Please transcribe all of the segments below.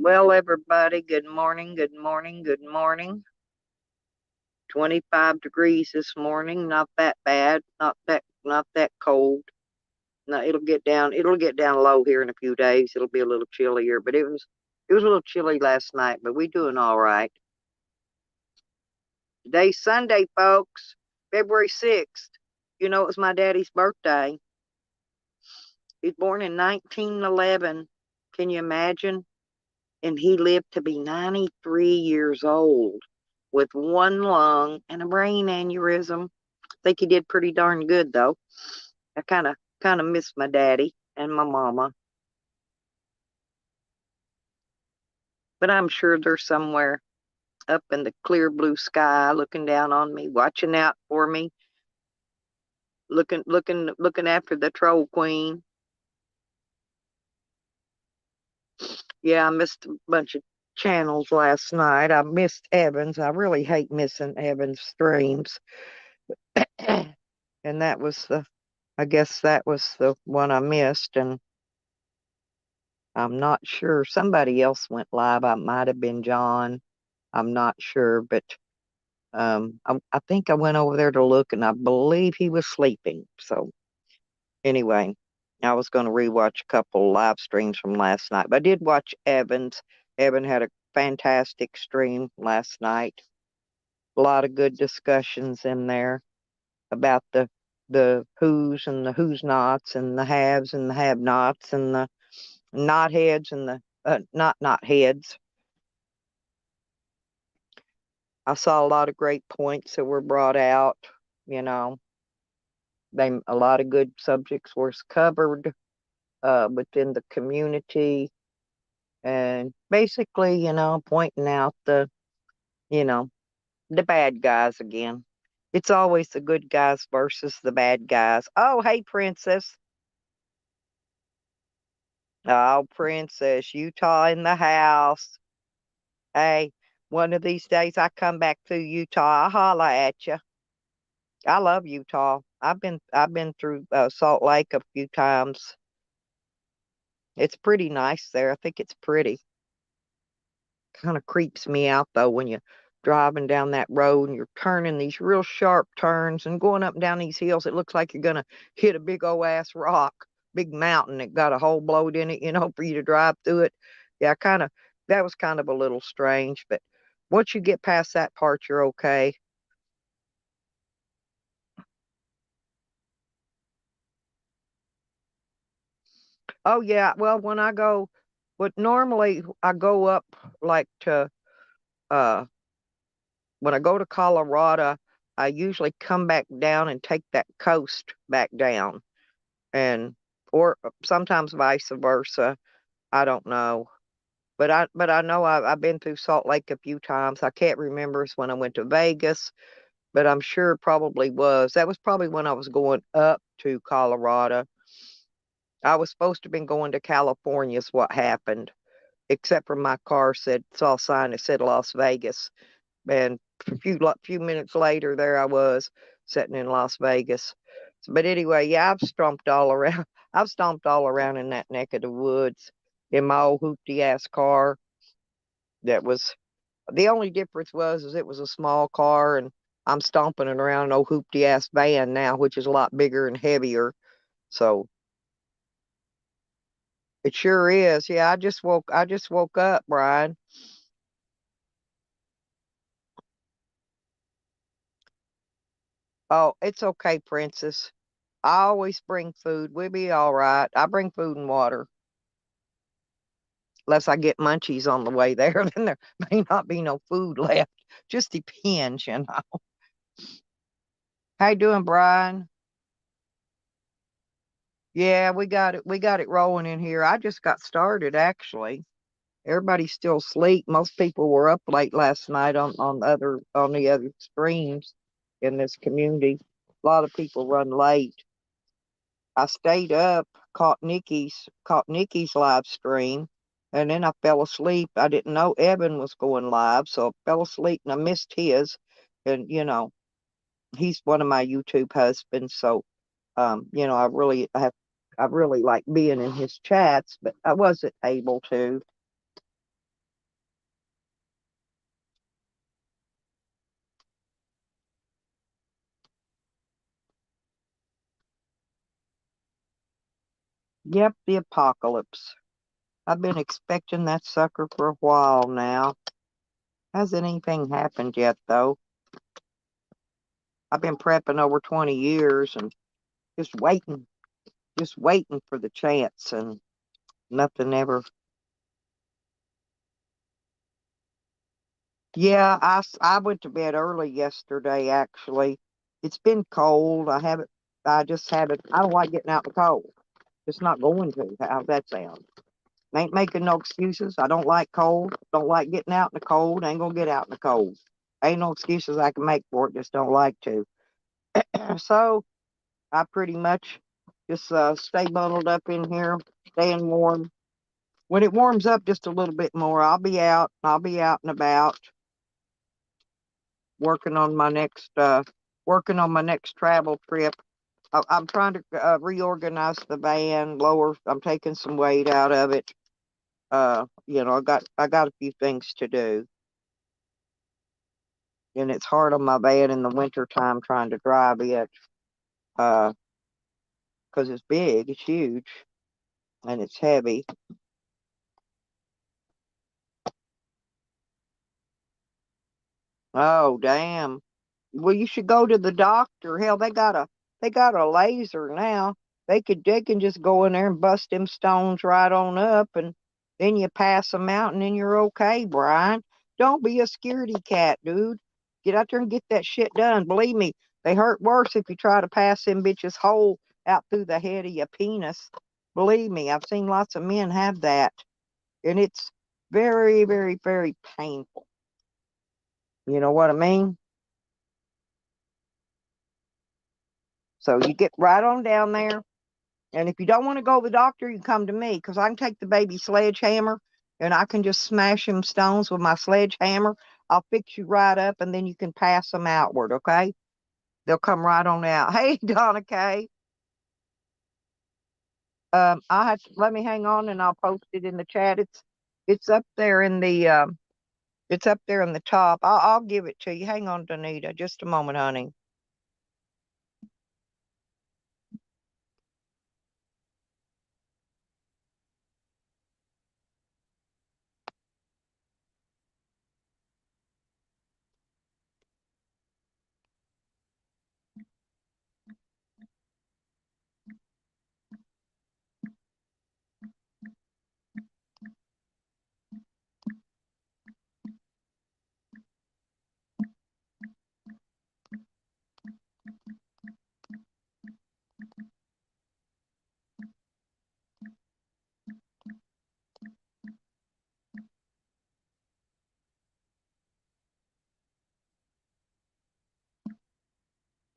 Well, everybody, good morning, good morning, good morning. 25 degrees this morning, not that bad, not that cold. No, it'll get down low here in a few days. It'll be a little chillier, but it was a little chilly last night, but we doing all right. Today's Sunday, folks, February 6th. You know, it was my daddy's birthday. He was born in 1911. Can you imagine? And he lived to be 93 years old with one lung and a brain aneurysm. I think he did pretty darn good though. I kind of miss my daddy and my mama, but I'm sure they're somewhere up in the clear blue sky looking down on me, watching out for me, looking after the troll queen. Yeah, I missed a bunch of channels last night. I missed Evans. I really hate missing Evans streams. And that was I guess that was the one I missed, and I'm not sure. Somebody else went live. I might have been John. I'm not sure, but I think I went over there to look, and I believe he was sleeping. So anyway, I was going to rewatch a couple live streams from last night, but I did watch Evans. Evan had a fantastic stream last night. A lot of good discussions in there about the who's and the who's nots and the haves and the have nots and the not heads and the not heads. I saw a lot of great points that were brought out. You know, a lot of good subjects were covered within the community, and basically, pointing out you know, the bad guys again. It's always the good guys versus the bad guys. Oh, hey, Princess. Oh, Princess, Utah in the house. Hey, one of these days I come back through Utah, I'll holla at you. I love Utah. I've been through Salt Lake a few times. It's pretty nice there. I think it's pretty. Kind of creeps me out though when you're driving down that road and you're turning these real sharp turns and going up and down these hills. It looks like you're gonna hit a big old ass rock, big mountain that got a hole blowed in it, for you to drive through it. Yeah, that was kind of a little strange, but once you get past that part, you're okay. Oh yeah, well but normally I go up like to uh when I go to Colorado, I usually come back down and take that coast back down, and or sometimes vice versa. I don't know, but I know I've been through Salt Lake a few times. I can't remember it's when I went to Vegas, but I'm sure it probably was. That was probably when I was going up to Colorado. I was supposed to have been going to California is what happened, except for my car saw a sign that said Las Vegas. And a few minutes later, there I was sitting in Las Vegas. But anyway, yeah, I've stomped all around. I've stomped all around in that neck of the woods in my old hoopty ass car. That was the only difference was is it was a small car, and I'm stomping it around an old hoopty ass van now, which is a lot bigger and heavier. So it sure is. Yeah, I just woke up, Brian. Oh, it's okay, Princess. I always bring food. We'll be all right. I bring food and water. Unless I get munchies on the way there, then there may not be no food left. Just depends. How you doing, Brian? Yeah, we got it rolling in here. I just got started actually. Everybody's still asleep. Most people were up late last night on the other streams in this community. A lot of people run late. I stayed up, caught Nikki's live stream, and then I fell asleep. I didn't know Evan was going live, so I fell asleep and I missed his. And he's one of my YouTube husbands, so I really like being in his chats, but I wasn't able to. Yep, the apocalypse. I've been expecting that sucker for a while now. Hasn't anything happened yet, though. I've been prepping over 20 years and just waiting for the chance, and nothing ever. Yeah, I went to bed early yesterday, actually. It's been cold. I just haven't, I don't like getting out in the cold. Just not going to. How's that sound? Ain't making no excuses. I don't like cold. Don't like getting out in the cold. Ain't gonna get out in the cold. Ain't no excuses I can make for it. Just don't like to. So I pretty much just stay bundled up in here, staying warm. When it warms up just a little bit more, I'll be out. I'll be out and about working on my next travel trip. I'm trying to reorganize the van, lower. I'm taking some weight out of it. I got a few things to do, and it's hard on my van in the winter time trying to drive it, uh, because it's big, it's huge, and it's heavy. Oh, damn. Well, you should go to the doctor. Hell, they got a laser now. They can just go in there and bust them stones right on up, and then you pass them out, and then you're okay, Brian. Don't be a scaredy cat, dude. Get out there and get that shit done. Believe me, they hurt worse if you try to pass them bitches whole out through the head of your penis. Believe me, I've seen lots of men have that, and it's very, very, very painful. You know what I mean? So you get right on down there. And if you don't want to go to the doctor, you come to me because I can take the baby sledgehammer and I can just smash them stones with my sledgehammer. I'll fix you right up and then you can pass them outward, okay? They'll come right on out. Hey, Donna Kay. I'll have to let me hang on and I'll post it in the chat. It's up there in the it's up there in the top. I'll give it to you. Hang on, Donita, just a moment, honey.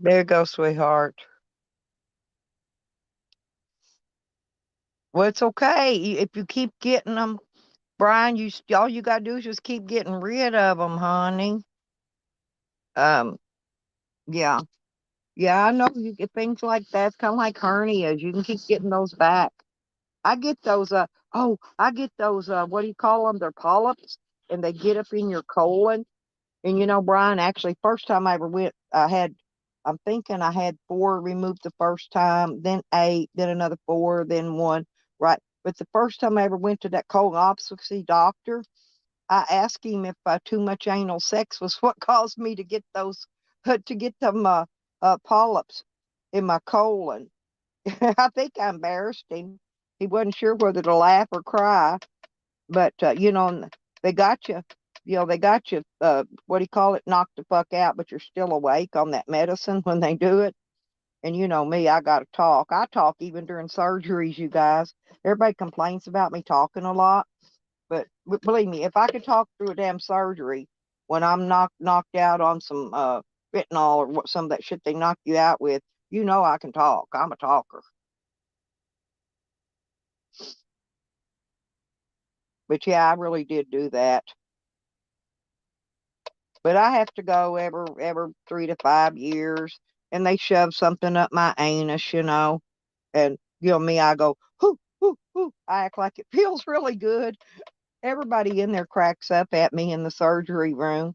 There you go, sweetheart. Well, it's okay if you keep getting them. Brian, all you gotta do is just keep getting rid of them, honey. Um, yeah, yeah, I know you get things like that. It's kind of like hernias. You can keep getting those back. I get those. I get those. What do you call them? They're polyps, and they get up in your colon. And Brian, actually, first time I ever went, I'm thinking I had four removed the first time, then eight, then another four, then one. Right. But the first time I ever went to that colonoscopy doctor, I asked him if too much anal sex was what caused me to get those, to get them polyps in my colon. I think I embarrassed him. He wasn't sure whether to laugh or cry, but they got you. They got you. What do you call it? Knocked the fuck out, but you're still awake on that medicine when they do it. And you know me, I got to talk. I talk even during surgeries, you guys. Everybody complains about me talking a lot. But believe me, if I could talk through a damn surgery when I'm knocked out on some fentanyl or some of that shit they knock you out with, I can talk. I'm a talker. But yeah, I really did do that. But I have to go every 3 to 5 years, and they shove something up my anus, and me, I go whoo whoo whoo. I act like it feels really good. Everybody in there cracks up at me in the surgery room.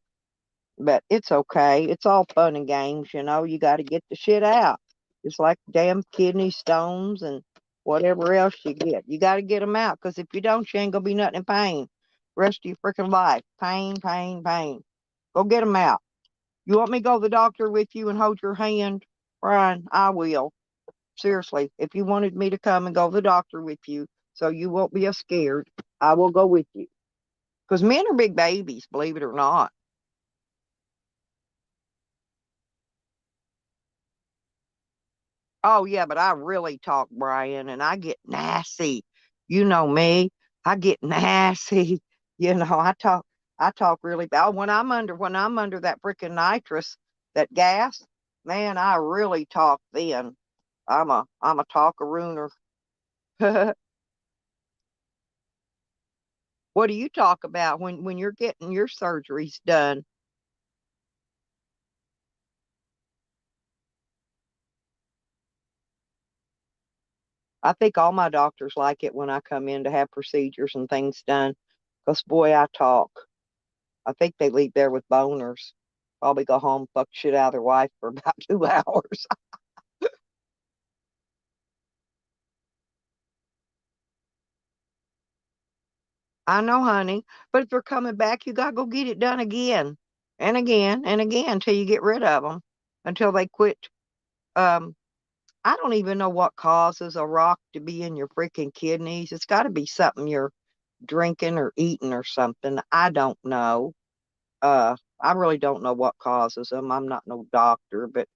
But it's okay. It's all fun and games. You got to get the shit out. It's like damn kidney stones and whatever else you get. You got to get them out because if you don't, you ain't going to be nothing in pain. Rest of your freaking life. Pain, pain, pain. Go get them out. You want me to go to the doctor with you and hold your hand, Brian? I will. Seriously, if you wanted me to come and go to the doctor with you so you won't be scared, I will go with you. Because men are big babies, believe it or not. Oh, yeah, but I really talk, Brian, and I get nasty. You know me. I get nasty. I talk really bad. When I'm under that freaking nitrous, that gas, man, I really talk then. I'm a talkarooner. What do you talk about when you're getting your surgeries done? I think all my doctors like it when I come in to have procedures and things done. Because, boy, I talk. I think they leave there with boners. Probably go home, fuck shit out of their wife for about 2 hours. I know, honey. But if they're coming back, you got to go get it done again and again and again until you get rid of them, until they quit. Um, I don't even know what causes a rock to be in your freaking kidneys. It's got to be something you're drinking or eating or something. I don't know. I really don't know what causes them. I'm not no doctor, but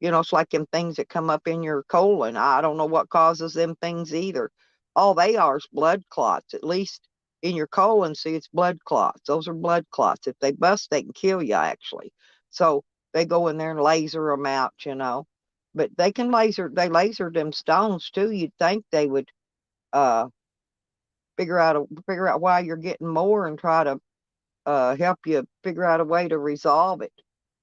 it's like them things that come up in your colon. I don't know what causes them things either. All they are is blood clots. At least in your colon, see, it's blood clots. Those are blood clots. If they bust, they can kill you actually. So they go in there and laser them out. But they laser them stones too. You'd think they would uh figure out why you're getting more and try to help you figure out a way to resolve it.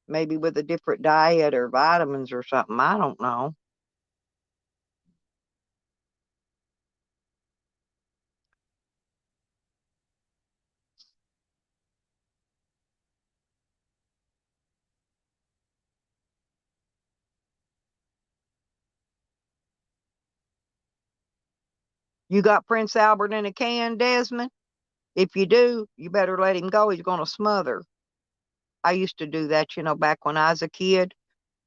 Maybe with a different diet or vitamins or something. I don't know. You got Prince Albert in a can, Desmond? If you do, you better let him go. He's going to smother. I used to do that, back when I was a kid.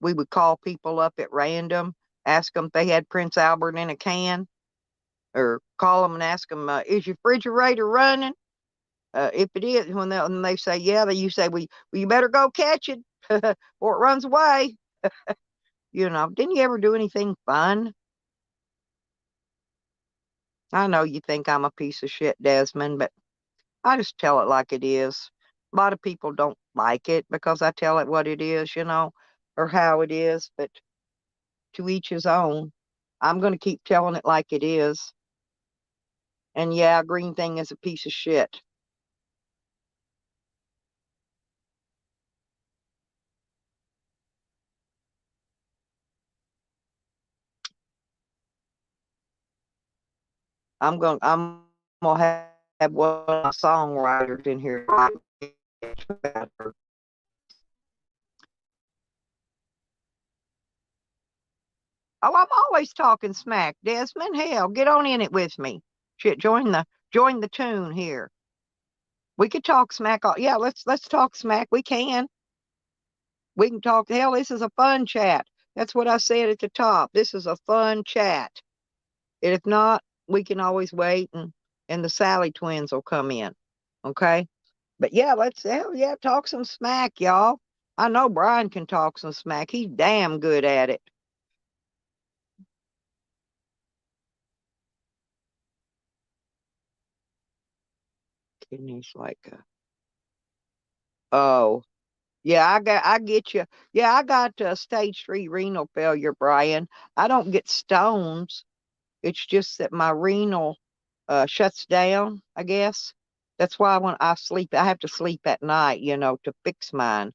We would call people up at random, ask them if they had Prince Albert in a can, or call them and ask them, is your refrigerator running? If it is, when they say, yeah, you say, well, you better go catch it or it runs away. Didn't you ever do anything fun? I know you think I'm a piece of shit, Desmond, but I just tell it like it is. A lot of people don't like it because I tell it what it is, or how it is, but to each his own. I'm going to keep telling it like it is. And yeah, Green Thing is a piece of shit. I'm gonna have one of my songwriters in here. Oh, I'm always talking smack, Desmond. Hell, get on in it with me. Shit, join the tune here. We could talk smack. Yeah, let's talk smack. We can talk. Hell, this is a fun chat. That's what I said at the top. This is a fun chat. And if not, we can always wait and the Sally twins will come in. Okay. But yeah, let's hell yeah, talk some smack, y'all. I know Brian can talk some smack. He's damn good at it. Kidneys like oh yeah, I get you. Yeah, I got stage 3 renal failure, Brian. I don't get stones. It's just that my renal shuts down, I guess. That's why when I sleep, I have to sleep at night, to fix mine.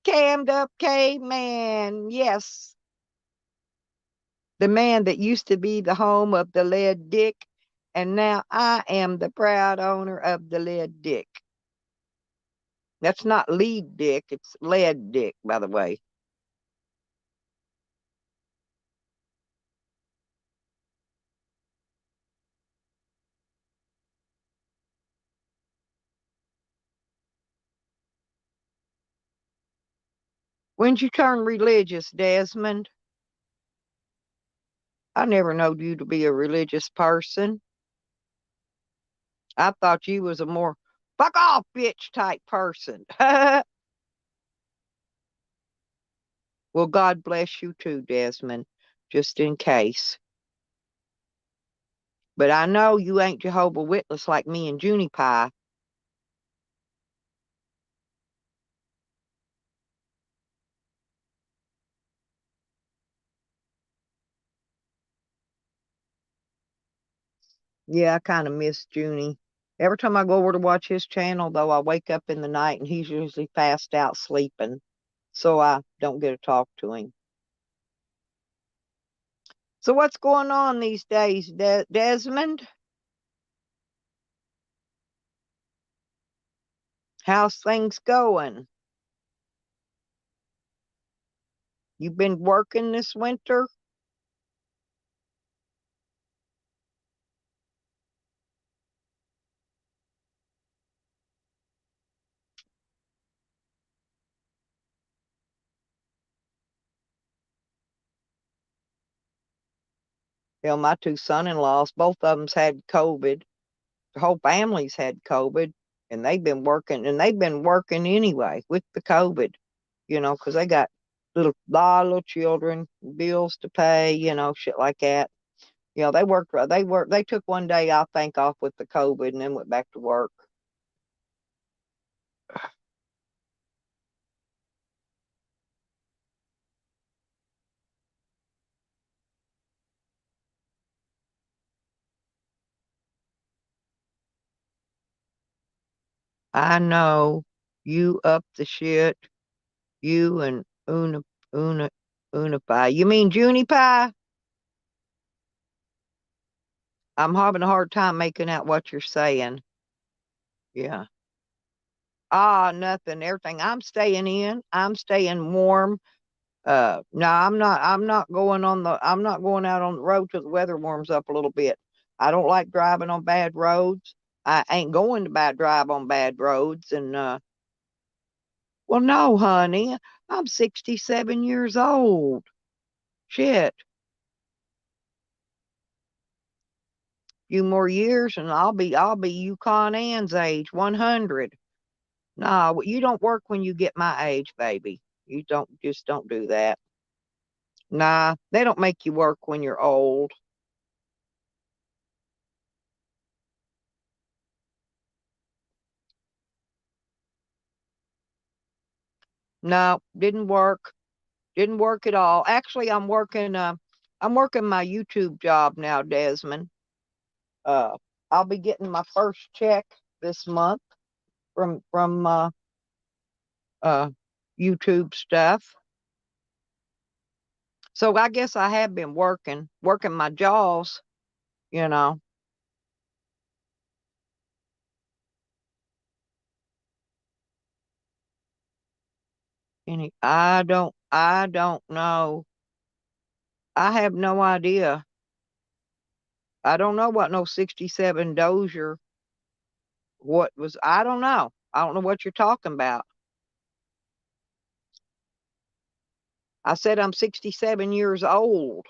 Cammed up caveman, yes. The man that used to be the home of the lead dick, and now I am the proud owner of the lead dick. That's not lead dick, it's lead dick, by the way. When'd you turn religious, Desmond? I never knowed you to be a religious person. I thought you was a more fuck off bitch type person. Well, God bless you too, Desmond, just in case. But I know you ain't Jehovah Witness like me and Junie Pie. Yeah, I kind of miss Junie. Every time I go over to watch his channel, though, I wake up in the night and he's usually passed out sleeping, so I don't get to talk to him. So what's going on these days, Desmond? How's things going? You been working this winter? Hell, my two son-in-laws, both of them's had COVID. The whole family's had COVID, and they've been working anyway with the COVID, 'cause they got lot of little children, bills to pay, shit like that. They took one day, I think, off with the COVID and then went back to work. I know you up the shit, you and Una, Una Pie. You mean Junie Pie? I'm having a hard time making out what you're saying. Yeah. Ah, nothing. Everything. I'm staying in. I'm staying warm. No, I'm not going out on the road till the weather warms up a little bit. I don't like driving on bad roads. I ain't going to drive on bad roads. And well, no, honey, I'm 67 years old. Shit, few more years and I'll be Yukon Ann's age, 100. No, you don't work when you get my age, baby. You don't do that. Nah, they don't make you work when you're old. No, didn't work. Didn't work at all. Actually, I'm working my YouTube job now, Desmond. Uh I'll be getting my first check this month from uh YouTube stuff. So I guess I have been working my jaws, you know. I don't know. I have no idea. I don't know what no 67 Dozier what was I don't know. I don't know what you're talking about. I said I'm 67 years old.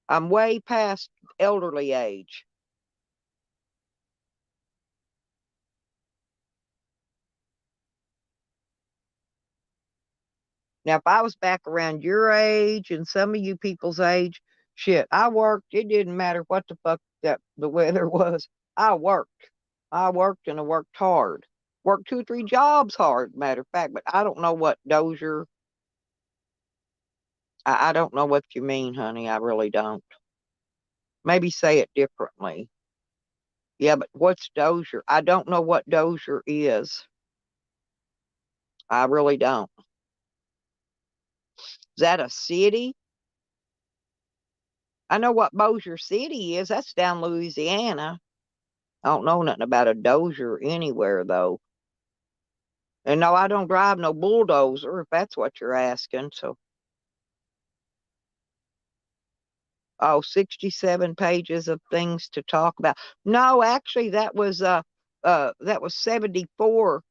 I'm way past elderly age. Now, if I was back around your age and some of you people's age, shit, I worked. It didn't matter what the fuck that the weather was. I worked. I worked and I worked hard. Worked two or three jobs hard, matter of fact, but I don't know what Dozier, I don't know what you mean, honey. I really don't. Maybe say it differently. Yeah, but what's Dozier? I don't know what Dozier is. I really don't. Is that a city? I know what Bossier City is. That's down Louisiana. I don't know nothing about a dozer anywhere though. And no, I don't drive no bulldozer if that's what you're asking. So, oh, 67 pages of things to talk about. No, actually that was 74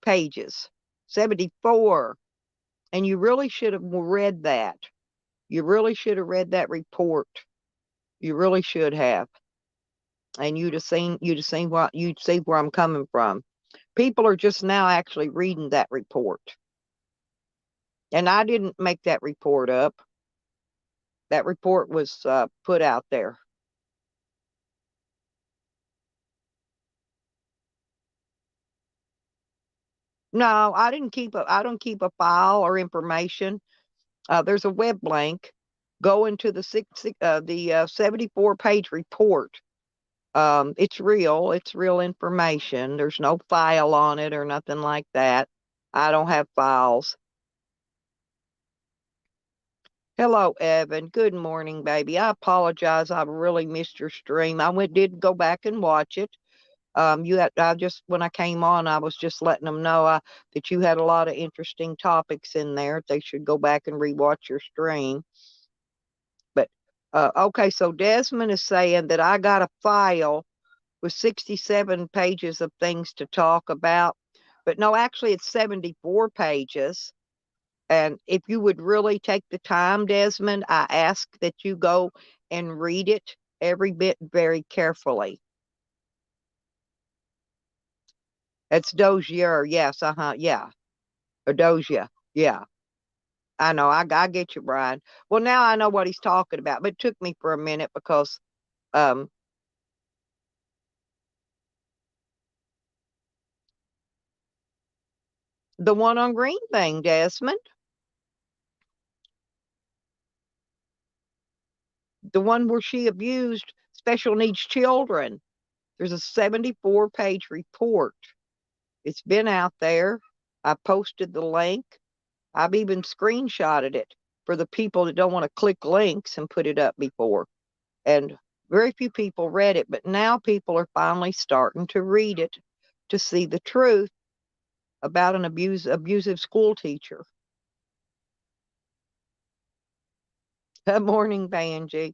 pages. 74. And you really should have read that. You really should have read that report. You really should have. And you'd see where I'm coming from. People are just now actually reading that report. And I didn't make that report up. That report was put out there. No, I don't keep a file or information. There's a web link. Go into the 74-page report. It's real information. There's no file on it or nothing like that. I don't have files. Hello, Evan. Good morning, baby. I apologize. I really missed your stream. Did go back and watch it. I just, when I came on, I was just letting them know that you had a lot of interesting topics in there. They should go back and rewatch your stream. But, okay, so Desmond is saying that I got a file with 67 pages of things to talk about. But no, actually, it's 74 pages. And if you would really take the time, Desmond, I ask that you go and read it every bit very carefully. It's Dozier, yes, yeah, or Dozier, yeah. I know, I get you, Brian. Well, now I know what he's talking about, but it took me for a minute because um the one on Green Thing, Desmond, the one where she abused special needs children. There's a 74-page report. It's been out there. I posted the link. I've even screenshotted it for the people that don't want to click links and put it up before. And very few people read it, but now people are finally starting to read it to see the truth about an abusive school teacher. Good morning, Banji.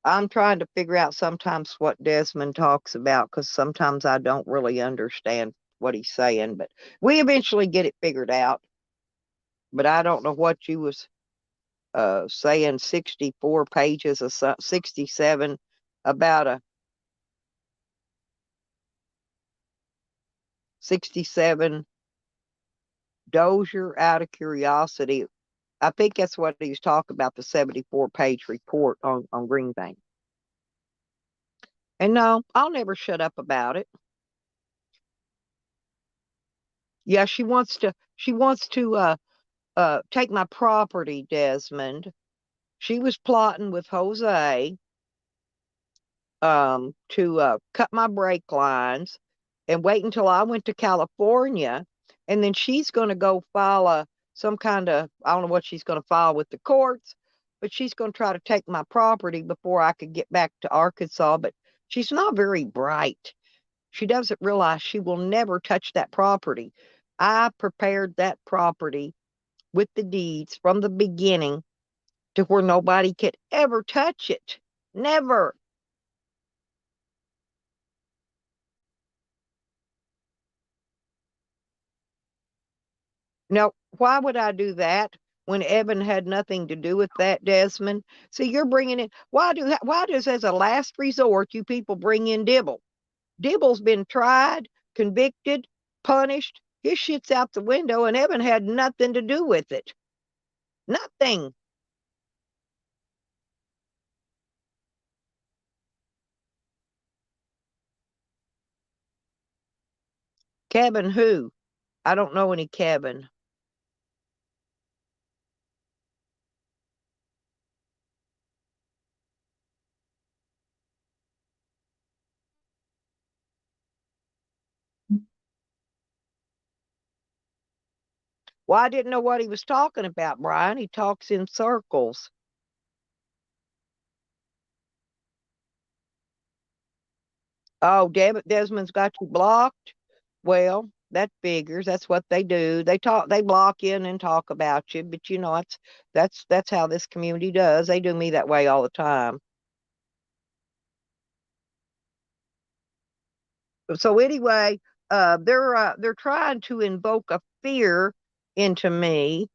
I'm trying to figure out sometimes what Desmond talks about because sometimes I don't really understand what he's saying, but we eventually get it figured out. But I don't know what you was saying 64 pages or 67 about a 67 Dozier out of curiosity. I think that's what he's talking about, the 74-page report on Green Bank. And no, I'll never shut up about it. Yeah, she wants to take my property, Desmond. She was plotting with Jose to cut my brake lines and wait until I went to California, and then she's going to go file some kind of, I don't know what she's going to file with the courts, but she's going to try to take my property before I could get back to Arkansas. But she's not very bright. She doesn't realize she will never touch that property. I prepared that property with the deeds from the beginning to where nobody could ever touch it. Never. Now, why would I do that when Evan had nothing to do with that, Desmond? See, you're bringing in, why does, as a last resort, you people bring in Dibble? Dibble's been tried, convicted, punished. His shit's out the window, and Evan had nothing to do with it. Nothing. Kevin who? I don't know any Kevin. Well, I didn't know what he was talking about, Brian. He talks in circles. Oh, Desmond's got you blocked. Well, that figures. That's what they do. They block in and talk about you, but you know, that's how this community does. They do me that way all the time. So anyway, they're trying to invoke a fear into me,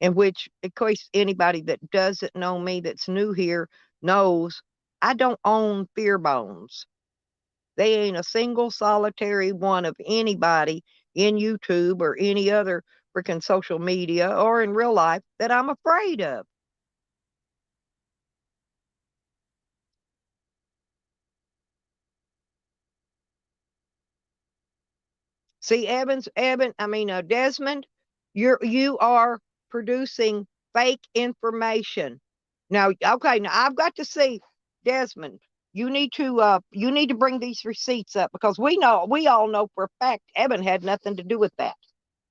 in which, of course, anybody that doesn't know me that's new here knows I don't own fear bones. They ain't a single solitary one of anybody in YouTube or any other freaking social media or in real life that I'm afraid of. See, Desmond, you are producing fake information. Now, okay, now I've got to see, Desmond. You need to bring these receipts up because we all know for a fact Evan had nothing to do with that.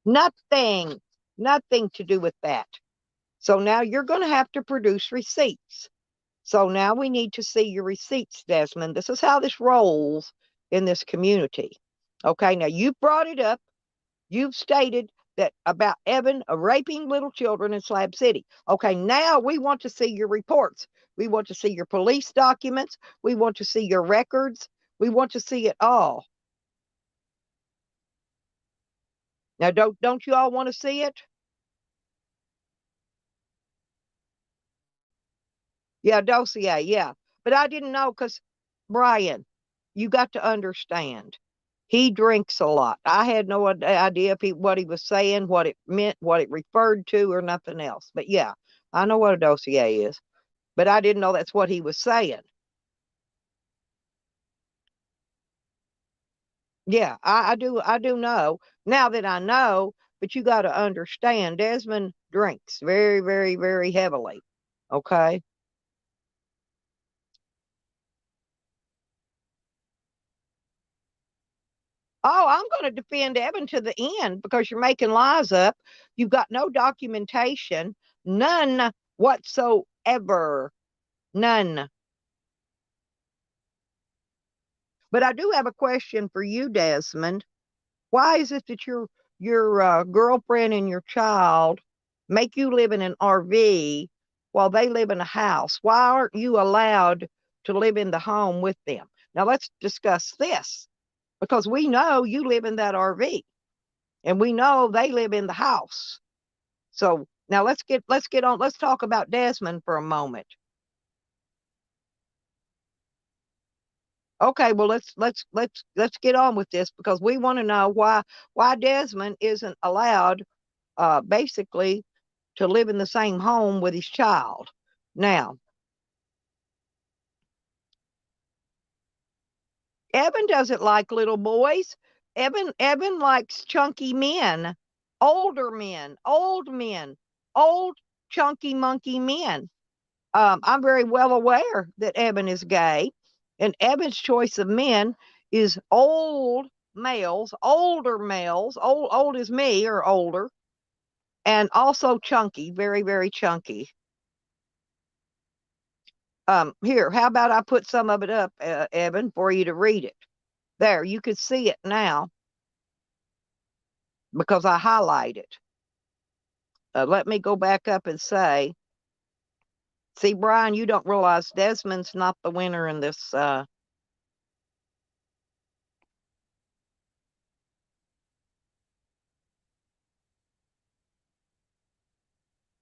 Nothing, nothing to do with that. So now you're going to have to produce receipts. So now we need to see your receipts, Desmond. This is how this rolls in this community. Okay, now you brought it up. You've stated that about Evan raping little children in Slab City. Okay, now we want to see your reports. We want to see your police documents. We want to see your records. We want to see it all. Now, don't you all want to see it? Yeah, dossier, yeah. But I didn't know because, Brian, you got to understand. He drinks a lot. I had no idea if what he was saying, what it meant, what it referred to, or nothing else. But yeah, I know what a dossier is. But I didn't know that's what he was saying. Yeah, I do know now that I know, but you got to understand Desmond drinks very, very, very heavily. Okay. Oh, I'm going to defend Evan to the end because you're making lies up. You've got no documentation, none whatsoever. None. But I do have a question for you, Desmond. Why is it that your girlfriend and your child make you live in an RV while they live in a house? Why aren't you allowed to live in the home with them? Now let's discuss this because we know you live in that RV and we know they live in the house. So now let's talk about Desmond for a moment. Okay, well let's get on with this because we want to know why Desmond isn't allowed basically to live in the same home with his child. Now, Evan doesn't like little boys. Evan likes chunky men, old chunky monkey men. I'm very well aware that Evan is gay, and Evan's choice of men is old males, older males, old as me or older, and also chunky, very, very chunky. Here, how about I put some of it up, Evan, for you to read it? There, you could see it now because I highlight it. Let me go back up and say, see, Brian, you don't realize Desmond's not the winner in this.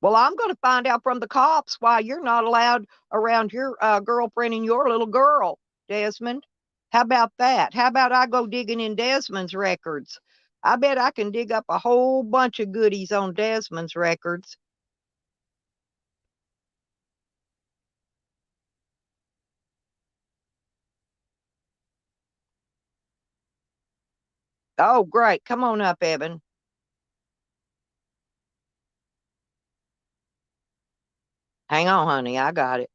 Well, I'm going to find out from the cops why you're not allowed around your girlfriend and your little girl, Desmond. How about that? How about I go digging in Desmond's records? I bet I can dig up a whole bunch of goodies on Desmond's records. Oh, great. Come on up, Evan. Hang on, honey. I got it.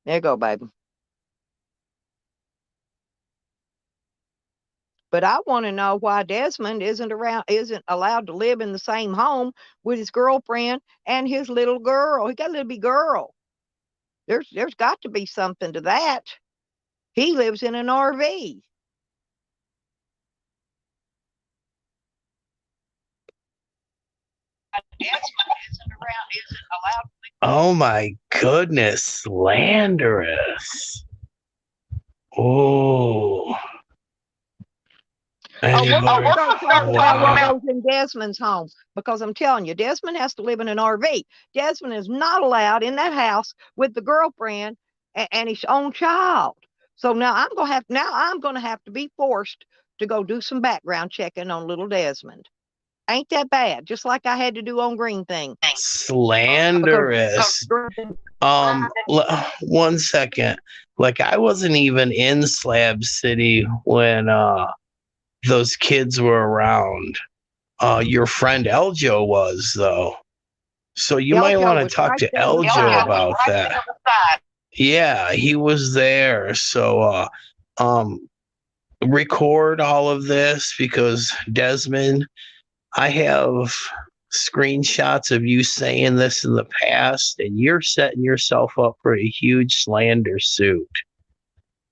There you go, baby. But I want to know why Desmond isn't allowed to live in the same home with his girlfriend and his little girl. He got a little big girl. There's got to be something to that. He lives in an RV. Desmond isn't allowed. Oh my goodness, slanderous. Oh. Oh, we're Anybody? going to start talking about what Wow. goes in Desmond's home because I'm telling you, Desmond has to live in an RV. Desmond is not allowed in that house with the girlfriend and his own child. So now I'm going to have to be forced to go do some background checking on little Desmond. Ain't that bad? Just like I had to do on Green Thing because Slanderous. One second. Like I wasn't even in Slab City when those kids were around. Your friend Eljo was though. So you might Eljo want to was talk right to there on the Eljo side. about that. Yeah, he was there. So um record all of this because Desmond, I have screenshots of you saying this in the past, and you're setting yourself up for a huge slander suit.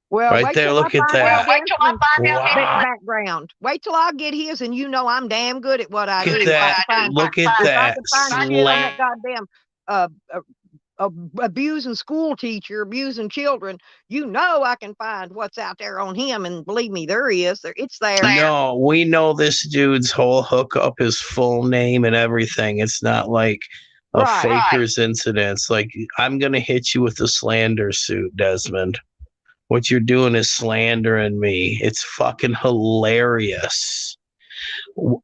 Well, Right wait there, till I look at find out that. Desmond's Wow. background. Wait till I get his, and you know I'm damn good at what I Look at do. that. Look at If I that. can find shit on that goddamn uh, abusing school teacher, abusing children, you know I can find what's out there on him, and believe me, there is. It's there. No, we know this dude's whole hookup, his full name and everything. It's not like a Right. faker's incident. It's like, I'm going to hit you with the slander suit, Desmond. What you're doing is slandering me. It's fucking hilarious.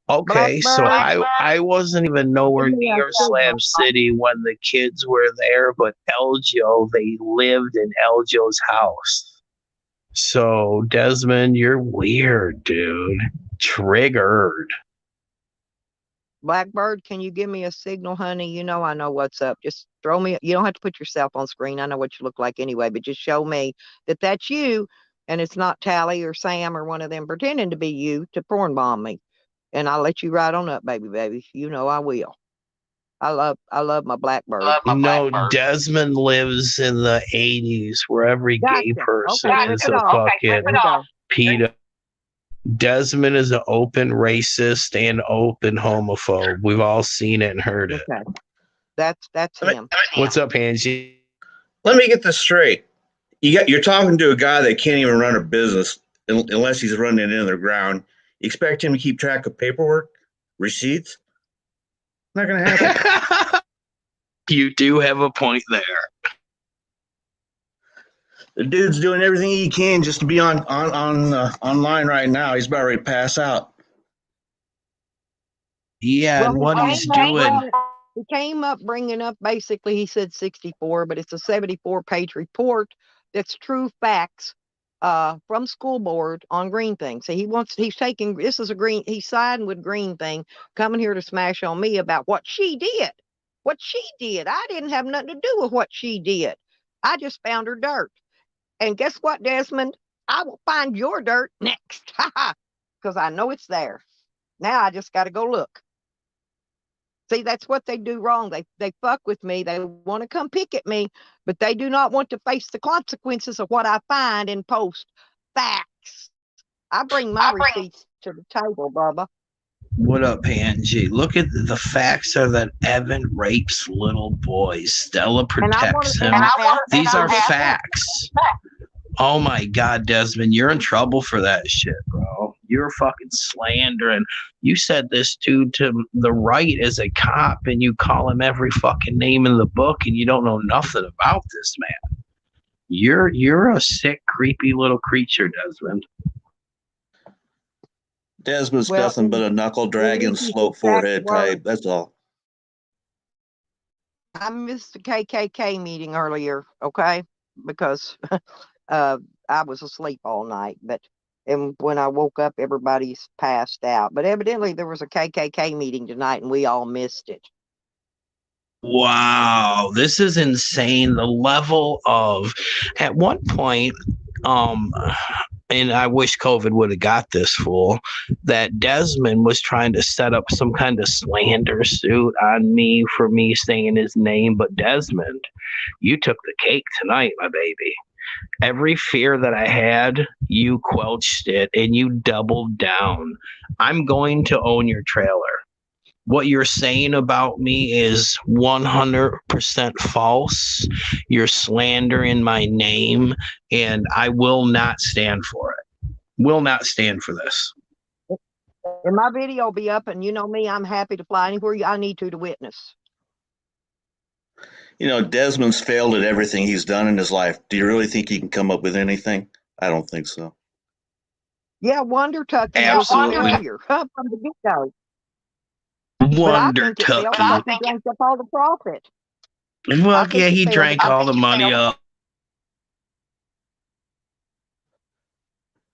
Okay, so Blackbird, I wasn't even nowhere give me a near signal. Slab City when the kids were there, but Eljo, they lived in Eljo's house. So Desmond, you're weird, dude. Triggered. Blackbird, can you give me a signal, honey? You know I know what's up. Just throw me. You don't have to put yourself on screen. I know what you look like anyway, but just show me that that's you, and it's not Tally or Sam or one of them pretending to be you to porn bomb me. And I'll let you ride on up, baby. You know I will. I love my Blackbird. No, Desmond lives in the 80s where every gay Gotcha. person Okay, is a fucking PETA. Desmond is an open racist and open homophobe. We've all seen it and heard it. Okay. That's him. What's up, Angie? Let me get this straight. You're talking to a guy that can't even run a business unless he's running it underground. You expect him to keep track of paperwork, receipts? Not going to happen. You do have a point there. The dude's doing everything he can just to be on online right now. He's about ready to pass out. Yeah, and what he's doing. He came up bringing up basically, he said 64, but it's a 74-page report that's true facts from school board on Green Thing. So he's taking, he's siding with Green Thing, coming here to smash on me about what she did. What she did. I didn't have nothing to do with what she did. I just found her dirt. And guess what, Desmond? I will find your dirt next. Because I know it's there. Now I just got to go look. See, that's what they do wrong. They fuck with me. They want to come pick at me, but they do not want to face the consequences of what I find and post facts. I bring my receipts to the table, Bubba. What up, Angie? Look at the facts are that Evan rapes little boys. Stella protects him. These are facts. Oh my God, Desmond, you're in trouble for that shit, bro. You're fucking slandering. You said this dude to the right as a cop, and you call him every fucking name in the book, and you don't know nothing about this man. You're a sick, creepy little creature, Desmond. Desmond's nothing but a knuckle dragging, slow forehead type. That's all. I missed the KKK meeting earlier, okay, because I was asleep all night, and when I woke up, everybody's passed out. But evidently there was a KKK meeting tonight, and we all missed it. Wow, this is insane. The level of, at one point, and I wish COVID would have got this fool, that Desmond was trying to set up some kind of slander suit on me for me saying his name. But Desmond, you took the cake tonight, my baby. Every fear that I had, you quelched it and you doubled down. I'm going to own your trailer. What you're saying about me is 100% false. You're slandering my name, and I will not stand for it. Will not stand for this. And my video will be up, and you know me, I'm happy to fly anywhere I need to witness. You know, Desmond's failed at everything he's done in his life. Do you really think he can come up with anything? I don't think so. Yeah, Wonder Tucky was a failure from the get-go. Wonder Tucky. But he drank up all the profit. Well, yeah, he drank all the money up.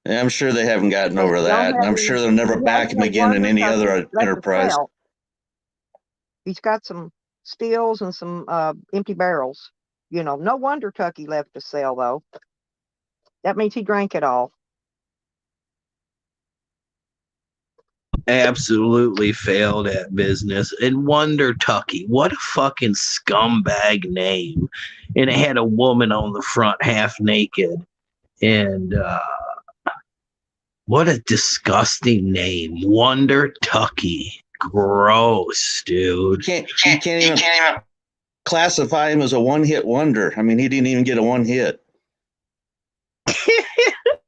Yeah, I'm sure they haven't gotten over that. And I'm sure they'll never back him again in any other enterprise. He's got some stills and some empty barrels. You know, no Wonder Tucky left to sell, though. That means he drank it all. Absolutely failed at business. And Wonder Tucky, what a fucking scumbag name. And it had a woman on the front half naked. And what a disgusting name. Wonder Tucky. Gross, dude. You can't even classify him as a one-hit wonder. I mean, he didn't even get a one hit.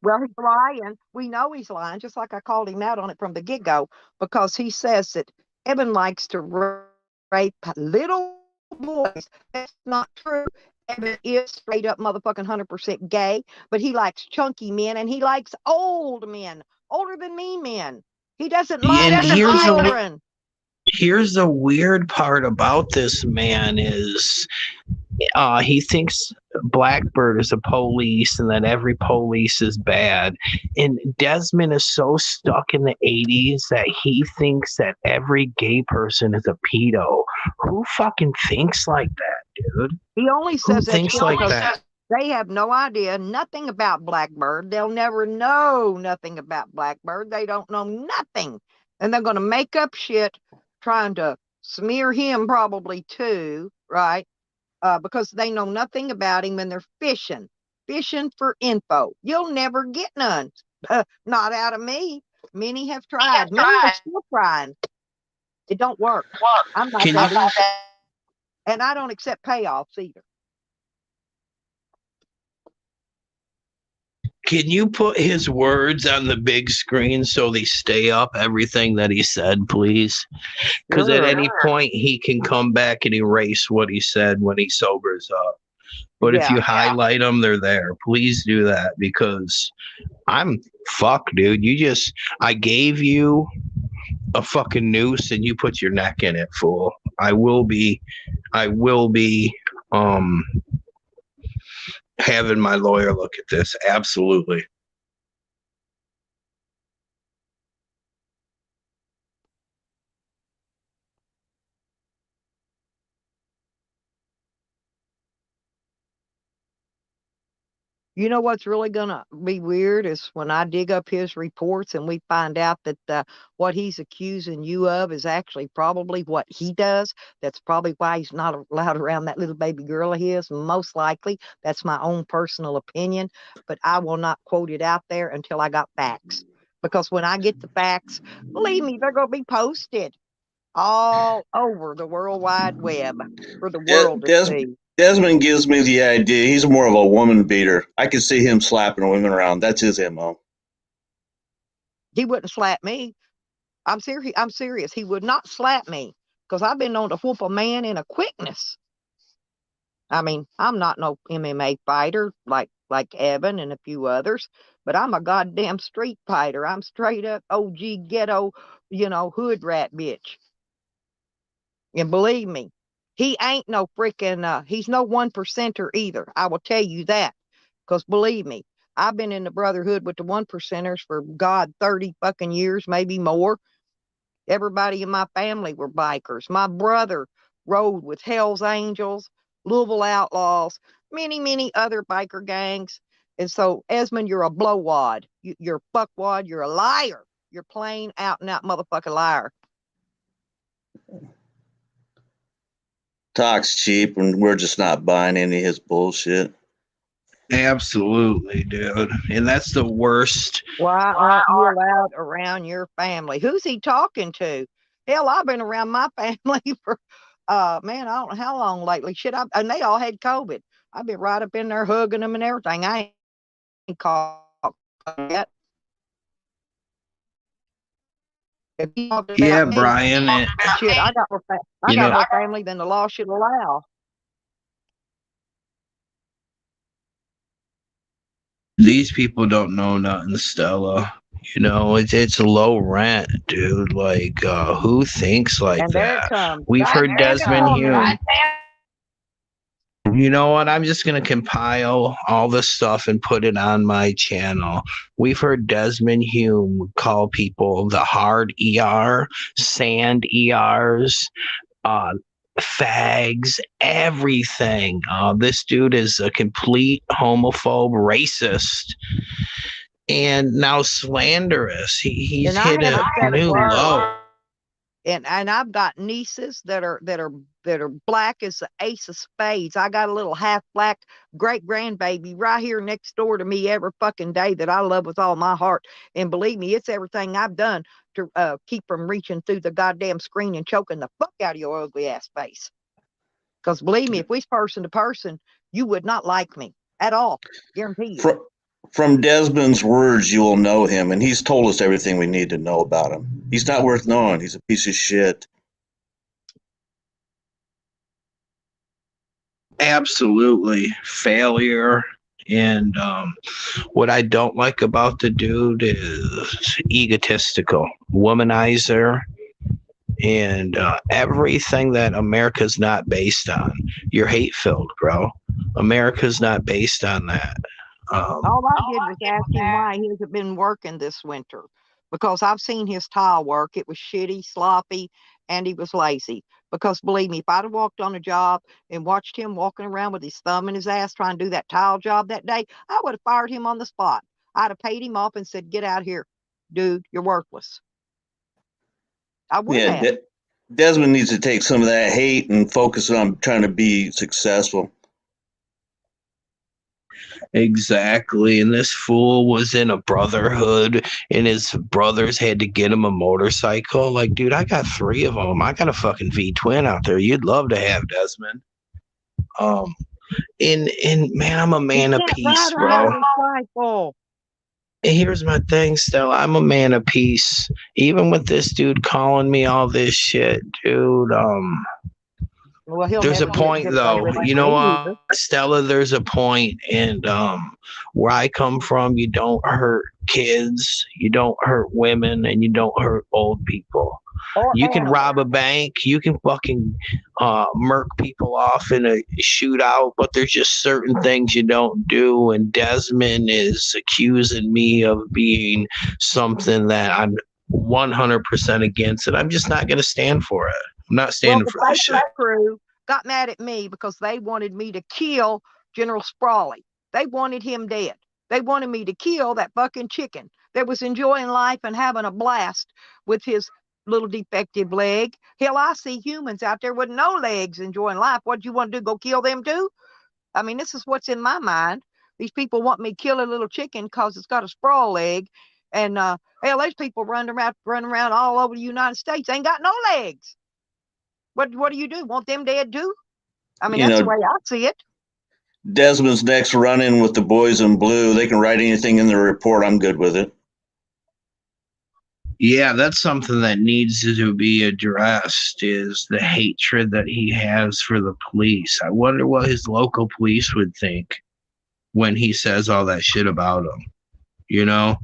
Well, he's lying. We know he's lying, just like I called him out on it from the get-go, because he says that Eben likes to rape little boys. That's not true. Eben is straight up motherfucking 100% gay, but he likes chunky men, and he likes old men, older than me men. He doesn't like children. Here's the weird part about this man is he thinks Blackbird is a police and that every police is bad. And Desmond is so stuck in the 80s that he thinks that every gay person is a pedo. Who fucking thinks like that, dude? He only says Who thinks like that? They have no idea, nothing about Blackbird. They'll never know nothing about Blackbird. They don't know nothing. And they're going to make up shit trying to smear him probably too, right? Because they know nothing about him and they're fishing for info. You'll never get none. Not out of me. Many have tried. Many are still trying. It don't work. I'm not that easy. And I don't accept payoffs either. Can you put his words on the big screen so they stay up, everything that he said, please? Because at any point he can come back and erase what he said when he sobers up. But if you highlight them, they're there. Please do that, because I'm fuck, dude. I gave you a fucking noose and you put your neck in it, fool. I will be having my lawyer look at this. Absolutely. You know what's really going to be weird is when I dig up his reports and we find out that what he's accusing you of is actually probably what he does. That's probably why he's not allowed around that little baby girl of his. Most likely. That's my own personal opinion. But I will not quote it out there until I got facts. Because when I get the facts, believe me, they're going to be posted all over the World Wide Web for the world to see. Desmond gives me the idea. He's more of a woman beater. I can see him slapping women around. That's his MO. He wouldn't slap me. I'm serious. He would not slap me because I've been known to whoop a man in a quickness. I mean, I'm not no MMA fighter like Eben and a few others, but I'm a goddamn street fighter. I'm straight up OG ghetto, hood rat bitch. And believe me, he ain't no freaking, he's no 1%er either. I will tell you that. Because believe me, I've been in the brotherhood with the 1%ers for, 30 fucking years, maybe more. Everybody in my family were bikers. My brother rode with Hell's Angels, Louisville Outlaws, many, many other biker gangs. And so, Esmond, you're a blowwad. You're a fuckwad. You're a liar. You're plain out and out motherfucking liar. Talks cheap, and we're just not buying any of his bullshit. Absolutely, dude. And that's the worst. Why aren't you allowed around your family? Who's he talking to? Hell, I've been around my family for, man, I don't know how long lately. Shit, and they all had COVID. I've been right up in there hugging them and everything. I ain't caught yet. If you talk Yeah, about me, Brian, shit, I got more family than the law should allow. these people don't know nothing, Stella. It's low rent, dude. Like, who thinks like And there it that? comes. We've God heard damn it, Desmond woman. Hume. You know what? I'm just going to compile all this stuff and put it on my channel. We've heard Desmond Hume call people the hard ER, sand ERs, fags, everything. This dude is a complete homophobe, racist, and now slanderous. He's hit a new low. And I've got nieces that are black as the ace of spades. I got a little half black great grandbaby right here next door to me every fucking day that I love with all my heart. And believe me, it's everything I've done to keep from reaching through the goddamn screen and choking the fuck out of your ugly ass face. Because believe me, if we person to person, you would not like me at all. Guarantee you. From Desmond's words, you will know him, and he's told us everything we need to know about him. He's not worth knowing. He's a piece of shit. Absolutely. Failure. And what I don't like about the dude is egotistical, womanizer, and everything that America's not based on. You're hate-filled, bro. America's not based on that. All I did was ask him why he hasn't been working this winter, because I've seen his tile work. It was shitty, sloppy, and he was lazy. Because believe me, if I'd have walked on a job and watched him walking around with his thumb in his ass trying to do that tile job that day, I would have fired him on the spot. I'd have paid him off and said, "Get out here, dude. You're worthless." I would have. Desmond needs to take some of that hate and focus on trying to be successful. Exactly. And this fool was in a brotherhood, and his brothers had to get him a motorcycle. Like, dude, I got 3 of them. I got a fucking V twin out there. You'd love to have, Desmond. And man, I'm a man of peace, bro. And here's my thing, Stella. I'm a man of peace. Even with this dude calling me all this shit, dude. Well, there's a point, though. You know what, Stella? There's a point, and where I come from, you don't hurt kids, you don't hurt women, and you don't hurt old people. You can rob a bank, you can fucking murk people off in a shootout, but there's just certain things you don't do. And Desmond is accusing me of being something that I'm 100% against, and I'm just not going to stand for it. I'm not standing for this shit. Crew got mad at me because they wanted me to kill General Sprawley. They wanted him dead. They wanted me to kill that fucking chicken that was enjoying life and having a blast with his little defective leg. Hell, I see humans out there with no legs enjoying life. What do you want to do? Go kill them too? I mean, this is what's in my mind. These people want me to kill a little chicken because it's got a sprawl leg. And hell, there's people running around all over the United States, ain't got no legs. What do you do? Want them dead too? I mean, that's the way I see it. Desmond's next run-in with the boys in blue. They can write anything in the report. I'm good with it. Yeah, that's something that needs to be addressed, is the hatred that he has for the police. I wonder what his local police would think when he says all that shit about them. You know?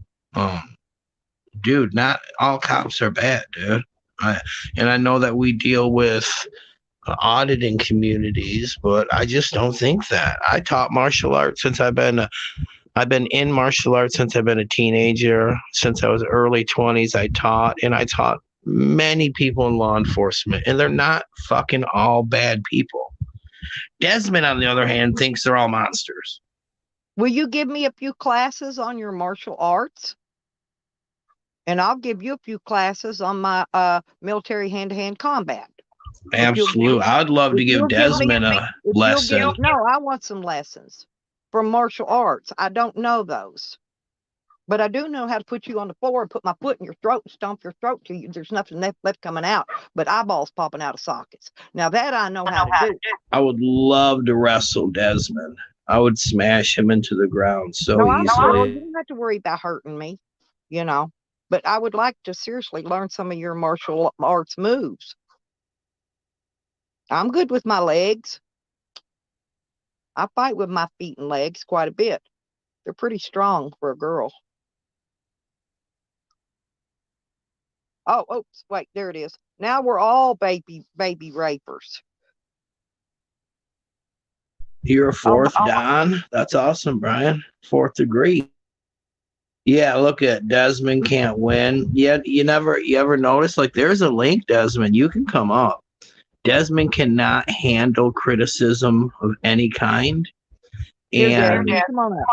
Dude, not all cops are bad, dude. And I know that we deal with auditing communities, but I just don't think that. I taught martial arts since I've been in martial arts since I've been a teenager. Since I was early 20s, I taught many people in law enforcement, and they're not fucking all bad people. Desmond, on the other hand, thinks they're all monsters. Will you give me a few classes on your martial arts? And I'll give you a few classes on my military hand-to-hand combat. Absolutely. I'd love to give Desmond a lesson. No, I want some lessons from martial arts. I don't know those. But I do know how to put you on the floor and put my foot in your throat and stomp your throat till there's nothing left coming out, but eyeballs popping out of sockets. Now that I know how to do. I would love to wrestle Desmond. I would smash him into the ground so easily. You don't have to worry about hurting me, you know. But I would like to seriously learn some of your martial arts moves. I'm good with my legs. I fight with my feet and legs quite a bit. They're pretty strong for a girl. Oh, oops, wait, there it is. Now we're all baby rapers. You're a fourth Dan? That's awesome, Brian. Fourth degree. Yeah, look at Desmond can't win. Yet you ever notice, like, there's a link, Desmond. You can come up. Desmond cannot handle criticism of any kind. And come on up.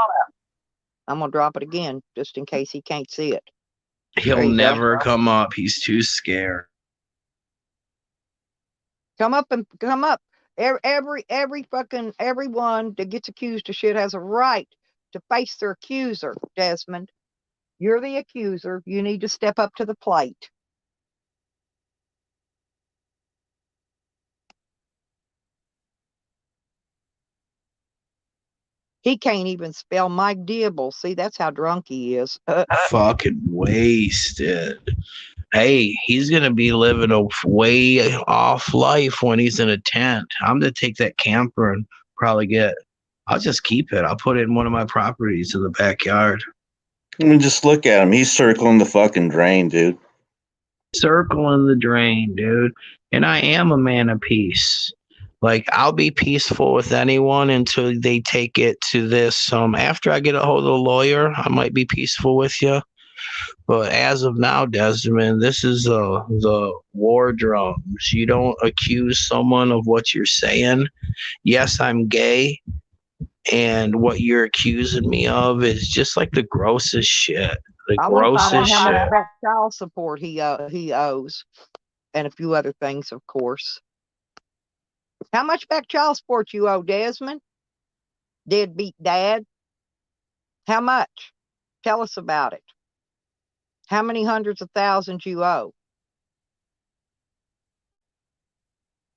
I'm gonna drop it again just in case he can't see it. He'll never come up. He's too scared. Come up. Everyone that gets accused of shit has a right to face their accuser, Desmond. You're the accuser. You need to step up to the plate. He can't even spell Mike Dibble. See, that's how drunk he is. Fucking wasted. Hey, he's going to be living a way off life when he's in a tent. I'm going to take that camper and I'll just keep it. I'll put it in one of my properties in the backyard. I mean, just look at him. He's circling the fucking drain, dude. Circling the drain, dude. And I am a man of peace. Like, I'll be peaceful with anyone until they take it to this. After I get a hold of a lawyer, I might be peaceful with you. But as of now, Desmond, this is the war drums. You don't accuse someone of what you're saying. Yes, I'm gay. And what you're accusing me of is just like the grossest shit. Grossest shit. How much child support he owes, and a few other things, of course. How much back child support you owe, Desmond? Deadbeat dad. How much? Tell us about it. How many hundreds of thousands you owe?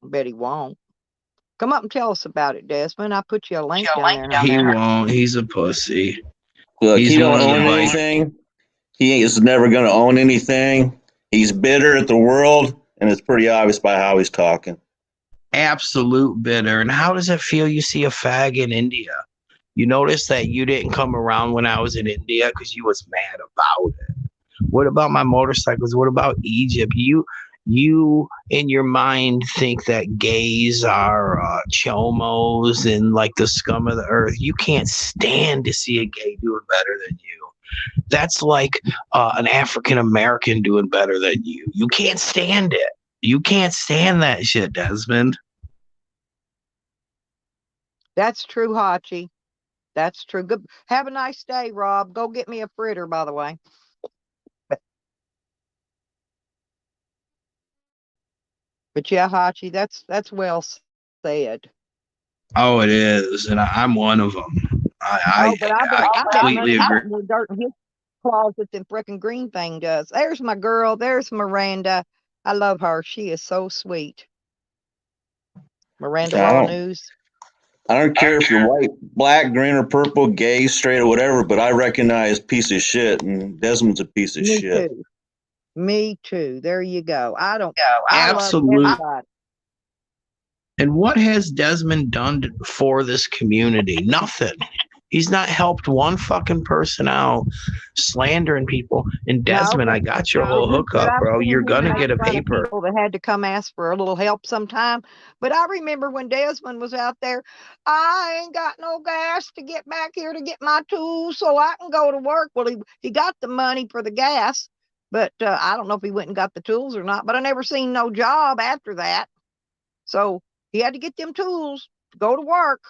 I bet he won't. Come up and tell us about it, Desmond. I put you a link down there. He won't. He's a pussy. Look, he don't own anything. He is never going to own anything. He's bitter at the world, and it's pretty obvious by how he's talking. Absolute bitter. And how does it feel you see a fag in India? You notice that you didn't come around when I was in India because you was mad about it. What about my motorcycles? What about Egypt? You in your mind think that gays are chomos and like the scum of the earth. You can't stand to see a gay doing better than you. That's like an African American doing better than you. You can't stand it. You can't stand that shit, Desmond. That's true, Hachi. That's true. Good. Have a nice day, Rob. Go get me a fritter, by the way. But yeah, Hachi, that's well said. Oh, it is, and I'm one of them. I completely agree. More dirt in his closet than frickin' Green Thing does. There's my girl. There's Miranda. I love her. She is so sweet. Miranda Law News. I don't care if you're white, black, green, or purple, gay, straight, or whatever, but I recognize piece of shit, and Desmond's a piece of shit. Too. Me too. There you go. I don't. Absolutely. And what has Desmond done for this community? Nothing. He's not helped one fucking person out, slandering people. And Desmond, I got your whole hookup, bro. You're gonna get a paper. People that had to come ask for a little help sometime. But I remember when Desmond was out there, I ain't got no gas to get back here to get my tools so I can go to work. Well, he got the money for the gas, but I don't know if he went and got the tools or not. But I never seen no job after that. So he had to get them tools to go to work.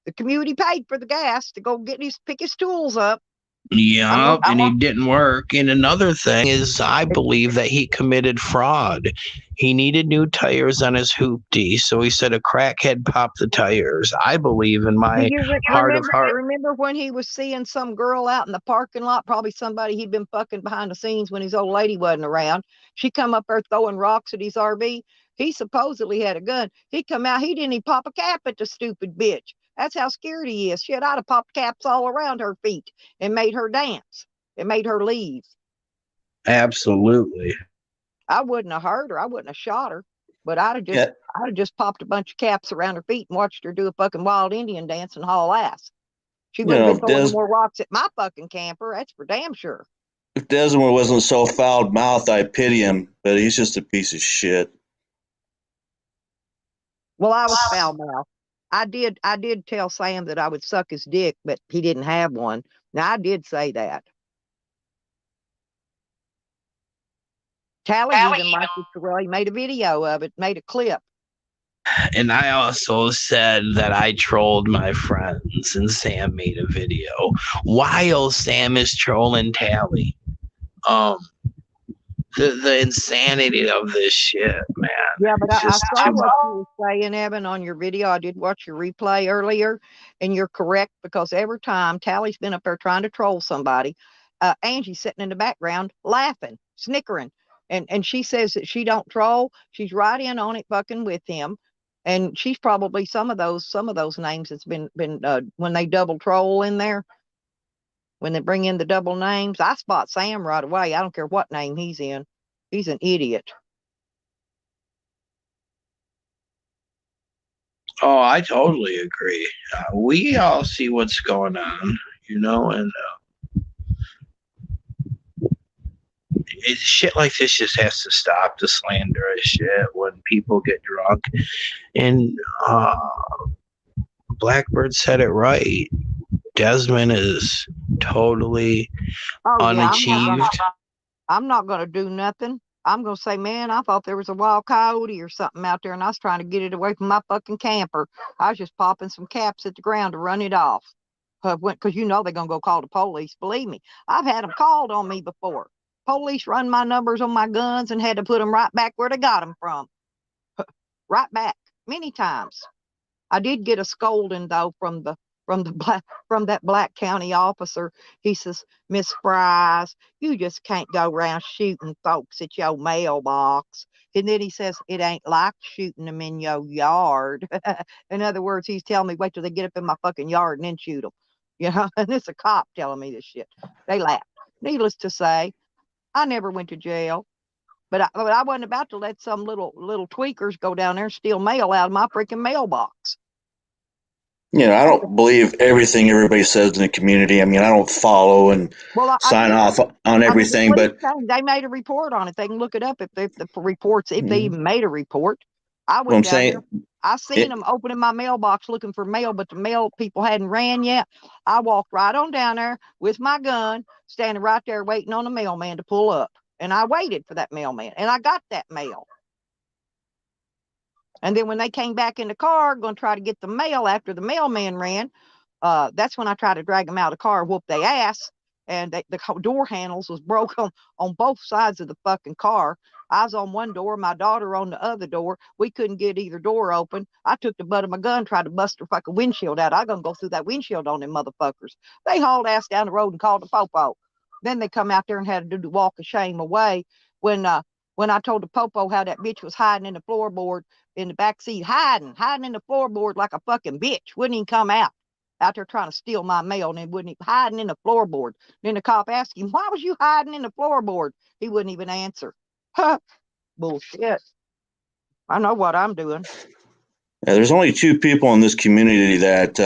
The community paid for the gas to go pick his tools up. Yep, and he didn't work. And another thing is, I believe that he committed fraud. He needed new tires on his hoopty, so he said a crackhead popped the tires. I believe in my heart of heart. Remember when he was seeing some girl out in the parking lot, probably somebody he'd been fucking behind the scenes when his old lady wasn't around. She come up there throwing rocks at his RV. He supposedly had a gun. He come out, he didn't even pop a cap at the stupid bitch. That's how scared he is. Shit, I'd have popped caps all around her feet and made her dance. It made her leave. Absolutely. I wouldn't have hurt her. I wouldn't have shot her. But I'd have just popped a bunch of caps around her feet and watched her do a fucking wild Indian dance and haul ass. She wouldn't have been throwing more rocks at my fucking camper. That's for damn sure. If Desmond wasn't so foul-mouthed, I pity him, but he's just a piece of shit. Well, I was foul-mouthed. I did tell Sam that I would suck his dick, but he didn't have one. Now, I did say that. Tally even liked it. Well, he made a video of it, made a clip. And I also said that I trolled my friends, and Sam made a video while Sam is trolling Tally. The insanity of this shit, man. Yeah, but I saw what you were saying, Evan, on your video. I did watch your replay earlier, and you're correct, because every time Tally's been up there trying to troll somebody, Angie's sitting in the background laughing, snickering. And she says that she don't troll. She's right in on it fucking with him. And she's probably some of those names that's been when they double troll in there, when they bring in the double names. I spot Sam right away. I don't care what name he's in. He's an idiot. Oh, I totally agree. We all see what's going on, and shit like this just has to stop, the slanderous shit when people get drunk. And Blackbird said it right. Desmond is totally unachieved. I'm not going to do nothing. I'm going to say, man, I thought there was a wild coyote or something out there, and I was trying to get it away from my fucking camper. I was just popping some caps at the ground to run it off. Because they're going to go call the police. Believe me, I've had them called on me before. Police run my numbers on my guns and had to put them right back where they got them from. Right back, many times. I did get a scolding, though, from that Black County officer. He says, Miss Fries, you just can't go around shooting folks at your mailbox. And then he says, it ain't like shooting them in your yard. In other words, he's telling me, wait till they get up in my fucking yard and then shoot them. And it's a cop telling me this shit. They laughed. Needless to say, I never went to jail. But I wasn't about to let some little tweakers go down there and steal mail out of my freaking mailbox. I don't believe everything everybody says in the community. I mean, I don't follow and sign off on everything, but they made a report on it. They can look it up if the reports, if they even made a report. I went down there. I seen them opening my mailbox looking for mail, but the mail people hadn't ran yet. I walked right on down there with my gun, standing right there waiting on the mailman to pull up. And I waited for that mailman, and I got that mail. And then when they came back in the car, going to try to get the mail after the mailman ran, that's when I tried to drag them out of the car, whoop their ass. And the door handles was broken on both sides of the fucking car. I was on one door, my daughter on the other door. We couldn't get either door open. I took the butt of my gun, tried to bust her fucking windshield out. I'm going to go through that windshield on them motherfuckers. They hauled ass down the road and called the popo. Then they come out there and had to do the walk of shame away. When I told the popo how that bitch was hiding in the floorboard in the back seat, hiding in the floorboard like a fucking bitch, wouldn't even come out there trying to steal my mail, and wouldn't even hiding in the floorboard. Then the cop asked him, why was you hiding in the floorboard? He wouldn't even answer. Bullshit. I know what I'm doing. Yeah, there's only two people in this community that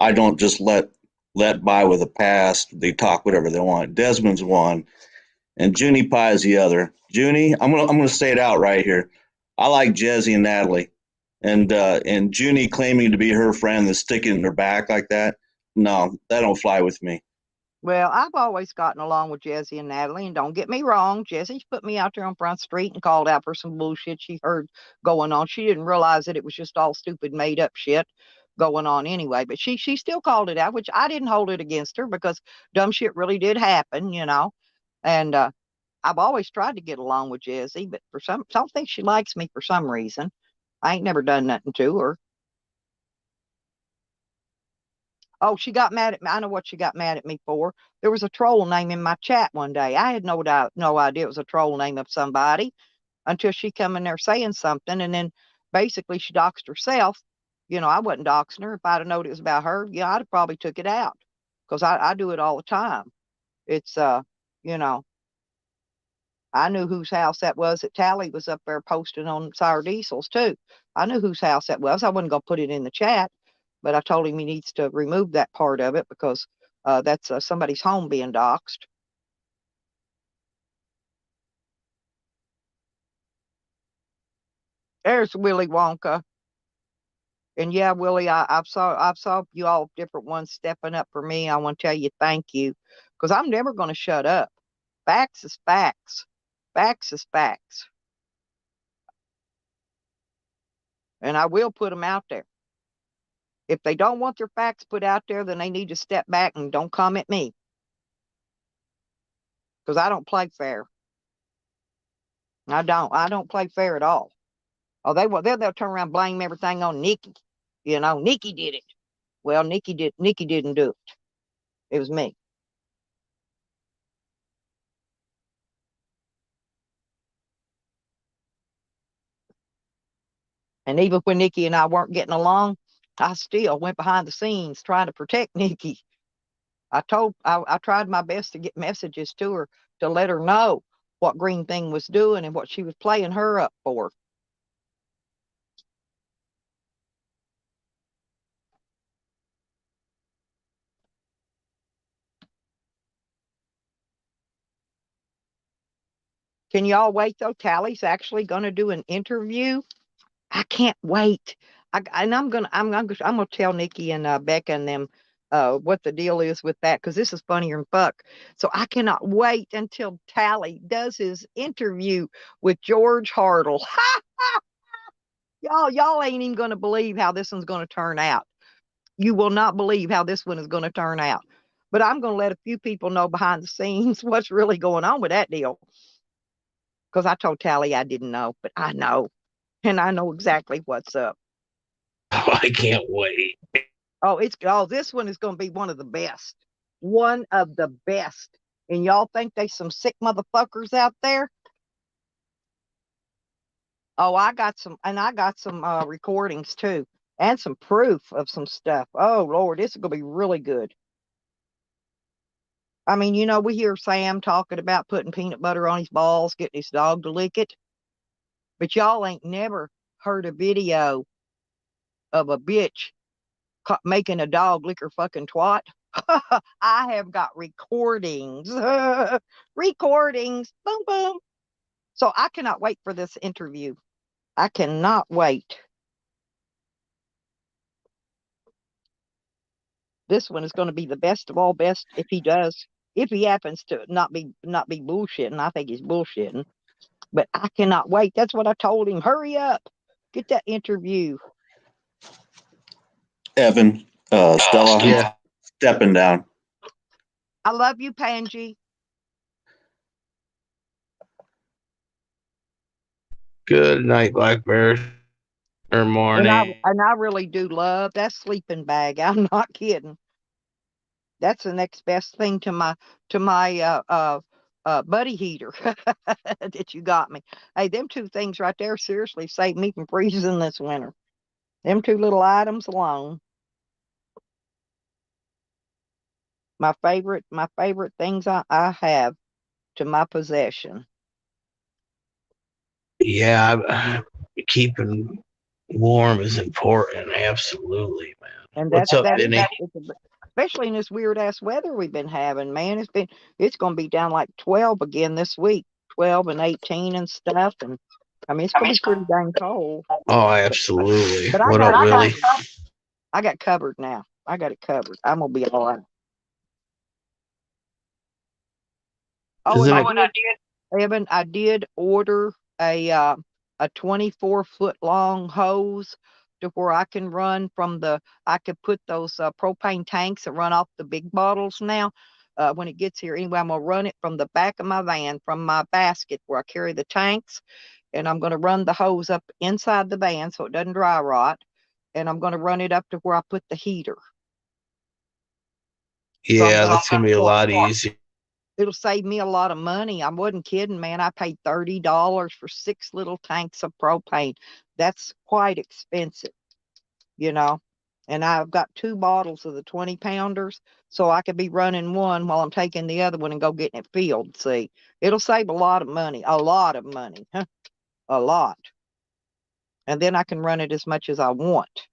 I don't just let by with a pass. They talk whatever they want. Desmond's one, and Junie Pie is the other. Junie, I'm gonna say it out right here. I like Jesse and Natalie, and Junie claiming to be her friend and sticking in her back like that. No, that don't fly with me. Well, I've always gotten along with Jesse and Natalie, and don't get me wrong, Jesse's put me out there on Front Street and called out for some bullshit she heard going on. She didn't realize that it was just all stupid, made up shit. going on anyway. But she still called it out, which I didn't hold it against her because dumb shit really did happen, you know. And I've always tried to get along with Jesse, but for some, I don't think she likes me for some reason. I ain't never done nothing to her. Oh, she got mad at me. I know what she got mad at me for. There was a troll name in my chat one day. I had no idea it was a troll name of somebody until she come in there saying something, and then basically she doxed herself. You know, I wasn't doxing her. If I'd have known it was about her, yeah, I'd have probably took it out because I do it all the time. It's you know, I knew whose house that was that Tally was up there posting on Sour Diesels too. I knew whose house that was. I wasn't gonna put it in the chat, but I told him he needs to remove that part of it because that's somebody's home being doxed. There's Willy Wonka. And yeah, Willie, I've saw you all different ones stepping up for me. I want to tell you thank you because I'm never going to shut up. Facts is facts. Facts is facts. And I will put them out there. If they don't want their facts put out there, then they need to step back and don't come at me because I don't play fair. I don't play fair at all. Oh, they'll turn around and blame everything on Nikki. You know, Nikki did it. Well, Nikki didn't do it. It was me. And even when Nikki and I weren't getting along, I still went behind the scenes trying to protect Nikki. I tried my best to get messages to her to let her know what Green Thing was doing and what she was playing her up for. Can y'all wait though? Tally's actually going to do an interview. I can't wait. I'm gonna tell Nikki and Becca and them what the deal is with that because this is funnier than fuck. So I cannot wait until Tally does his interview with George Hartle. Y'all ain't even gonna believe how this one's gonna turn out. You will not believe how this one is gonna turn out. But I'm gonna let a few people know behind the scenes what's really going on with that deal. Because I told Tally I didn't know, but I know. And I know exactly what's up. Oh, I can't wait. This one is going to be one of the best. One of the best. And y'all think they some sick motherfuckers out there? Oh, I got some recordings too, and some proof of some stuff. Oh Lord, this is going to be really good. I mean, you know, we hear Sam talking about putting peanut butter on his balls, getting his dog to lick it, but y'all ain't never heard a video of a bitch making a dog lick her fucking twat. I have got recordings. Recordings. Boom, boom. So I cannot wait for this interview. I cannot wait. This one is going to be the best of all best if he does. If he happens to not be bullshitting, I think he's bullshitting. But I cannot wait. That's what I told him. Hurry up. Get that interview. Evan, Stella, Yeah. stepping down. I love you, Panji. Good night, Black Bear. Or morning. And I really do love that sleeping bag. I'm not kidding. That's the next best thing to my buddy heater that you got me. Hey, them two things right there seriously saved me from freezing this winter. Them two little items alone. My favorite things I have to my possession. Yeah, keeping warm is important. Absolutely, man. And What's up, Vinny? Especially in this weird ass weather we've been having, man. It's going to be down like 12 again this week, 12 and 18 and stuff. And I mean, it's going to be pretty dang cold. Oh, absolutely. But What up, Willie? I got covered now. I got it covered. I'm going to be all right. Oh, Evan, I did order a 24-foot long hose to where I can run I could put those propane tanks that run off the big bottles now. When it gets here, anyway, I'm going to run it from the back of my van, from my basket where I carry the tanks. And I'm going to run the hose up inside the van so it doesn't dry rot. And I'm going to run it up to where I put the heater. Yeah, that's going to be a lot easier. It'll save me a lot of money. I wasn't kidding, man. I paid $30 for 6 little tanks of propane. That's quite expensive, you know. And I've got 2 bottles of the 20-pounders, so I could be running one while I'm taking the other one and go getting it filled. See, it'll save a lot of money, a lot. And then I can run it as much as I want.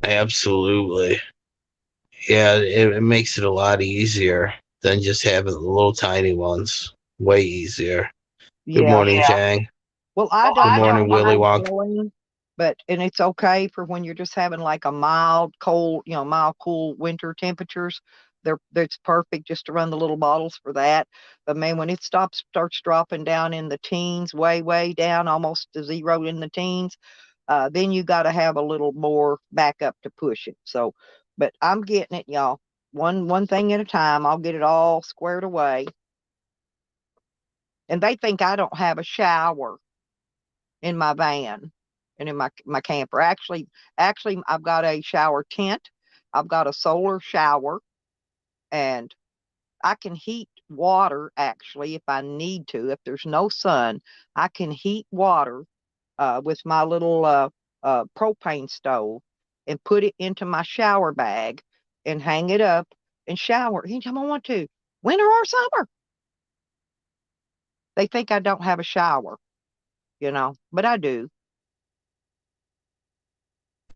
Absolutely. Yeah, it makes it a lot easier than just having the little tiny ones. Way easier. Good morning, Jang. Well, I don't. Good morning, Willy Wonka. And it's okay for when you're just having like a mild, cold, mild, cool winter temperatures. It's perfect just to run the little bottles for that. But man, when it starts dropping down in the teens, way down, almost to zero in the teens, then you got to have a little more backup to push it. So, but I'm getting it, y'all. One thing at a time. I'll get it all squared away. And they think I don't have a shower in my van and in my camper. Actually, I've got a shower tent. I've got a solar shower, and I can heat water, actually, if I need to. If there's no sun, I can heat water with my little propane stove and put it into my shower bag and hang it up and shower anytime I want to, winter or summer. They think I don't have a shower, but I do.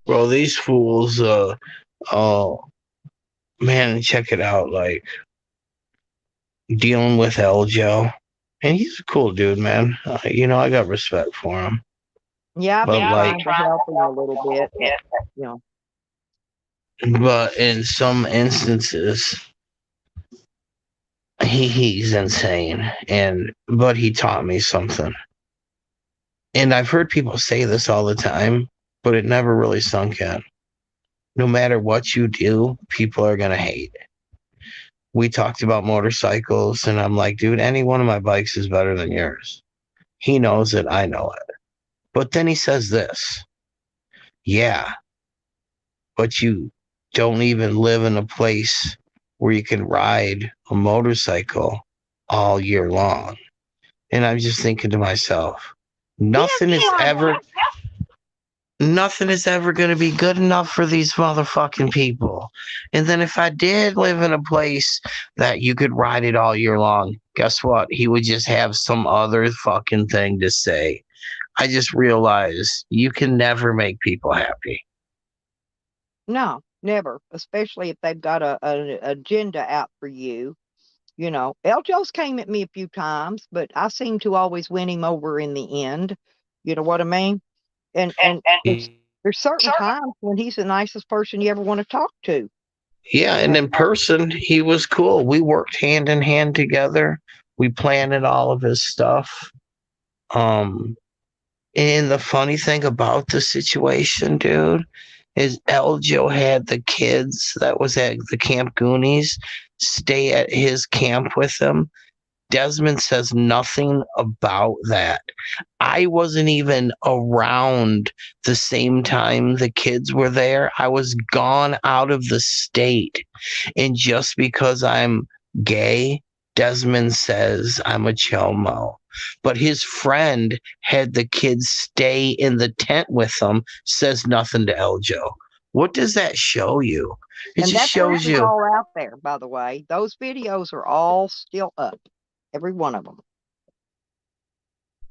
Well, these fools, oh, man, check it out. Like, dealing with Eljo. And he's a cool dude, man. I got respect for him. Yeah, but like, to help him a little bit, But in some instances, he's insane. But he taught me something. And I've heard people say this all the time, but it never really sunk in. No matter what you do, people are going to hate. We talked about motorcycles, and I'm like, dude, any one of my bikes is better than yours. He knows it. I know it. But then he says this. Yeah, but you don't even live in a place where you can ride a motorcycle all year long. And I'm just thinking to myself, nothing is ever going to be good enough for these motherfucking people. And then if I did live in a place that you could ride it all year long, guess what? He would just have some other fucking thing to say. I just realized you can never make people happy. No, never. Especially if they've got an agenda out for you. Eljo's came at me a few times, but I seem to always win him over in the end. You know what I mean? And there's certain times when he's the nicest person you ever want to talk to. Yeah, and in person, he was cool. We worked hand in hand together. We planted all of his stuff. And the funny thing about the situation, dude, is Eljo had the kids that was at the Camp Goonies stay at his camp with him. Desmond says nothing about that. I wasn't even around the same time the kids were there. I was gone out of the state. And just because I'm gay, Desmond says I'm a chomo. But his friend had the kids stay in the tent with him, says nothing to Eljo. What does that show you? It just shows you. All out there, by the way. Those videos are all still up. Every one of them.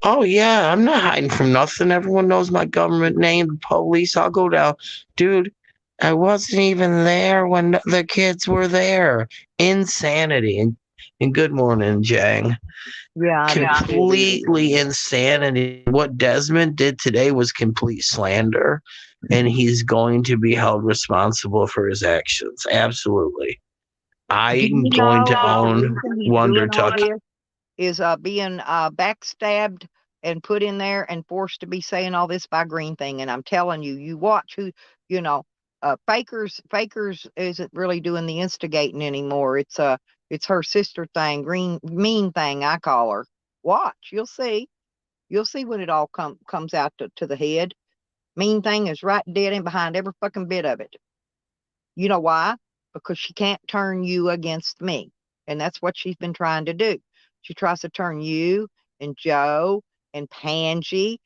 Oh, yeah. I'm not hiding from nothing. Everyone knows my government name, the police. I'll go down. Dude, I wasn't even there when the kids were there. Insanity. And good morning, Jang. Yeah. Completely insanity. What Desmond did today was complete slander, and he's going to be held responsible for his actions. Absolutely. I'm going to own Wonder Tuck. is being backstabbed and put in there and forced to be saying all this by Green Thing. And I'm telling you, you watch who, you know, Fakers isn't really doing the instigating anymore. It's her sister thing, Green Mean Thing, I call her. Watch, you'll see. You'll see when it all comes out to the head. Mean Thing is right dead in behind every fucking bit of it. You know why? Because she can't turn you against me. And that's what she's been trying to do. She tries to turn you and Joe and Pangie.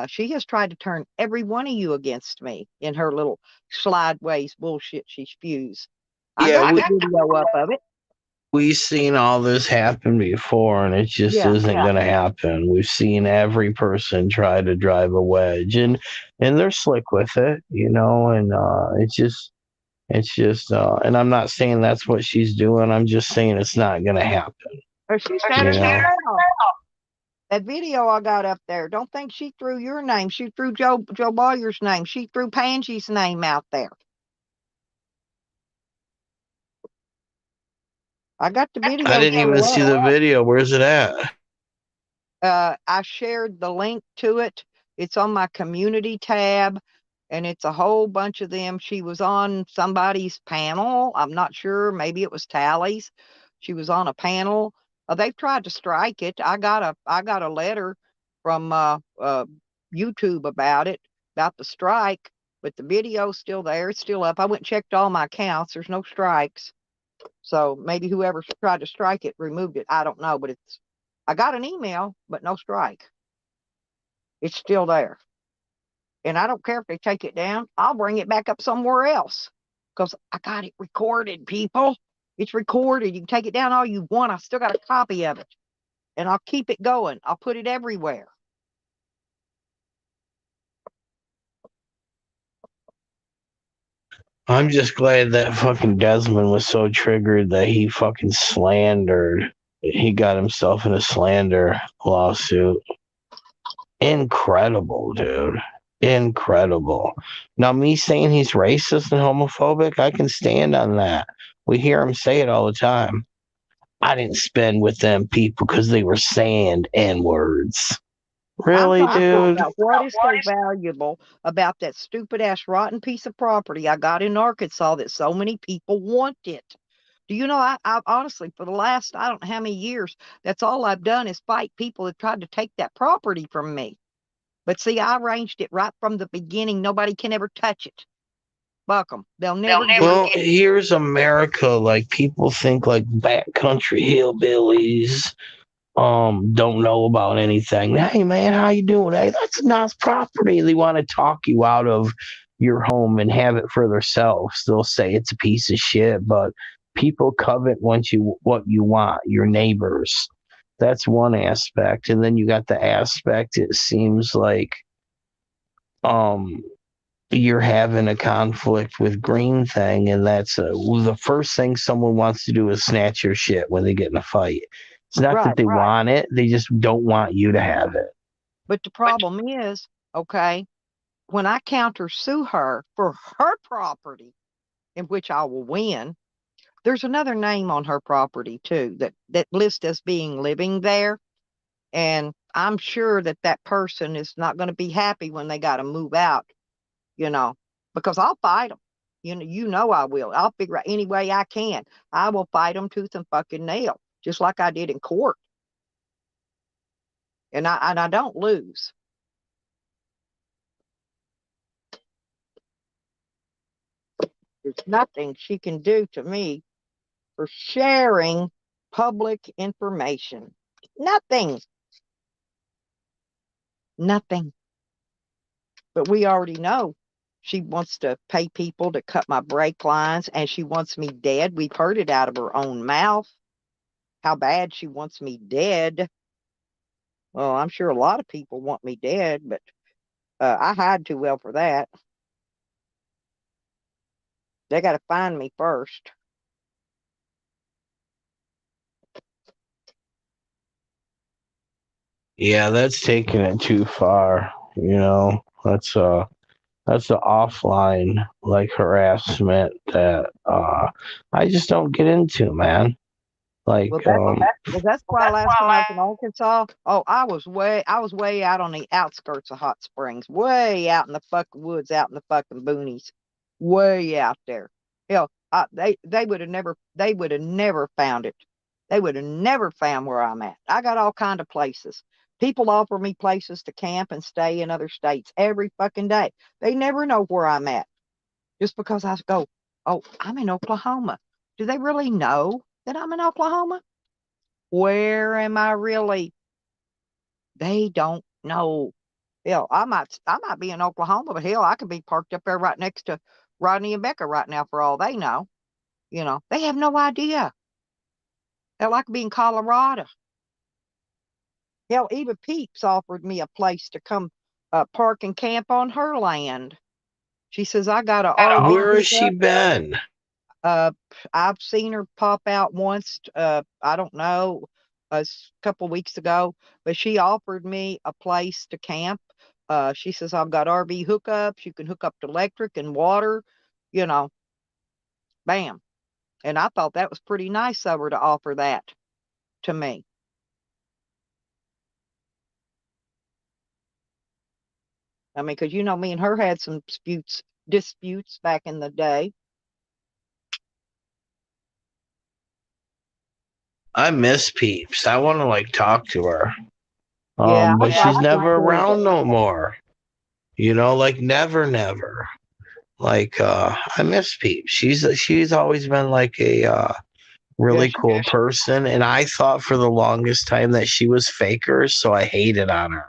She has tried to turn every one of you against me in her little slideways bullshit she spews. I got the video up of it. We've seen all this happen before, and it just isn't going to happen. We've seen every person try to drive a wedge, and they're slick with it, you know. And it's just, and I'm not saying that's what she's doing. I'm just saying it's not going to happen. Or she said that video I got up there. Don't think she threw your name. She threw Joe Boyer's name. She threw Pangie's name out there. I got the video. I didn't even see the video. Where's it at? I shared the link to it. It's on my community tab, and it's a whole bunch of them. She was on somebody's panel. I'm not sure. Maybe it was Tally's. She was on a panel. They've tried to strike it. I got a letter from YouTube about the strike, but the video's still there. It's still up. I went and checked all my accounts. There's no strikes. So maybe whoever tried to strike it removed it. I don't know, but I got an email, but no strike. It's still there. And I don't care if they take it down. I'll bring it back up somewhere else because I got it recorded, people. It's recorded. You can take it down all you want. I still got a copy of it. And I'll keep it going. I'll put it everywhere. I'm just glad that fucking Desmond was so triggered that he fucking slandered. He got himself in a slander lawsuit. Incredible, dude. Incredible. Now, me saying he's racist and homophobic, I can stand on that. We hear him say it all the time. I didn't spend with them people because they were saying N-words. Really, dude? What is so valuable about that stupid ass rotten piece of property I got in Arkansas that so many people want it? Do you know, I've honestly, for the last, I don't know how many years, that's all I've done is fight people that tried to take that property from me. But see, I arranged it right from the beginning. Nobody can ever touch it. Fuck them. They'll never. Well, here's America. Like, people think like backcountry hillbillies don't know about anything. Hey man, how you doing? Hey, that's nice property. They want to talk you out of your home and have it for themselves. They'll say it's a piece of shit, but people covet what you want, your neighbors. That's one aspect. And then you got the aspect, it seems like you're having a conflict with Green Thing, and that's the first thing someone wants to do is snatch your shit when they get in a fight. It's not that they want it. They just don't want you to have it. But the problem is, okay, when I countersue her for her property, in which I will win, there's another name on her property, too, that lists as being living there. And I'm sure that person is not going to be happy when they got to move out, you know, because I'll fight them. You know I will. I'll figure out any way I can. I will fight them tooth and fucking nail, just like I did in court. And I don't lose. There's nothing she can do to me for sharing public information. Nothing. Nothing. But we already know she wants to pay people to cut my brake lines, and she wants me dead. We've heard it out of her own mouth. How bad she wants me dead. Well, I'm sure a lot of people want me dead, but I hide too well for that. They got to find me first. Yeah, that's taking it too far. You know, that's the offline like harassment that I just don't get into, man. Like, that's why last time I was in Arkansas, oh, I was way out on the outskirts of Hot Springs, way out in the fucking woods, out in the fucking boonies, way out there. Hell, they would have never found it. They would have never found where I'm at. I got all kind of places. People offer me places to camp and stay in other states every fucking day. They never know where I'm at. Just because I go, oh, I'm in Oklahoma. Do they really know that I'm in Oklahoma? Where am I really? They don't know. Hell, I might be in Oklahoma, but hell, I could be parked up there right next to Rodney and Becca right now for all they know. They have no idea. Hell, I could be in Colorado. Hell, Eva Peeps offered me a place to come park and camp on her land. She says I got a RV. Where has she been? I've seen her pop out once. I don't know, a couple weeks ago, but she offered me a place to camp. She says I've got RV hookups. You can hook up to electric and water. You know, bam. And I thought that was pretty nice of her to offer that to me. I mean, because me and her had some disputes back in the day. I miss Peeps. I want to talk to her. Yeah, but she's never around no more. Never. I miss Peeps. She's always been a really cool person, and I thought for the longest time that she was fakers, so I hated on her.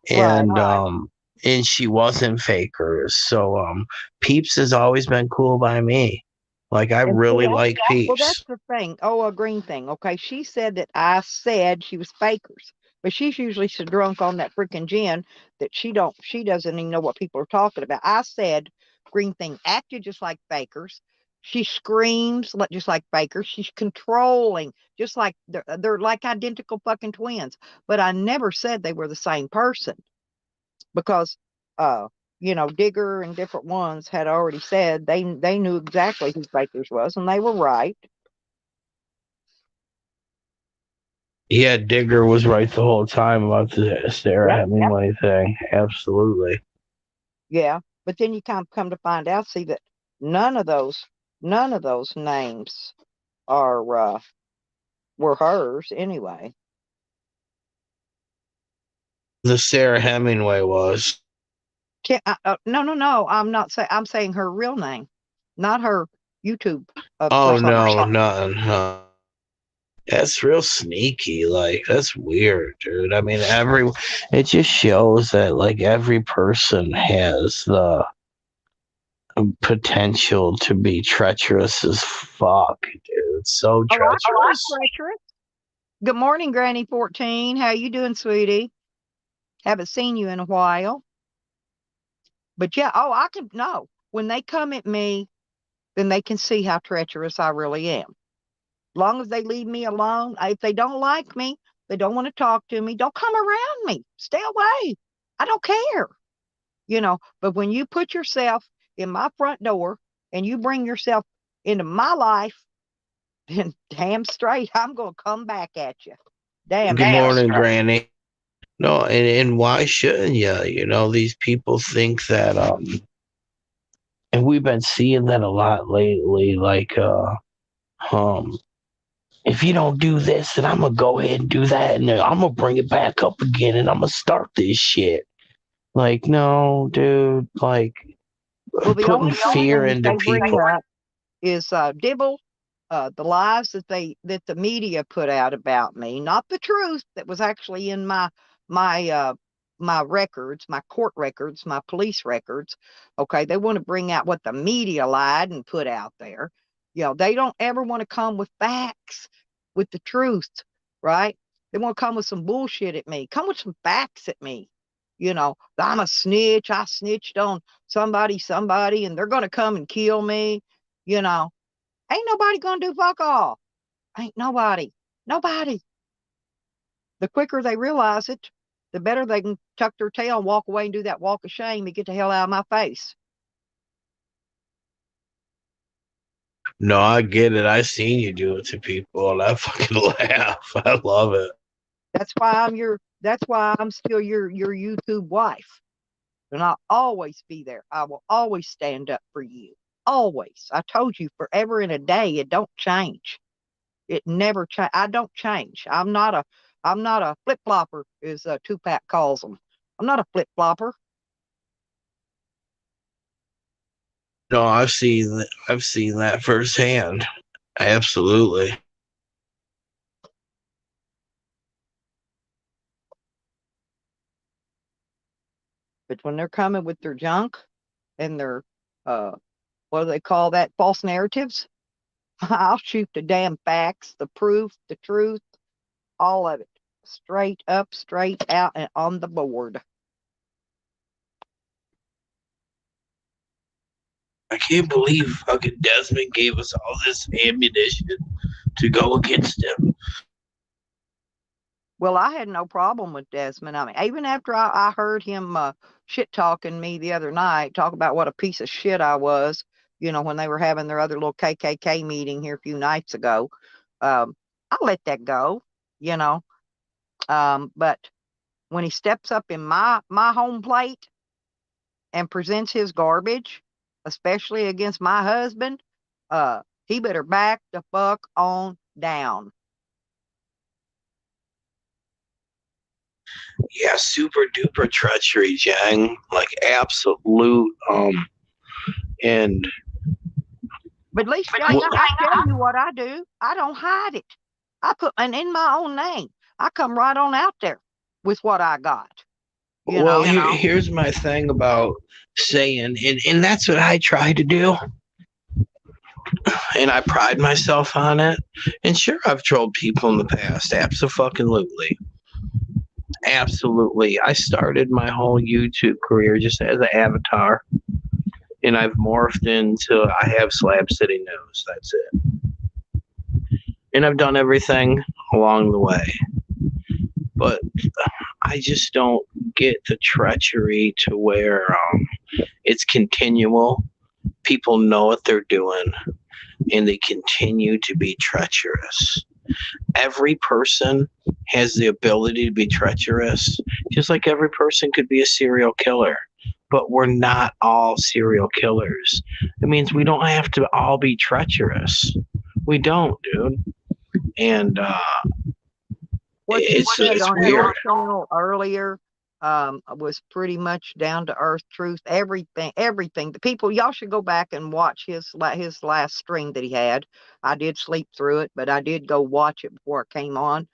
And and she wasn't fakers. So Peeps has always been cool by me. I really like Peeps. Well, that's the thing. Oh, a green thing. Okay. She said that I said she was fakers, but she's usually so drunk on that freaking gin that she doesn't even know what people are talking about. I said green thing acted just like fakers. She screams just like fakers. She's controlling, just like they're like identical fucking twins. But I never said they were the same person because Digger and different ones had already said they knew exactly who Fakers was, and they were right. Yeah, Digger was right the whole time about the Sarah Hemingway thing. Absolutely. Yeah, but then you kind of come to find out, see that none of those names are were hers anyway. The Sarah Hemingway was. No. I'm not saying. I'm saying her real name, not her YouTube. Oh no, nothing. That's real sneaky. That's weird, dude. I mean, it just shows that every person has the potential to be treacherous as fuck, dude. It's so treacherous. Treacherous. Good morning, Granny 14. How you doing, sweetie? Haven't seen you in a while. But yeah, I can know when they come at me, then they can see how treacherous I really am. Long as they leave me alone, if they don't like me, they don't want to talk to me, don't come around me. Stay away. I don't care. But when you put yourself in my front door and you bring yourself into my life, then damn straight, I'm going to come back at you. Good morning, Granny. No, and why shouldn't you? These people think that, and we've been seeing that a lot lately, if you don't do this, then I'm gonna go ahead and do that, and then I'm gonna bring it back up again, and I'm gonna start this shit. No, dude. Putting fear into people is Dibble, the lies that the media put out about me, not the truth that was actually in my records, my court records, my police records. Okay, they want to bring out what the media lied and put out there. They don't ever want to come with facts, with the truth, right? They want to come with some bullshit at me. Come with some facts at me. I'm a snitch. I snitched on somebody, and they're going to come and kill me. Ain't nobody going to do fuck all. Ain't nobody. Nobody. The quicker they realize it, the better they can tuck their tail and walk away and do that walk of shame and get the hell out of my face. No, I get it. I seen you do it to people, and I fucking laugh. I love it. That's why I'm still your YouTube wife. And I'll always be there. I will always stand up for you. Always. I told you forever and a day, it don't change. It never change. I don't change. I'm not a flip flopper, as Tupac calls them. I'm not a flip flopper. No, I've seen that firsthand. Absolutely. But when they're coming with their junk and their what do they call that? False narratives. I'll shoot the damn facts, the proof, the truth, all of it. Straight up, straight out, and on the board. I can't believe fucking Desmond gave us all this ammunition to go against him. Well, I had no problem with Desmond. I mean, even after I heard him shit talking me the other night, talk about what a piece of shit I was, when they were having their other little KKK meeting here a few nights ago, I let that go, but when he steps up in my home plate and presents his garbage, especially against my husband, he better back the fuck on down. Yeah, super duper treachery, Jang. Like absolute and but at least I tell you what I do. I don't hide it. I put and in my own name. I come right on out there with what I got. Here's my thing about saying, and that's what I try to do. And I pride myself on it. And sure, I've trolled people in the past. Absolutely. Absolutely. I started my whole YouTube career just as an avatar. And I've morphed into I have Slab City News. That's it. And I've done everything along the way. But I just don't get the treachery to where it's continual. People know what they're doing, and they continue to be treacherous. Every person has the ability to be treacherous, just like every person could be a serial killer. But we're not all serial killers. It means we don't have to all be treacherous. We don't, dude. And what it's on weird. Your channel earlier was pretty much down to earth truth. Everything. The people, y'all should go back and watch his last stream that he had. I did sleep through it, but I did go watch it before it came on.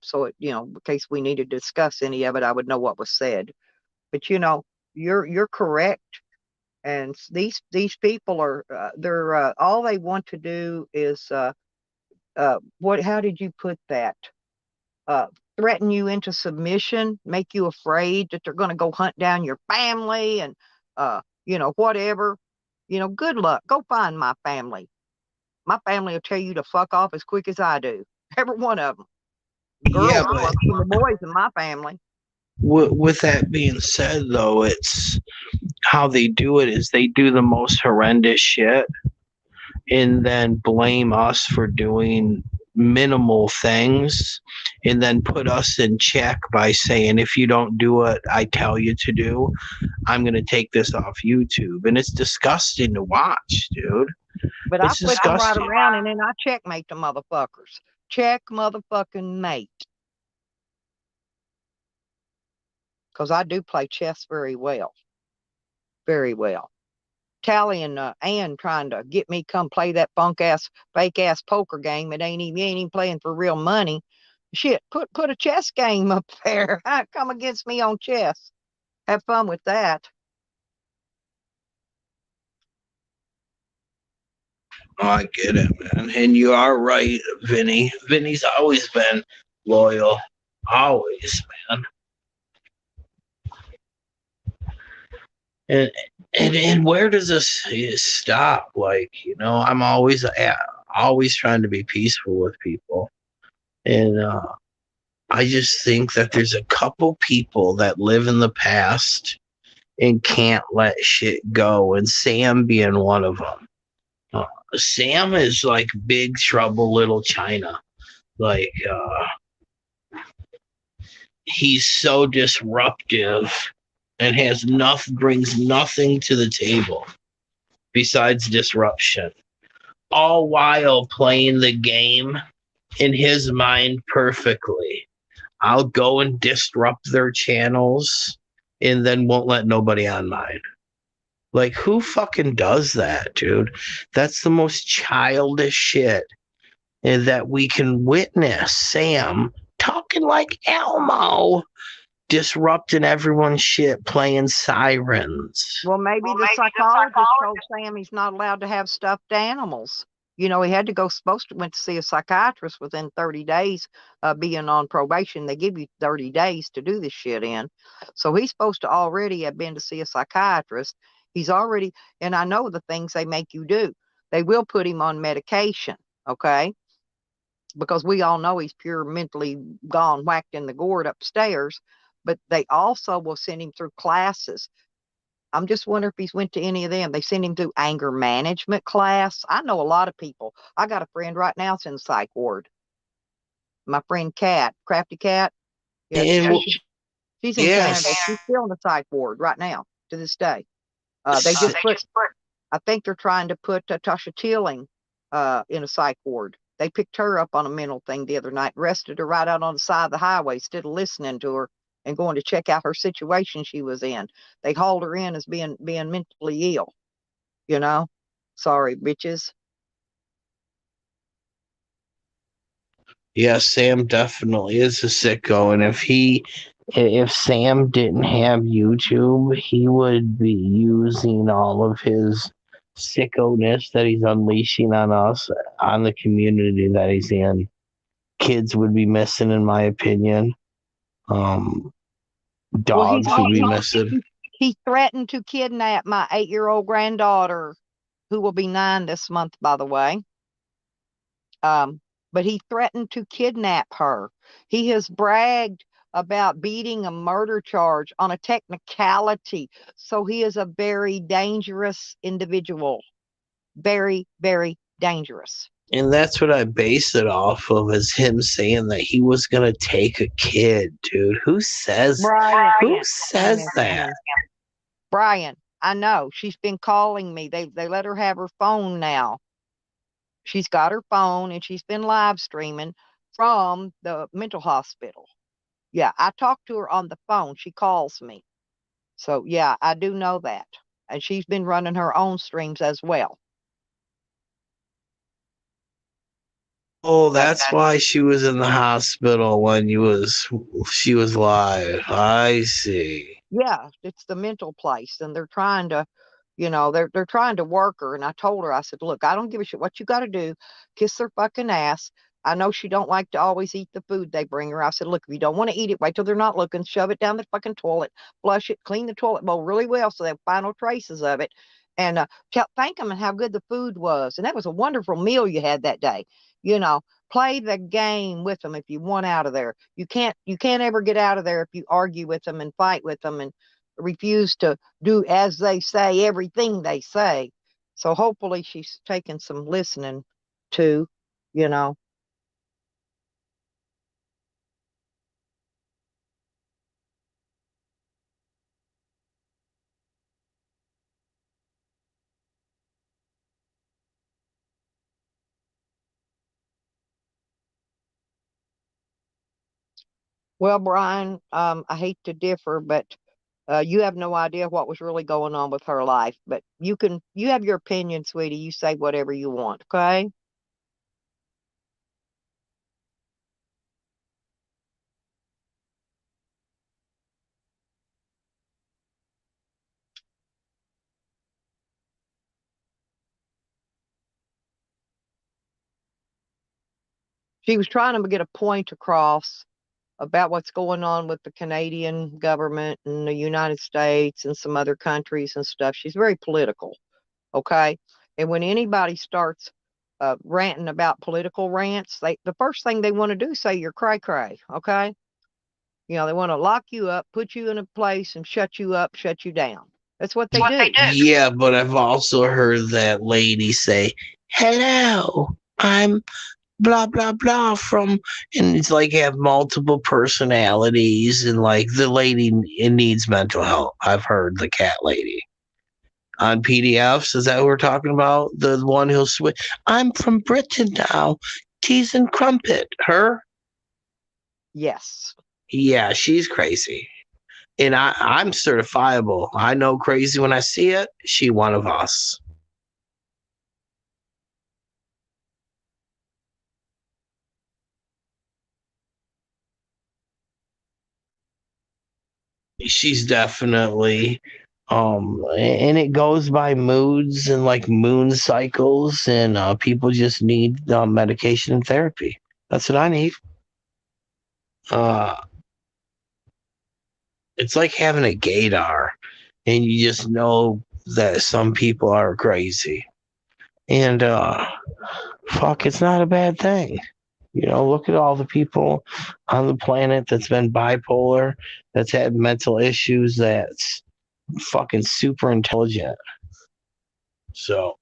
So it, in case we need to discuss any of it, I would know what was said. But you're correct. And these people are they're all they want to do is how did you put that? Threaten you into submission, make you afraid that they're going to go hunt down your family and whatever. Good luck. Go find my family. My family will tell you to fuck off as quick as I do. Every one of them. Girls, the boys in my family. With that being said, though, it's how they do it is they do the most horrendous shit and then blame us for doing minimal things and then put us in check by saying, if you don't do what I tell you to do, I'm going to take this off YouTube. And it's disgusting to watch, dude. But it's I flip them right around and then I checkmate the motherfuckers. Check motherfucking mate. Because I do play chess very well. Very well. Tally and Ann trying to get me come play that fake ass poker game. It ain't even playing for real money. Shit, put a chess game up there. Come against me on chess. Have fun with that. Oh, I get it, man. And you are right, Vinny. Vinny's always been loyal. Always, man. And where does this stop? Like, I'm always trying to be peaceful with people. And I just think that there's a couple people that live in the past and can't let shit go. And Sam being one of them. Sam is like Big Trouble Little China. Like, he's so disruptive and brings nothing to the table besides disruption, all while playing the game in his mind perfectly. I'll go and disrupt their channels and then won't let nobody on mine. Like, who fucking does that, dude? That's the most childish shit that we can witness. Sam talking like Elmo, disrupting everyone's shit, playing sirens. Well, maybe the psychologist told Sam he's not allowed to have stuffed animals. He had to went to see a psychiatrist within 30 days being on probation. They give you 30 days to do this shit in. So he's supposed to already have been to see a psychiatrist. He's already, and I know the things they make you do. They will put him on medication, okay? Because we all know he's pure mentally gone, whacked in the gourd upstairs. But they also will send him through classes. I'm just wondering if he's went to any of them. They send him through anger management class. I know a lot of people. I got a friend right now that's in the psych ward. My friend Kat, Crafty Cat. Yeah, she's in Canada. She's still in the psych ward right now to this day. They just put, I think they're trying to put Tasha Teeling in a psych ward. They picked her up on a mental thing the other night, arrested her right out on the side of the highway instead of listening to her and going to check out her situation she was in. They hauled her in as being mentally ill. Sorry, bitches. Yeah, Sam definitely is a sicko, and if Sam didn't have YouTube, he would be using all of his sicko-ness that he's unleashing on us, on the community that he's in. Kids would be missing, in my opinion. Dogs would be missing. He threatened to kidnap my 8-year-old granddaughter, who will be 9 this month, by the way. But he threatened to kidnap her. He has bragged about beating a murder charge on a technicality. So he is a very dangerous individual. Very, very dangerous. And that's what I base it off of, is him saying that he was going to take a kid, dude. Who says that? Brian, I know. She's been calling me. They let her have her phone now. She's got her phone and she's been live streaming from the mental hospital. Yeah, I talked to her on the phone. She calls me. So, yeah, I do know that. And she's been running her own streams as well. Oh, that's why she was in the hospital when she was live. I see. Yeah, it's the mental place, and they're trying to, they're trying to work her. And I told her, I said, look, I don't give a shit what you got to do. Kiss their fucking ass. I know she don't like to always eat the food they bring her. I said, look, if you don't want to eat it, wait till they're not looking, shove it down the fucking toilet, flush it, clean the toilet bowl really well so they have final traces of it. And thank them and how good the food was. And that was a wonderful meal you had that day. Play the game with them if you want out of there. You can't ever get out of there if you argue with them and fight with them and refuse to do as they say, everything they say. So hopefully she's taking some listening to. Well, Brian, I hate to differ, but you have no idea what was really going on with her life. But you have your opinion, sweetie. You say whatever you want, okay? She was trying to get a point across about what's going on with the Canadian government and the United States and some other countries and stuff. She's very political, okay? And when anybody starts ranting about political rants, the first thing they want to do is say you're cray-cray, okay? They want to lock you up, put you in a place and shut you up, shut you down. That's what they do. Yeah, but I've also heard that lady say, hello, I'm blah blah blah from, and it's like have multiple personalities, and like the lady needs mental health. I've heard the cat lady on PDFs. Is that who we're talking about? The one who'll switch. I'm from Britain now. Teas and crumpet. Her? Yes. Yeah, she's crazy. And I'm certifiable. I know crazy when I see it. She one of us. She's definitely and it goes by moods and like moon cycles, and people just need medication and therapy. That's what I need. uh it's like having a gaydar, and you just know that some people are crazy, and fuck, it's not a bad thing. Look at all the people on the planet that's been bipolar, that's had mental issues, that's fucking super intelligent. So,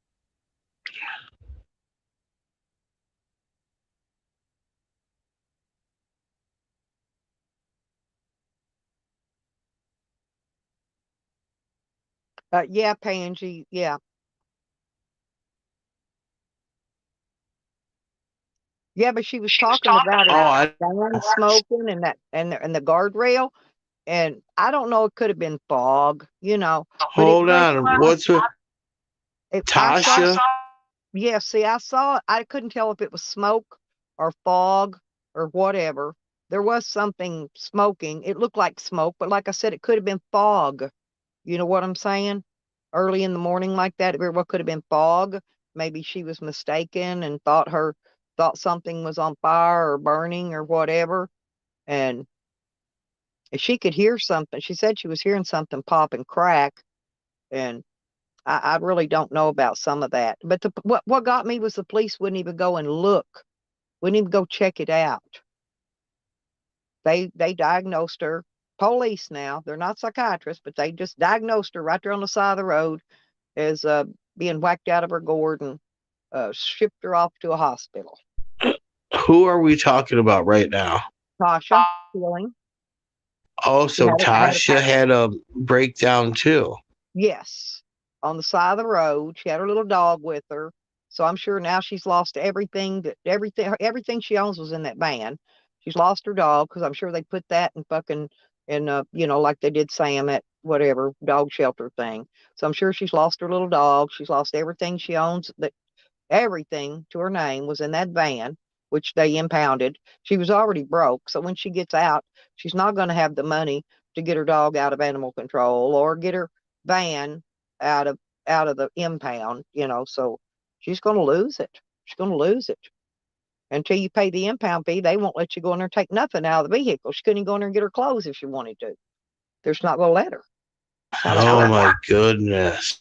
Yeah, Pangy. Yeah. Yeah, but she was talking about oh, it, I, van smoking and that and the guardrail. And I don't know, it could have been fog, but it hold was, on. What's with I saw, Tasha? yeah, see, I saw it. I couldn't tell if it was smoke or fog or whatever. There was something smoking. It looked like smoke, but like I said, it could have been fog. You know what I'm saying? Early in the morning like that, it very well could have been fog. Maybe she was mistaken and thought something was on fire or burning or whatever. And if she could hear something, she said she was hearing something pop and crack. And I really don't know about some of that. But what got me was the police wouldn't even go and look, wouldn't even go check it out. They diagnosed her. Police now, they're not psychiatrists, but they just diagnosed her right there on the side of the road as being whacked out of her gourd and shipped her off to a hospital. Who are we talking about right now? Tasha healing. Oh, so Tasha had a breakdown too. Yes, on the side of the road. She had her little dog with her. So I'm sure now she's lost everything she owns was in that van. She's lost her dog because I'm sure they put that in fucking in like they did Sam at whatever dog shelter thing. So I'm sure she's lost her little dog. She's lost everything she owns. That everything to her name was in that van, which they impounded. She was already broke, so when she gets out, she's not going to have the money to get her dog out of animal control or get her van out of the impound. So she's going to lose it. She's going to lose it until you pay the impound fee. They won't let you go in there and take nothing out of the vehicle. She couldn't even go in there and get her clothes if she wanted to. They're just not going to let her. Oh my goodness.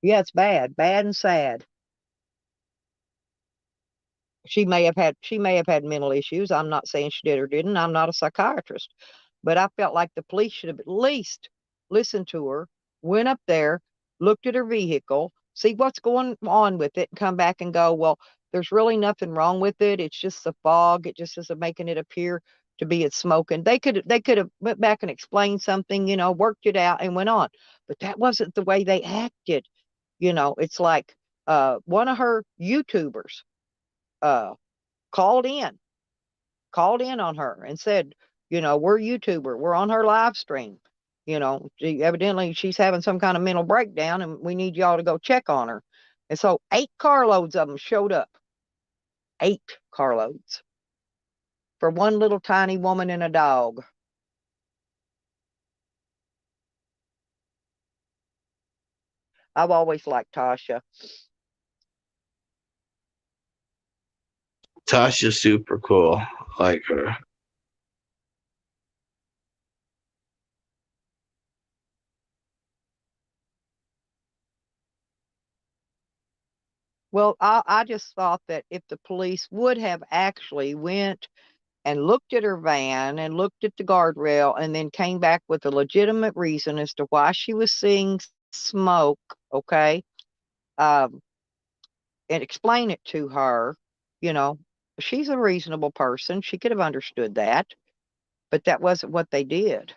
Yeah, it's bad and sad. She may have had mental issues. I'm not saying she did or didn't. I'm not a psychiatrist, but I felt like the police should have at least listened to her, went up there, looked at her vehicle, see what's going on with it, and come back and go, well, there's really nothing wrong with it. It's just the fog. It just isn't making it appear to be it's smoking. They could have went back and explained something, worked it out and went on. But that wasn't the way they acted. It's like one of her YouTubers uh called in on her and said, we're YouTuber, we're on her live stream. Evidently she's having some kind of mental breakdown and we need y'all to go check on her. And so 8 carloads of them showed up. 8 carloads for one little tiny woman and a dog. I've always liked Tasha. Tasha's super cool. I like her. Well, I just thought that if the police would have actually went and looked at her van and looked at the guardrail and then came back with a legitimate reason as to why she was seeing smoke, okay, um, and explain it to her. You know, she's a reasonable person. She could have understood that, but that wasn't what they did.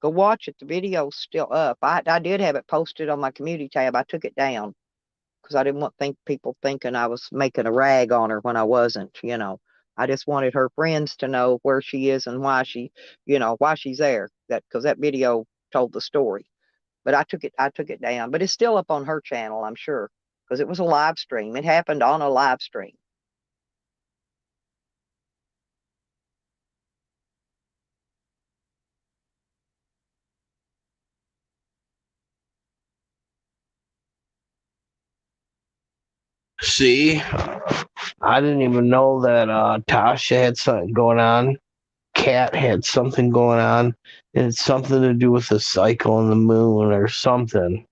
Go watch it. The video's still up. I did have it posted on my community tab. I took it down because I didn't want people thinking I was making a rag on her when I wasn't. I just wanted her friends to know where she is and why why she's there. Because that video told the story. But I took it down. But it's still up on her channel, I'm sure, because it was a live stream. It happened on a live stream. See, I didn't even know that Tasha had something going on. Cat had something going on. And it's something to do with the cycle and the moon or something.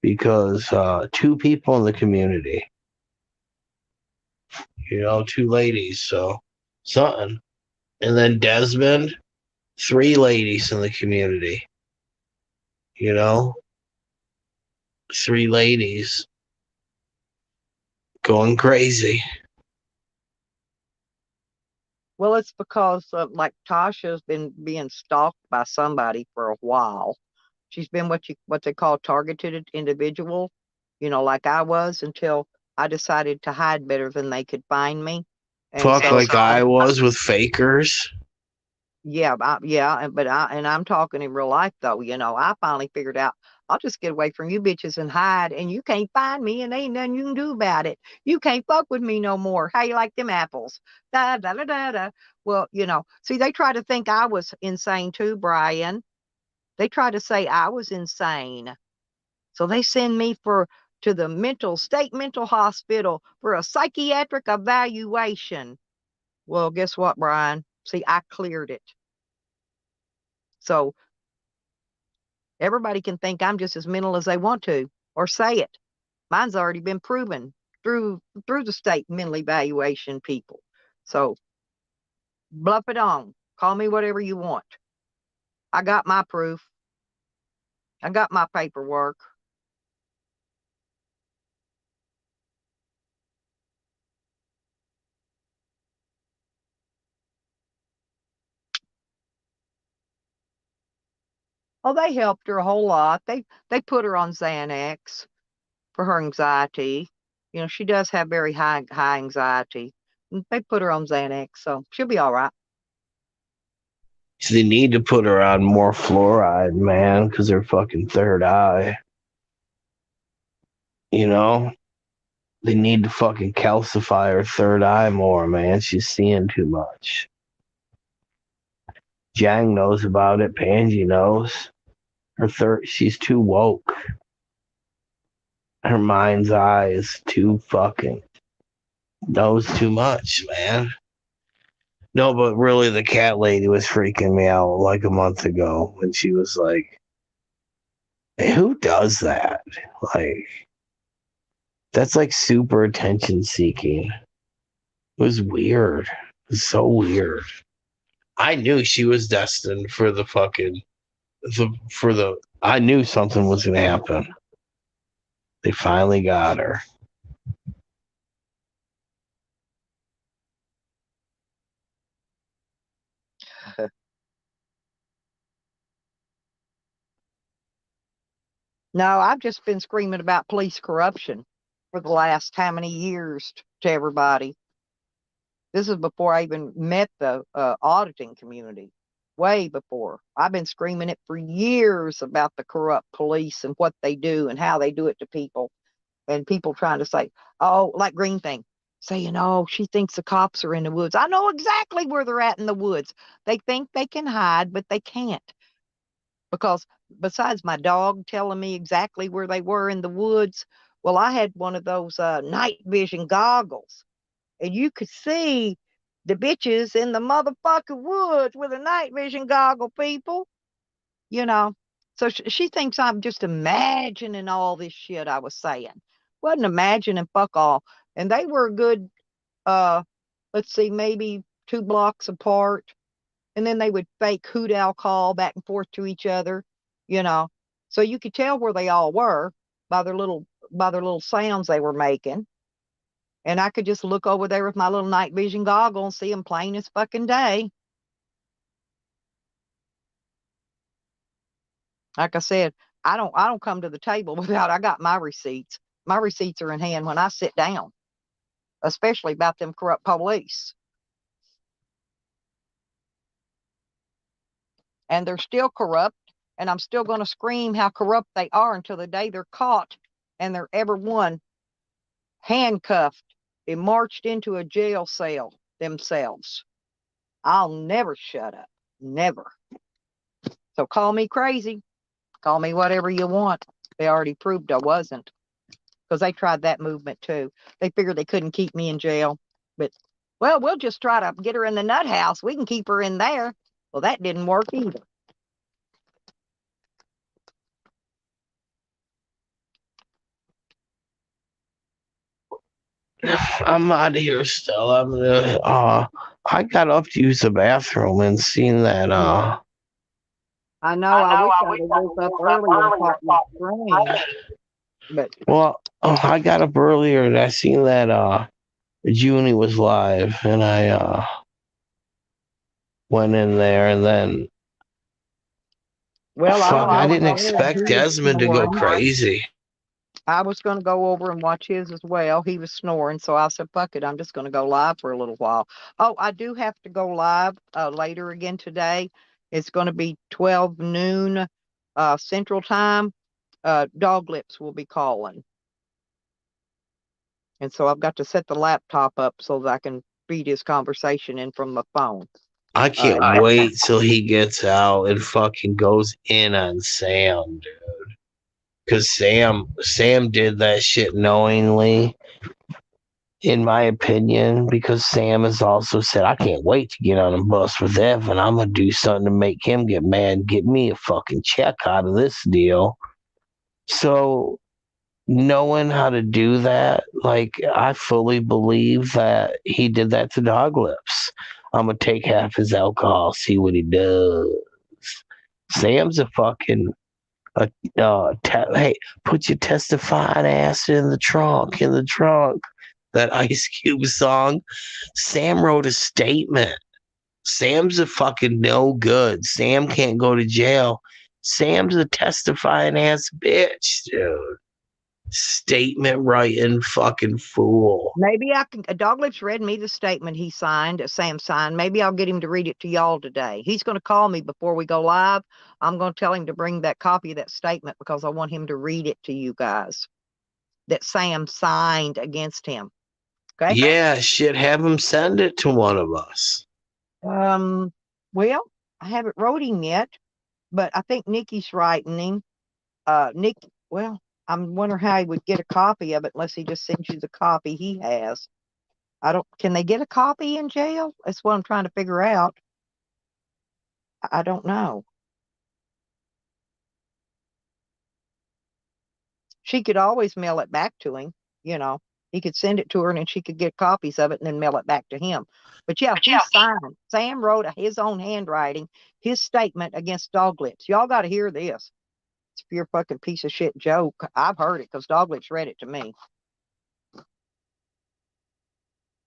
Because two people in the community, two ladies, so something. And then Desmond, three ladies in the community. Three ladies going crazy. Well, it's because like Tasha's been being stalked by somebody for a while. She's been what they call targeted individual, like I was until I decided to hide better than they could find me. And Fuck, like I was with fakers. Yeah, and I'm talking in real life though. I finally figured out I'll just get away from you bitches and hide, and you can't find me, and ain't nothing you can do about it. You can't fuck with me no more. How you like them apples? Da da da da da. Well, see, they try to think I was insane too, Brian. They try to say I was insane, so they send me to the state mental hospital for a psychiatric evaluation. Well, guess what, Brian? See, I cleared it. So everybody can think I'm just as mental as they want to or say it. Mine's already been proven through the state mental evaluation people. So bluff it on. Call me whatever you want. I got my proof. I got my paperwork. Oh, they helped her a whole lot. They put her on Xanax for her anxiety. She does have very high anxiety. They put her on Xanax, so she'll be all right. So they need to put her on more fluoride, man, because her fucking third eye. They need to fucking calcify her third eye more, man. She's seeing too much. Jang knows about it. Panji knows. She's too woke. Her mind's eye is too fucking knows too much, man. No, but really, the cat lady was freaking me out like a month ago when she was like, hey, who does that? Like, that's like super attention seeking. It was weird. It was so weird. I knew she was destined for the fucking, I knew something was going to happen. They finally got her. No, I've just been screaming about police corruption for the last how many years to everybody. This is before I even met the auditing community, way before. I've been screaming it for years about the corrupt police and what they do and how they do it to people. And people trying to say, oh, like Green Thing, saying, oh, she thinks the cops are in the woods. I know exactly where they're at in the woods. They think they can hide, but they can't. Because besides my dog telling me exactly where they were in the woods, well, I had one of those night vision goggles, and you could see the bitches in the motherfucking woods with a night vision goggle, people, you know. So she thinks I'm just imagining all this shit I was saying. Wasn't imagining fuck all. And they were a good, let's see, maybe 2 blocks apart. And then they would fake hoot owl call back and forth to each other, you know. So you could tell where they all were by their little sounds they were making. And I could just look over there with my little night vision goggle and see him plain as fucking day. Like I said, I don't come to the table without I got my receipts. My receipts are in hand when I sit down, especially about them corrupt police. And they're still corrupt, and I'm still going to scream how corrupt they are until the day they're caught and they're everyone handcuffed and marched into a jail cell themselves. I'll never shut up. Never. So call me crazy. Call me whatever you want. They already proved I wasn't. Because they tried that movement too. They figured they couldn't keep me in jail. But, well, we'll just try to get her in the nut house. We can keep her in there. Well, that didn't work either. I'm out of here, Stella. I'm gonna, I got up to use the bathroom and seen that, I know. I wish I would woke up earlier and caught my train. But, well, I got up earlier and I seen that, Junie was live, and I, went in there, and then, well, fuck, I didn't know expect he was Desmond to go snoring. crazy. I was going to go over and watch his as well. He was snoring, so I said, fuck it, I'm just going to go live for a little while. Oh, I do have to go live later again today. It's going to be 12 noon Central Time. Dog Lips will be calling. And so I've got to set the laptop up so that I can feed his conversation in from the phone. I can't wait till he gets out and fucking goes in on Sam, dude. Because Sam did that shit knowingly, in my opinion, because Sam has also said, I can't wait to get on a bus with Evan. I'm going to do something to make him get mad and get me a fucking check out of this deal. So, knowing how to do that, like, I fully believe that he did that to Dog Lips. I'm going to take half his alcohol, see what he does. Sam's a fucking... hey, put your testifying ass in the trunk. That Ice Cube song. Sam wrote a statement. Sam's a fucking no good. Sam can't go to jail. Sam's a testifying ass bitch, dude. Statement writing fucking fool. Maybe I can. Dog Lips read me the statement he signed, Sam signed. Maybe I'll get him to read it to y'all today. He's going to call me before we go live. I'm going to tell him to bring that copy of that statement because I want him to read it to you guys that Sam signed against him. Okay? Yeah, shit, have him send it to one of us. Well, I haven't wrote him yet, but I think Nikki's writing him. Nick, well, I'm wondering how he would get a copy of it unless he just sends you the copy he has. Can they get a copy in jail? That's what I'm trying to figure out. I don't know. She could always mail it back to him, you know. He could send it to her and then she could get copies of it and then mail it back to him. But yeah, he signed. Sam wrote his own handwriting, his statement against Dog Lips. Y'all got to hear this. It's a pure fucking piece of shit joke. I've heard it because Dog Lips read it to me.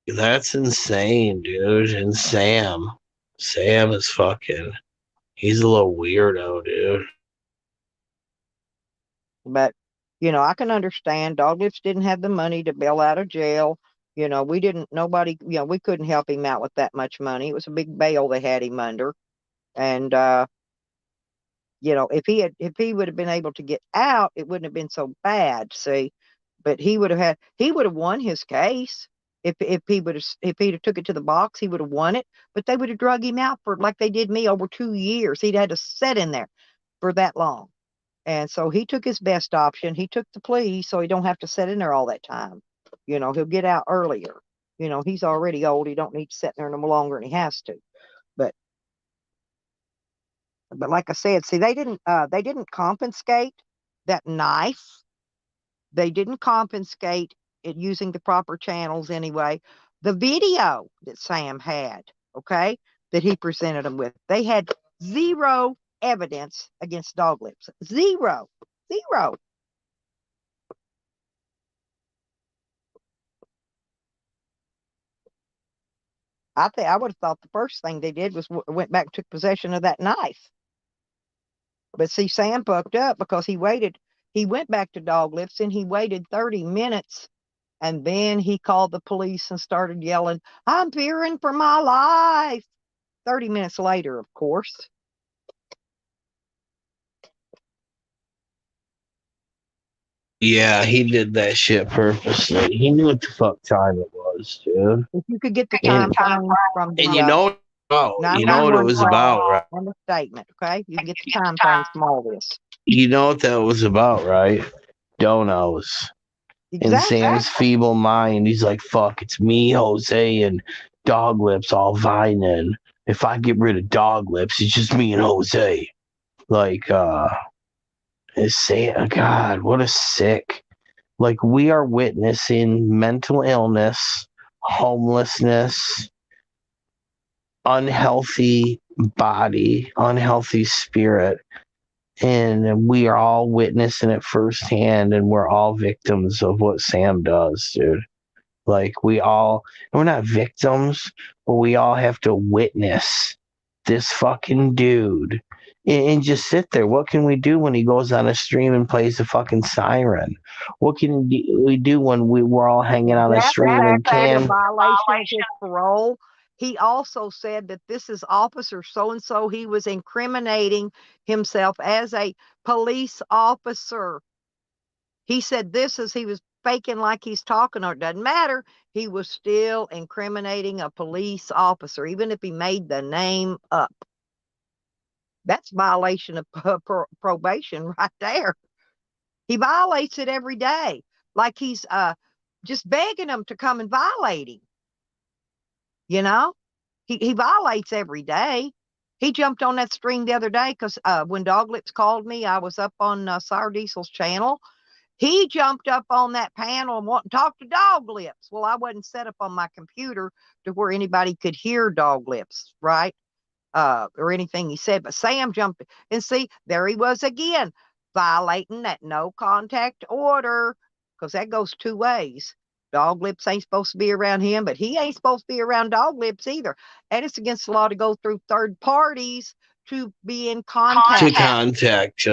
That's insane, dude. And Sam is fucking, he's a little weirdo, dude. But, you know, I can understand Dog Lips didn't have the money to bail out of jail. You know, we couldn't help him out with that much money. It was a big bail they had him under. And, you know, if he would have been able to get out, it wouldn't have been so bad, see. But he would have won his case. If he'd have took it to the box, he would have won it. But they would have drug him out for, like they did me, over 2 years. He'd had to sit in there for that long. And so he took his best option. He took the plea so he don't have to sit in there all that time. You know, he'll get out earlier. You know, he's already old. He don't need to sit in there no longer, and he has to. But like I said, see, they didn't confiscate that knife. They didn't confiscate it using the proper channels anyway. The video that Sam had, okay, that he presented them with, they had zero evidence against Dog Lips. Zero. I think I would have thought the first thing they did was went back and took possession of that knife. But see, Sam fucked up because he waited. He went back to Dog Lips and he waited 30 minutes, and then he called the police and started yelling, "I'm fearing for my life." 30 minutes later, of course. Yeah, he did that shit purposely. He knew what the fuck time it was, dude. If you could get the time frame from And the you know what it was about, right? and the statement, okay? You can get the time frames from all this. You know what that was about, right? Donos. In Exactly. Sam's feeble mind, he's like, fuck, it's me, Jose, and Dog Lips all vining. If I get rid of Dog Lips, it's just me and Jose. Like, God, what a sick. Like, we are witnessing mental illness, homelessness, unhealthy body, unhealthy spirit. And we are all witnessing it firsthand, and we're all victims of what Sam does, dude. Like, we're not victims, but we all have to witness this fucking dude and just sit there. What can we do when he goes on a stream and plays a fucking siren? What can we do when we're all hanging on a stream and can violation of his parole? He also said that this is Officer so-and-so. He was incriminating himself as a police officer. He said this as he was faking like he's talking, or it doesn't matter. He was still incriminating a police officer, even if he made the name up. That's violation of probation right there. He violates it every day. Like he's just begging them to come and violate him. You know, he violates every day. He jumped on that stream the other day because when Dog Lips called me, I was up on Sour Diesel's channel. He jumped up on that panel and wanted to talk to Dog Lips. Well, I wasn't set up on my computer to where anybody could hear Dog Lips, right? Or anything he said. But Sam jumped and see, there he was again, violating that no contact order, because that goes two ways. Dog Lips ain't supposed to be around him, but he ain't supposed to be around Dog Lips either. And it's against the law to go through third parties to be in contact. To contact,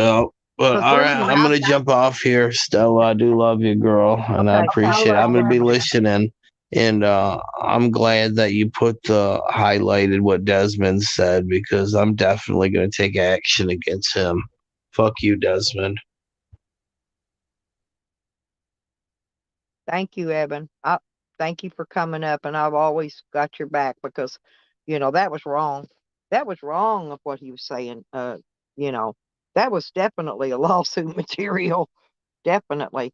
But all right, I'm gonna jump off here, Stella. I do love you, girl, and I appreciate it. I'm gonna be listening, and I'm glad that you highlighted what Desmond said, because I'm definitely gonna take action against him. Fuck you, Desmond. Thank you, Evan. Thank you for coming up, and I've always got your back because, that was wrong. That was wrong of what he was saying. That was definitely a lawsuit material. Definitely.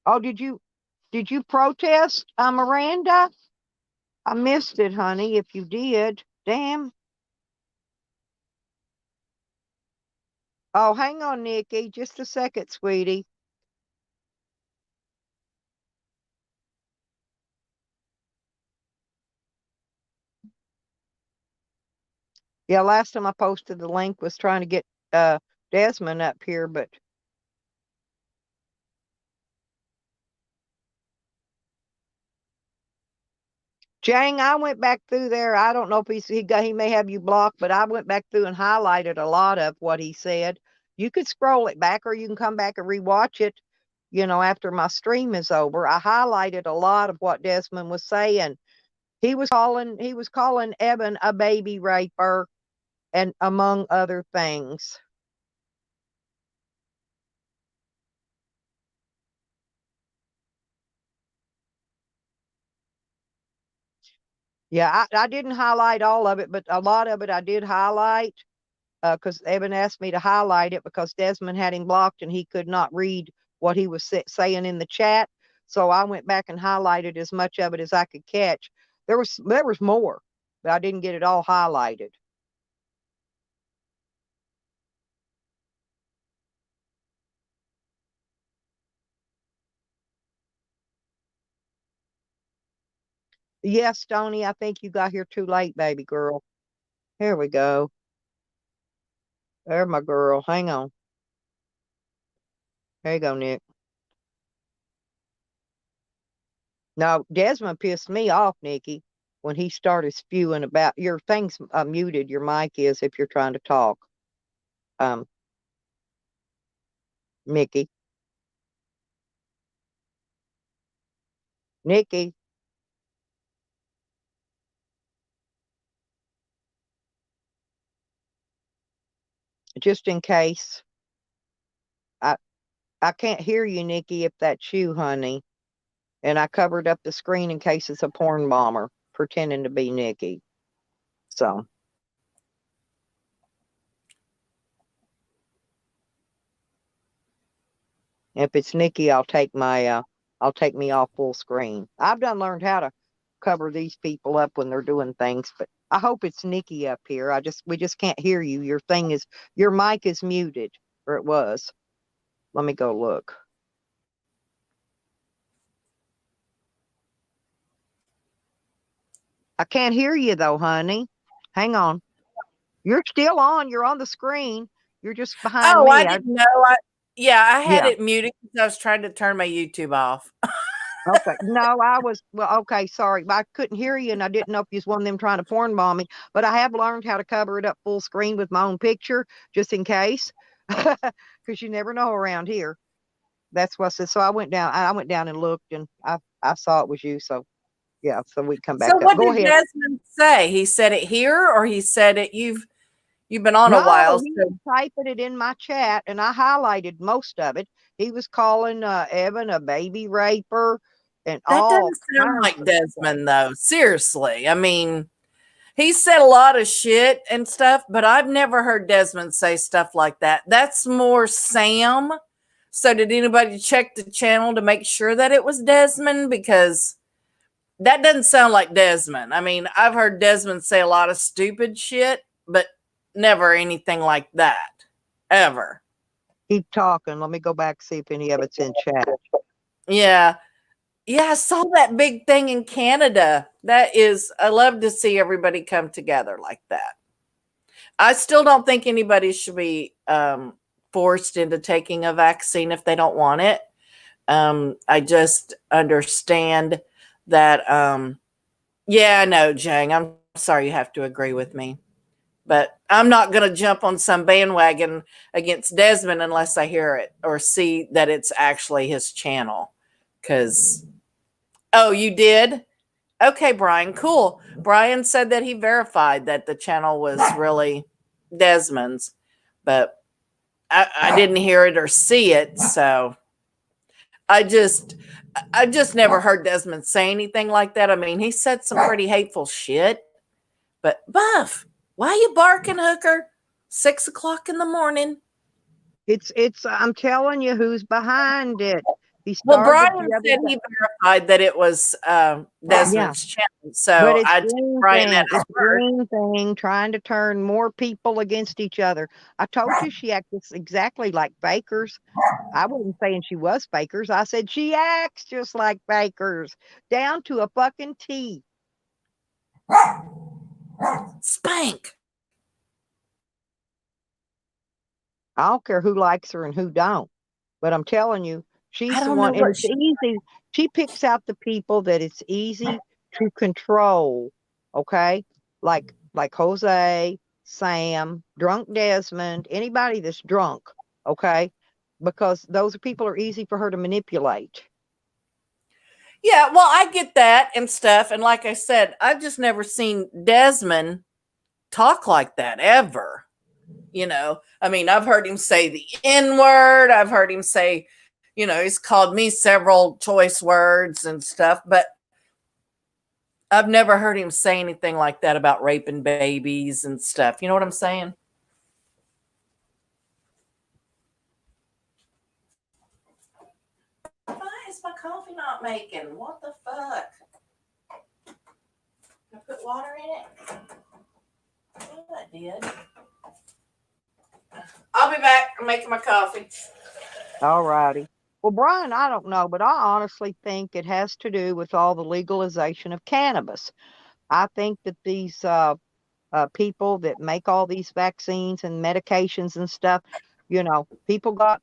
Oh, did you protest, Miranda? I missed it, honey. If you did, damn. Oh, hang on, Nikki. Just a second, sweetie. Yeah, last time I posted the link was trying to get Desmond up here, but Jang, I went back through there. I don't know if he may have you blocked, but I went back through and highlighted a lot of what he said. You could scroll it back, or you can come back and rewatch it, after my stream is over. I highlighted a lot of what Desmond was saying. He was calling Evan a baby raper, and among other things. Yeah, I didn't highlight all of it, but a lot of it I did highlight because Evan asked me to highlight it because Desmond had him blocked and he could not read what he was saying in the chat. So I went back and highlighted as much of it as I could catch. There was more, but I didn't get it all highlighted. Yes, Tony, I think you got here too late, baby girl. Here we go. There, my girl. Hang on. There you go, Nick. No, Desmond pissed me off, Nikki, when he started spewing about your thing's muted. Your mic is if you're trying to talk. Um, Mickey, Nikki, just in case. I I can't hear you, Nikki, if that's you, honey. And I covered up the screen in case it's a porn bomber pretending to be Nikki. So if it's Nikki, I'll take me off full screen. I've done learned how to cover these people up when they're doing things, but I hope it's Nikki up here. We just can't hear you. Your mic is muted, or it was. Let me go look. I can't hear you though, honey. Hang on. You're still on. You're on the screen. You're just behind me. I didn't know. I had Yeah. it muted because I was trying to turn my YouTube off. Okay. No, okay, sorry. I couldn't hear you and I didn't know if you was one of them trying to porn bomb me, but I have learned how to cover it up full screen with my own picture just in case. Because you never know around here. That's what I said. So I went down and looked and I saw it was you. So yeah, so we come back So up. what Go did ahead. Desmond say? He said it here, or he said it you've been on No, a while. he was typing it in my chat and I highlighted most of it. He was calling Evan a baby raper and That all doesn't sound kinds like of Desmond, though. Seriously. I mean, he said a lot of shit and stuff, but I've never heard Desmond say stuff like that. That's more Sam. So did anybody check the channel to make sure that it was Desmond? Because that doesn't sound like Desmond. I mean, I've heard Desmond say a lot of stupid shit, but never anything like that. Ever. Keep talking. Let me go back, see if any of it's in chat. Yeah. Yeah, I saw that big thing in Canada. I love to see everybody come together like that. I still don't think anybody should be forced into taking a vaccine if they don't want it. I just understand that. Yeah, I know, Jang. I'm sorry you have to agree with me. But I'm not going to jump on some bandwagon against Desmond unless I hear it or see that it's actually his channel. Because, oh, you did? Okay, Brian, cool. Brian said that he verified that the channel was really Desmond's, but I didn't hear it or see it. So I just never heard Desmond say anything like that. I mean, he said some pretty hateful shit, but Buff, why you barking, hooker? 6 o'clock in the morning. I'm telling you who's behind it. Well, Brian said he verified that it was Desmond's channel. So I took Brian at his word. Green thing trying to turn more people against each other. I told you she acts exactly like fakers. I wasn't saying she was fakers. I said she acts just like fakers, down to a fucking T. Spank. I don't care who likes her and who don't, but I'm telling you, she's the one. And it's easy. She picks out the people that it's easy to control. Okay, like Jose, Sam, drunk Desmond, anybody that's drunk. Okay, because those people are easy for her to manipulate. Yeah, well, I get that and stuff. And like I said, I've just never seen Desmond talk like that ever. You know, I mean, I've heard him say the N word. I've heard him say, you know, he's called me several choice words and stuff, but I've never heard him say anything like that about raping babies and stuff. You know what I'm saying? Why is my coffee not making? What the fuck? Can I put water in it? Oh, I did. I'll be back. I'm making my coffee. All righty. Well, Brian, I don't know, but I honestly think it has to do with all the legalization of cannabis. I think that these people that make all these vaccines and medications and stuff, you know, people got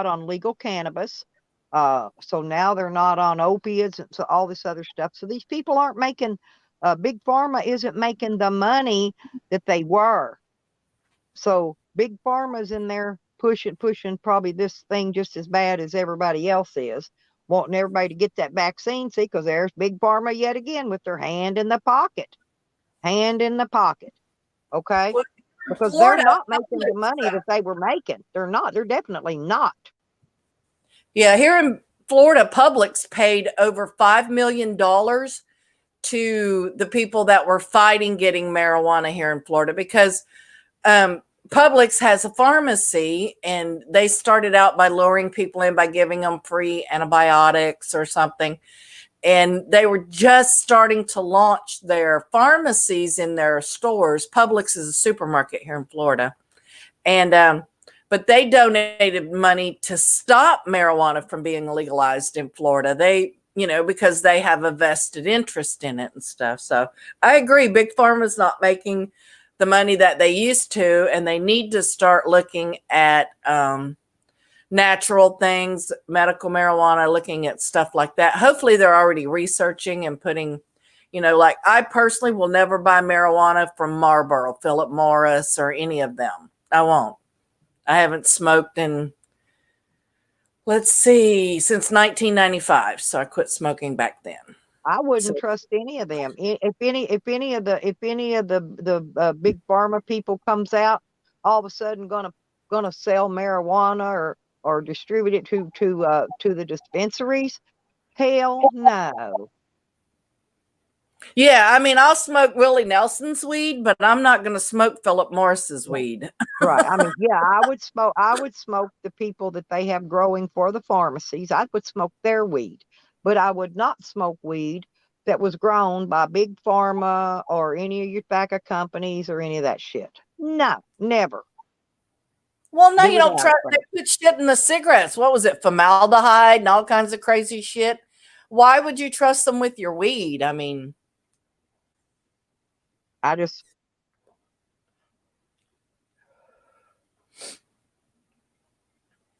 on legal cannabis, So now they're not on opiates and so all this other stuff. So these people aren't making, big pharma isn't making the money that they were. So big pharma's in there pushing probably this thing just as bad as everybody else is, wanting everybody to get that vaccine. See, because there's big pharma yet again with their hand in the pocket, Okay, Well, because they're Florida, not making the money that they were making. They're not. They're definitely not. yeah, here in Florida, Publix paid over $5 million to the people that were fighting getting marijuana here in Florida because Publix has a pharmacy and they started out by luring people in by giving them free antibiotics or something. And they were just starting to launch their pharmacies in their stores. Publix is a supermarket here in Florida. And, but they donated money to stop marijuana from being legalized in Florida. They, because they have a vested interest in it and stuff. So I agree. Big Pharma is not making the money that they used to, and they need to start looking at natural things, medical marijuana, looking at stuff like that. Hopefully they're already researching and putting, like I personally will never buy marijuana from Marlboro, Philip Morris, or any of them. I won't. I haven't smoked in, let's see, since 1995. So I quit smoking back then. I wouldn't trust any of them. If any of the big pharma people comes out, all of a sudden gonna sell marijuana or distribute it to the dispensaries, hell no. Yeah, I mean, I'll smoke Willie Nelson's weed, but I'm not going to smoke Philip Morris's weed. Right. I mean, yeah, I would smoke the people that they have growing for the pharmacies. I would smoke their weed, but I would not smoke weed that was grown by big pharma or any of your tobacco companies or any of that shit. No, never. Well, no, you don't try to put shit in the cigarettes. What was it? Formaldehyde and all kinds of crazy shit. Why would you trust them with your weed? I mean,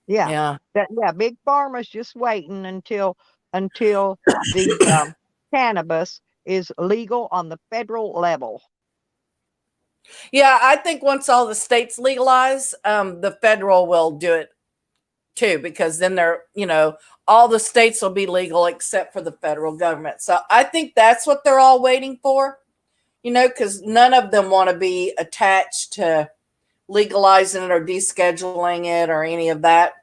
yeah. Big pharma's just waiting until the cannabis is legal on the federal level. Yeah, I think once all the states legalize, the federal will do it too, because then they're, all the states will be legal except for the federal government. So I think that's what they're all waiting for, because none of them want to be attached to legalizing it or descheduling it or any of that.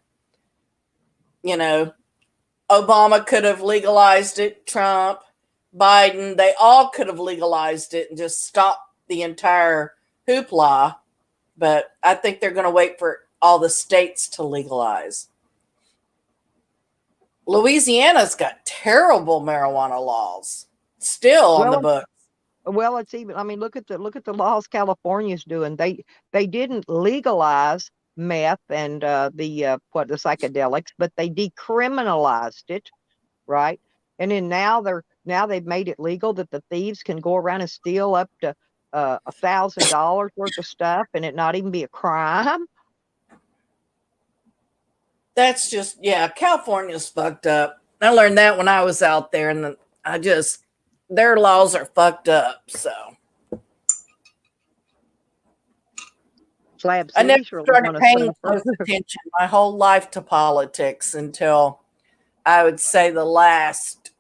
Obama could have legalized it, Trump, Biden, they all could have legalized it and just stopped the entire hoopla. But I think they're going to wait for all the states to legalize. Louisiana's got terrible marijuana laws still on the books. Well, it's even, I mean, look at the laws California's doing. They didn't legalize meth and the psychedelics, but they decriminalized it, right? And then now they've made it legal that the thieves can go around and steal up to $1,000 worth of stuff and it not even be a crime. That's just, California's fucked up. I learned that when I was out there, and their laws are fucked up. So I never started paying close attention my whole life to politics until I would say the last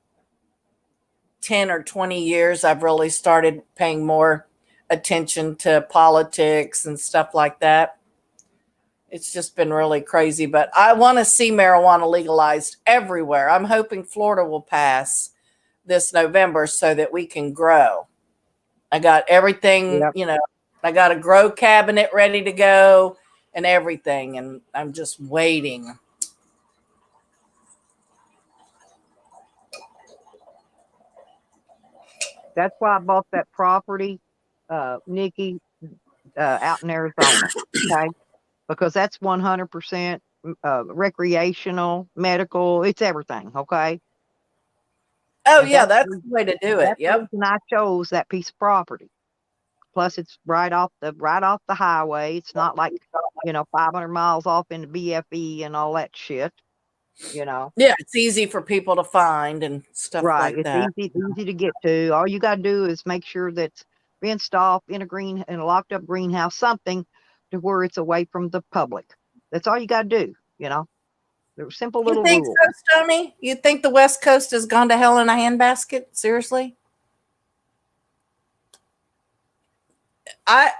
10 or 20 years. I've really started paying more attention to politics and stuff like that. It's just been really crazy, but I want to see marijuana legalized everywhere. I'm hoping Florida will pass this November so that we can grow. I got everything, I got a grow cabinet ready to go and everything, and I'm just waiting. That's why I bought that property, Nikki, out in Arizona. Okay. Because that's 100% recreational, medical, it's everything, okay? Oh, and that's the way to do it. Yep. And I chose that piece of property. Plus, it's right off the highway. It's not like 500 miles off into BFE and all that shit. you know. Yeah, it's easy for people to find and stuff Right. like that. It's easy to get to. All you got to do is make sure that's fenced off in a locked up greenhouse, something to where it's away from the public. That's all you got to do, you know. They're simple You little think rules. so, Stoney? You think the West Coast has gone to hell in a handbasket? Seriously? I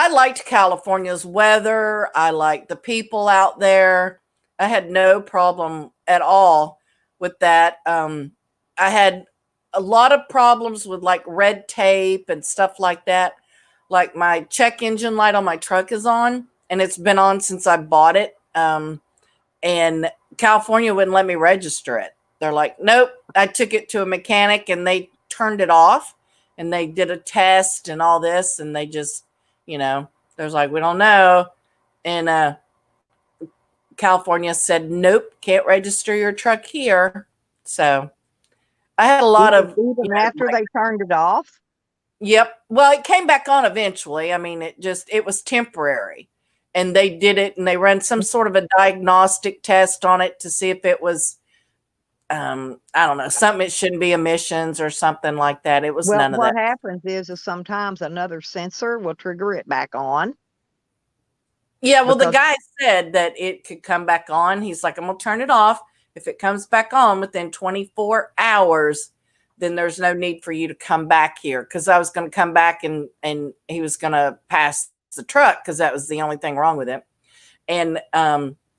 liked California's weather. I liked the people out there. I had no problem at all with that. I had a lot of problems with like red tape and stuff like that. Like my check engine light on my truck is on, and it's been on since I bought it. And California wouldn't let me register it. They're like, nope. I took it to a mechanic and they turned it off, and they did a test and all this, and they just, there's like, we don't know. And California said, nope, can't register your truck here. So I had a lot of even after they turned it off. Yep. Well, it came back on eventually. I mean, it was temporary, and they did it, and they ran some sort of a diagnostic test on it to see if it was, I don't know, something, it shouldn't be emissions or something like that. It was none of that. What happens is sometimes another sensor will trigger it back on. Yeah. Well, the guy said that it could come back on. He's like, I'm going to turn it off. If it comes back on within 24 hours, then there's no need for you to come back here. Cause I was going to come back and he was going to pass the truck, cause that was the only thing wrong with it. And,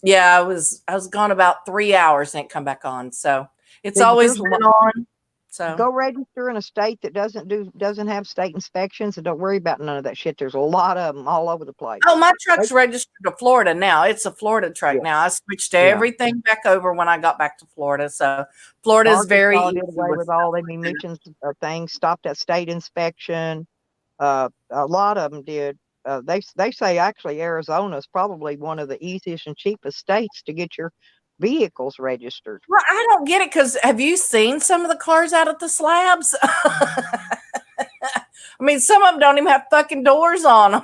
yeah, I was gone about 3 hours and it come back on. So it's always been on. So go register in a state that doesn't have state inspections, and don't worry about none of that shit. There's a lot of them all over the place. Oh, my truck's registered to Florida now. It's a Florida truck now. I switched everything back over when I got back to Florida. So Florida is very easy did away with all the emissions things. Stopped that state inspection. A lot of them did. They say actually Arizona is probably one of the easiest and cheapest states to get your vehicles registered. Well, I don't get it, because have you seen some of the cars out at the slabs? I mean, some of them don't even have fucking doors on them.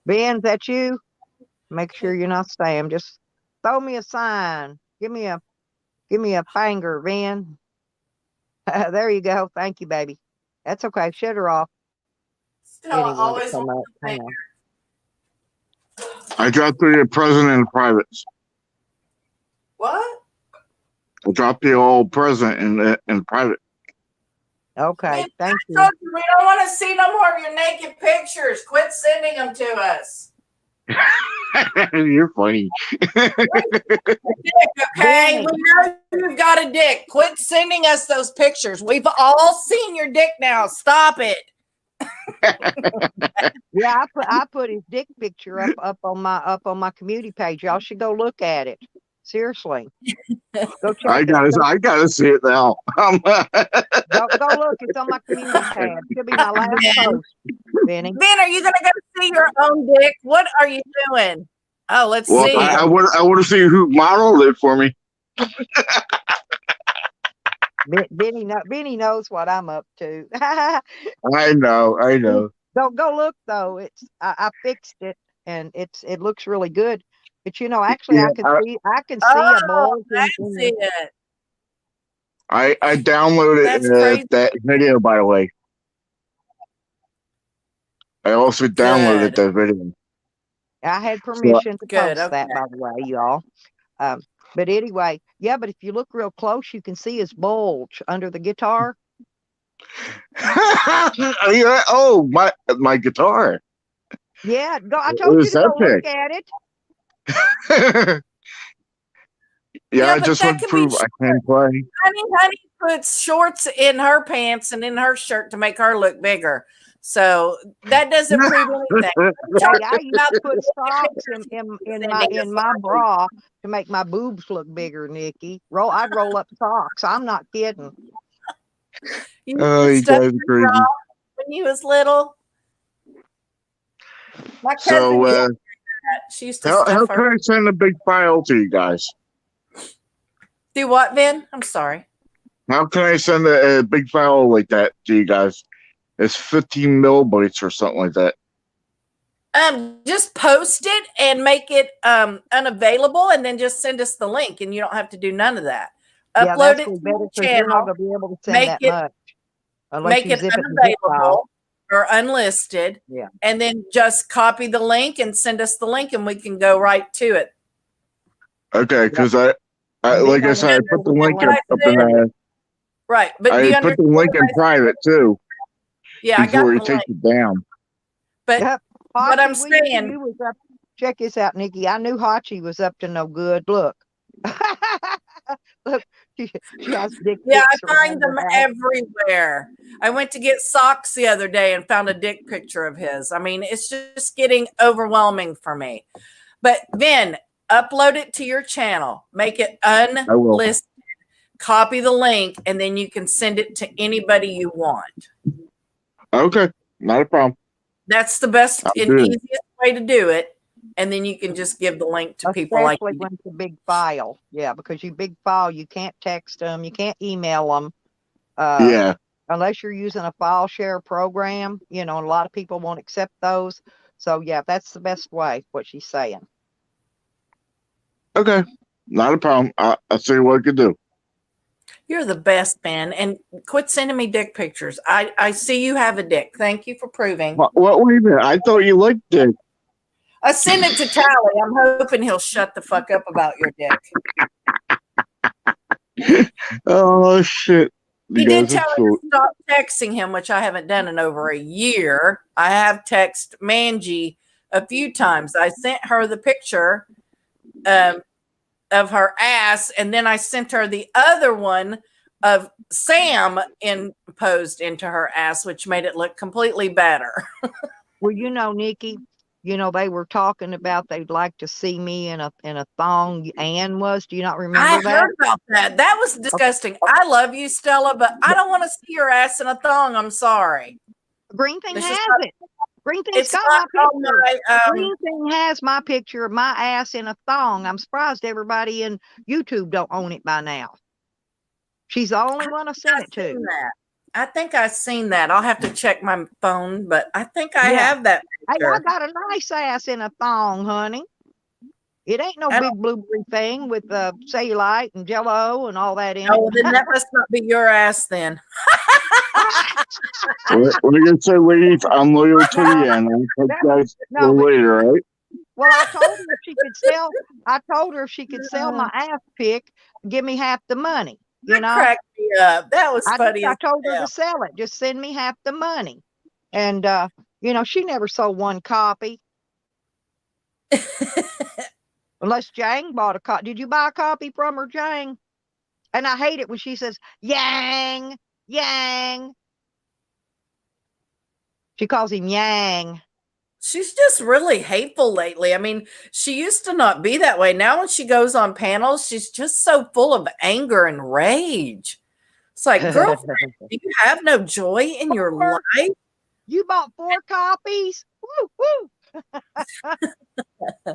Ben, is that you? Make sure you're not Sam. Just throw me a sign. Give me a finger, Ben. There you go. Thank you, baby. That's okay. Shut her off. Always I dropped the president in privates. What? I dropped the old president in private. Okay, thank you. We don't want to see no more of your naked pictures. Quit sending them to us. You're funny. Okay, we know you've got a dick. Quit sending us those pictures. We've all seen your dick now. Stop it. Yeah, I put his dick picture up on my community page. Y'all should go look at it. Seriously. Go check I gotta see it now. Go look. It's on my community tab. It'll be my last post, Benny. Ben, are you gonna go see your own dick? What are you doing? Oh, let's see. I want to see who modeled it for me. Benny knows what I'm up to. I know. Go look though. I fixed it, and it looks really good. But actually, I can see a bulge. I see it. I downloaded that video, by the way. I also downloaded that video. I had permission to post that, by the way, y'all. But anyway, but if you look real close, you can see his bulge under the guitar. Oh, my guitar. Yeah, I told you to go look at it. I just want to prove I can play. Honey puts shorts in her pants and in her shirt to make her look bigger. So that doesn't prove anything. I used to put socks in my bra to make my boobs look bigger, Nikki. I'd roll up socks. I'm not kidding. You guys are crazy. When you was little. My cousin she used to how can I send a big file to you guys? Do what, Vin? I'm sorry. How can I send a big file like that to you guys? It's 15 millibytes or something like that. Just post it and make it unavailable, and then just send us the link, and you don't have to do none of that. Yeah, Upload that's it to better your because you're not channel, gonna be able to send make that it much unless make you it zip it in zip file. unavailable or unlisted, Yeah. and then just copy the link and send us the link, and we can go right to it. Okay, because I And like then I said, I put the link What I up in said? Right, but do you I put the understand link in what I private too Yeah, I got before you the take link. it down. But Yep. what I'm Hachi, we knew saying, you was up. Check this out, Nikki. I knew Hachi was up to no good. Look. Look, she has dick yeah, pics I find around them her house. everywhere. I went to get socks the other day and found a dick picture of his. I mean, it's just getting overwhelming for me. But then upload it to your channel, make it I will. unlisted, copy the link, and then you can send it to anybody you want. Okay, not a problem. That's the best I'll and do it. easiest way to do it. And then you can just give the link to people like Especially you. when it's a big file. Yeah, because you big file, you can't text them, you can't email them. Yeah. Unless you're using a file share program, you know, and a lot of people won't accept those. So yeah, that's the best way, what she's saying. Okay, not a problem. I'll see what I can do. You're the best, man. And quit sending me dick pictures. I see you have a dick. Thank you for proving. What? Wait a minute. I thought you liked it. I send it to Tally. I'm hoping he'll shut the fuck up about your dick. Oh shit! He did tell me to stop texting him, which I haven't done in over a year. I have texted Manji a few times. I sent her the picture of her ass, and then I sent her the other one of Sam imposed into her ass, which made it look completely better. Well, you know, Nikki, you know, they were talking about they'd like to see me in a thong. Ann was. Do you not remember I that? heard about that. That was disgusting. I love you, Stella, but I don't want to see your ass in a thong. I'm sorry. Green Thing It's has just not- it. Green Thing's It's got not my on picture. my. Green Thing has my picture of my ass in a thong. I'm surprised everybody in YouTube don't own it by now. She's the only one I sent it to. That. I think I've seen that. I'll have to check my phone, but I think I Yeah. have that Hey, picture. I got a nice ass in a thong, honey. It ain't no big blueberry thing with cellulite and Jello and all that in Oh, it. then that must not be your ass then. What are you gonna say, Leaf? I'm loyal to the end. I'll take that No, but- later, right? Well, I told her if she could sell. I told her if she could sell my ass pic, give me half the money. You That know, cracked me up. That was I funny. told her hell. to sell it. Just send me half the money. And you know, she never sold one copy. Unless Jang bought a copy. Did you buy a copy from her, Jang? And I hate it when she says, Yang, Yang. She calls him Yang. She's just really hateful lately. I mean, she used to not be that way. Now when she goes on panels, she's just so full of anger and rage. It's like, girlfriend, do you have no joy in your life? You bought 4 copies? Woo, woo.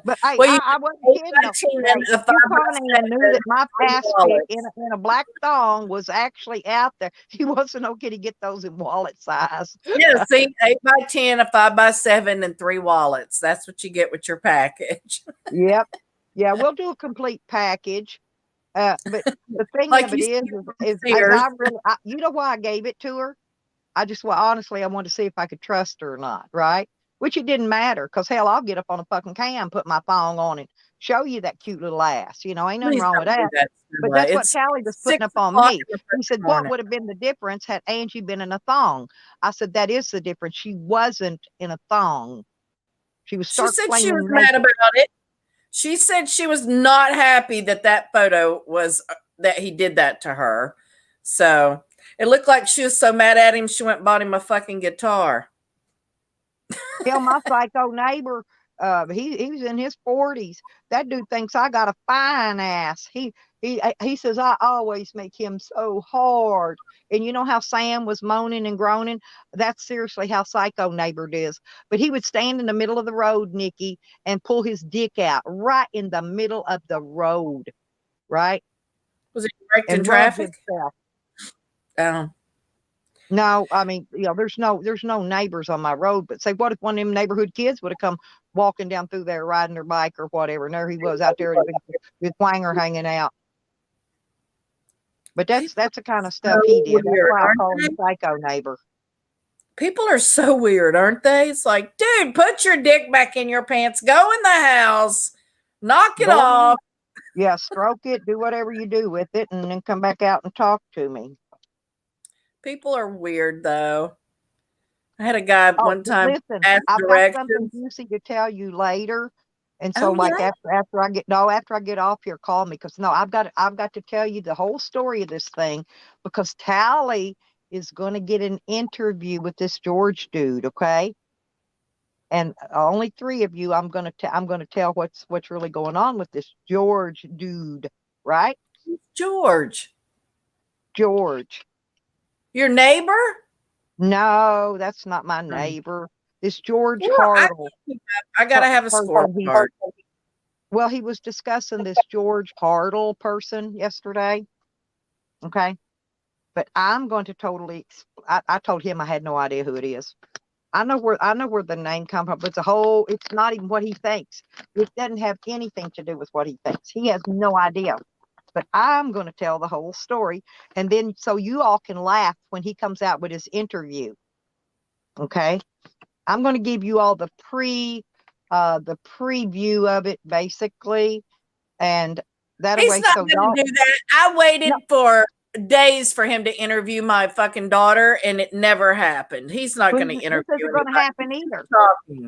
But hey, Well, I wasn't kidding. You probably knew that my ass pic in a black thong was actually out there. She wants to know, can he get those in wallet size? Yeah, see, 8x10, a 5x7, and 3 wallets. That's what you get with your package. Yep. Yeah, we'll do a complete package. But the thing Like of it is Sears. you know why I gave it to her? Honestly, I wanted to see if I could trust her or not, right? Which it didn't matter, because hell, I'll get up on a fucking cam, put my thong on and show you that cute little ass. You know, ain't nothing Please wrong don't with do that. But Stella. that's what It's Tally was putting 6 up on o'clock me. in the He said, what morning. would have been the difference had Angie been in a thong? I said, that is the difference. She wasn't in a thong. She was She said she was naked. mad about it. She said she was not happy that photo was that he did that to her. So it looked like she was so mad at him, she went and bought him a fucking guitar. Tell my psycho neighbor, he's in his 40s. That dude thinks I got a fine ass. He says I always make him so hard. And you know how Sam was moaning and groaning? That's seriously how psycho neighbor is. But he would stand in the middle of the road, Nikki, and pull his dick out right in the middle of the road, right? Was he wrecked in And rub traffic? himself. Oh. No, I mean, there's no neighbors on my road, but say, what if one of them neighborhood kids would have come walking down through there riding their bike or whatever, and there he was out there with Wanger hanging out. But that's the kind of stuff he did. That's why I call him psycho neighbor. People are so weird, aren't they? It's like, dude, put your dick back in your pants, go in the house, knock it off. Yeah, stroke it, do whatever you do with it, and then come back out and talk to me. People are weird, though. I had a guy one time. Listen, I've got something juicy to tell you later, and so after I get off here, call me, because I've got to tell you the whole story of this thing, because Tally is going to get an interview with this George dude, okay? And only 3 of you, I'm going to tell what's really going on with this George dude, right? George. Your neighbor? No, that's not my neighbor. This George Hartle. I gotta have a scorecard. Well, he was discussing this George Hartle person yesterday. Okay. But I'm going to I told him I had no idea who it is. I know where the name comes from, but it's not even what he thinks. It doesn't have anything to do with what he thinks. He has no idea. But I'm going to tell the whole story, and then so you all can laugh when he comes out with his interview. Okay? I'm going to give you all the preview of it, basically, and that way. He's not going to do that. I waited for days for him to interview my fucking daughter, and it never happened. He's not going to interview. This isn't going to happen either,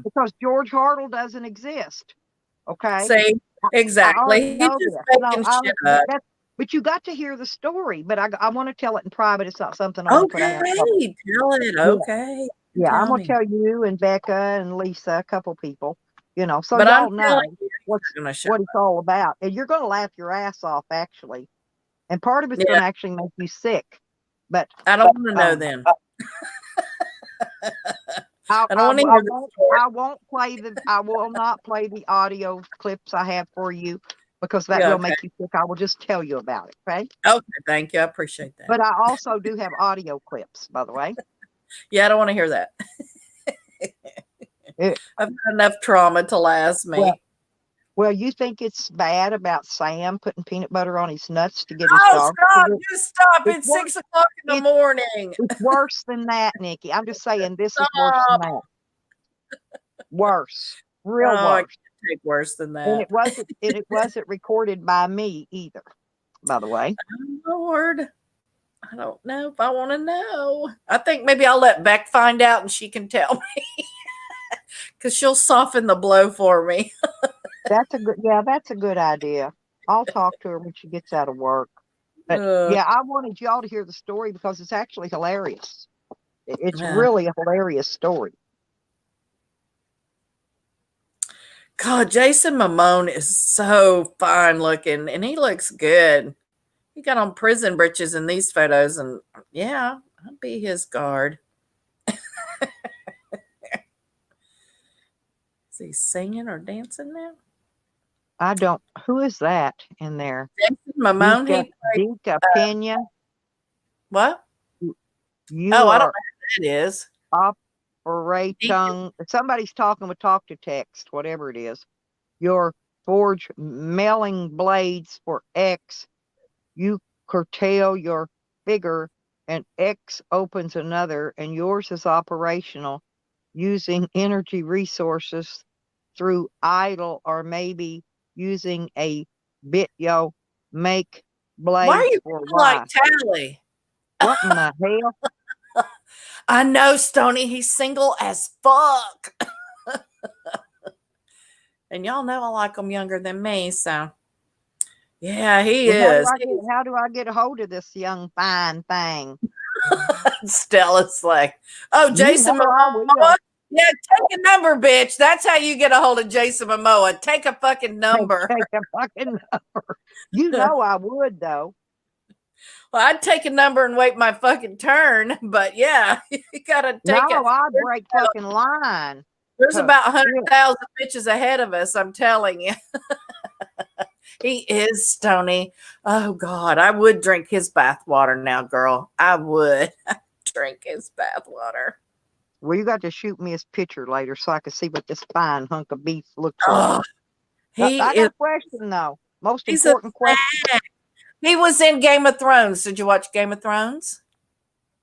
because George Hartle doesn't exist. Okay. See, exactly. He's just making shit up. But you got to hear the story. But I want to tell it in private. It's not something I want to put out. Tell it. Okay. Yeah, I'm going to tell you and Becca and Lisa, a couple people. So y'all know what it's all about. And you're going to laugh your ass off, actually. And part of it's going to actually make you sick. But I don't want to know then. I will not play the audio clips I have for you, because that will make you sick. I will just tell you about it. Okay. Okay. Thank you. I appreciate that. But I also do have audio clips, by the way. Yeah, I don't want to hear that. I've had enough trauma to last me. Well, you think it's bad about Sam putting peanut butter on his nuts to get his dog? Just stop. It's 6 o'clock in the morning. It's worse than that, Nikki. I'm just saying this is worse than that. Worse. Real worse. I can't take worse than that. And it wasn't recorded by me either, by the way. Oh, Lord. I don't know if I want to know. I think maybe I'll let Beck find out and she can tell me. Because she'll soften the blow for me. That's a good idea. I'll talk to her when she gets out of work. But I wanted y'all to hear the story because it's actually hilarious. It's really a hilarious story. God, Jason Momoa is so fine looking, and he looks good. He got on prison breeches in these photos, and I'll be his guard. Is he singing or dancing now? I don't. Who is that in there? Jason Momoa. Dinka Pena. What? I don't know who that is. Operating. Somebody's talking with talk to text, whatever it is. Your forge mailing blades for X. You curtail your figure, and X opens another, and yours is operational using energy resources through idle or maybe using a bityo make blades. Why are you for like Tally? What in the hell? I know, Stoney. He's single as fuck. And y'all know I like him younger than me, so yeah, he is. How do I get a hold of this young fine thing? Stella's like, Jason Momoa. Yeah, take a number, bitch. That's how you get a hold of Jason Momoa. Take a fucking number. Take a fucking number. You know I would, though. Well, I'd take a number and wait my fucking turn, but yeah, you gotta take it. No, I'd break fucking line. There's about 100,000 bitches ahead of us, I'm telling you. He is Stoney. Oh God, I would drink his bath water now, girl. I would. drink his bathwater. Well, you got to shoot me his picture later so I can see what this fine hunk of beef looks Oh, like. he I is. got a question though. Most He's a important question. snack. He was in Game of Thrones. Did you watch Game of Thrones?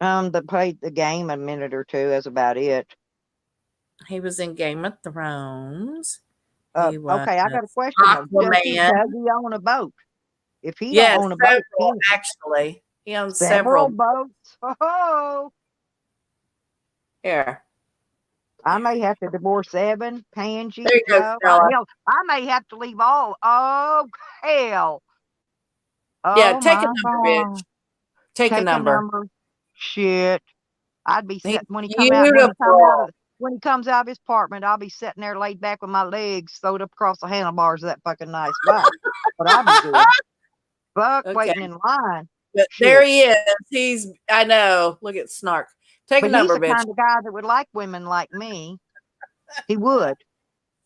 That played the game a minute or two. That's about it. He was in Game of Thrones. He was Okay, I got a question though. Does he own a boat? If he don't own a boat, actually, he owns several several. boats. Oh, Here, I may have to divorce Evan, Pansy, there you go, Joe. Stella. Hell, I may have to leave all. Oh, hell. Yeah, Oh, take a my number, bitch. God. Take a number. Shit. I'd be He's sitting when he comes out beautiful. when he comes out of his apartment, I'll be sitting there laid back with my legs sewed up across the handlebars of that fucking nice bike. But I'll be doing. Fuck, Okay. waiting in line. But there he is. I know. Look at Snark. Take a number, he's the bitch. kind of guy that would like women like me. He would.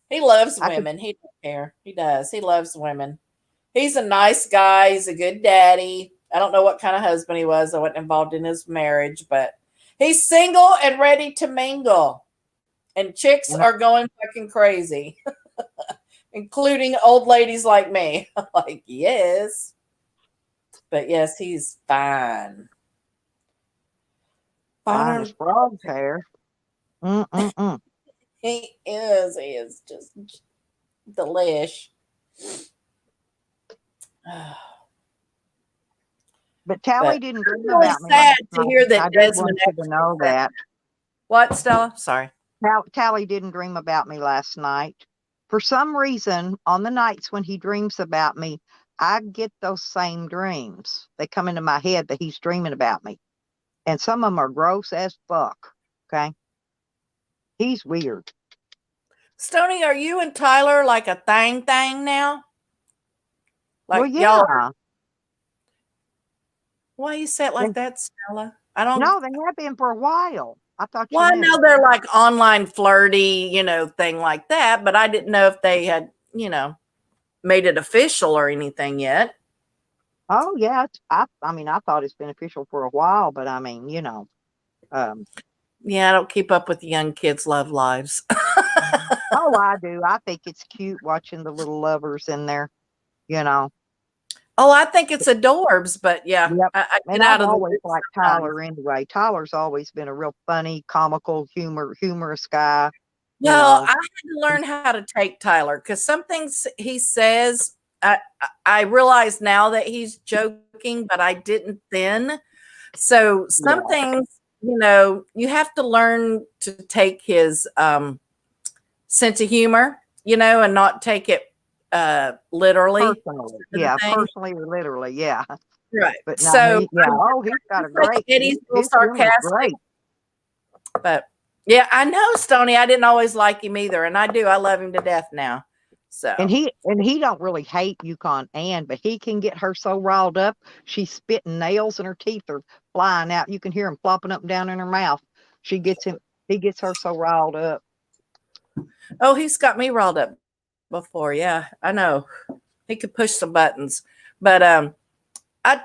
He loves women. He don't care. He does. He loves women. He's a nice guy. He's a good daddy. I don't know what kind of husband he was. I wasn't involved in his marriage, but he's single and ready to mingle. And chicks are going fucking crazy, including old ladies like me. I'm like, yes. But yes, he's fine. Fine as frog's hair. He is just delish. But Tally didn't dream really about me. Sad to hear that I Desmond want you to know that. What, Stella? Sorry. Tally didn't dream about me last night. For some reason, on the nights when he dreams about me, I get those same dreams. They come into my head that he's dreaming about me. And some of them are gross as fuck. Okay. He's weird. Stony, are you and Tyler like a thing now? Like, well, yeah. Y'all, why you say it like that, Stella? I don't know. They have been for a while. I thought Well, I know they're like online flirty, thing like that, but I didn't know if they had, made it official or anything yet. Oh yeah. I thought it's been official for a while, but I mean, yeah, I don't keep up with the young kids' love lives. Oh, I do. I think it's cute watching the little lovers in there, Oh, I think it's adorbs, but yeah, yep. I and I've always liked Tyler anyway. Tyler's always been a real funny, comical, humorous guy. No, I had to learn how to take Tyler because some things he says, I realize now that he's joking, but I didn't then. So some things, you have to learn to take his sense of humor, and not take it literally. Personally. Yeah, personally or literally, yeah. Right. But no, he's got a great. Eddie's a little sarcastic. But yeah, I know, Stony. I didn't always like him either, and I do. I love him to death now. So and he don't really hate Yukon Ann, but he can get her so riled up. She's spitting nails and her teeth are flying out. You can hear them flopping up and down in her mouth. He gets her so riled up. Oh, he's got me riled up before. Yeah, I know. He could push some buttons, but I've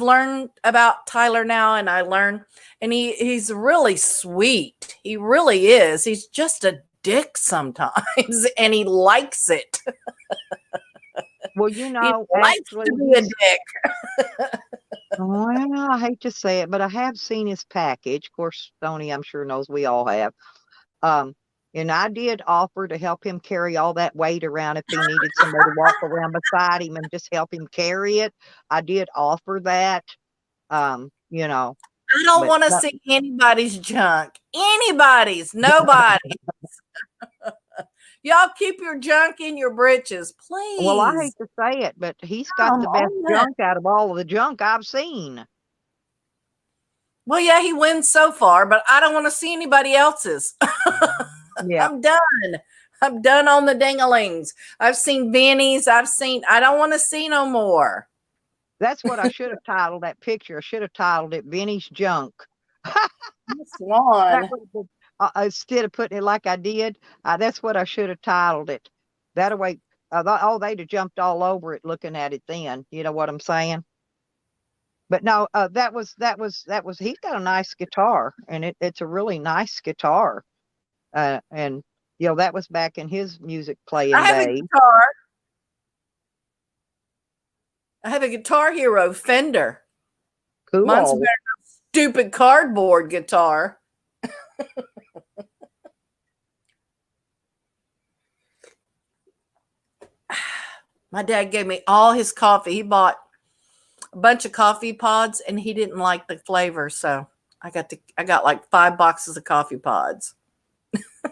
learned about Tyler now, and and he's really sweet. He really is. He's just a dick sometimes, and he likes it. Well, he likes to be a dick. Well, I hate to say it, but I have seen his package. Of course, Stoney, I'm sure, knows we all have. And I did offer to help him carry all that weight around if he needed somebody to walk around beside him and just help him carry it. I did offer that. I don't want to see anybody's junk. Nobody's. Y'all keep your junk in your britches, please. Well, I hate to say it, but he's got the best junk out of all of the junk I've seen. Well, yeah, he wins so far, but I don't want to see anybody else's. Yeah. I'm done on the dinglings. I've seen Vinny's. I don't want to see no more. That's what I should have titled that picture. I should have titled it Vinny's Junk. Swan. Instead of putting it like I did, that's what I should have titled it. That way, they'd have jumped all over it looking at it then. You know what I'm saying? But no, that was he's got a nice guitar, and it's a really nice guitar. And that was back in his music playing I have a days. guitar. I have a Guitar Hero Fender. Cool. Mine's better than a stupid cardboard guitar. My dad gave me all his coffee. He bought a bunch of coffee pods, and he didn't like the flavor, so I got like 5 boxes of coffee pods.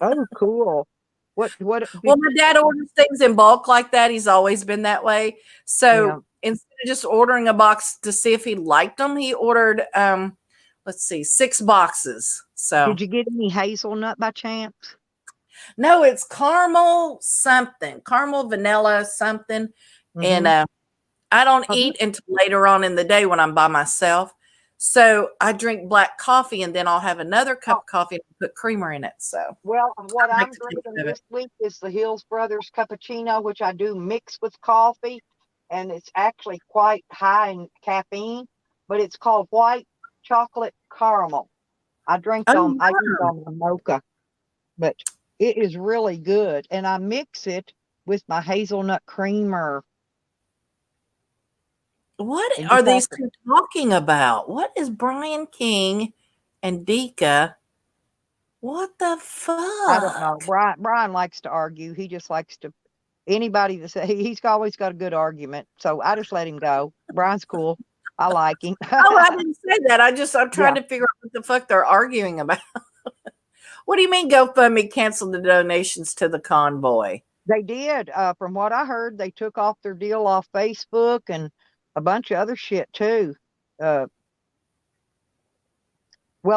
Oh, cool. What? Well, my dad orders things in bulk like that. He's always been that way. So instead of just ordering a box to see if he liked them, he ordered, 6 boxes. So did you get any hazelnut by chance? no, it's caramel something, caramel vanilla something. And I don't eat until later on in the day when I'm by myself. So I drink black coffee, and then I'll have another cup of coffee and put creamer in it. So Well, what I like I'm the taste drinking of it. this week is the Hills Brothers cappuccino, which I do mix with coffee, and it's actually quite high in caffeine, but it's called white chocolate caramel. I use on the mocha, but it is really good, and I mix it with my hazelnut creamer. What And are just these have two talking about? What is Brian King and Dika? What the fuck? I don't know. Brian likes to argue. He just likes to anybody that say he's always got a good argument. So I just let him go. Brian's cool. I like him. Oh, I didn't say that. I'm trying to figure out what the fuck they're arguing about. What do you mean GoFundMe canceled the donations to the convoy? They did. From what I heard, they took off their deal off Facebook and a bunch of other shit too. Well,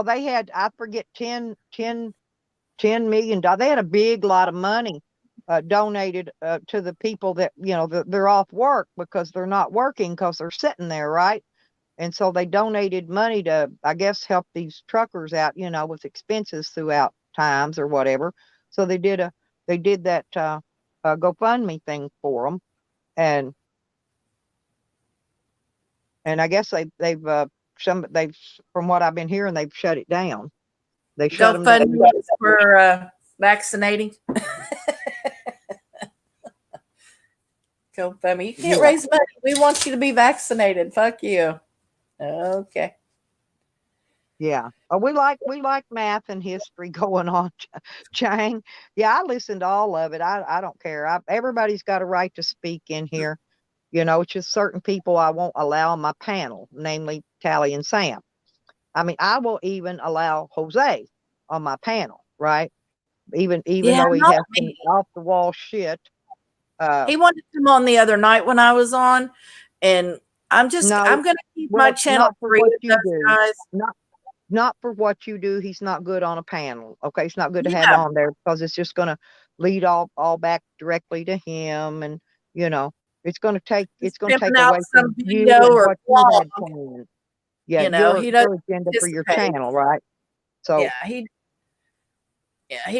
they had, I forget, $10 million. They had a big lot of money donated to the people that, they're off work because they're not working because they're sitting there, right? And so they donated money to, I guess, help these truckers out, with expenses throughout times or whatever. So they did that GoFundMe thing for them, and I guess they've from what I've been hearing, they've shut it down. They shut them down for vaccinating. GoFundMe. You can't raise money. We want you to be vaccinated. Fuck you. Okay. Yeah. We like math and history going on, Chang. Yeah, I listened to all of it. I don't care. Everybody's got a right to speak in here. It's just certain people I won't allow on my panel, namely Tally and Sam. I mean, I will even allow Jose on my panel, right? Even though he has some off the wall shit. He wanted to come on the other night when I was on, and I'm going to keep my channel free with those guys. Not for what you do. He's not good on a panel. Okay, it's not good to have on there because it's just going to lead all back directly to him, and it's going to take away from you and what you had planned. Yeah, your agenda for your channel, right? So he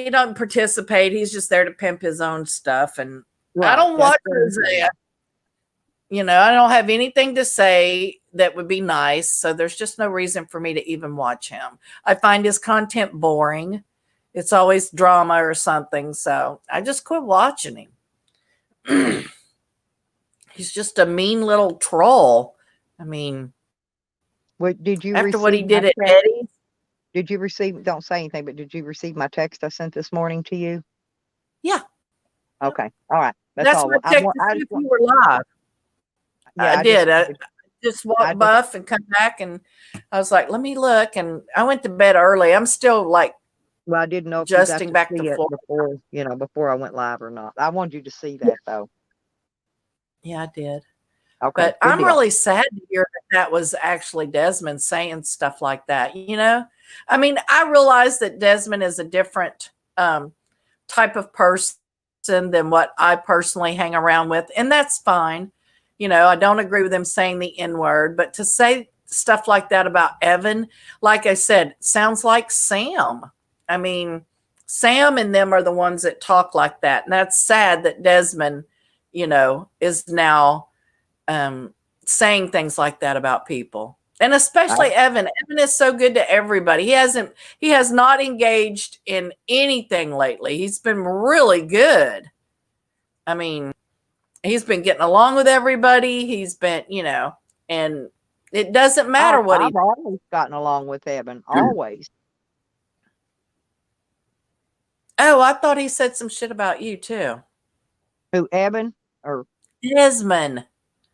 doesn't participate. He's just there to pimp his own stuff, and I don't watch Hosea. I don't have anything to say that would be nice, so there's just no reason for me to even watch him. I find his content boring. It's always drama or something, so I just quit watching him. He's just a mean little troll. I mean, did you after what he did at Eddie's? Did you receive? Don't say anything, but did you receive my text I sent this morning to you? Yeah. Okay. All right. That's all. I checked to see if you were live. Yeah, I did. I just walked buff and come back, and I was like, let me look. And I went to bed early. I'm still like, I didn't know if adjusting back to full before I went live or not. I wanted you to see that though. Yeah, I did. Okay. But I'm really sad to hear that was actually Desmond saying stuff like that. I mean, I realize that Desmond is a different type of person than what I personally hang around with, and that's fine. I don't agree with him saying the N-word, but to say stuff like that about Evan, like I said, sounds like Sam. I mean, Sam and them are the ones that talk like that, and that's sad that Desmond, is now saying things like that about people. And especially Evan. Evan is so good to everybody. He has not engaged in anything lately. He's been really good. I mean, he's been getting along with everybody. He's been, and it doesn't matter what I've always gotten along with Evan. Always. Oh, I thought he said some shit about you too. Who, Evan or Desmond?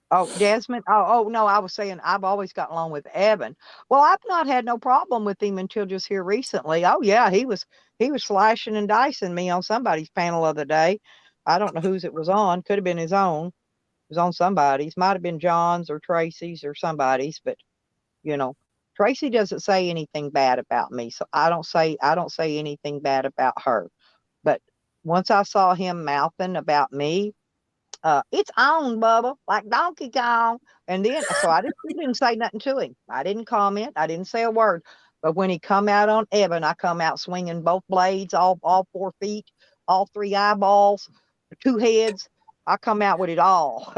Oh, Desmond. Oh, no, I was saying I've always gotten along with Evan. Well, I've not had no problem with him until just here recently. Oh yeah, he was slashing and dicing me on somebody's panel the other day. I don't know whose it was on. Could have been his own. It was on somebody's. Might have been John's or Tracy's or somebody's, but Tracy doesn't say anything bad about me, so I don't say anything bad about her. But once I saw him mouthing about me, it's on, Bubba, like Donkey Kong. And then, so I didn't say nothing to him. I didn't comment. I didn't say a word. But when he come out on Evan, I come out swinging both blades, all 4 feet, all 3 eyeballs, 2 heads. I come out with it all.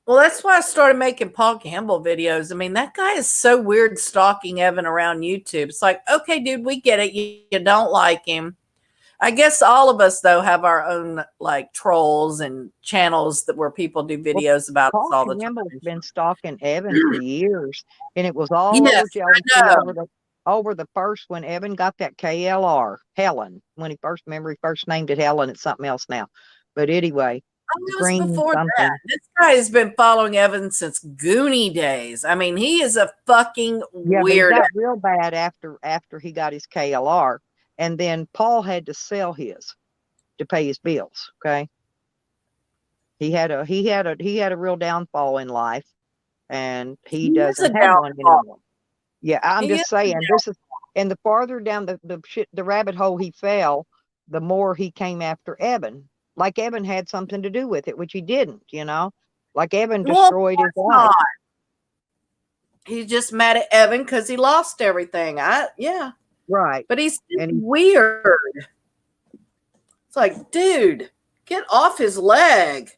Well, that's why I started making Paul Campbell videos. I mean, that guy is so weird stalking Evan around YouTube. It's like, okay, dude, we get it. You don't like him. I guess all of us, though, have our own like trolls and channels where people do videos about us all the time. Paul Campbell's been stalking Evan for years, and it was all Yes, over the first when Evan got that KLR, Helen, when he first named it Helen. It's something else now. But anyway. It was before that. This guy has been following Evan since Goonie days. I mean, he is a fucking weirdo. He got real bad after he got his KLR, and then Paul had to sell his to pay his bills. Okay, he had a real downfall in life, and he doesn't have one anymore. Yeah, I'm just saying this is, and the farther down the rabbit hole he fell, the more he came after Evan. Like Evan had something to do with it, which he didn't, like Evan destroyed his life. He's just mad at Evan because he lost everything. Right. But he's weird. It's like, dude, get off his leg.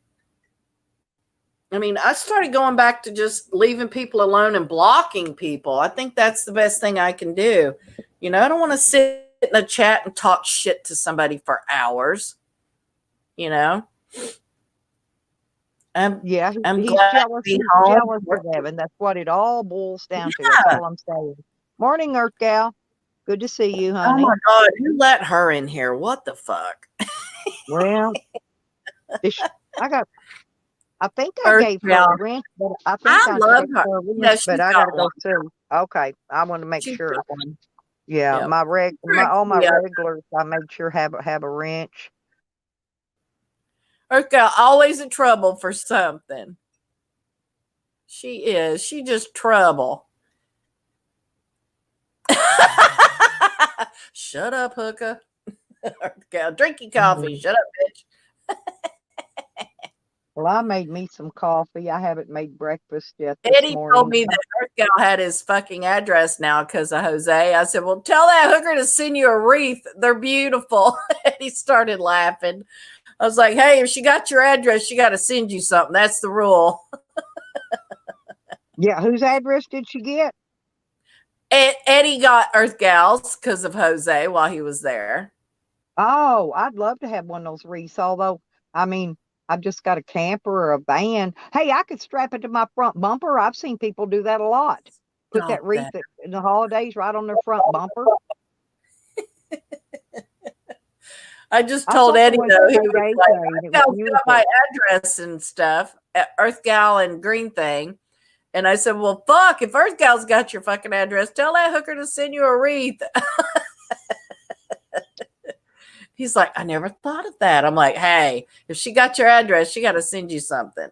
I mean, I started going back to just leaving people alone and blocking people. I think that's the best thing I can do. I don't want to sit in a chat and talk shit to somebody for hours. I'm glad he's jealous of Evan. That's what it all boils down to. That's all I'm saying. Morning, Earth Gal. Good to see you, honey. Oh my God, who let her in here? What the fuck? Well, I think I gave her a wrench, but I love her. But I gotta go too. Okay, I want to make sure. Yeah, all my regulars, I made sure have a wrench. Earth Gal always in trouble for something. She is. She just trouble. Shut up, hooker. Earth Gal, drink your coffee. Shut up, bitch. Well, I made me some coffee. I haven't made breakfast yet. Eddie told me that Earth Gal had his fucking address now because of Jose. I said, well, tell that hooker to send you a wreath. They're beautiful. And he started laughing. I was like, hey, if she got your address, she got to send you something. That's the rule. Yeah, whose address did she get? Eddie got Earth Gal's because of Jose while he was there. Oh, I'd love to have one of those wreaths, although, I mean, I've just got a camper or a van. Hey, I could strap it to my front bumper. I've seen people do that a lot. Put that wreath in the holidays right on their front bumper. I just told Eddie, though, he was like, got my address and stuff at Earth Gal and Green Thing. And I said, well, fuck, if Earth Gal's got your fucking address, tell that hooker to send you a wreath. He's like, I never thought of that. I'm like, hey, if she got your address, she got to send you something.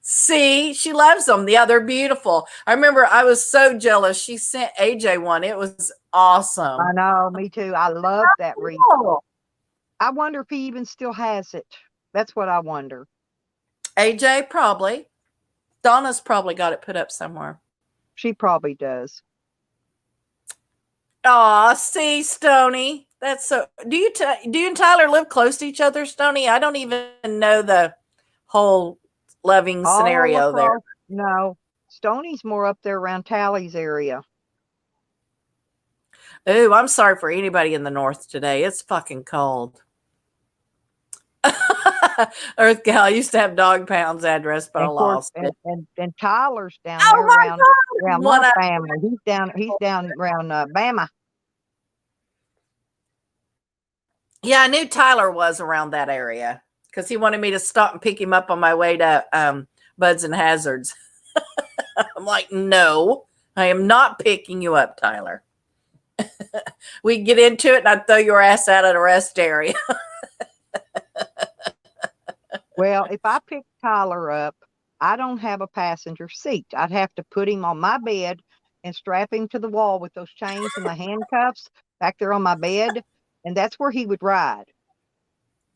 See, she loves them. Yeah, they're beautiful. I remember I was so jealous. She sent AJ one. It was awesome. I know, me too. I love that wreath. I wonder if he even still has it. That's what I wonder. AJ probably. Donna's probably got it put up somewhere. She probably does. Aw, see, Stoney. That's so. Do you and Tyler live close to each other, Stoney? I don't even know the whole loving scenario there. No, Stoney's more up there around Tally's area. Ooh, I'm sorry for anybody in the north today. It's fucking cold. Earth Gal, I used to have Dog Pound's address, but I And of course, lost it. and Tyler's down Oh there my around God! One my I- family. He's down around Bama. Yeah, I knew Tyler was around that area because he wanted me to stop and pick him up on my way to Buds and Hazards. I'm like, no, I am not picking you up, Tyler. We get into it and I'd throw your ass out of the rest area. Well, if I pick Tyler up, I don't have a passenger seat. I'd have to put him on my bed and strap him to the wall with those chains and the handcuffs back there on my bed. And that's where he would ride.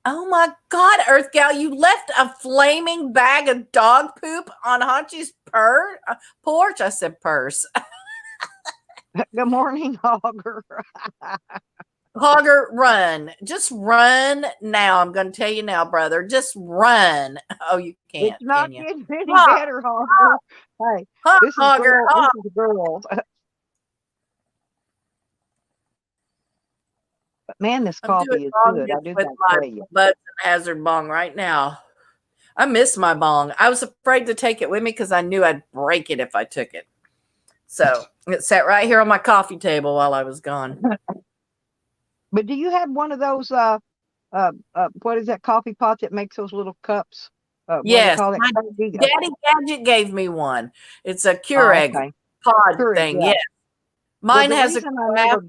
Oh my God, Earth Gal, you left a flaming bag of dog poop on Hachi's porch. I said purse. Good morning, Hogger. Hogger, run. Just run now. I'm going to tell you now, brother. Just run. Oh, you can't, It's not can you? getting any Hog, better, Hogger. Hey, hog, this is Hogger, hog. this is girls. But man, this I'm coffee doing is bong good. I hits do with gotta my tell you. Buds and Hazard bong right now. I miss my bong. I was afraid to take it with me because I knew I'd break it if I took it. So it sat right here on my coffee table while I was gone. But do you have one of those what is that coffee pot that makes those little cups? What do they Yes, call that? Daddy Gadget gave me one. It's a Oh, Keurig okay. pod Keurig, thing. yeah. Yes, mine Well, the has a reason craft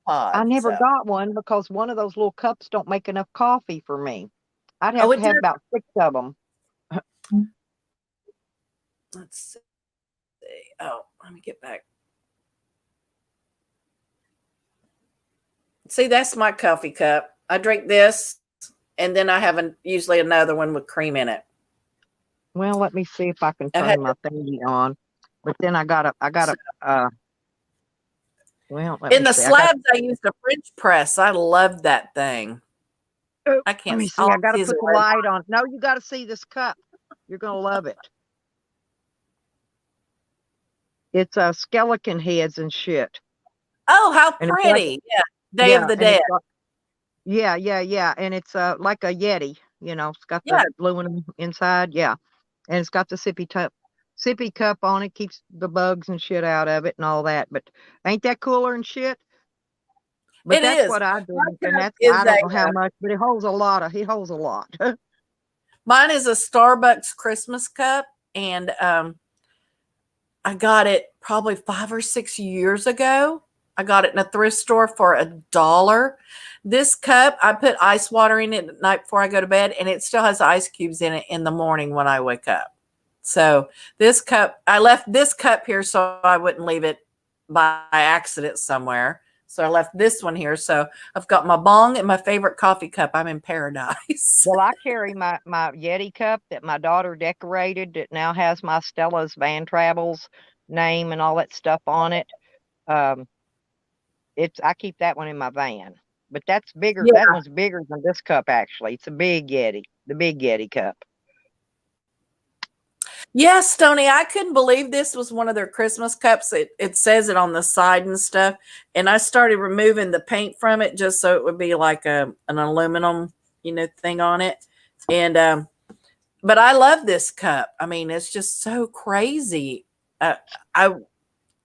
pod. I never so. got one because one of those little cups don't make enough coffee for me. I'd Oh, have it to have does. about 6 of them. Let's see. Oh, let me get back. See, that's my coffee cup. I drink this, and then I have usually another one with cream in it. Well, let me see if I can I've had turn my thingy on. But then I gotta well, let in me the see. slabs. I used a French press. I love that thing. Oh, I let can't. me see. All I gotta see is a put the red light on. No, you gotta see this cup. You're gonna love it. It's skeleton heads and shit. Oh, how And it's like, pretty! Yeah, Day yeah, of the and Dead. it's like, yeah. And it's like a Yeti, it's got Yeah, the aluminum inside, yeah. And it's got the sippy cup on it, keeps the bugs and shit out of it and all that. But ain't that cooler and shit? But it that's is. what I My drink, and cup that's is I a don't know how much, but it holds a lot. Mine is a Starbucks Christmas cup, and I got it probably 5 or 6 years ago. I got it in a thrift store for $1. This cup, I put ice water in it at night before I go to bed, and it still has ice cubes in it in the morning when I wake up. So this cup, I left this cup here so I wouldn't leave it by accident somewhere. So I left this one here. So I've got my bong and my favorite coffee cup. I'm in paradise. Well, I carry my Yeti cup that my daughter decorated that now has my Stella's Van Travels name and all that stuff on it. I keep that one in my van. But that's bigger. Yeah. That one's bigger than this cup actually. It's a big Yeti, the big Yeti cup. Yes, Stoney, I couldn't believe this was one of their Christmas cups. It says it on the side and stuff. And I started removing the paint from it just so it would be like an aluminum, thing on it. And but I love this cup. I mean, it's just so crazy.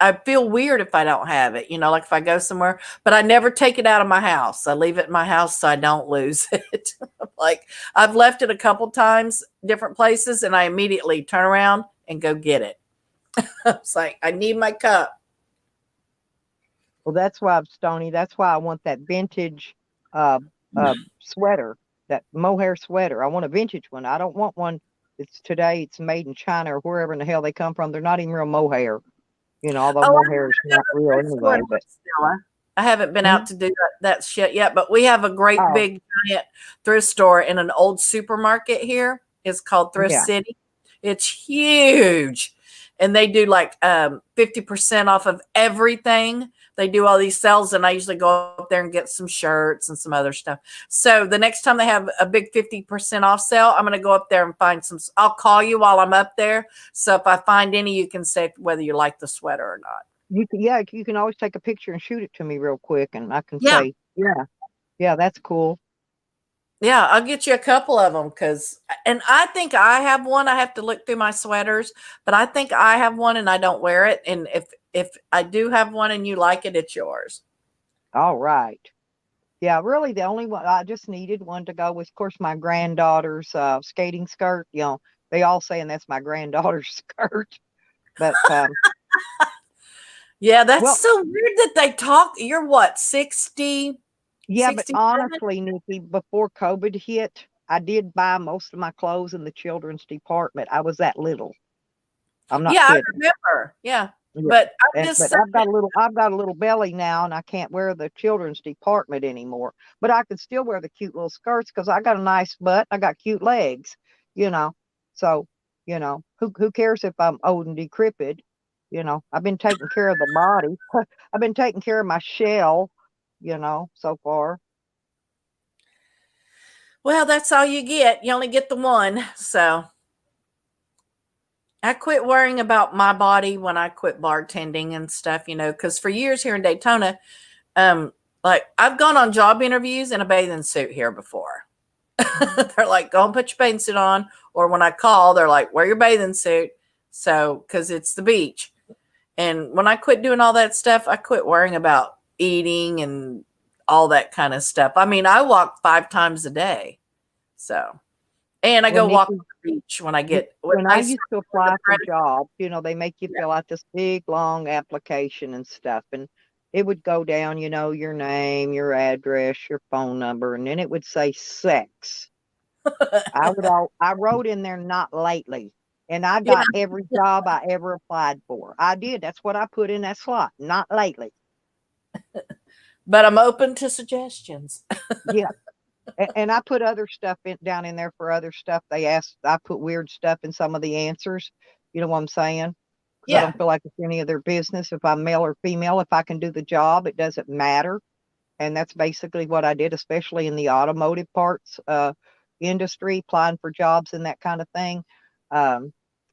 I feel weird if I don't have it, like if I go somewhere, but I never take it out of my house. I leave it in my house so I don't lose it. Like I've left it a couple times, different places, and I immediately turn around and go get it. It's like, I need my cup. Well, that's why, Stoney, that's why I want that vintage sweater, that mohair sweater. I want a vintage one. I don't want one that's today, it's made in China or wherever in the hell they come from. They're not even real mohair. Although mohair is not real anyway. But I haven't been out to do that shit yet, but we have a great big giant thrift store in an old supermarket here. It's called Thrift City. It's huge. And they do like 50% off of everything. they do all these sales, and I usually go up there and get some shirts and some other stuff. So the next time they have a big 50% off sale, I'm going to go up there and find some. I'll call you while I'm up there. So if I find any, you can say whether you like the sweater or not. You can always take a picture and shoot it to me real quick, and I can say, yeah, that's cool. Yeah, I'll get you a couple of them and I think I have one. I have to look through my sweaters, but I think I have one and I don't wear it. And if I do have one and you like it, it's yours. All right. Yeah, really the only one I just needed one to go with, of course, my granddaughter's skating skirt. You know, they all saying that's my granddaughter's skirt, but yeah, that's so weird that they talk. You're what, 60? Yeah, 67? But honestly, Nikki, before COVID hit, I did buy most of my clothes in the children's department. I was that little. I'm not kidding. I remember. Yeah. But I've got a little belly now, and I can't wear the children's department anymore. But I can still wear the cute little skirts because I got a nice butt. I got cute legs, you know. So, you know, who cares if I'm old and decrepit? You know, I've been taking care of the body. I've been taking care of my shell, you know, so far. Well, that's all you get. You only get the one. So I quit worrying about my body when I quit bartending and stuff, you know, because for years here in Daytona, like I've gone on job interviews in a bathing suit here before. They're like, go and put your bathing suit on. Or when I call, they're like, wear your bathing suit. So, because it's the beach. And when I quit doing all that stuff, I quit worrying about eating and all that kind of stuff. I mean, I walk 5 times a day. So, and I go walk on the beach when I get. When I used to apply for jobs, you know, they make you fill out this big, long application and stuff. And it would go down, you know, your name, your address, your phone number, and then it would say sex. I wrote in there, not lately. And I got every job I ever applied for. I did. That's what I put in that slot. Not lately. But I'm open to suggestions. Yeah. And I put other stuff down in there for other stuff. They asked, I put weird stuff in some of the answers. You know what I'm saying? Yeah. I don't feel like it's any of their business. If I'm male or female, if I can do the job, it doesn't matter. And that's basically what I did, especially in the automotive parts industry, applying for jobs and that kind of thing.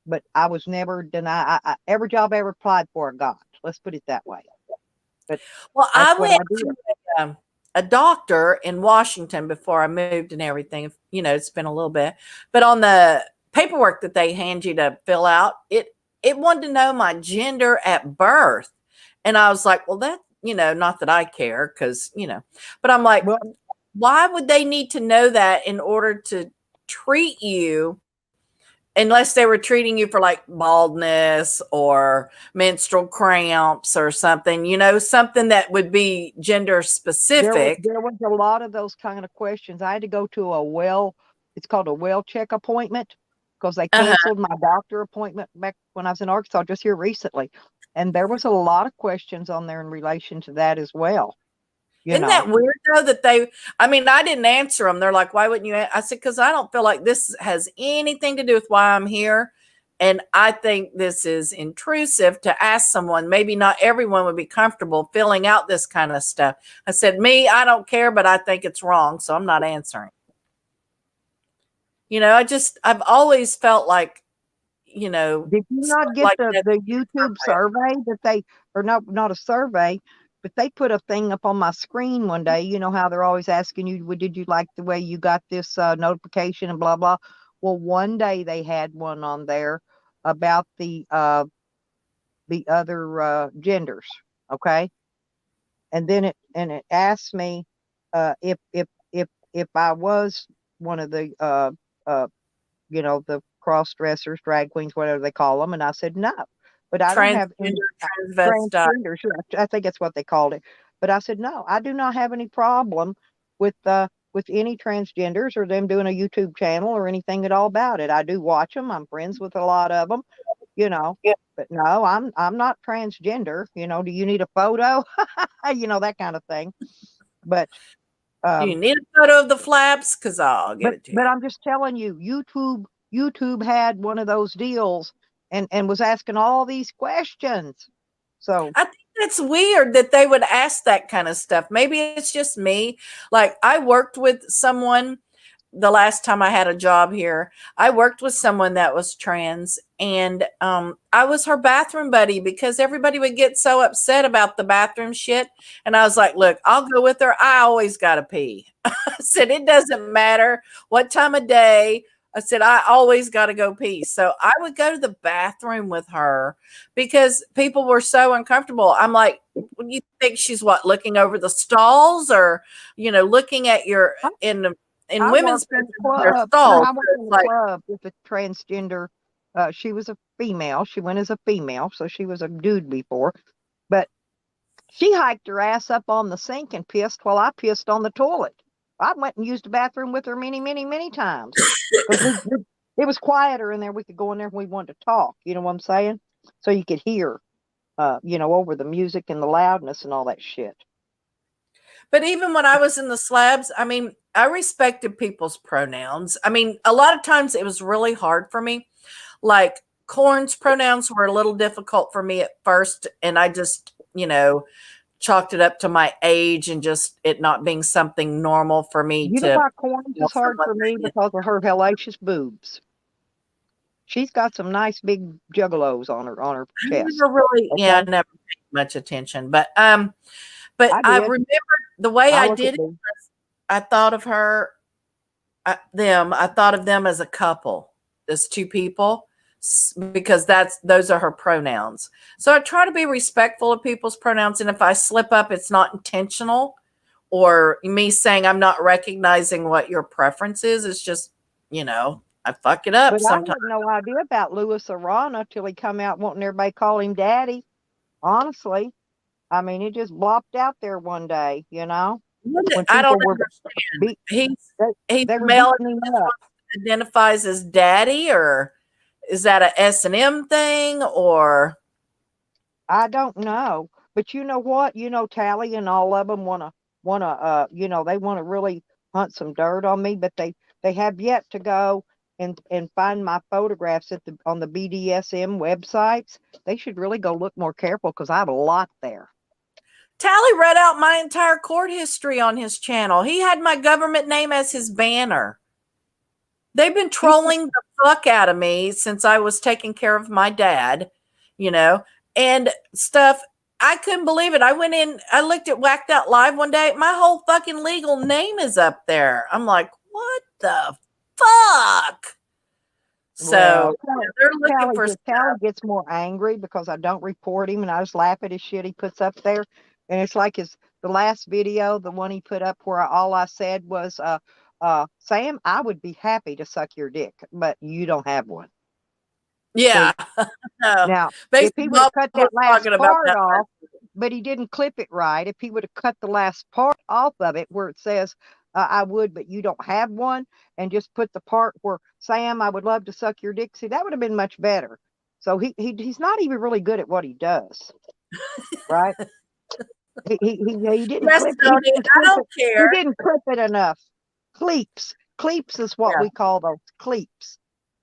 But I was never denied. Every job I ever applied for, I got. Let's put it that way. But I went to a doctor in Washington before I moved and everything. You know, it's been a little bit. But on the paperwork that they hand you to fill out, it wanted to know my gender at birth. And I was like, well, that, you know, not that I care because, you know. But I'm like, why would they need to know that in order to treat you? Unless they were treating you for like baldness or menstrual cramps or something, you know, something that would be gender specific. There was a lot of those kind of questions. I had to go to it's called a well check appointment because they canceled my doctor appointment back when I was in Arkansas just here recently. And there was a lot of questions on there in relation to that as well. Isn't that weird though that I didn't answer them. They're like, why wouldn't you? I said, because I don't feel like this has anything to do with why I'm here. And I think this is intrusive to ask someone. Maybe not everyone would be comfortable filling out this kind of stuff. I said, I don't care, but I think it's wrong. So I'm not answering. You know, I've always felt like, you know. Did you not get the YouTube survey not a survey, but they put a thing up on my screen one day. You know how they're always asking you, did you like the way you got this notification and blah, blah. Well, one day they had one on there about the other genders. Okay. And then it asked me if I was one of the, you know, the cross dressers, drag queens, whatever they call them. And I said, no. But I don't have any transgenders. I think that's what they called it. But I said, no, I do not have any problem with any transgenders or them doing a YouTube channel or anything at all about it. I do watch them. I'm friends with a lot of them, you know. Yeah. But no, I'm not transgender. You know, do you need a photo? You know, that kind of thing. But do you need a photo of the flaps? Because I'll give it to you. But I'm just telling you, YouTube had one of those deals. And was asking all these questions. So I think it's weird that they would ask that kind of stuff. Maybe it's just me. Like I worked with someone the last time I had a job here. I worked with someone that was trans, and I was her bathroom buddy because everybody would get so upset about the bathroom shit. And I was like, look, I'll go with her. I always got to pee. I said, it doesn't matter what time of day. I said, I always got to go pee. So I would go to the bathroom with her because people were so uncomfortable. I'm like, you think she's what, looking over the stalls or, looking at your in women's club. stalls. I worked in the club with a transgender. She was a female. She went as a female, so she was a dude before. But she hiked her ass up on the sink and pissed while I pissed on the toilet. I went and used the bathroom with her many, many, many times. It was quieter in there. We could go in there if we wanted to talk. You know what I'm saying? So you could hear, over the music and the loudness and all that shit. But even when I was in the slabs, I mean, I respected people's pronouns. I mean, a lot of times it was really hard for me. Like Corn's pronouns were a little difficult for me at first. And I just, chalked it up to my age and just it not being something normal for me You know why Corn is hard for me? Because of her hellacious boobs. She's got some nice big juggalos on her chest. Never never paid much attention. But I remember the way I did it. I thought of I thought of them as a couple, as two people, because those are her pronouns. So I try to be respectful of people's pronouns. And if I slip up, it's not intentional or me saying I'm not recognizing what your preference is. It's just, I fuck it up. But sometimes. I had no idea about Louis Arana till he come out wanting everybody to call him daddy. Honestly. I mean, it just blopped out there one day, I don't understand. He's male, identifies as daddy, or is that a S&M thing, or? I don't know. But you know what? Tally and all of them wanna they want to really hunt some dirt on me, but they have yet to go and find my photographs on the BDSM websites. They should really go look more careful because I have a lot there. Tally read out my entire court history on his channel. He had my government name as his banner. They've been trolling the fuck out of me since I was taking care of my dad, and stuff. I couldn't believe it. I went in, I looked at Whacked Out Live one day. My whole fucking legal name is up there. I'm like, what the fuck? So they're looking for stuff. Tally gets more angry because I don't report him and I just laugh at his shit he puts up there. And it's like the last video, the one he put up where all I said was, Sam, I would be happy to suck your dick, but you don't have one. Yeah. No. Now, if he would have cut that last part off, but he didn't clip it right, if he would have cut the last part off of it where it says, I would, but you don't have one, and just put the part where, Sam, I would love to suck your dick. See, that would have been much better. So he's not even really good at what he does. Right? He didn't clip it. I don't care. He didn't clip it enough. Cleeps is what we call those cleeps.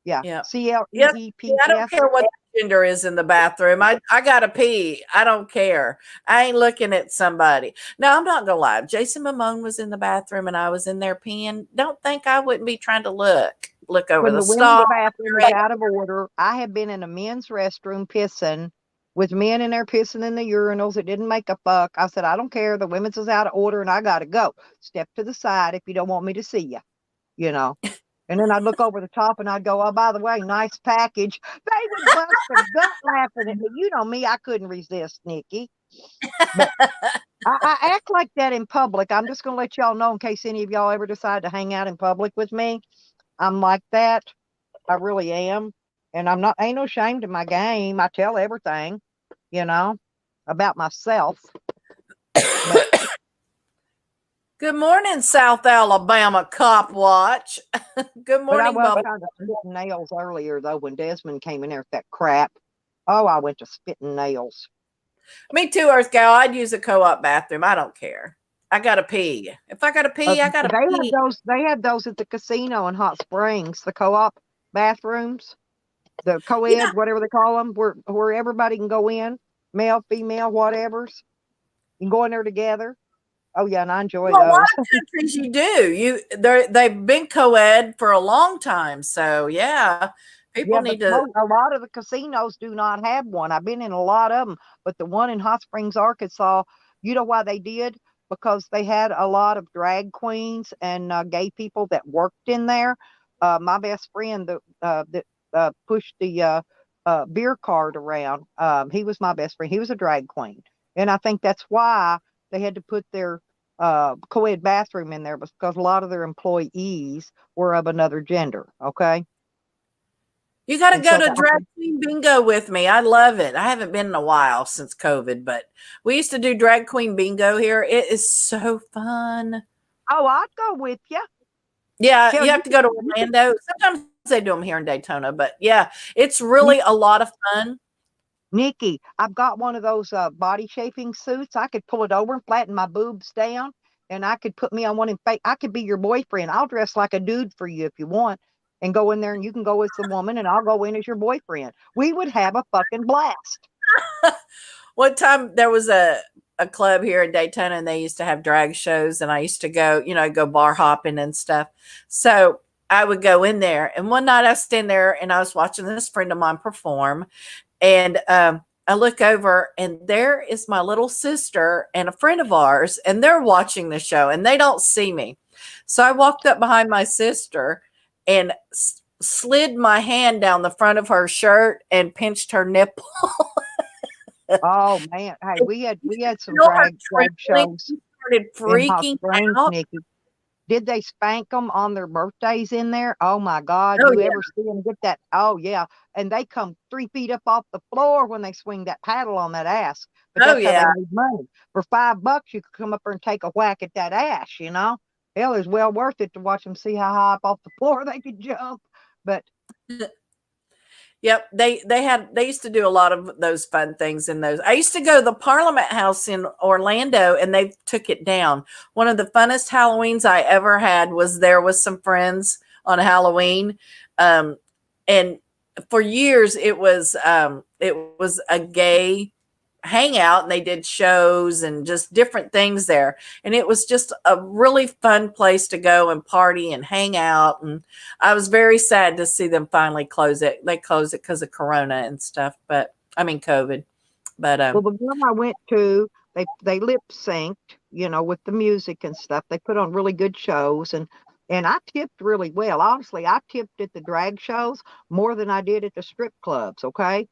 Yeah. CLEEPS. I don't care what the gender is in the bathroom. I gotta pee. I don't care. I ain't looking at somebody. No, I'm not gonna lie. Jason Momoa was in the bathroom and I was in there peeing. Don't think I wouldn't be trying to look over the stall. The bathroom is out of order. I have been in a men's restroom pissing with men in there pissing in the urinals. It didn't make a fuck. I said, I don't care. The women's is out of order and I got to go. Step to the side if you don't want me to see you, And then I'd look over the top and I'd go, oh, by the way, nice package. They would bust their gut laughing at me. You know me, I couldn't resist, Nikki. But I act like that in public. I'm just going to let y'all know in case any of y'all ever decide to hang out in public with me. I'm like that. I really am. And ain't no shame to my game. I tell everything, about myself. But, good morning, South Alabama Cop Watch. Good morning, But I was kind of spitting nails earlier, though, when Desmond came in there with that crap. Oh, I went to spitting nails. Me too, Earth Gal. I'd use a co-op bathroom. I don't care. I got to pee. If I got to pee, I got to pee. They had those at the casino in Hot Springs, the co-op bathrooms, the co-ed, whatever they call them, where everybody can go in. male, female, whatever's. You can go in there together. Oh yeah, and I enjoy Well, a lot those. of countries you do. They've been co-ed for a long time. So yeah, people Yeah, need but to. a lot of the casinos do not have one. I've been in a lot of them, but the one in Hot Springs, Arkansas, you know why they did? Because they had a lot of drag queens and gay people that worked in there. My best friend that pushed the beer cart around, he was my best friend. He was a drag queen, and I think that's why they had to put their co-ed bathroom in there, because a lot of their employees were of another gender. Okay. You got to And go so to that, drag queen bingo with me. I love it. I haven't been in a while since COVID, but we used to do drag queen bingo here. It is so fun. oh, I'd go with you. Yeah, Hell, you have to go to Orlando. Sometimes they do them here in Daytona, but yeah, it's really a lot of fun. Nikki, I've got one of those body shaping suits. I could pull it over and flatten my boobs down, and I could put me on one and I could be your boyfriend. I'll dress like a dude for you if you want, and go in there, and you can go as the woman, and I'll go in as your boyfriend. We would have a fucking blast. One time there was a club here in Daytona, and they used to have drag shows, and I used to go, go bar hopping and stuff. So I would go in there, and one night I was standing there and I was watching this friend of mine perform, and I look over, and there is my little sister and a friend of ours, and they're watching the show, and they don't see me. So I walked up behind my sister and slid my hand down the front of her shirt and pinched her nipple. Oh man, hey, we had some Her drag trembling, shows started in Hot freaking Springs, out. Nikki. Did they spank them on their birthdays in there? Oh my God. Oh, You yeah. ever see them get that? Oh yeah. And they come 3 feet up off the floor when they swing that paddle on that ass. But Oh, that's how yeah. they made money. For $5, you could come up there and take a whack at that ass, you know? Hell, it's well worth it to watch them see how high up off the floor they could jump. But Yep, they used to do a lot of those fun things in those. I used to go to the Parliament House in Orlando, and they took it down. One of the funnest Halloweens I ever had was there with some friends on Halloween, and for years it was a gay hangout, and they did shows and just different things there, and it was just a really fun place to go and party and hang out. And I was very sad to see them finally close it. They closed it because of Corona and stuff, but I mean COVID. But well, the one I went to, they lip synced, with the music and stuff. They put on really good shows, and I tipped really well. Honestly, I tipped at the drag shows more than I did at the strip clubs. Okay.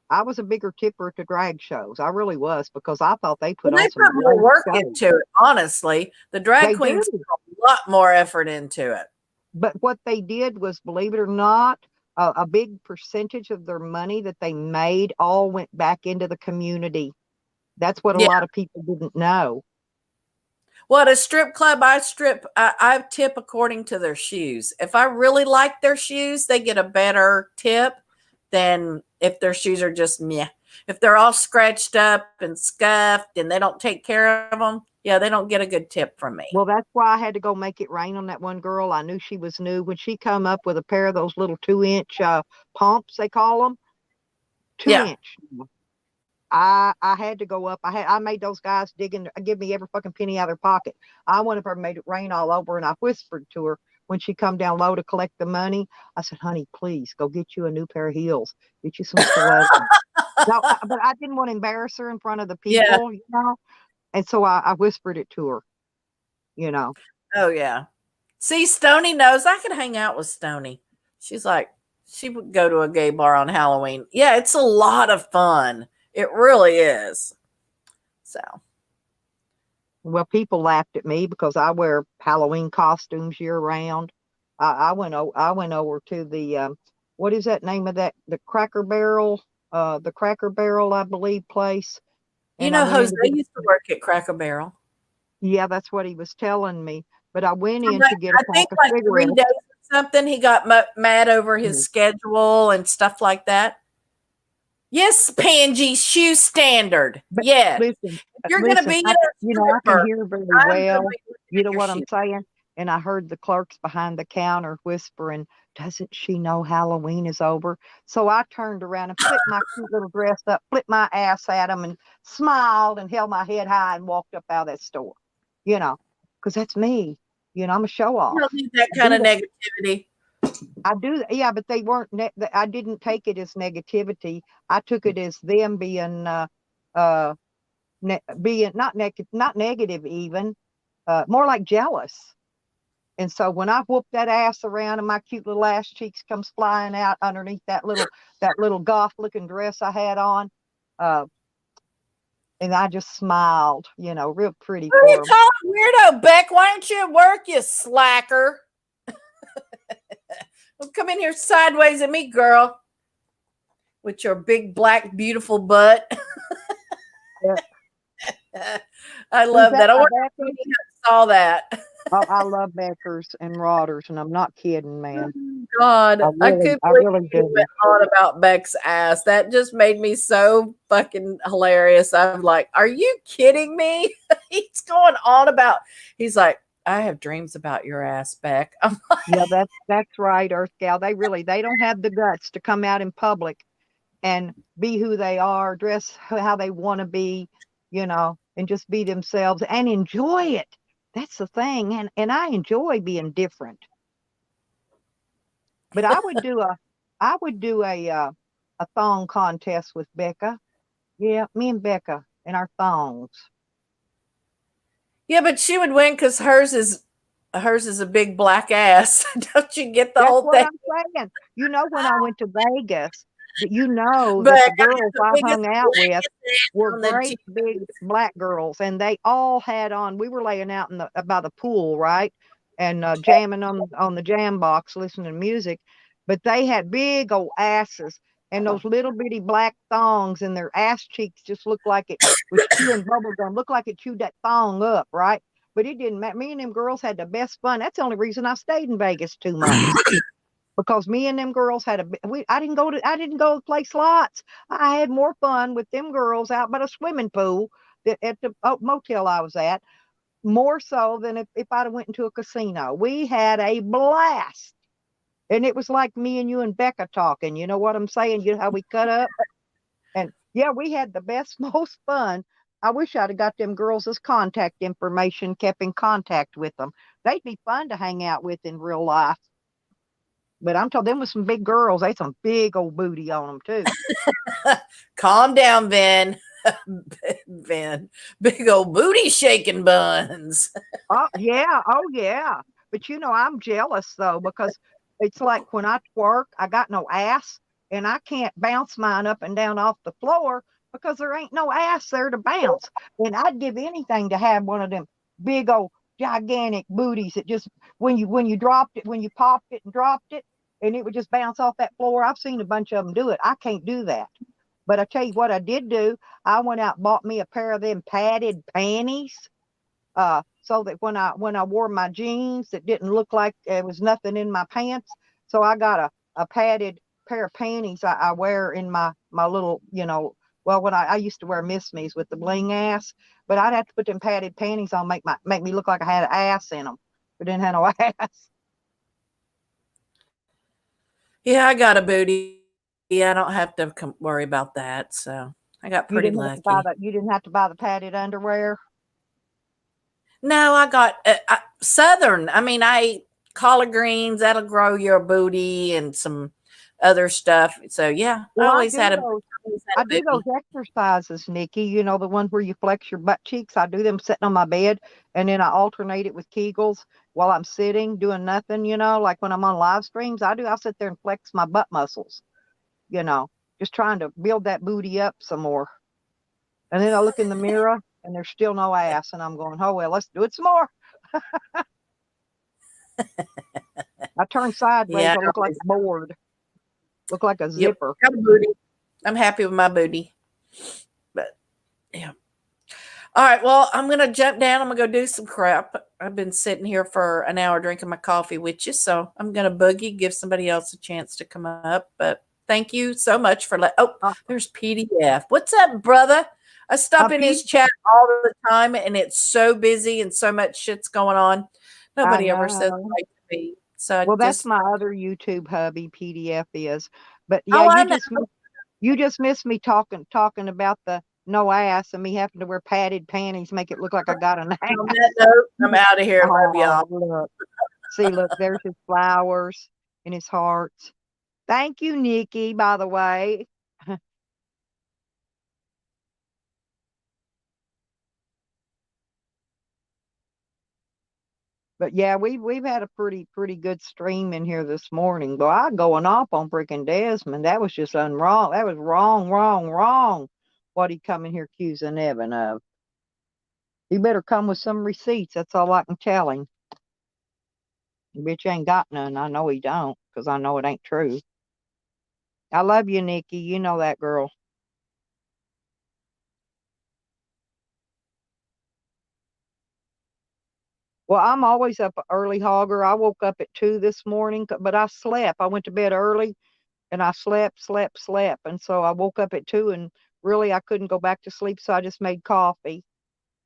I was a bigger tipper at the drag shows. I really was, because I thought they put they on some put more great work shows. into it. Honestly, the drag They queens do. put a lot more effort into it. But what they did was, believe it or not, a big percentage of their money that they made all went back into the community. That's what a Yeah. lot of people didn't know. Well, at a strip club, I tip according to their shoes. If I really like their shoes, they get a better tip than if their shoes are just meh. If they're all scratched up and scuffed and they don't take care of them, yeah, they don't get a good tip from me. Well, that's why I had to go make it rain on that one girl. I knew she was new when she come up with a pair of those little 2-inch pumps, they call them. 2-inch. I had to go up. I made those guys give me every fucking penny out of their pocket. I went up and made it rain all over, and I whispered to her when she come down low to collect the money. I said, honey, please go get you a new pair of heels. Get you some stilettos. No, but I didn't want to embarrass her in front of the people, And so I whispered it to her, Oh, yeah. See, Stony knows I could hang out with Stony. She's like, she would go to a gay bar on Halloween. Yeah, it's a lot of fun. It really is. So. Well, people laughed at me because I wear Halloween costumes year round. I went over to the what is that name of that? The Cracker Barrel, I believe, place. You know, Jose used to work at Cracker Barrel. Yeah, that's what he was telling me. But I went in to get a pack of cigarettes. 3 days or something. He got mad over his schedule and stuff like that. Yes, Pangy, shoe standard. Yeah. Listen, you're going to be I can hear very well. You know what I'm saying? And I heard the clerks behind the counter whispering, doesn't she know Halloween is over? So I turned around and flipped my cute little dress up, flipped my ass at them, and smiled and held my head high and walked up out of that store. Because that's me. I'm a show off. You don't need that kind of negativity. I do, yeah, but they weren't. I didn't take it as negativity. I took it as them being, being not negative even, more like jealous. And so when I whoop that ass around and my cute little ass cheeks comes flying out underneath that little goth looking dress I had on, and I just smiled, real pretty. Who are you calling weirdo, Beck? Why don't you at work, you slacker? Well, come in here sideways at me, girl, with your big black beautiful butt. Yeah. I love that. I saw that. Oh, I love Beckers and Rodders, and I'm not kidding, man. God, I couldn't believe you went on about Beck's ass. That just made me so fucking hilarious. I'm like, are you kidding me? He's going on about, he's like, I have dreams about your ass, Beck. I'm like, yeah, that's right, Earth Gal. They don't have the guts to come out in public and be who they are, dress how they want to be, and just be themselves and enjoy it. That's the thing. And I enjoy being different. But I would do a thong contest with Becca. Yeah, me and Becca and our thongs. Yeah, but she would win because hers is a big black ass. Don't you get the whole thing? That's what I'm saying. When I went to Vegas, that the girls I hung out with were great big black girls, and they all had on. We were laying out by the pool, right, and jamming on the jam box, listening to music, but they had big old asses. And those little bitty black thongs, and their ass cheeks just looked like it was chewing bubble gum, looked like it chewed that thong up, right? But it didn't matter. Me and them girls had the best fun. That's the only reason I stayed in Vegas 2 months. Because me and them girls I didn't go to play slots. I had more fun with them girls out by the swimming pool at the motel I was at, more so than if I'd have went into a casino. We had a blast. And it was like me and you and Becca talking. You know what I'm saying? You know how we cut up? And yeah, we had the best, most fun. I wish I'd have got them girls' contact information, kept in contact with them. They'd be fun to hang out with in real life. But I'm told them with some big girls. They had some big old booty on them too. Calm down, Ben. Ben, big old booty shaking buns. Oh yeah. But I'm jealous though, because it's like when I twerk, I got no ass, and I can't bounce mine up and down off the floor because there ain't no ass there to bounce. And I'd give anything to have one of them big old gigantic booties that just when you popped it and dropped it, and it would just bounce off that floor. I've seen a bunch of them do it. I can't do that. But I tell you what I did do. I went out and bought me a pair of them padded panties. So that when I wore my jeans, it didn't look like there was nothing in my pants. So I got a padded pair of panties I wear in my little, when I used to wear Miss Me's with the bling ass, but I'd have to put them padded panties on, make me look like I had an ass in them, but didn't have no ass. Yeah, I got a booty. Yeah, I don't have to worry about that. So I got pretty lucky. You didn't have to buy the padded underwear? No, I got Southern. I mean, I ate collard greens. That'll grow your booty and some other stuff. So yeah, well, I do those exercises, Nikki. The ones where you flex your butt cheeks. I do them sitting on my bed, and then I alternate it with Kegels while I'm sitting doing nothing. Like when I'm on live streams, I sit there and flex my butt muscles. Just trying to build that booty up some more. And then I look in the mirror, and there's still no ass, and I'm going, oh well, let's do it some more. I turn sideways. Yeah, I look like a board. Look like a zipper. Got a booty. I'm happy with my booty. But yeah. All right. Well, I'm gonna jump down. I'm gonna go do some crap. I've been sitting here for an hour drinking my coffee with you, so I'm gonna boogie, give somebody else a chance to come up. But thank you so much for there's PDF. What's up, brother? I stop in his chat all the time, and it's so busy and so much shit's going on. Nobody ever says hi to me. So well, that's my other YouTube hubby, PDF is. But yeah, Oh, I you know. just missed me talking about the no ass and me having to wear padded panties, make it look like I got an ass. On that note, I'm out of here. Love y'all. Look. See, look, there's his flowers and his hearts. Thank you, Nikki, by the way. But yeah, we've had a pretty good stream in here this morning. But I'm going off on freaking Desmond. That was just wrong. That was wrong. What he come in here accusing Evan of. He better come with some receipts. That's all I can tell him. Bitch ain't got none. I know he don't, because I know it ain't true. I love you, Nikki. You know that, girl. Well, I'm always up early, Hogger. I woke up at 2 this morning, but I slept. I went to bed early and I slept. And so I woke up at 2 and really I couldn't go back to sleep. So I just made coffee.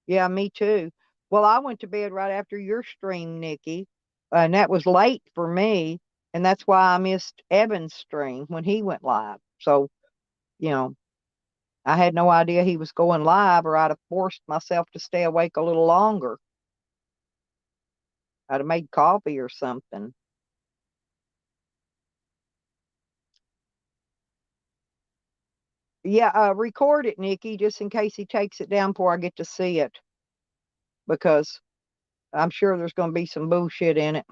Yeah, me too. Well, I went to bed right after your stream, Nikki, and that was late for me. And that's why I missed Evan's stream when he went live. So, you know, I had no idea he was going live, or I'd have forced myself to stay awake a little longer. I'd have made coffee or something. Yeah, record it, Nikki, just in case he takes it down before I get to see it. Because I'm sure there's going to be some bullshit in it.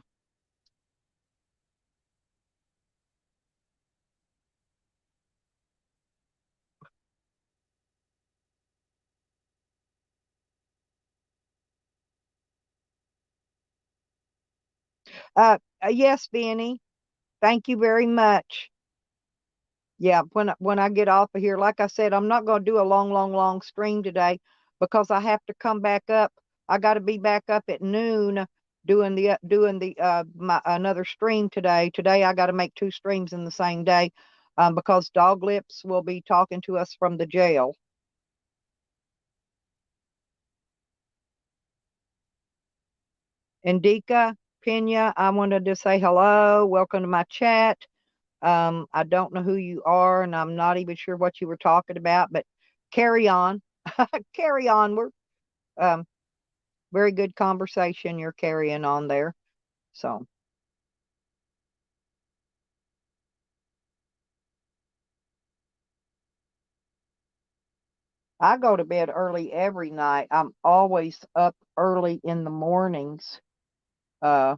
Yes, Benny. Thank you very much. Yeah, when I get off of here, like I said, I'm not going to do a long stream today because I have to come back up. I got to be back up at noon doing my another stream today. Today I got to make 2 streams in the same day, because Dog Lips will be talking to us from the jail. Indica Pena, I wanted to say hello. Welcome to my chat. I don't know who you are, and I'm not even sure what you were talking about, but carry on. Carry on. We're very good conversation you're carrying on there. So I go to bed early every night. I'm always up early in the mornings. I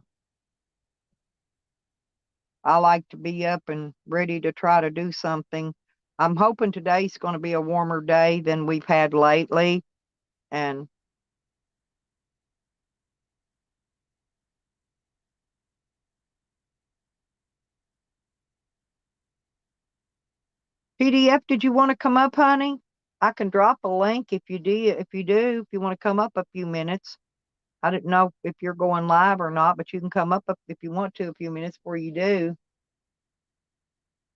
like to be up and ready to try to do something. I'm hoping today's going to be a warmer day than we've had lately. And PDF, did you want to come up, honey? I can drop a link if you do. If you want to come up a few minutes. I didn't know if you're going live or not, but you can come up if you want to a few minutes before you do.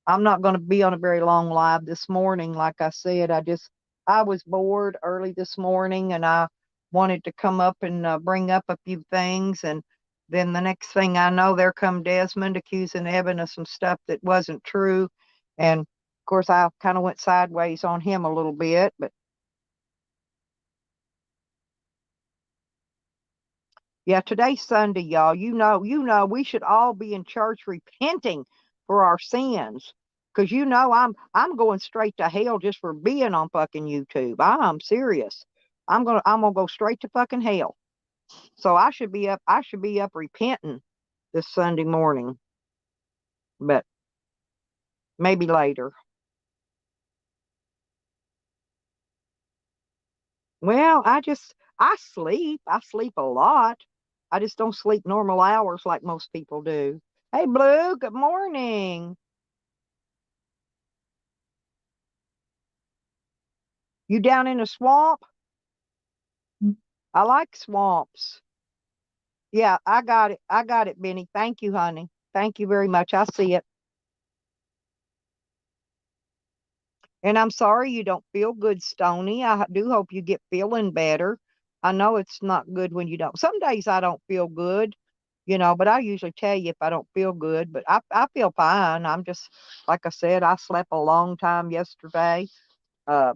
I'm not going to be on a very long live this morning. Like I said, I was bored early this morning and I wanted to come up and bring up a few things. And then the next thing I know, there come Desmond accusing Evan of some stuff that wasn't true. And of course, I kind of went sideways on him a little bit, but yeah, today's Sunday, y'all. You know, we should all be in church repenting for our sins. Cause I'm going straight to hell just for being on fucking YouTube. I'm serious. I'm gonna go straight to fucking hell. So I should be up repenting this Sunday morning. But maybe later. Well, I sleep. I sleep a lot. I just don't sleep normal hours like most people do. Hey Blue, good morning. You down in a swamp? I like swamps. Yeah, I got it. I got it, Benny. Thank you, honey. Thank you very much. I see it. And I'm sorry you don't feel good, Stony. I do hope you get feeling better. I know it's not good when you don't. Some days I don't feel good. you know, but I usually tell you if I don't feel good, but I feel fine. I'm just, like I said, I slept a long time yesterday. Uh,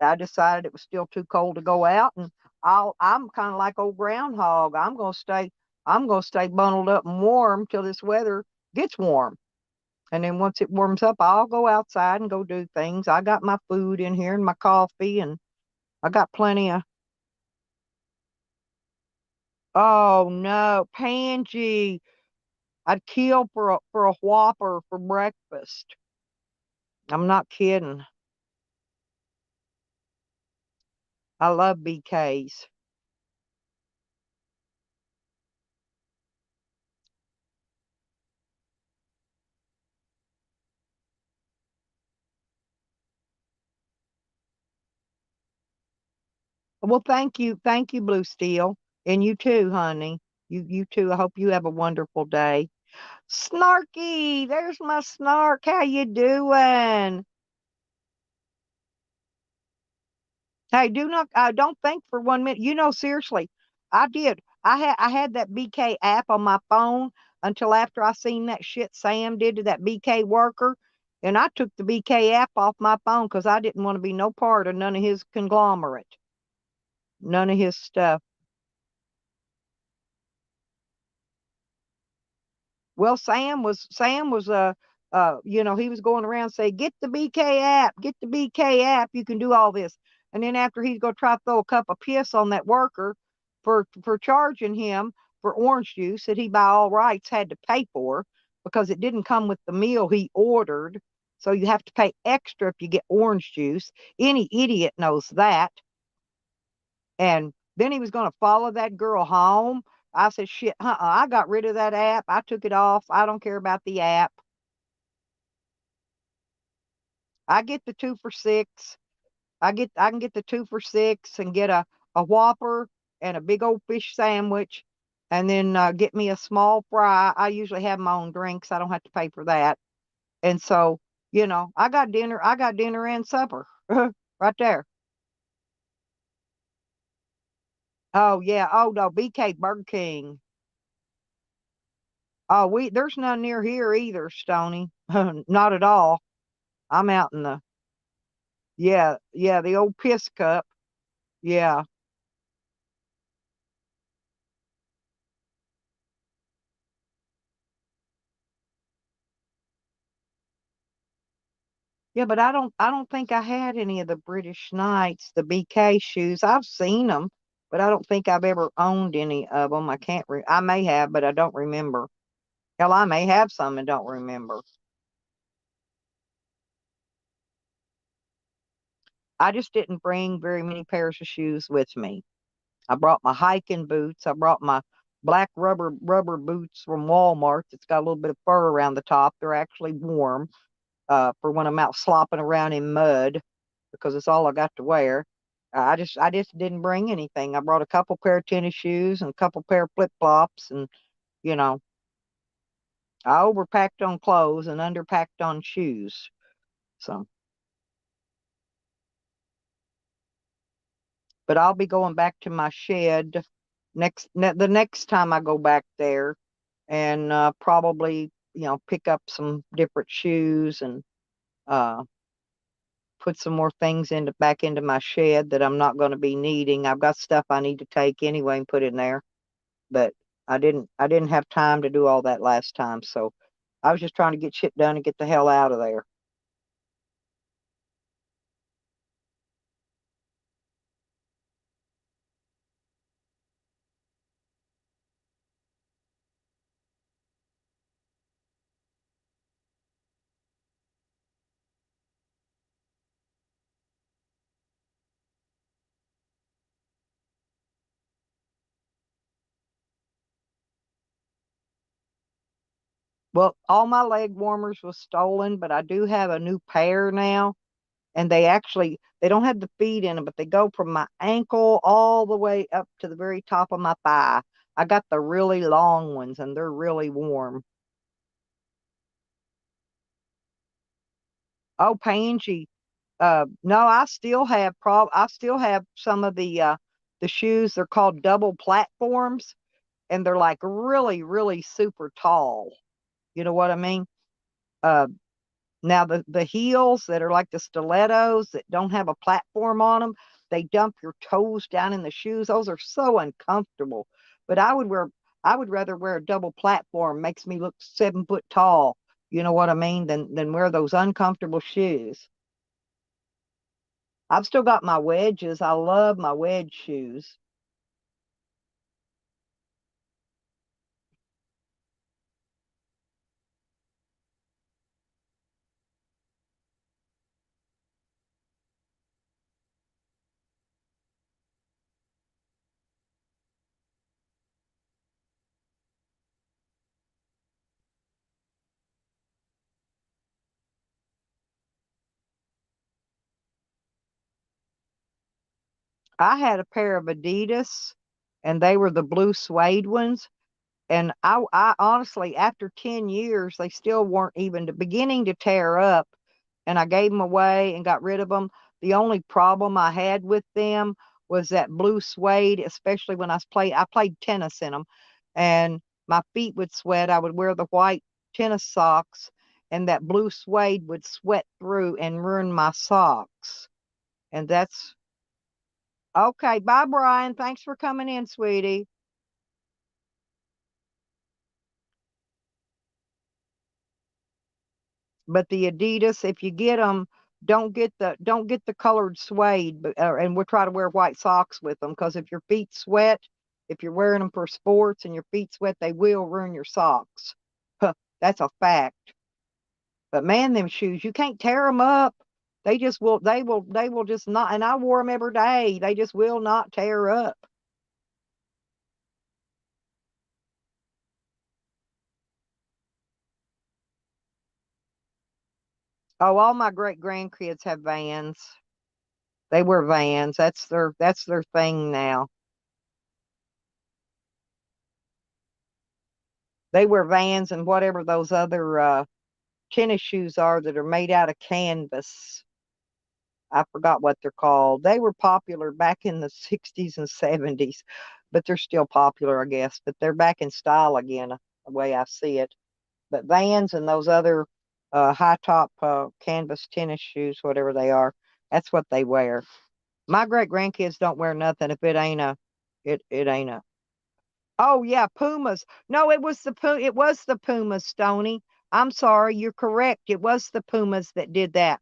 I decided it was still too cold to go out, and I'm kind of like old groundhog. I'm gonna stay bundled up and warm till this weather gets warm. And then once it warms up, I'll go outside and go do things. I got my food in here and my coffee, and I got plenty of. Oh no, Pangy! I'd kill for a Whopper for breakfast. I'm not kidding. I love BKs. Well, thank you, Blue Steel, and you too, honey. You too. I hope you have a wonderful day. Snarky, there's my snark. How you doing? Hey, do not don't think for 1 minute. You know, seriously, I did. I had that BK app on my phone until after I seen that shit Sam did to that BK worker, and I took the BK app off my phone because I didn't want to be no part of none of his conglomerate, none of his stuff. Well, Sam was you know, he was going around saying, "Get the BK app, get the BK app. You can do all this." And then after he's gonna try to throw a cup of piss on that worker for charging him for orange juice that he by all rights had to pay for because it didn't come with the meal he ordered. So you have to pay extra if you get orange juice. Any idiot knows that. And then he was going to follow that girl home. I said, shit, I got rid of that app. I took it off. I don't care about the app. I get the 2 for $6. I can get the 2 for $6 and get a Whopper and a big old fish sandwich, and then get me a small fry. I usually have my own drinks. I don't have to pay for that. And so, you know, I got dinner. I got dinner and supper right there. Oh yeah. Oh no, BK Burger King. Oh, there's none near here either, Stony. Not at all. I'm out in the yeah, the old piss cup. Yeah. Yeah, but I don't think I had any of the British Knights, the BK shoes. I've seen them, but I don't think I've ever owned any of them. I may have, but I don't remember. Hell, I may have some and don't remember. I just didn't bring very many pairs of shoes with me. I brought my hiking boots. I brought my black rubber boots from Walmart. It's got a little bit of fur around the top. They're actually warm for when I'm out slopping around in mud because it's all I got to wear. I just didn't bring anything. I brought a couple pair of tennis shoes and a couple pair of flip flops, and you know, I overpacked on clothes and underpacked on shoes. So, but I'll be going back to my shed the next time I go back there, and probably pick up some different shoes and uh, put some more things back into my shed that I'm not going to be needing. I've got stuff I need to take anyway and put in there, but I didn't have time to do all that last time, so I was just trying to get shit done and get the hell out of there. Well, all my leg warmers was stolen, but I do have a new pair now, and they don't have the feet in them, but they go from my ankle all the way up to the very top of my thigh. I got the really long ones, and they're really warm. Oh, Pangy. No, I still have some of the shoes. They're called double platforms. and they're like really, really super tall. You know what I mean? Uh, Now the heels that are like the stilettos that don't have a platform on them, they dump your toes down in the shoes. Those are so uncomfortable. But I would rather wear a double platform. Makes me look 7 foot tall. You know what I mean? Than wear those uncomfortable shoes. I've still got my wedges. I love my wedge shoes. I had a pair of Adidas, and they were the blue suede ones. And I honestly, after 10 years, they still weren't even beginning to tear up. And I gave them away and got rid of them. The only problem I had with them was that blue suede, especially when I played tennis in them, and my feet would sweat. I would wear the white tennis socks, and that blue suede would sweat through and ruin my socks. And that's okay. Bye, Brian. Thanks for coming in, sweetie. But the Adidas, if you get them, don't get the colored suede, and we'll try to wear white socks with them, because if your feet sweat, if you're wearing them for sports and your feet sweat, they will ruin your socks. Huh, that's a fact. But man, them shoes, you can't tear them up. They just will. They will just not. And I wore them every day. They just will not tear up. Oh, all my great grandkids have Vans. They wear Vans. That's their thing now. They wear Vans and whatever those other tennis shoes are that are made out of canvas. I forgot what they're called. They were popular back in the 60s and 70s, but they're still popular, I guess. But they're back in style again, the way I see it. But Vans and those other high top canvas tennis shoes, whatever they are, that's what they wear. My great grandkids don't wear nothing if it ain't a. Oh yeah, Pumas. No, it was the Pumas, Stony. I'm sorry, you're correct. It was the Pumas that did that.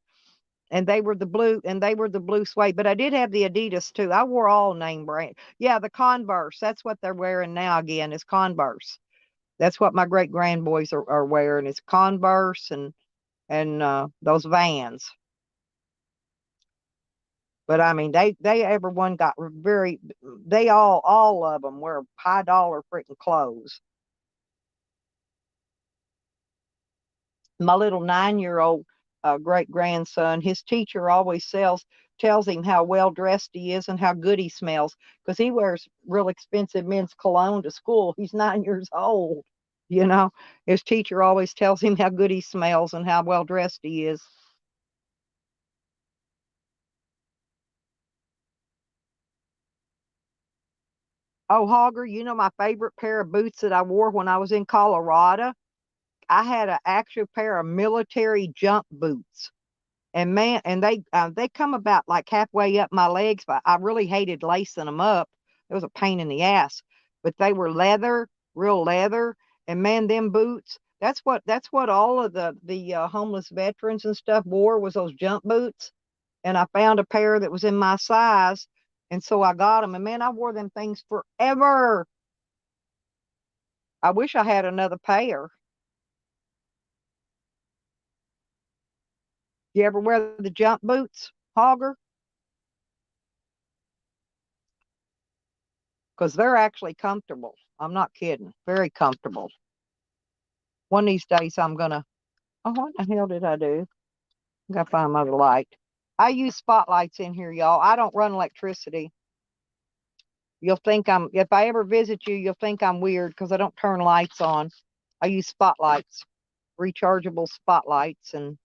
And they were the blue suede. But I did have the Adidas too. I wore all name brand. Yeah, the Converse. That's what they're wearing now again, is Converse. That's what my great grandboys are wearing, is Converse and those Vans. But I mean, everyone got very, they all of them wear high dollar freaking clothes. My little 9-year-old great grandson, his teacher always tells him how well dressed he is and how good he smells, because he wears real expensive men's cologne to school. He's 9 years old. You know, his teacher always tells him how good he smells and how well dressed he is. Oh, Hogger, you know my favorite pair of boots that I wore when I was in Colorado? I had an actual pair of military jump boots. And man, and they come about like halfway up my legs, but I really hated lacing them up. It was a pain in the ass. But they were leather, real leather, and man, them boots. That's what all of the homeless veterans and stuff wore, was those jump boots. And I found a pair that was in my size, and so I got them. And man, I wore them things forever. I wish I had another pair. You ever wear the jump boots, Hogger? Because they're actually comfortable. I'm not kidding. Very comfortable. One of these days I'm gonna. Oh, what the hell did I do? I gotta find another light. I use spotlights in here, y'all. I don't run electricity. You'll think I'm. If I ever visit you, you'll think I'm weird because I don't turn lights on. I use spotlights, rechargeable spotlights, and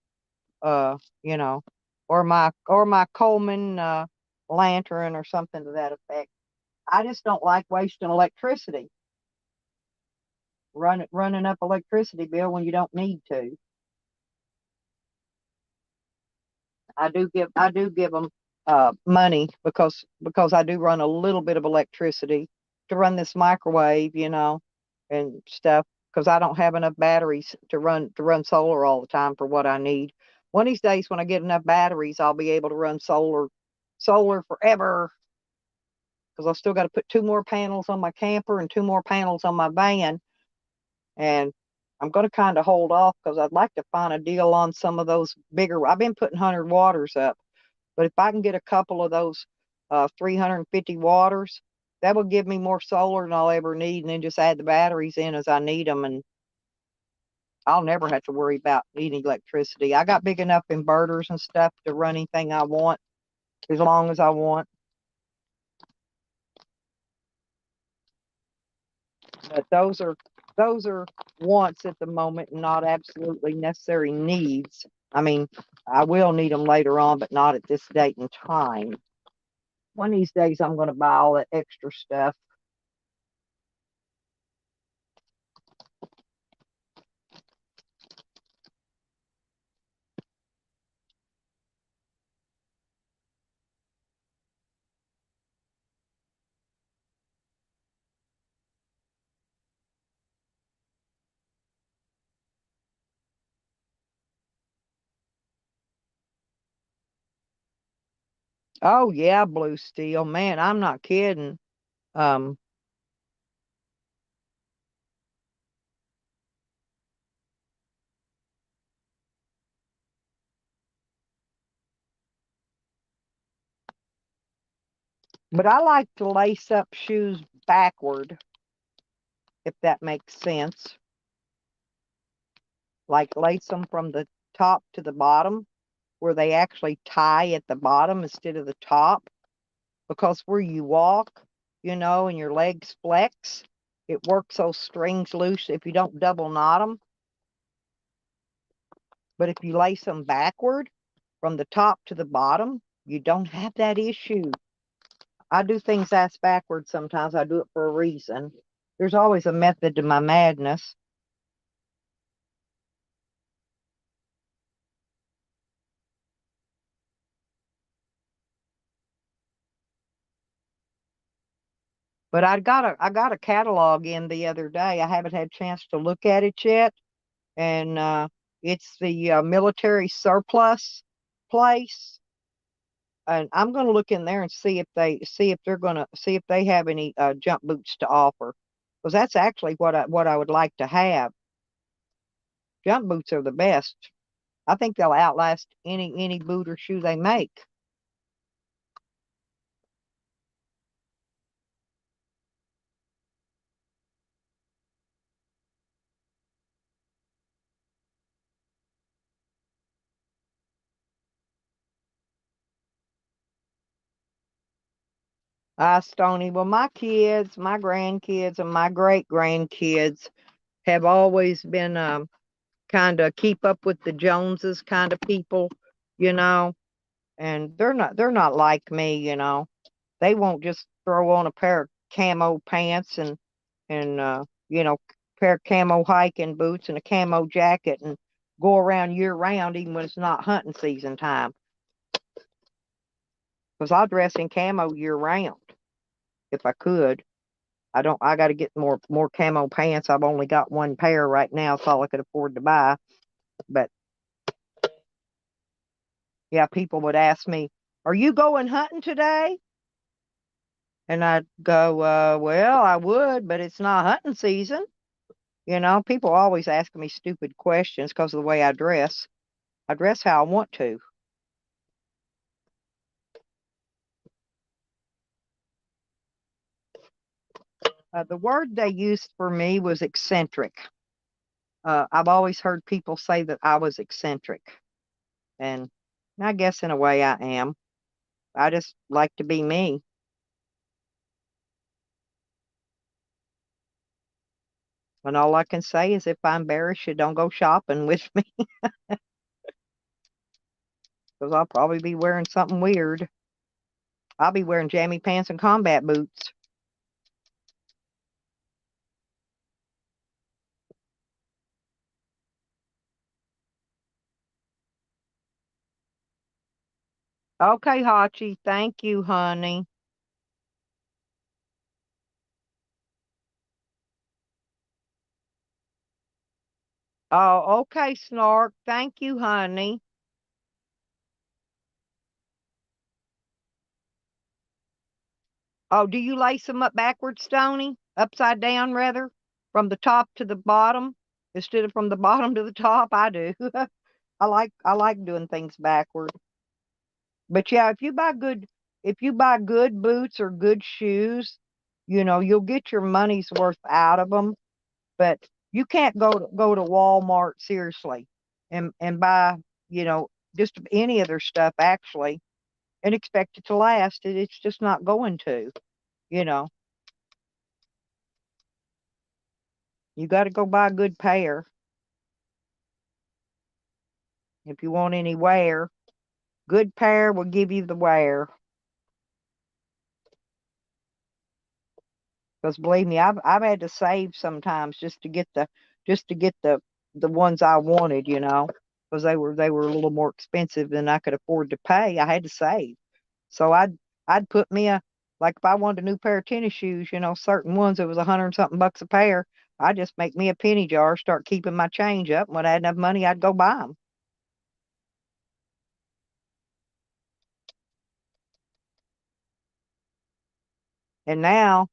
you know, or my Coleman lantern or something to that effect. I just don't like wasting electricity. running up electricity bill when you don't need to. I do give them money because I do run a little bit of electricity to run this microwave, and stuff, because I don't have enough batteries to run solar all the time for what I need. One of these days when I get enough batteries, I'll be able to run solar forever, because I've still got to put 2 more panels on my camper and 2 more panels on my van. And I'm going to kind of hold off because I'd like to find a deal on some of those bigger. I've been putting 100 waters up, but if I can get a couple of those 350 waters, that will give me more solar than I'll ever need, and then just add the batteries in as I need them, and I'll never have to worry about needing electricity. I got big enough inverters and stuff to run anything I want as long as I want. But those are wants at the moment, not absolutely necessary needs. I mean, I will need them later on, but not at this date and time. One of these days, I'm going to buy all that extra stuff. Oh yeah, Blue Steel, man, I'm not kidding. Um, but I like to lace up shoes backward, if that makes sense. Like lace them from the top to the bottom, where they actually tie at the bottom instead of the top. Because where you walk, and your legs flex, it works those strings loose if you don't double knot them. But if you lace them backward from the top to the bottom, you don't have that issue. I do things ass backwards sometimes. I do it for a reason. There's always a method to my madness. But I got a catalog in the other day. I haven't had a chance to look at it yet, and it's the military surplus place. And I'm going to look in there and see if they have any jump boots to offer, because that's actually what I would like to have. Jump boots are the best. I think they'll outlast any boot or shoe they make. Stony, well, my kids, my grandkids, and my great grandkids have always been kind of keep up with the Joneses kind of people, you know, and they're not like me, They won't just throw on a pair of camo pants and pair of camo hiking boots and a camo jacket and go around year round, even when it's not hunting season time. Because I'll dress in camo year round if I could. I got to get more camo pants. I've only got 1 pair right now. It's all I could afford to buy. But yeah, people would ask me, "Are you going hunting today?" And I'd go, "Well, I would, but it's not hunting season." People always ask me stupid questions because of the way I dress. I dress how I want to. The word they used for me was eccentric. I've always heard people say that I was eccentric. And I guess in a way I am. I just like to be me. And all I can say is if I embarrass you, don't go shopping with me. Because I'll probably be wearing something weird. I'll be wearing jammy pants and combat boots. Okay, Hachi. Thank you, honey. Oh, okay, Snark. Thank you, honey. Oh, do you lace them up backwards, Stony? Upside down, rather? From the top to the bottom instead of from the bottom to the top? I do. I like doing things backward. But yeah, if you buy good boots or good shoes, you'll get your money's worth out of them. But you can't go to Walmart seriously and buy, just any of their stuff actually and expect it to last. It's just not going to, you know. You got to go buy a good pair if you want any wear. Good pair will give you the wear. Because believe me, I've had to save sometimes just to get the ones I wanted, because they were a little more expensive than I could afford to pay. I had to save. So I'd put me like if I wanted a new pair of tennis shoes, certain ones it was 100 something bucks a pair. I just make me a penny jar, start keeping my change up. When I had enough money, I'd go buy them. And now,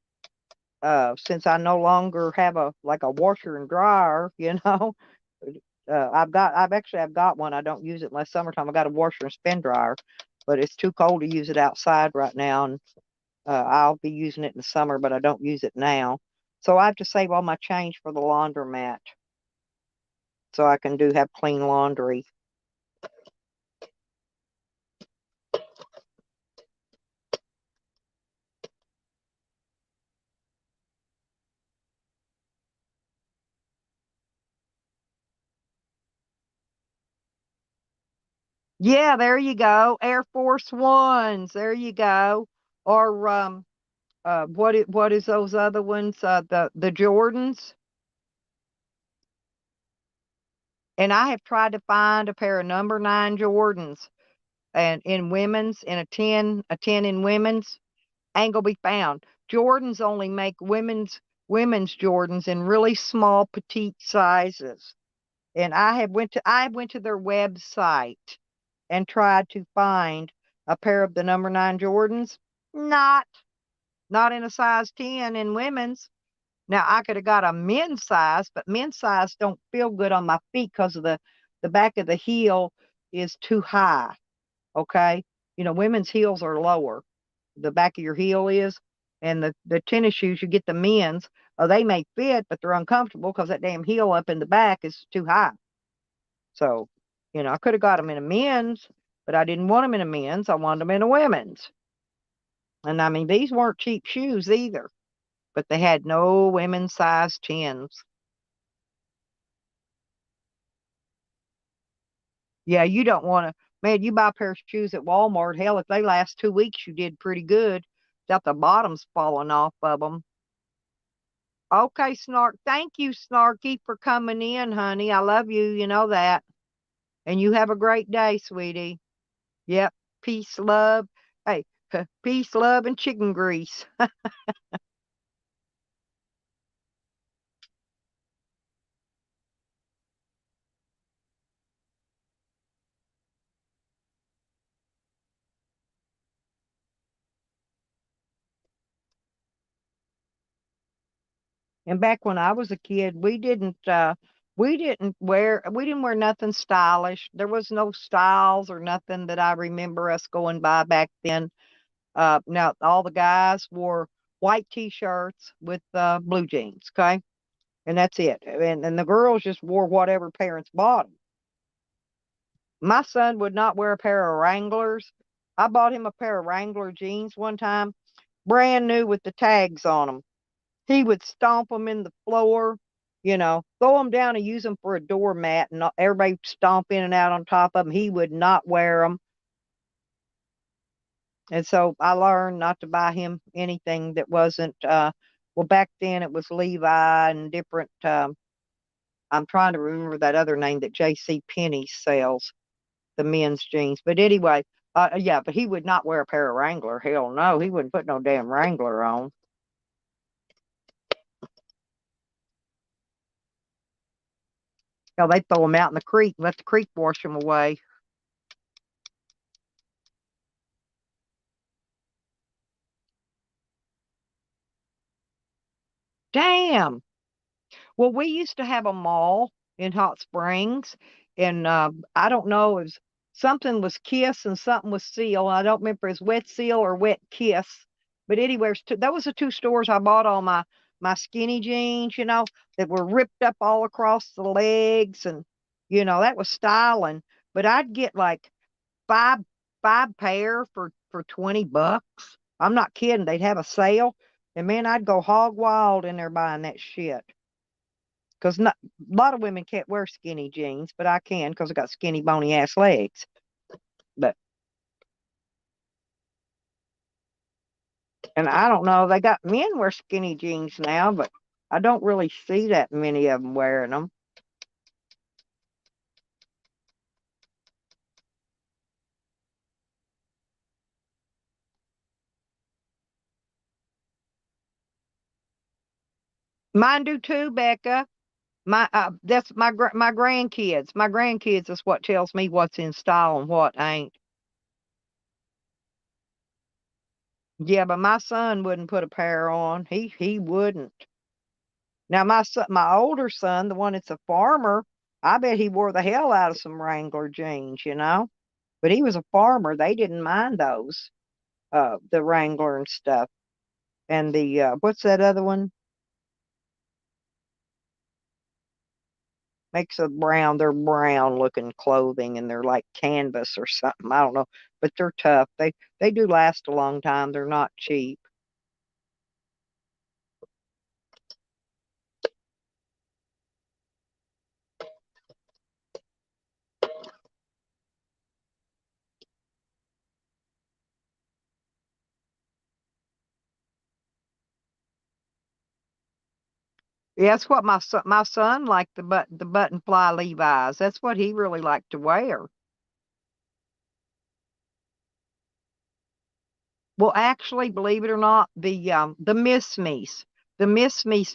since I no longer have a washer and dryer, I've got one. I don't use it unless summertime. I got a washer and spin dryer, but it's too cold to use it outside right now, and I'll be using it in the summer, but I don't use it now. So I have to save all my change for the laundromat so I can have clean laundry. Yeah, there you go. Air Force Ones. There you go. Or what is those other ones? The Jordans. And I have tried to find a pair of number 9 Jordans and in women's in a 10 in women's ain't gonna be found. Jordans only make women's Jordans in really small petite sizes. And I went to their website and tried to find a pair of the number 9 Jordans. Not in a size 10 in women's. Now I could have got a men's size, but men's size don't feel good on my feet because of the back of the heel is too high. Okay. Women's heels are lower. The back of your heel is. And the tennis shoes, you get the men's, they may fit, but they're uncomfortable because that damn heel up in the back is too high. So, I could have got them in a men's, but I didn't want them in a men's. I wanted them in a women's. And I mean, these weren't cheap shoes either, but they had no women's size 10s. Yeah, you don't want to, man, you buy a pair of shoes at Walmart. Hell, if they last 2 weeks, you did pretty good without the bottoms falling off of them. Okay, Snark. Thank you, Snarky, for coming in, honey. I love you. You know that. And you have a great day, sweetie. Yep. Peace, love. Hey, peace, love, and chicken grease. And back when I was a kid, we didn't wear nothing stylish. There was no styles or nothing that I remember us going by back then. Now all the guys wore white t-shirts with blue jeans, okay? And that's it. And the girls just wore whatever parents bought them. My son would not wear a pair of Wranglers. I bought him a pair of Wrangler jeans one time, brand new with the tags on them. He would stomp them in the floor, throw them down and use them for a doormat, and everybody stomp in and out on top of them. He would not wear them. And so I learned not to buy him anything that wasn't, well, back then it was Levi and different, I'm trying to remember that other name that J.C. Penney sells, the men's jeans. But anyway, Yeah, but he would not wear a pair of Wrangler. Hell no, he wouldn't put no damn Wrangler on. Hell, they throw him out in the creek, let the creek wash him away. Damn. Well, we used to have a mall in Hot Springs, and I don't know, it was something was Kiss and something was Seal. I don't remember if it was Wet Seal or Wet Kiss, but anyway, that was the two stores I bought all my skinny jeans, that were ripped up all across the legs, and that was styling. But I'd get like five pair for $20. I'm not kidding. They'd have a sale, and man, I'd go hog wild in there buying that shit. Because a lot of women can't wear skinny jeans, but I can because I got skinny, bony ass legs. And I don't know, they got men wear skinny jeans now, but I don't really see that many of them wearing them. Mine do too, Becca. That's my grandkids. My grandkids is what tells me what's in style and what ain't. Yeah, but my son wouldn't put a pair on. He wouldn't. Now my older son, the one that's a farmer, I bet he wore the hell out of some Wrangler jeans, But he was a farmer. They didn't mind those, the Wrangler and stuff. And the what's that other one? Makes they're brown looking clothing, and they're like canvas or something. I don't know, but they're tough. They do last a long time. They're not cheap. Yeah, that's what my son liked, the button fly Levi's. That's what he really liked to wear. Well, actually, believe it or not, the Miss Me's,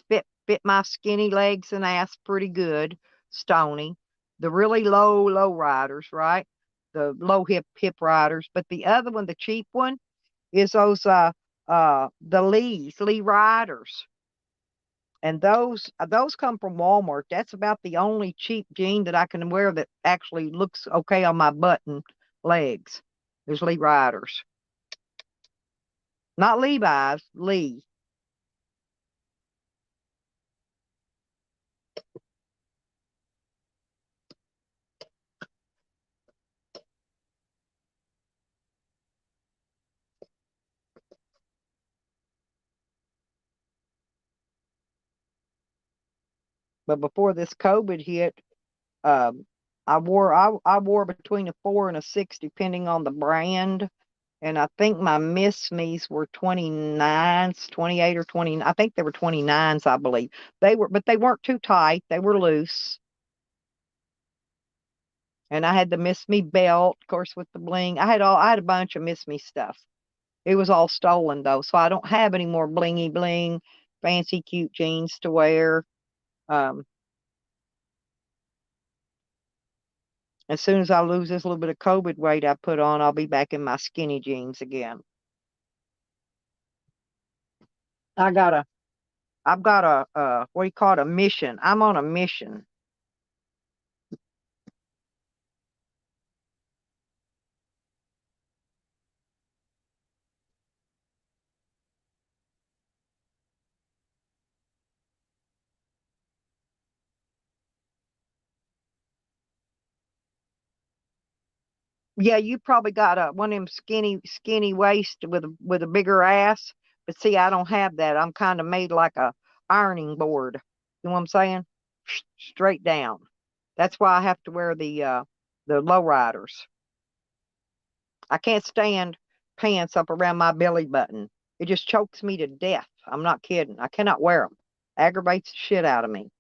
fit my skinny legs and ass pretty good, Stony. The really low riders, right? The low hip riders. But the other one, the cheap one, is those the Lee riders. And those come from Walmart. That's about the only cheap jean that I can wear that actually looks okay on my butt and legs. There's Lee riders. Not Levi's, Lee. But before this COVID hit, I wore between a 4 and a 6 depending on the brand. And I think my Miss Me's were 29s, 28 or 20. I think they were 29s, I believe. But they weren't too tight. They were loose. And I had the Miss Me belt, of course, with the bling. I had a bunch of Miss Me stuff. It was all stolen though, so I don't have any more blingy bling, fancy cute jeans to wear. Um, as soon as I lose this little bit of COVID weight I put on, I'll be back in my skinny jeans again. I've got a what do you call it, a mission. I'm on a mission. Yeah, you probably got one of them skinny waist with a bigger ass. But see, I don't have that. I'm kind of made like a ironing board. You know what I'm saying? Straight down. That's why I have to wear the low riders. I can't stand pants up around my belly button. It just chokes me to death. I'm not kidding. I cannot wear them. Aggravates the shit out of me.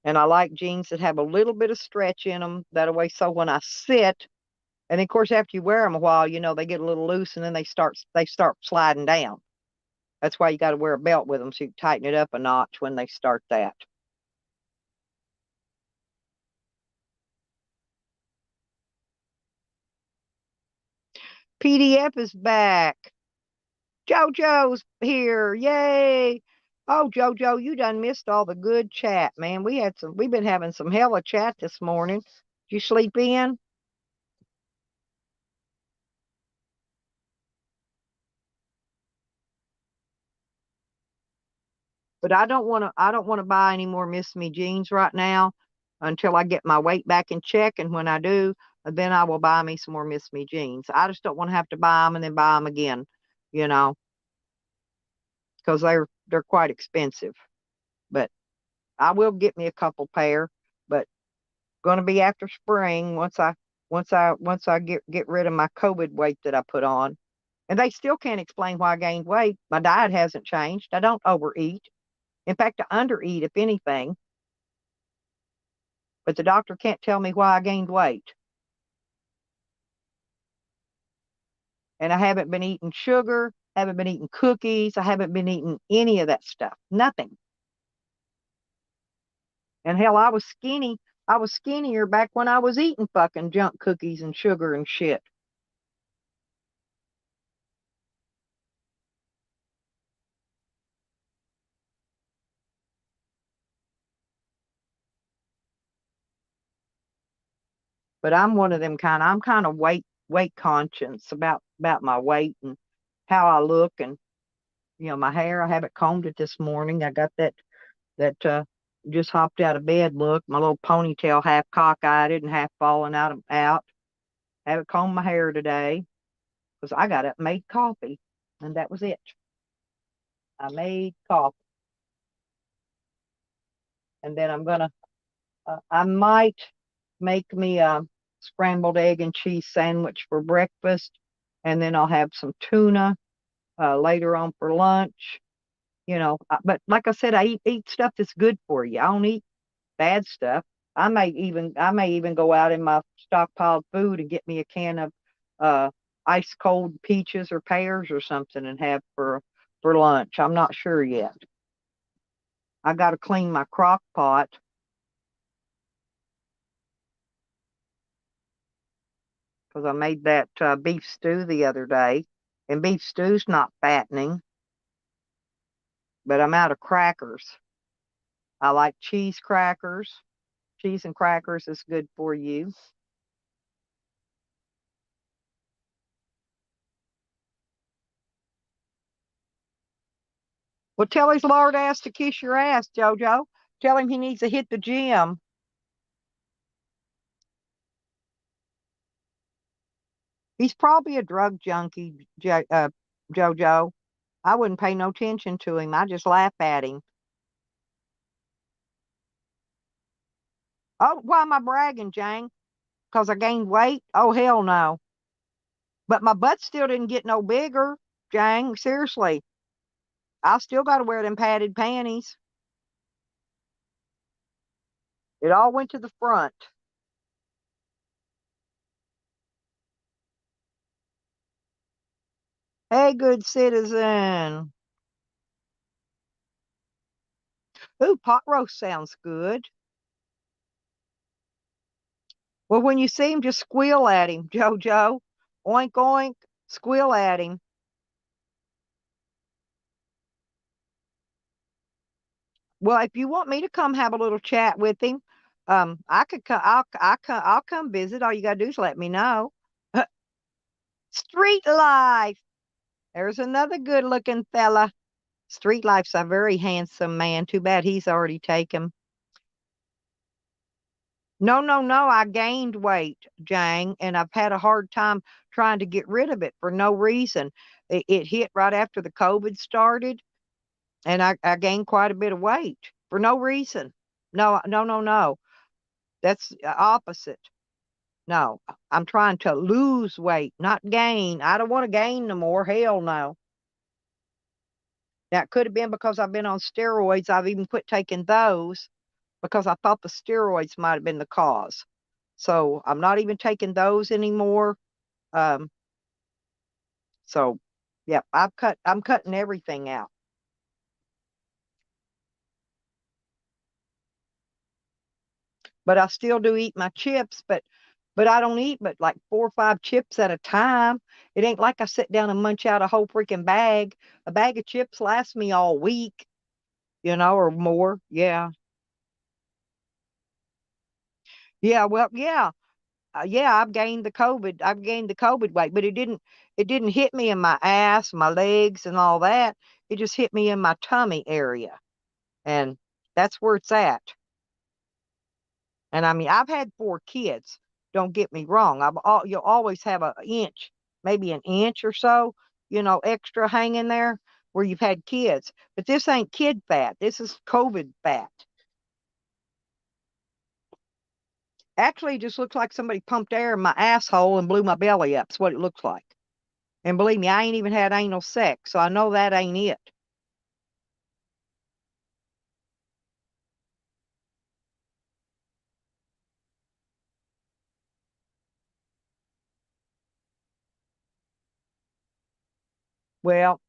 And I like jeans that have a little bit of stretch in them. That way, so when I sit, and of course, after you wear them a while, they get a little loose and then they start sliding down. That's why you got to wear a belt with them so you can tighten it up a notch when they start that. PDF is back. JoJo's here. Yay. Oh, JoJo, you done missed all the good chat, man. We've been having some hella chat this morning. Did you sleep in? But I don't want to buy any more Miss Me jeans right now until I get my weight back in check. And when I do, then I will buy me some more Miss Me jeans. I just don't want to have to buy them and then buy them again, because they're quite expensive. But I will get me a couple pair, but going to be after spring once I get rid of my COVID weight that I put on. And they still can't explain why I gained weight. My diet hasn't changed. I don't overeat. In fact, I undereat, if anything. But the doctor can't tell me why I gained weight. And I haven't been eating sugar, haven't been eating cookies, I haven't been eating any of that stuff. Nothing. And hell, I was skinny. I was skinnier back when I was eating fucking junk cookies and sugar and shit. But I'm one of them I'm kind of weight conscious about my weight and how I look, and my hair. I haven't combed it this morning. I got that just hopped out of bed look, my little ponytail half cockeyed and half falling out. I haven't combed my hair today because I got up and made coffee, and that was it. I made coffee, and then I might make me a scrambled egg and cheese sandwich for breakfast, and then I'll have some tuna later on for lunch. But like I said, I eat stuff that's good for you. I don't eat bad stuff. I may even go out in my stockpiled food and get me a can of ice cold peaches or pears or something and have for lunch. I'm not sure yet. I got to clean my crock pot. Because I made that beef stew the other day, and beef stew's not fattening. But I'm out of crackers. I like cheese crackers. Cheese and crackers is good for you. Well, tell his lord ass to kiss your ass, JoJo. Tell him he needs to hit the gym. He's probably a drug junkie, JoJo. I wouldn't pay no attention to him. I just laugh at him. Oh, why am I bragging, Jang? Because I gained weight? Oh, hell no. But my butt still didn't get no bigger, Jang. Seriously. I still got to wear them padded panties. It all went to the front. Hey, good citizen. Ooh, pot roast sounds good. Well, when you see him, just squeal at him, JoJo. Oink, oink, squeal at him. Well, if you want me to come have a little chat with him, I could come. I'll come visit. All you gotta do is let me know. Street life. There's another good-looking fella. Street life's a very handsome man. Too bad he's already taken. No, no, no. I gained weight, Jang, and I've had a hard time trying to get rid of it for no reason. It hit right after the COVID started, and I gained quite a bit of weight for no reason. No, no, no, no. That's opposite. No, I'm trying to lose weight, not gain. I don't want to gain no more. Hell no. Now, it could have been because I've been on steroids. I've even quit taking those. because I thought the steroids might have been the cause. So I'm not even taking those anymore. So yeah, I'm cutting everything out. But I still do eat my chips, but I don't eat but like 4 or 5 chips at a time. It ain't like I sit down and munch out a whole freaking bag. A bag of chips lasts me all week, or more. Yeah. Yeah, well, yeah. Yeah, I've gained the COVID weight, but it didn't hit me in my ass, my legs and all that. It just hit me in my tummy area. And that's where it's at. And I mean, I've had 4 kids. Don't get me wrong. You'll always have a inch, maybe an inch or so, extra hanging there where you've had kids. But this ain't kid fat. This is COVID fat. Actually, it just looks like somebody pumped air in my asshole and blew my belly up. That's what it looks like. And believe me, I ain't even had anal sex, so I know that ain't it. Well,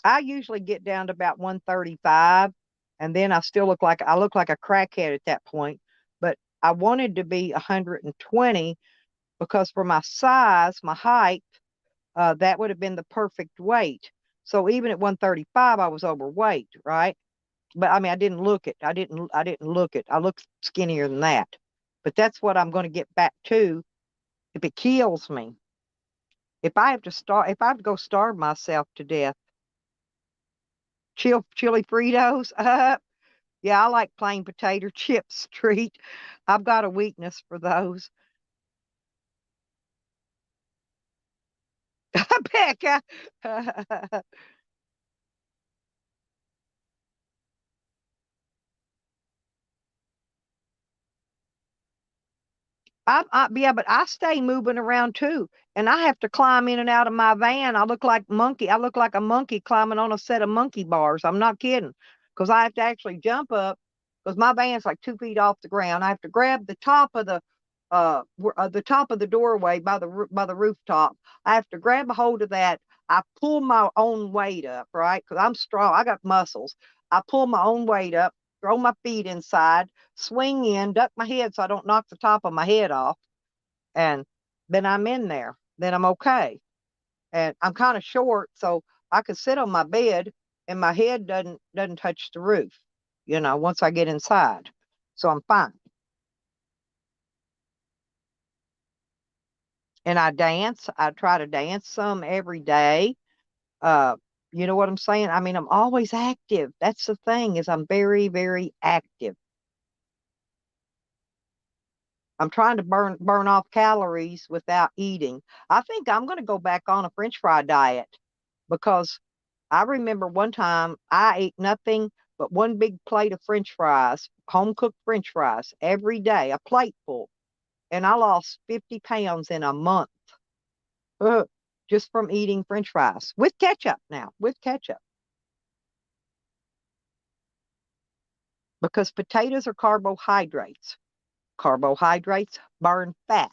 I usually get down to about 135, and then I look like a crackhead at that point. But I wanted to be 120 because for my size, my height, that would have been the perfect weight. So even at 135, I was overweight, right? But I mean, I didn't look it. I didn't look it. I look skinnier than that. But that's what I'm going to get back to if it kills me. If I have to go starve myself to death, chili Fritos. Yeah, I like plain potato chips, treat. I've got a weakness for those. Becca. Yeah, but I stay moving around too, and I have to climb in and out of my van. I look like monkey. I look like a monkey climbing on a set of monkey bars. I'm not kidding, because I have to actually jump up because my van's like 2 feet off the ground. I have to grab the top of the doorway by the rooftop. I have to grab a hold of that. I pull my own weight up, right? Because I'm strong. I got muscles. I pull my own weight up, throw my feet inside, swing in, duck my head so I don't knock the top of my head off, and then I'm in there. Then I'm okay. And I'm kind of short, so I could sit on my bed and my head doesn't touch the roof, once I get inside. So I'm fine. And I dance. I try to dance some every day. Uh, you know what I'm saying? I mean, I'm always active. That's the thing is I'm very, very active. I'm trying to burn off calories without eating. I think I'm going to go back on a French fry diet because I remember one time I ate nothing but one big plate of French fries, home cooked French fries every day, a plate full, and I lost 50 pounds in a month. Just from eating French fries with ketchup now, with ketchup. Because potatoes are carbohydrates. Carbohydrates burn fat.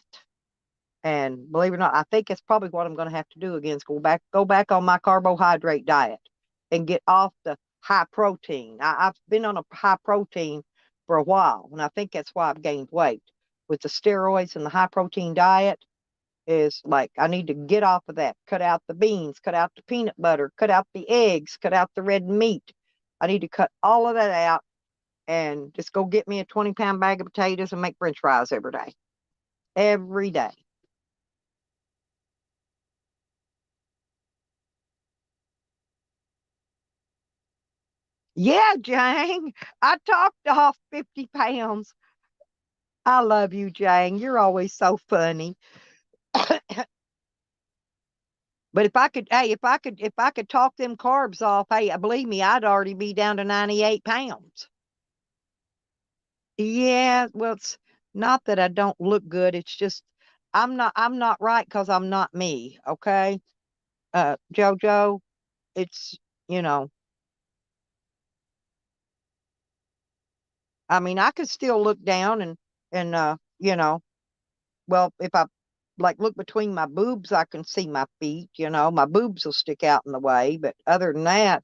And believe it or not, I think it's probably what I'm going to have to do again is go back on my carbohydrate diet and get off the high protein. I've been on a high protein for a while, and I think that's why I've gained weight. With the steroids and the high protein diet, is like I need to get off of that. Cut out the beans, cut out the peanut butter, cut out the eggs, cut out the red meat. I need to cut all of that out and just go get me a 20-pound bag of potatoes and make French fries every day. Every day. Yeah, Jang. I talked off 50 pounds. I love you, Jang. You're always so funny. But if I could talk them carbs off, hey, believe me, I'd already be down to 98 pounds. Yeah, well, it's not that I don't look good. It's just I'm not right because I'm not me. Okay. Jojo, it's, you know, I mean, I could still look down and you know, well, if I like look between my boobs, I can see my feet, my boobs will stick out in the way, but other than that,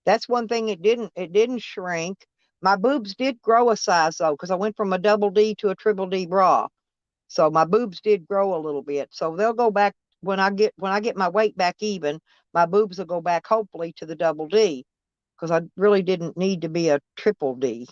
that's one thing it didn't shrink. My boobs did grow a size though, because I went from a double D to a triple D bra. So my boobs did grow a little bit. So they'll go back when I get my weight back even, my boobs will go back hopefully to the double D because I really didn't need to be a triple D.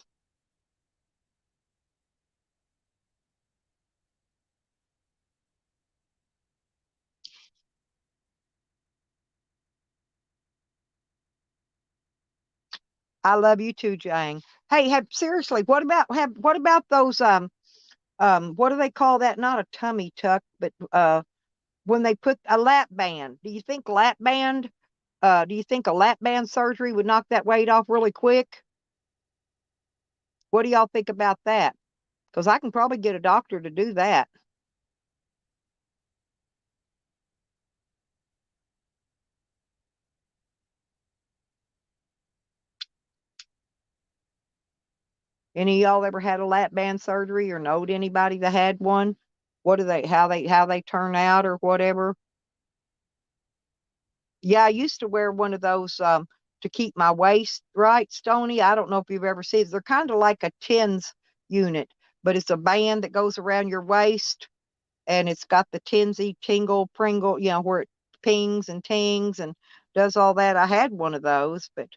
I love you too, Jane. Hey, seriously, what about those what do they call that? Not a tummy tuck, but when they put a lap band. Do you think a lap band surgery would knock that weight off really quick? What do y'all think about that? Because I can probably get a doctor to do that. Any of y'all ever had a lap band surgery or knowed anybody that had one? What do how they turn out or whatever? Yeah, I used to wear one of those to keep my waist right, Stony. I don't know if you've ever seen it. They're kind of like a TENS unit, but it's a band that goes around your waist and it's got the tinsy tingle pringle, where it pings and tings and does all that. I had one of those, but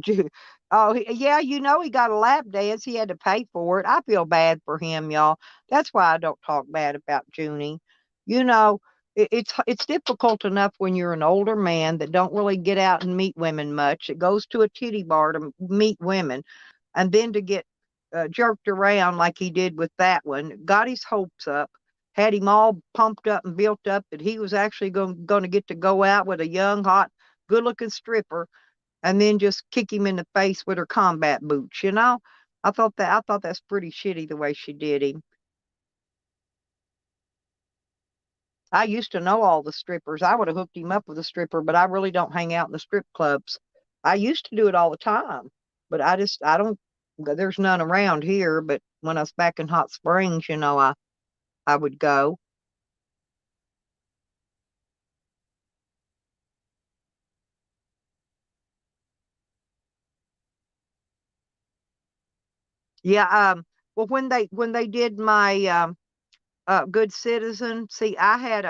Ju- oh, yeah, he got a lap dance. He had to pay for it. I feel bad for him, y'all. That's why I don't talk bad about Junie. You know, it's difficult enough when you're an older man that don't really get out and meet women much. It goes to a titty bar to meet women, and then to get jerked around like he did with that one, got his hopes up, had him all pumped up and built up that he was actually going to get to go out with a young, hot, good-looking stripper and then just kick him in the face with her combat boots. I thought that's pretty shitty the way she did him. I used to know all the strippers. I would have hooked him up with a stripper, but I really don't hang out in the strip clubs. I used to do it all the time, but I don't there's none around here, but when I was back in Hot Springs, I would go. Yeah, well when they did my good citizen, see I had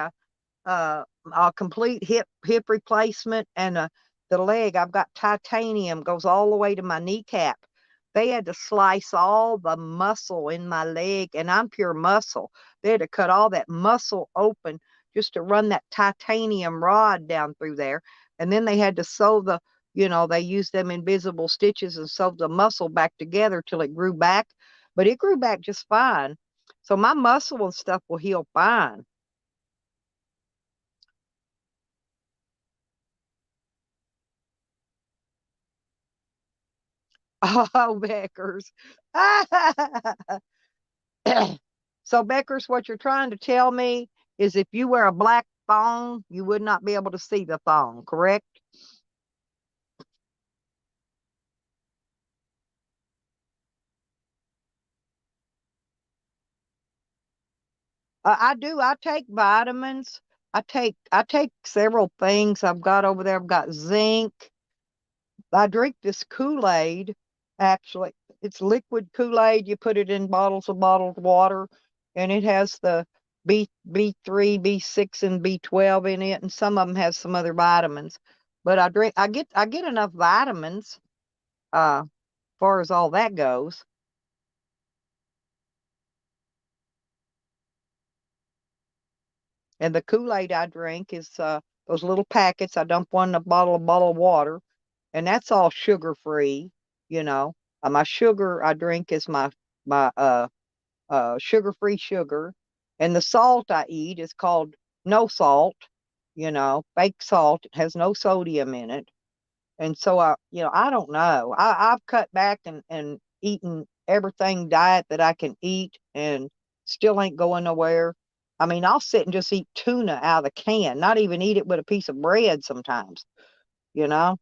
a complete hip replacement and the leg. I've got titanium goes all the way to my kneecap. They had to slice all the muscle in my leg, and I'm pure muscle. They had to cut all that muscle open just to run that titanium rod down through there, and then they had to sew they used them invisible stitches and sewed the muscle back together till it grew back. But it grew back just fine. So my muscle and stuff will heal fine. Oh, Beckers. So, Beckers, what you're trying to tell me is if you wear a black thong, you would not be able to see the thong, correct? I do. I take vitamins. I take several things I've got over there. I've got zinc. I drink this Kool-Aid. Actually, it's liquid Kool-Aid. You put it in bottles of bottled water, and it has the B3, B6, and B12 in it, and some of them has some other vitamins. But I get enough vitamins, far as all that goes. And the Kool-Aid I drink is those little packets. I dump one in a bottle of water, and that's all sugar free. You know, my sugar I drink is my sugar free sugar, and the salt I eat is called no salt. Fake salt. It has no sodium in it, and so I don't know. I've cut back and eaten everything diet that I can eat, and Still ain't going nowhere. I mean, I'll sit and just eat tuna out of the can, not even eat it with a piece of bread sometimes, you know?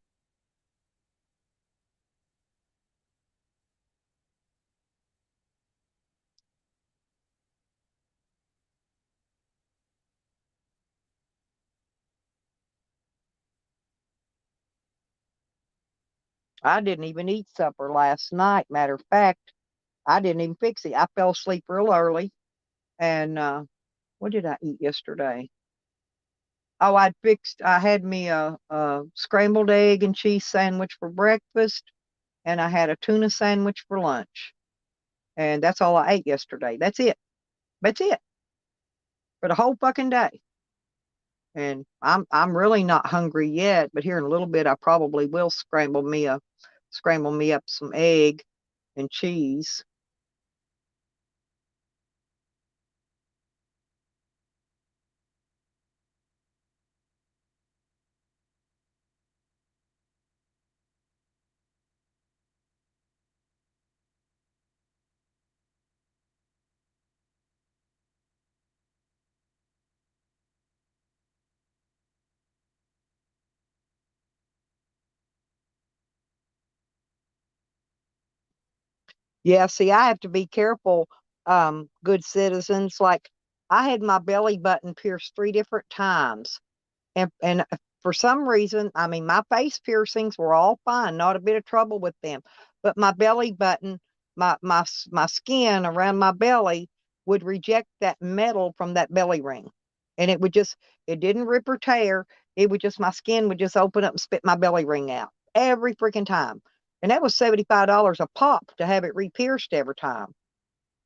I didn't even eat supper last night. Matter of fact, I didn't even fix it. I fell asleep real early. And what did I eat yesterday? Oh, I had me a scrambled egg and cheese sandwich for breakfast, and I had a tuna sandwich for lunch. And that's all I ate yesterday. That's it. That's it for the whole fucking day. And I'm really not hungry yet, but here in a little bit I probably will scramble me up some egg and cheese. Yeah, see, I have to be careful, good citizens. Like I had my belly button pierced 3 different times. And for some reason, I mean, my face piercings were all fine, not a bit of trouble with them. But my belly button, my skin around my belly would reject that metal from that belly ring. And it didn't rip or tear. It would just, my skin would just open up and spit my belly ring out every freaking time. And that was $75 a pop to have it re-pierced every time.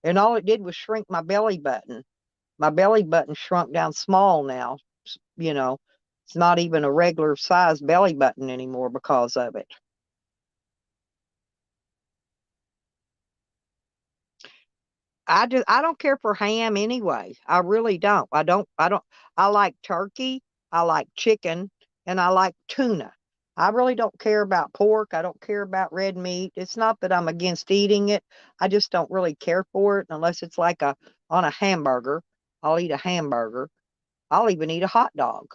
And all it did was shrink my belly button. My belly button shrunk down small now, you know. It's not even a regular size belly button anymore because of it. I don't care for ham anyway. I really don't. I like turkey, I like chicken, and I like tuna. I really don't care about pork. I don't care about red meat. It's not that I'm against eating it. I just don't really care for it unless it's like on a hamburger. I'll eat a hamburger. I'll even eat a hot dog.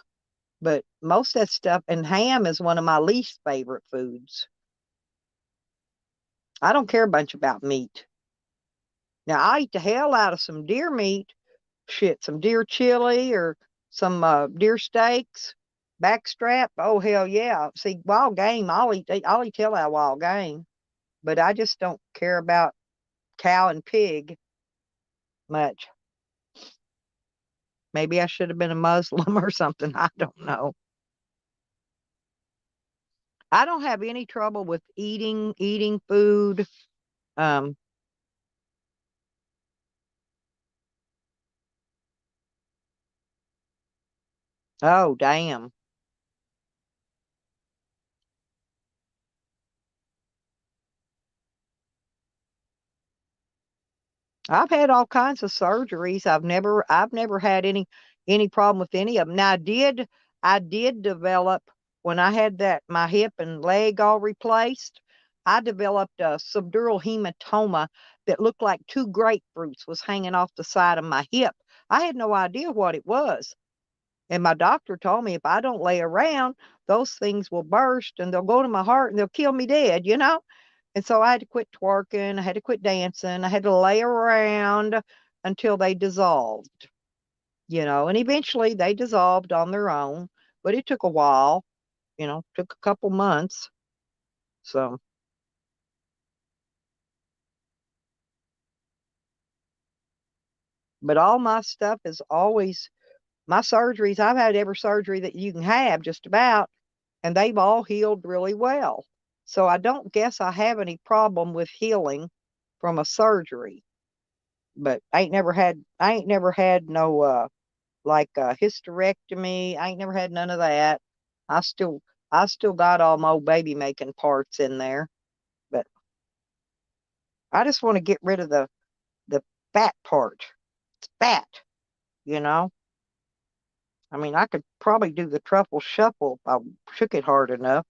But most of that stuff, and ham is one of my least favorite foods. I don't care a bunch about meat. Now, I eat the hell out of some deer meat, shit, some deer chili or some deer steaks, backstrap. Oh hell yeah! See, wild game, I'll eat hell out of wild game, but I just don't care about cow and pig much. Maybe I should have been a Muslim or something. I don't know. I don't have any trouble with eating food. Um, oh damn. I've had all kinds of surgeries. I've never had any problem with any of them. Now I did develop when I had that my hip and leg all replaced. I developed a subdural hematoma that looked like two grapefruits was hanging off the side of my hip. I had no idea what it was. And my doctor told me if I don't lay around, those things will burst and they'll go to my heart and they'll kill me dead, you know? And so I had to quit twerking. I had to quit dancing. I had to lay around until they dissolved, and eventually they dissolved on their own, but it took a while, took a couple months. So, but all my stuff is always my surgeries. I've had every surgery that you can have just about, and they've all healed really well. So I don't guess I have any problem with healing from a surgery. But I ain't never had no like hysterectomy. I ain't never had none of that. I still I still got all my old baby making parts in there. But I just want to get rid of the fat part. It's fat, you know. I mean, I could probably do the truffle shuffle if I shook it hard enough.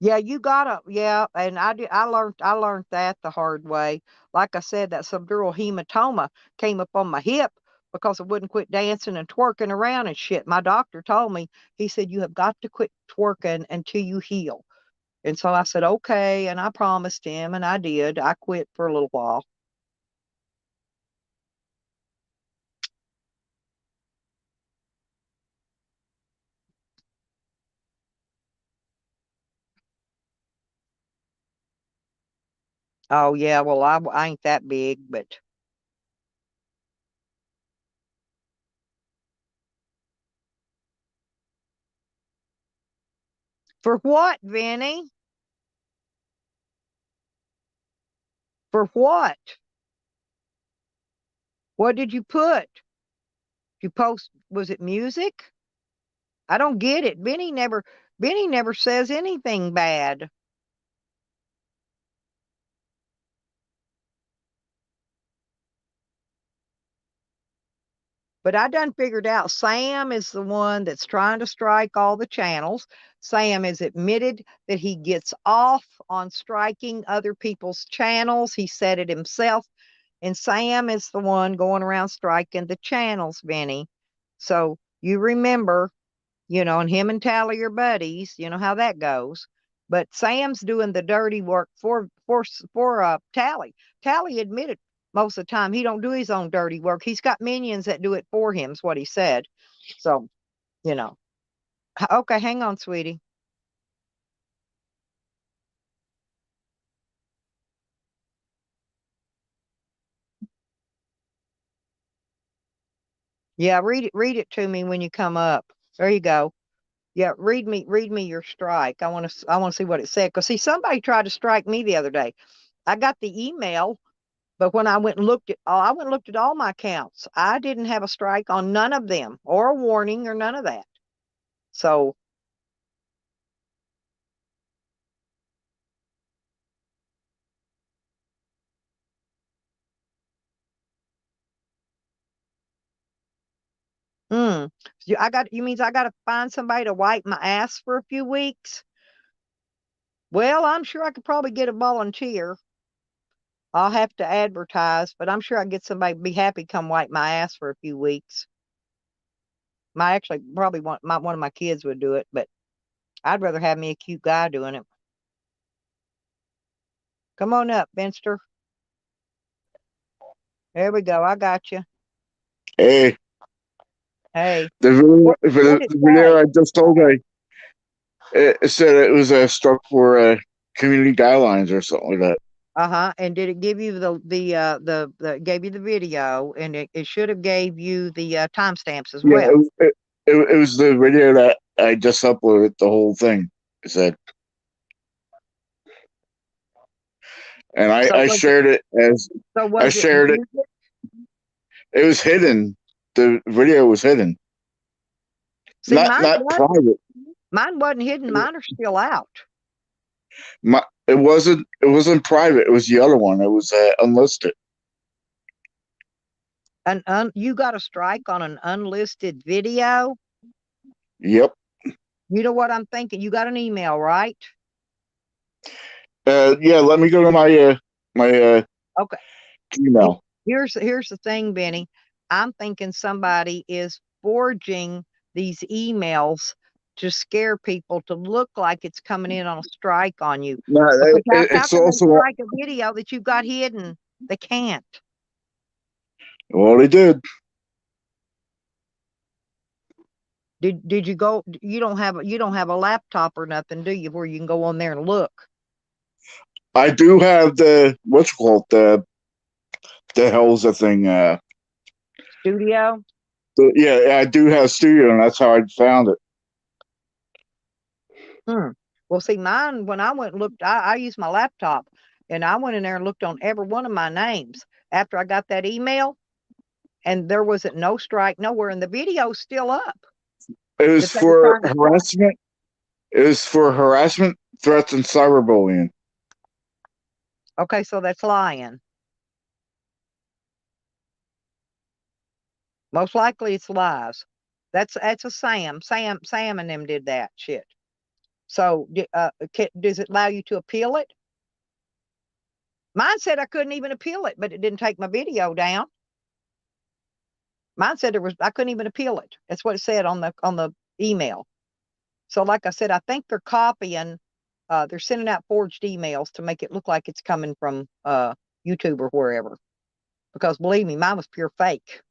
Yeah, you gotta, yeah, and I learned that the hard way. Like I said, that subdural hematoma came up on my hip because I wouldn't quit dancing and twerking around and shit. My doctor told me, he said, you have got to quit twerking until you heal. And so I said, okay, and I promised him, and I did. I quit for a little while. Oh yeah, well I ain't that big, but for what, Vinny? For what? What did you put? You post, was it music? I don't get it. Benny never says anything bad. But I done figured out Sam is the one that's trying to strike all the channels. Sam has admitted that he gets off on striking other people's channels. He said it himself. And Sam is the one going around striking the channels, Benny. So you remember, and him and Tally are buddies. You know how that goes. But Sam's doing the dirty work for Tally. Tally admitted most of the time he don't do his own dirty work. He's got minions that do it for him, is what he said. So, you know. Okay, hang on, sweetie. Yeah, read it to me when you come up. There you go. Yeah, read me your strike. I want to see what it said. Because see, somebody tried to strike me the other day. I got the email, but when I went and looked at all my accounts. I didn't have a strike on none of them, or a warning, or none of that. So, hmm. You means I got to find somebody to wipe my ass for a few weeks? Well, I'm sure I could probably get a volunteer. I'll have to advertise, but I'm sure I get somebody be happy to come wipe my ass for a few weeks. My actually probably one of my kids would do it, but I'd rather have me a cute guy doing it. Come on up, Benster. There we go. I got you. Hey, Hey, the it video say? I just told you, it said it was struck for community guidelines or something like that. Uh-huh. And did it give you the gave you the video, and it should have gave you the timestamps as Yeah, well. it was the video that I just uploaded. The whole thing. It said, and So I was it shared it as so I was it shared it. music? It was hidden. The video was hidden. See, Not private. mine wasn't hidden. Mine are still out. It wasn't private. It was the other one. It was unlisted. You got a strike on an unlisted video? Yep. You know what I'm thinking? You got an email, right? Yeah. Let me go to my Okay. email. Here's the thing, Benny. I'm thinking somebody is forging these emails to scare people to look like it's coming in on a strike on you. No, Because how it's can they also strike a video that you've got hidden? They can't. well, they did. Did you go? You don't have a laptop or nothing, do you, where you can go on there and look? I do have the what's it called the hell's the thing? Studio? Yeah, I do have Studio, and that's how I found it. Well, see, mine, when I went and looked, I used my laptop, and I went in there and looked on every one of my names after I got that email, and there wasn't no strike nowhere, and the video's still up. It was for harassment. It was for harassment, threats, and cyberbullying. Okay, so that's lying. Most likely it's lies. That's a Sam and them did that shit. So does it allow you to appeal it? Mine said I couldn't even appeal it, but it didn't take my video down. Mine said I couldn't even appeal it. That's what it said on the email. So like I said, I think they're copying, they're sending out forged emails to make it look like it's coming from YouTube or wherever. Because believe me, mine was pure fake.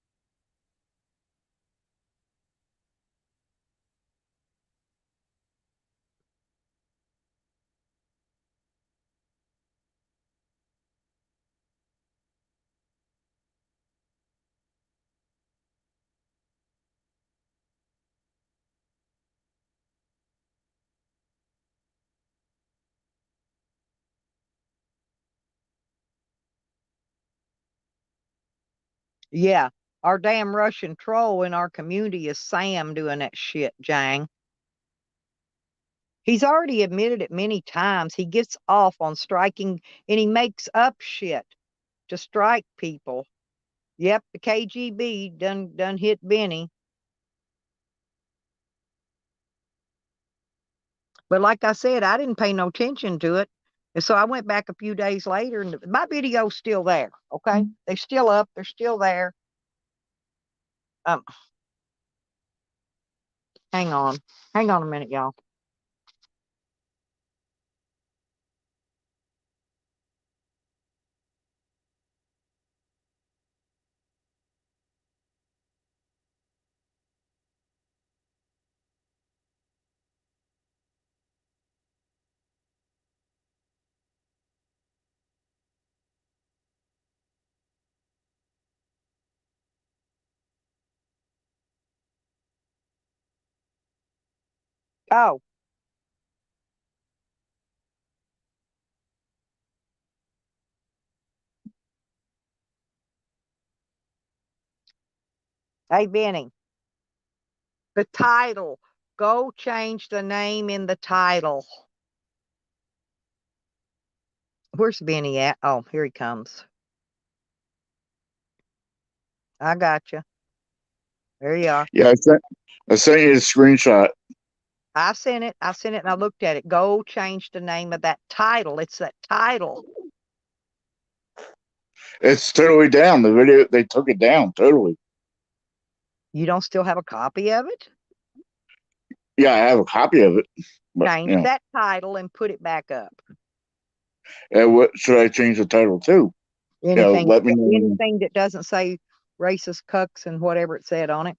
Yeah, our damn Russian troll in our community is Sam doing that shit, Jang. He's already admitted it many times. He gets off on striking and he makes up shit to strike people. Yep, the KGB done hit Benny. But like I said, I didn't pay no attention to it. And so I went back a few days later and my video's still there. Okay. They're still up. They're still there. Hang on. Hang on a minute, y'all. Oh, hey, Benny, the title. Go change the name in the title. Where's Benny at? Oh, here he comes. I got you. There you are. Yeah, I sent you a screenshot. I sent it. And I looked at it. Go change the name of that title. It's that title. It's totally down. The video, they took it down totally. You don't still have a copy of it? Yeah, I have a copy of it. But, Change that title and put it back up. What should I change the title to? Anything, let me know. anything that doesn't say racist cucks and whatever it said on it.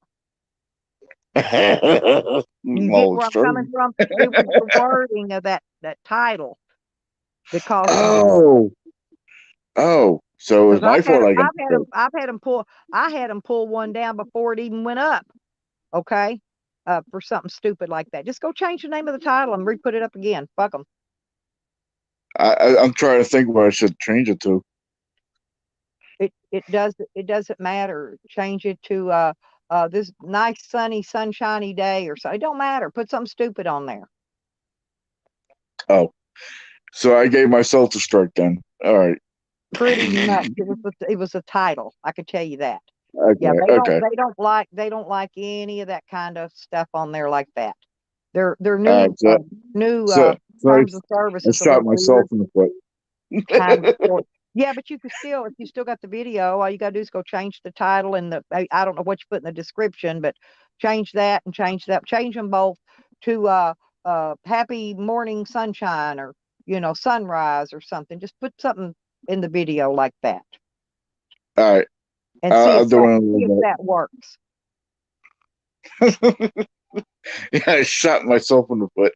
You get where I'm coming from? It was the wording of that title that caused. So it was my fault. I had them pull one down before it even went up. Okay, for something stupid like that. Just go change the name of the title and re-put it up again. Fuck them. I'm trying to think what I should change it to. It doesn't matter. Change it to this nice sunny sunshiny day or so. It don't matter. Put something stupid on there. Oh, so I gave myself a strike then. All right. Pretty much. It was a title. I could tell you that. Okay, yeah, they don't like any of that kind of stuff on there like that. Their new terms of service. I shot myself in the foot. Kind of yeah, but you could still, if you still got the video, all you gotta do is go change the title and I don't know what you put in the description, but change that and change them both to happy morning sunshine or sunrise or something. Just put something in the video like that. All right. And see if that works. Yeah, I shot myself in the foot.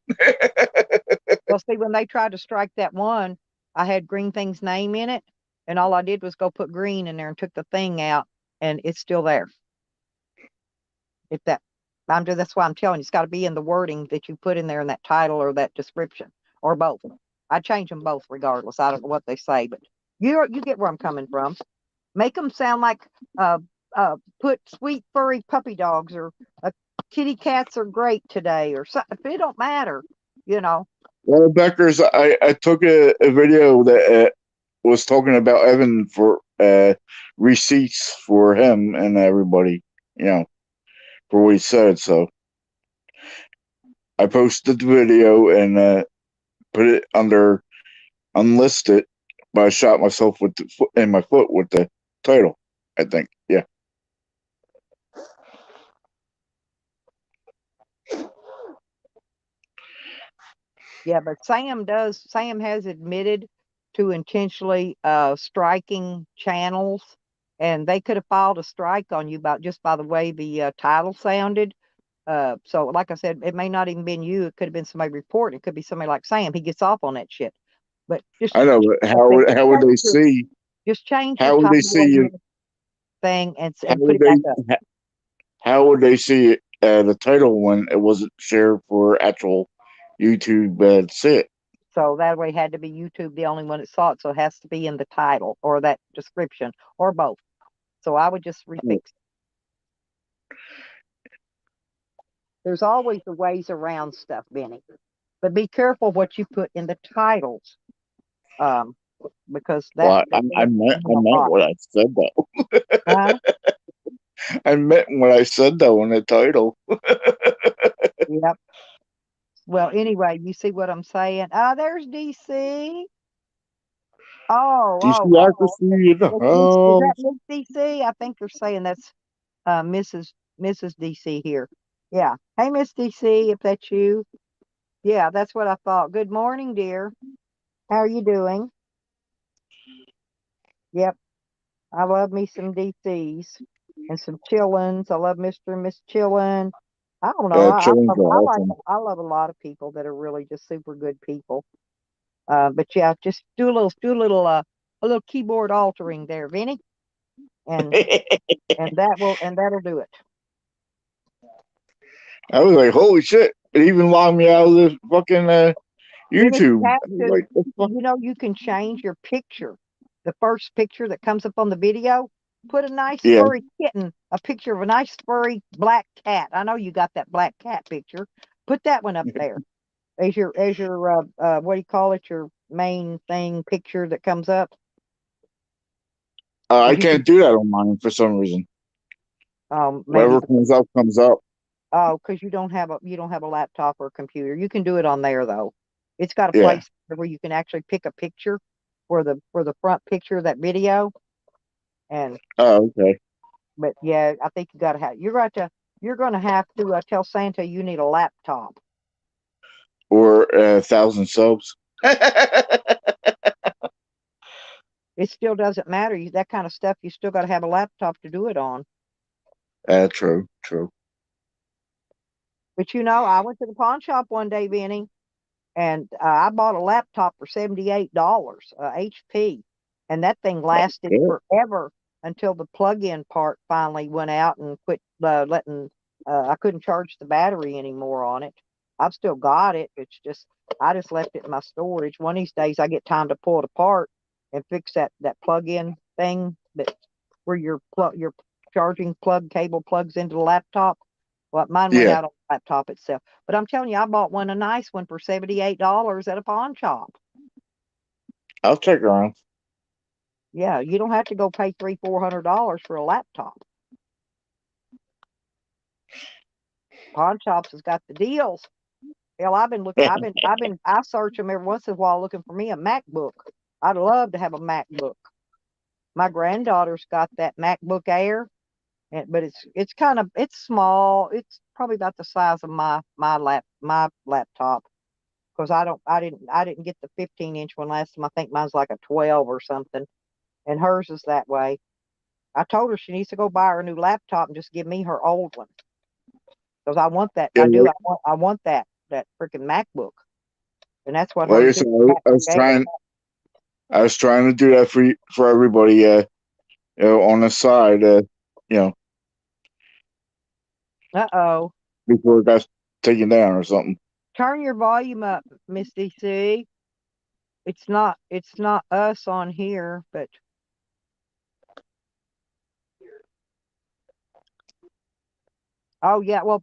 Well, see, when they tried to strike that one, I had Green Thing's name in it, and all I did was go put green in there and took the thing out, and it's still there. That's why I'm telling you, it's got to be in the wording that you put in there in that title or that description, or both. I change them both regardless. I don't know what they say, but you get where I'm coming from. Make them sound like put sweet furry puppy dogs or kitty cats are great today or something. It don't matter, Well, Beckers, I took a video that was talking about Evan for receipts for him and everybody, for what he said. So I posted the video and put it under unlisted, but I shot myself with the foot in my foot with the title. I think, yeah. Yeah, but Sam has admitted to intentionally striking channels, and they could have filed a strike on you just by the way the title sounded. So like I said, it may not even been you. It could have been somebody reporting. It could be somebody like Sam. He gets off on that shit. But I know, but how would they see? Just change your How would they title see on you? your thing How and put would it back up. they? How would they see the title when it wasn't shared for actual YouTube to see it? So that way it had to be YouTube the only one that saw it. So it has to be in the title or that description or both. So I would just refix it. There's always the ways around stuff, Benny. But be careful what you put in the titles. Because Well, that I meant what I said though. Huh? I meant what I said though in the title. Yep. Well, anyway, you see what I'm saying? There's DC. Oh, DC oh, oh. accuracy in the Is that house. Miss DC? I think they're saying that's Mrs. DC here. Yeah. Hey, Miss DC, if that's you. Yeah, that's what I thought. Good morning, dear. How are you doing? Yep. I love me some DCs and some Chillins. I love Mr. and Miss Chillin. I don't know. Chillings are awesome. I love a lot of people that are really just super good people. But yeah, just do a little keyboard altering there, Vinny, and that'll do it. I was like, holy shit! It even logged me out of the fucking YouTube. Like, You know, you can change your picture. The first picture that comes up on the video, put a nice furry kitten, a picture of a nice furry black cat. I know you got that black cat picture. Put that one up there as your what do you call it? Your main thing picture that comes up. I can't do that on mine for some reason. Whatever comes up comes up. Oh, because you don't have a laptop or a computer. You can do it on there though. It's got a place where you can actually pick a picture for the front picture of that video. And okay. But yeah, I think you gotta have you're gonna have to tell Santa you need a laptop. Or 1,000 subs. It still doesn't matter. That kind of stuff, you still gotta have a laptop to do it on. True. But I went to the pawn shop one day, Vinny, and I bought a laptop for $78, HP, and that thing lasted forever until the plug-in part finally went out and quit letting. I couldn't charge the battery anymore on it. I've still got it. It's just I just left it in my storage. One of these days I get time to pull it apart and fix that plug-in thing where your charging plug cable plugs into the laptop. Well, mine went out on the laptop itself. But I'm telling you, I bought a nice one for $78 at a pawn shop. I'll check around. Yeah, you don't have to go pay $300-400 for a laptop. Pawn shops has got the deals. Hell, I've been looking. I search them every once in a while looking for me a MacBook. I'd love to have a MacBook. My granddaughter's got that MacBook Air, but it's small. It's probably about the size of my laptop. Because I didn't get the 15-inch one last time. I think mine's like a 12 or something, and hers is that way. I told her she needs to go buy her a new laptop and just give me her old one. Because I want that. I do. I want that freaking MacBook, and that's what. Like I said, I was trying to do that for everybody. On the side. Uh-oh. Before it got taken down or something. Turn your volume up, Miss DC. It's not us on here, but. Oh yeah, well,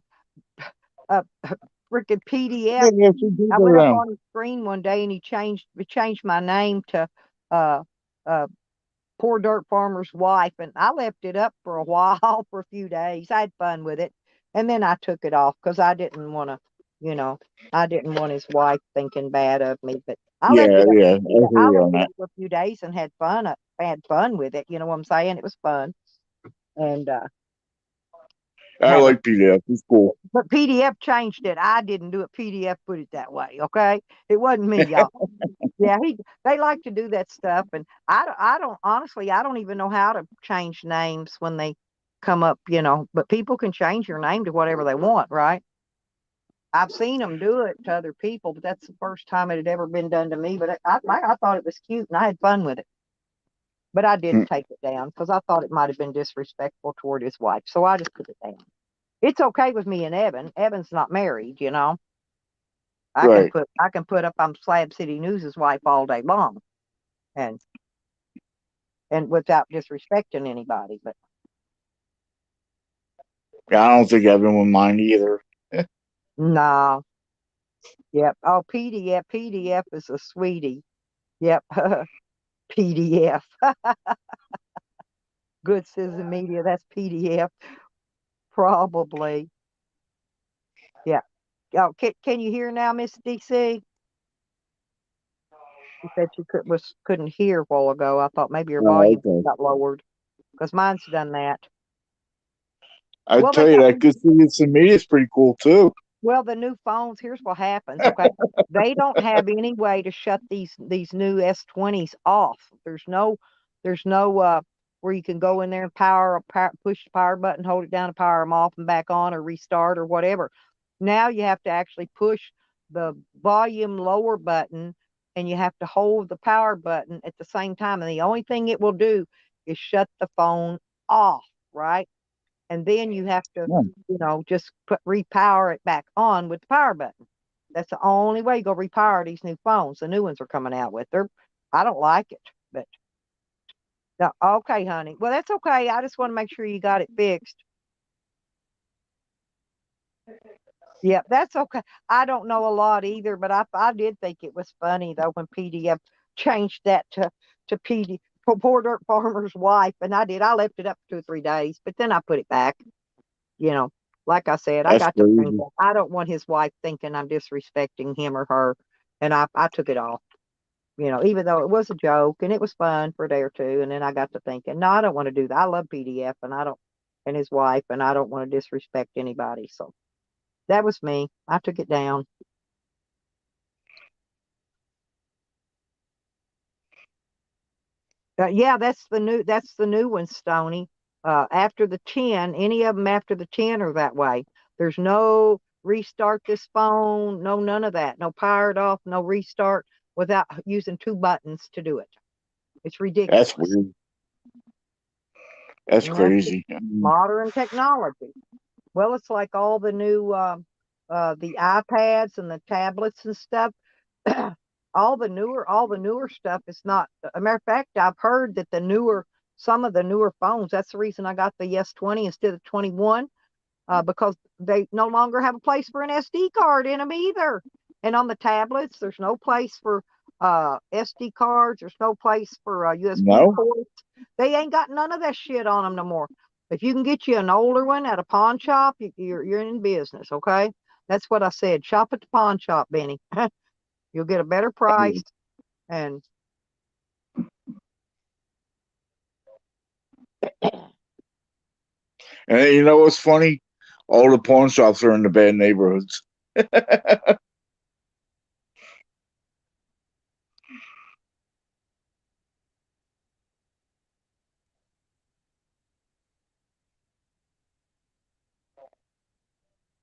freaking PDF. I went up on the screen one day and he changed my name to Poor Dirt Farmer's Wife, and I left it up for a while, for a few days. I had fun with it, and then I took it off because I didn't want to, You know, I didn't want his wife thinking bad of me, but I Yeah, left it up. yeah, I hear I you left on it that. up for a few days and had fun. Had fun with it. You know what I'm saying? It was fun, and I have a like PDF. It's cool. but PDF changed it. I didn't do it. PDF put it that way. Okay, it wasn't me, y'all. Yeah, they like to do that stuff, and I don't honestly. I don't even know how to change names when they come up. You know, but people can change your name to whatever they want, right? I've seen them do it to other people, but that's the first time it had ever been done to me. But I thought it was cute and I had fun with it. But I Hmm. didn't take it down because I thought it might have been disrespectful toward his wife. So I just put it down. It's okay with me and Evan. Evan's not married, you know. Right. I can put up I'm Slab City News's wife all day long and without disrespecting anybody. But Yeah, I don't think Evan would mind either. no. Yep. Oh, PDF is a sweetie. Yep. PDF. Good Citizen Media, that's PDF. Probably. Yeah. Oh, can you hear now, Miss DC? You said you couldn't hear a while ago. I thought maybe your Oh, volume okay. got lowered because mine's done that. I Well, they tell you, got that Good Citizen Media is pretty cool too. well the new phones. Here's what happens. Okay, they don't have any way to shut these new S20s off. There's no where you can go in there and push the power button, hold it down to power them off and back on, or restart or whatever. Now you have to actually push the volume lower button and you have to hold the power button at the same time. And the only thing it will do is shut the phone off, right? And then you have to, Yeah. just repower it back on with the power button. That's the only way you go repower these new phones. The new ones are coming out with. I don't like it, but no, okay, honey. Well, that's okay. I just want to make sure you got it fixed. Yeah, that's okay. I don't know a lot either, but I did think it was funny though when PDF changed that to PD Poor Dirt Farmer's Wife, and I did. I left it up 2 or 3 days, but then I put it back. You know, like I said, I That's got to crazy. thinking. I don't want his wife thinking I'm disrespecting him or her, and I took it off. Even though it was a joke and it was fun for a day or two, and then I got to thinking, no, I don't want to do that. I love PDF, and his wife, and I don't want to disrespect anybody. So that was me. I took it down. Yeah, that's the new one, Stony. After the 10, any of them after the 10 are that way. There's no restart this phone, no none of that. No power it off, no restart without using two buttons to do it. It's ridiculous. That's weird. That's And that's crazy. modern technology. Well, it's like all the new the iPads and the tablets and stuff. all the newer stuff is not. A matter of fact, I've heard that some of the newer phones. That's the reason I got the S20 instead of 21, because they no longer have a place for an SD card in them either. And on the tablets, there's no place for SD cards. There's no place for USB No? ports. They ain't got none of that shit on them no more. If you can get you an older one at a pawn shop, you're in business. Okay, that's what I said. Shop at the pawn shop, Benny. You'll get a better price. And And you know what's funny? All the pawn shops are in the bad neighborhoods.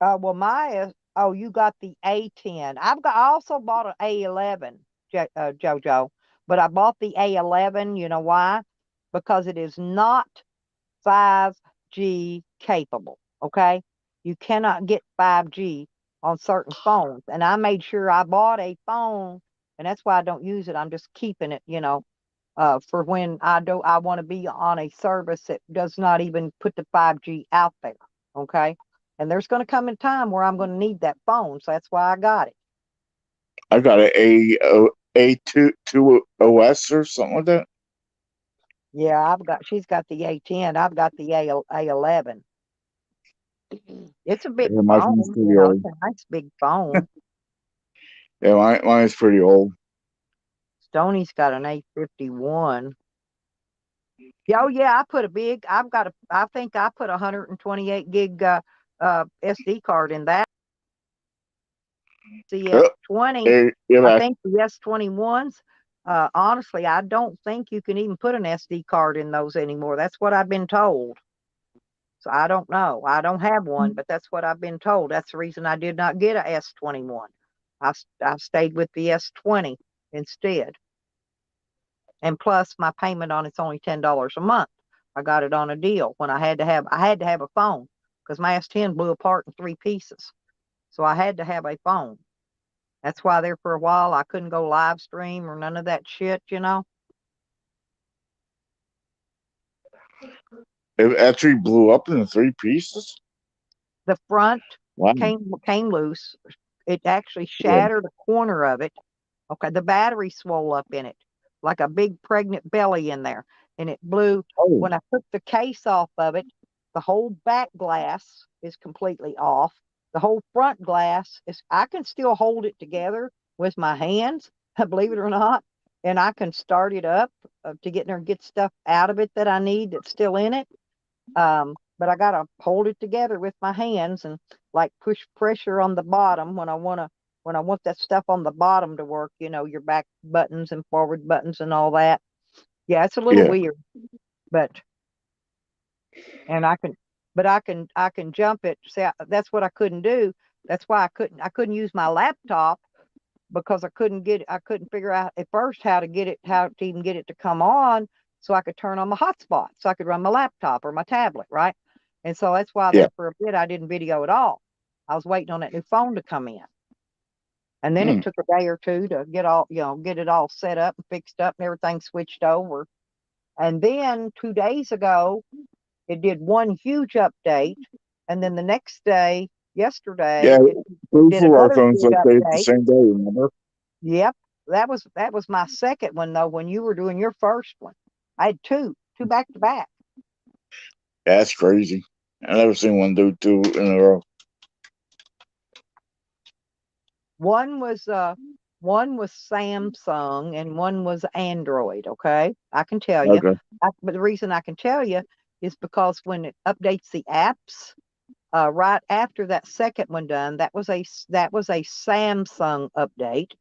well, you got the A10. I also bought an A11, Jojo, but I bought the A11. You know why? Because it is not 5G capable. Okay, you cannot get 5G on certain phones, and I made sure I bought a phone, and that's why I don't use it. I'm just keeping it, for when I want to be on a service that does not even put the 5G out there. Okay. And there's going to come a time where I'm going to need that phone. So that's why I got it. I got A2 OS or something like that. Yeah, she's got the A10. I've got the A11. It's a big Yeah, mine's phone, pretty old. it's a nice big phone. Yeah, mine's pretty old. Stoney's got an 851. Oh yeah, I think I put 128 gig SD card in that. The Yep. S20, Yeah, I think the S21s, honestly, I don't think you can even put an SD card in those anymore. That's what I've been told. So I don't know. I don't have one, but that's what I've been told. That's the reason I did not get a S21. I stayed with the S20 instead. And plus my payment on it's only $10 a month. I got it on a deal when I had to have a phone because my S10 blew apart in 3 pieces. So I had to have a phone. That's why there for a while I couldn't go live stream or none of that shit, it actually blew up into 3 pieces. The front Wow. came loose. It actually Yeah. shattered a corner of it. Okay, the battery swole up in it like a big pregnant belly in there, and it blew. Oh, When I took the case off of it, the whole back glass is completely off. The whole front glass is, I can still hold it together with my hands, believe it or not, and I can start it up to get in there and get stuff out of it that I need that's still in it. But I gotta hold it together with my hands and like push pressure on the bottom when I want that stuff on the bottom to work, your back buttons and forward buttons and all that. Yeah, it's a little yeah. weird, but and I can jump it. See, that's what I couldn't do. That's why I couldn't use my laptop because I couldn't figure out at first how to even get it to come on so I could turn on my hotspot so I could run my laptop or my tablet, right? And so that's why Yeah. there for a bit I didn't video at all. I was waiting on that new phone to come in. And then it took a day or two to get it all set up and fixed up and everything switched over. And then 2 days ago, it did one huge update. And then the next day, yesterday, Yeah. it Both did of our another phones big updated the update. same day, remember? Yep. That was my second one though, when you were doing your first one. I had two back to back. That's crazy. I've never seen one do 2 in a row. One was Samsung and one was Android, okay? I can tell you. Okay. But the reason I can tell you is because when it updates the apps, right after that second one done, that was a Samsung update,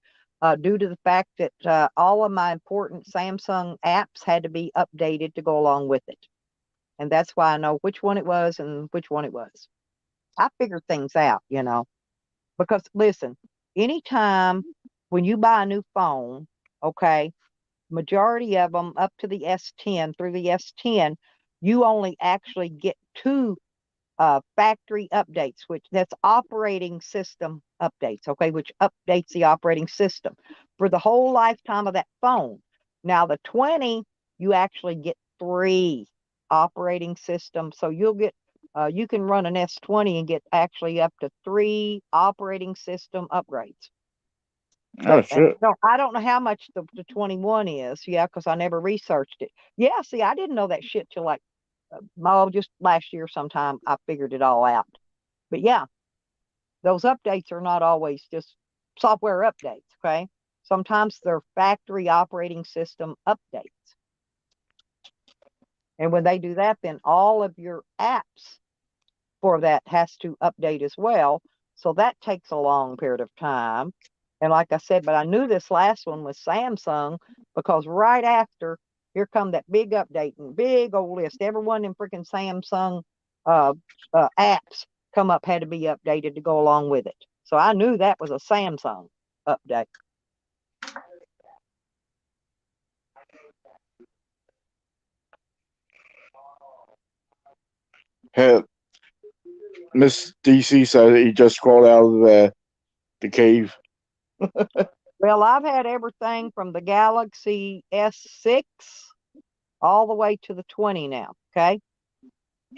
due to the fact that all of my important Samsung apps had to be updated to go along with it, and that's why I know which one it was and which one it was. I figured things out, because listen, anytime when you buy a new phone, okay, majority of them up to the S10 through the S10, you only actually get 2 factory updates, which that's operating system updates, okay, which updates the operating system for the whole lifetime of that phone. Now the 20, you actually get 3 operating systems, so you can run an S20 and get actually up to 3 operating system upgrades. Oh, shit. I don't know how much the 21 is, yeah, because I never researched it. Yeah, see, I didn't know that shit till like just last year sometime I figured it all out. But yeah, those updates are not always just software updates, okay? Sometimes they're factory operating system updates. And when they do that, then all of your apps for that has to update as well. So that takes a long period of time. And like I said, but I knew this last one was Samsung because right after, here come that big update and big old list. Every one of them freaking Samsung apps come up had to be updated to go along with it. So I knew that was a Samsung update. Hey, Miss DC said he just crawled out of the cave. Well, I've had everything from the Galaxy S6 all the way to the 20 now, okay?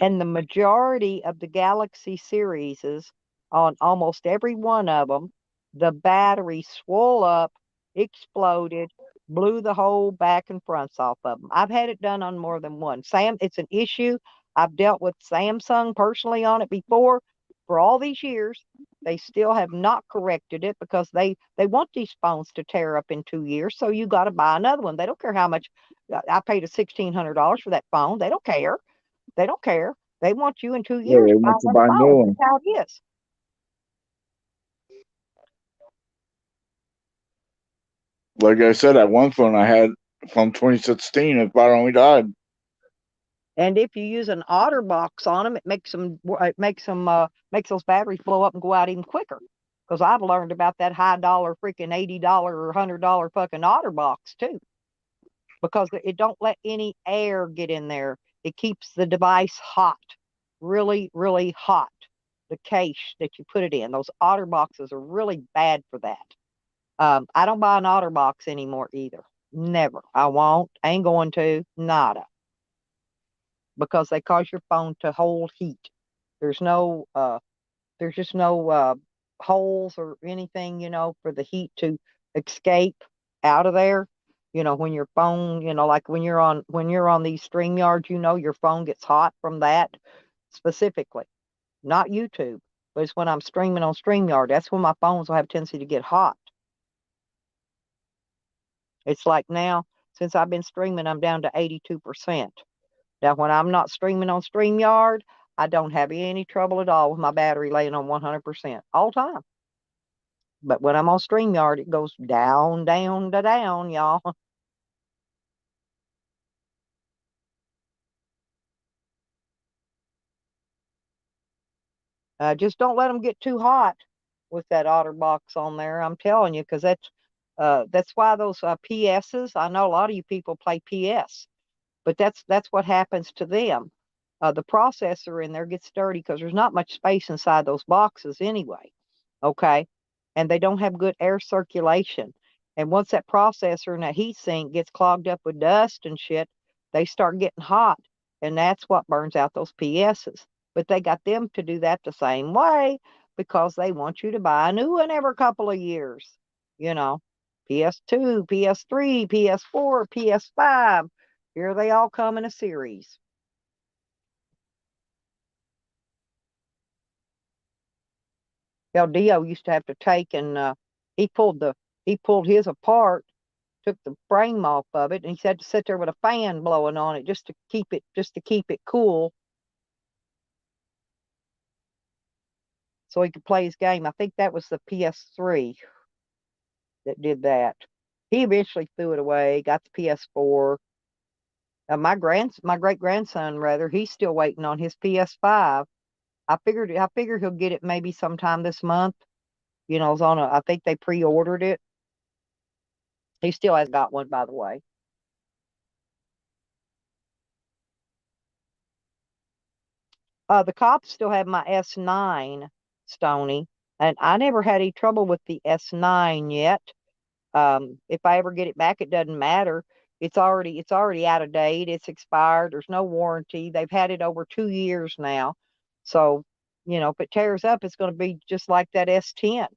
And the majority of the Galaxy series is on almost every one of them, the battery swole up, exploded, blew the whole back and fronts off of them. I've had it done on more than one. Sam, it's an issue I've dealt with Samsung personally on it before for all these years. They still have not corrected it because they want these phones to tear up in 2 years. So you got to buy another one. They don't care how much. I paid a $1,600 for that phone. They don't care. They don't care. They want you in 2 Yeah, years they to buy want to another buy new phone. one. That's how it is. Like I said, that one phone I had from 2016, it about only died. And if you use an OtterBox on them, it makes those batteries blow up and go out even quicker. Because I've learned about that high dollar freaking $80 or $100 fucking OtterBox too. Because it don't let any air get in there. It keeps the device hot, really, really hot. The case that you put it in, those OtterBoxes are really bad for that. I don't buy an OtterBox anymore either. Never. I won't. Ain't going to. Nada. Because they cause your phone to hold heat. There's just no holes or anything, for the heat to escape out of there. When your phone, like when you're on these StreamYards, your phone gets hot from that specifically. Not YouTube, but it's when I'm streaming on StreamYard. That's when my phones will have a tendency to get hot. It's like now, since I've been streaming, I'm down to 82%. Now, when I'm not streaming on StreamYard, I don't have any trouble at all with my battery laying on 100% all the time. But when I'm on StreamYard, it goes down, down, down, y'all. Just don't let them get too hot with that OtterBox on there. I'm telling you, because that's why those PSs. I know a lot of you people play PS, but that's what happens to them. The processor in there gets dirty because there's not much space inside those boxes anyway. Okay, and they don't have good air circulation. And once that processor and that heat sink gets clogged up with dust and shit, they start getting hot, and that's what burns out those PSs. But they got them to do that the same way because they want you to buy a new one every couple of years. You know, PS2, PS3, PS4, PS5. Here they all come in a series. Hell, Dio used to have to take and he pulled his apart, took the frame off of it, and he had to sit there with a fan blowing on it just to keep it cool, so he could play his game. I think that was the PS3 that did that. He eventually threw it away, got the PS4. My great grandson, rather, he's still waiting on his PS5. I figured he'll get it maybe sometime this month. It's I think they pre-ordered it. He still has got one, by the way. The cops still have my S9, Stony, and I never had any trouble with the S9 yet. If I ever get it back, it doesn't matter. It's already out of date. It's expired. There's no warranty. They've had it over 2 years now. So, if it tears up, it's going to be just like that S10.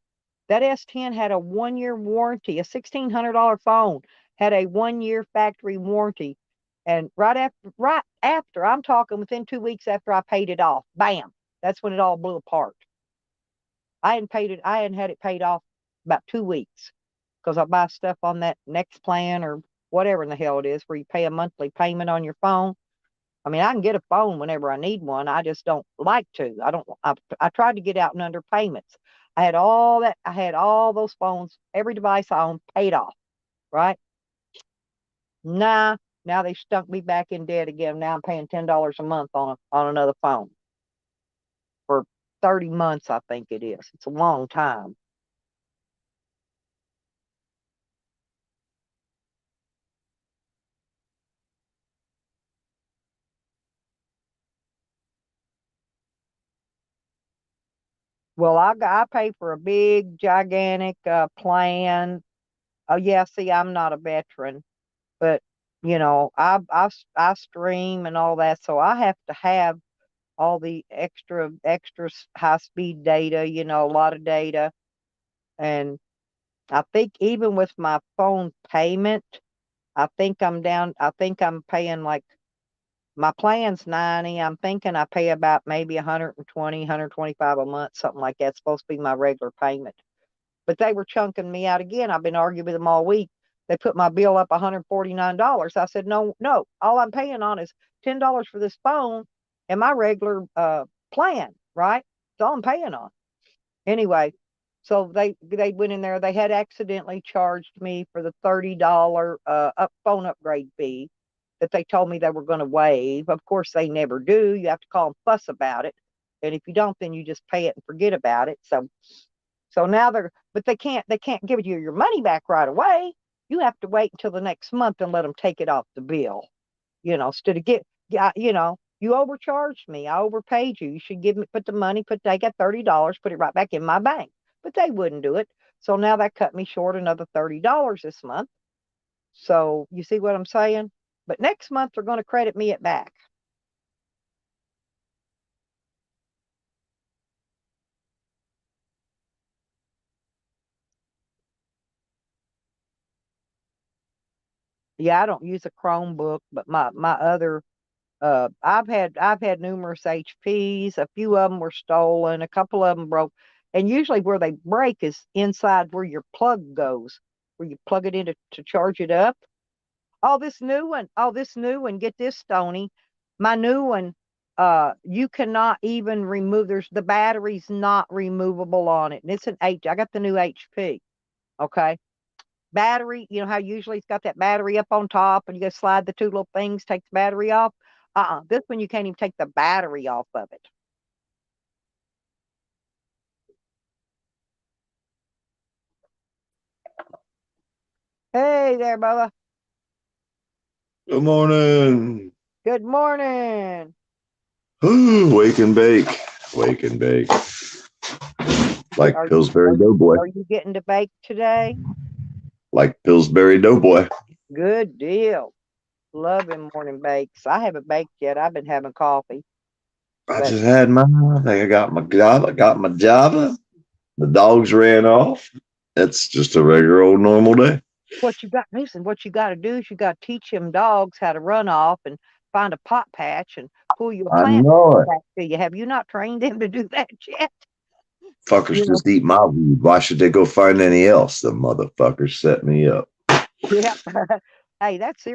That S10 had a 1-year warranty. A $1,600 phone had a 1-year factory warranty. And right after, I'm talking within 2 weeks after I paid it off, bam, that's when it all blew apart. I hadn't had it paid off about 2 weeks because I buy stuff on that Next Plan or whatever in the hell it is, where you pay a monthly payment on your phone. I mean, I can get a phone whenever I need one. I just don't like to. I tried to get out and under payments. I had all that. I had all those phones, every device I owned paid off, right? Nah, now they stunk me back in debt again. Now I'm paying $10 a month on another phone for 30 months, I think it is. It's a long time. Well, I pay for a big, gigantic plan. Oh yeah, see, I'm not a veteran, but I stream and all that, so I have to have all the extra high speed data. A lot of data, and I think even with my phone payment, I think I'm down. I think I'm paying like my plan's 90. I'm thinking I pay about maybe 120, 125 a month, something like that. It's supposed to be my regular payment. But they were chunking me out again. I've been arguing with them all week. They put my bill up $149. I said, no, all I'm paying on is $10 for this phone and my regular plan, right? That's all I'm paying on. Anyway, so they went in there. They had accidentally charged me for the $30 phone upgrade fee that they told me they were going to waive. Of course, they never do. You have to call and fuss about it. And if you don't, then you just pay it and forget about it. So now they can't give you your money back right away. You have to wait until the next month and let them take it off the bill. Instead of you overcharged me. I overpaid you. You should take that $30, put it right back in my bank. But they wouldn't do it. So now that cut me short another $30 this month. So you see what I'm saying? But next month they're going to credit me it back. Yeah, I don't use a Chromebook, but my other I've had numerous HPs. A few of them were stolen. A couple of them broke. And usually where they break is inside where your plug goes, where you plug it in to charge it up. This new one, get this, Stony. My new one, you cannot even remove, the battery's not removable on it. And it's I got the new HP. Okay. Battery, you know how usually it's got that battery up on top and you go slide the two little things, take the battery off. This one you can't even take the battery off of it. Hey there, Bubba. Good morning. Good morning. Wake and bake. Wake and bake. Like Pillsbury Doughboy. Are you getting to bake today? Like Pillsbury Doughboy. Good deal. Loving morning bakes. I haven't baked yet. I've been having coffee. I just had mine. I got my Java. The dogs ran off. It's just a regular old normal day. What you got to do is you got to teach them dogs how to run off and find a pot patch and pull you a plant. I know it. Have you not trained them to do that yet? Fuckers just eat my weed. Why should they go find any else? The motherfuckers set me up. Yeah. Hey, that's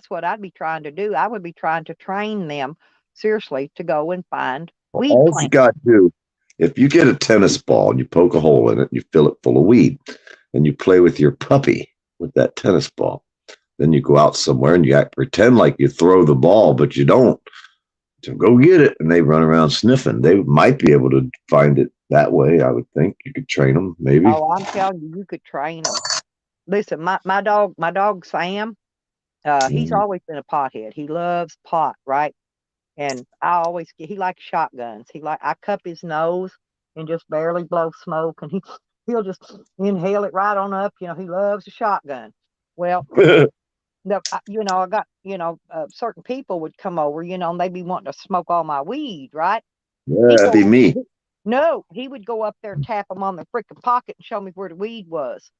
what I'd be trying to do. I would be trying to train them seriously to go and find weed All plants. you got to do, if you get a tennis ball and you poke a hole in it and you fill it full of weed and you play with your puppy with that tennis ball, then you go out somewhere and you pretend like you throw the ball, but you don't. So go get it. And they run around sniffing. They might be able to find it that way. I would think you could train them maybe. Oh, I'm telling you, you could train them. Listen, my dog Sam, he's always been a pothead. He loves pot, right? And he likes shotguns. I cup his nose and just barely blow smoke, and he'll just inhale it right on up. He loves a shotgun. Well, I got, certain people would come over, and they'd be wanting to smoke all my weed, right? Yeah, that'd be me. No, he would go up there and tap them on the freaking pocket and show me where the weed was.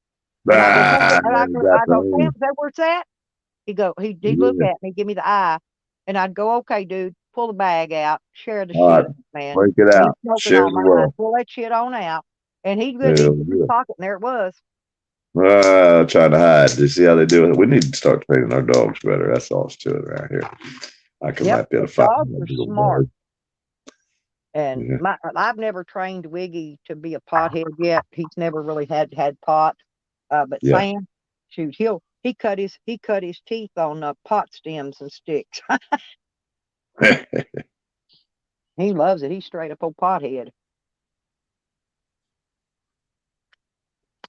Ah, I go, Sam, is that where it's at? He'd look at me, give me the eye, and I'd go, okay, dude, pull the bag out, share the shit, man. Break it out. Share the world. Pull that shit on out. And he'd go in his pocket, and there it was. Trying to hide. You see how they do it? We need to start training our dogs better. That's all it's to it around here. Might be able to find dogs are smart. And I've never trained Wiggy to be a pothead yet. He's never really had pot. But Sam, shoot, he cut his teeth on pot stems and sticks. He loves it. He's straight up old pothead.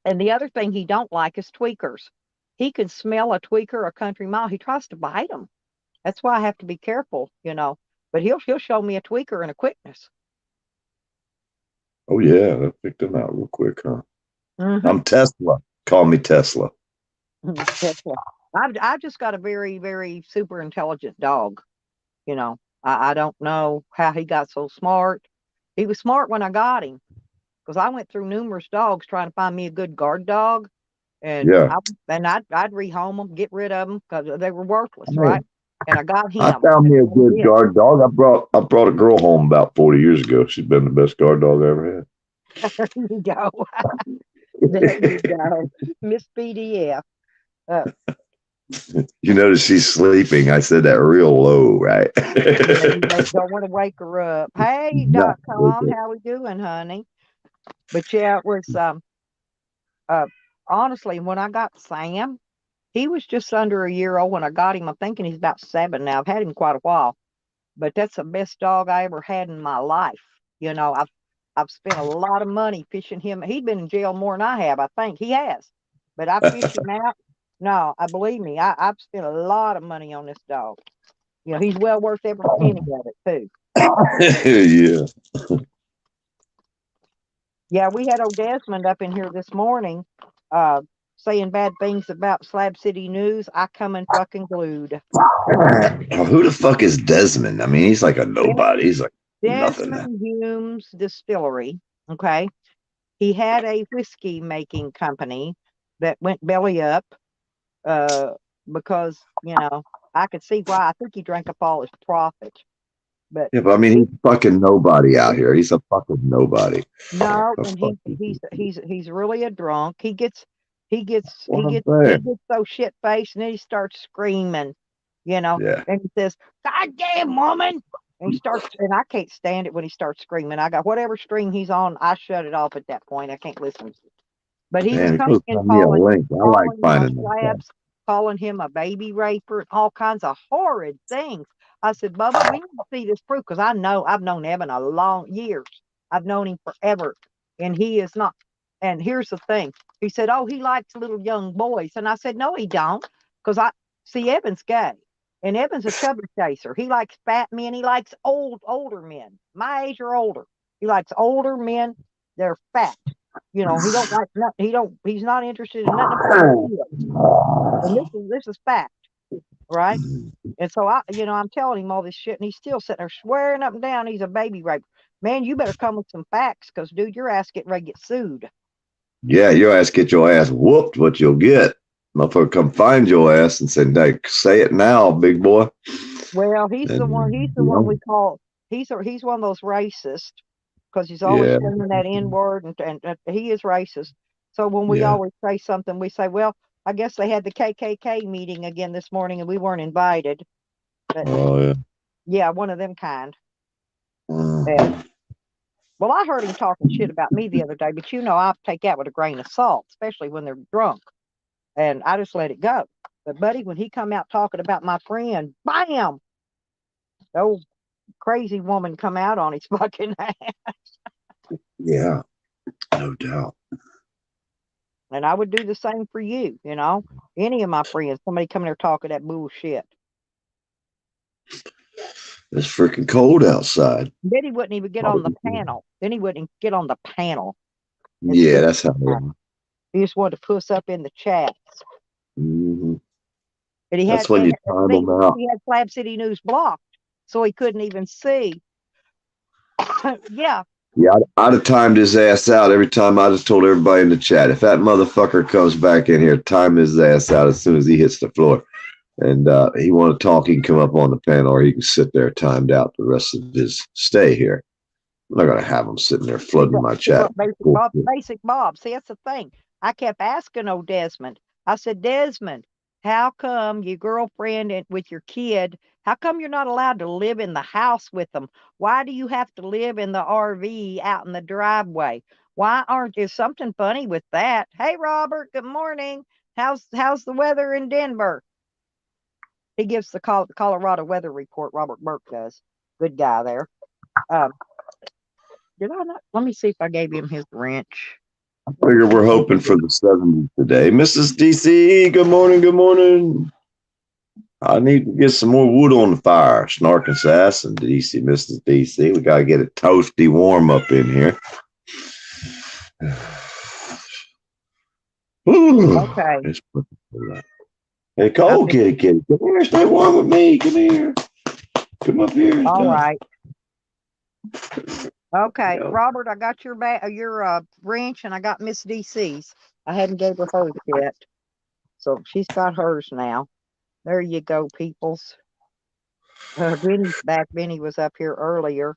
And the other thing he don't like is tweakers. He can smell a tweaker a country mile. He tries to bite them. That's why I have to be careful, But he'll show me a tweaker in a quickness. Oh yeah, I picked him out real quick, huh? Mm-hmm. I'm Tesla. Call me Tesla. Tesla. I've just got a very, very super intelligent dog. I don't know how he got so smart. He was smart when I got him, because I went through numerous dogs trying to find me a good guard dog, and I'd rehome them, get rid of them because they were worthless, right? and I got I him. found me a That's good it. guard dog. I brought a girl home about 40 years ago. She's been the best guard dog I ever There you go. had. There you go. Miss PDF. You notice she's sleeping. I said that real low, right? Yeah, you don't want to wake her up. Hey, No. .com, how we doing, honey? But yeah, it was honestly, when I got Sam, he was just under a year old when I got him. I'm thinking he's about 7 now. I've had him quite a while, but that's the best dog I ever had in my life. You know, I've spent a lot of money fishing him. He'd been in jail more than I have, I think. He has. But I fished him out. No, I believe me, I've spent a lot of money on this dog. You know, he's well worth every penny of it too. Yeah. Yeah, we had old Desmond up in here this morning, saying bad things about Slab City News. I come and fucking glued. Now, who the fuck is Desmond? I mean, he's like a nobody. He's like nothing. Desmond Humes Distillery. Okay. He had a whiskey making company that went belly up, because, you know, I could see why. I think he drank up all his profit. But Yeah, but I mean, he's fucking nobody out here. He's a fucking nobody. no, A and fucking- he's really a drunk. He gets What I'm he saying. gets so shit faced, and then he starts screaming, you know, Yeah. and he says, "God damn woman!" And he starts, and I can't stand it when he starts screaming. I got whatever stream he's on, I shut it off at that point. I can't listen. But he was Man, coming go in send me a link. I like calling him a finding that stuff. slabs, calling him a baby raper, and all kinds of horrid things. I said, Bubba, we need to see this proof, because I've known Evan a long years. I've known him forever, and he is not. And here's the thing. He said, "Oh, he likes little young boys," and I said, "No, he don't, because I see Evan's gay, and Evan's a chubby chaser. He likes fat men. He likes older men, my age or older. He likes older men. They're fat." You know, he don't like nothing. He's not interested in nothing about kids. And this is fact, right? And so I'm telling him all this shit, and he's still sitting there swearing up and down he's a baby raper. Man, you better come with some facts, because dude, your ass getting ready to get sued. Yeah, your ass get your ass whooped. What you'll get, motherfucker, come find your ass and say, "Hey, say it now, big boy." Well, he's the one we call he's one of those racists, because he's always Yeah. saying that N word, and he is racist. So when we Yeah. always say something, we say, "Well, I guess they had the KKK meeting again this morning, and we weren't invited." But Oh yeah. yeah, one of them kind. Mm. Well, I heard him talking shit about me the other day, but I take that with a grain of salt, especially when they're drunk, and I just let it go. But buddy, when he come out talking about my friend, bam, the old crazy woman come out on his fucking ass. Yeah. No doubt. And I would do the same for you, any of my friends, somebody coming there talking that bullshit. It's freaking cold outside. Then he wouldn't even get on the panel. Yeah, that's how they are. He just wanted to puss up in the chats. Mm-hmm. But That's when you time them out. He had Slab City News blocked, so he couldn't even see. Yeah. Yeah, I'd have timed his ass out every time. I just told everybody in the chat, if that motherfucker comes back in here, time his ass out as soon as he hits the floor. And he want to talk, he can come up on the panel, or he can sit there timed out the rest of his stay here. I'm not going to have him sitting there flooding my chat. Basic Bob. See, that's the thing. I kept asking old Desmond. I said, Desmond, how come your girlfriend and with your kid, how come you're not allowed to live in the house with them? Why do you have to live in the RV out in the driveway? Why is something funny with that? Hey, Robert, good morning. How's the weather in Denver? He gives the Colorado weather report. Robert Burke does. Good guy there. Did I not? Let me see if I gave him his wrench. I figure we're hoping for the 70s today. Mrs. DC, good morning, good morning. I need to get some more wood on the fire. Snark and Sass and DC, Mrs. DC. We got to get it toasty warm up in here. Okay. Hey, cold kitty. Come here, stay warm with me. Come here. Come up here. All right. Okay, Robert, I got your wrench, and I got Miss DC's. I hadn't gave her hers yet, so she's got hers now. There you go, peoples. Benny's back. Benny was up here earlier,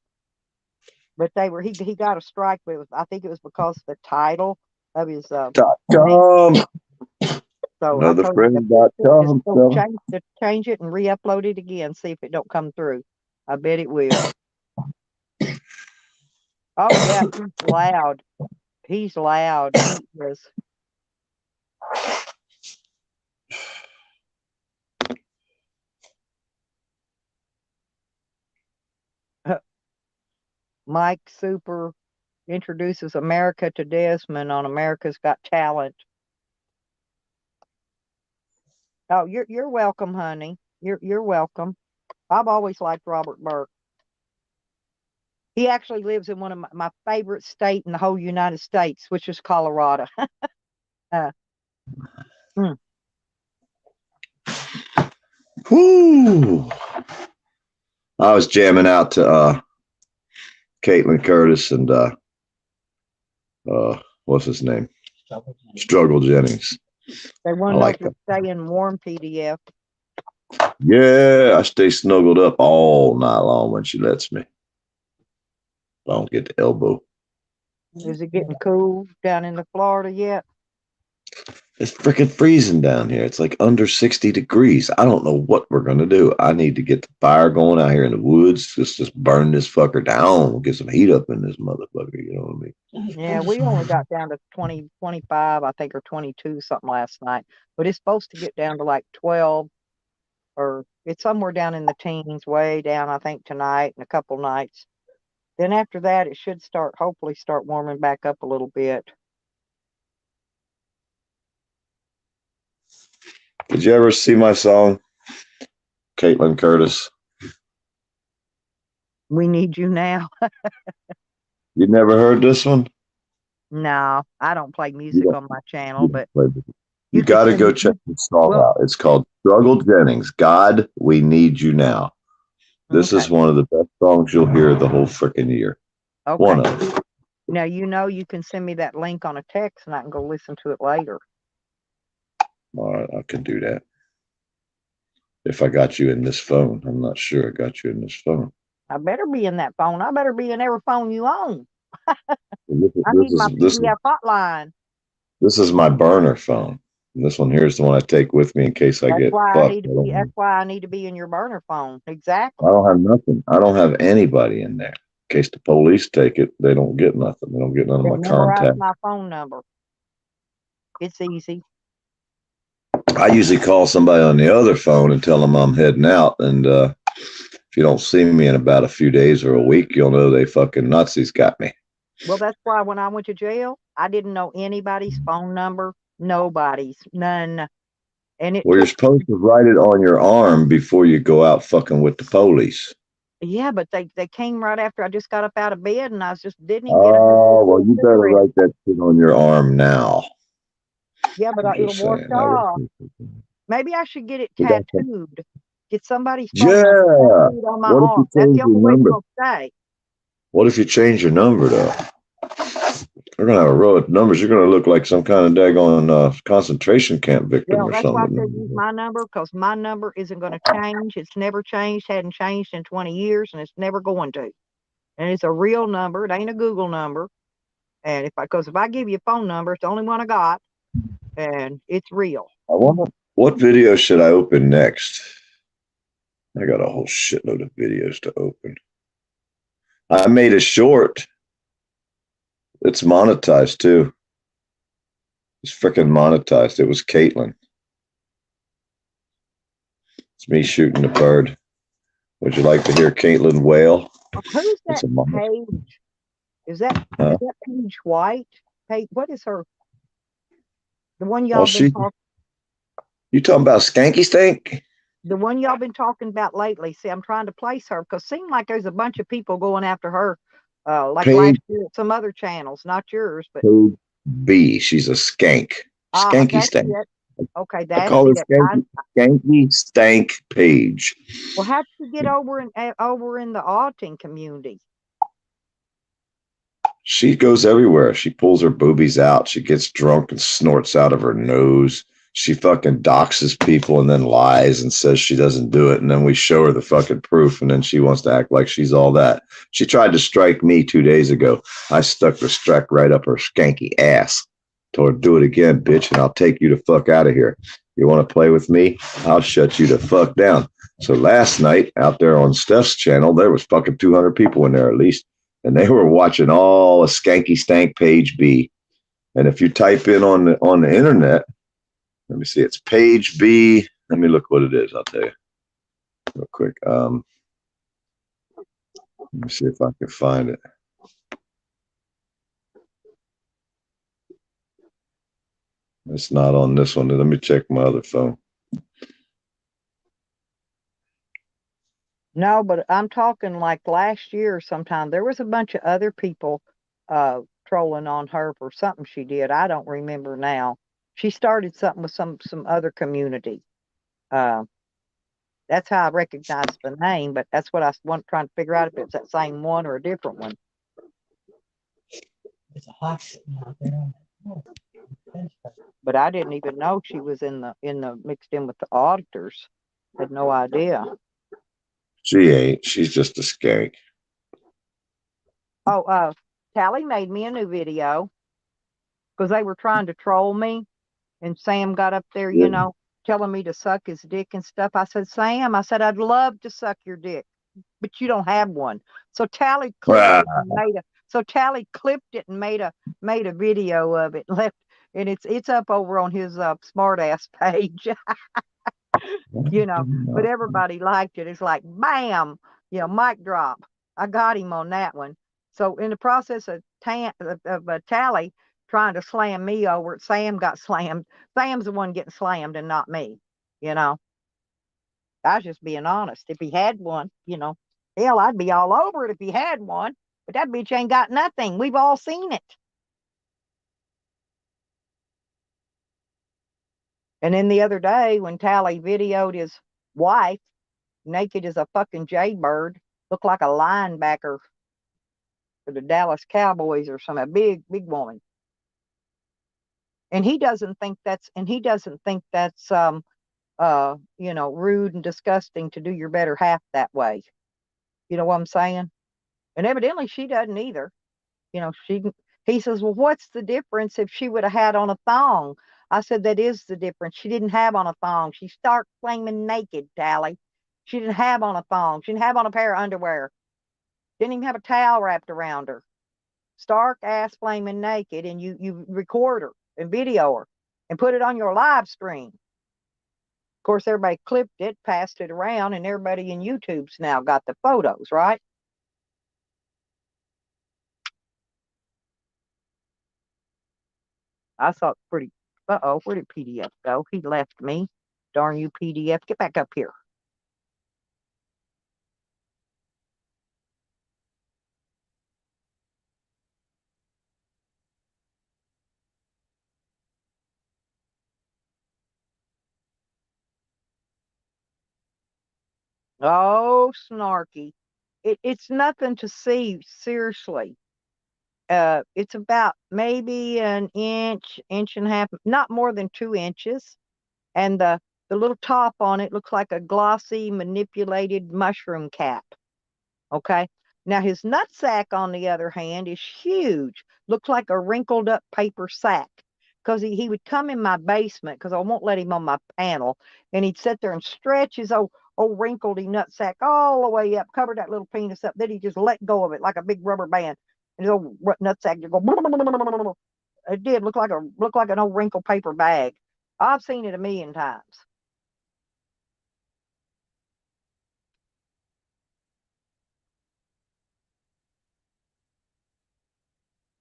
but he got a strike, but I think it was because of the title of his thing. .com. So Another I told him friend.com. to change it and re-upload it again, see if it don't come through. I bet it will. Oh yeah, he's loud. He's loud. He is. Mike Super introduces America to Desmond on America's Got Talent. Oh, you're welcome, honey. You're welcome. I've always liked Robert Burke. He actually lives in one of my favorite state in the whole United States, which is Colorado. Whoo! I was jamming out to Caitlin Curtis and what's his name? Struggle Jennings. They want I like to stay in warm PDF. Yeah, I stay snuggled up all night long when she lets me. I don't get the elbow. Is it getting cool down in the Florida yet? It's freaking freezing down here. It's like under 60 degrees. I don't know what we're gonna do. I need to get the fire going out here in the woods. Just burn this fucker down. Get some heat up in this motherfucker. You know what I mean? Yeah, we only got down to 20, 25, I think, or 22 something last night. But it's supposed to get down to like 12, or it's somewhere down in the teens, way down, I think, tonight and a couple nights. Then after that, it should hopefully start warming back up a little bit. Did you ever see my song, Caitlin Curtis? We Need You Now. You never heard this one? No, I don't play music on my channel, but you got to go check the song out. It's called Struggle Jennings. God, We Need You Now. This is one of the best songs you'll hear the whole freaking year. Okay. One of them. Now, you can send me that link on a text and I can go listen to it later. All right, I can do that. If I got you in this phone. I'm not sure I got you in this phone. I better be in that phone. I better be in every phone you own. I need my PDF hotline. This is my burner phone. And this one here is the one I take with me in case I get fucked. That's why I need to be in your burner phone. Exactly. I don't have nothing. I don't have anybody in there. In case the police take it, they don't get nothing. They don't get none of my contact. My phone number. It's easy. I usually call somebody on the other phone and tell them I'm heading out. And if you don't see me in about a few days or a week, you'll know they fucking Nazis got me. Well, that's why when I went to jail, I didn't know anybody's phone number. Nobody's. None. And you're supposed to write it on your arm before you go out fucking with the police. Yeah, but they came right after I just got up out of bed and I didn't even get well, you better write that shit on your arm now. Yeah, but it'll wash off. Maybe I should get it tattooed. Get somebody's phone number tattooed on my arm. That's the only way it'll stay. What if you change your number, though? They're going to have a row of numbers. You're going to look like some kind of daggone concentration camp victim or something. That's why I said use my number, because my number isn't going to change. It's never changed, hadn't changed in 20 years, and it's never going to. And it's a real number. It ain't a Google number. And if I give you a phone number, it's the only one I got, and it's real. I wonder what video should I open next? I got a whole shitload of videos to open. I made a short. It's monetized too. It's freaking monetized. It was Caitlin. It's me shooting the bird. Would you like to hear Caitlin wail? Who's that Paige? Is that Paige White? Paige, what is her? The one y'all been talking. You talking about Skanky Stank? The one y'all been talking about lately. See, I'm trying to place her because it seems like there's a bunch of people going after her. Like last year, some other channels, not yours, but B. She's a skank. Skanky Stank. Okay, that's I call her Skanky Stank Page. Well, how'd you get over in the Alton community? She goes everywhere. She pulls her boobies out. She gets drunk and snorts out of her nose. she fucking doxes people and then lies and says she doesn't do it. And then we show her the fucking proof. And then she wants to act like she's all that. She tried to strike me 2 days ago. I stuck the strike right up her skanky ass. Told her, do it again, bitch, and I'll take you the fuck out of here. You want to play with me? I'll shut you the fuck down. So last night out there on Steph's channel, there was fucking 200 people in there at least. And they were watching all a skanky stank page B. And if you type in on the internet, let me see, it's page B. Let me look what it is. I'll tell you real quick. Let me see if I can find it. It's not on this one. Let me check my other phone. No, but I'm talking like last year or sometime. There was a bunch of other people trolling on her for something she did. I don't remember now. She started something with some other community. That's how I recognized the name, but that's what I was trying to figure out if it's that same one or a different one. It's a hot out there. But I didn't even know she was in the mixed in with the auditors. Had no idea. She ain't. She's just a skank. Oh, Tally made me a new video because they were trying to troll me, and Sam got up there, you know, telling me to suck his dick and stuff. I said, Sam, I said, I'd love to suck your dick, but you don't have one. So Tally clipped it and made a video of it, left, and it's up over on his smartass page. You know, but everybody liked it. It's like, bam, you know, mic drop. I got him on that one. So in the process of Tally trying to slam me over, Sam got slammed. Sam's the one getting slammed and not me. You know, I was just being honest. If he had one, you know, hell, I'd be all over it if he had one. But that bitch ain't got nothing. We've all seen it. And then the other day when Tally videoed his wife naked as a fucking jaybird, looked like a linebacker for the Dallas Cowboys or something, a big woman. And he doesn't think that's you know, rude and disgusting to do your better half that way. You know what I'm saying? And evidently she doesn't either. You know, he says, well, what's the difference if she would have had on a thong? I said, that is the difference. She didn't have on a thong. She stark flaming naked, Tally. She didn't have on a thong. She didn't have on a pair of underwear. Didn't even have a towel wrapped around her. Stark ass flaming naked, and you record her and video her and put it on your live stream. Of course, everybody clipped it, passed it around, and everybody in YouTube's now got the photos, right? I thought pretty. Uh-oh, where did PDF go? He left me. Darn you, PDF. Get back up here. Oh, snarky. It's nothing to see, seriously. It's about maybe an inch and a half, not more than 2 inches. And the little top on it looks like a glossy, manipulated mushroom cap. Okay. Now his nutsack, on the other hand, is huge. Looks like a wrinkled up paper sack. Because he would come in my basement, because I won't let him on my panel, and he'd sit there and stretch his old wrinkledy nutsack all the way up, cover that little penis up. Then he just let go of it like a big rubber band, and his old nutsack just go. It did look like an old wrinkled paper bag. I've seen it a million times.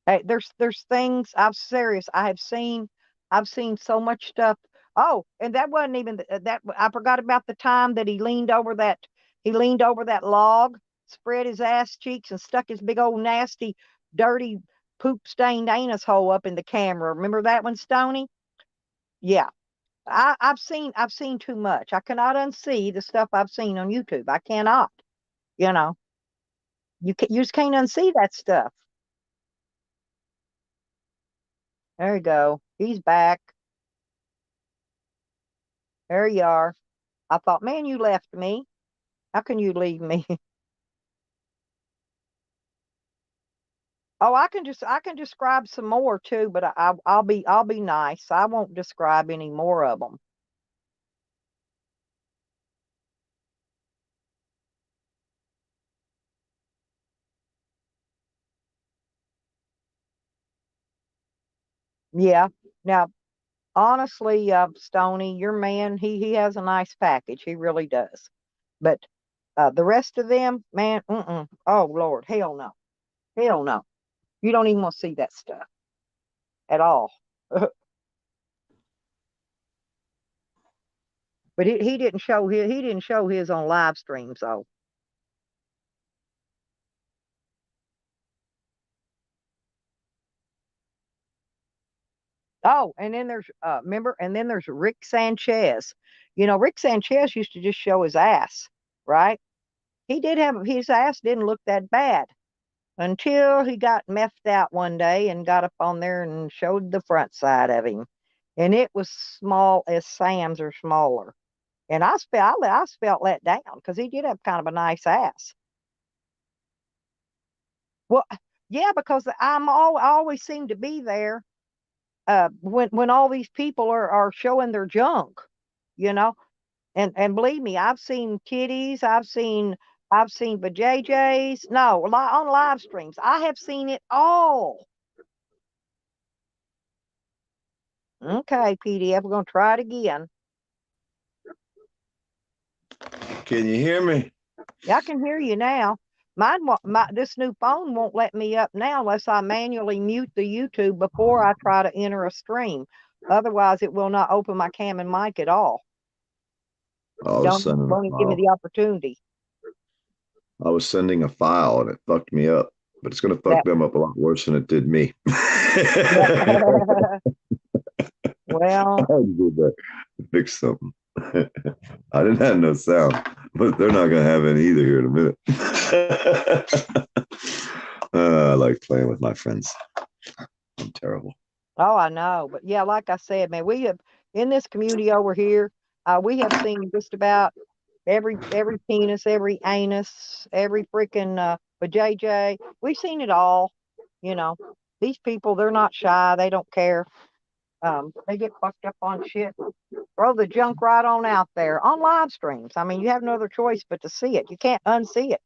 Hey, there's things I've serious. I've seen so much stuff. Oh, and that wasn't even that. I forgot about the time that he leaned over that log, spread his ass cheeks, and stuck his big old nasty, dirty, poop stained anus hole up in the camera. Remember that one, Stony? Yeah, I've seen too much. I cannot unsee the stuff I've seen on YouTube. I cannot. You know, you just can't unsee that stuff. There you go. He's back. There you are. I thought, man, you left me. How can you leave me? Oh, I can describe some more too, but I'll be nice. I won't describe any more of them. Yeah. Now, honestly, Stony, your man, he has a nice package. He really does. But the rest of them, man, oh Lord, hell no, hell no. You don't even want to see that stuff at all. But he didn't show his on live streams though. Oh, and then there's remember, and then there's Rick Sanchez. You know, Rick Sanchez used to just show his ass, right? He did have his ass didn't look that bad until he got methed out one day and got up on there and showed the front side of him. And it was small as Sam's or smaller. And I felt let down because he did have kind of a nice ass. Well, yeah, because I always seem to be there when all these people are showing their junk, you know. And believe me, I've seen titties, I've seen vajayjays. No, on live streams, I have seen it all. Okay, PDF, we're gonna try it again. Can you hear me? Yeah, I can hear you now. This new phone won't let me up now unless I manually mute the YouTube before I try to enter a stream. Otherwise, it will not open my cam and mic at all. Won't even give me the opportunity. I was sending a file and it fucked me up, but it's going to fuck them up a lot worse than it did me. Well, I had to do that to fix something. I didn't have no sound, but they're not going to have any either here in a minute. I like playing with my friends. I'm terrible. Oh, I know. But yeah, like I said, man, we have in this community over here, we have seen just about every penis, every anus, every freaking vajayjay. We've seen it all. You know, these people, they're not shy. They don't care. They get fucked up on shit. Throw the junk right on out there on live streams. I mean, you have no other choice but to see it. You can't unsee it.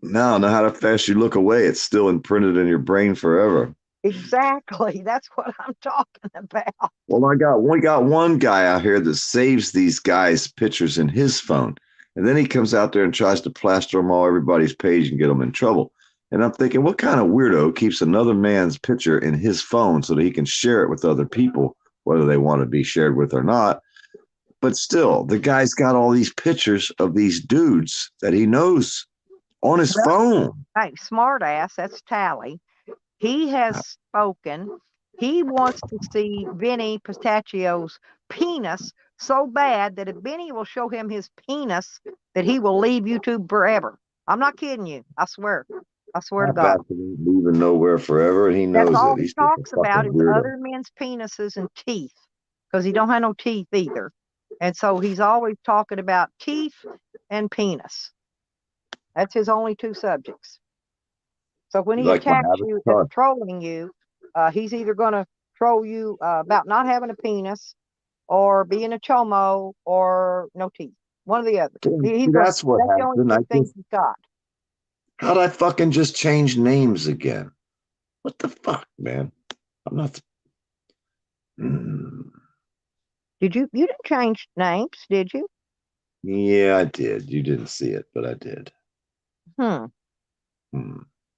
No matter how fast you look away, it's still imprinted in your brain forever. Exactly. That's what I'm talking about. Well, we got one guy out here that saves these guys' pictures in his phone, and then he comes out there and tries to plaster them all everybody's page and get them in trouble. And I'm thinking, what kind of weirdo keeps another man's picture in his phone so that he can share it with other people, whether they want to be shared with or not? But still, the guy's got all these pictures of these dudes that he knows on his phone. Hey, smart ass, that's Tally. He has spoken. He wants to see Vinny Pistachio's penis so bad that if Vinny will show him his penis, that he will leave YouTube forever. I'm not kidding you. I swear. I swear to God. Leaving nowhere forever. He knows that's all it. He talks about is other men's penises and teeth, because he don't have no teeth either. And so he's always talking about teeth and penis. That's his only two subjects. So when he attacks you and trolling you, he's either going to troll you about not having a penis or being a chomo or no teeth. One or the other. That's what happened. I think he's got. How'd I fucking just change names again? What the fuck, man? I'm not. Did you? You didn't change names, did you? Yeah, I did. You didn't see it, but I did.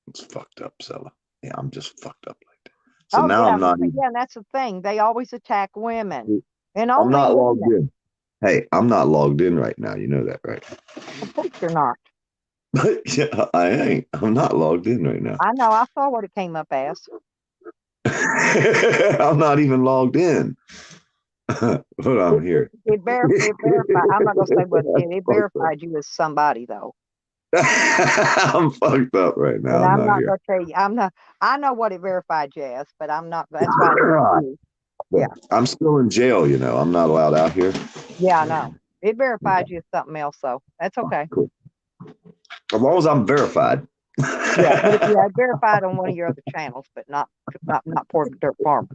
It's fucked up, Zella. Yeah, I'm just fucked up like that. So now I'm not. Yeah, and that's the thing. They always attack women. And I'm not logged in. Hey, I'm not logged in right now. You know that, right? Of course you're not. Yeah, I ain't. I'm not logged in right now. I know. I saw what it came up as. I'm not even logged in. Hold on here. It verified. I'm not gonna say what it did. It verified you as somebody, though. I'm fucked up right now. And I'm not gonna tell you. I'm not. I know what it verified you as, but I'm not. That's why. Yeah. I'm still in jail, you know. I'm not allowed out here. Yeah, I know. It verified you as something else, so that's okay. Cool. As long as I'm verified. Yeah, but yeah, verified on one of your other channels, but not Pork Dirt Farmer.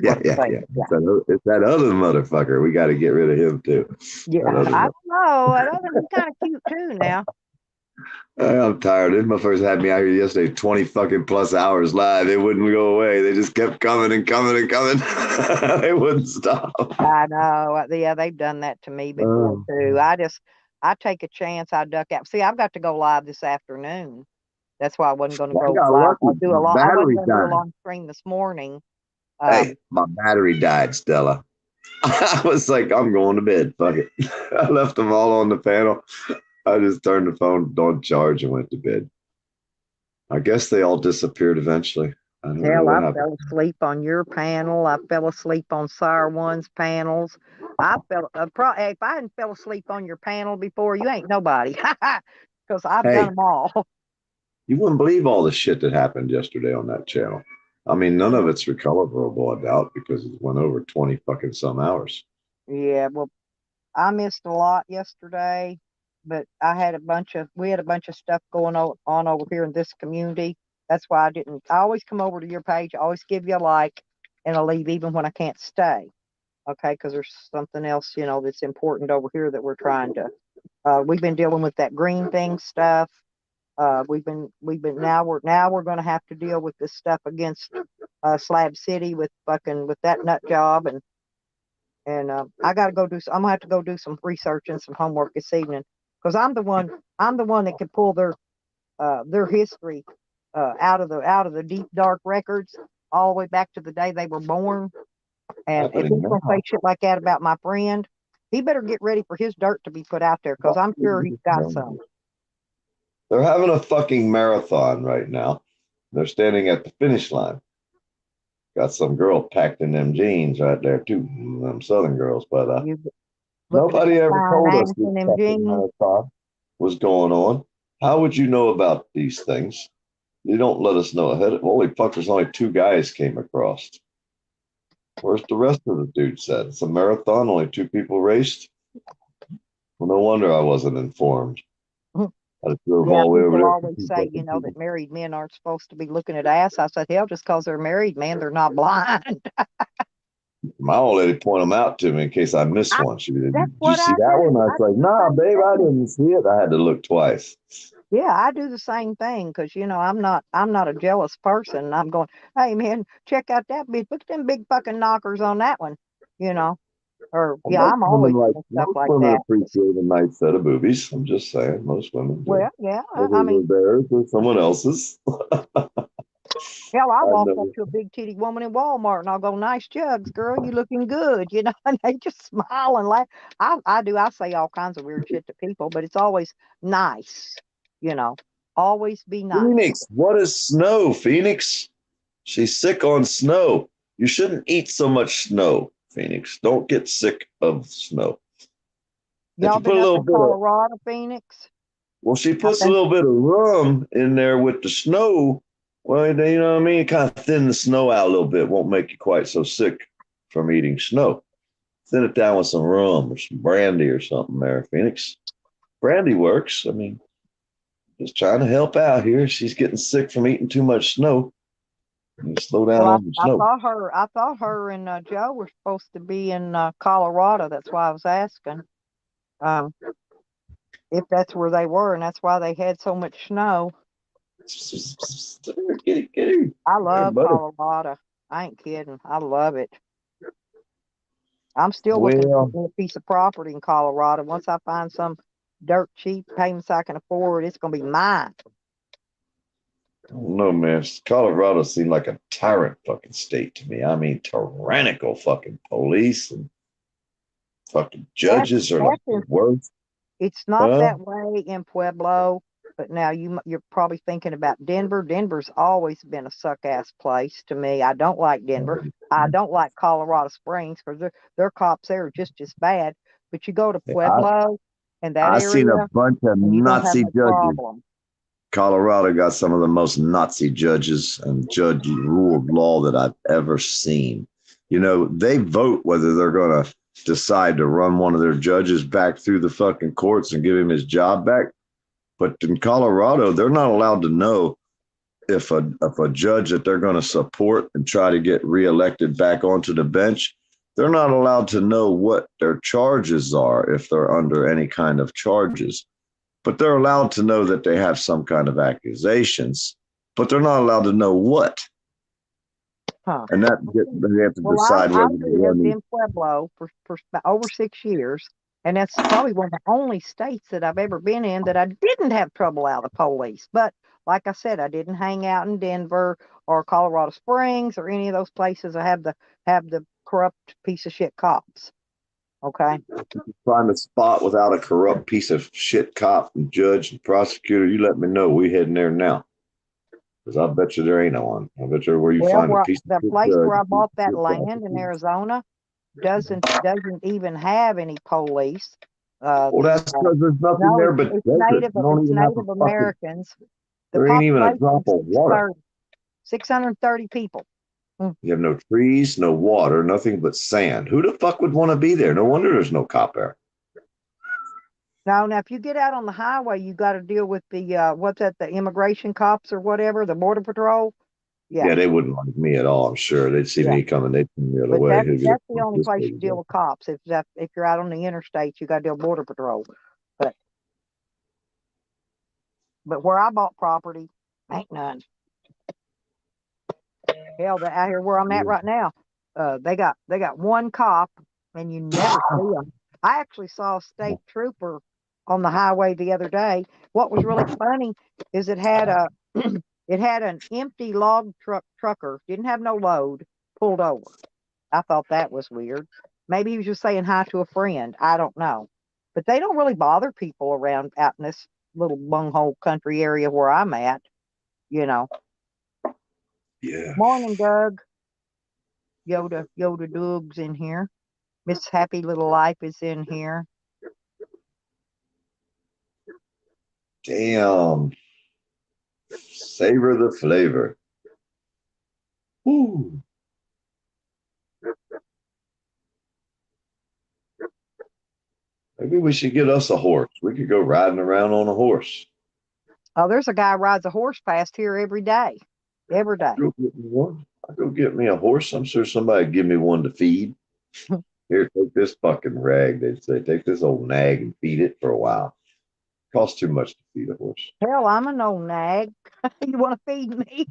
Yeah. It's that other motherfucker. We got to get rid of him too. Yeah, I don't know. I don't think he's kind of cute too now. I'm tired. This motherfuckers had me out here yesterday, 20 fucking plus hours live. They wouldn't go away. They just kept coming and coming and coming. They wouldn't stop. I know. Yeah, they've done that to me before too. I take a chance. I duck out. See, I've got to go live this afternoon. That's why I wasn't going to go live. I'll do a long. I wasn't going to do a long stream this morning. Hey, my battery died, Stella. I was like, I'm going to bed. Fuck it. I left them all on the panel. I just turned the phone on charge and went to bed. I guess they all disappeared eventually. I fell asleep on your panel. I fell asleep on Sire One's panels. I fell. If I hadn't fell asleep on your panel before, you ain't nobody. Because I've done them all. You wouldn't believe all the shit that happened yesterday on that channel. I mean, none of it's recoverable, I doubt, because it went over 20 fucking some hours. Yeah, well, I missed a lot yesterday, but we had a bunch of stuff going on over here in this community. That's why I always come over to your page. I always give you a like, and I leave even when I can't stay. Okay, because there's something else, that's important over here that we're trying to. We've been dealing with that green thing stuff. We've been now we're going to have to deal with this stuff against Slab City with that nut job, and I got to go I'm gonna have to go do some research and some homework this evening, because I'm the one that can pull their history out of the deep dark records all the way back to the day they were born. And if he's gonna say shit like that about my friend, he better get ready for his dirt to be put out there, because I'm sure he's got some. They're having a fucking marathon right now. They're standing at the finish line. Got some girl packed in them jeans right there too. Them Southern girls, but nobody ever told us this fucking marathon was going on. How would you know about these things? You don't let us know ahead. Holy fuck, there's only 2 guys came across. Where's the rest of the dudes at? It's a marathon, only 2 people raced. Well, no wonder I wasn't informed. People always say, that married men aren't supposed to be looking at ass. I said, hell, just because they're married, man, they're not blind. My old lady pointed them out to me in case I missed one. She did. Did you see that one? I was like, nah, babe, I didn't see it. I had to look twice. Yeah, I do the same thing, because I'm not a jealous person. I'm going, hey man, check out that bitch. Look at them big fucking knockers on that one. Or I'm always stuff like that. Women appreciate a nice set of boobies. I'm just saying, most women do. Well, yeah, I mean, theirs or someone else's. Hell, I walk up to a big titty woman in Walmart and I'll go, nice jugs, girl, you looking good, and they just smile and laugh. I say all kinds of weird shit to people, but it's always nice, always be nice. Phoenix, what is snow, Phoenix? She's sick on snow. You shouldn't eat so much snow, Phoenix. Don't get sick of snow. Y'all been up in Colorado, Phoenix? Well, she puts a little bit of rum in there with the snow. Well, you know what I mean? Kind of thin the snow out a little bit. Won't make you quite so sick from eating snow. Thin it down with some rum or some brandy or something there, Phoenix. Brandy works. I mean, just trying to help out here. She's getting sick from eating too much snow. Slow down on the snow. I thought her and Joe were supposed to be in Colorado. That's why I was asking if that's where they were, and that's why they had so much snow. Get it. I love Colorado. I ain't kidding. I love it. I'm still looking for a piece of property in Colorado. Once I find some dirt cheap payments I can afford, it's gonna be mine. I don't know, man. Colorado seemed like a tyrant fucking state to me. I mean, tyrannical fucking police and fucking judges are like the worst. It's not that way in Pueblo, but now you're probably thinking about Denver. Denver's always been a suck-ass place to me. I don't like Denver. I don't like Colorado Springs, because their cops there are just as bad. But you go to Pueblo and that area, I've seen a bunch of Nazi judges. Problem. Colorado got some of the most Nazi judges and judge rule of law that I've ever seen. they vote whether they're going to decide to run one of their judges back through the fucking courts and give him his job back. But in Colorado, they're not allowed to know if a judge that they're going to support and try to get reelected back onto the bench, they're not allowed to know what their charges are if they're under any kind of charges. But they're allowed to know that they have some kind of accusations, but they're not allowed to know what. Huh. And that they have to decide I whether to lived run. in Pueblo for about over 6 years, and that's probably one of the only states that I've ever been in that I didn't have trouble out of the police. But like I said, I didn't hang out in Denver or Colorado Springs or any of those places. I have the corrupt piece of shit cops. Okay. Find a spot without a corrupt piece of shit cop and judge and prosecutor. You let me know. We heading there now. Because I bet you there ain't no one. I bet you where you find a piece The of place judge, where I bought that shit land in Arizona doesn't even have any police. Well, that's because there's nothing there but it's desert. Native, You don't it's even have Native a fucking, Americans. The there ain't even a drop population of is water. 630 people. You have no trees, no water, nothing but sand. Who the fuck would want to be there? No wonder there's no cop there. Now, if you get out on the highway, you got to deal with the the immigration cops or whatever, the border patrol. Yeah, they wouldn't like me at all. I'm sure they'd see me coming, they'd turn the other But way. that's the only place you deal with cops. If you're out on the interstate, you got to deal with border patrol. But where I bought property, ain't none. Hell, out here where I'm at right now, they got one cop, and you never see them. I actually saw a state trooper on the highway the other day. What was really funny is it had an empty log trucker, didn't have no load, pulled over. I thought that was weird. Maybe he was just saying hi to a friend. I don't know. But they don't really bother people around out in this little bunghole country area where I'm at. Yeah. Morning, Doug. Yoda Doug's in here. Miss Happy Little Life is in here. Damn. Savor the flavor. Woo. Maybe we should get us a horse. We could go riding around on a horse. Oh, there's a guy rides a horse past here every day. Every day. Go get me one. I'll go get me a horse. I'm sure somebody would give me one to feed. Here, take this fucking rag. They'd say, take this old nag and feed it for a while. Costs too much to feed a horse. Hell, I'm an old nag. You want to feed me?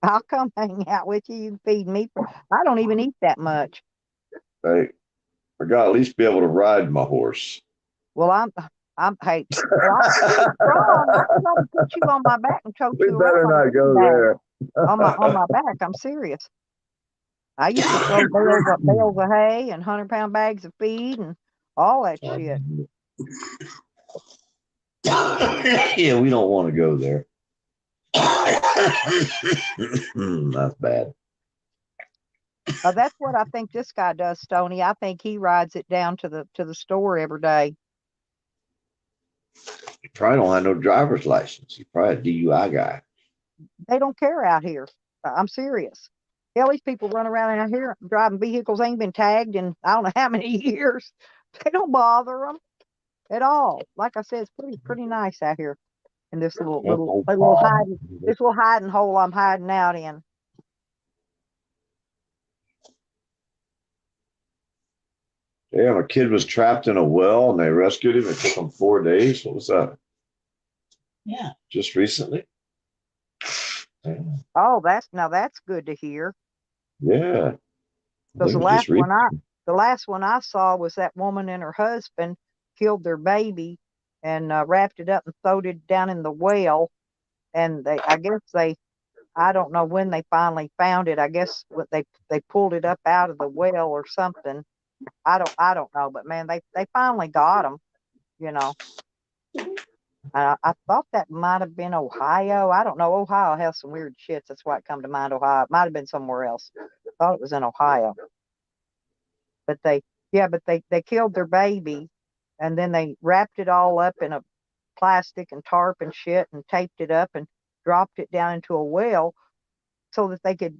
I'll come hang out with you. You can feed me. I don't even eat that much. Hey, I got to at least be able to ride my horse. Well, I'm hey, well, I'm strong. I can probably put you on my back and choke We you better around not go there. on my back. I'm serious. I used to throw bales of hay and 100-pound bags of feed and all that shit. Yeah, we don't want to go there. That's bad. That's what I think this guy does, Stoney. I think he rides it down to the store every day. He probably don't have no driver's license. He's probably a DUI guy. They don't care out here. I'm serious. Hell, these people run around out here driving vehicles ain't been tagged in I don't know how many years. They don't bother them at all. Like I said, it's pretty nice out here in this little hiding hole I'm hiding out in. Damn, a kid was trapped in a well and they rescued him. It took him 4 days. What was that? Yeah. Just recently? Yeah. Oh, that's good to hear. Yeah. Because the last one I saw was that woman and her husband killed their baby and wrapped it up and threw it down in the well. And I don't know when they finally found it. I guess they pulled it up out of the well or something. I don't know, but man, they finally got them, you know. I thought that might have been Ohio. I don't know. Ohio has some weird shit. That's why it come to mind. Ohio. It might have been somewhere else. I thought it was in Ohio. But they killed their baby, and then they wrapped it all up in a plastic and tarp and shit, and taped it up and dropped it down into a well, so that they could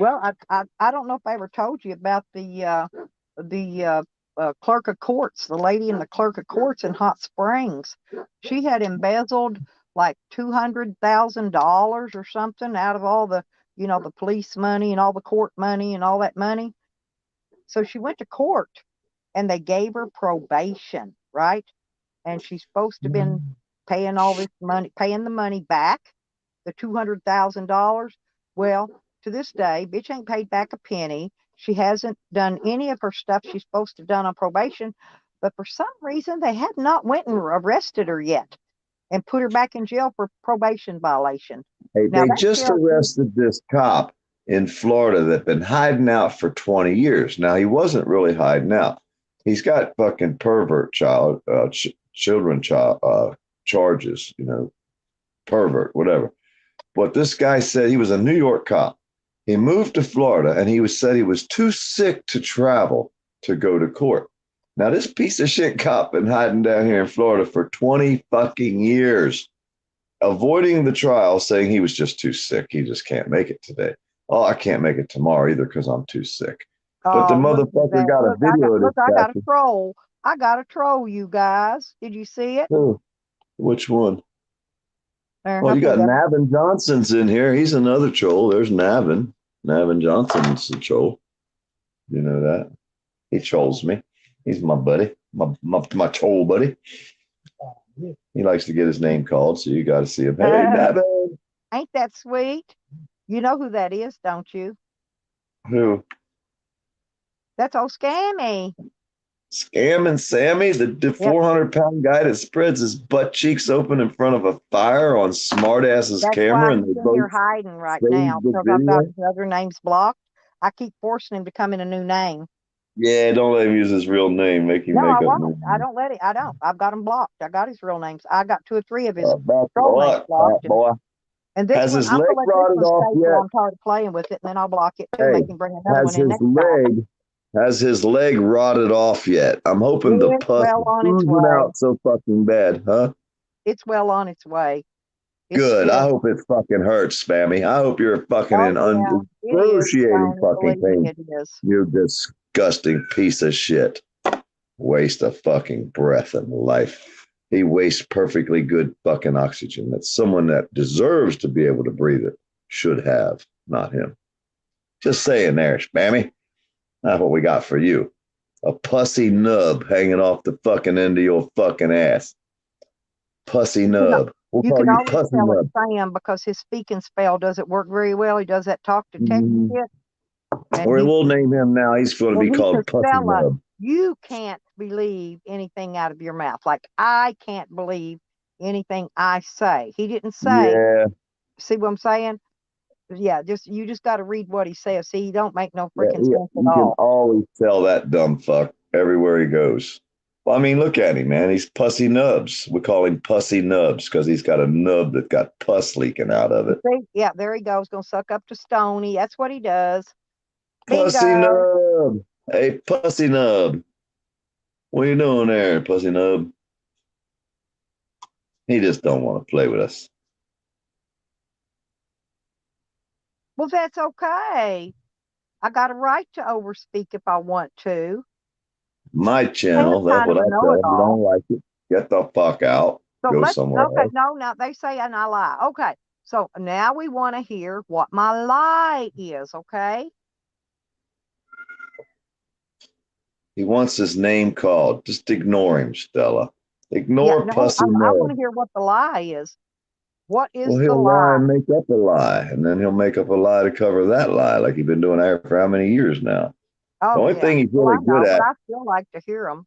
Well, I don't know if I ever told you about the clerk of courts, the lady in the clerk of courts in Hot Springs. She had embezzled like $200,000 or something out of all the, the police money and all the court money and all that money. So she went to court and they gave her probation, right? And she's supposed to have been paying all this money, paying the money back, the $200,000. Well, to this day, bitch ain't paid back a penny. She hasn't done any of her stuff she's supposed to have done on probation, but for some reason they have not went and arrested her yet and put her back in jail for probation violation. Hey, Now, they that just tells you- arrested this cop in Florida that been hiding out for 20 years. Now, he wasn't really hiding out. He's got fucking pervert children charges, pervert, whatever. But this guy said he was a New York cop. He moved to Florida and said he was too sick to travel to go to court. Now, this piece of shit cop been hiding down here in Florida for 20 fucking years, avoiding the trial, saying he was just too sick. He just can't make it today. Oh, I can't make it tomorrow either because I'm too sick. But the motherfucker got a video of this I got a guy. troll. I got a troll, you guys. Did you see it? Oh, which one? There, Well, I'll you got put it up. Navin Johnson's in here. He's another troll. There's Navin. Navin Johnson's a troll. You know that? He trolls me. He's my buddy, my troll buddy. He likes to get his name called, so you got to see him. Hey, Navin. Ain't that sweet? You know who that is, don't you? Who? That's old Scammy. Scamming Sammy, the 400-pound guy that spreads his butt cheeks open in front of a fire on Smartass's That's camera, why and he's they in here both hiding right saved now the because I've got video. his other names blocked. I keep forcing him to come in a new name. Yeah, don't let him use his real name. Make him No, make I up won't. names. I don't let it. I don't. I've got him blocked. I got his real names. I got 2 or 3 of his Bad troll names luck, blocked. fat boy. And this Has one, his I'm leg gonna let this rotted one off stay till yet? I'm tired of playing with it, and then I'll block it too. Hey, Make him bring another has one in his next time. leg rotted off yet? I'm hoping the It's pus well is on its oozing way. out so fucking bad, huh? It's well on its way. It's Good. still- I hope it fucking hurts, Spammy. I hope you're fucking in yeah, it is, excruciating Tony, fucking believe me, pain. it is. You disgusting piece of shit. Waste of fucking breath and life. He wastes perfectly good fucking oxygen that someone that deserves to be able to breathe it should have, not him. Just saying there, Spammy. That's what we got for you. A pussy nub hanging off the fucking end of your fucking ass. Pussy nub. We'll You call can you always pussy tell nub. it's Sam because his speaking spell doesn't work very well. He does that talk to text Mhm. shit. And Or he- we'll name him now. He's going to and be he called says, Pussy Stella, Nub. you can't believe anything out of your mouth. Like I can't believe anything I say. He didn't say. Yeah. See what I'm saying? Yeah, you just got to read what he says. See, he don't make no freaking Yeah, sense you at can all. always tell that dumb fuck everywhere he goes. Well, I mean, look at him, man. He's Pussy Nubs. We call him Pussy Nubs because he's got a nub that got pus leaking out of it. See? Yeah, there he goes. Gonna suck up to Stony. That's what he does. Pussy Bingo. Nub. Hey, Pussy Nub. What you doing there, Pussy Nub? He just don't want to play with us. Well, that's okay. I got a right to overspeak if I want to. My channel, that's kind what of I a tell you. You know-it-all. don't like it, get the fuck out. So Go let's somewhere okay. else. No, now they say and I lie. Okay, so now we want to hear what my lie is. Okay. He wants his name called. Just ignore him, Stella. Ignore no, Pussy I want Nub. to hear what the lie is. What is Well, the he'll lie lie? and make up a lie, and then he'll make up a lie to cover that lie, like he's been doing that for how many years now. Oh, The only yeah. thing he's Well, really I know, good at, but I still like to hear them.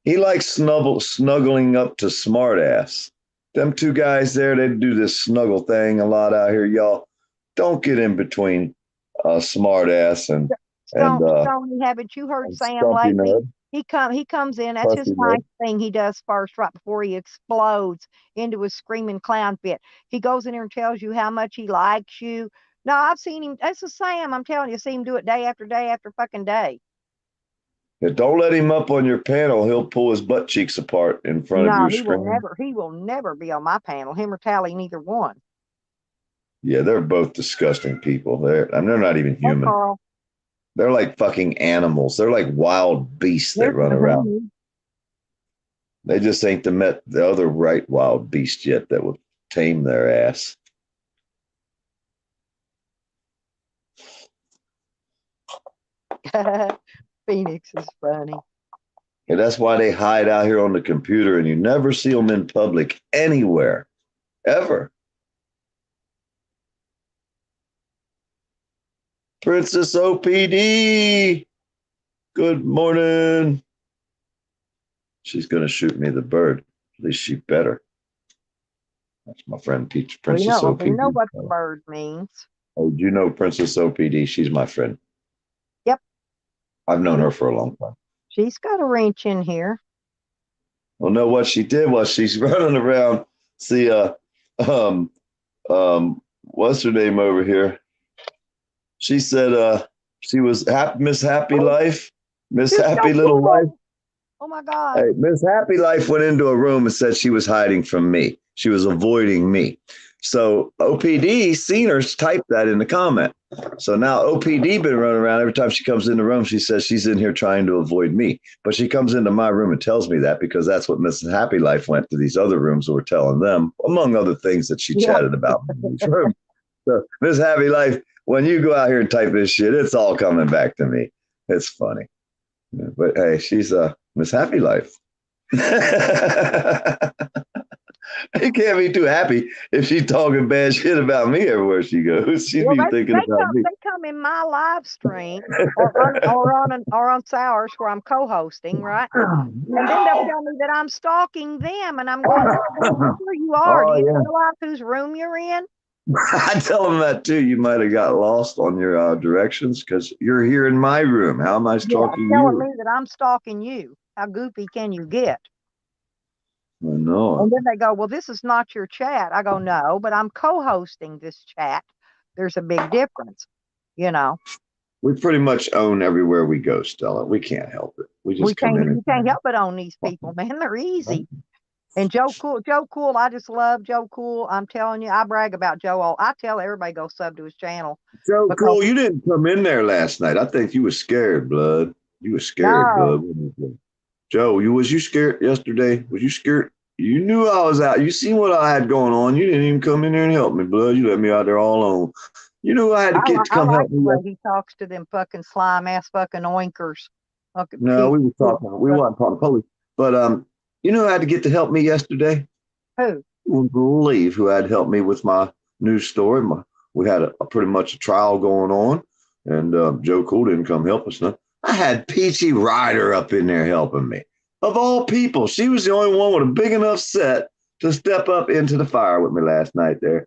he likes snuggling up to Smartass. Them two guys there, they do this snuggle thing a lot out here, y'all. Don't get in between Smartass and Stony, haven't you heard Sam Stumpy lately? Nub. He comes in. That's his Pussy nice Nub. thing he does first, right before he explodes into his screaming clown fit. He goes in there and tells you how much he likes you. No, I've seen him. That's the Sam. I'm telling you, see him do it day after day after fucking day. Yeah, don't let him up on your panel. He'll pull his butt cheeks apart in front of No, your he screen. will never be on my panel. Him or Tally, neither one. Yeah, they're both disgusting people. They're not even Hey, human. Carl. They're like fucking animals. They're like wild beasts that There's run the around. menu. They just ain't met the other right wild beast yet that would tame their ass. Phoenix is funny. And that's why they hide out here on the computer and you never see them in public anywhere, ever. Princess OPD, good morning. She's going to shoot me the bird. At least she better. That's my friend Peach, Princess OPD. We know what the bird means. Oh, do you know Princess OPD? She's my friend. Yep. I've known her for a long time. She's got a wrench in here. Well, no, what she did was she's running around. See, what's her name over here? She said, she was Miss Happy Life, Miss Happy Little Life. Oh my God. Hey, Miss Happy Life went into a room and said she was hiding from me. She was avoiding me. So OPD seen her type that in the comment. So now OPD been running around every time she comes in the room. She says she's in here trying to avoid me, but she comes into my room and tells me that because that's what Miss Happy Life went to these other rooms and were telling them, among other things that she chatted about in these rooms. So Miss Happy Life, when you go out here and type this shit, it's all coming back to me. It's funny, but hey, she's Miss Happy Life. It can't be too happy if she's talking bad shit about me everywhere she goes. She'd be thinking about me. They come in my live stream or on Sours where I'm co-hosting, right? And then they'll tell me that I'm stalking them, and I'm going, "Where you are? Do you realize whose room you're in?" I tell them that too. You might have got lost on your directions because you're here in my room. How am I stalking you? Telling me that I'm stalking you. How goofy can you get? I know. And then they go, "Well, this is not your chat." I go, "No, but I'm co-hosting this chat. There's a big difference, you know." We pretty much own everywhere we go, Stella. We can't help it. We just come in. You can't help it on these people, man. They're easy. And Joe Cool, I just love Joe Cool. I'm telling you, I brag about Joe. I tell everybody go sub to his channel. Joe Cool, you didn't come in there last night. I think you were scared, blood. You were scared, blood. Joe, was you scared yesterday? Was you scared? You knew I was out. You seen what I had going on. You didn't even come in there and help me, blood. You let me out there all alone. You knew I had to get to come help me. He talks to them fucking slime ass fucking oinkers. No, we were talking. We weren't talking police. But you know who had to get to help me yesterday? Who? You wouldn't believe who had helped me with my news story. We had a pretty much a trial going on, and Joe Cool didn't come help us. No. I had Peachy Ryder up in there helping me. Of all people, she was the only one with a big enough set to step up into the fire with me last night there,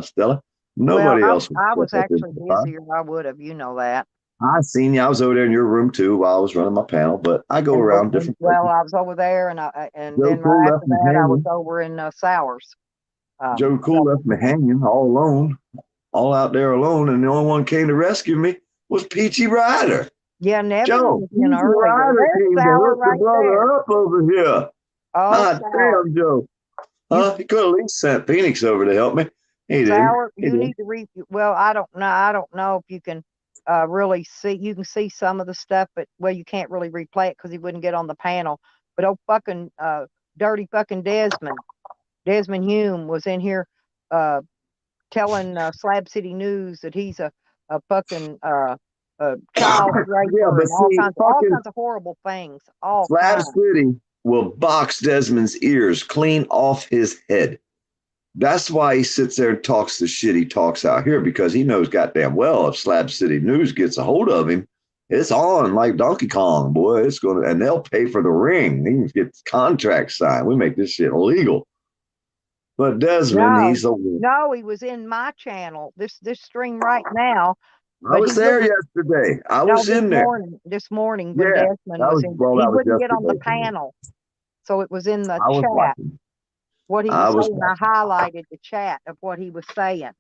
Stella. Nobody else. I was actually busier. I would have, you know that. I seen you. I was over there in your room too while I was running my panel, but I go around different places. Well, I was over there, and then right after that, I was over in Sours. Joe Cool left me hanging all alone, all out there alone, and the only one came to rescue me was Peachy Ryder. Yeah, never. Joe, Peachy Ryder came to hook the brother up over here. Oh, damn, Joe. He could at least sent Phoenix over to help me. He didn't. You need to read. Well, I don't know. I don't know if you can really see. You can see some of the stuff, but you can't really replay it because he wouldn't get on the panel. But fucking dirty fucking Desmond Hume was in here telling Slab City News that he's a fucking child raper and all kinds of horrible things. Slab City will box Desmond's ears clean off his head. That's why he sits there and talks the shit he talks out here, because he knows goddamn well if Slab City News gets a hold of him, it's on like Donkey Kong, boy. It's gonna, and they'll pay for the ring. He can get contracts signed. We make this shit illegal. But Desmond, he was in my channel. This stream right now. I was there yesterday. I was in there this morning when Desmond was in. He wouldn't get on the panel, so it was in the chat. What he was saying, I highlighted the chat of what he was saying.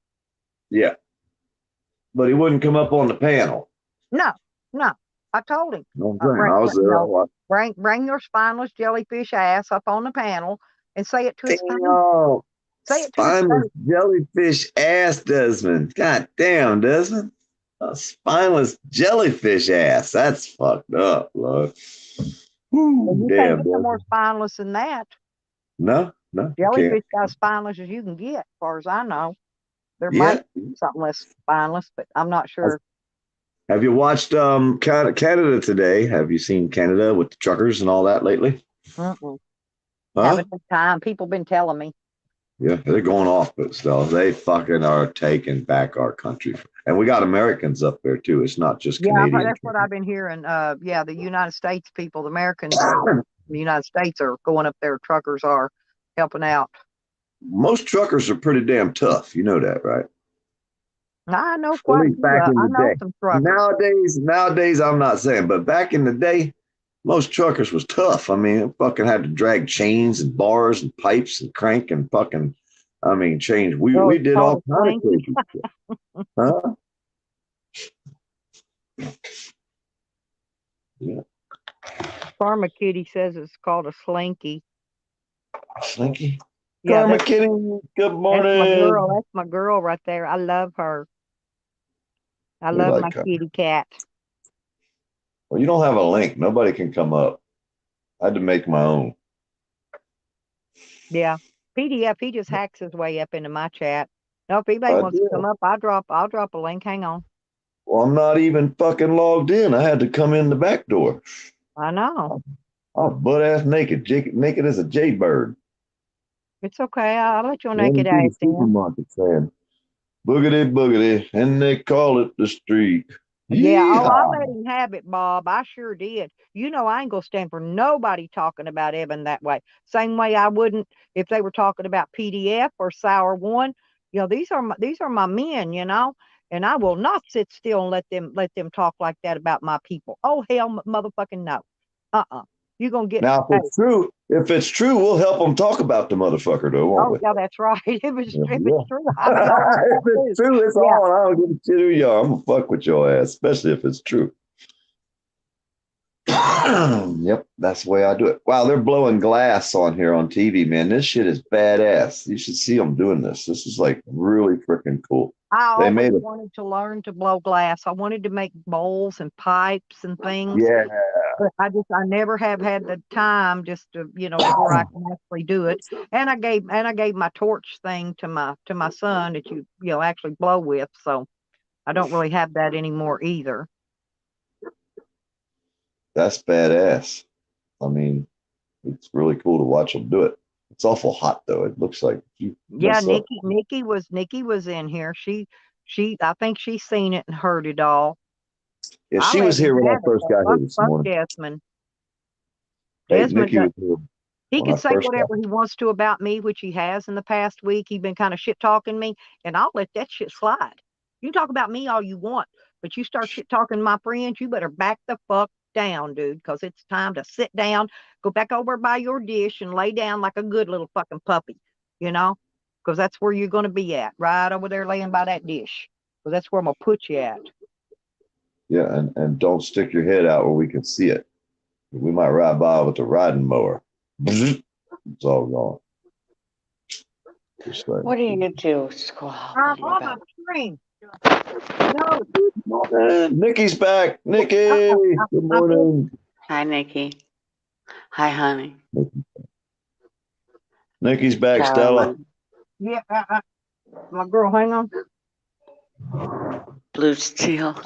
Yeah, but he wouldn't come up on the panel. No. I told him. I was there. Bring your spineless jellyfish ass up on the panel and say it to his face. Say it to his Spineless face. jellyfish ass, Desmond. God damn, Desmond. A spineless jellyfish ass. That's fucked up, Lord. And you can't Damn, get no more Desmond. spineless than that. No, you can't. Jellyfish got as spineless as you can get, as far as I know. There Yeah. might be something less spineless, but I'm not sure. Have you watched Canada today? Have you seen Canada with the truckers and all that lately? Mm-mm. Huh? Haven't had time. People been telling me. Yeah, they're going off, but still, they fucking are taking back our country. And we got Americans up there too. It's not just Yeah, Canadians. that's what I've been hearing. Yeah, the United States people, the Americans, in the United States are going up there. Truckers are helping out. Most truckers are pretty damn tough. You know that, right? I know At quite a least few. back in I the know day. some truckers. Nowadays, I'm not saying, but back in the day, most truckers was tough. I mean, fucking had to drag chains and bars and pipes and crank and fucking, I mean, change. We Oh, we it's did all called a kinds of slinky. crazy shit. Huh? Yeah. Karma Kitty says it's called a slinky. Slinky. Yeah, Karma Kitty, good morning. That's my girl right there. I love her. I We love like my her. kitty cat. Well, you don't have a link. Nobody can come up. I had to make my own. Yeah. PDF, he just hacks his way up into my chat. No, if anybody I wants to did. come up, I'll drop a link. Hang on. Well, I'm not even fucking logged in. I had to come in the back door. I know. I'm butt ass naked, naked as a jaybird. It's okay. I'll let your Running naked through the ass in. supermarket saying, boogity boogity, and they call it the street. Yeah, I Yeehaw. let him have it, Bob. I sure did. You know, I ain't gonna stand for nobody talking about Evan that way. Same way I wouldn't if they were talking about PDF or Sour One. You know, these are my men, you know, and I will not sit still and let them talk like that about my people. Oh hell, motherfucking no. You're gonna get. Now, if it's true, we'll help them talk about the motherfucker, though, won't we? Yeah, that's right. If it's Yeah. true, I'm gonna help If it's true, it's Yeah. on. I don't give a shit who you are. I'm gonna fuck with your ass, especially if it's true. Yep, that's the way I do it. Wow, they're blowing glass on here on TV, man. This shit is badass. You should see them doing this. This is like really freaking cool. I They always made it. wanted to learn to blow glass. I wanted to make bowls and pipes and things. Yeah. But I never have had the time just to, to where I can actually do it. And I gave my torch thing to my son that you actually blow with. So I don't really have that anymore either. That's badass. I mean, it's really cool to watch them do it. It's awful hot though. It looks like Yeah, Nikki was in here. She I think she's seen it and heard it all. Yeah, she was here when I first got here this Fuck morning. Desmond. Hey, Desmond, Nikki was here. he when I can say first whatever he wants to about me, which he has in the past week. He's been kind of shit talking me, and I'll let that shit slide. You can talk about me all you want, but you start shit talking my friends, you better back the fuck down, dude, because it's time to sit down, go back over by your dish and lay down like a good little fucking puppy, because that's where you're going to be at, right over there laying by that dish, because that's where I'm going to put you at. Yeah, and don't stick your head out where we can see it. We might ride by with the riding mower. It's all gone. Just like, What do you do, Squall? I'm on the screen. No. Nikki's back. Nikki, good morning. Hi, Nikki. Hi, honey. Nikki's back, Stella. Yeah, my girl, hang on. Blue steel.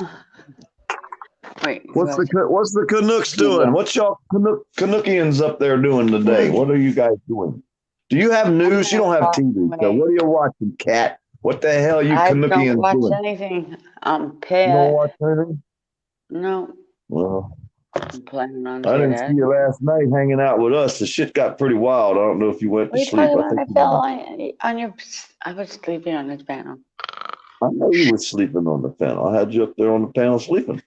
Wait. What's the Canucks doing? Yeah. What's y'all Canuckians up there doing today? What are you guys doing? Do you have news? You don't have TV. So what are you watching, Cat? What the hell are you I Canuckians don't watch doing? anything. I'm You don't pissed. watch anything? No, Well, I'm planning on I didn't that. see you last night hanging out with us. The shit got pretty wild. I don't know if you went What to are you sleep. talking I about? think I fell on your. I was sleeping on this panel. I know you were sleeping on the panel. I had you up there on the panel sleeping.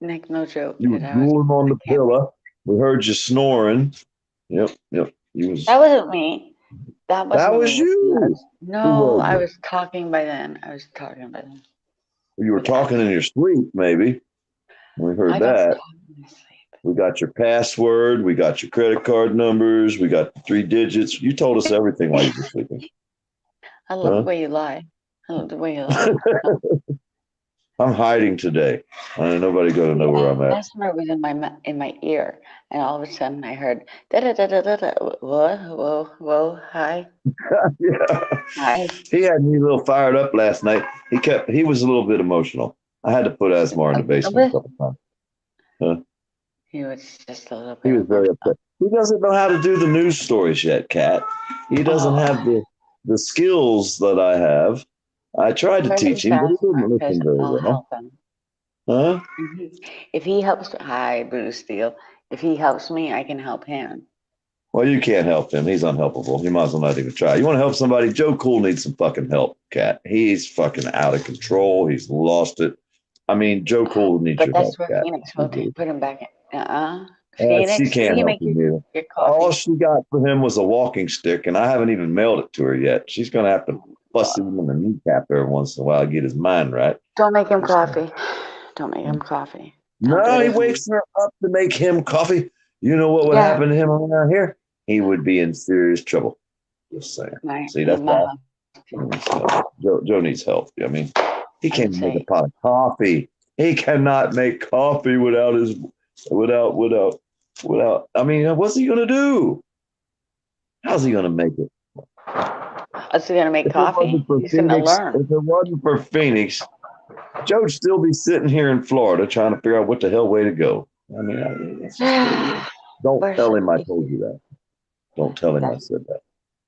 Nick, no joke. You were kid. I was- drooling on the I can't- pillow. We heard you snoring. Yep. You was. That wasn't me. That was me. you. No, was I it? was talking by then. You were talking in your sleep, maybe. We heard I don't that. talk in my sleep. We got your password. We got your credit card numbers. We got the 3 digits. You told us everything while you were sleeping. I love Huh? the way you lie. I love the way you lie. I'm hiding today. Nobody gonna know where I'm at. Last time I was in my ear, and all of a sudden I heard da da da da da da. Whoa, hi, Yeah. hi. He had me a little fired up last night. He was a little bit emotional. I had to put Asmar in the basement a couple times. Huh? He was just a little bit. He was very upset. He doesn't know how to do the news stories yet, Kat. He doesn't have the skills that I have. I tried to teach him, but he didn't listen very I'll well. help him. Huh? If he helps, hi, Bruce Steele. If he helps me, I can help him. Well, you can't help him. He's unhelpable. You might as well not even try. You want to help somebody? Joe Cool needs some fucking help, Kat. He's fucking out of control. He's lost it. I mean, Joe Cool needs your help, That's where Kat. Phoenix will put him back in. Phoenix, she can't help make him either. your All coffee. she got for him was a walking stick, and I haven't even mailed it to her yet. She's going to have to bust him in the kneecap every once in a while to get his mind right. Don't make him coffee. Don't make him coffee. No, he wakes her up to make him coffee. You know what would happen to him around here? He would be in serious trouble. Just saying. See, that's why Joe needs help. I mean, he can't make a pot of coffee. He cannot make coffee without. I mean, what's he gonna do? How's he gonna make it? Is he gonna make coffee? He's gonna learn. If it wasn't for Phoenix, Joe'd still be sitting here in Florida trying to figure out what the hell way to go. I mean, don't tell him I told you that. Don't tell him I said that.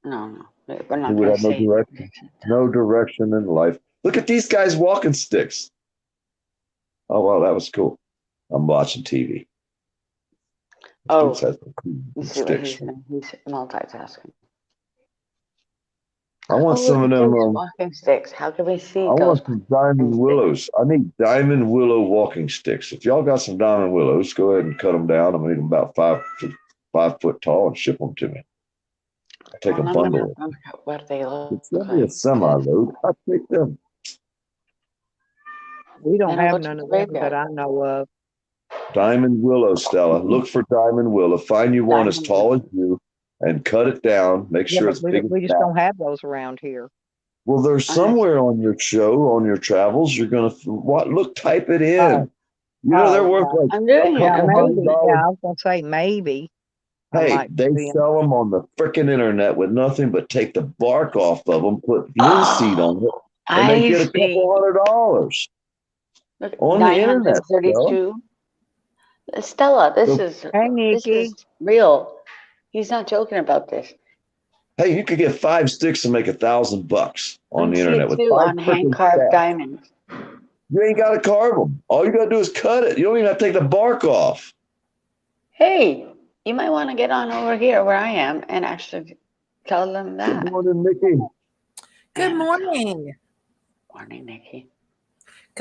No, we're not He would gonna have no say direction. No direction in life. Look at these guys walking sticks. Oh wow, that was cool. I'm watching TV. Oh, you see what he's multitasking. I want some of them walking sticks. How can we see? I want some diamond willows. I need diamond willow walking sticks. If y'all got some diamond willows, go ahead and cut them down. I'm gonna need them about 5 foot tall and ship them to me. I take a bundle. What they look It's only a semi-load. I take them. We don't have none of them that I know of. Diamond willow, Stella. Look for diamond willow. Find you one as tall as you and cut it down. Make sure it's big. We just don't have those around here. Well, there's somewhere on your show, on your travels, you're gonna type it in. They're worth like I'm doing it. Yeah, I was gonna say maybe. Hey, they sell them on the freaking internet with nothing but take the bark off of them, put linseed on it, and they get a couple $100 on the internet. 32. Stella, this is real. He's not joking about this. Hey, you could get 5 sticks and make $1,000 on the internet with 5 on hand carved diamonds. You ain't got to carve them. All you got to do is cut it. You don't even have to take the bark off. Hey, you might want to get on over here where I am and actually tell them that. Good morning, Nikki. Good morning. Morning, Nikki.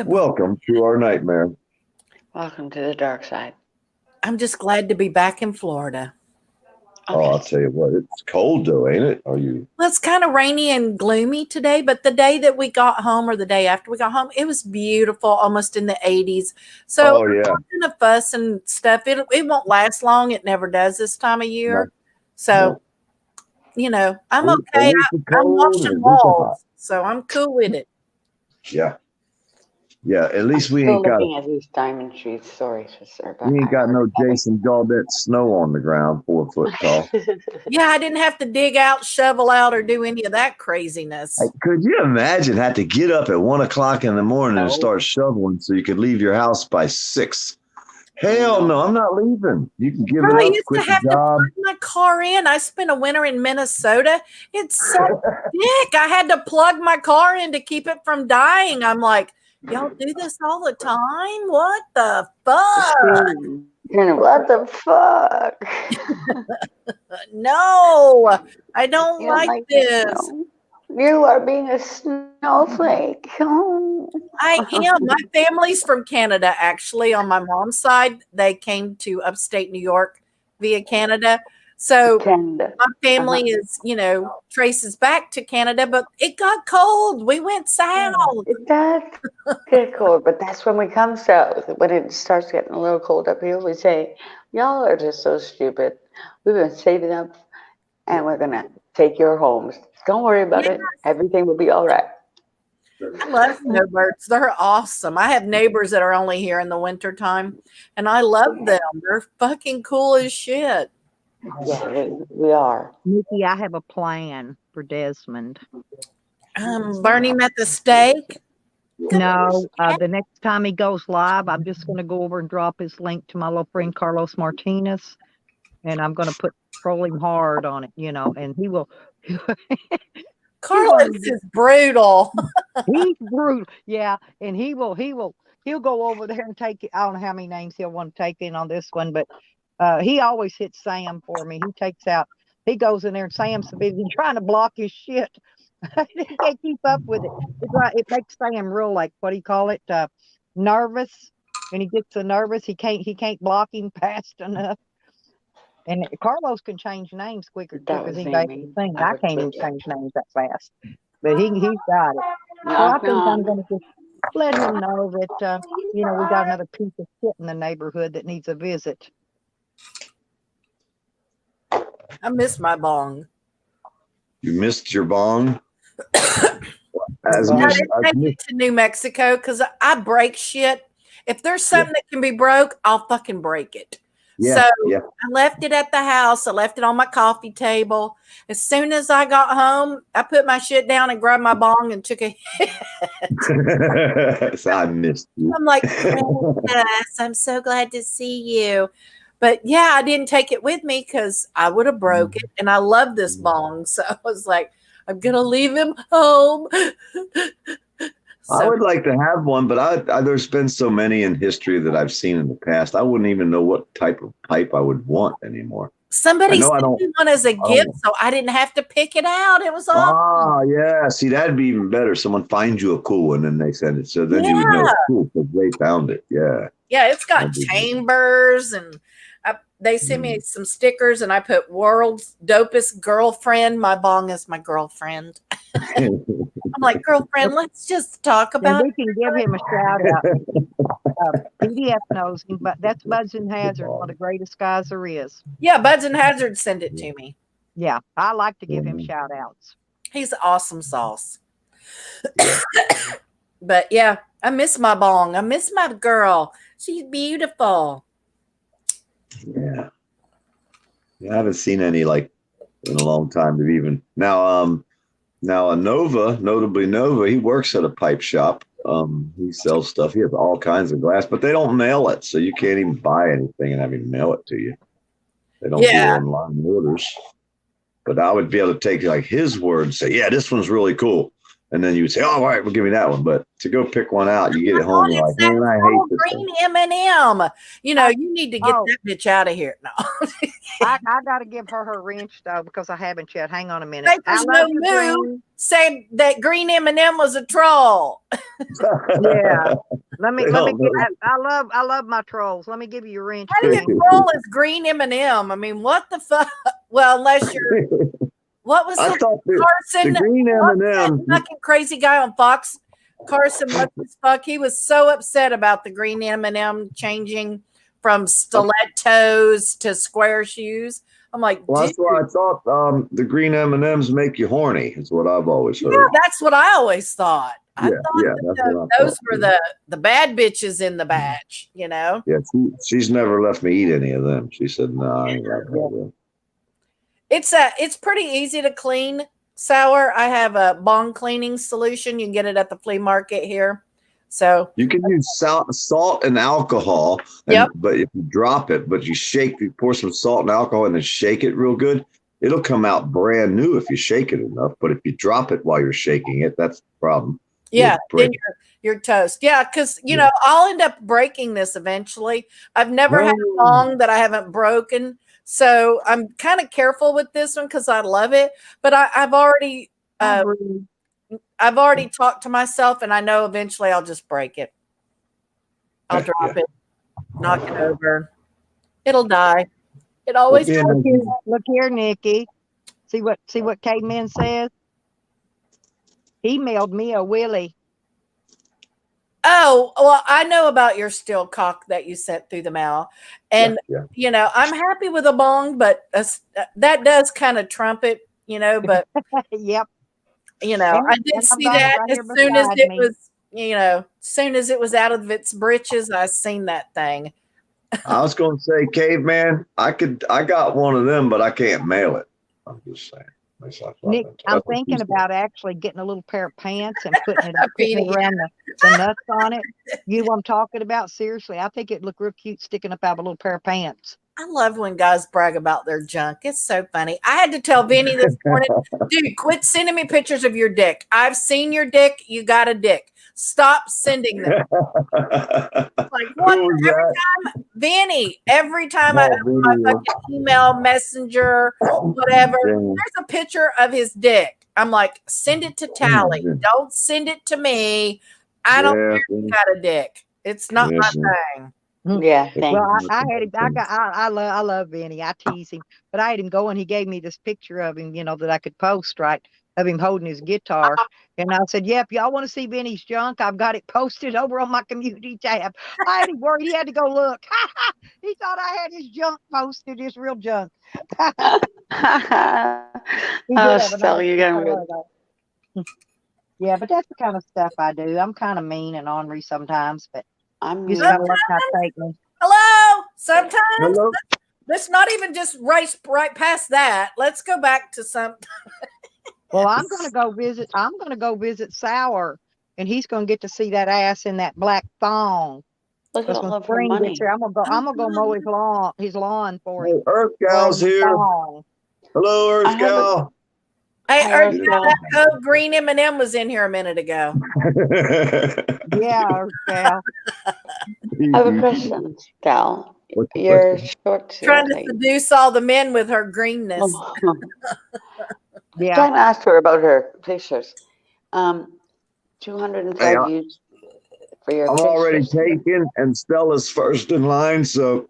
Welcome to our nightmare. Welcome to the dark side. I'm just glad to be back in Florida. Oh, I'll tell you what, it's cold though, ain't it? Well, it's kind of rainy and gloomy today, but the day that we got home or the day after we got home, it was beautiful, almost in the 80s. So the fuss and stuff, it won't last long. It never does this time of year. No. So, I'm okay. I'm washing walls, so I'm cool with it. Yeah. Yeah, at least we ain't got at these diamond trees. Sorry, sister. We ain't got no Jason Gaudette snow on the ground 4 foot tall. Yeah, I didn't have to dig out, shovel out, or do any of that craziness. Could you imagine had to get up at 1 o'clock in the morning and start shoveling so you could leave your house by 6? Hell no, I'm not leaving. You can give it up. I used to have to plug my car in. I spent a winter in Minnesota. It's so thick. I had to plug my car in to keep it from dying. I'm like, y'all do this all the time? What the fuck? What the fuck? No, I don't like this. You are being a snowflake. I am. My family's from Canada, actually. On my mom's side, they came to upstate New York via Canada. So Canada. my family is, traces back to Canada, but it got cold. We went south. It does get cold, but that's when we come south. When it starts getting a little cold up here, we say, y'all are just so stupid. We've been saving up and we're going to take your homes. Don't worry about it. Everything will be all right. I love snowbirds. They're awesome. I have neighbors that are only here in the wintertime, and I love them. They're fucking cool as shit. Yeah, we are. Nikki, I have a plan for Desmond. Burn him at the stake? No, the next time he goes live, I'm just going to go over and drop his link to my little friend Carlos Martinez, and I'm going to troll him hard on it, and he will. Carlos is brutal. He's brutal. Yeah, and he'll go over there and take it. I don't know how many names he'll want to take in on this one, but he always hits Sam for me. He goes in there and Sam's so busy trying to block his shit. He can't keep up with it. It makes Sam real, like, what do you call it? Nervous. And he gets so nervous he can't block him fast enough. And Carlos can change names quicker than anybody can think. I can't even change names that fast. But he's got it. So I think I'm going to just let him know that, we got another piece of shit in the neighborhood that needs a visit. I miss my bong. You missed your bong? I didn't take it to New Mexico because I break shit. If there's something that can be broke, I'll fucking break it. Yeah, I left it at the house. I left it on my coffee table. As soon as I got home, I put my shit down and grabbed my bong and took a hit. So I missed you. I'm like, yes, I'm so glad to see you. But yeah, I didn't take it with me because I would have broke it. And I love this bong. So I was like, I'm going to leave him home. I would like to have one, but there's been so many in history that I've seen in the past. I wouldn't even know what type of pipe I would want anymore. Somebody sent me one as a gift, so I didn't have to pick it out. It was awesome. Oh, yeah. See, that'd be even better. Someone finds you a cool one and they send it. So then you would know it's cool because they found it. Yeah. Yeah, it's got chambers and they sent me some stickers and I put world's dopest girlfriend. My bong is my girlfriend. I'm like, girlfriend, let's just talk about it. We can give him a shout out. PDF knows him, but that's Buds and Hazard, one of the greatest guys there is. Yeah, Buds and Hazard send it to me. Yeah, I like to give him shout outs. He's awesome sauce. But yeah, I miss my bong. I miss my girl. She's beautiful. Yeah. I haven't seen any like in a long time. To even now a notably Nova, he works at a pipe shop. He sells stuff. He has all kinds of glass, but they don't mail it, so you can't even buy anything and have him mail it to you. They don't do online orders. But I would be able to take like his word and say, yeah, this one's really cool. And then you would say, oh, all right, well, give me that one. But to go pick one out, you get it home, you're like, man, I hate this green M&M. You need to get that bitch out of here. No. I got to give her wrench, though, because I haven't yet. Hang on a minute. There's no move. Say that green M&M was a troll. Yeah. Let me I love my trolls. Let me give you a wrench. How do you troll is green M&M? I mean, what the fuck? Well, unless you're... What was Carson? The green M&M. Fucking crazy guy on Fox. Carson, what the fuck? He was so upset about the green M&M changing from stilettos to square shoes. I'm like, well, that's why I thought the green M&Ms make you horny. Is what I've always heard. Yeah, that's what I always thought. I thought those were the bad bitches in the batch. Yeah, she's never left me eat any of them. She said, no, I ain't got that. It's pretty easy to clean sour. I have a bong cleaning solution. You can get it at the flea market here. So you can use salt and alcohol. But if you drop it, but you pour some salt and alcohol and then shake it real good, it'll come out brand new if you shake it enough. But if you drop it while you're shaking it, that's the problem. Yeah, then you're toast. Yeah, because I'll end up breaking this eventually. I've never had a bong that I haven't broken. So I'm kind of careful with this one because I love it, but I've already talked to myself, and I know eventually I'll just break it. I'll drop it, knock it over. It'll die. It always Yeah. Look here, Nikki. See what Caveman says? He mailed me a Willie. Oh, well, I know about your steel cock that you sent through the mail. And, Yeah. you know, I'm happy with a bong, but that does kind of trump it, you know, but, Yep. you know, And- I did and I've see got it that right as here soon as beside it me. was, you know, as soon as it was out of its britches, I seen that thing. I was going to say, Caveman, I got one of them, but I can't mail it. I'm just saying. Nick, I'm That's what thinking she about actually getting a little pair of pants and putting it Beanie. around the nuts on it. You know what I'm talking about? Seriously, I think it'd look real cute sticking up out of a little pair of pants. I love when guys brag about their junk. It's so funny. I had to tell Vinny this morning, dude, quit sending me pictures of your dick. I've seen your dick. You got a dick. Stop sending them. Like what? Who was Every that? time, Vinny, every time I Oh, open my Vinny. fucking email, messenger, whatever, Damn. there's a picture of his dick. I'm like, send it to Tally. Yeah. Don't send it to me. I don't care if you got a dick. It's not my thing. Yeah, thanks. Well, I had him. I love Vinny. I tease him, but I had him going. He gave me this picture of him, you know, that I could post, right, of him holding his guitar. And I said, "Yep, y'all want to see Vinny's junk? I've got it posted over on my community tab." I had him worried. He had to go look. He thought I had his junk posted, his real junk. He did Oh, have a Stella, nice you're gonna photo, though. Yeah, but that's the kind of stuff I do. I'm kind of mean and ornery sometimes, but I'm you just mean. gotta let that take me. Hello. Sometimes Hello? let's not even just race right past that. Let's go back to some. Well, I'm gonna go visit Sour, and he's gonna get to see that ass in that black thong. Look at Because all when of her spring money. gets here, I'm gonna go mow his lawn for Hey, him. Earth Gal's Wearing the here. thong. Hello, I Earth haven't- Gal. Hey, I Earth, already Gal, that code green M&M was in here a minute ago. Yeah, Earth Gal. I have a question, Dal. What's the Your question? shorts here, Trying to like, seduce all the men with her greenness. Yeah. trying to ask her about her pictures. 205 Hey, views for your I'm pictures. already taken, and Stella's first in line, so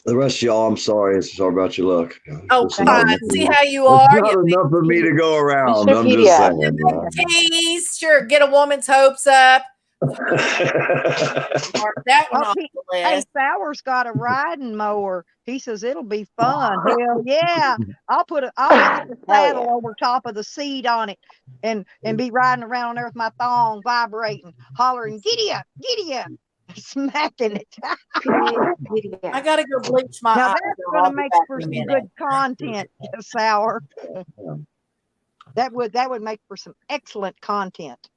the rest of y'all, I'm sorry. Sorry about your luck. Oh, It's not fine. enough of See me. how you It's are. not You enough for me to go around. Mr. I'm just Pediatric. saying. big tease. Sure, get a woman's hopes up. Mark that one Oh, off the Hey, list. Sour's got a riding mower. He says it'll be fun. Hell yeah. I'll stick a Hell saddle yeah. over top of the seat on it and be riding around there with my thong vibrating, hollering, giddy up, smacking it. I gotta go bleach my Now eyes. that's I'll gonna be make back for in a some minute. good content, Sour. That would make for some excellent content.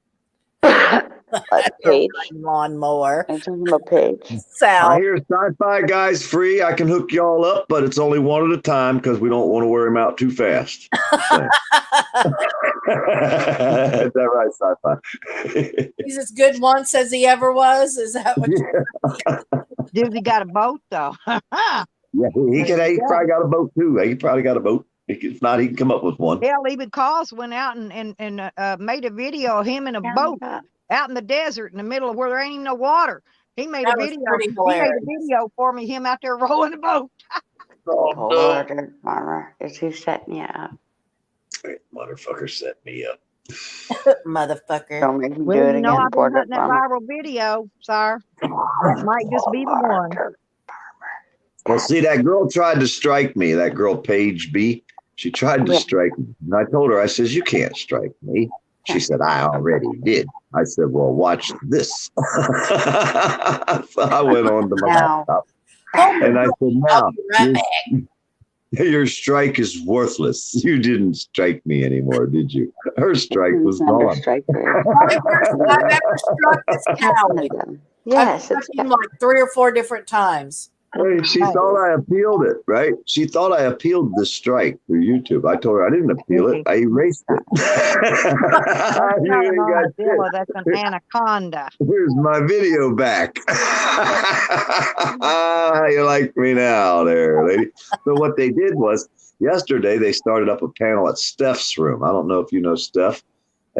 A page. Lawnmower. Are you talking about page? I Sal. hear Sci-Fi Guy's free. I can hook y'all up, but it's only one at a time because we don't want to wear him out too fast. So. Is that right, Sci-Fi? He's as good once as he ever was. Is that what Dude, he got a boat though. Yeah, he probably got a boat too. He probably got a boat. If not, he can come up with one. Hell, even Cos went out and made a video of him in a boat out in the desert in the middle of where there ain't even no water. He made That a was video. pretty He made a hilarious. video for me, him out there rowing a boat. Oh, Lord, Farmer. Is he setting you up? Motherfucker set me up. motherfucker? Don't make me do Well, it you know, again, I've been Porter hunting that Farmer. viral video, sir. That might just be the one. Well, see, that girl tried to strike me. That girl, Paige B. She tried to Yeah. strike me. And I told her, I says, you can't strike me. She said, I already did. I said, well, watch this. So I went on to my Now. laptop. And I said, I'll now, be right back. your strike is worthless. You didn't strike me anymore, did you? Her strike was Number gone. striker. Only person I've ever struck this coward. Yes, I've it's struck him like 3 or 4 different times. Hey, she thought I appealed it, right? She thought I appealed the strike through YouTube. I told her I didn't appeal it. I erased it. I That's knew not it an got armadillo, that's an anaconda. Here's my video back. You like me now there, lady. So what they did was yesterday they started up a panel at Steph's room. I don't know if you know Steph.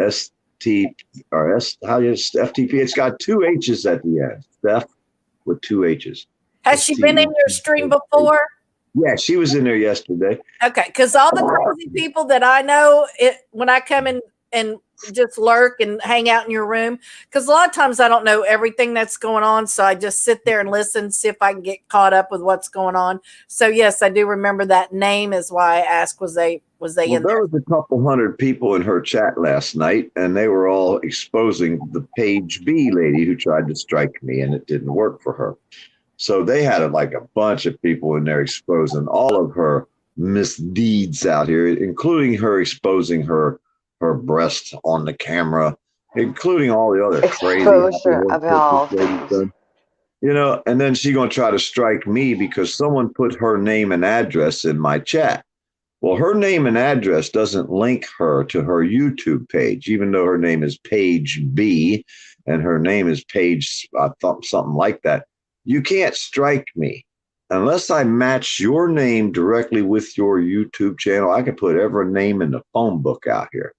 ST or S how you FTP. It's got 2 H's at the end. Steph with 2 H's. Has she been in your stream before? Yeah, she was in there yesterday. Okay, because all the crazy people that I know, when I come in and just lurk and hang out in your room, because a lot of times I don't know everything that's going on, so I just sit there and listen, see if I can get caught up with what's going on. So yes, I do remember that name. Is why I asked, was they Well, in there there? was a couple hundred people in her chat last night, and they were all exposing the Page B lady who tried to strike me, and it didn't work for her. So they had like a bunch of people in there exposing all of her misdeeds out here, including her exposing her breast on the camera, including all the other crazy Exposure of all things. done. You know, and then she gonna try to strike me because someone put her name and address in my chat. Well, her name and address doesn't link her to her YouTube page, even though her name is Page B and her name is Page, I thought something like that. You can't strike me unless I match your name directly with your YouTube channel. I can put every name in the phone book out here,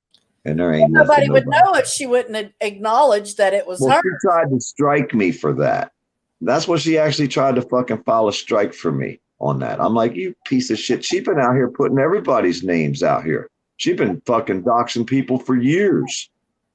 and there ain't Nobody would nobody. know if she wouldn't acknowledge that it was Well, her. she tried to strike me for that. That's what she actually tried to fucking file a strike for me on that. I'm like, you piece of shit. She's been out here putting everybody's names out here. She's been fucking doxing people for years.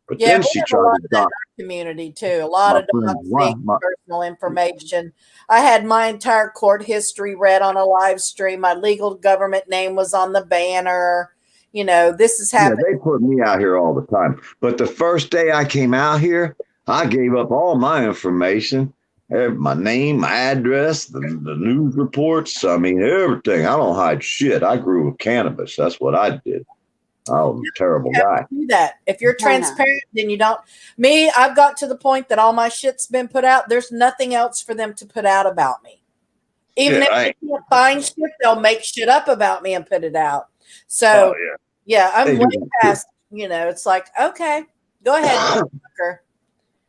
But Yeah, then we she have a tried lot to of that dox. in our community too. A lot My of friend, doxing, personal information. I had my entire court history read on a live stream. My legal government name was on the banner. You know, this is Yeah, happening. they put me out here all the time. But the first day I came out here, I gave up all my information, my name, my address, the news reports. I mean, everything. I don't hide shit. I grew cannabis. That's what I did. I was a terrible You have guy. to do that. If you're Why not? transparent, then you don't. Me, I've got to the point that all my shit's been put out. There's nothing else for them to put out about me. Even Yeah, if they can't find shit, they'll make shit up about me and put it out. So Oh, yeah, I'm They way do. past. You know, it's like, okay, go ahead, motherfucker.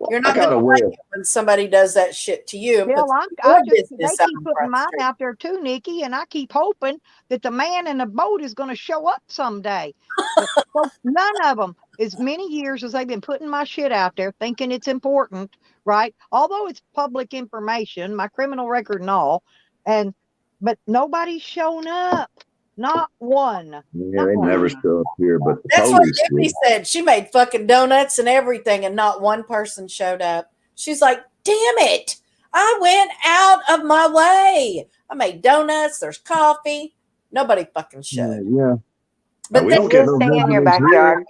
You're not I got going a to way like of it when somebody does that shit to you and Hell, puts I your just, they business out keep in putting front mine street. out there too, Nikki, and I keep hoping that the man in the boat is going to show up someday. But folks, none of them, as many years as they've been putting my shit out there, thinking it's important, right? Although it's public information, my criminal record and all, but nobody's shown up. Not one. Yeah, they never show up here, but the That's what police Tiffany do. said. She made fucking donuts and everything, and not one person showed up. She's like, damn it. I went out of my way. I made donuts. There's coffee. Nobody fucking showed. Yeah. But we they, don't get no Stay in your visitors here. backyard.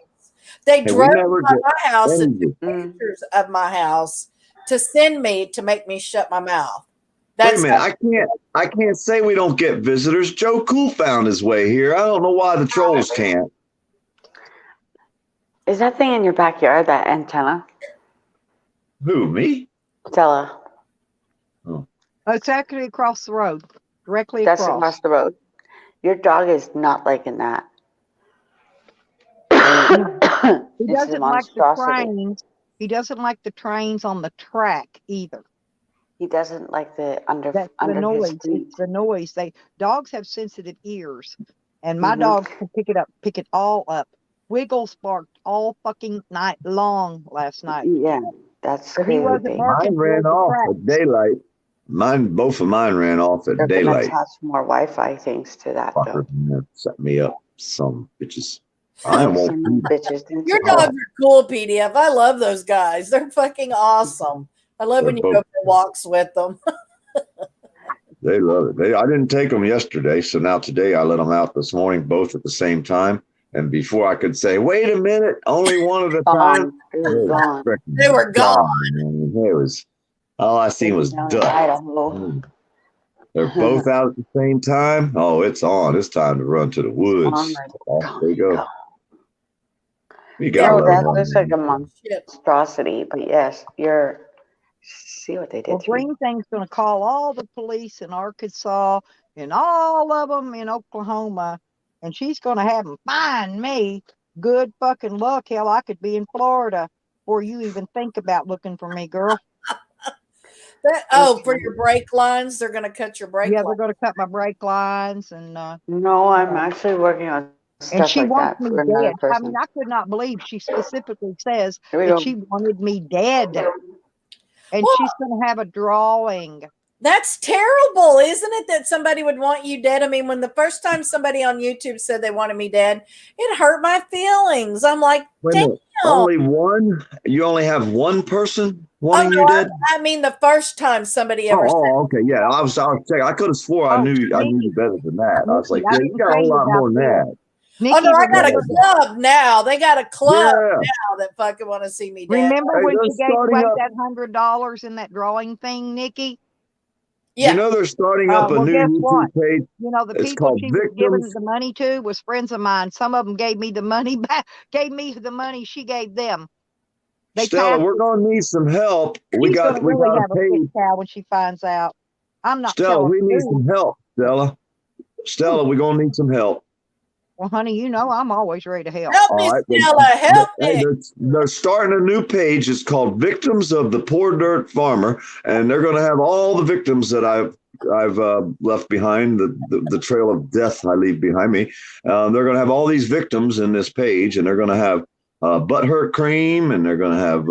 they we drove never by get my house and took Mm. pictures of my house to send me to make me shut my mouth. Wait a That's minute. I can't say we don't get visitors. Joe Cool found his way here. I don't know why the trolls can't. Is that thing in your backyard, that antenna? Who, me? Stella, It's actually across the road, directly that's across. across the road. Your dog is not liking that. He It's a doesn't like the monstrosity. trains. He doesn't like the trains on the track either. He doesn't like the That's the under noise. his feet. It's the noise. Dogs have sensitive ears, and my Mhm. dog can pick it all up. Wiggles barked all fucking night long last night. Yeah, that's But he wasn't crazy. barking Mine ran towards the off track. at daylight. Both of mine ran off at They're gonna daylight. attach more Wi-Fi things to that Fucker, though. set me up, some bitches. I won't. Some bitches think Your so. dogs are cool, PDF. I love those guys. They're fucking awesome. I love when you They're go for walks with them. They love it. I didn't take them yesterday, so now today I let them out this morning, both at the same time. And before I could say, "Wait a minute, only one at a time," Gone. They're gone. They were gone. Man. It was all I seen was Down in dust. Idaho. They're both out at the same time. Oh, it's on. It's time to run to the woods. Oh my Off they go. You No, gotta that love looks them. like a Shit. monstrosity, but yes, see what they did Well, to me. Green Thing's going to call all the police in Arkansas and all of them in Oklahoma, and she's going to have them find me. Good fucking luck. Hell, I could be in Florida before you even think about looking for me, girl. For your brake lines, they're going to cut your brake Yeah, they're lines. going to cut my brake lines, and No, I'm actually working on and stuff she like wants that me for another dead. I person. mean, I could not believe she specifically says Here we that go. she wanted me dead, and Well- she's going to have a drawing That's terrible, isn't it? That somebody would want you dead. I mean, when the first time somebody on YouTube said they wanted me dead, it hurt my feelings. I'm like, Wait a damn. minute. Only one? You only have one person wanting no, you dead? I mean, the first time somebody ever said. Oh, okay, yeah. I was checking. I could have swore I knew you better than that. I was like, I yeah, didn't you got a tell you lot about more than that. Nikki, Oh no, I got a remember, club now. They got a club Yeah. now that fucking want to see me dead. remember Hey, when they're she gave starting away up- that $100 in that drawing thing, Nikki? Yeah. You know they're starting up a well, new guess YouTube what? page. You know, the It's people called she was giving Victims. the money to was friends of mine. Some of them gave me the money back, gave me the money she gave them. They Stella, passed we're it. gonna need some help. We She's got gonna really a have a big page. cow when she finds out. I'm not Stella, telling we need who. some help, Stella. Stella, we're gonna need some help. Well, honey, you know I'm always ready to help. Help All me, right, Stella. Help Hey, me. they're starting a new page. It's called Victims of the Poor Dirt Farmer, and they're going to have all the victims that I've left behind, the trail of death I leave behind me. They're going to have all these victims in this page, and they're going to have butthurt cream, and they're going to have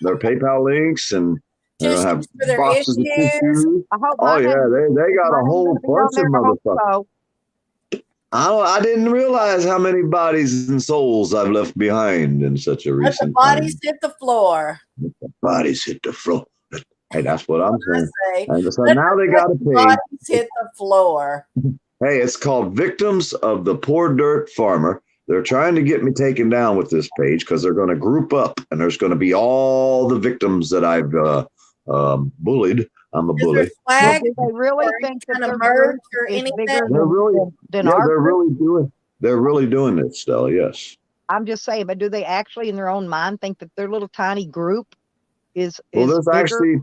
their PayPal links, and they're going to have Tissues for their boxes of issues. tissues. I hope Oh mine yeah, hasn't- they got a mine whole ain't gonna be on bunch of there, I hope motherfuckers. so. I didn't realize how many bodies and souls I've left behind in such a Let the recent bodies time. hit the floor. Bodies hit the floor. Hey, that's what I'm I saying. say, And so let now they the got a page. bodies hit the floor. Hey, it's called Victims of the Poor Dirt Farmer. They're trying to get me taken down with this page because they're going to group up, and there's going to be all the victims that I've bullied. I'm a Is there bully. Well, swag do they really or think that kind their of merch group or is anything? bigger They're really, than yeah, our they're group? really doing this, Stella. Yes. I'm just saying, but do they actually in their own mind think that their little tiny group is Well, there's bigger?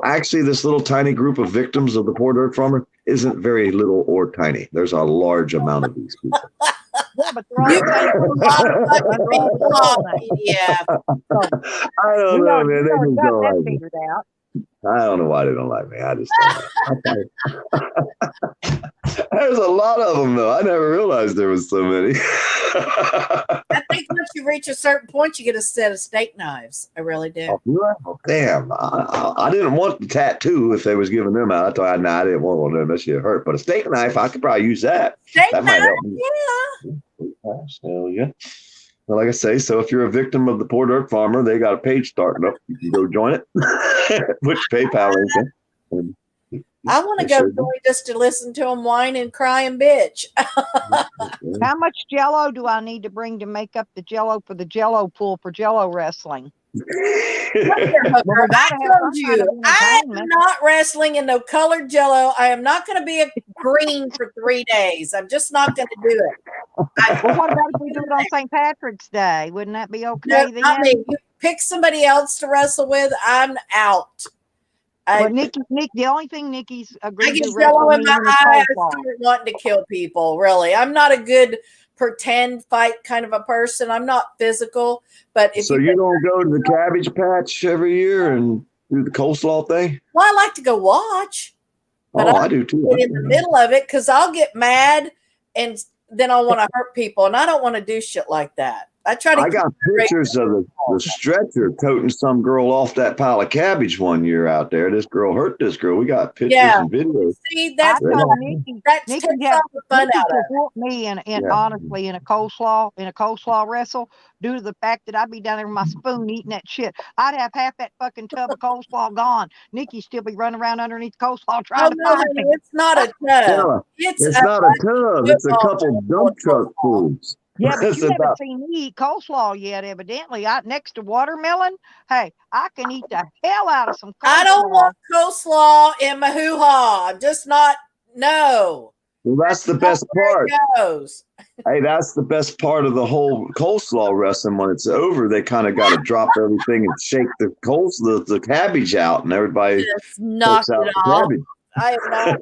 actually this little tiny group of victims of the poor dirt farmer isn't very little or tiny. There's a large amount of these people. Yeah, but they're all You the same got a group. lot of fucking Under all people the off rules. PDF. I don't We know, already, man. we They already just got don't that like me. figured out. I don't know why they don't like me. I just don't know. There's a lot of them, though. I never realized there was so many. I think once you reach a certain point, you get a set of steak knives. I really do. Oh, damn. I didn't want the tattoo if they was giving them out. I thought, nah, I didn't want one of them. That shit hurt. But a steak knife, I could probably use that. Steak That might knife, help me. yeah. So, yeah. Well, like I say, so if you're a victim of the poor dirt farmer, they got a page starting up. You can go join it. Put your PayPal link in. I want to They go sure do. join just to listen to them whine and cry and bitch. How much Jello do I need to bring to make up the Jello for the Jello pool for Jello wrestling? Look here, Hooker, Well, we gotta I have told some kind you, of I am entertainment. not wrestling in no colored Jello. I am not going to be a green for 3 days. I'm just not going to do it. Well, what about if we do it on St. Patrick's Day? Wouldn't that be okay No, then? not me. You pick somebody else to wrestle with. I'm out. Well, Nick, the only thing Nikki's I agreed get to wrestle yellow in me my in is eye. I coleslaw. start wanting to kill people. Really, I'm not a good pretend fight kind of a person. I'm not physical, but if So you don't go to the Cabbage Patch every year and do the coleslaw thing? well, I like to go watch, but Oh, I do too. get in the middle of it because I'll get mad and then I'll want to hurt people, and I don't want to do shit like that. I try to. I got pictures of the stretcher toting some girl off that pile of cabbage one year out there. This girl hurt this girl. We got pictures Yeah. and videos. See, I that's told Nikki, that Nikki takes had all the fun Nikki out of could it. whoop me in Yeah. honestly in a coleslaw wrestle due to the fact that I'd be down there with my spoon eating that shit. I'd have half that fucking tub of coleslaw gone. Nikki'd still be running around underneath the coleslaw Oh trying to no, find honey, me. it's not a tub. Yeah, It's it's a not a tub. It's a football couple field dump full of truck fulls. Yeah, but It's you haven't about- seen me eat coleslaw yet, evidently. Next to watermelon, hey, I can eat the hell out of some coleslaw. I don't want coleslaw in my hoo-ha. I'm just not. No. Well, that's the Not best where part. it goes. Hey, that's the best part of the whole coleslaw wrestling. When it's over, they kind of got to drop everything and shake the cabbage out, and everybody Just knock takes out it the off. cabbage. I am not.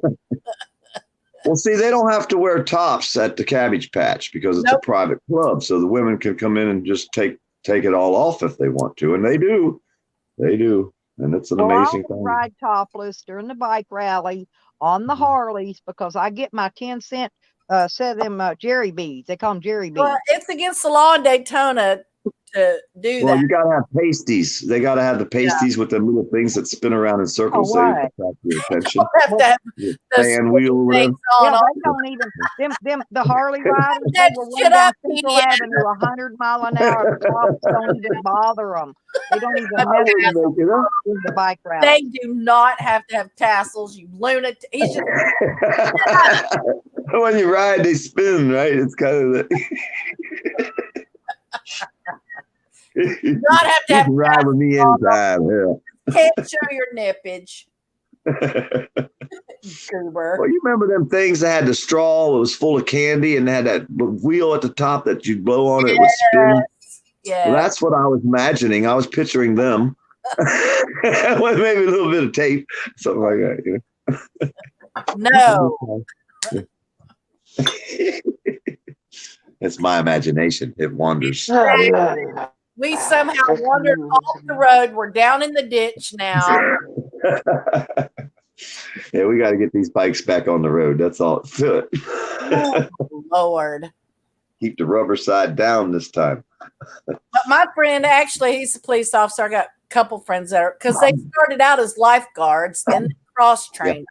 Well, see, they don't have to wear tops at the Cabbage Patch because it's Nope. a private club, so the women can come in and just take it all off if they want to, and they do, and it's an Well, amazing I thing. ride topless during the bike rally on the Harleys because I get my 10-cent set of them Jerry beads. They call them Jerry beads. Well, it's against the law in Daytona to do Well, that. you gotta have pasties. They gotta have the pasties with the little things that spin around in circles. They what? attract your You attention. have to have The the fan wheel or whatever. things on. Yeah, they don't even them the Harley riders. They That were way shit down up, Central Indiana. Avenue, 100 mile an hour. The cops don't even bother them. They don't even I mess wouldn't make it up. with the bike route. They do not have to have tassels. You lunatic. He's just When you ride, they spin, right? It's kind of the. not have to You have can ride with me anytime. Yeah. can't show your nippage, goober. Well, you remember them things that had the straw? It was full of candy and had that wheel at the top that you'd blow on it would spin. Yeah. Well, that's what I was imagining. I was picturing them with maybe a little bit of tape, something like that. You No. know? It's my imagination. It wanders. We somehow wandered off the road. We're down in the ditch now. Yeah, we got to get these bikes back on the road. That's all it's to it. Oh, Lord. Keep the rubber side down this time. But my friend, actually, he's a police officer. I got a couple friends that are, because they started out as lifeguards and cross trained.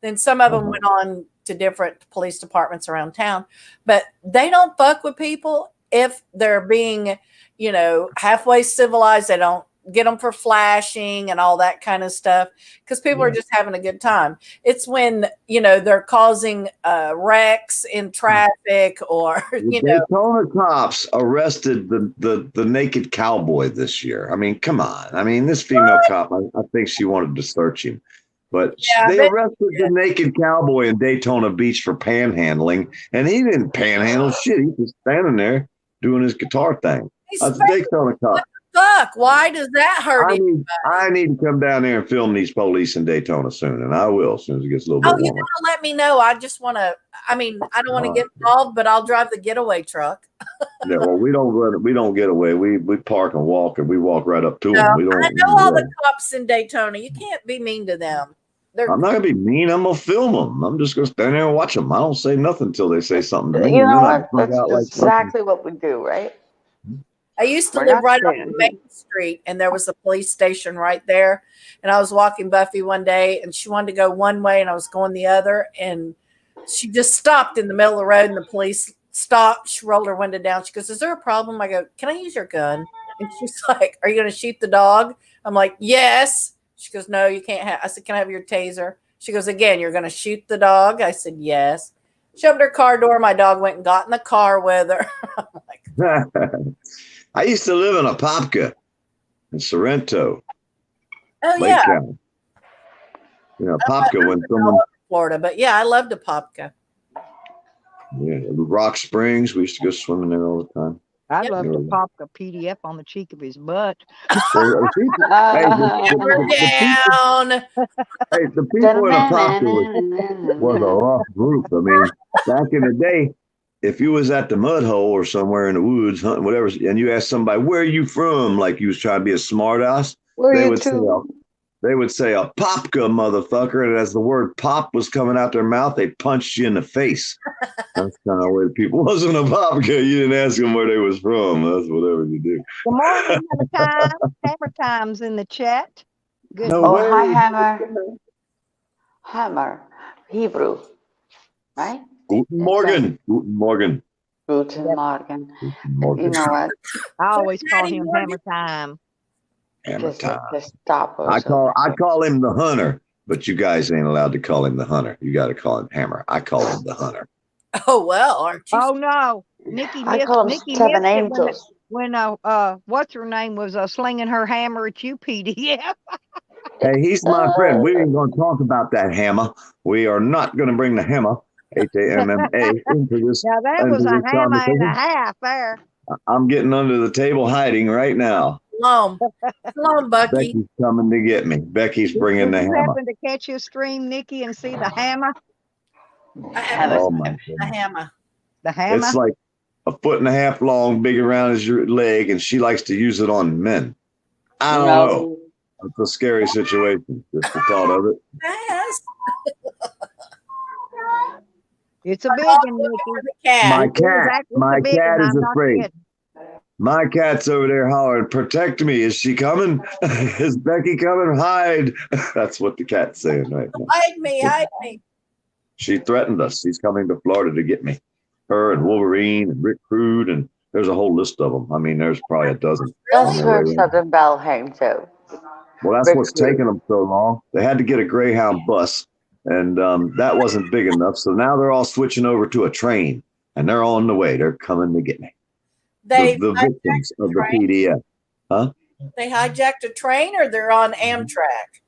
Then some of them went on to different police departments around town. But they don't fuck with people if they're being, you know, halfway civilized. They don't get them for flashing and all that kind of stuff because people are just having a good time. It's when, you know, they're causing wrecks in traffic or, you know. Daytona cops arrested the naked cowboy this year. I mean, come on. I mean, this female cop, I think she wanted to search him. But they arrested the naked cowboy in Daytona Beach for panhandling, and he didn't panhandle shit. He was standing there doing his guitar thing. That's a Daytona cop. Fuck, why does that hurt you? I need to come down there and film these police in Daytona soon, and I will as soon as it gets a little bit warmer. You gotta let me know. I just want to. I mean, I don't want to get involved, but I'll drive the getaway truck. Yeah, well, we don't get away. We park and walk, and we walk right up to them. I We don't. know all the cops in Daytona. You can't be mean to them. I'm not gonna be mean. I'm gonna film them. I'm just gonna stand there and watch them. I don't say nothing until they say something to me. You know and what? then I That's exactly what we do, right? I used to We're live not right saying on Main Street, and there was a police station right there. And I was walking Buffy one day, and she wanted to go one way, and I was going the other. And she just stopped in the middle of the road, and the police stopped. She rolled her window down. She goes, "Is there a problem?" I go, "Can I use your gun?" And she's like, "Are you going to shoot the dog?" I'm like, "Yes." She goes, "No, you can't have." I said, "Can I have your taser?" She goes, "Again, you're going to shoot the dog?" I said, "Yes." She opened her car door. My dog went and got in the car with her. I'm like, I used to live in Apopka in Sorrento, oh, Lake yeah. County. You know, Apopka when someone, Florida, but yeah, I loved Apopka. Rock Springs, we used to go swimming there all the time. I'd love to pop a PDF on the cheek of his butt. Well, Hammer down. the people in Apopka was a rough group. I mean, back in the day, if you was at the mud hole or somewhere in the woods hunting, whatever, and you asked somebody, "Where are you from?" like you was trying to be a smart ass, they would say a Popka, motherfucker. And as the word pop was coming out their mouth, they punched you in the face. That's kind of where people wasn't a Popka. You didn't ask them where they was from. That's whatever you do. Good morning, Hammer Time's in the chat. Good No morning. Hi, Hammer. Hammer, Hebrew, right? Guten Morgen. Guten Morgen. Guten Morgen. Guten Morgen. You know what? I always call Daddy him Morgan. Hammer Time. Hammer time. Just stop us. I call him the hunter, but you guys ain't allowed to call him the hunter. You got to call him Hammer. I call him the hunter. Oh well, aren't you? Oh no, Nikki I missed. call them Nikki seven missed it angels. when what's her name was slinging her hammer at you, PDF. Hey, he's my friend. We ain't going to talk about that hammer. We are not going to bring the hammer, HAMMA, into this. Now that into was a this hammer and a conversation. half there. I'm getting under the table hiding right now. Shalom, shalom, Bucky. Becky's coming to get me. Becky's bringing the Did you hammer. happen to catch your stream, Nikki, and see the hammer? I have Oh my a goodness. hammer. The hammer. It's like 1.5 feet long, big around as your leg, and she likes to use it on men. I don't know. It's a scary situation. Just the thought of it. Yes. It's a big I'm one, looking Nikki. for the cat. My It was cat, actually my a big cat one, is I'm not afraid. kidding. My cat's over there hollering, protect me. Is she coming? Is Becky coming? Hide. That's what the cat's saying right now. Hide me, hide me. She threatened us. She's coming to Florida to get me. Her and Wolverine and Rick Crude, and there's a whole list of them. I mean, there's probably a dozen. That's where Southern Belle hangs out. Well, that's Rick what's Crude. taking them so long. They had to get a Greyhound bus, and that wasn't big enough. So now they're all switching over to a train, and they're on the way. They're coming to get me. The victims of the PDF. Huh? They hijacked a train, or they're on Amtrak?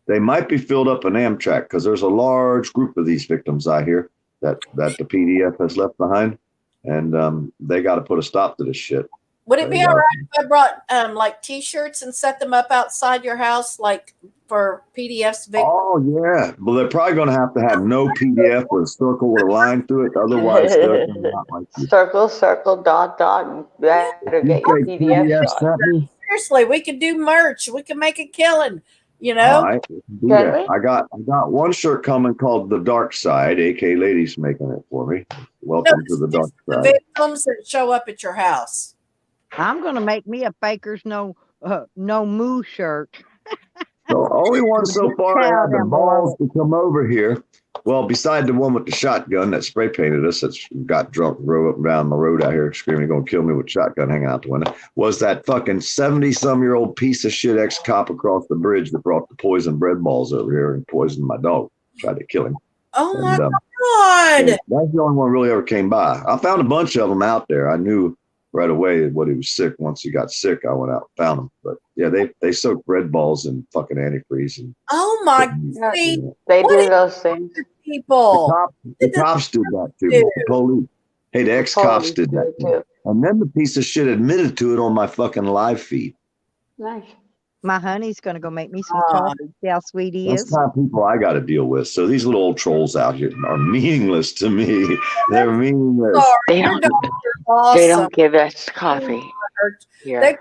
They might be filled up in Amtrak because there's a large group of these victims I hear that the PDF has left behind, and they got to put a stop to this shit. Would it be all right if I brought like T-shirts and set them up outside your house, like for PDF's victims? Oh yeah, well they're probably going to have no PDF with a circle with a line through it. Otherwise, they're not like you. Circle, circle, dot, dot, and better get your PDF. sent me? Seriously, we could do merch. We could make a killing. You know, All right, do that. I got one shirt coming called The Dark Side. AK Ladies making it for me. Welcome to the dark the side. victims that show up at your house. I'm gonna make me a Faker's no moo shirt. So only one so far Tell had the them, balls to come over here. Well, beside the one with the shotgun that spray painted us, that's got drunk, drove up and down the road out here screaming, "Gonna kill me with a shotgun hanging out the window," was that fucking 70-some-year-old piece of shit ex-cop across the bridge that brought the poison bread balls over here and poisoned my dog. Tried to kill him. Oh my And, God! That's the only one really ever came by. I found a bunch of them out there. I knew right away what he was sick. Once he got sick, I went out and found him. But yeah, they soaked bread balls in fucking antifreeze and Oh my Yeah. see, They What do is- those things. people. the cops did that too. do? The police. Hey, the ex-cops Police did that do too. And then the piece of shit admitted to it on my fucking live feed. Nice. My honey's gonna go make me some Aw. coffee. See how sweet he That's is. the kind of people I got to deal with. So these little old trolls out here are meaningless to me. They're meaningless. Sorry, They your don't- dogs are awesome. They don't give us coffee here. They put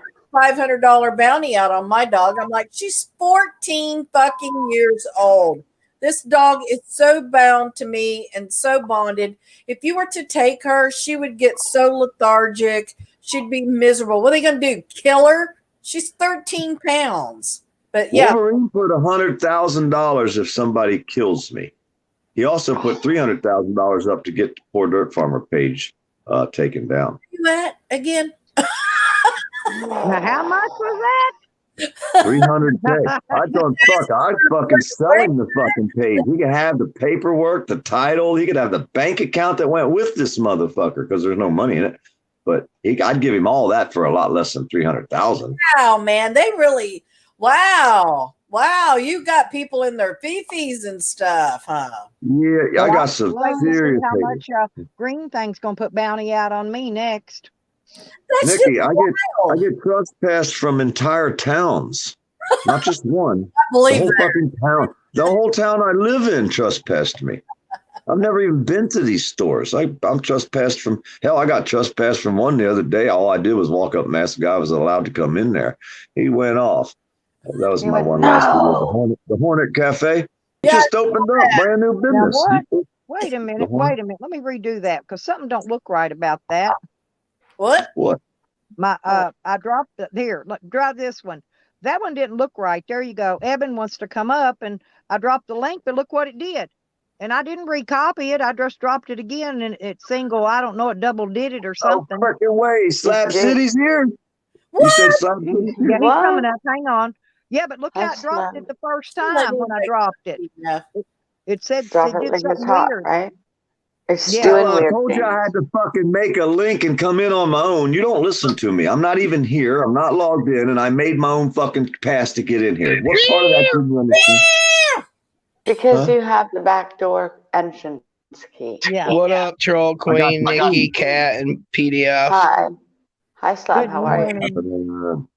a $500 bounty out on my dog. I'm like, she's 14 fucking years old. This dog is so bound to me and so bonded. If you were to take her, she would get so lethargic. She'd be miserable. What are they going to do? Kill her? She's 13 pounds. But yeah, Wolverine put $100,000 if somebody kills me. He also put $300,000 up to get the Poor Dirt Farmer page taken down. you at again? Now, how much was that? 300K. I thought, fuck, I'm fucking selling the fucking page. He could have the paperwork, the title. He could have the bank account that went with this motherfucker because there's no money in it. But I'd give him all that for a lot less than 300,000. Wow, man. They really, wow. Wow. You got people in their fifis and stuff, huh? Yeah, I got some Wait to see serious. how much Green Thing's gonna put bounty out on me next. That's Nikki, just I wild. get trespassed from entire towns, not just one. I The believe whole that. fucking town. The whole town I live in trespassed me. I've never even been to these stores. I'm trespassed from hell. I got trespassed from one the other day. All I did was walk up and ask the guy was allowed to come in there. He went off. That was my one last video. The Hornet Cafe. Yeah, Just opened up, brand new business. what? Wait a minute. Wait a minute. Let me redo that because something don't look right about that. What? What? My I dropped it here. Look, drop this one. That one didn't look right. There you go. Evan wants to come up, and I dropped the link, but look what it did. And I didn't recopy it. I just dropped it again, and it's single. I don't know. It double did it or something. Oh, fucking way. Slab Yeah. City's here. You What? said Slab City's Yeah, here? he's What? coming up. Hang on. Yeah, but look how That's it dropped not- it the first Let time me when I make- dropped it. Yeah. It said Drop it it did like it's something hot, weird. right? It's Yeah. doing Well, I weird told you I things. had to fucking make a link and come in on my own. You don't listen to me. I'm not even here. I'm not logged in, and I made my own fucking pass to get in here. What part of that didn't you understand? Because Huh? you have the back door key. Yeah. What up, Troll Queen, I got- Nikki, Cat, and PDF? Hi. Hi, Slab. Good How are you? morning.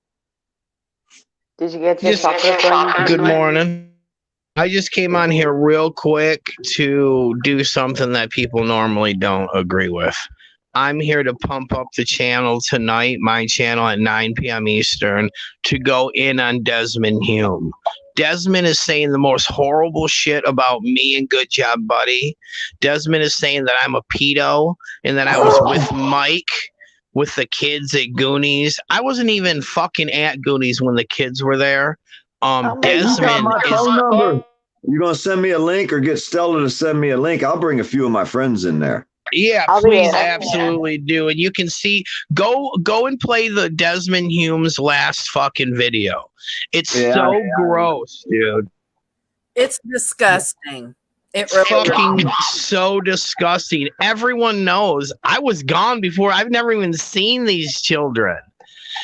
Did you get your Just- chocolate for Good morning. I just came on here real quick to do something that people normally don't agree with. I'm here to pump up the channel tonight, my channel at 9 p.m. Eastern, to go in on Desmond Hume. Desmond is saying the most horrible shit about me and Good Job Buddy. Desmond is saying that I'm a pedo and that I was with Mike with the kids at Goonies. I wasn't even fucking at Goonies when the kids were there. Oh my Desmond God. is number. You gonna send me a link or get Stella to send me a link? I'll bring a few of my friends in there. yeah, I'll be please there. absolutely do. And you can see go and play the Desmond Humes last fucking video. It's so gross, dude. It's disgusting. It really Fucking so disgusting. Everyone knows. I was gone before. I've never even seen these children.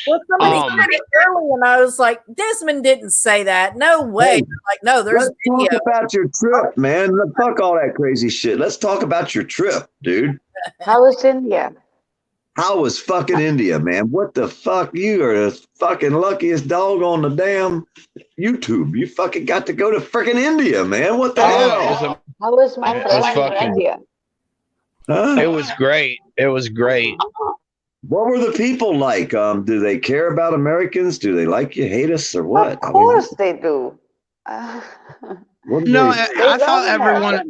Well, somebody said it early, and I was like, Desmond didn't say that. No way. Hey, Like, no, there's Let's video. talk about your trip, man. Fuck all that crazy shit. Let's talk about your trip, dude. How was India? How was fucking India, man? What the fuck? You are the fucking luckiest dog on the damn YouTube. You fucking got to go to freaking India, man. What the hell? How was my It first was time fucking- in India? Huh? It was great. It was great. What were the people like? Do they care about Americans? Do they like you, hate us, or what? Of course they do. What do No, they- I thought everyone.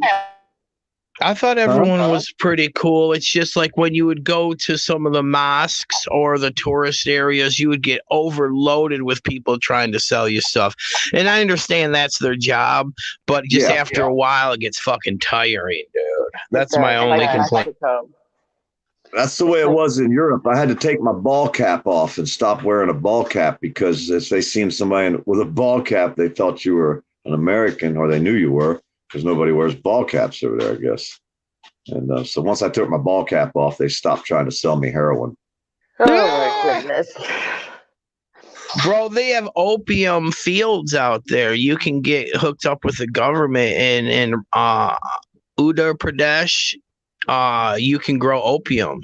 I thought everyone was pretty cool. It's just like when you would go to some of the mosques or the tourist areas, you would get overloaded with people trying to sell you stuff. And I understand that's their job, but just after a while, it gets fucking tiring, dude. That's my only complaint. That's the way it was in Europe. I had to take my ball cap off and stop wearing a ball cap because if they seen somebody with a ball cap, they thought you were an American or they knew you were because nobody wears ball caps over there, I guess. And so once I took my ball cap off, they stopped trying to sell me heroin. Oh my goodness. Bro, they have opium fields out there. You can get hooked up with the government in Uttar Pradesh. You can grow opium,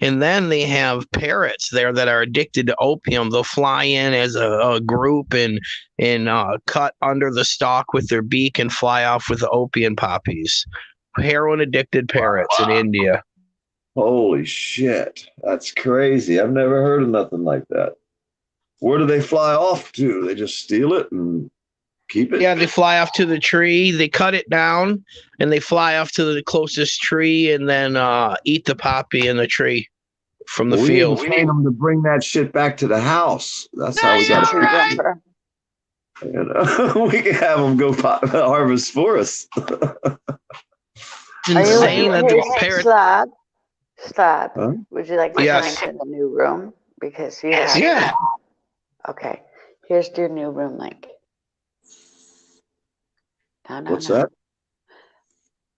and then they have parrots there that are addicted to opium. They'll fly in as a group and cut under the stalk with their beak and fly off with the opium poppies. Heroin addicted parrots in India. Holy shit. That's crazy. I've never heard of nothing like that. Where do they fly off to? They just steal it and keep it? Yeah, they fly off to the tree, they cut it down, and they fly off to the closest tree and then eat the poppy in the tree from the field. We need them to bring that shit back to the house. That's how we got to. You know, we can have them go harvest for us. It's insane that the parrot. Stop. Huh? Would you like to Yes. come into the new room? Because you have. Yeah. Okay. Here's your new room link. No. What's that?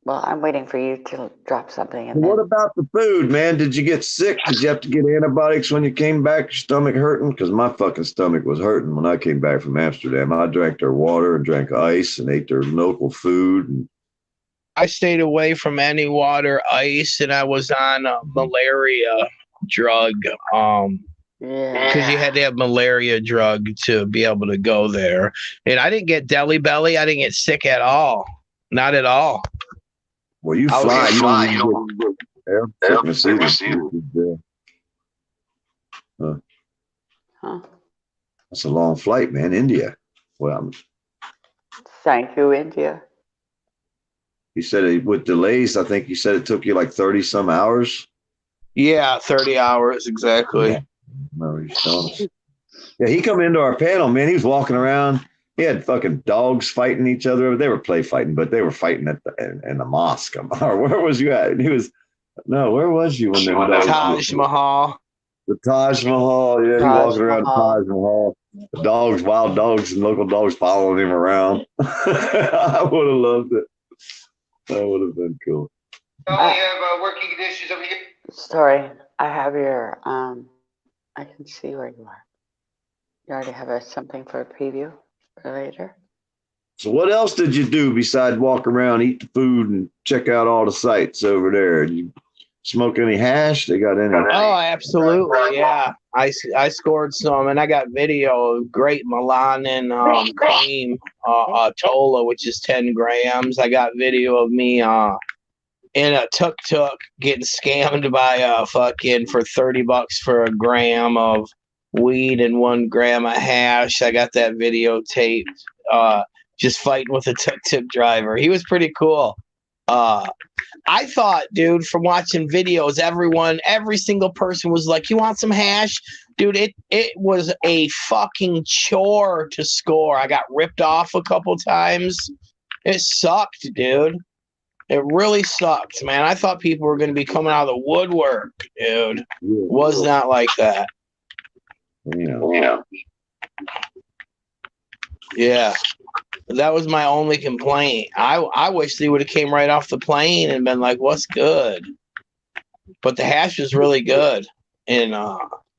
Well, I'm waiting for you to drop something in What there. about the food, man? Did you get sick? Did you have to get antibiotics when you came back? Your stomach hurting? Because my fucking stomach was hurting when I came back from Amsterdam. I drank their water and drank ice and ate their local food. And I stayed away from any water, ice, and I was on a malaria drug. Because you had to have malaria drug to be able to go there. And I didn't get deli belly. I didn't get sick at all. Not at all. well, you fly. You don't even get air sickness either. Huh? That's a long flight, man. India. Well, Thank you, India. he said with delays, I think he said it took you like 30 some hours. Yeah, 30 hours exactly. No, he's telling us. Yeah, he come into our panel, man. He was walking around. He had fucking dogs fighting each other. They were play fighting, but they were fighting in the mosque. Or where was you at? And he was, no, where was you when they were Taj Mahal. The Taj Mahal. Yeah, he Taj walking around Mahal. the Taj Mahal. The dogs, wild dogs, and local dogs following him around. I would have loved it. That would have been cool. We have working conditions over here. Sorry, I have your, I can see where you are. You already have something for a preview for later? So what else did you do besides walk around, eat the food, and check out all the sights over there? Did you smoke any hash? They got any? Oh, absolutely. Yeah. I scored some, and I got video of great Melanin cream, Tola, which is 10 grams. I got video of me in a tuk-tuk getting scammed by fucking for $30 for a gram of weed and 1 gram of hash. I got that video taped. Just fighting with a tuk-tuk driver. He was pretty cool. I thought, dude, from watching videos, every single person was like, "You want some hash?" Dude, it was a fucking chore to score. I got ripped off a couple times. It sucked, dude. It really sucked, man. I thought people were going to be coming out of the woodwork, dude. Was not like that. Yeah. That was my only complaint. I wish they would have came right off the plane and been like, "What's good?" But the hash was really good. And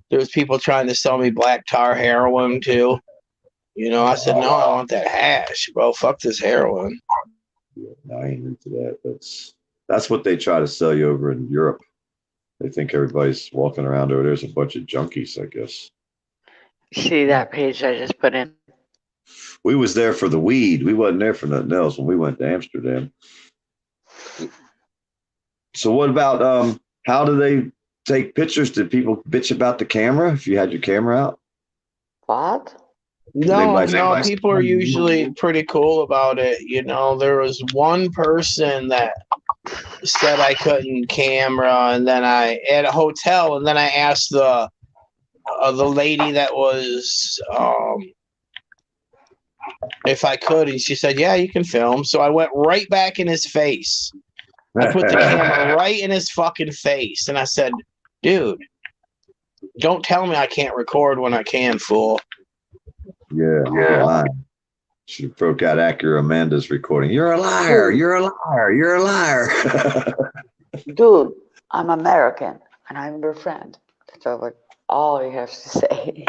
there was people trying to sell me black tar heroin too. You know, I said, "No, I want that hash, bro. Fuck this heroin." I ain't into that. That's what they try to sell you over in Europe. They think everybody's walking around over there's a bunch of junkies, I guess. See that page I just put in? We was there for the weed. We wasn't there for nothing else when we went to Amsterdam. So what about how do they take pictures? Did people bitch about the camera if you had your camera out? What? No, people are usually pretty cool about it. You know, there was one person that said I couldn't camera, and then I at a hotel, and then I asked the lady that was if I could, and she said, "Yeah, you can film." So I went right back in his face. I put the camera right in his fucking face, and I said, "Dude, don't tell me I can't record when I can, fool." Yeah. She broke out Acura Amanda's recording. You're a liar. You're a liar. You're a liar. Dude, I'm American and I'm your friend. That's all you have to say.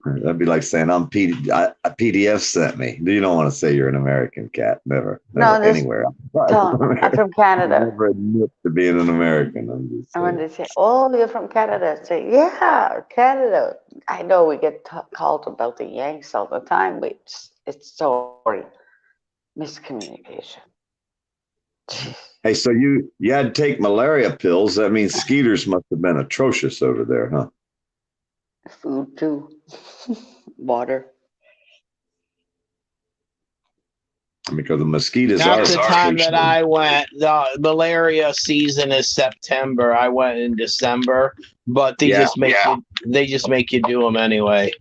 That'd be like saying a PDF sent me. You don't want to say you're an American, cat. Never anywhere. I'm from Canada. Never admit to being an American. And when they say, "Oh, you're from Canada," I say, "Yeah, Canada." I know we get called about the Yanks all the time, but it's sorry, miscommunication. Hey, so you had to take malaria pills. That means Skeeters must have been atrocious over there, huh? Food too, water. Because the mosquitoes Not the time that I went. The malaria season is September. I went in December, but they just make you do them anyway.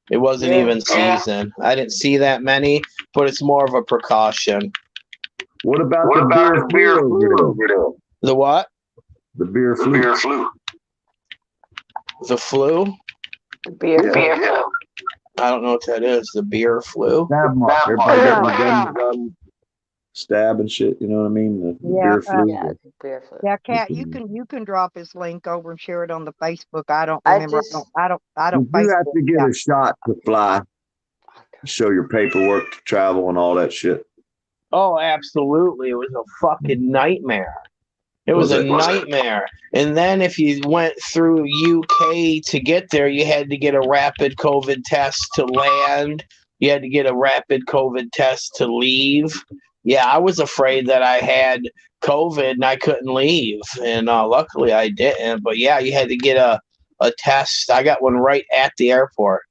It wasn't even season. I didn't see that many, but it's more of a precaution. What about the beer flu? The what? The beer flu. The flu? The beer flu. I don't know what that is. The beer flu? Everybody got my gun, stab and shit. You know what I mean? The beer flu. Beer flu. Yeah, Kat, you can drop his link over and share it on the Facebook. I don't remember. I don't. You have to get a shot to fly. Show your paperwork to travel and all that shit. Oh, absolutely. It was a fucking nightmare. It was a nightmare. And then if you went through UK to get there, you had to get a rapid COVID test to land. You had to get a rapid COVID test to leave. Yeah, I was afraid that I had COVID and I couldn't leave. And luckily I didn't. But yeah, you had to get a test. I got one right at the airport.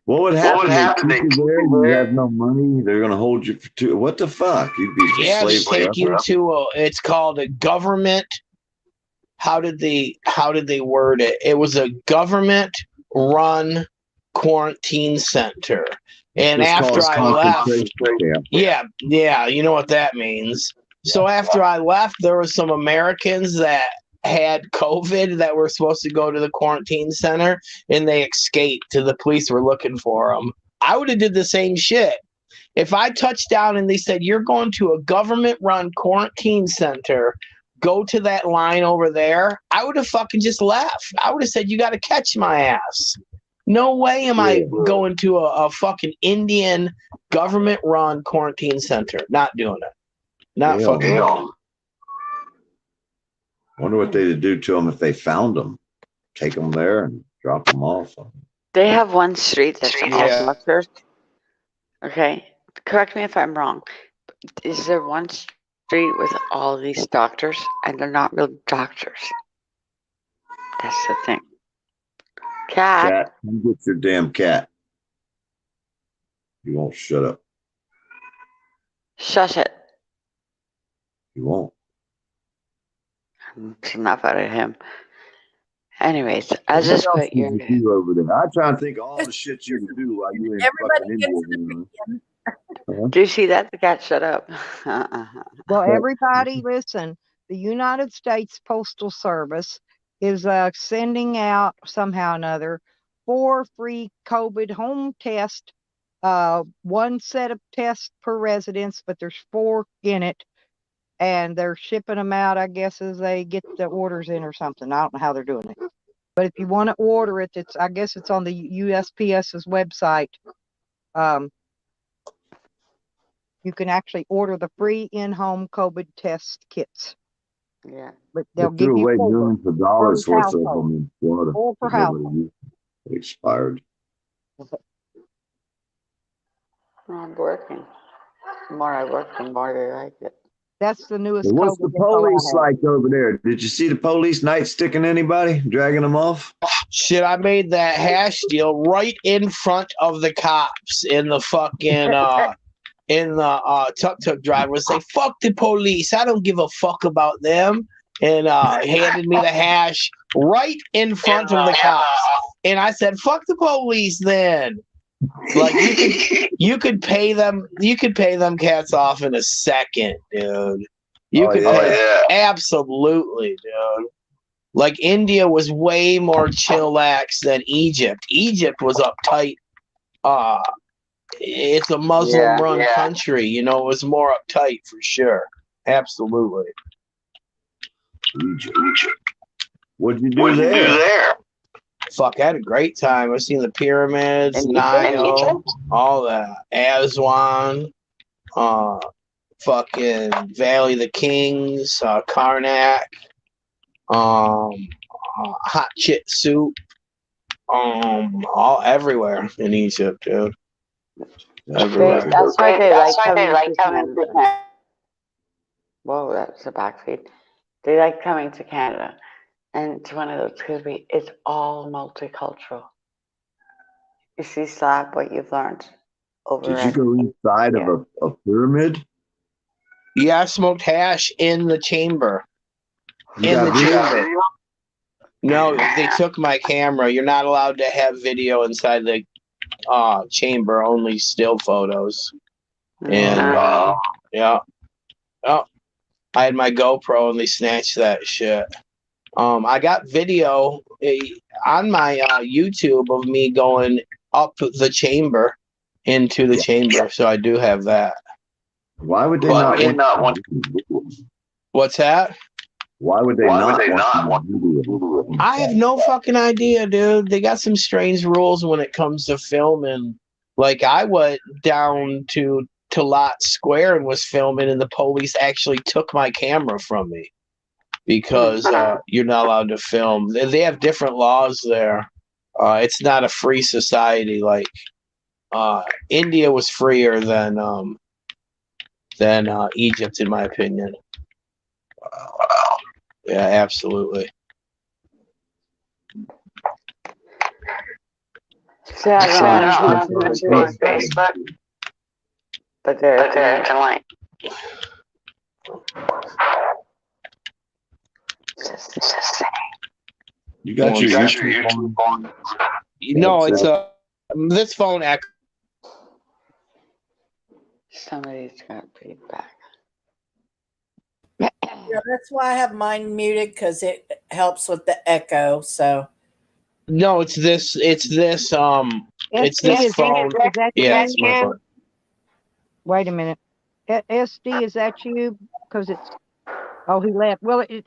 What would happen? You have no money. They're going to hold you for what the fuck? You'd be slave take you to it's called a government. How did they word it? It was a government run quarantine center. And after I left, yeah, you know what that means. So after I left, there were some Americans that had COVID that were supposed to go to the quarantine center, and they escaped. The police were looking for them. I would have did the same shit. If I touched down and they said, "You're going to a government-run quarantine center, go to that line over there," I would have fucking just left. I would have said, "You got to catch my ass." No way am I going to a fucking Indian government-run quarantine center. Not doing it. Not fucking doing it. Wonder what they'd do to them if they found them. Take them there and drop them off. They have one street that's all doctors. Okay, correct me if I'm wrong. Is there one street with all these doctors, and they're not real doctors? That's the thing. Cat, you get your damn cat. You won't shut up. Shush it. He won't. It's enough out of him. Anyways, I just What else put did your. you do over there? I try to think of all the shit you can do while you in fucking Everybody gets an India. opinion. Do you see that? The cat shut up. Well, But- everybody, listen. The United States Postal Service is sending out somehow or another 4 free COVID home tests. One set of tests per residence, but there's 4 in it, and they're shipping them out, I guess, as they get the orders in or something. I don't know how they're doing it. But if you want to order it, I guess it's on the USPS's website. You can actually order the free in-home COVID test kits. Yeah. But They they'll give threw you away 4 millions of dollars per worth of household. them in Florida. 4 per that nobody household. used. They expired. I'm working. The more I work, the more they like it. That's the newest But what's COVID the info I police have. like over there? Did you see the police nightsticking anybody, dragging them off? Shit, I made that hash deal right in front of the cops in the fucking tuk-tuk driver. Say, fuck the police. I don't give a fuck about them. And handed me the hash right in front of the cops. And I said, fuck the police then. Like you could pay them cats off in a second, dude. Absolutely, dude. Like India was way more chillax than Egypt. Egypt was uptight. It's a Muslim run country, you know, it was more uptight for sure. Absolutely. Egypt. What'd you do there? Fuck, I had a great time. I've seen the pyramids, In Nile, all that. Aswan, fucking Valley of the Kings, Karnak, hot chit soup, all everywhere in Egypt, dude. Everywhere. That's why they like coming to Canada. Whoa, that's a backfeed. They like coming to Canada. And it's one of those, because it's all multicultural. You see, Slap, what you've learned over Did you go inside of a pyramid? Yeah, I smoked hash in the chamber. You got video? No, they took my camera. You're not allowed to have video inside the chamber, only still photos. And yeah. Oh, I had my GoPro and they snatched that shit. I got video on my YouTube of me going up the chamber into the chamber, so I do have that. Why would they not want? What's that? Why would they not want video? I have no fucking idea, dude. They got some strange rules when it comes to filming. Like I went down to Lot Square and was filming, and the police actually took my camera from me because you're not allowed to film. They have different laws there. It's not a free society. Like India was freer than Egypt, in my opinion. Wow. Yeah, absolutely. Facebook, but they're like. You got your YouTube on? No, it's this phone. Somebody's got feedback. Yeah, that's why I have mine muted, because it helps with the echo. So No, it's this. It's this phone. Yeah, it's my phone. Wait a minute. SD, is that you? Because it's. Oh, he left. Well, it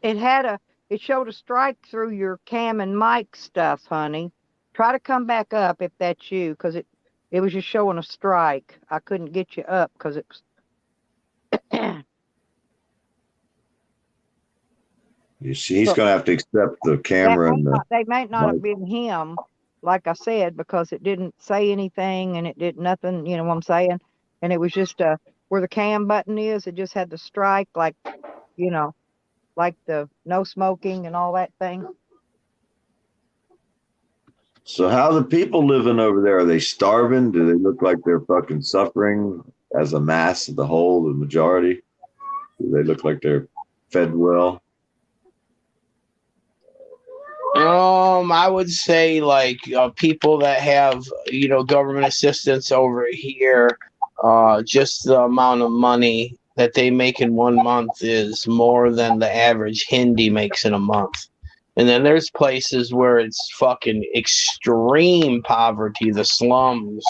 showed a strike through your cam and mic stuff, honey. Try to come back up if that's you, because it was just showing a strike. I couldn't get you up because it was. You see, he's going to have to accept the camera and they might not have been him, like I said, because it didn't say anything and it did nothing. You know what I'm saying? And it was just where the cam button is. It just had the strike, like, you know, like the no smoking and all that thing. So how are the people living over there? Are they starving? Do they look like they're fucking suffering as a mass of the whole, the majority? Do they look like they're fed well? I would say like people that have government assistance over here, just the amount of money that they make in 1 month is more than the average Hindi makes in a month. And then there's places where it's fucking extreme poverty, the slums.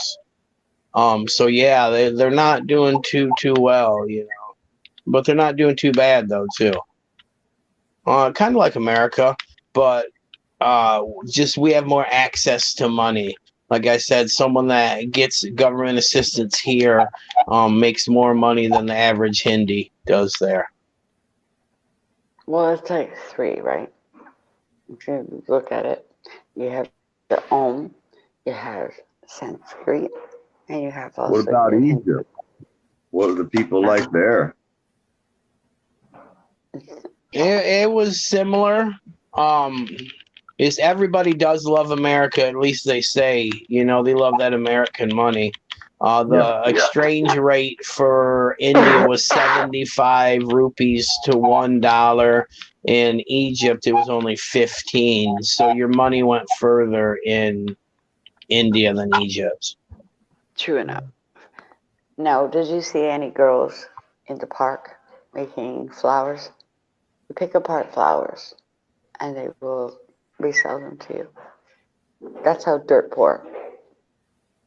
So yeah, they're not doing too well, but they're not doing too bad though too. Kind of like America, but just we have more access to money. Like I said, someone that gets government assistance here makes more money than the average Hindi does there. Well, it's like three, right? If you look at it, you have the Om, you have Sanskrit, and you have also. What about Egypt? What are the people like there? It was similar. Is everybody does love America, at least they say, they love that American money. The exchange rate for India was 75 rupees to $1. In Egypt, it was only 15. So your money went further in India than Egypt. True enough. Now, did you see any girls in the park making flowers? You pick apart flowers and they will resell them to you. That's how dirt poor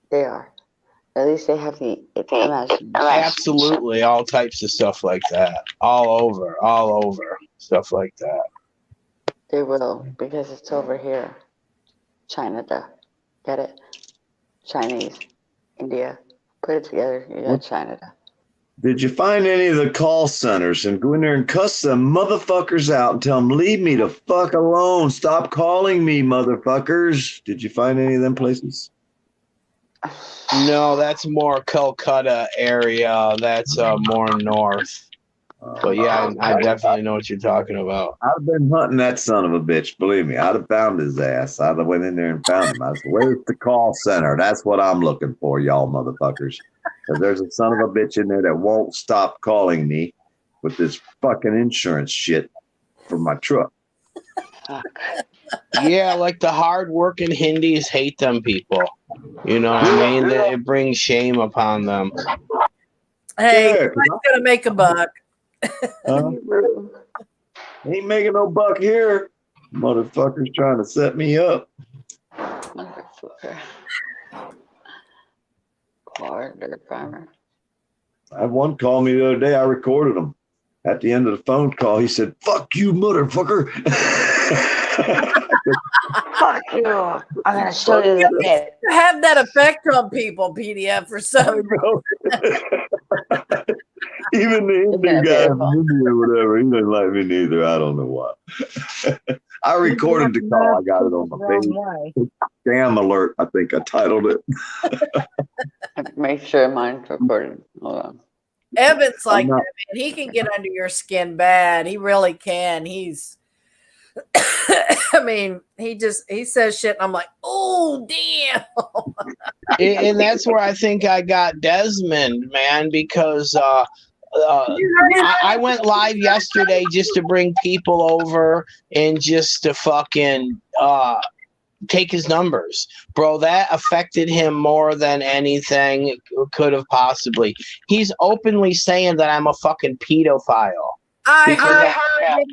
they are. At least they have the imagination. Absolutely, all types of stuff like that. All over, stuff like that. They will, because it's over here. China, get it? Chinese, India, put it together, you got China. Did you find any of the call centers and go in there and cuss them motherfuckers out and tell them, leave me the fuck alone. Stop calling me, motherfuckers. Did you find any of them places? No, that's more Calcutta area. That's more north. But yeah, I definitely know what you're talking about. I'd have been hunting that son of a bitch. Believe me, I'd have found his ass. I'd have went in there and found him. I said, where's the call center? That's what I'm looking for, y'all motherfuckers. Because there's a son of a bitch in there that won't stop calling me with this fucking insurance shit for my truck. Yeah, like the hard-working Hindis hate them people. You know what I mean? It brings shame upon them. Hey, Yeah, I'm gonna make a buck. Ain't making no buck here. Motherfuckers trying to set me up. Motherfucker. Poor dirt farmer. I had one call me the other day. I recorded him. At the end of the phone call, he said, fuck you, motherfucker. Fuck you. I'm going to show you the bit. Have that effect on people, PDF, for some. Even the Indian guy from India or whatever, he doesn't like me neither. I don't know why. I recorded the call. I got it on my page. Scam alert, I think I titled it. Make sure mine's recorded. Hold on. Evan's like that, man. He can get under your skin bad. He really can. He's I mean, he says shit and I'm like, oh damn. And that's where I think I got Desmond, man, because I went live yesterday just to bring people over and just to fucking take his numbers. Bro, that affected him more than anything could have possibly. He's openly saying that I'm a fucking pedophile. I heard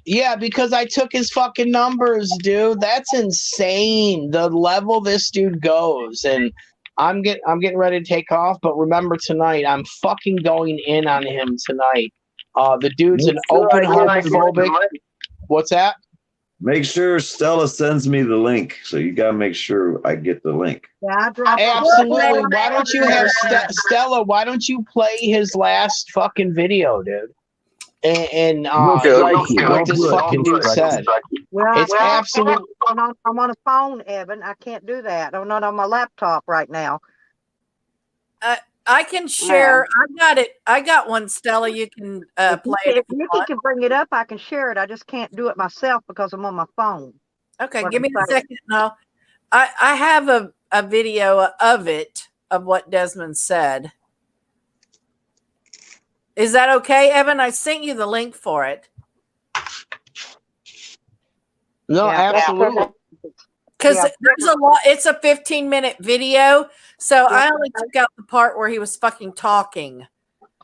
yeah, because I took his fucking numbers, dude. That's insane. The level this dude goes, and I'm getting ready to take off. But remember tonight, I'm fucking going in on him tonight. The dude's an open homophobic. What's that? Make sure Stella sends me the link. So you gotta make sure I get the link. Yeah, I dropped Absolutely. Why don't you have Stella? Why don't you play his last fucking video, dude? And what this fucking dude said. Well, It's absolute. I'm on a phone, Evan. I can't do that. I'm not on my laptop right now. I can share. I got one, Stella. You can play it. If Nikki can bring it up, I can share it. I just can't do it myself because I'm on my phone. Okay, give me a second. No, I have a video of what Desmond said. Is that okay, Evan? I sent you the link for it. No, Yeah. absolutely. Because Yeah. there's a lot. It's a 15-minute video, so Yeah. I only took out the part where he was fucking talking.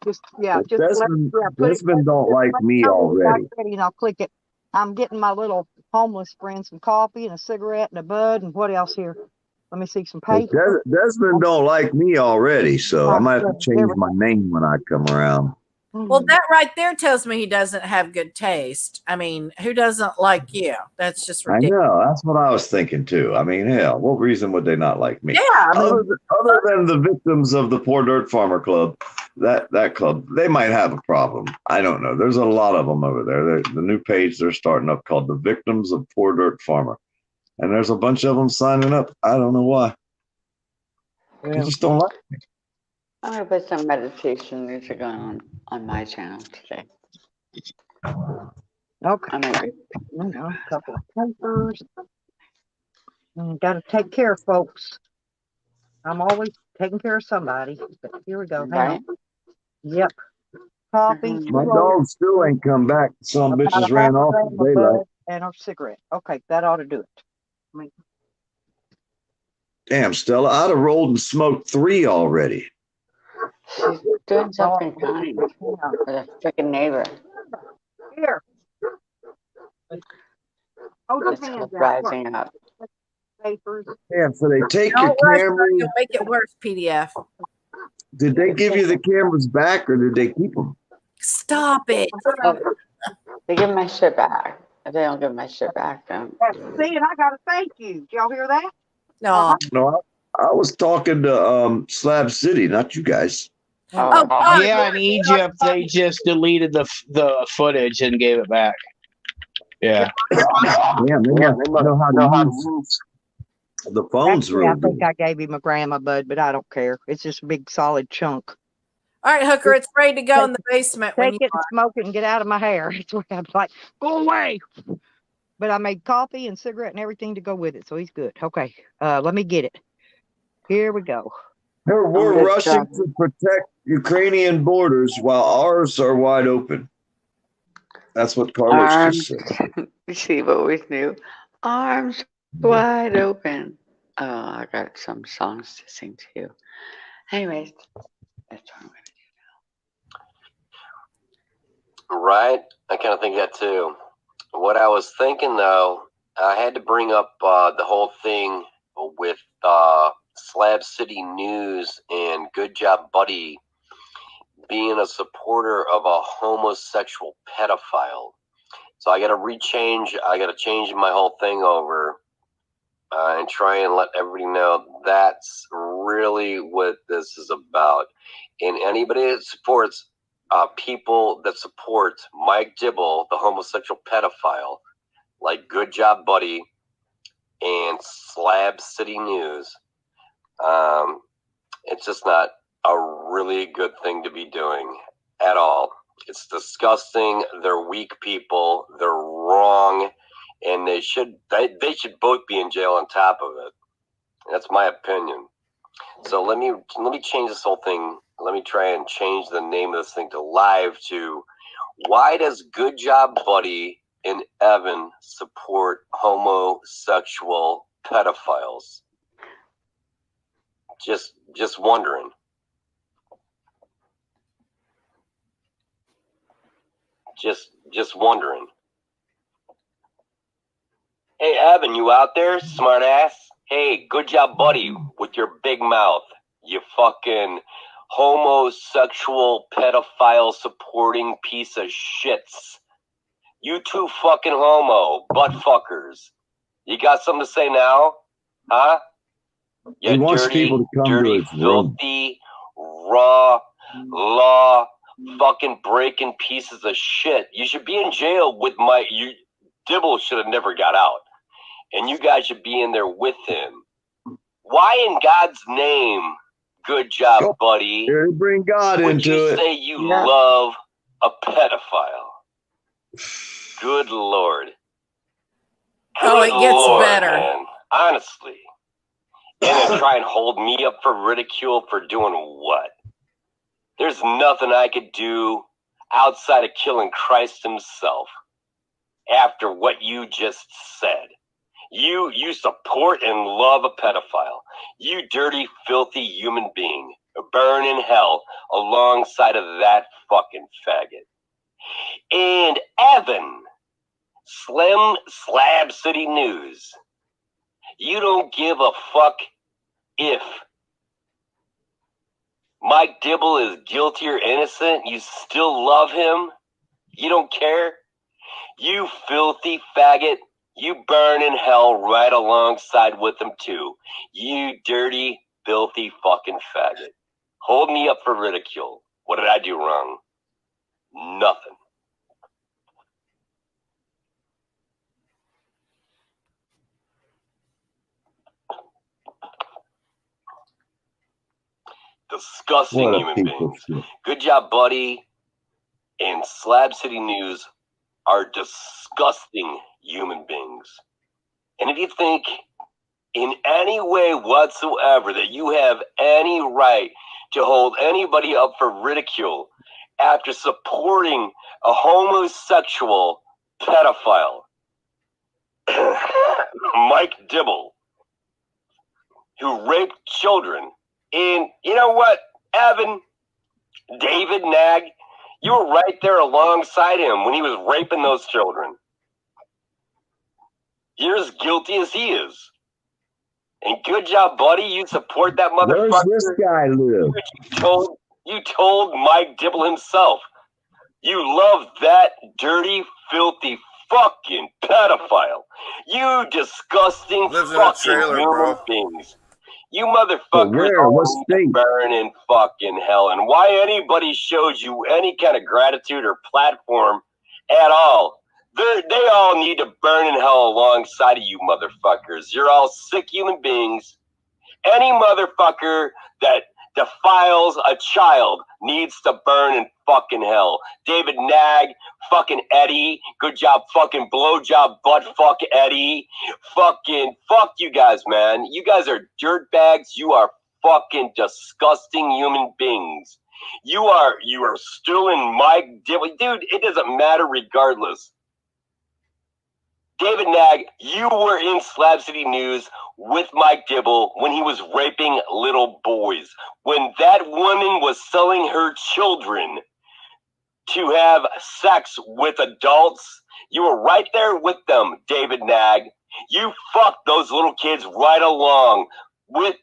Just Well, put Desmond don't like me already. ready, and I'll click it. I'm getting my little homeless friend some coffee and a cigarette and a bud and what else here? Let me see some paper. Desmond don't like me already, so I might have to There change we my name when I come around. Well, that right there tells me he doesn't have good taste. I mean, who doesn't like you? That's just I ridiculous. know. That's what I was thinking too. I mean, hell, what reason would they not like me? Yeah, I mean, Other than the victims of the Poor Dirt Farmer Club, that club, they might have a problem. I don't know. There's a lot of them over there. The new page they're starting up called the Victims of Poor Dirt Farmer, and there's a bunch of them signing up. I don't know why. They just don't like me. I'm gonna put some meditation music on my channel today. Okay. I'm gonna A couple of papers. Got to take care, folks. I'm always taking care of somebody. But here we go. Hang right. on. Yep. Coffee. My dog still ain't come back. Some bitches ran off in daylight. And a cigarette. Okay, that ought to do it. Damn, Stella, I'd have rolled and smoked 3 already. She's doing something kind for the freaking neighbor. Here. Hold your It's hands called out. rising up. Papers. Damn, so they take don't your rush, camera. you'll make it worse, PDF. Did they give you the cameras back or did they keep them? Stop it. Oh, they give my shit back. If they don't give my shit back, then See, and I got to thank you. Did y'all hear that? No. No, I was talking to Slab City, not you guys. Oh, God. Yeah, in Egypt, they just deleted the footage and gave it back. Yeah. Damn, they must know how to use the phones Actually, I real think good. I gave him a grandma bud, but I don't care. It's just a big solid chunk. All right, Hooker, it's ready to go in the basement. When Take you it and smoke it and get out of my hair. It's what I'm like, go away. But I made coffee and cigarette and everything to go with it, so he's good. Okay, let me get it. Here we go. We're rushing to protect Ukrainian borders while ours are wide open. That's what Carlos just said. you see what we do. Arms wide open. Oh, I got some songs to sing to you. Anyways, that's what I'm gonna do. Right? I kind of think that too. What I was thinking though, I had to bring up the whole thing with Slab City News and Good Job Buddy being a supporter of a homosexual pedophile. So I got to change my whole thing over and try and let everybody know that's really what this is about. And anybody that supports people that support Mike Dibble, the homosexual pedophile, like Good Job Buddy and Slab City News, it's just not a really good thing to be doing at all. It's disgusting. They're weak people. They're wrong, and they should both be in jail on top of it. That's my opinion. So let me change this whole thing. Let me try and change the name of this thing to live to why does Good Job Buddy and Evan support homosexual pedophiles? Just wondering. Just wondering. Hey, Evan, you out there, smart ass? Hey, Good Job Buddy with your big mouth. You fucking homosexual pedophile supporting piece of shits. You two fucking homo butt fuckers. You got something to say now? Huh? You He wants dirty, people to come to dirty, his room. filthy, raw, law, fucking breaking pieces of shit. You should be in jail with Dibble should have never got out. And you guys should be in there with him. Why in God's name, Good Job Buddy, Here, bring God would into you it. say you love a pedophile? Good Lord. Oh, it Good gets Lord, better. Man. Honestly. And then try and hold me up for ridicule for doing what? There's nothing I could do outside of killing Christ himself after what you just said. You support and love a pedophile. You dirty, filthy human being. Burn in hell alongside of that fucking faggot. And Evan, Slab City News. You don't give a fuck if Mike Dibble is guilty or innocent. You still love him. You don't care. You filthy faggot. You burn in hell right alongside with him too. You dirty, filthy fucking faggot. Hold me up for ridicule. What did I do wrong? Nothing. Disgusting What a human piece of beings. shit. Good job, buddy. And Slab City News are disgusting human beings. And if you think in any way whatsoever that you have any right to hold anybody up for ridicule after supporting a homosexual pedophile, Mike Dibble, who raped children, and you know what, Evan, David Nag, you were right there alongside him when he was raping those children. You're as guilty as he is. And good job, buddy. You support that motherfucker. Where's this guy live? You told Mike Dibble himself. You love that dirty, filthy fucking pedophile. You disgusting Lives in a fucking trailer, human bro. beings. You motherfuckers Where? What all state? burn in fucking hell. And why anybody showed you any kind of gratitude or platform at all, they all need to burn in hell alongside of you motherfuckers. You're all sick human beings. Any motherfucker that defiles a child needs to burn in fucking hell. David Nag, fucking Eddie, good job, fucking blowjob butt fuck Eddie. Fucking fuck you guys, man. You guys are dirtbags. You are fucking disgusting human beings. You are still in Mike Dibble. Dude, it doesn't matter regardless. David Nag, you were in Slab City News with Mike Dibble when he was raping little boys. When that woman was selling her children to have sex with adults, you were right there with them, David Nag. You fucked those little kids right along with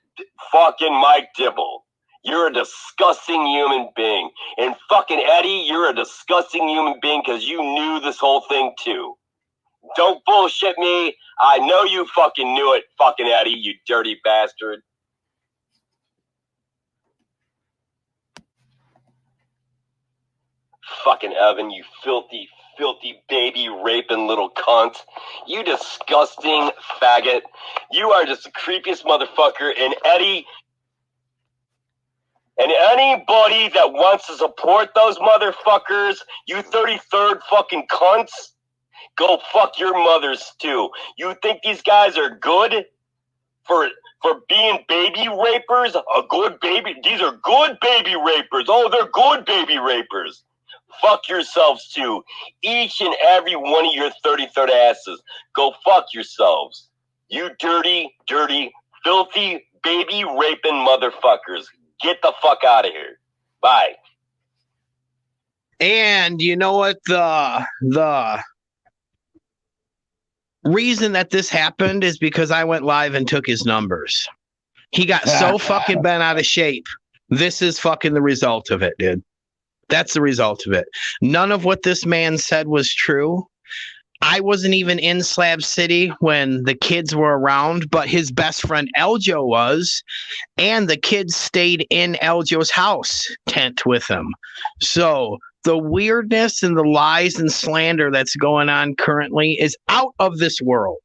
fucking Mike Dibble. You're a disgusting human being. And fucking Eddie, you're a disgusting human being because you knew this whole thing too. Don't bullshit me. I know you fucking knew it, fucking Eddie, you dirty bastard. Fucking Evan, you filthy, filthy baby raping little cunt. You disgusting faggot. You are just the creepiest motherfucker. And Eddie, and anybody that wants to support those motherfuckers, you 33rd fucking cunts, go fuck your mothers too. You think these guys are good for being baby rapers? A good baby? These are good baby rapers. Oh, they're good baby rapers. Fuck yourselves too. Each and every one of your 33rd asses. Go fuck yourselves. You dirty, dirty, filthy, baby raping motherfuckers. Get the fuck out of here. Bye. And you know what? The reason that this happened is because I went live and took his numbers. He got so fucking bent out of shape. This is fucking the result of it, dude. That's the result of it. None of what this man said was true. I wasn't even in Slab City when the kids were around, but his best friend Eljo was, and the kids stayed in Eljo's house tent with him. So the weirdness and the lies and slander that's going on currently is out of this world.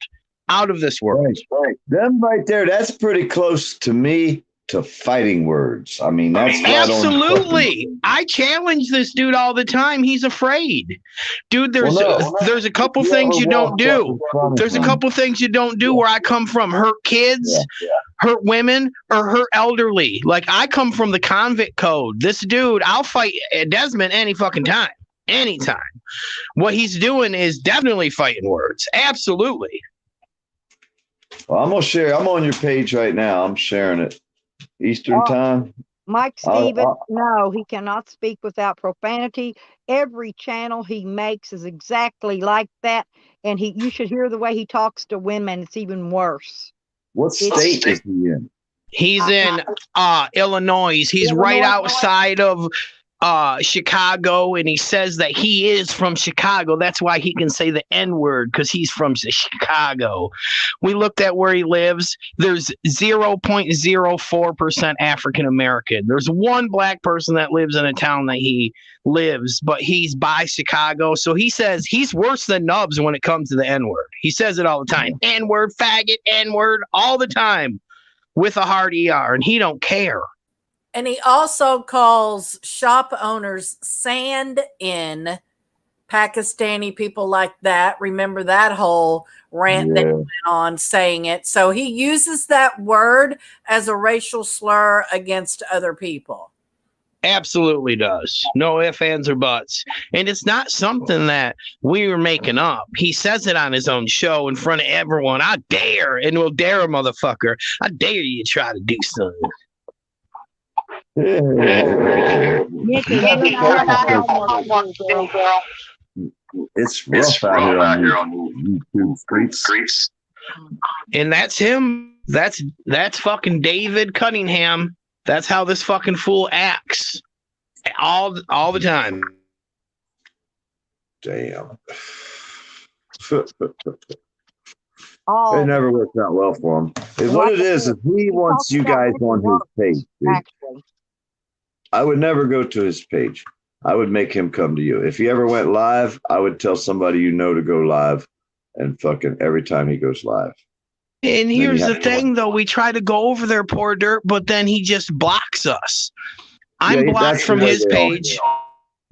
Out of this world. Right. Them right there, that's pretty close to me to fighting words. I mean, that's right on. Absolutely. I challenge this dude all the time. He's afraid. Dude, there's a couple things you don't do. There's a couple things you don't do where I come from. Hurt kids, hurt women, or hurt elderly. Like, I come from the convict code. This dude, I'll fight Desmond any fucking time. Anytime. What he's doing is definitely fighting words. Absolutely. Well, I'm gonna share. I'm on your page right now. I'm sharing it. Eastern time. Mike Stevens, no, he cannot speak without profanity. Every channel he makes is exactly like that, and you should hear the way he talks to women. It's even worse. What state is he in? He's in Illinois. He's right outside of Chicago, and he says that he is from Chicago. That's why he can say the N-word, because he's from Chicago. We looked at where he lives. There's 0.04% African American. There's one black person that lives in a town that he lives, but he's by Chicago. So he says he's worse than Nubs when it comes to the N-word. He says it all the time. N-word, faggot, N-word, all the time with a hard ER, and he don't care. And he also calls shop owners sand in Pakistani people like that. Remember that whole rant that he went on saying it. So he uses that word as a racial slur against other people. Absolutely does. No ifs, ands, or buts. And it's not something that we were making up. He says it on his own show in front of everyone. I dare, and we'll dare a motherfucker. I dare you to try to do something. It's rough out here on YouTube streets. And that's him. That's fucking David Cunningham. That's how this fucking fool acts. All the time. Damn. It never works out well for him. What it is he wants you guys on his page. Dude. I would never go to his page. I would make him come to you. If he ever went live, I would tell somebody to go live, and fucking every time he goes live. And here's the thing, though. We try to go over there, poor dirt, but then he just blocks us. I'm blocked from his page,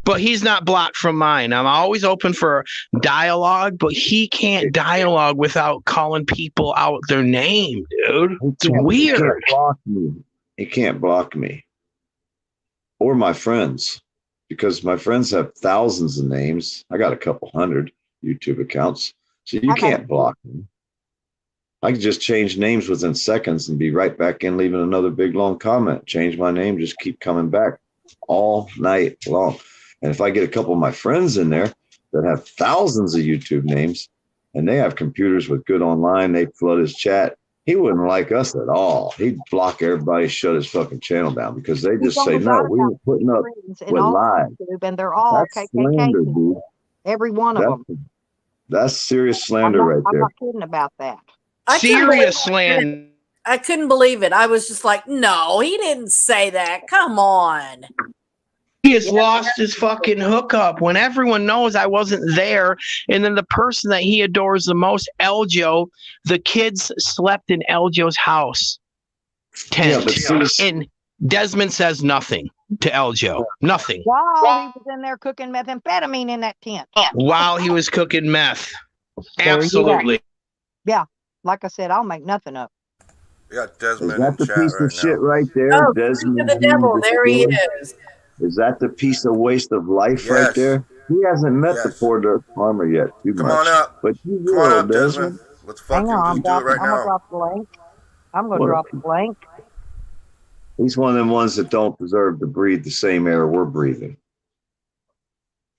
but he's not blocked from mine. I'm always open for dialogue, but he can't dialogue without calling people out their name, dude. It's weird. He can't block me. Or my friends, because my friends have thousands of names. I got a couple hundred YouTube accounts, so you can't block me. I can just change names within seconds and be right back in, leaving another big long comment. Change my name, just keep coming back all night long. And if I get a couple of my friends in there that have thousands of YouTube names and they have computers with good online, they flood his chat, he wouldn't like us at all. He'd block everybody, shut his fucking channel down, because they just say, no, we were putting up with lies. And they're all KKK. Slander, dude. Every one of them. That's serious slander right there. I'm not kidding about that. Serious slander. I couldn't believe it. I was just like, no, he didn't say that. Come on. He has lost his fucking hookup when everyone knows I wasn't there. And then the person that he adores the most, Eljo, the kids slept in Eljo's house tent. And Desmond says nothing to Eljo. Nothing. While he was in there cooking methamphetamine in that tent. While he was cooking meth. Absolutely. Yeah. Like I said, I'll make nothing up. We got Desmond. Is that the piece of shit right there? Oh, Desmond to the devil. There he is. Is that the piece of waste of life right there? He hasn't met the poor dirt farmer yet. Come on up. But you Come on up, Desmond. Let's fucking just do it right now. I'm going to drop the blank. He's one of them ones that don't deserve to breathe the same air we're breathing.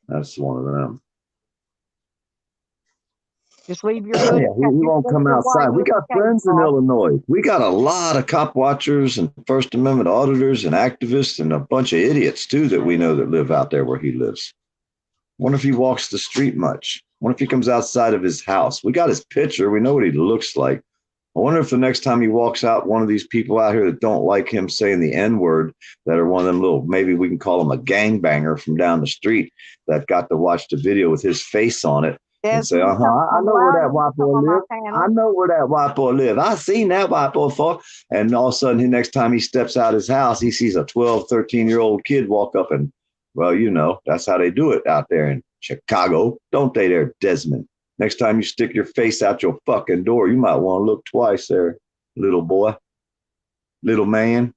That's one of them. Just leave your he won't come outside. We got friends in Illinois. We got a lot of cop watchers and First Amendment auditors and activists and a bunch of idiots too that we know that live out there where he lives. Wonder if he walks the street much. Wonder if he comes outside of his house. We got his picture. We know what he looks like. I wonder if the next time he walks out, one of these people out here that don't like him saying the N-word, that are one of them little, maybe we can call him a gangbanger from down the street, that got to watch the video with his face on it, And say, Desmond, I know where that white boy on my live. panel. I know where that white boy live. I seen that white boy before. And all of a sudden, the next time he steps out his house, he sees a 12, 13-year-old kid walk up and, well, you know, that's how they do it out there in Chicago. Don't they there, Desmond? Next time you stick your face out your fucking door, you might want to look twice there, little boy, little man.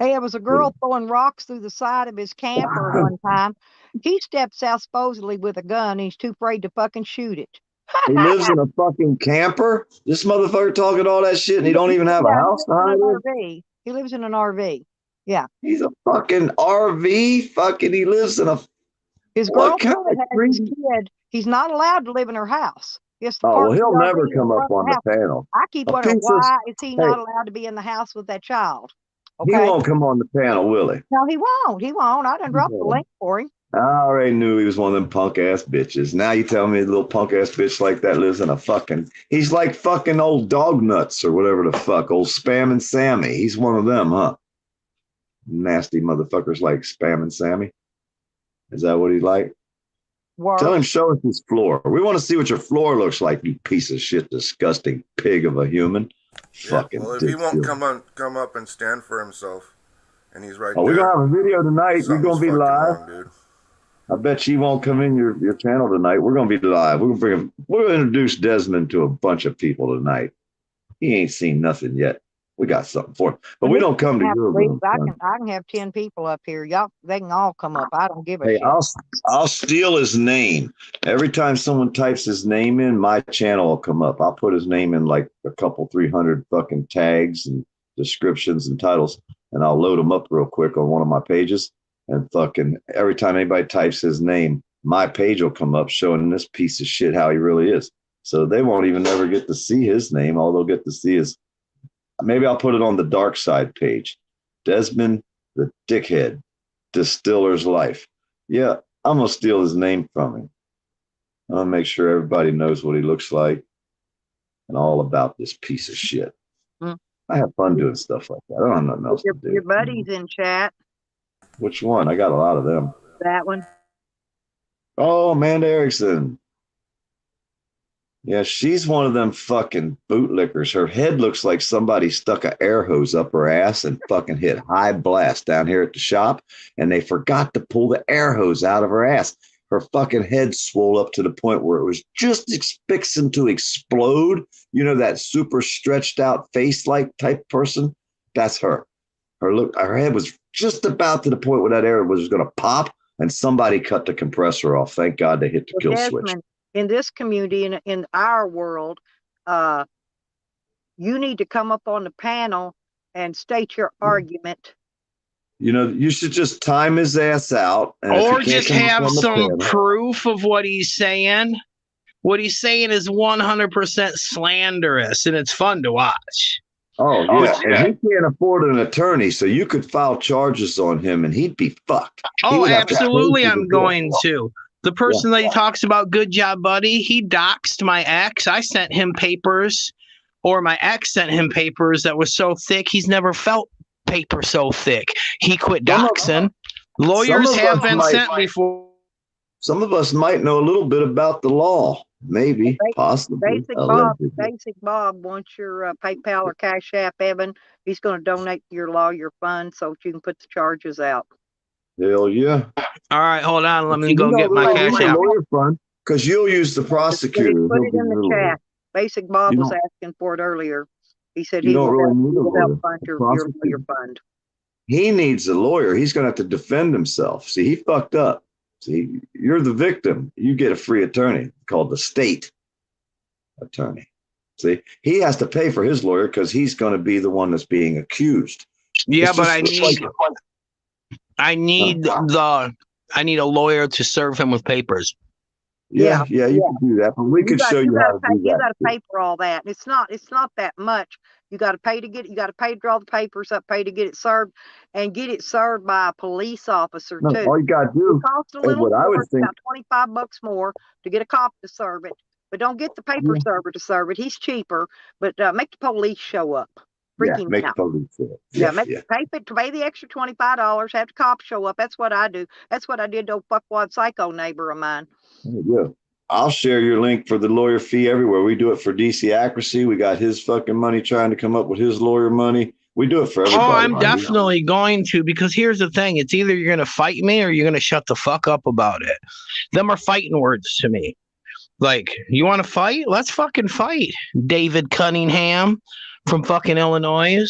Hey, it was a girl throwing rocks through the side of his camper one time. He steps out supposedly with a gun. He's too afraid to fucking shoot it. He lives in a fucking camper. This motherfucker talking all that shit, and he don't even have a house behind him. He lives in an RV. Yeah. He's a fucking RV. Fucking, he lives in a. His girlfriend has his kid. He's not allowed to live in her house. Well, he'll never come up on the panel. I keep wondering why is he not allowed to be in the house with that child? Okay? He won't come on the panel, will he? No, he won't. He won't. I done dropped the link for him. I already knew he was one of them punk ass bitches. Now you tell me a little punk ass bitch like that lives in a fucking. He's like fucking old Dog Nuts or whatever the fuck, old Spam and Sammy. He's one of them, huh? Nasty motherfuckers like Spam and Sammy. Is that what he like? Tell him, show us his floor. We want to see what your floor looks like, you piece of shit, disgusting pig of a human. Yeah, Fucking. well, if he won't come up and stand for himself, and he's right there. We're gonna have a video tonight. We're gonna be live. Wrong, dude. I bet you won't come in your channel tonight. We're gonna be live. We're gonna introduce Desmond to a bunch of people tonight. He ain't seen nothing yet. We got something for him, but we don't come to your room. I can have 10 people up here. Y'all, they can all come up. I don't give a shit. I'll steal his name. Every time someone types his name in, my channel will come up. I'll put his name in like a couple 300 fucking tags and descriptions and titles, and I'll load them up real quick on one of my pages. And fucking every time anybody types his name, my page will come up showing this piece of shit how he really is. So they won't even ever get to see his name. All they'll get to see is, maybe I'll put it on the dark side page. Desmond the Dickhead, Distiller's Life. Yeah, I'm going to steal his name from him. I'm going to make sure everybody knows what he looks like and all about this piece of shit. I have fun doing stuff like that. I don't have nothing else to do. Your buddy's in chat. Which one? I got a lot of them. That one. Oh, Amanda Erickson. Yeah, she's one of them fucking bootlickers. Her head looks like somebody stuck an air hose up her ass and fucking hit high blast down here at the shop, and they forgot to pull the air hose out of her ass. Her fucking head swole up to the point where it was just fixing to explode. You know, that super stretched out face-like type person? That's her. Her head was just about to the point where that air was going to pop, and somebody cut the compressor off. Thank God they hit the kill switch. In this community, in our world, you need to come up on the panel and state your argument. You know, you should just time his ass out. Or just have some proof of what he's saying. What he's saying is 100% slanderous, and it's fun to watch. Oh, yeah. And he can't afford an attorney, so you could file charges on him, and he'd be fucked. Oh, absolutely, I'm going to. The person that he talks about, good job, buddy, he doxed my ex. I sent him papers, or my ex sent him papers that was so thick, he's never felt paper so thick. He quit doxing. Lawyers have been sent before. Some of us might know a little bit about the law. Maybe, possibly. Basic Bob wants your PayPal or Cash App, Evan. He's going to donate to your lawyer fund so that you can put the charges out. Hell yeah. All right, hold on. Let me go get my Cash App. Because you'll use the prosecutor. Put it in the chat. Basic Bob was asking for it earlier. He said he will help fund your lawyer fund. He needs a lawyer. He's going to have to defend himself. See, he fucked up. See, you're the victim. You get a free attorney called the state attorney. See, he has to pay for his lawyer because he's going to be the one that's being accused. Yeah, but I need a lawyer to serve him with papers. Yeah, you can do that, but we could show you how to do that. You got to pay for all that. It's not that much. You got to pay to get it. You got to pay to draw the papers up, pay to get it served, and get it served by a police officer too. All you got to do is what I would think. About $25 more to get a cop to serve it, but don't get the paper server to serve it. He's cheaper, but make the police show up. Make the police show up. Pay the extra $25. Have the cops show up. That's what I do. That's what I did to old fuckwad psycho neighbor of mine. Yeah. I'll share your link for the lawyer fee everywhere. We do it for DC Accuracy. We got his fucking money trying to come up with his lawyer money. We do it for everybody. Oh, I'm buddy. definitely going to, because here's the thing. It's either you're going to fight me or you're going to shut the fuck up about it. Them are fighting words to me. Like, you want to fight? Let's fucking fight. David Cunningham from fucking Illinois.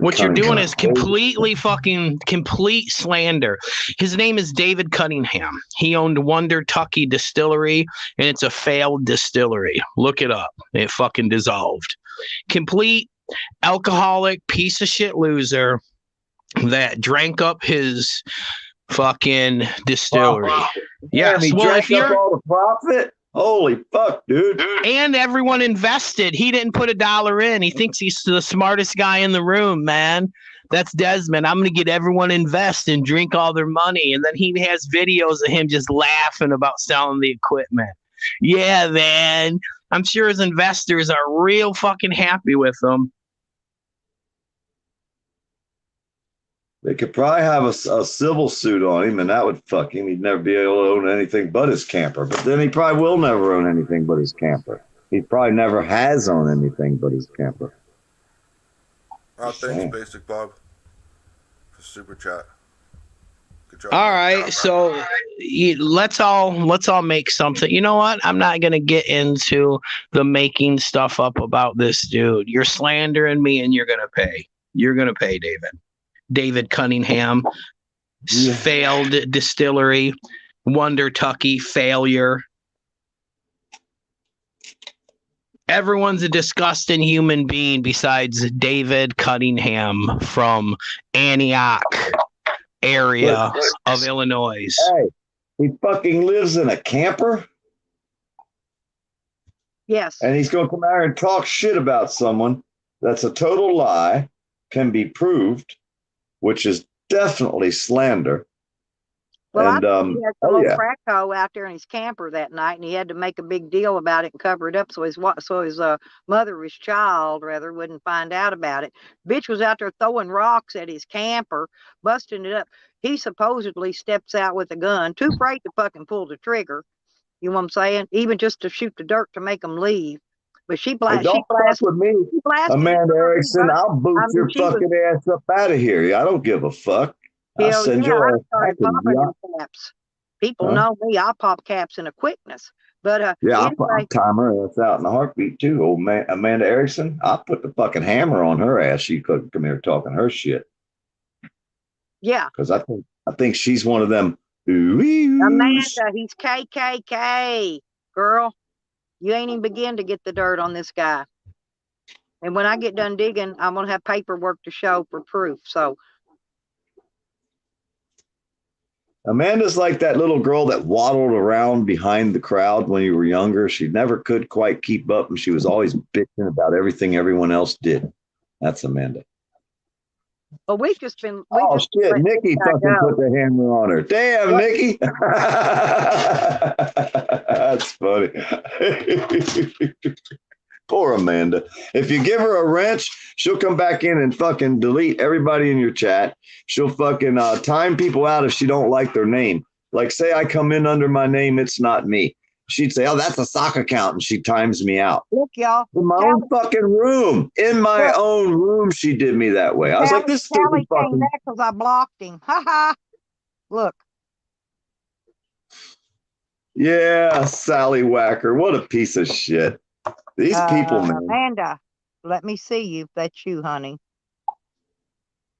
What you're doing is complete slander. His name is David Cunningham. He owned Wonder Tucky Distillery, and it's a failed distillery. Look it up. It fucking dissolved. Complete alcoholic piece of shit loser that drank up his fucking distillery. Yes, he well, drank if you're up all the profit. Holy fuck, dude. And everyone invested. He didn't put $1 in. He thinks he's the smartest guy in the room, man. That's Desmond. I'm going to get everyone invest and drink all their money. And then he has videos of him just laughing about selling the equipment. Yeah, man. I'm sure his investors are real fucking happy with him. They could probably have a civil suit on him, and that would fuck him. He'd never be able to own anything but his camper. But then he probably will never own anything but his camper. He probably never has owned anything but his camper. Thanks, Basic Bob, for super chat. Good job. All right, so let's all make something. You know what? I'm not gonna get into the making stuff up about this dude. You're slandering me, and you're gonna pay. You're gonna pay, David. David Cunningham, failed distillery, Wonder Tucky, failure. Everyone's a disgusting human being besides David Cunningham from Antioch area of Illinois. Hey, he fucking lives in a camper? Yes. And he's going to come out and talk shit about someone that's a total lie, can be proved, which is definitely slander. Well, And I think he had a little crack hole out there in his camper that night, and he had to make a big deal about it and cover it up so his mother, his child, rather, wouldn't find out about it. Bitch was out there throwing rocks at his camper, busting it up. He supposedly steps out with a gun, too afraid to fucking pull the trigger. You know what I'm saying? Even just to shoot the dirt to make them leave. But she blasted. Don't fuck with me, Amanda Erickson. I'll boot your fucking ass up out of here. I don't give a fuck. I'll send your ass back to the caps. People know me. I'll pop caps in a quickness. But I'll time her ass out in a heartbeat too. Old man, Amanda Erickson. I'll put the fucking hammer on her ass. She could come here talking her shit. Yeah, because I think she's one of them. Amanda, he's KKK, girl. You ain't even begin to get the dirt on this guy. And when I get done digging, I'm gonna have paperwork to show for proof. So Amanda's like that little girl that waddled around behind the crowd when you were younger. She never could quite keep up, and she was always bitching about everything everyone else did. That's Amanda. Well, we've just been. Shit, Nikki fucking put the hammer on her. Damn, Nikki. That's funny. Poor Amanda. If you give her a wrench, she'll come back in and fucking delete everybody in your chat. She'll fucking time people out if she don't like their name. Like, say I come in under my name, it's not me. She'd say, "Oh, that's a sock account," and she times me out. Look, y'all. In my own fucking room. In my own room, she did me that way. I was like, this stupid fucking... because I blocked him. Ha ha. Look. Yeah, Sally Whacker. What a piece of shit. These people, man. Amanda, let me see you if that's you, honey.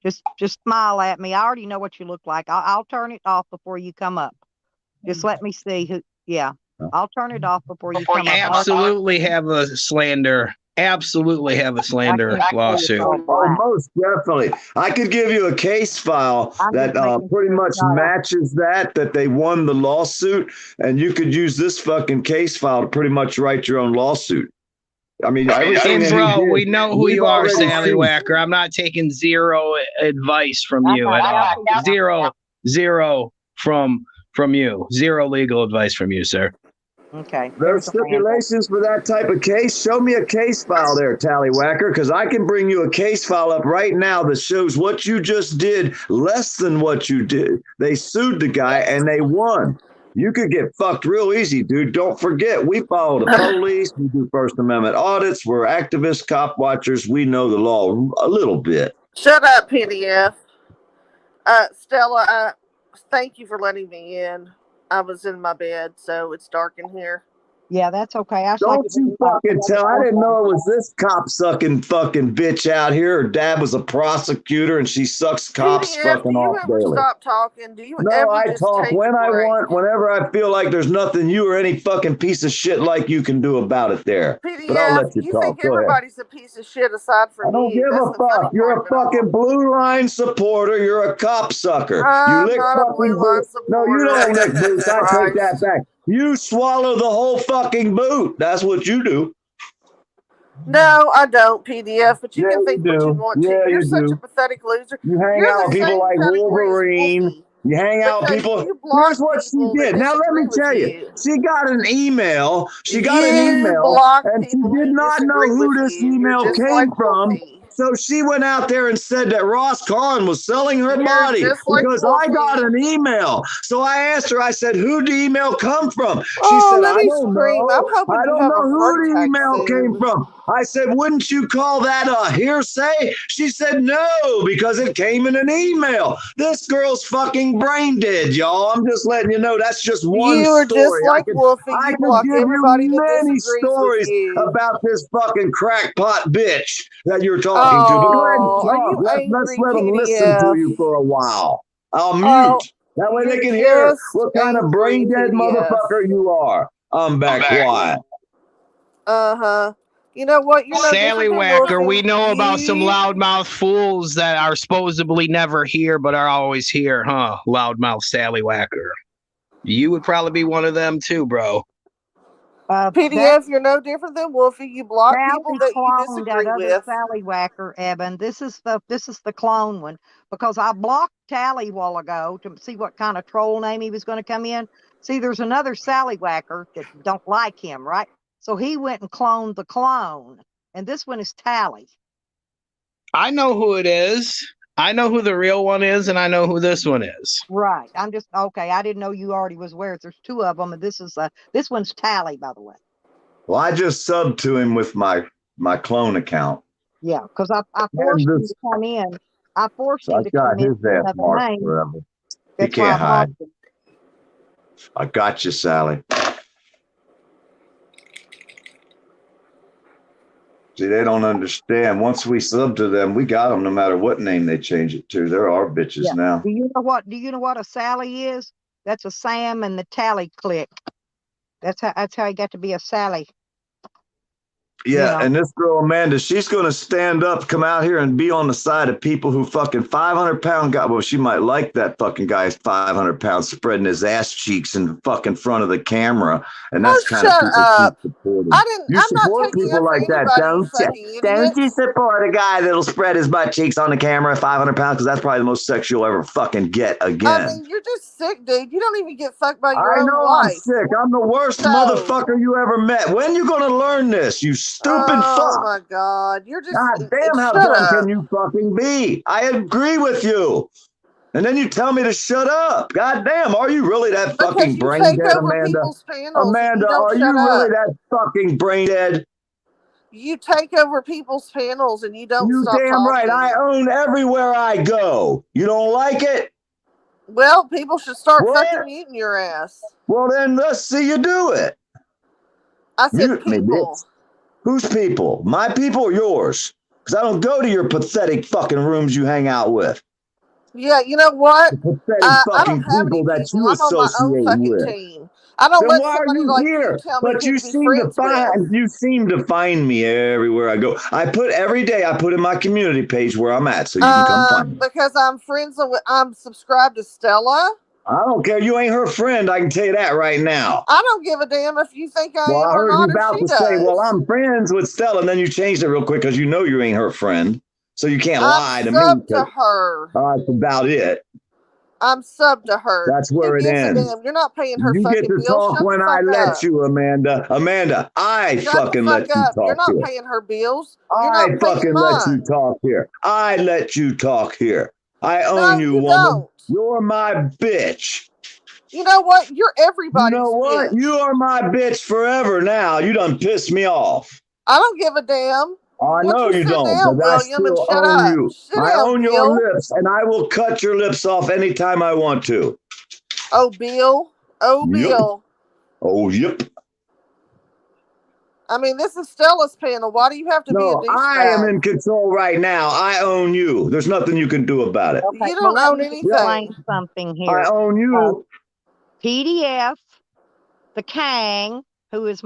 Just smile at me. I already know what you look like. I'll turn it off before you come up. Just let me see who. Yeah. I'll turn it off before you come up. Absolutely have a slander. Absolutely have a slander lawsuit. Oh, most definitely. I could give you a case file that pretty much matches that they won the lawsuit, and you could use this fucking case file to pretty much write your own lawsuit. I mean, and bro, we know who you are, Sally Whacker. I'm not taking zero advice from you at all. Zero from you. Zero legal advice from you, sir. Okay. There's stipulations for that type of case. Show me a case file there, Tallywhacker, because I can bring you a case file up right now that shows what you just did less than what you did. They sued the guy and they won. You could get fucked real easy, dude. Don't forget, we follow the police. We do First Amendment audits. We're activists, cop watchers. We know the law a little bit. Shut up, PDF. Stella, thank you for letting me in. I was in my bed, so it's dark in here. Yeah, that's okay. Don't you fucking tell. I didn't know it was this cop sucking fucking bitch out here. Her dad was a prosecutor and she sucks cops PDF, fucking do you off ever daily. stop talking? Do you No, ever I just talk take when a I break? want, whenever I feel like there's nothing you or any fucking piece of shit like you can do about it there. But I'll PDF, let you you talk. think Go ahead. everybody's a piece of shit aside I from don't you. give That's a the funny fuck. You're part a of it all. fucking blue line supporter. You're a cop sucker. You I'm lick not a fucking blue line boots. No, you don't lick supporter. boots. I take that back. You swallow the whole fucking boot. That's what you do. No, I don't, PDF, but you Yeah, can think you what you do. want Yeah, to. You're you such do. a pathetic loser. You hang You're out the with people same like category as Wolverine. Wolfie, You hang out with because people. you block Here's what she people that did. Now let me disagree tell with you. you. She got an email. She got an You email, block and she people did who not know disagree who with this you. You're email just came like from. Wolfie. So she went out there and said that Ross Kahn was selling her You're body just like because I got Wolfie. an email. So I asked her, I said, who'd the email come from? She Oh, said, let I me don't scream. know. I'm hoping I you don't have know a who heart the attack email came soon. from. I said, wouldn't you call that a hearsay? She said, no, because it came in an email. This girl's fucking brain dead, y'all. I'm just letting you know that's just one You are just story. like Wolfie. I You could block give everybody you that many disagrees with stories you. about this fucking crackpot bitch that you're talking to. But go ahead and Oh, are talk. you Let's angry, let them listen to PDF? you for a while. I'll mute. Oh, That way they you're can hear just what kind of angry, brain dead PDF. motherfucker you are. I'm back quiet. Uh-huh. You know what? You're no Sally different than Whacker, Wolfie. we know about some You- loudmouth fools that are supposedly never here but are always here, huh? Loudmouth Sally Whacker. You would probably be one of them too, bro. PDF, you're no different than Wolfie. You block people that you cloned disagree that other with. Sally Whacker, Evan. This is the clone one because I blocked Tally a while ago to see what kind of troll name he was going to come in. See, there's another Sally Whacker that don't like him, right? So he went and cloned the clone, and this one is Tally. I know who it is. I know who the real one is, and I know who this one is. Right. I'm just okay. I didn't know you already was aware. There's two of them, and this one's Tally, by the way. Well, I just subbed to him with my clone account. Yeah, because I forced him to come in. I forced So I him to got come in his with ass another marked name. forever. He That's why I can't hide. blocked him. I got you, Sally. See, they don't understand. Once we sub to them, we got them no matter what name they change it to. They're our bitches now. Do you know what a Sally is? That's a Sam and the Tally clique. That's how he got to be a Sally. Yeah, and this girl Amanda, she's going to stand up, come out here, and be on the side of people who fucking 500-pound guy. Well, she might like that fucking guy's 500 pounds spreading his ass cheeks in fucking front of the camera, and that's kind of shut people up. she's supporting. I didn't. You I'm support not taking people up for like that, anybody, you don't fucking you? idiot. Don't you support a guy that'll spread his butt cheeks on the camera at 500 pounds? Because that's probably the most sex you'll ever fucking get again. I mean, you're just sick, dude. You don't even get fucked by your I own know wife. I'm sick. I'm the worst So- motherfucker you ever met. When you gonna learn this, you stupid fuck? Oh my God, you're just. God damn, how shut dumb up. can you fucking be? I agree with you. And then you tell me to shut up. God damn, are you really that Because fucking you brain take dead, over Amanda? people's panels and Amanda, you don't are you shut really up. that fucking brain dead? You take over people's panels and you don't You stop damn talking. right. I own everywhere I go. You don't like it? Well, people should start What? fucking muting your ass. Well, then let's see you do it. I said Mute me, people. bitch. Whose people? My people or yours? Because I don't go to your pathetic fucking rooms you hang out with. Yeah, you know what? Pathetic I fucking don't have any people that people. you I'm on my own associate fucking with. team. I don't Then let why are somebody you like here? you tell me But who you to be seem to friends with. find me everywhere I go. I put every day. I put in my community page where I'm at, so you can come find me. Because I'm friends with. I'm subscribed to Stella. I don't care. You ain't her friend. I can tell you that right now. I don't give a damn if you think I Well, am I or heard not, you or about she to say, does. "Well, I'm friends with Stella," and then you changed it real quick because you know you ain't her friend, so you can't lie to me. I'm sub to her. That's about it. I'm sub to her. That's where Who it gives a ends. damn? You're not paying her You fucking get to bills. talk Shut when the I fuck let up. you, Amanda. Amanda, I Shut fucking the let fuck you up. You're talk not here. paying her bills. You're I not fucking paying let mine. you talk here. I let you talk here. I No, own you, you woman. don't. You're my bitch. You know what? You're You everybody's know what? bitch. You are my bitch forever now. You done pissed me off. I don't give a damn. I Why know don't you sit don't, down, because I William, and still shut own up? you. Sit I down, own Bill. your lips, and I will cut your lips off anytime I want to. Oh, Bill. Oh, Yep. Bill. Oh, yep. I mean, this is Stella's panel. Why do you have to be a No, I am douchebag? in control right now. I own you. There's nothing you can do about it. Okay, You well, don't let own me anything. explain something I here. own you. PDF, the Kang, who is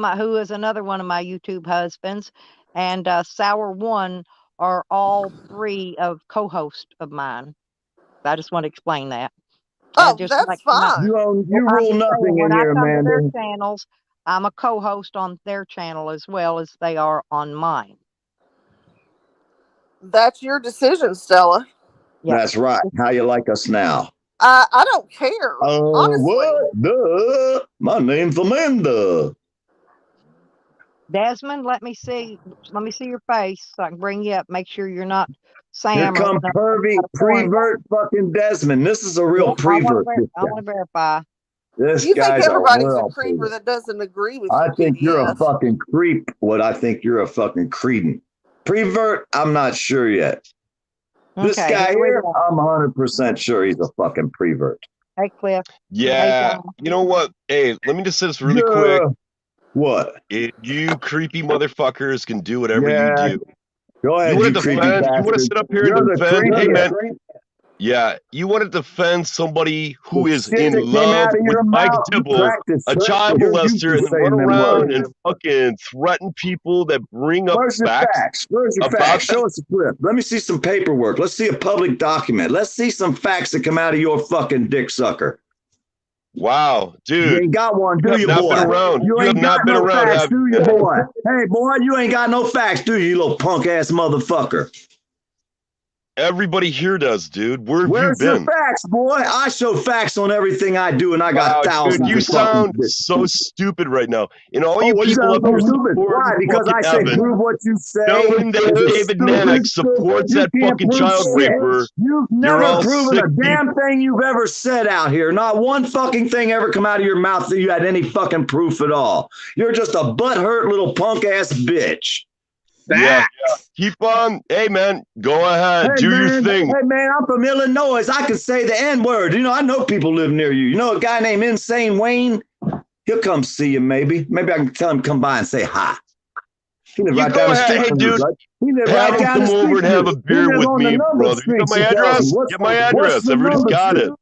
another one of my YouTube husbands, and Sour One are all three of co-hosts of mine. I just want to explain that. Oh, just that's like fine. You I'm rule just saying, nothing when in I here, come to their man. channels, I'm a co-host on their channel as well as they are on mine. That's your decision, Stella. Yeah. That's right. How you like us now? I don't care. Honestly. What? Duh. My name's Amanda. Desmond, let me see your face so I can bring you up. Make sure you're not Sam. Here come pervy prevert fucking Desmond. This is a real prevert. I want to verify. This You think guy's everybody's a a real creeper prevert. that doesn't agree with you, I think you're a PDF. fucking creep. What I think you're a fucking credent. Prevert, I'm not sure yet. This Okay, guy here we here, go. I'm 100% sure he's a fucking prevert. Hey, Cliff. Yeah. John. You know what? Hey, let me just say this really quick. What? You creepy motherfuckers can do whatever Yeah. you do. Go ahead, You want you to creepy defend? You want to bastard. sit up here You're and the defend? Hey, man. creepiest. Yeah, you want to defend somebody who The is shit in that came love out of with your Mike mouth, you Dibble, practice, a right? child You're used molester, to and then saying run them around words. and fucking threaten people that bring up Where's your facts facts? Where's your about facts? Show us a clip. Let me see some paperwork. Let's see a public document. Let's see some facts that come out of your fucking dick sucker. Wow, You dude. ain't got one, do have you, not boy? been around. You You have ain't not got been no around, facts, have do you? you, boy? Hey, boy, you ain't got no facts, do you little punk ass motherfucker? Everybody here does, dude. Where have Where's you your been? facts, boy? I show facts on everything I do, and I got Wow, thousands dude, you of fucking sound bitches. so stupid right now. And all you Oh, you people sound up so here stupid. Why? supporting Because I fucking say Evan, prove what you say. knowing that Is it David stupid? Nanek supports You that can't fucking prove child shit. raper. You've You're never all proven sick a damn people. thing you've ever said out here. Not one fucking thing ever come out of your mouth that you had any fucking proof at all. You're just a butthurt little punk ass bitch. Yeah. Keep on. Hey, man, go ahead. Hey Do man, your thing. hey man, I'm from Illinois. I can say the N word. You know, I know people live near you. You know a guy named Insane Wayne? He'll come see you maybe. Maybe I can tell him come by and say hi. He lives You right go down the ahead. street Hey, from you, dude. bud. He lives Have right him down the come street over and from have you. a He beer lives with on the me, numbered brother. You got streets. my He tells address? me. Get my What's address. the Everybody's numbered got street? it.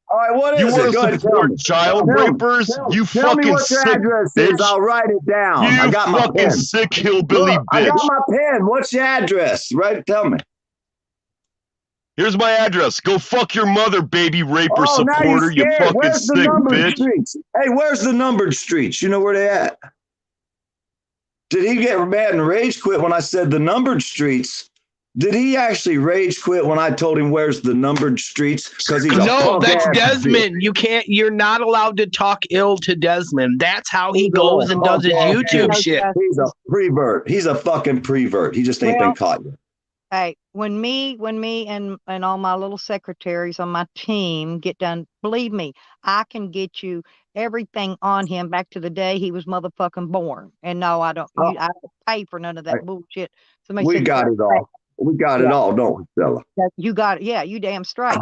All right, what You is want it? to Go ahead and tell support me. child Tell me. rapers? You Tell me fucking what your sick address is. bitch. I'll write it down. I You got my fucking pen. sick hillbilly Look, I got bitch. my pen. What's your address? Right? Tell me. Here's my address. Go fuck your mother, baby raper Oh, now you supporter, you scared. fucking Where's the sick numbered bitch. streets? Hey, where's the numbered streets? You know where they at? Did he get mad and rage quit when I said the numbered streets? Did he actually rage quit when I told him where's the numbered streets? Because he's a No, punk that's ass Desmond. bitch. You're not allowed to talk ill to Desmond. That's how he He's a goes and does punk his ass YouTube bitch. shit. He's a prevert. He's a fucking prevert. He just ain't been caught yet. Hey, when me and all my little secretaries on my team get done, believe me, I can get you everything on him back to the day he was motherfucking born. And no, I don't. I don't pay for none of that bullshit. Somebody We said, got it all. We got it all, don't we, Stella? You got it. Yeah, you damn straight.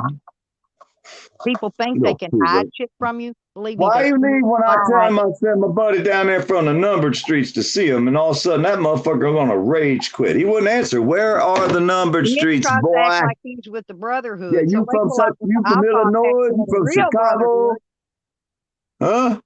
People think You they know, can prevert. hide shit from you. Believe me. Why they you need when I can't. tell him I sent my buddy down there from the numbered streets to see him, and all of a sudden that motherfucker gonna rage quit? He wouldn't answer. Where are the numbered He streets, tries to boy? act like he's with the Brotherhood. Yeah, So you wait from till I'll Illinois? contact You the from real Chicago? Brotherhood. Huh?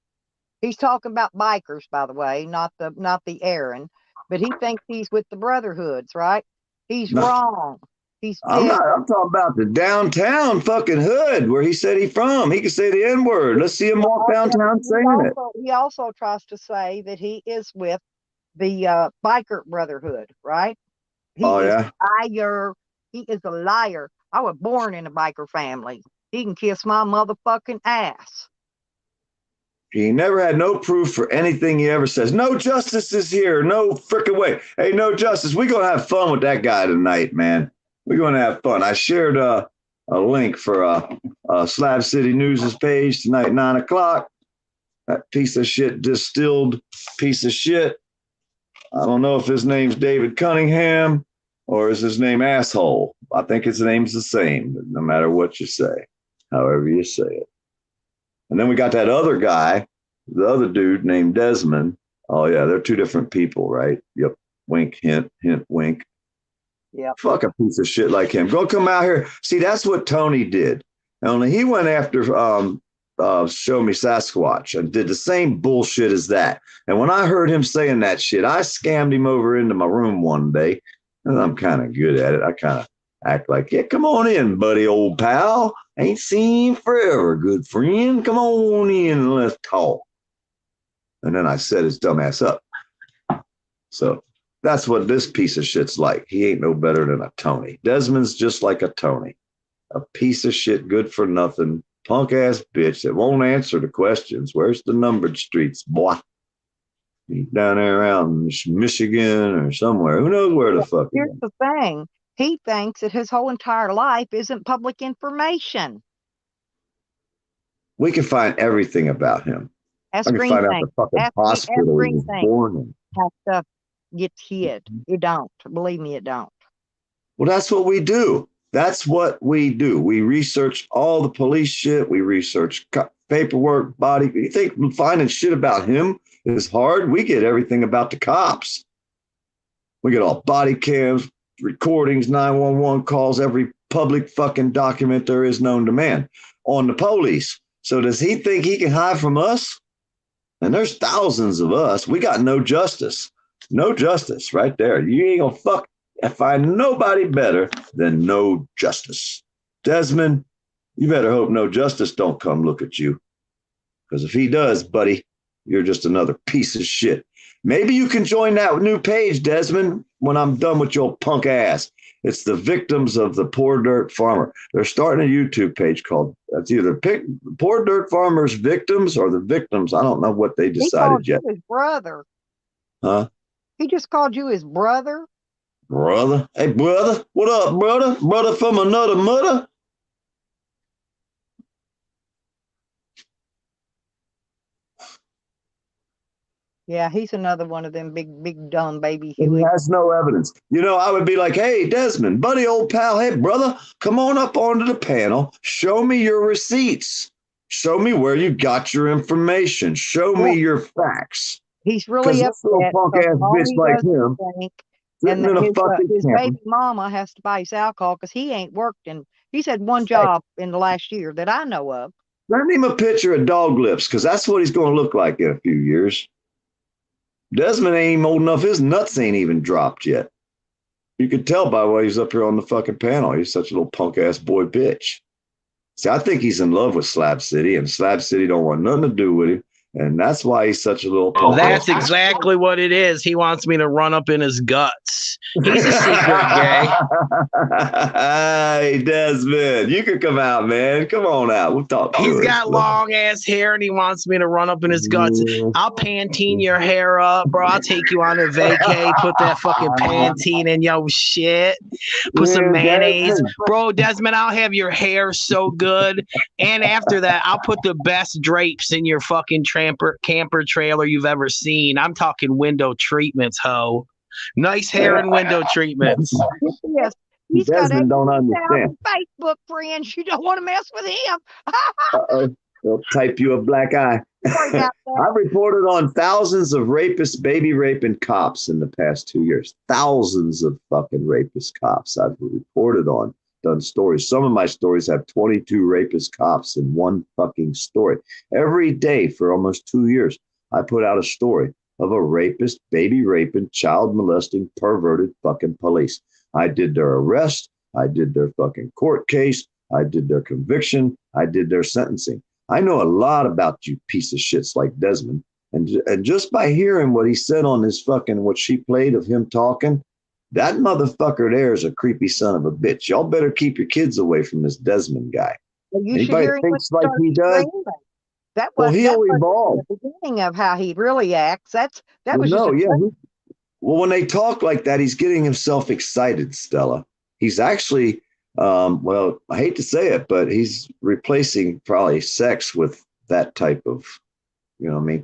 He's talking about bikers, by the way, not the Aaron. But he thinks he's with the Brotherhoods, right? He's No. wrong. He's I'm dead. not. I'm talking about the downtown fucking hood where he said he from. He can say the N word. Let's see him walk downtown saying it. He also tries to say that he is with the biker Brotherhood, right? He Oh, is yeah? a liar. He is a liar. I was born in a biker family. He can kiss my motherfucking ass. He never had no proof for anything he ever says. No justice is here. No frickin' way. Hey, no justice. We're gonna have fun with that guy tonight, man. We're gonna have fun. I shared a link for Slab City News' page tonight, 9 o'clock. That piece of shit, distilled piece of shit. I don't know if his name's David Cunningham or is his name Asshole. I think his name's the same, no matter what you say, however you say it. And then we got that other guy, the other dude named Desmond. Oh, yeah, they're two different people, right? Yep. Wink, hint, hint, wink. Yeah. Fuck a piece of shit like him. Go come out here. See, that's what Tony did. Only he went after Show Me Sasquatch and did the same bullshit as that. And when I heard him saying that shit, I scammed him over into my room one day. And I'm kind of good at it. I kind of act like, yeah, come on in, buddy, old pal. Ain't seen forever, good friend. Come on in and let's talk. And then I set his dumb ass up. So that's what this piece of shit's like. He ain't no better than a Tony. Desmond's just like a Tony. A piece of shit, good for nothing, punk ass bitch that won't answer the questions. Where's the numbered streets, boy? He's down there around Michigan or somewhere. Who knows where the fuck? Here's the thing. He thinks that his whole entire life isn't public information. We can find everything about him. I can find out the fucking hospital he was born in. How stuff gets hid. It don't. Believe me, it don't. Well, that's what we do. That's what we do. We research all the police shit. We research paperwork, body. You think finding shit about him is hard? We get everything about the cops. We get all body cams, recordings, 911 calls, every public fucking document there is known to man on the police. So does he think he can hide from us? And there's thousands of us. We got no justice. No justice right there. You ain't gonna find nobody better than no justice. Desmond, you better hope no justice don't come look at you. Because if he does, buddy, you're just another piece of shit. Maybe you can join that new page, Desmond, when I'm done with your punk ass. It's the Victims of the Poor Dirt Farmer. They're starting a YouTube page called, that's either Poor Dirt Farmers Victims or the Victims. I don't know what they decided yet. He called you his brother. Huh? He just called you his brother. Brother? Hey, brother. What up, brother? Brother from another mother? Yeah, he's another one of them big dumb baby. He has no evidence. You know, I would be like, hey, Desmond, buddy, old pal, hey, brother, come on up onto the panel. Show me your receipts. Show me where you got your information. Show me your facts. He's really upset. Punk ass bitch like him. And his baby mama has to buy his alcohol because he ain't worked. And he's had one job in the last year that I know of. Send him a picture of Dog Lips because that's what he's going to look like in a few years. Desmond ain't even old enough. His nuts ain't even dropped yet. You could tell by why he's up here on the fucking panel. He's such a little punk ass boy bitch. See, I think he's in love with Slab City, and Slab City don't want nothing to do with him. And that's why he's such a little punk. That's exactly what it is. He wants me to run up in his guts. He's a secret gay. Hey, Desmond, you can come out, man. Come on out. We'll talk. He's got long ass hair and he wants me to run up in his guts. I'll Pantene your hair up, bro. I'll take you on a vacay. Put that fucking Pantene in your shit. Put some mayonnaise. Bro, Desmond, I'll have your hair so good. And after that, I'll put the best drapes in your fucking camper trailer you've ever seen. I'm talking window treatments, ho. Nice hair and window treatments. Yes, he's Desmond don't understand. Facebook friends. You don't want to mess with him. They'll type you a black eye. I've reported on thousands of rapists, baby raping cops in the past 2 years. Thousands of fucking rapist cops I've reported on. Done stories. Some of my stories have 22 rapist cops in one fucking story. Every day for almost 2 years, I put out a story of a rapist, baby raping, child molesting, perverted fucking police. I did their arrest. I did their fucking court case. I did their conviction. I did their sentencing. I know a lot about you piece of shits like Desmond. And just by hearing what he said on his fucking, what she played of him talking, that motherfucker there is a creepy son of a bitch. Y'all better keep your kids away from this Desmond guy. Well, you Anybody should hear thinks like he does? That was he'll evolve. The beginning of how he really acts. That was well, when they talk like that, he's getting himself excited, Stella. He's actually Well, I hate to say it, but he's replacing probably sex with that type of,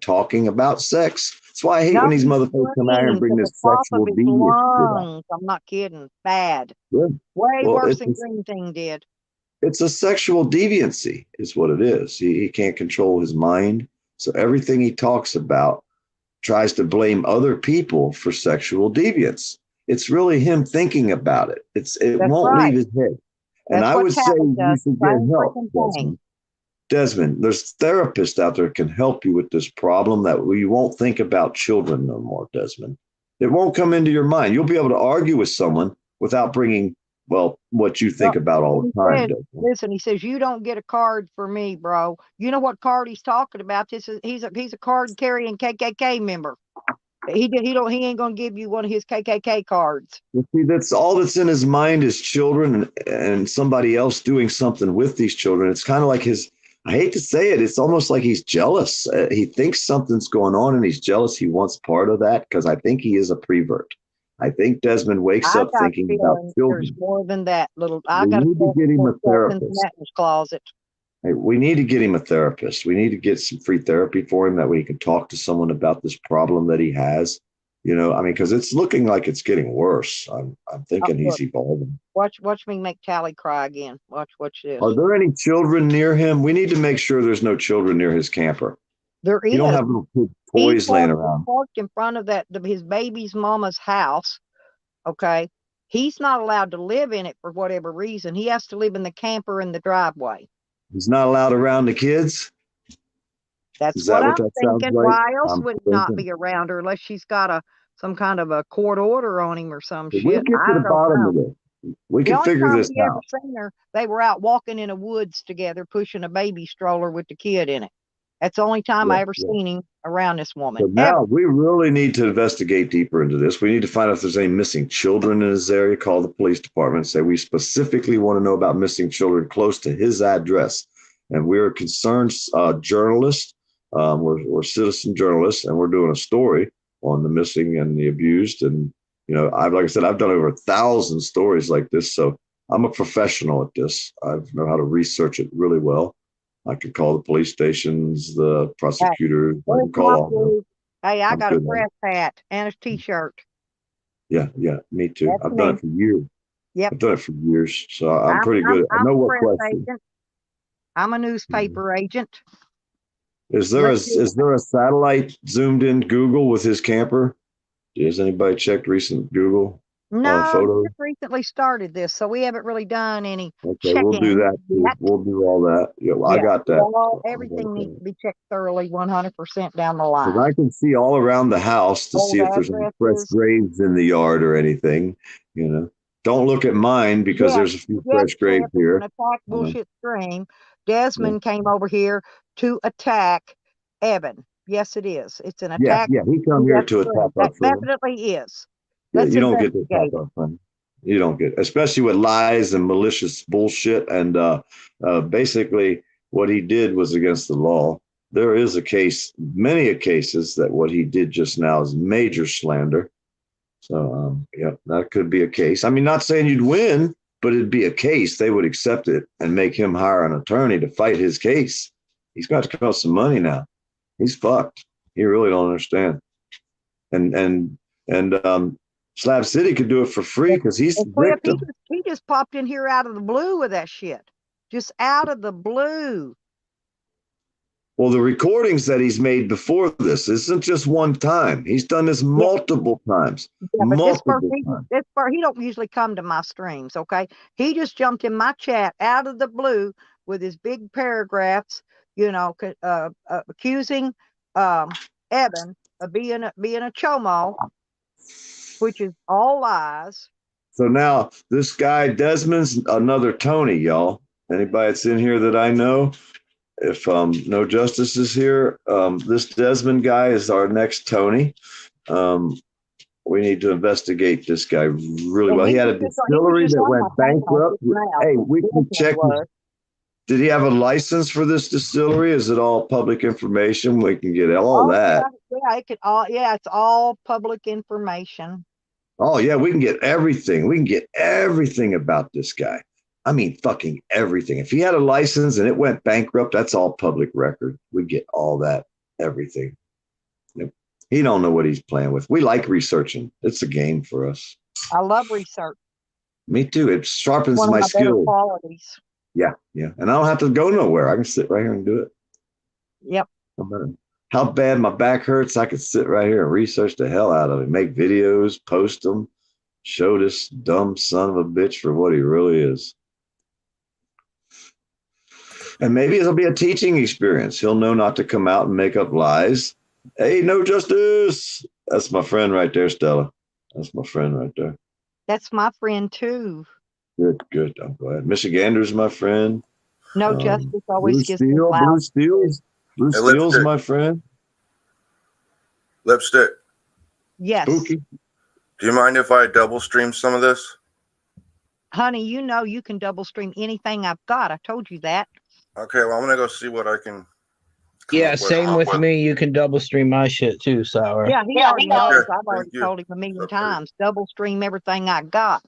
talking about sex. That's why I hate No, when these he's motherfuckers come out here and screamed bring to the this top of sexual his deviance shit out. lungs. I'm not kidding. Bad. Yeah. Way Well, worse than Green Thing did. it's a sexual deviancy, is what it is. He can't control his mind. So everything he talks about tries to blame other people for sexual deviance. It's really him thinking about it. It That's won't right. leave his head. And That's I what would say Tally you does. should get Same help, freaking thing. Desmond. Desmond, there's therapists out there can help you with this problem that you won't think about children no more, Desmond. It won't come into your mind. You'll be able to argue with someone without bringing, what you think about all the time, Desmond. Listen, he says, you don't get a card for me, bro. You know what card he's talking about? He's a card carrying KKK member. He ain't gonna give you one of his KKK cards. You see, that's all that's in his mind is children and somebody else doing something with these children. It's kind of like I hate to say it, it's almost like he's jealous. He thinks something's going on and he's jealous. He wants part of that because I think he is a prevert. I think Desmond wakes up thinking about children. There's more than that. We need to get him a therapist. Closet. Hey, we need to get him a therapist. We need to get some free therapy for him that way he can talk to someone about this problem that he has. Because it's looking like it's getting worse. I'm thinking he's evolving. Watch me make Tally cry again. Watch this. Are there any children near him? We need to make sure there's no children near his camper. There is. You don't have little toys laying around. He's parked in front of his baby's mama's house. Okay. He's not allowed to live in it for whatever reason. He has to live in the camper in the driveway. He's not allowed around the kids? That's what I'm thinking. Why else would it not be around her unless she's got some kind of a court order on him or some shit? We get to the bottom of it. We can figure this out. They were out walking in the woods together, pushing a baby stroller with the kid in it. That's the only time I ever seen him around this woman. So now we really need to investigate deeper into this. We need to find out if there's any missing children in his area. Call the police department and say we specifically want to know about missing children close to his address. And we're concerned journalists. We're citizen journalists, and we're doing a story on the missing and the abused. And like I said, I've done over 1,000 stories like this, so I'm a professional at this. I know how to research it really well. I could call the police stations, the prosecutors. I can call all them. Hey, I got a press hat and a T-shirt. Yeah, me too. I've done it for years. Yep. I've done it for years, so I'm pretty good. I know what question. I'm a newspaper agent. Is there a satellite zoomed in Google with his camper? Has anybody checked recent Google photos? We just recently started this, so we haven't really done any. Okay, we'll do that. We'll do all that. Yeah, I got that. Everything needs to be checked thoroughly, 100% down the line. I can see all around the house to see if there's any fresh graves in the yard or anything. Don't look at mine because there's a few fresh graves here. Attack bullshit stream. Desmond came over here to attack Evan. Yes, it is. It's an attack. Yeah, he come here to attack our friend. Definitely is. You don't get to attack our friend. You don't get, especially with lies and malicious bullshit. And basically, what he did was against the law. There is many cases that what he did just now is major slander. So, that could be a case. I mean, not saying you'd win, but it'd be a case. They would accept it and make him hire an attorney to fight his case. He's got to cost some money now. He's fucked. He really don't understand. And Slab City could do it for free because he's the victim. He just popped in here out of the blue with that shit. Just out of the blue. Well, the recordings that he's made before this isn't just one time. He's done this multiple times. Yeah, but this part, he don't usually come to my streams, okay? He just jumped in my chat out of the blue with his big paragraphs, accusing Evan of being a chomo, which is all lies. So now this guy Desmond's another Tony, y'all. Anybody that's in here that I know, if No Justice is here, this Desmond guy is our next Tony. We need to investigate this guy really well. He had a distillery that went bankrupt. Hey, we can check. Did he have a license for this distillery? Is it all public information? We can get all that. Yeah, it's all public information. Oh yeah, we can get everything. We can get everything about this guy. I mean, fucking everything. If he had a license and it went bankrupt, that's all public record. We get all that, everything. He don't know what he's playing with. We like researching. It's a game for us. I love research. Me too. It sharpens One of my my better skill. qualities. Yeah, yeah. And I don't have to go nowhere. I can sit right here and do it. Yep. No matter how bad my back hurts, I can sit right here and research the hell out of it. Make videos, post them, show this dumb son of a bitch for what he really is. And maybe it'll be a teaching experience. He'll know not to come out and make up lies. Hey, no justice. That's my friend right there, Stella. That's my friend right there. That's my friend too. Good, good. I'm glad. Michigander's my friend. No justice always gives me Blue loud. Steel's Hey, Lipstick. my friend. Lipstick, Yes. Spooky. do you mind if I double stream some of this? Honey, you know you can double stream anything I've got. I told you that. Okay, well, I'm gonna go see what I can. Yeah, same with me. You can double stream my shit too, Sour. Yeah, he already knows. Okay, I've already thank you. told him a million times. Double stream everything I got.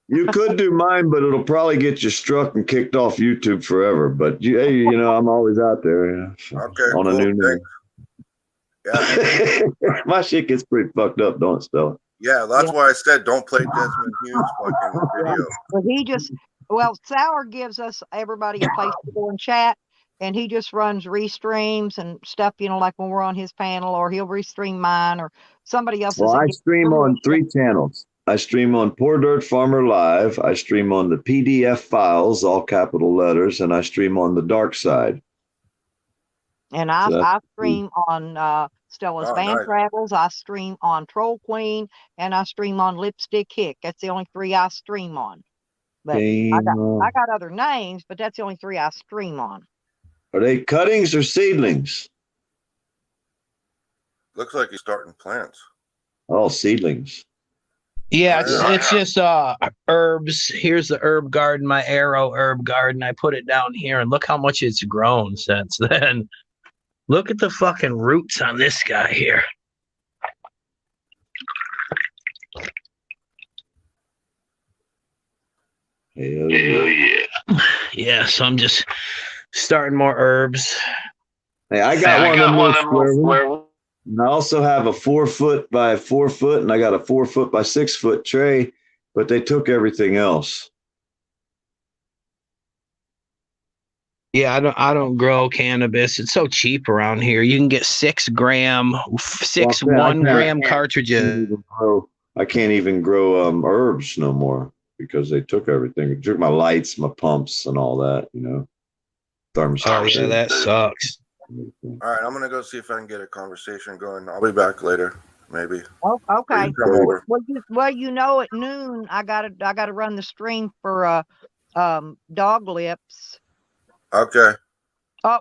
You could do mine, but it'll probably get you struck and kicked off YouTube forever. But hey, you know, I'm always out there. Yeah, Okay, on a cool, new name. Yeah, My shit gets pretty fucked up, don't it, Stella? yeah, that's Yeah. why I said don't play Desmond Hughes fucking video. But he just, well, Sour gives us everybody a place to go and chat, and he just runs restreams and stuff, you know, like when we're on his panel, or he'll restream mine or somebody else's. Well, that I gets stream really on 3 interesting. channels. I stream on Poor Dirt Farmer Live. I stream on the PDF files, all capital letters, and I stream on the Dark Side. And So I stream on Stella's Oh, Van nice. Travels. I stream on Troll Queen, and I stream on Lipstick Hick. That's the only 3 I stream on. But I got other names, but that's the only 3 I stream on. Are they cuttings or seedlings? Looks like he's starting plants. Oh, seedlings. Yeah, Yeah. it's just herbs. Here's the herb garden, my arrow herb garden. I put it down here, and look how much it's grown since then. Look at the fucking roots on this guy here. Hell yeah. Yeah, so I'm just starting more herbs. Hey, I got one of them little square ones. And I also have a 4 foot by 4 foot, and I got a 4 foot by 6 foot tray, but they took everything else. Yeah, I don't grow cannabis. It's so cheap around here. You can get 6 gram, six Well, I 1 gram cartridges. I can't even grow herbs no more because they took everything. They took my lights, my pumps, and all that. You know, thermostat. Oh yeah, that sucks. All right, I'm gonna go see if I can get a conversation going. I'll be back later, maybe. Oh, okay. You come over. Well, you know, at noon I gotta run the stream for Dog Lips. Okay.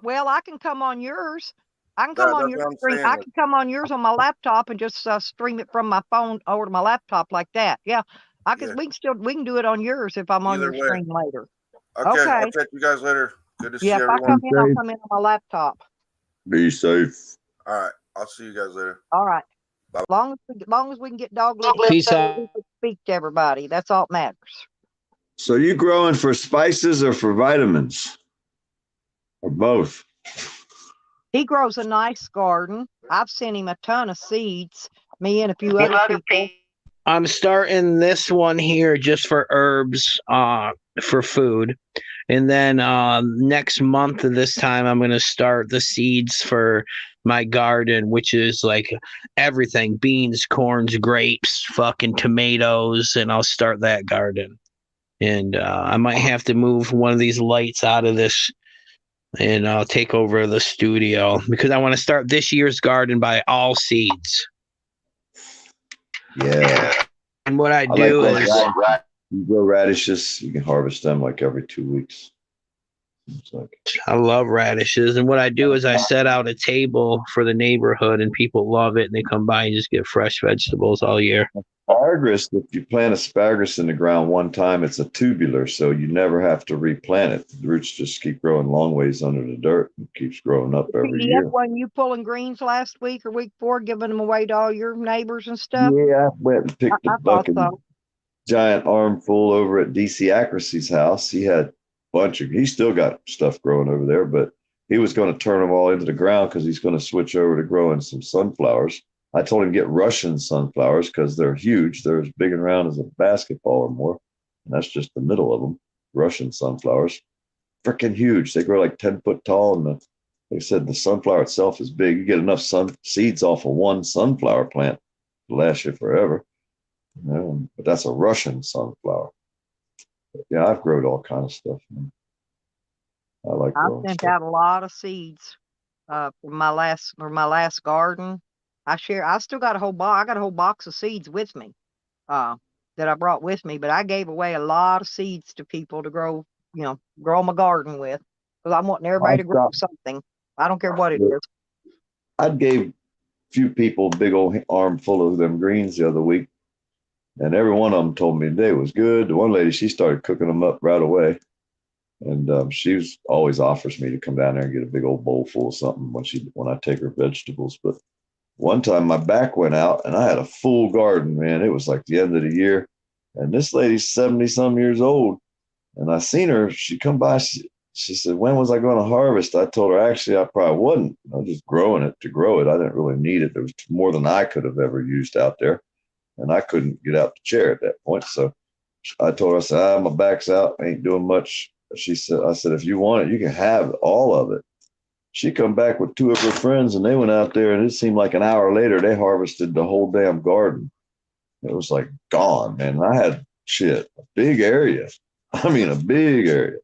Well, I can come on yours. I can come Yeah, on that's your what I'm stream. saying. I can come on yours on my laptop and just stream it from my phone over to my laptop like that. Yeah, I can. Yeah. We can do it on yours if I'm on Either your way. stream later. Okay, Okay. I'll check you guys later. Good to see Yeah, if I everyone. come in, I'll come in on my laptop. Be safe. All right, I'll see you guys later. All right. Bye. Long as we can get Dog Lips, Peace so out. we can speak to everybody. That's all that matters. So you growing for spices or for vitamins? Or both? He grows a nice garden. I've sent him a ton of seeds. Me and a few other people. I'm starting this one here just for herbs, for food. And then next month at this time, I'm going to start the seeds for my garden, which is like everything, beans, corns, grapes, fucking tomatoes. And I'll start that garden. And I might have to move one of these lights out of this and I'll take over the studio because I want to start this year's garden by all seeds. Yeah. And what I I do like is those you grow radishes. You can harvest them like every 2 weeks. It's like, I love radishes. And what I do is I set out a table for the neighborhood and people love it and they come by and just get fresh vegetables all year. asparagus, if you plant asparagus in the ground one time, it's a tubular, so you never have to replant it. The roots just keep growing long ways under the dirt and keeps growing up every year. When you pulling greens last week or week before, giving them away to all your neighbors and stuff? Yeah, I went and picked I a thought bucket. so. giant armful over at DC Accuracy's house. He had a bunch of, he's still got stuff growing over there, but he was going to turn them all into the ground because he's going to switch over to growing some sunflowers. I told him get Russian sunflowers because they're huge. They're as big and round as a basketball or more. And that's just the middle of them. Russian sunflowers. Freaking huge. They grow like 10 foot tall. And like I said, the sunflower itself is big. You get enough seeds off of one sunflower plant to last you forever. You know, but that's a Russian sunflower. But yeah, I've grown all kinds of stuff. Man. I like I growing sent stuff. out a lot of seeds for my last garden. I still got a whole box. I got a whole box of seeds with me that I brought with me, but I gave away a lot of seeds to people to grow my garden with because I'm wanting everybody to grow something. I don't care what it is. I gave a few people a big old armful of them greens the other week, and every one of them told me they was good. The one lady, she started cooking them up right away. And she always offers me to come down there and get a big old bowl full of something when I take her vegetables. But one time my back went out and I had a full garden, man. It was like the end of the year. And this lady's 70 some years old. And I seen her, she come by, she said, when was I going to harvest? I told her, actually, I probably wasn't. I was just growing it to grow it. I didn't really need it. There was more than I could have ever used out there. And I couldn't get out the chair at that point. So I told her, I said, my back's out. I ain't doing much. I said, if you want it, you can have all of it. She come back with two of her friends and they went out there and it seemed like an hour later, they harvested the whole damn garden. It was like gone, man. I had a big area. I mean, a big area.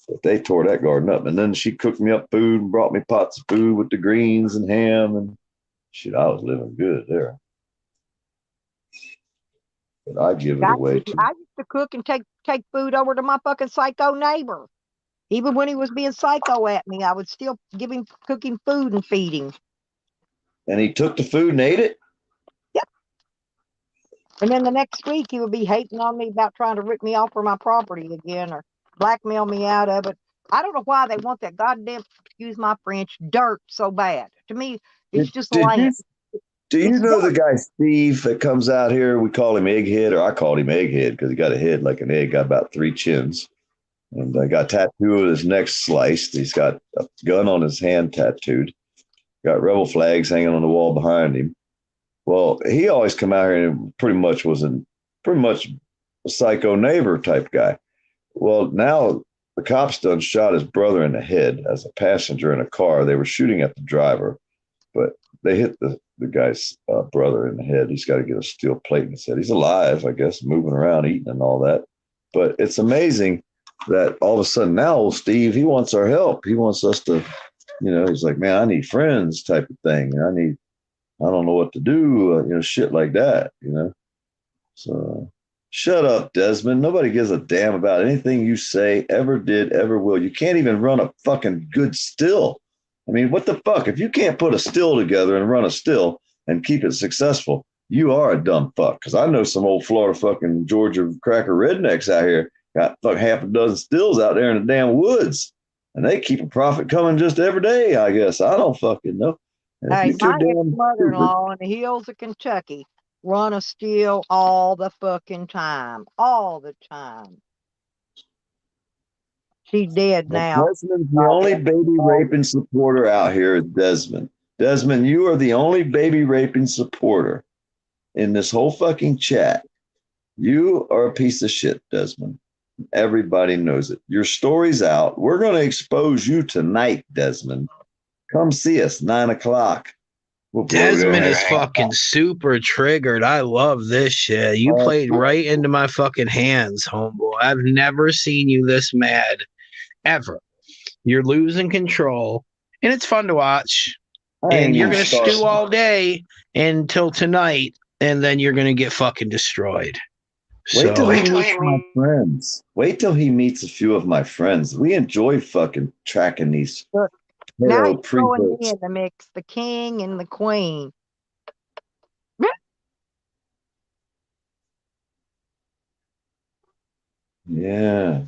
But they tore that garden up. And then she cooked me up food and brought me pots of food with the greens and ham and shit. I was living good there. But I give it away too. I used to cook and take food over to my fucking psycho neighbor. Even when he was being psycho at me, I would still give him cooking food and feed him. And he took the food and ate it? Yep. And then the next week he would be hating on me about trying to rip me off for my property again or blackmail me out of it. I don't know why they want that goddamn, excuse my French, dirt so bad. To me, it's just land. Do you know the guy Steve that comes out here? We call him Egghead, or I called him Egghead because he got a head like an egg, got about 3 chins. And I got a tattoo of his neck sliced. He's got a gun on his hand tattooed. Got rebel flags hanging on the wall behind him. Well, he always come out here and pretty much a psycho neighbor type guy. Well, now the cops done shot his brother in the head as a passenger in a car. They were shooting at the driver, but they hit the guy's brother in the head. He's got to get a steel plate in his head. He's alive, I guess, moving around, eating and all that. But it's amazing that all of a sudden now old Steve, he wants our help. He wants us to, he's like, man, I need friends type of thing. I don't know what to do, shit like that, So shut up, Desmond. Nobody gives a damn about anything you say, ever did, ever will. You can't even run a fucking good still. I mean, what the fuck? If you can't put a still together and run a still and keep it successful, you are a dumb fuck. Because I know some old Florida fucking Georgia cracker rednecks out here got fucking half a dozen stills out there in the damn woods. And they keep a profit coming just every day, I guess. I don't fucking know. Hey, my ex-mother-in-law in the hills of Kentucky run a still all the fucking time. All the time. She's dead now. Desmond's the only baby raping supporter out here is Desmond. Desmond, you are the only baby raping supporter in this whole fucking chat. You are a piece of shit, Desmond. Everybody knows it. Your story's out. We're going to expose you tonight, Desmond. Come see us, 9:00. Desmond is fucking super triggered. I love this shit. You played right into my fucking hands, homeboy. I've never seen you this mad, ever. You're losing control, and it's fun to watch. And you're going to stew all day until tonight, and then you're going to get fucking destroyed. Wait till he meets my friends. Wait till he meets a few of my friends. We enjoy fucking tracking these. Look, now you're throwing me in the mix, the king and the queen. Yeah.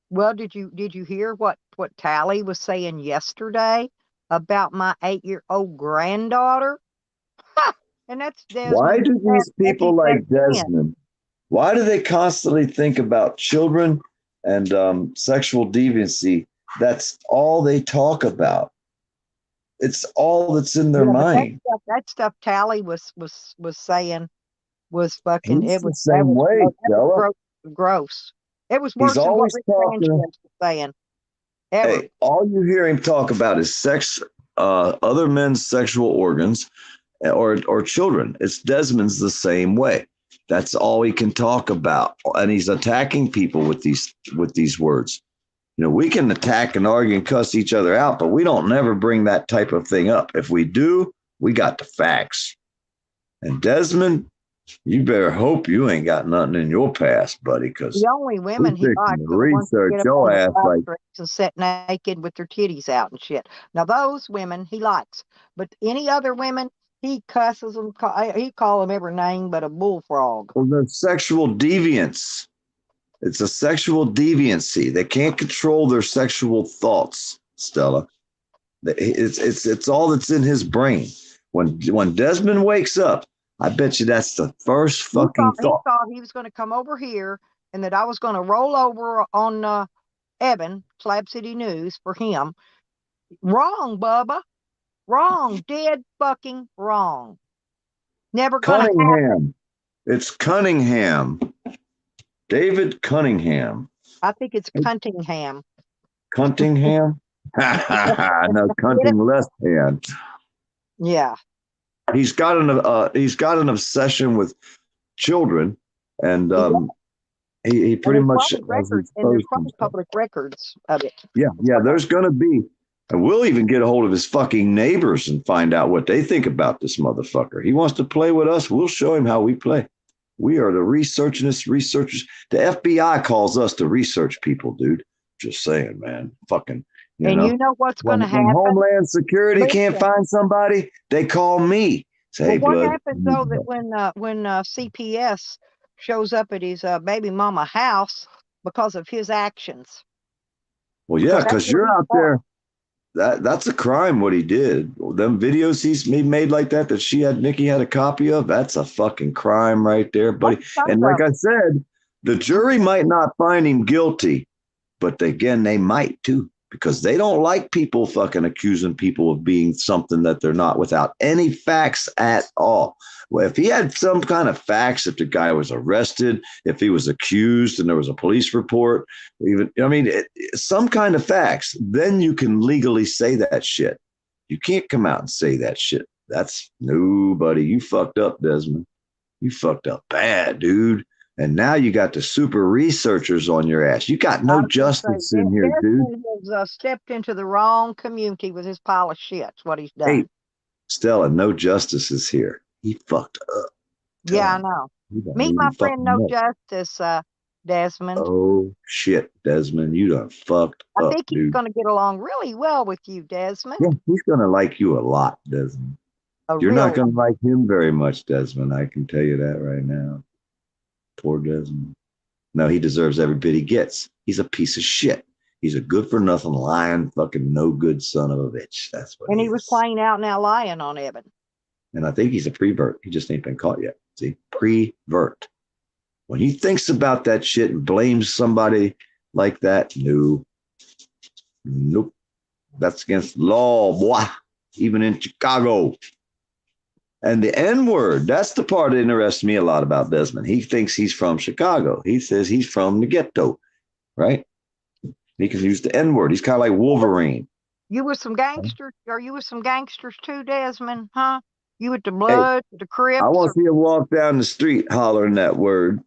Well, did you hear what Tally was saying yesterday about my 8-year-old granddaughter? And that's Desmond. Why do these people like Desmond. Desmond? Why do they constantly think about children and sexual deviancy? That's all they talk about. It's all that's in their mind. That stuff Tally was saying was fucking. He's It was the same way, Stella. Gross. It was worse He's than what always Rick talking. Sanchez was saying. Ever. Hey, all you hear him talk about is sex, other men's sexual organs, or children. It's Desmond's the same way. That's all he can talk about, and he's attacking people with these words. You know, we can attack and argue and cuss each other out, but we don't never bring that type of thing up. If we do, we got the facts. And Desmond, you better hope you ain't got nothing in your past, buddy, because the only women he likes are the ones that get up your on ass the like couch and sit naked with their titties out and shit. Now those women he likes, but any other women he cusses them. He call them every name but a bullfrog. Well, they're sexual deviants. It's a sexual deviancy. They can't control their sexual thoughts, Stella. It's all that's in his brain. When Desmond wakes up, I bet you that's the first fucking thought. He thought he was going to come over here and that I was going to roll over on Evan, Slab City News, for him. Wrong, Bubba. Wrong. Dead fucking wrong. Never going to happen. It's Cunningham. David Cunningham. I think it's Cunningham. Cunningham? No, Cunningham left hand. Yeah. He's got an obsession with children, and he pretty much has there's probably public records of it. Yeah, there's gonna be, and we'll even get a hold of his fucking neighbors and find out what they think about this motherfucker. He wants to play with us. We'll show him how we play. We are the researchers. The FBI calls us the research people, dude. Just saying, man. Fucking. You know what's going to happen? When Homeland Security can't find somebody, they call me. Say, well, what happens though that when CPS shows up at his baby mama house because of his actions? Well, yeah, because you're out there. That's a crime. What he did, them videos he made like that Nikki had a copy of. That's a fucking crime right there, buddy. And like I said, the jury might not find him guilty, but again, they might too. Because they don't like people fucking accusing people of being something that they're not without any facts at all. Well, if he had some kind of facts, if the guy was arrested, if he was accused and there was a police report, some kind of facts, then you can legally say that shit. You can't come out and say that shit. That's nobody. You fucked up, Desmond. You fucked up bad, dude. And now you got the super researchers on your ass. You got no justice in here, dude. Has stepped into the wrong community with his pile of shit. That's what he's done. Hey, Stella, no justice is here. He fucked up. Yeah, I know. Meet my friend No Justice, Desmond. Oh, shit, Desmond. You done fucked up, I think he's going to get along really well with you, Desmond. Yeah, he's going to like you a lot, Desmond. You're not going to like him very much, Desmond. I can tell you that right now. Poor Desmond. No, he deserves every bit he gets. He's a piece of shit. He's a good for nothing, lying, fucking no good son of a bitch. That's what. And he was playing out now, lying on Evan. And I think he's a prevert. He just ain't been caught yet. See, prevert. When he thinks about that shit and blames somebody like that, nope, that's against law, boy. Even in Chicago. And the N-word, that's the part that interests me a lot about Desmond. He thinks he's from Chicago. He says he's from the ghetto, right? He can use the N-word. He's kind of like Wolverine. You with some gangsters? Are you with some gangsters too, Desmond? Huh? You with the Blood, the Crips? I want to see him walk down the street hollering that word.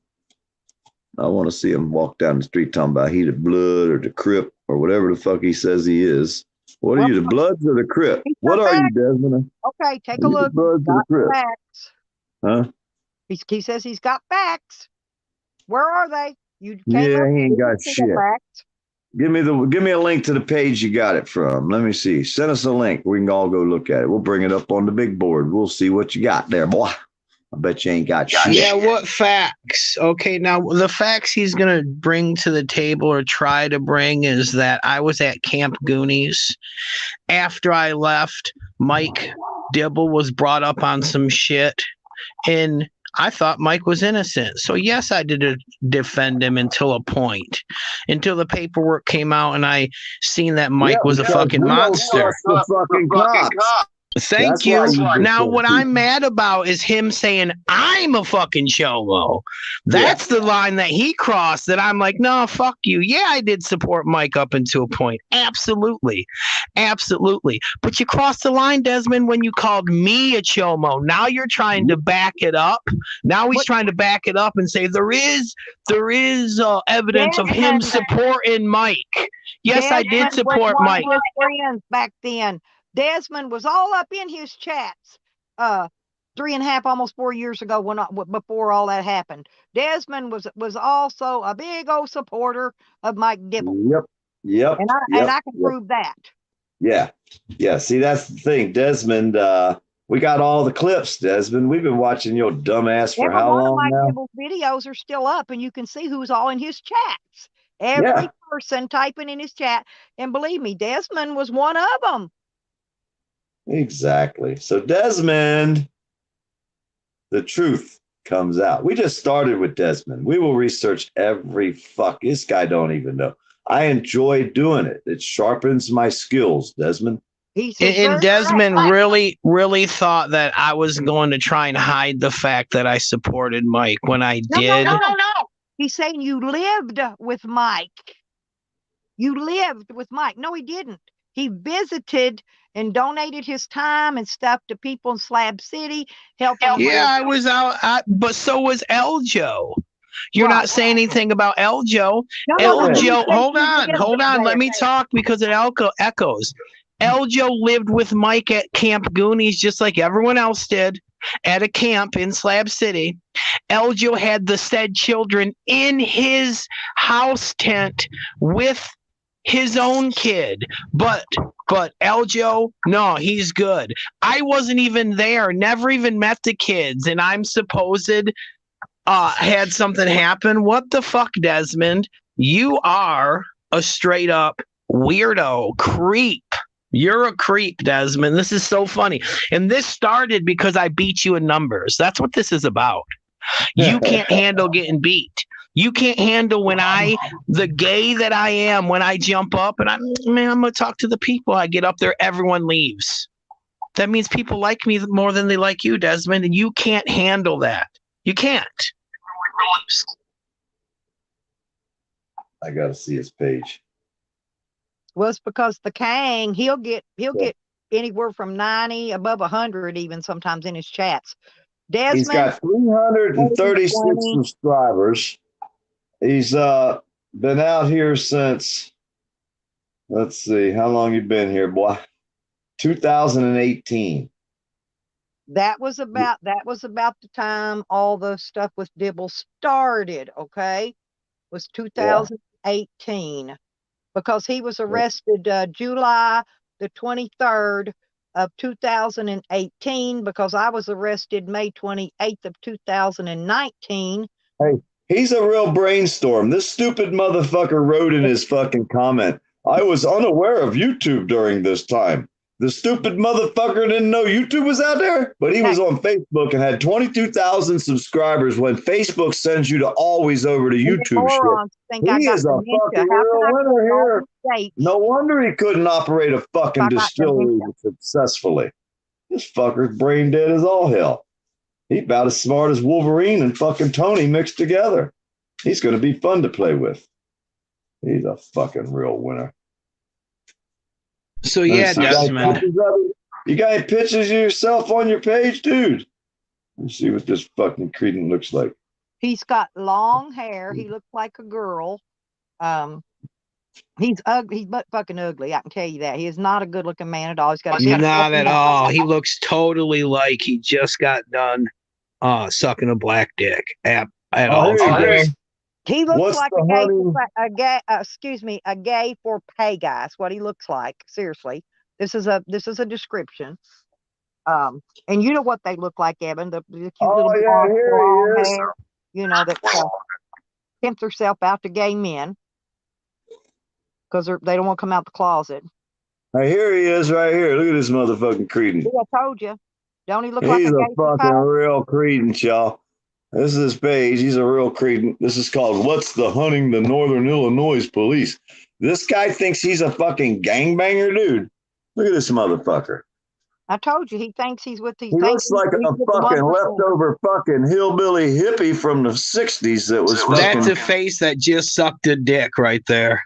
I want to see him walk down the street talking about he the Blood or the Crip or whatever the fuck he says he is. What are you, the Bloods or the Crip? What are you, Desmond? Okay, take a look. Got facts. Huh? He says he's got facts. Where are they? He ain't got shit. Give me a link to the page you got it from. Let me see. Send us a link. We can all go look at it. We'll bring it up on the big board. We'll see what you got there, boy. I bet you ain't got shit. Yeah, what facts? Okay, now the facts he's going to bring to the table or try to bring is that I was at Camp Goonies. After I left, Mike Dibble was brought up on some shit, and I thought Mike was innocent. So yes, I did defend him until a point, until the paperwork came out and I seen that Mike was a fucking monster. The fucking cops. Thank That's you. why you Now, defend what people. I'm mad about is him saying I'm a fucking chomo. That's the line that he crossed. That I'm like, no, fuck you. Yeah, I did support Mike up until a point. Absolutely, absolutely. But you crossed the line, Desmond, when you called me a chomo. Now you're trying to back it up. Now he's trying to back it up and say there is evidence of him supporting Mike. Yes, I did support Mike. His friends back then. Desmond was all up in his chats 3.5, almost 4 years ago before all that happened. Desmond was also a big old supporter of Mike Dibble. Yep. And I can prove that. Yeah. See, that's the thing, Desmond. We got all the clips, Desmond. We've been watching your dumbass for how long Mike now? Dibble's videos are still up, and you can see who's all in his chats. Every person typing in his chat, and believe me, Desmond was one of them. Exactly. So Desmond, the truth comes out. We just started with Desmond. We will research every fuck. This guy don't even know. I enjoy doing it. It sharpens my skills, Desmond. And Desmond really thought that I was going to try and hide the fact that I supported Mike when I did. No. He's saying you lived with Mike. You lived with Mike. No, he didn't. He visited and donated his time and stuff to people in Slab City. Yeah, I was out, but so was Eljo. You're not saying anything about Eljo. Eljo, hold on. Let me talk because it echoes. Eljo lived with Mike at Camp Goonies just like everyone else did at a camp in Slab City. Eljo had the said children in his house tent with his own kid. But Eljo, no, he's good. I wasn't even there, never even met the kids, and I'm supposed had something happen. What the fuck, Desmond? You are a straight up weirdo creep. You're a creep, Desmond. This is so funny. And this started because I beat you in numbers. That's what this is about. You can't handle getting beat. You can't handle when the gay that I am, when I jump up and I'm going to talk to the people. I get up there, everyone leaves. That means people like me more than they like you, Desmond, and you can't handle that. You can't. I got to see his page. Well, it's because the Kang, he'll get anywhere from 90 above 100 even sometimes in his chats. Desmond, he's got 336 subscribers. He's been out here since, let's see, how long you been here, boy? 2018. That was about the time all the stuff with Dibble started, okay? Was 2018. Because he was arrested July the 23rd of 2018 because I was arrested May 28th of 2019. Hey, he's a real brainstorm. This stupid motherfucker wrote in his fucking comment, I was unaware of YouTube during this time. The stupid motherfucker didn't know YouTube was out there, but he was on Facebook and had 22,000 subscribers when Facebook sends you to always over to YouTube shit. He is a fucking real winner here. No wonder he couldn't operate a fucking distillery successfully. This fucker's brain dead as all hell. He's about as smart as Wolverine and fucking Tony mixed together. He's going to be fun to play with. He's a fucking real winner. So yeah, Desmond. You got any pictures of yourself on your page, dude? Let's see what this fucking cretin looks like. He's got long hair. He looks like a girl. He's ugly. He's butt fucking ugly. I can tell you that. He is not a good looking man at all. Not at all. He looks totally like he just got done sucking a black dick at all. He looks like a gay for pay guy. That's what he looks like. Seriously, this is a description. And you know what they look like, Evan? The cute little blonde hair, you know, that pimps herself out to gay men because they don't want to come out the closet. Hey, here he is right here. Look at this motherfucking credence. See, I told you. Don't he look like He's a a gay fucking pie? real credence, y'all. This is his page. He's a real credence. This is called What's the Hunting the Northern Illinois Police. This guy thinks he's a fucking gangbanger, dude. Look at this motherfucker. I told you he thinks he's with these. He looks like a fucking leftover fucking hillbilly hippie from the 60s that was fucking. That's a face that just sucked a dick right there.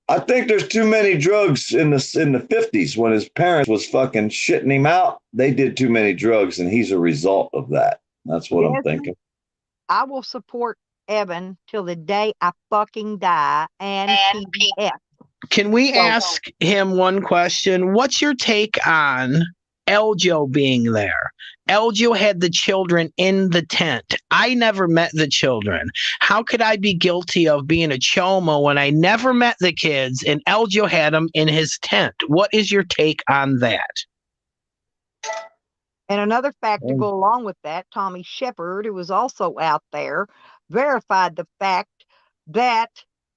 I think there's too many drugs in the 50s when his parents was fucking shitting him out. They did too many drugs, and he's a result of that. That's what I'm thinking. I will support Evan till the day I fucking die and PBS. Can we ask him one question? What's your take on Eljo being there? Eljo had the children in the tent. I never met the children. How could I be guilty of being a choma when I never met the kids and Eljo had them in his tent? What is your take on that? And another fact to go along with that, Tommy Shepard, who was also out there, verified the fact that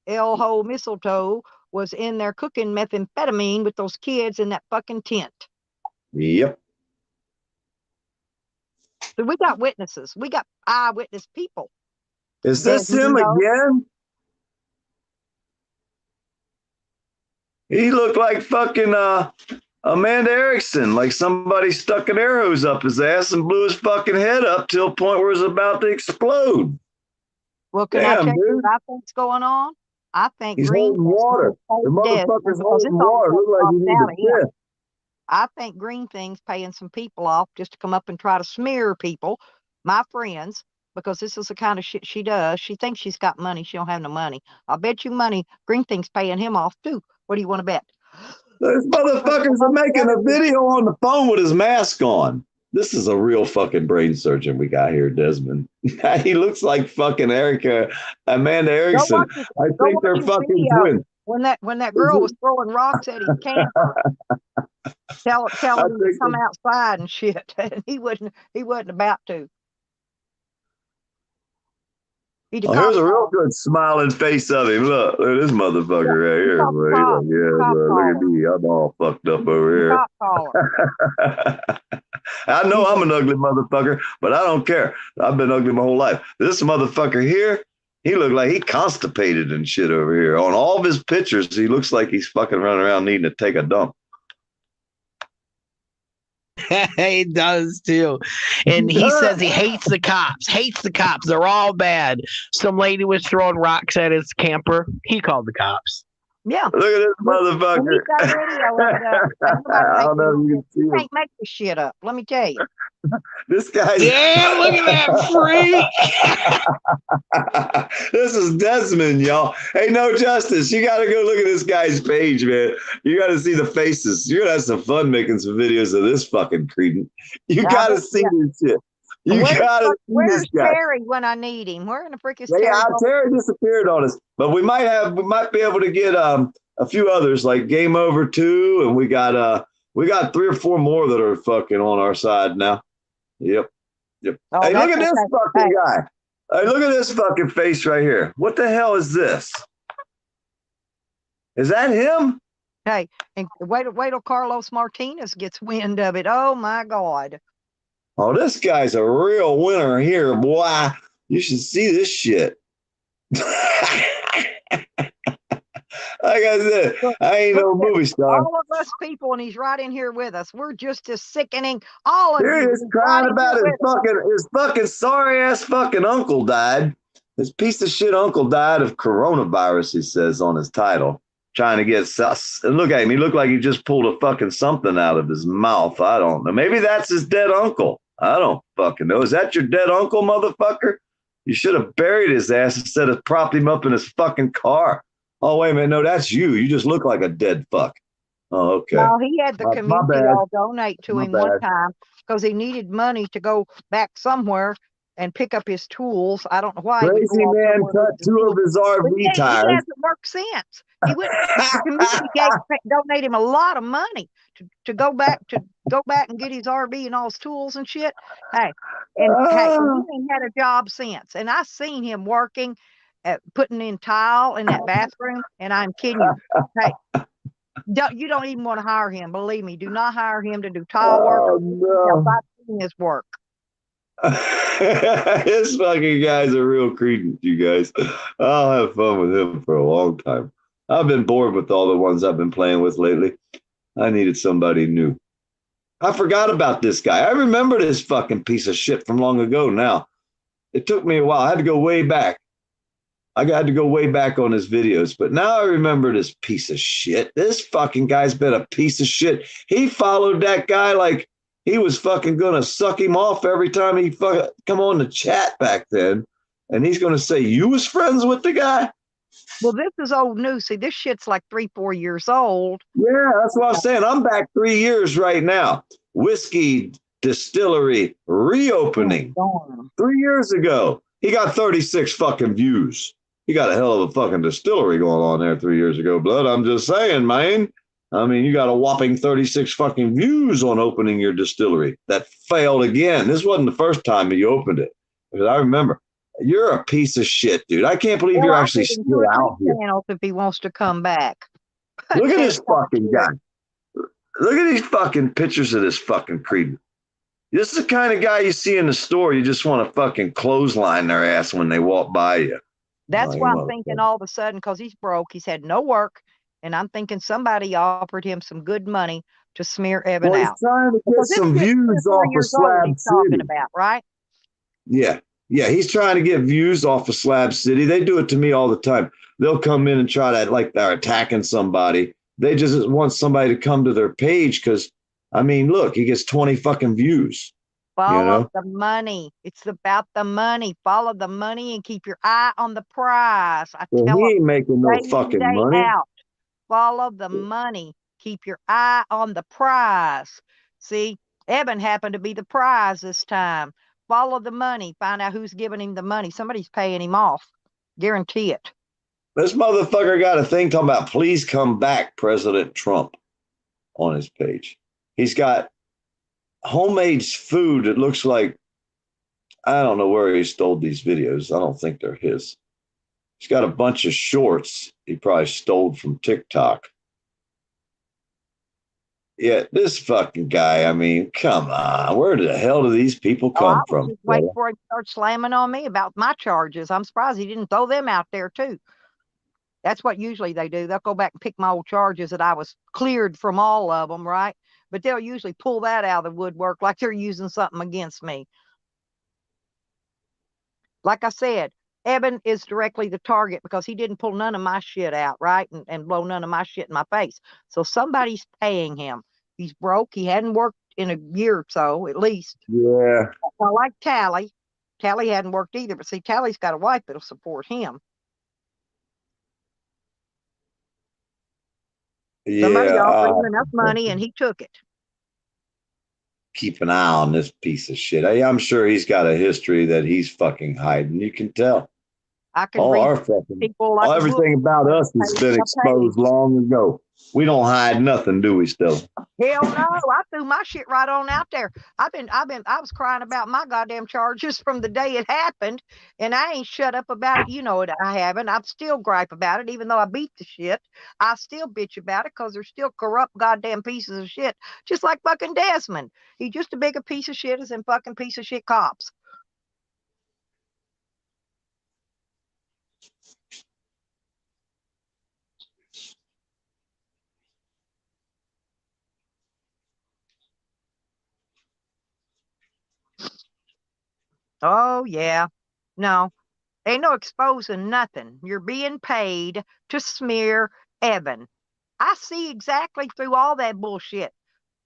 El Ho Mistletoe was in there cooking methamphetamine with those kids in that fucking tent. Yep. So we got witnesses. We got eyewitness people. Is this him again? He looked like fucking Amanda Erickson, like somebody stuck an air hose up his ass and blew his fucking head up till a point where it was about to explode. Well, can I tell you what I think's going on? I think he's Green holding water. The motherfucker's holding water. Look like he needs a fifth. I think Green Thing's paying some people off just to come up and try to smear people, my friends, because this is the kind of shit she does. She thinks she's got money. She don't have no money. I'll bet you money Green Thing's paying him off too. What do you want to bet? These motherfuckers are making a video on the phone with his mask on. This is a real fucking brain surgeon we got here, Desmond. He looks like fucking Amanda Erickson. I think they're fucking twins. When that girl was throwing rocks at his camper, telling him to come outside and shit, and he wasn't about to. Here's a real good smiling face of him. Look at this motherfucker right here. Look at me. I'm all fucked up over here. I know I'm an ugly motherfucker, but I don't care. I've been ugly my whole life. This motherfucker here, he looked like he constipated and shit over here. On all of his pictures, he looks like he's fucking running around needing to take a dump. He does too. And he says he hates the cops. They're all bad. Some lady was throwing rocks at his camper. He called the cops. Yeah. Look at this motherfucker. I don't know if you can see you can't make this shit up. Let me tell you. This guy. Damn, look at that freak. This is Desmond, y'all. Hey, No Justice. You got to go look at this guy's page, man. You got to see the faces. You're going to have some fun making some videos of this fucking credence. You got to see this shit. You got to see this guy. Where's Terry when I need him? Where in the frick is Terry? Yeah, Terry disappeared on us. But we might be able to get a few others like Game Over 2, and we got 3 or 4 more that are fucking on our side now. Yep. Oh, hey, look at this fucking guy. Hey, look at this fucking face right here. What the hell is this? Is that him? Hey, and wait till Carlos Martinez gets wind of it. Oh my God. Oh, this guy's a real winner here, boy. You should see this shit. Like I said, I ain't no movie star. All of us people, and he's right in here with us. We're just as sickening. All of you. Here he is crying about his fucking sorry ass fucking uncle died. His piece of shit uncle died of coronavirus, he says on his title. Trying to get sus. And look at him. He looked like he just pulled a fucking something out of his mouth. I don't know. Maybe that's his dead uncle. I don't fucking know. Is that your dead uncle, motherfucker? You should have buried his ass instead of propped him up in his fucking car. Oh, wait a minute. No, that's you. You just look like a dead fuck. Oh, okay. No, he had the community all donate to him one time because he needed money to go back somewhere and pick up his tools. I don't know why. Crazy man cut 2 of his RV tires. He hasn't worked since. He went. The community donated him a lot of money to go back and get his RV and all his tools and shit. Hey, and he ain't had a job since. And I seen him working at putting in tile in that bathroom, and I'm kidding you. Hey, You don't even want to hire him. Believe me, do not hire him to do tile work. Oh no. I've seen his work. This fucking guy's a real credence, you guys. I'll have fun with him for a long time. I've been bored with all the ones I've been playing with lately. I needed somebody new. I forgot about this guy. I remember this fucking piece of shit from long ago now. It took me a while. I had to go way back. I had to go way back on his videos, but now I remember this piece of shit. This fucking guy's been a piece of shit. He followed that guy like he was fucking gonna suck him off every time he come on the chat back then. And he's gonna say you was friends with the guy? Well, this is old news. See, this shit's like 3-4 years old. Yeah, that's what I'm saying. I'm back 3 years right now. Whiskey distillery reopening 3 years ago. He got 36 fucking views. He got a hell of a fucking distillery going on there 3 years ago, blood. I'm just saying, man. I mean, you got a whopping 36 fucking views on opening your distillery. That failed again. This wasn't the first time you opened it. Because I remember, you're a piece of shit, dude. I can't believe you're actually still out here. If he wants to come back. Look at this fucking guy. Look at these fucking pictures of this fucking cretin. This is the kind of guy you see in the store. You just want to fucking clothesline their ass when they walk by you. That's why I'm thinking all of a sudden, because he's broke, he's had no work, and I'm thinking somebody offered him some good money to smear Evan out. He's trying to get some views off of Slab City. Talking about, right? Yeah. Yeah, he's trying to get views off of Slab City. They do it to me all the time. They'll come in and try to, like they're attacking somebody. They just want somebody to come to their page because, I mean, look, he gets 20 fucking views. Follow the money. It's about the money. Follow the money and keep your eye on the prize. He ain't making no fucking money. Follow the money. Keep your eye on the prize. See, Evan happened to be the prize this time. Follow the money. Find out who's giving him the money. Somebody's paying him off. Guarantee it. This motherfucker got a thing talking about please come back, President Trump, on his page. He's got homemade food. It looks like, I don't know where he stole these videos. I don't think they're his. He's got a bunch of shorts he probably stole from TikTok. Yeah, this fucking guy, I mean, come on. Where the hell do these people come from? Just wait for him to start slamming on me about my charges. I'm surprised he didn't throw them out there too. That's what usually they do. They'll go back and pick my old charges that I was cleared from all of them, right? But they'll usually pull that out of the woodwork like they're using something against me. Like I said, Evan is directly the target because he didn't pull none of my shit out, right? And blow none of my shit in my face. So somebody's paying him. He's broke. He hadn't worked in a year or so, at least. Yeah. I like Tally. Tally hadn't worked either, but see, Tally's got a wife that'll support him. Somebody offered him enough money and he took it. Keep an eye on this piece of shit. I'm sure he's got a history that he's fucking hiding. You can tell. I can all our fucking people like everything about us has been exposed long ago. We don't hide nothing, do we, still? Hell no. I threw my shit right on out there. I was crying about my goddamn charges from the day it happened, and I ain't shut up about it. You know it, I haven't. I'm still gripe about it, even though I beat the shit. I still bitch about it because they're still corrupt goddamn pieces of shit, just like fucking Desmond. He's just a bigger piece of shit as them fucking piece of shit cops. Oh, yeah. No, ain't no exposing nothing. You're being paid to smear Evan. I see exactly through all that bullshit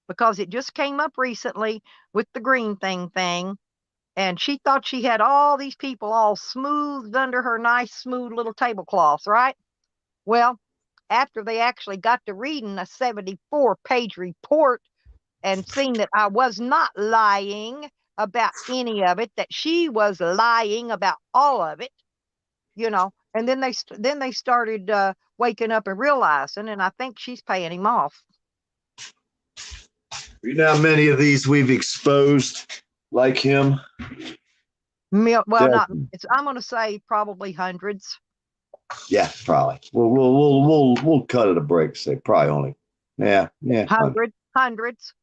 because it just came up recently with the green thing. And she thought she had all these people all smoothed under her nice, smooth little tablecloths, right? Well, after they actually got to reading a 74-page report and seen that I was not lying about any of it, that she was lying about all of it, you know, and then they started waking up and realizing, and I think she's paying him off. You know how many of these we've exposed like him? Well, not. I'm going to say probably hundreds. Yeah, probably. We'll cut it a break. Say probably only Yeah. Hundreds.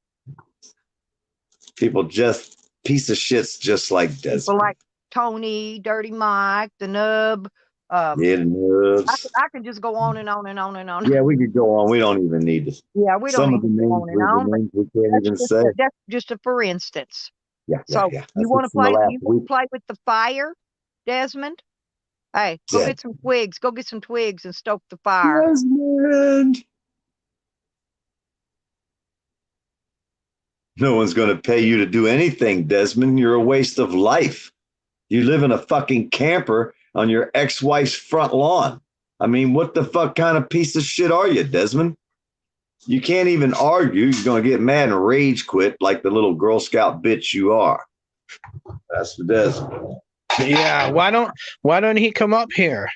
People just piece of shits just like People Desmond. like Tony, Dirty Mike, the Nub. Yeah, the Nubs. I can just go on and on and on and on. Yeah, we could go on. We don't even need to. Yeah, we don't Some need of the to names, go on and on. we can't even say. That's just a for instance. Yeah. So That's you want to from the play? last You want week. to play with the fire, Desmond? Hey, go Yeah. get some twigs. Go get some twigs and stoke the fire. Desmond. No one's going to pay you to do anything, Desmond. You're a waste of life. You live in a fucking camper on your ex-wife's front lawn. I mean, what the fuck kind of piece of shit are you, Desmond? You can't even argue. You're going to get mad and rage quit like the little Girl Scout bitch you are. That's for Desmond. Yeah, why don't he come up here?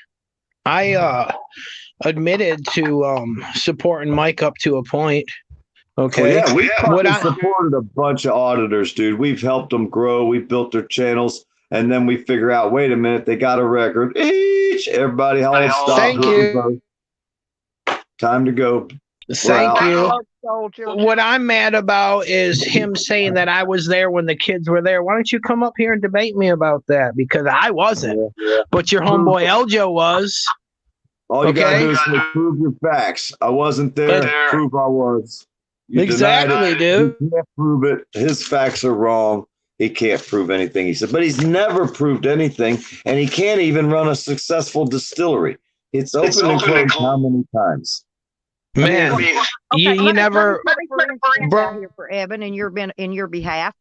I admitted to supporting Mike up to a point. Okay. Oh, yeah, we've supported a bunch of auditors, dude. We've helped them grow. We've built their channels. And then we figure out, wait a minute, they got a record. Each, everybody, hold, stop. Thank you. Time to go. Thank you. What I'm mad about is him saying that I was there when the kids were there. Why don't you come up here and debate me about that? Because I wasn't, but your homeboy Eljo was. All you gotta do is say, prove your facts. I wasn't there. Prove I was. You exactly, dude. You can't prove it. His facts are wrong. He can't prove anything. He said, but he's never proved anything, and he can't even run a successful distillery. It's open and closed how many times? Man, you never. Here for Evan in your behalf.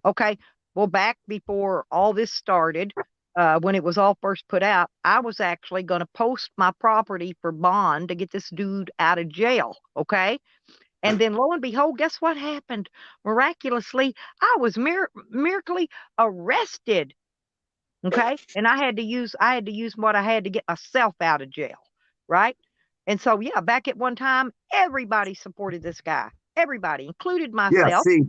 Okay. Well, back before all this started, when it was all first put out, I was actually going to post my property for bond to get this dude out of jail. Okay. And then lo and behold, guess what happened? Miraculously, I was miraculously arrested. Okay. And I had to use what I had to get myself out of jail. Right. And so, yeah, back at one time, everybody supported this guy. Everybody, included myself. Yeah, see,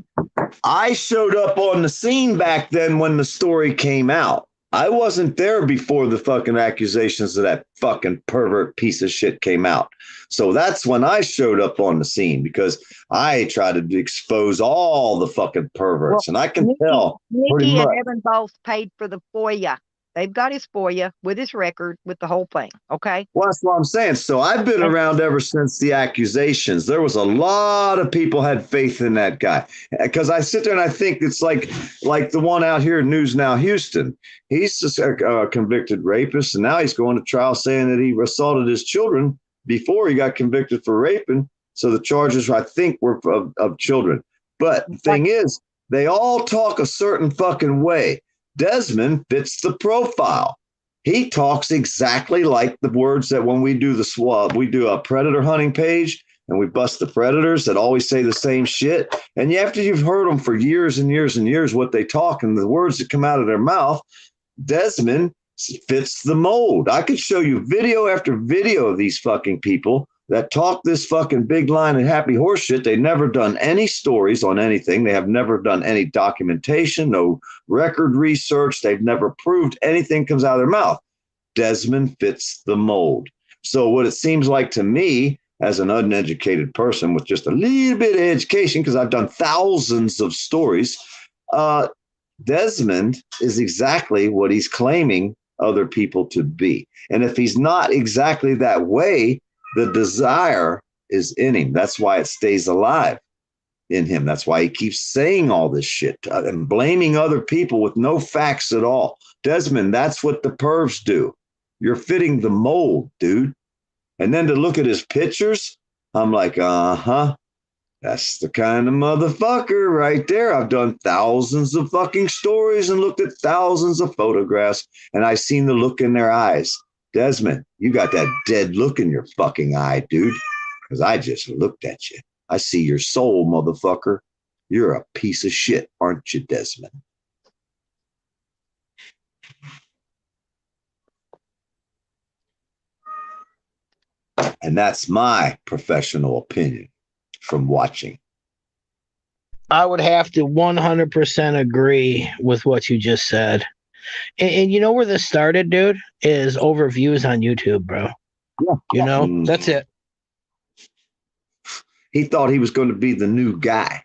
I showed up on the scene back then when the story came out. I wasn't there before the fucking accusations of that fucking pervert piece of shit came out. So that's when I showed up on the scene because I tried to expose all the fucking perverts. And I can tell. Nikki and Evan both paid for the FOIA. They've got his FOIA with his record, with the whole thing. Okay. Well, that's what I'm saying. So I've been around ever since the accusations. There was a lot of people had faith in that guy because I sit there and I think it's like the one out here in News Now Houston. He's just a convicted rapist, and now he's going to trial saying that he assaulted his children before he got convicted for raping. So the charges, I think, were of children. But the thing is, they all talk a certain fucking way. Desmond fits the profile. He talks exactly like the words that when we do we do a predator hunting page and we bust the predators that always say the same shit. And after you've heard them for years and years and years, what they talk and the words that come out of their mouth, Desmond fits the mold. I could show you video after video of these fucking people that talk this fucking big line and happy horse shit. They've never done any stories on anything. They have never done any documentation, no record research. They've never proved anything comes out of their mouth. Desmond fits the mold. So what it seems like to me as an uneducated person with just a little bit of education, because I've done thousands of stories, Desmond is exactly what he's claiming other people to be. And if he's not exactly that way, the desire is in him. That's why it stays alive in him. That's why he keeps saying all this shit and blaming other people with no facts at all. Desmond, that's what the pervs do. You're fitting the mold, dude. And then to look at his pictures, I'm like, that's the kind of motherfucker right there. I've done thousands of fucking stories and looked at thousands of photographs, and I've seen the look in their eyes. Desmond, you got that dead look in your fucking eye, dude, because I just looked at you. I see your soul, motherfucker. You're a piece of shit, aren't you, Desmond? And that's my professional opinion from watching. I would have to 100% agree with what you just said. And you know where this started, dude? Is overviews on YouTube, bro. Yeah. You know, that's it. He thought he was going to be the new guy.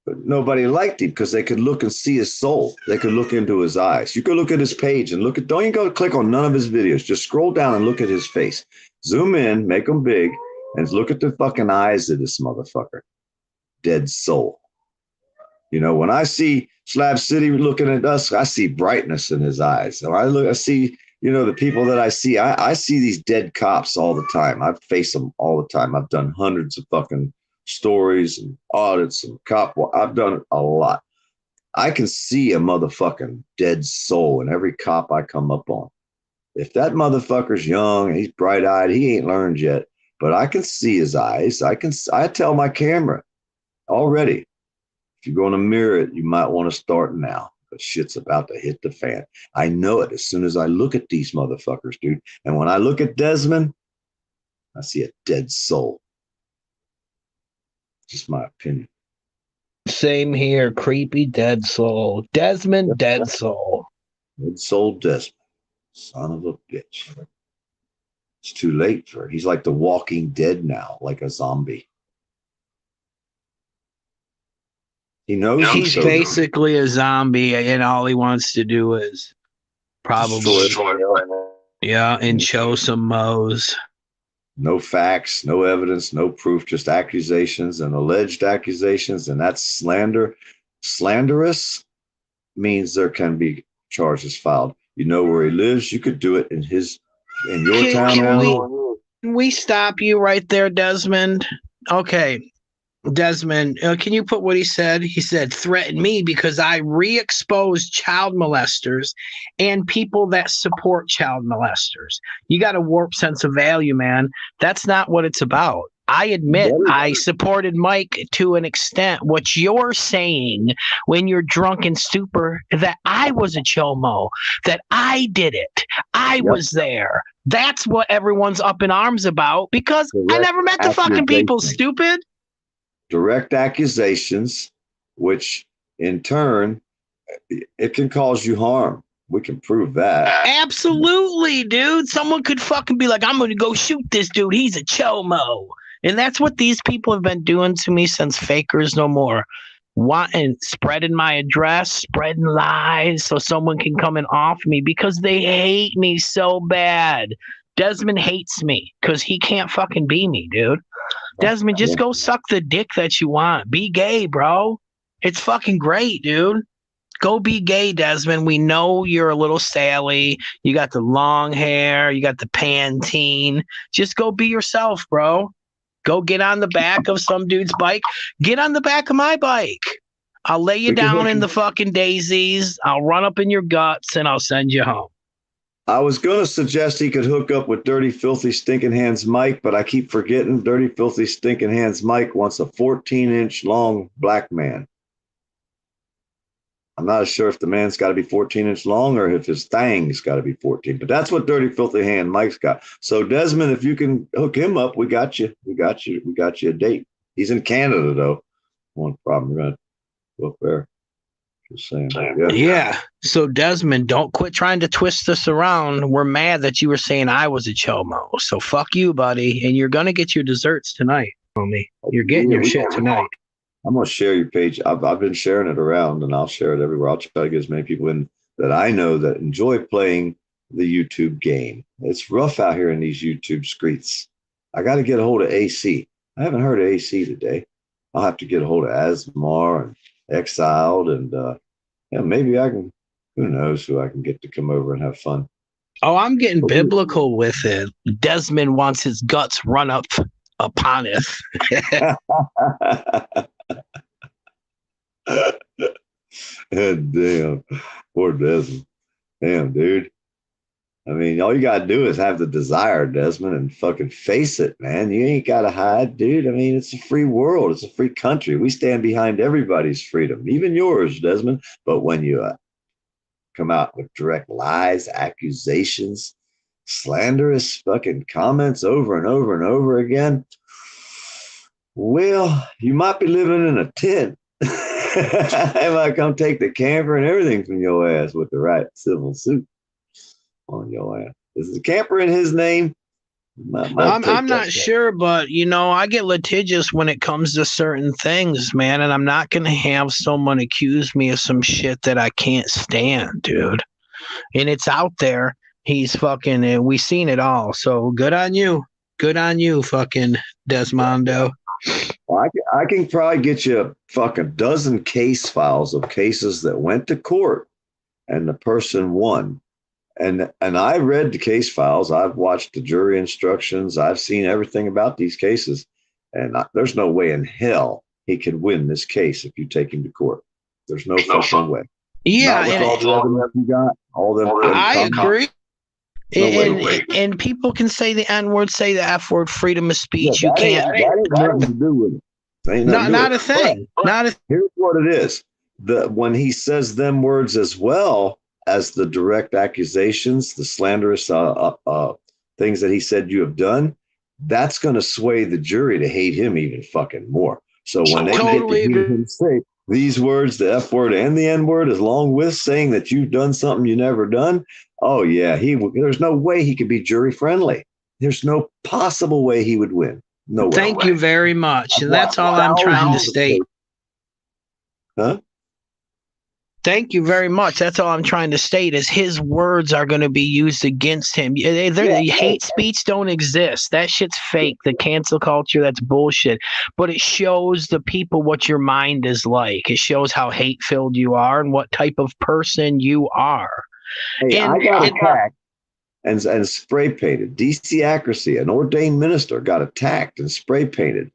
But nobody liked him because they could look and see his soul. They could look into his eyes. You could look at his page and don't even go click on none of his videos. Just scroll down and look at his face. Zoom in, make them big, and look at the fucking eyes of this motherfucker. Dead soul. You know, when I see Slab City looking at us, I see brightness in his eyes. So I see, you know, the people that I see these dead cops all the time. I face them all the time. I've done hundreds of fucking stories and audits and I've done it a lot. I can see a motherfucking dead soul in every cop I come up on. If that motherfucker's young, he's bright-eyed, he ain't learned yet, but I can see his eyes. I tell my camera already, if you're going to mirror it, you might want to start now, because shit's about to hit the fan. I know it as soon as I look at these motherfuckers, dude. And when I look at Desmond, I see a dead soul. Just my opinion. Same here. Creepy dead soul. Desmond, dead soul. Dead soul Desmond. Son of a bitch. It's too late for it. He's like the Walking Dead now, like a zombie. He knows he's basically a zombie, and all he wants to do is probably and show some mows. No facts, no evidence, no proof, just accusations and alleged accusations, and that's slander. Slanderous means there can be charges filed. You know where he lives. You could do it in your town. Can we stop you right there, Desmond? Okay. Desmond, can you put what he said? He said, threaten me because I re-expose child molesters and people that support child molesters. You got a warped sense of value, man. That's not what it's about. I admit I supported Mike to an extent. What you're saying when you're drunk in stupor, that I was a chomo, that I did it. I was there. That's what everyone's up in arms about because I never met the fucking people, stupid. Direct accusations, which in turn, it can cause you harm. We can prove that. Absolutely, dude. Someone could fucking be like, I'm going to go shoot this dude. He's a chomo. And that's what these people have been doing to me since Fakers No More. Spreading my address, spreading lies so someone can come and off me because they hate me so bad. Desmond hates me because he can't fucking be me, dude. Desmond, just go suck the dick that you want. Be gay, bro. It's fucking great, dude. Go be gay, Desmond. We know you're a little Sally. You got the long hair. You got the Pantene. Just go be yourself, bro. Go get on the back of some dude's bike. Get on the back of my bike. I'll lay you down in the fucking daisies. I'll run up in your guts and I'll send you home. I was going to suggest he could hook up with Dirty Filthy Stinking Hands Mike, but I keep forgetting Dirty Filthy Stinking Hands Mike wants a 14-inch long black man. I'm not sure if the man's got to be 14-inch long or if his thing's got to be 14, but that's what Dirty Filthy Hand Mike's got. So Desmond, if you can hook him up, we got you. We got you a date. He's in Canada though. One problem, we're going to go up there. Just saying. Yeah. So Desmond, don't quit trying to twist this around. We're mad that you were saying I was a chomo. So fuck you, buddy. And you're gonna get your desserts tonight, homie. You're getting your shit tonight. I'm gonna share your page. I've been sharing it around, and I'll share it everywhere. I'll try to get as many people in that I know that enjoy playing the YouTube game. It's rough out here in these YouTube streets. I got to get a hold of AC. I haven't heard of AC today. I'll have to get a hold of Asmar and Exiled, and maybe I can. Who knows who I can get to come over and have fun. Oh, I'm getting biblical with it. Desmond wants his guts run up upon it. Damn, poor Desmond. Damn, dude. I mean, all you got to do is have the desire, Desmond, and fucking face it, man. You ain't got to hide, dude. I mean, it's a free world. It's a free country. We stand behind everybody's freedom, even yours, Desmond. But when you come out with direct lies, accusations, slanderous fucking comments over and over and over again, well, you might be living in a tent. I might come take the camper and everything from your ass with the right civil suit on your ass. Is the camper in his name? I'm not sure, but you know, I get litigious when it comes to certain things, man, and I'm not gonna have someone accuse me of some shit that I can't stand, dude. And it's out there. He's fucking. We seen it all. So good on you. Good on you, fucking Desmondo. Well, I can probably get you a fucking dozen case files of cases that went to court and the person won. And I read the case files. I've watched the jury instructions. I've seen everything about these cases. And there's no way in hell he could win this case if you take him to court. There's no fucking way. Yeah, Not with all the evidence you got. All them. I agree. No and people can say the N word, say the F word, freedom of speech. You can't. That ain't nothing to do with it. Not a thing. Here's what it is. When he says them words as well as the direct accusations, the slanderous things that he said you have done, that's going to sway the jury to hate him even fucking more. So when they get to hear him say these words, the F word and the N word, along with saying that you've done something you never done, oh yeah, there's no way he could be jury friendly. There's no possible way he would win. No way. Thank you very much. That's all I'm trying to state. Huh? Thank you very much. That's all I'm trying to state is his words are going to be used against him. Hate speech don't exist. That shit's fake. The cancel culture, that's bullshit. But it shows the people what your mind is like. It shows how hate-filled you are and what type of person you are. Hey, I got attacked and spray painted. DC Accuracy, an ordained minister, got attacked and spray painted.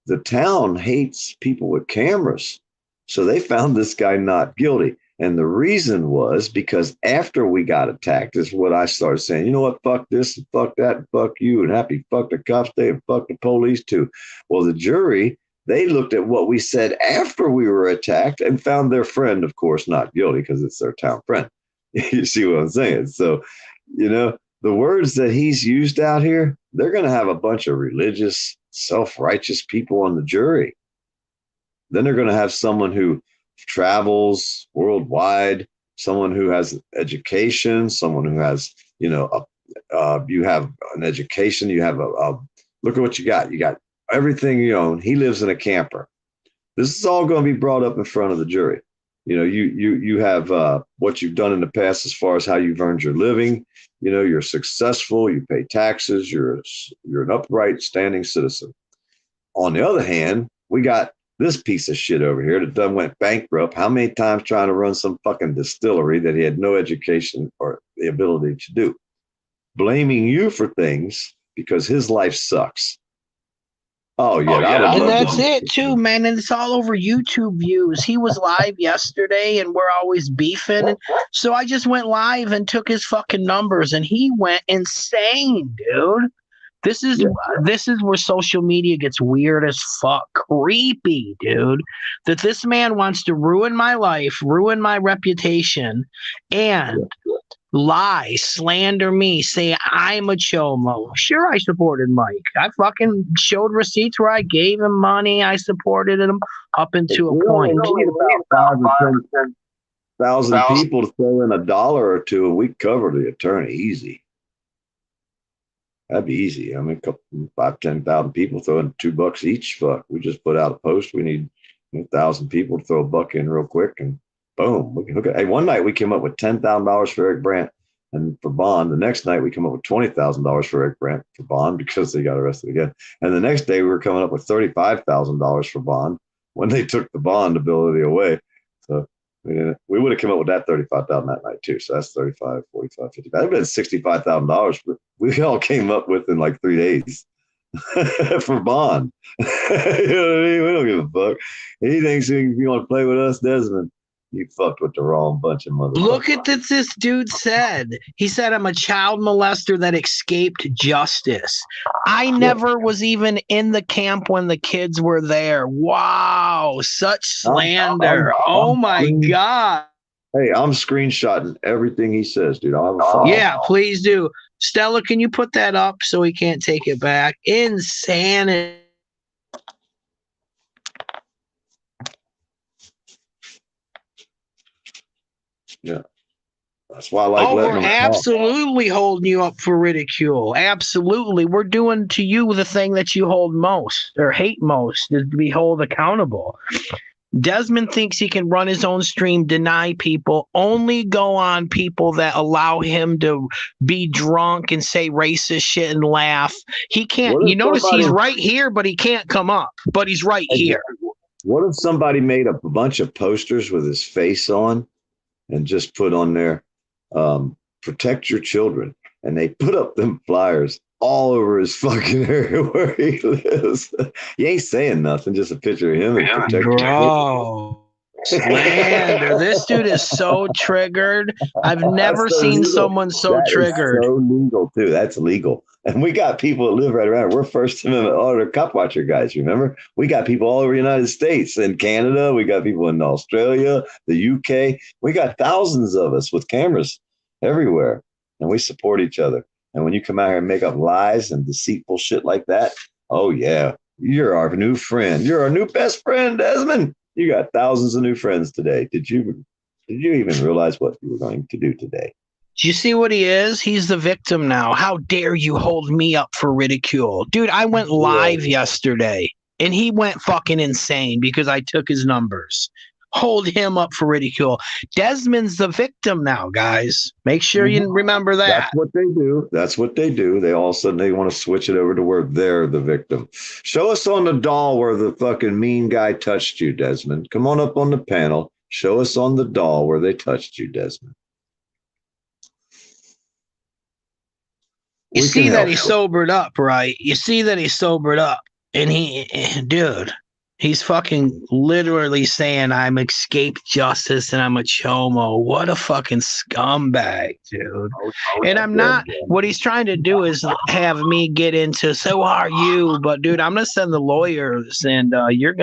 The town hates people with cameras. So they found this guy not guilty. And the reason was because after we got attacked is what I started saying, you know what, fuck this and fuck that and fuck you and happy fuck the cops day and fuck the police too. Well, the jury, they looked at what we said after we were attacked and found their friend, of course, not guilty because it's their town friend. You see what I'm saying? So, you know, the words that he's used out here, they're going to have a bunch of religious, self-righteous people on the jury. Then they're going to have someone who travels worldwide, someone who has education, someone who has, you know, you have an education, you have look at what you got. You got everything you own. He lives in a camper. This is all going to be brought up in front of the jury. You know, you have what you've done in the past as far as how you've earned your living. You know, you're successful, you pay taxes, you're an upright, standing citizen. On the other hand, we got this piece of shit over here that done went bankrupt. How many times trying to run some fucking distillery that he had no education or the ability to do? Blaming you for things because his life sucks. Oh yeah. And that's it too, man. And it's all over YouTube views. He was live yesterday and we're always beefing. So I just went live and took his fucking numbers and he went insane, dude. This is where social media gets weird as fuck. Creepy, dude. That this man wants to ruin my life, ruin my reputation, and lie, slander me, say I'm a chomo. Sure, I supported Mike. I fucking showed receipts where I gave him money. I supported him up into a point. We need about 5,000 or 10,000 people to throw in $1 or $2, and we cover the attorney easy. That'd be easy. I mean, 5,000-10,000 people throwing $2 each. Fuck, we just put out a post. We need 1,000 people to throw $1 in real quick, and boom, we can hook it. Hey, one night we came up with $10,000 for Eric Brandt and for bond. The next night we come up with $20,000 for Eric Brandt for bond because they got arrested again. And the next day we were coming up with $35,000 for bond when they took the bond ability away. So we would have come up with that $35,000 that night too. So that's 35, 45, 50. That'd been $65,000. We all came up with in like 3 days for bond. You know what I mean? We don't give a fuck. He thinks if you want to play with us, Desmond, you fucked with the wrong bunch of motherfuckers. Look at this dude said. He said, I'm a child molester that escaped justice. I never was even in the camp when the kids were there. Wow, such slander. Oh my God. Hey, I'm screenshotting everything he says, dude. I'll have a file. Yeah, please do. Stella, can you put that up so he can't take it back? Insanity. Yeah. That's why I like Oh, letting we're them talk. absolutely holding you up for ridicule. Absolutely. We're doing to you the thing that you hold most or hate most is to be held accountable. Desmond thinks he can run his own stream, deny people, only go on people that allow him to be drunk and say racist shit and laugh. He can't. What if You notice he's somebody- right here, but he can't come up. But he's right here. What if somebody made up a bunch of posters with his face on and just put on there, protect your children? And they put up them flyers all over his fucking area where he lives. He ain't saying nothing, just a picture of him and protect your children. Bro. Slander. This dude is so triggered. I've never That's so seen legal. someone so That is triggered. so legal too. That's legal. And we got people that live right around. We're First Amendment order cop watcher guys. Remember, we got people all over the United States and Canada. We got people in Australia, the UK. We got thousands of us with cameras everywhere, and we support each other. And when you come out here and make up lies and deceitful shit like that, oh yeah, you're our new friend. You're our new best friend, Desmond. You got thousands of new friends today. Did you even realize what you were going to do today? Do you see what he is? He's the victim now. How dare you hold me up for ridicule? Dude, I went live yesterday and he went fucking insane because I took his numbers. Hold him up for ridicule. Desmond's the victim now, guys. Make sure you remember that. That's what they do. That's what they do. They all of a sudden they want to switch it over to where they're the victim. Show us on the doll where the fucking mean guy touched you, Desmond. Come on up on the panel. Show us on the doll where they touched you, Desmond. You see that he sobered up, right? You see that he sobered up. And dude, he's fucking literally saying, I'm escaped justice and I'm a chomo. What a fucking scumbag, dude. And I'm not, what he's trying to do is have me get into, so are you? But dude, I'm going to send the lawyers and you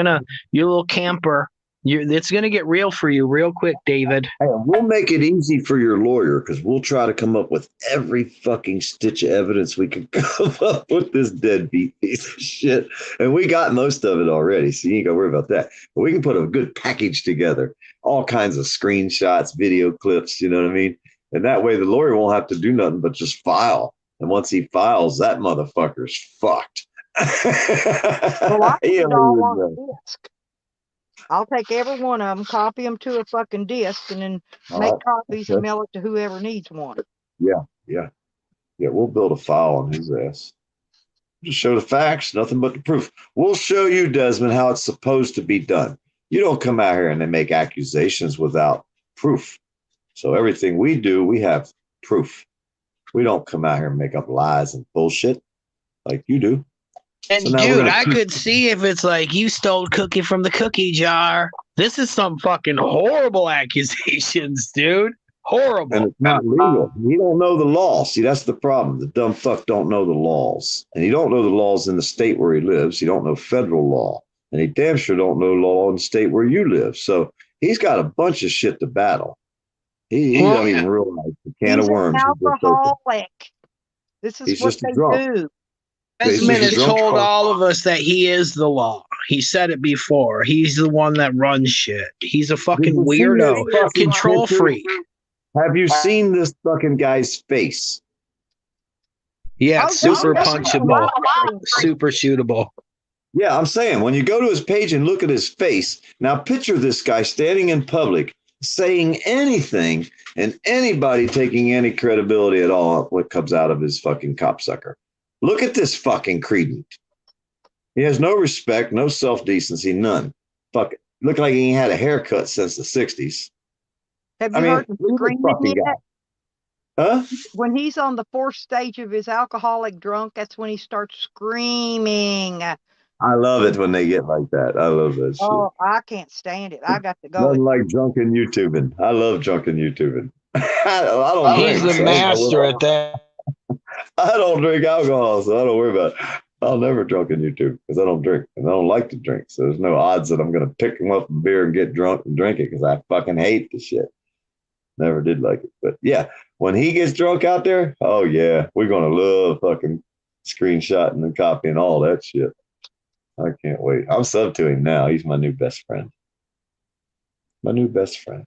little camper. It's going to get real for you real quick, David. Hey, we'll make it easy for your lawyer because we'll try to come up with every fucking stitch of evidence we can come up with this deadbeat piece of shit. And we got most of it already, so you ain't got to worry about that. But we can put a good package together, all kinds of screenshots, video clips, you know what I mean? And that way the lawyer won't have to do nothing but just file. And once he files, that motherfucker's fucked. Well, I put it all on a disc. I'll take every one of them, copy them to a fucking disc, and then make copies and mail it to whoever needs one. Yeah. We'll build a file on his ass. Just show the facts, nothing but the proof. We'll show you, Desmond, how it's supposed to be done. You don't come out here and then make accusations without proof. So everything we do, we have proof. We don't come out here and make up lies and bullshit like you do. And So now dude, I could see if it's like you stole cookie from the cookie jar. This is some fucking horrible accusations, dude. Horrible. And it's not legal. He don't know the law. See, that's the problem. The dumb fuck don't know the laws. And he don't know the laws in the state where he lives. He don't know federal law. And he damn sure don't know law in the state where you live. So he's got a bunch of shit to battle. He don't even realize the can of worms. He's an alcoholic. This is what they do. Desmond has told all of us that he is the law. He said it before. He's the one that runs shit. He's a fucking weirdo, control freak. Have you seen this fucking guy's face? Yeah, super punchable, super shootable. Yeah, I'm saying when you go to his page and look at his face, now picture this guy standing in public saying anything and anybody taking any credibility at all what comes out of his fucking copsucker. Look at this fucking credent. He has no respect, no self-decency, none. Fuck it. Look like he ain't had a haircut since the 60s. Have you heard him screaming yet? Huh? When he's on the fourth stage of his alcoholic drunk, that's when he starts screaming. I love it when they get like that. I love that shit. Oh, I can't stand it. I got to go. Nothing like drunken YouTubing. I love drunken YouTubing. I don't He's drink, the master at that. I don't drink alcohol, so I don't worry about it. I'll never drunken YouTube because I don't drink and I don't like to drink. So there's no odds that I'm going to pick him up a beer and get drunk and drink it because I fucking hate the shit. Never did like it. But yeah, when he gets drunk out there, oh yeah, we're going to love fucking screenshotting and copying all that shit. I can't wait. I'm sub to him now. He's my new best friend. My new best friend.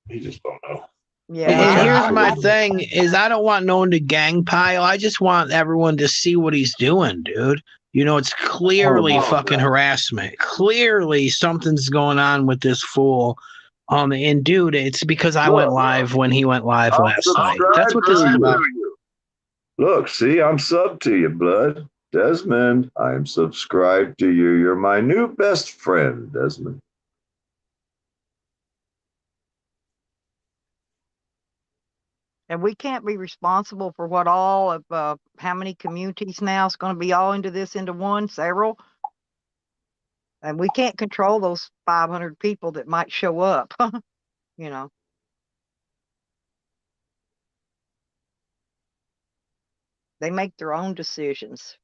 He just don't know. Yeah, And well, here's my thing: is I don't want no one to gang pile. I just want everyone to see what he's doing, dude. You know, it's clearly fucking harassment. Clearly, something's going on with this fool. And dude, it's because I went live when he went live I'm last night. subscribed That's what this is to about. you. Look, see, I'm sub to you, blood. Desmond, I am subscribed to you. You're my new best friend, Desmond. and we can't be responsible for what all of how many communities now is going to be all into this into one, several. And we can't control those 500 people that might show up, you know. They make their own decisions.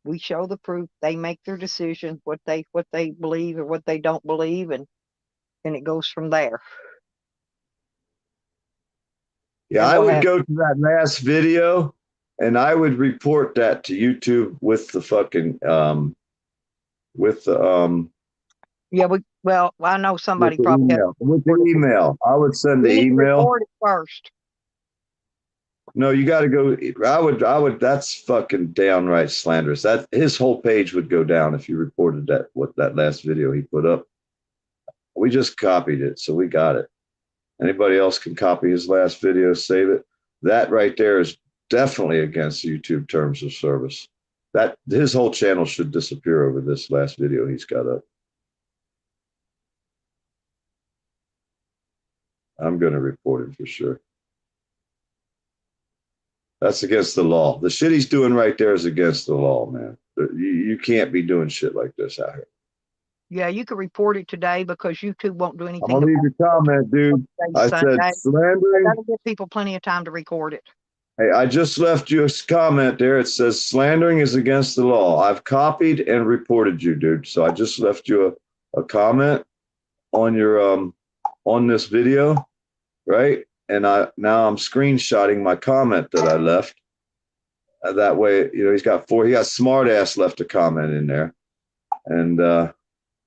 We show the proof. They make their decision, what they believe or what they don't believe, and it goes from there. Yeah, And I we'll would have- go to that last video and I would report that to YouTube with the fucking Yeah, well, I know somebody with the probably email. With the email. I would send the We need to email. report it first. No, you got to go. I would. That's fucking downright slanderous. That his whole page would go down if you reported that last video he put up. We just copied it, so we got it. Anybody else can copy his last video, save it. That right there is definitely against YouTube terms of service. That his whole channel should disappear over this last video he's got up. I'm going to report him for sure. That's against the law. The shit he's doing right there is against the law, man. You can't be doing shit like this out here. Yeah, you can report it today because YouTube won't do anything. I'm gonna leave your comment, dude. I said slandering. That'll give people plenty of time to record it. Hey, I just left you a comment there. It says slandering is against the law. I've copied and reported you, dude. So I just left you a comment on your on this video, right? And now I'm screenshotting my comment that I left. That way, you know, he got smart ass left a comment in there. And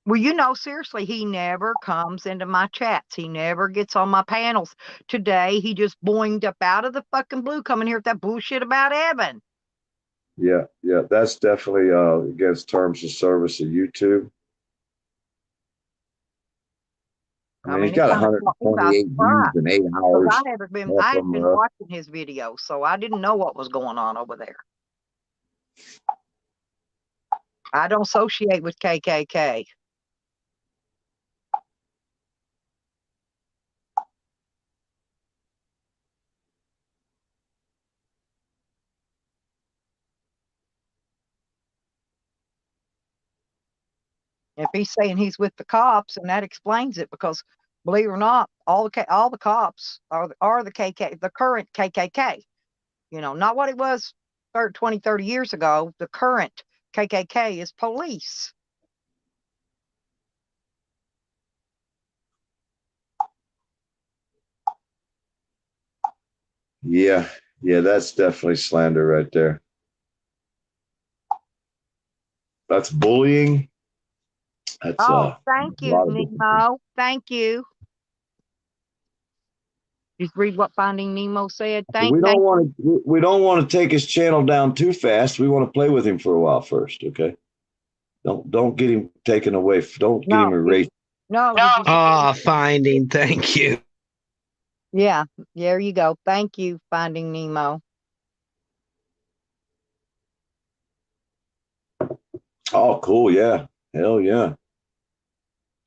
well, you know, seriously, he never comes into my chats. He never gets on my panels. Today, he just boinged up out of the fucking blue coming here with that bullshit about Evan. Yeah, that's definitely against terms of service of YouTube. I mean, he's got 128 views in 8 hours. I haven't been watching his videos, so I didn't know what was going on over there. I don't associate with KKK. If he's saying he's with the cops, and that explains it, because believe it or not, all the cops are the KKK, the current KKK. You know, not what it was 20, 30 years ago. The current KKK is police. Yeah, that's definitely slander right there. That's bullying. That's thank you, Nemo. Thank you. Just read what Finding Nemo said. We don't want to take his channel down too fast. We want to play with him for a while first, okay? Don't get him taken away. Don't get him erased. No. Finding. Thank you. Yeah, there you go. Thank you, Finding Nemo. Oh, cool. Yeah. Hell yeah.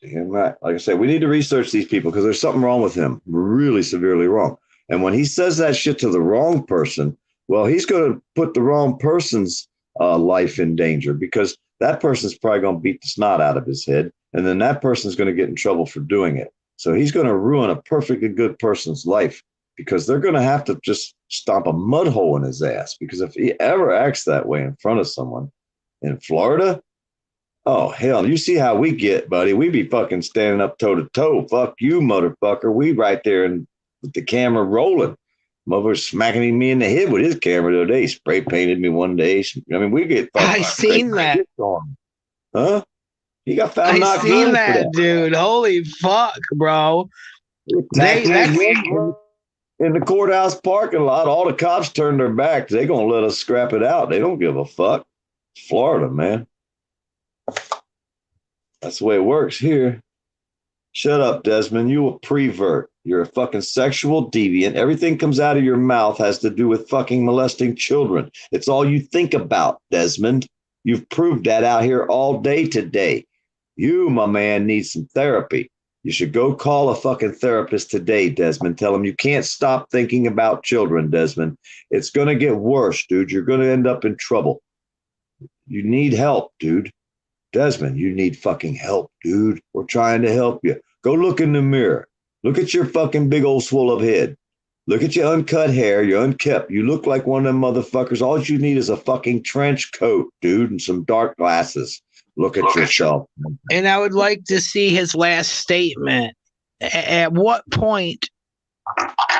Damn right. Like I said, we need to research these people because there's something wrong with him, really severely wrong. And when he says that shit to the wrong person, well, he's going to put the wrong person's life in danger, because that person's probably going to beat the snot out of his head. And then that person's going to get in trouble for doing it. So he's going to ruin a perfectly good person's life, because they're going to have to just stomp a mud hole in his ass. Because if he ever acts that way in front of someone in Florida, oh, hell, you see how we get, buddy. We be fucking standing up toe to toe. Fuck you, motherfucker. We right there and with the camera rolling. Motherfucker smacking me in the head with his camera the other day. Spray painted me one day. I mean, we get fucking. I seen that. Huh? He got found not I seen that, dude. Holy fuck, bro. In the courthouse parking lot, all the cops turned their backs. They're gonna let us scrap it out. They don't give a fuck. It's Florida, man. That's the way it works here. Shut up, Desmond. You a prevert. You're a fucking sexual deviant. Everything comes out of your mouth has to do with fucking molesting children. It's all you think about, Desmond. You've proved that out here all day today. You, my man, need some therapy. You should go call a fucking therapist today, Desmond. Tell him you can't stop thinking about children, Desmond. It's going to get worse, dude. You're going to end up in trouble. You need help, dude. Desmond, you need fucking help, dude. We're trying to help you. Go look in the mirror. Look at your fucking big old swole of head. Look at your uncut hair, your unkept. You look like one of them motherfuckers. All you need is a fucking trench coat, dude, and some dark glasses. Look at yourself. And I would like to see his last statement. At what point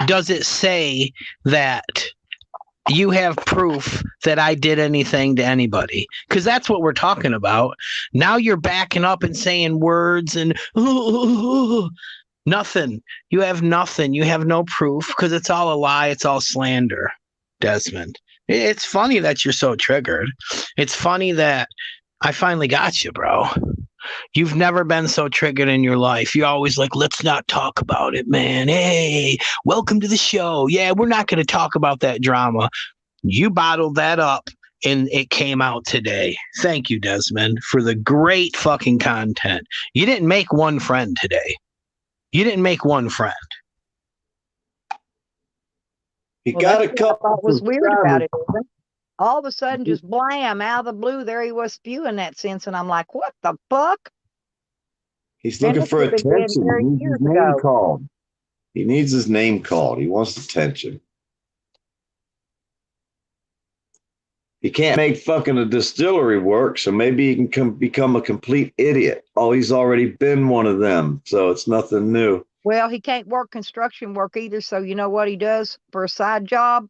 does it say that you have proof that I did anything to anybody? Because that's what we're talking about. Now you're backing up and saying words and nothing. You have nothing. You have no proof because it's all a lie. It's all slander, Desmond. It's funny that you're so triggered. It's funny that I finally got you, bro. You've never been so triggered in your life. You're always like, let's not talk about it, man. Hey, welcome to the show. Yeah, we're not going to talk about that drama. You bottled that up and it came out today. Thank you, Desmond, for the great fucking content. You didn't make one friend today. You didn't make one friend. He got a couple. What was weird about it? All of a sudden, just blam, out of the blue, there he was spewing that sense. And I'm like, what the fuck? He's looking for attention. He needs his name called. He needs his name called. He wants attention. He can't make fucking a distillery work, so maybe he can become a complete idiot. Oh, he's already been one of them, so it's nothing new. Well, he can't work construction work either. So you know what he does for a side job?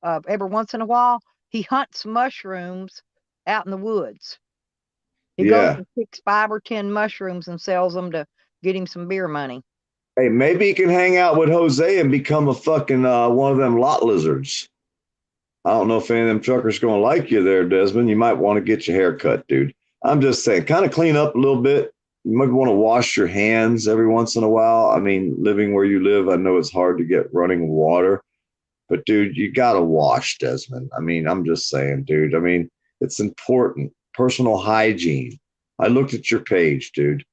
Every once in a while, he hunts mushrooms out in the woods. He goes and picks 5 or 10 mushrooms and sells them to get him some beer money. Hey, maybe he can hang out with Jose and become a fucking one of them lot lizards. I don't know if any of them truckers going to like you there, Desmond. You might want to get your hair cut, dude. I'm just saying, kind of clean up a little bit. You might want to wash your hands every once in a while. I mean, living where you live, I know it's hard to get running water. But, dude, you got to wash, Desmond. I mean, I'm just saying, dude. I mean, it's important. Personal hygiene. I looked at your page, dude.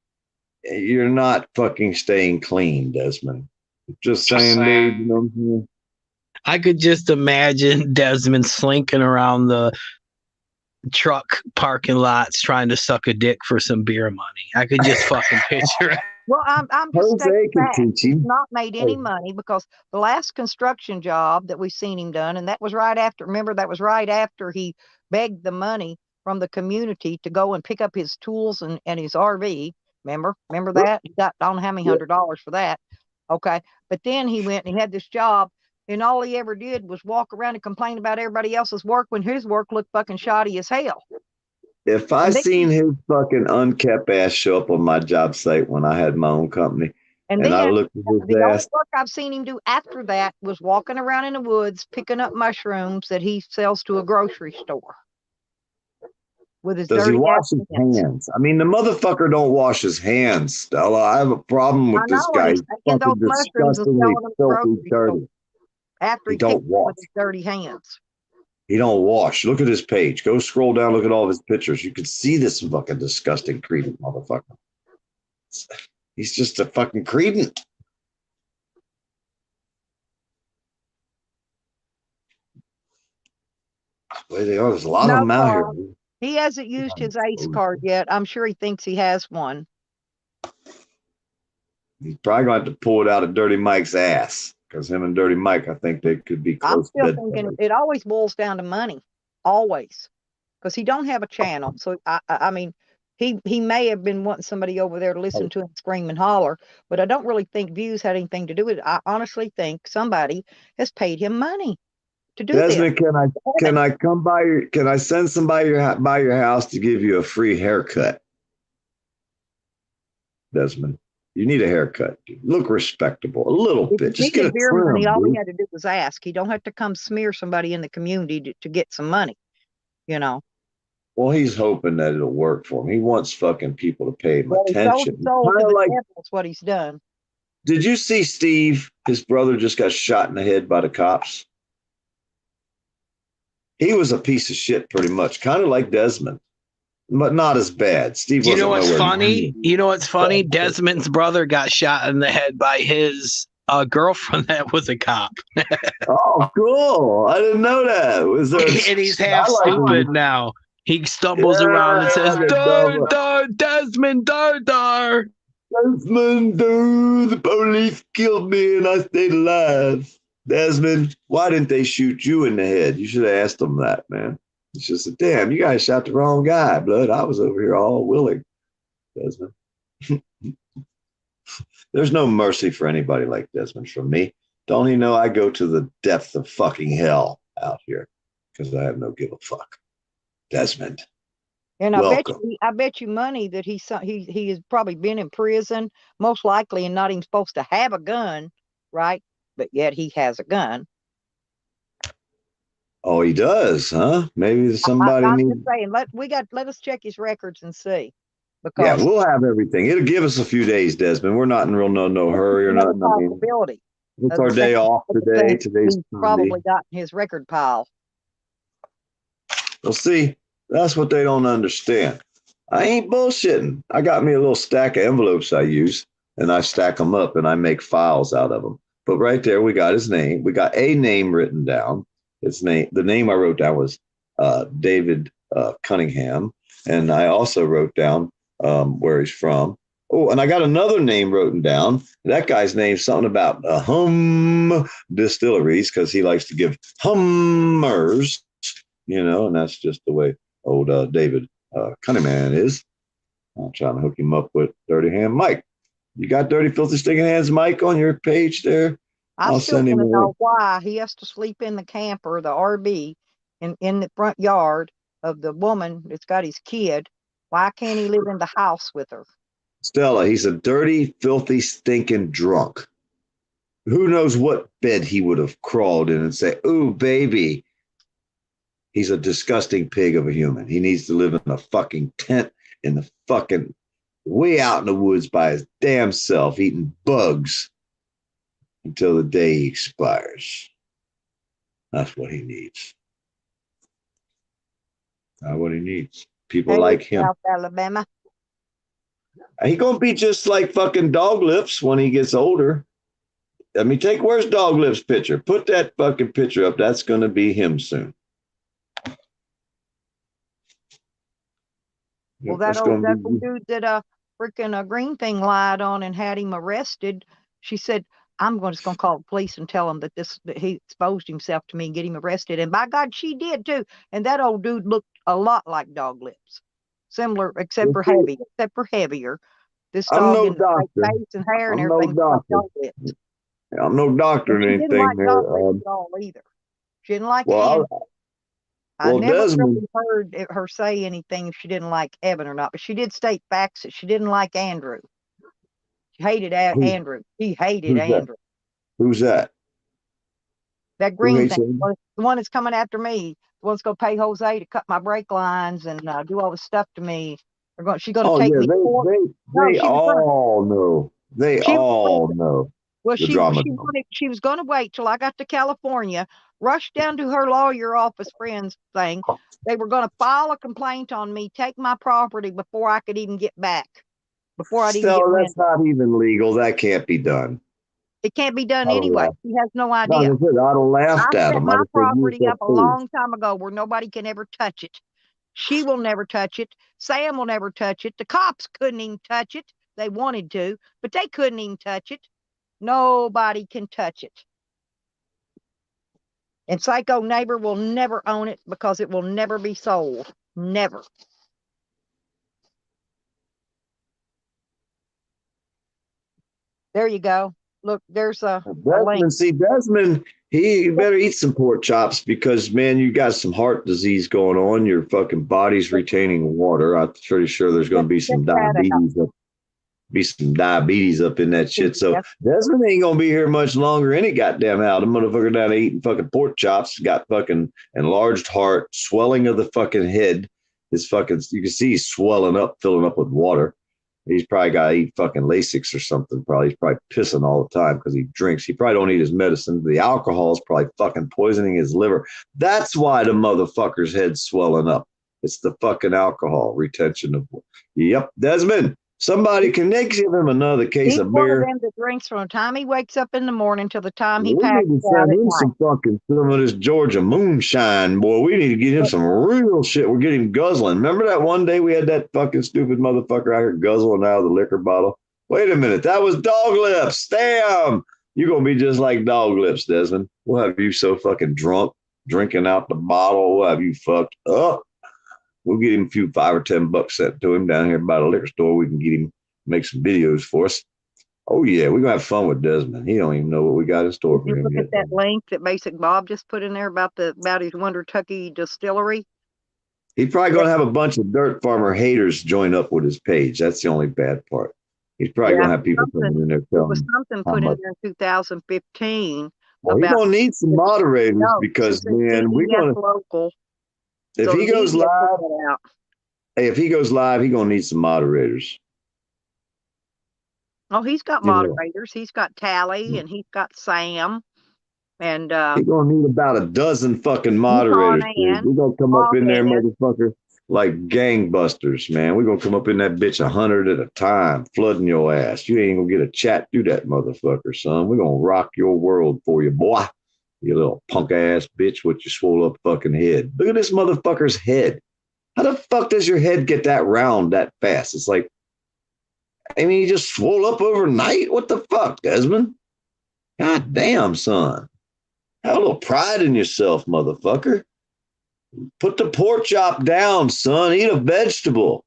You're not fucking staying clean, Desmond. Just saying, dude. You know what I'm saying? I could just imagine Desmond slinking around the truck parking lots trying to suck a dick for some beer money. I could just fucking picture it. Well, I'm just stating that he's not made any money because the last construction job that we've seen him done, and that was right after, remember, that was right after he begged the money from the community to go and pick up his tools and his RV. Remember that? He got I don't know how many $100 for that. Okay. But then he went and he had this job, and all he ever did was walk around and complain about everybody else's work when his work looked fucking shoddy as hell. If I seen his fucking unkept ass show up on my job site when I had my own company, and then I looked at his the only ass, work I've seen him do after that was walking around in the woods picking up mushrooms that he sells to a grocery store. With his does he dirty wash his hands? I mean, the motherfucker don't wash his hands, Stella. I have a problem with this guy. He's fucking disgustingly filthy dirty. After he don't wash with his dirty hands. He don't wash. Look at his page. Go scroll down. Look at all of his pictures. You can see this fucking disgusting credent motherfucker. He's just a fucking credent. Way they are. There's a lot of them out here. He hasn't used his ACE card yet. I'm sure he thinks he has one. He's probably going to have to pull it out of Dirty Mike's ass. Because him and Dirty Mike, I think they could be close. I'm still thinking it always boils down to money, always, because he don't have a channel. So I mean, he may have been wanting somebody over there to listen to him scream and holler, but I don't really think views had anything to do with it. I honestly think somebody has paid him money to do Desmond, this. can I come by your? Can I send somebody by your house to give you a free haircut, Desmond? You need a haircut. Look respectable a little If bit. he Just get a needed beer money, trim, all he dude. had to do was ask. He don't have to come smear somebody in the community to get some money, you know. Well, he's hoping that it'll work for him. He wants fucking people to pay him Well, he sold attention. his soul to Kinda the like, devil. That's what he's done. did you see Steve? His brother just got shot in the head by the cops. He was a piece of shit, pretty much, kind of like Desmond, but not as bad. Steve You wasn't know what's nowhere funny? near. You know what's funny? Desmond's brother got shot in the head by his girlfriend that was a cop. Oh, cool! I didn't know that. Was there? And he's half I like stupid him. now. He stumbles around and says, the "Dar, dumb- dar, Desmond, dar, dar." Desmond, dude, the police killed me and I stayed alive. Desmond, why didn't they shoot you in the head? You should have asked them that, man. It's just a damn, you guys shot the wrong guy, blood. I was over here all willing, Desmond. There's no mercy for anybody like Desmond from me. Don't he know I go to the depth of fucking hell out here because I have no give a fuck. Desmond. And Welcome. I bet you money that he has probably been in prison, most likely, and not even supposed to have a gun, right? But yet he has a gun. Oh, he does, huh? Maybe somebody I'm needs. just saying, let us check his records and see. Yeah, Because we'll have everything. It'll give us a few days, Desmond. We're not in real no hurry or nothing. I mean, possibility. it's our day off today. Today's He's Sunday. probably got in his record pile. Well, see, that's what they don't understand. I ain't bullshitting. I got me a little stack of envelopes I use, and I stack them up, and I make files out of them. But right there, we got his name. We got a name written down. The name I wrote down was David Cunningham, and I also wrote down where he's from. Oh, and I got another name written down. That guy's name's something about Hum Distilleries because he likes to give Hummers, and that's just the way old David Cunningham is. I'm trying to hook him up with Dirty Hand Mike. You got Dirty Filthy Stinking Hands Mike on your page there? I I'll still send want him to a know link. why he has to sleep in the camper, the RV, in the front yard of the woman that's got his kid. Why can't he live in the house with her? Stella, he's a dirty, filthy, stinking drunk. Who knows what bed he would have crawled in and say, "Ooh, baby." He's a disgusting pig of a human. He needs to live in a fucking tent in the fucking way out in the woods by his damn self, eating bugs until the day he expires. That's what he needs. That's what he needs. People like him. South Alabama. He gonna be just like fucking Dog Lips when he gets older. I mean, where's Dog Lips' picture? Put that fucking picture up. That's gonna be him soon. Well, That's that gonna old be- dude that freaking green thing lied on and had him arrested. She said, "I'm just gonna call the police and tell them that he exposed himself to me and get him arrested." And by God, she did too. And that old dude looked a lot like Dog Lips, similar except for heavier. This I'm dog no in the doctor. face and hair and I'm no everything looked like doctor. Dog Lips. I'm no doctor And or she didn't anything like there. Dog Lips at all either. She didn't like Well, Andrew. I well, never Desmond, really heard her say anything if she didn't like Evan or not, but she did state facts that she didn't like Andrew. She hated Andrew. He hated who's that? Andrew. Who's that? That Who green hates thing, him? the one that's coming after me, the one's going to pay Jose to cut my brake lines and do all the stuff to me. She's going to Oh take yeah, me to court. they all know. They She was all know Well, the drama. she was going to wait till I got to California, rush down to her lawyer office friends thing. They were going to file a complaint on me, take my property before I could even get back. Before I'd even get Stella, wind. that's not even legal. That can't be done. It can't be done I'd have anyway. laughed. She has no No, idea. I'd have laughed I at set him. my I'd have said, property "Use up that a food." long time ago where nobody can ever touch it. She will never touch it. Sam will never touch it. The cops couldn't even touch it. They wanted to, but they couldn't even touch it. Nobody can touch it. And Psycho Neighbor will never own it because it will never be sold. Never. There you go. Look, there's a link. Desmond, see, Desmond, he better eat some pork chops because, man, you got some heart disease going on. Your fucking body's retaining water. I'm pretty sure there's going to be some Check that out. diabetes. Be some diabetes up in that shit. So Yep. Desmond ain't gonna be here much longer any goddamn how. The motherfucker down there eating fucking pork chops, got fucking enlarged heart, swelling of the fucking head. His fucking, you can see he's swelling up, filling up with water. He's probably got to eat fucking Lasix or something. Probably he's probably pissing all the time because he drinks. He probably don't eat his medicine. The alcohol is probably fucking poisoning his liver. That's why the motherfucker's head's swelling up. It's the fucking alcohol retention of. Yep, Desmond. Somebody can they give him another case He's of one beer. of them that drinks from the time he wakes up in the morning till the time he We passes need to out send at him night. some of this Georgia moonshine, boy. We need to get him some real shit. We're getting guzzling. Remember that one day we had that fucking stupid motherfucker out here guzzling out of the liquor bottle? Wait a minute, that was Dog Lips. Damn, you're gonna be just like Dog Lips, Desmond. We'll have you so fucking drunk, drinking out the bottle. We'll have you fucked up. We'll get him a few $5 or $10 sent to him down here by the liquor store. We can get him make some videos for us. Oh yeah, we're gonna have fun with Desmond. He don't even know what we got in store Did for you him look yet. at that link that Basic Bob just put in there about his Wonder Tucky distillery? He's probably gonna have a bunch of dirt farmer haters join up with his page. That's the only bad part. He's probably Yeah, gonna have people coming in there It telling was him something how put in much. there in 2015 Well, he's about gonna need some moderators no, because it's a man, we're CBS gonna local. if So he the goes media put live, that out. hey, if he goes live, he's gonna need some moderators. Oh, he's got You know, moderators. He's got Tally and he's got Sam and he's gonna need about a dozen fucking Yukon moderators, dude. Ann, We're gonna come up Hog in there, Ann. motherfucker, like gangbusters, man. We're gonna come up in that bitch 100 at a time, flooding your ass. You ain't gonna get a chat through that motherfucker, son. We're gonna rock your world for you, boy. You little punk ass bitch with your swole up fucking head. Look at this motherfucker's head. How the fuck does your head get that round that fast? It's like, I mean, you just swole up overnight? What the fuck, Desmond? God damn, son. Have a little pride in yourself, motherfucker. Put the pork chop down, son. Eat a vegetable.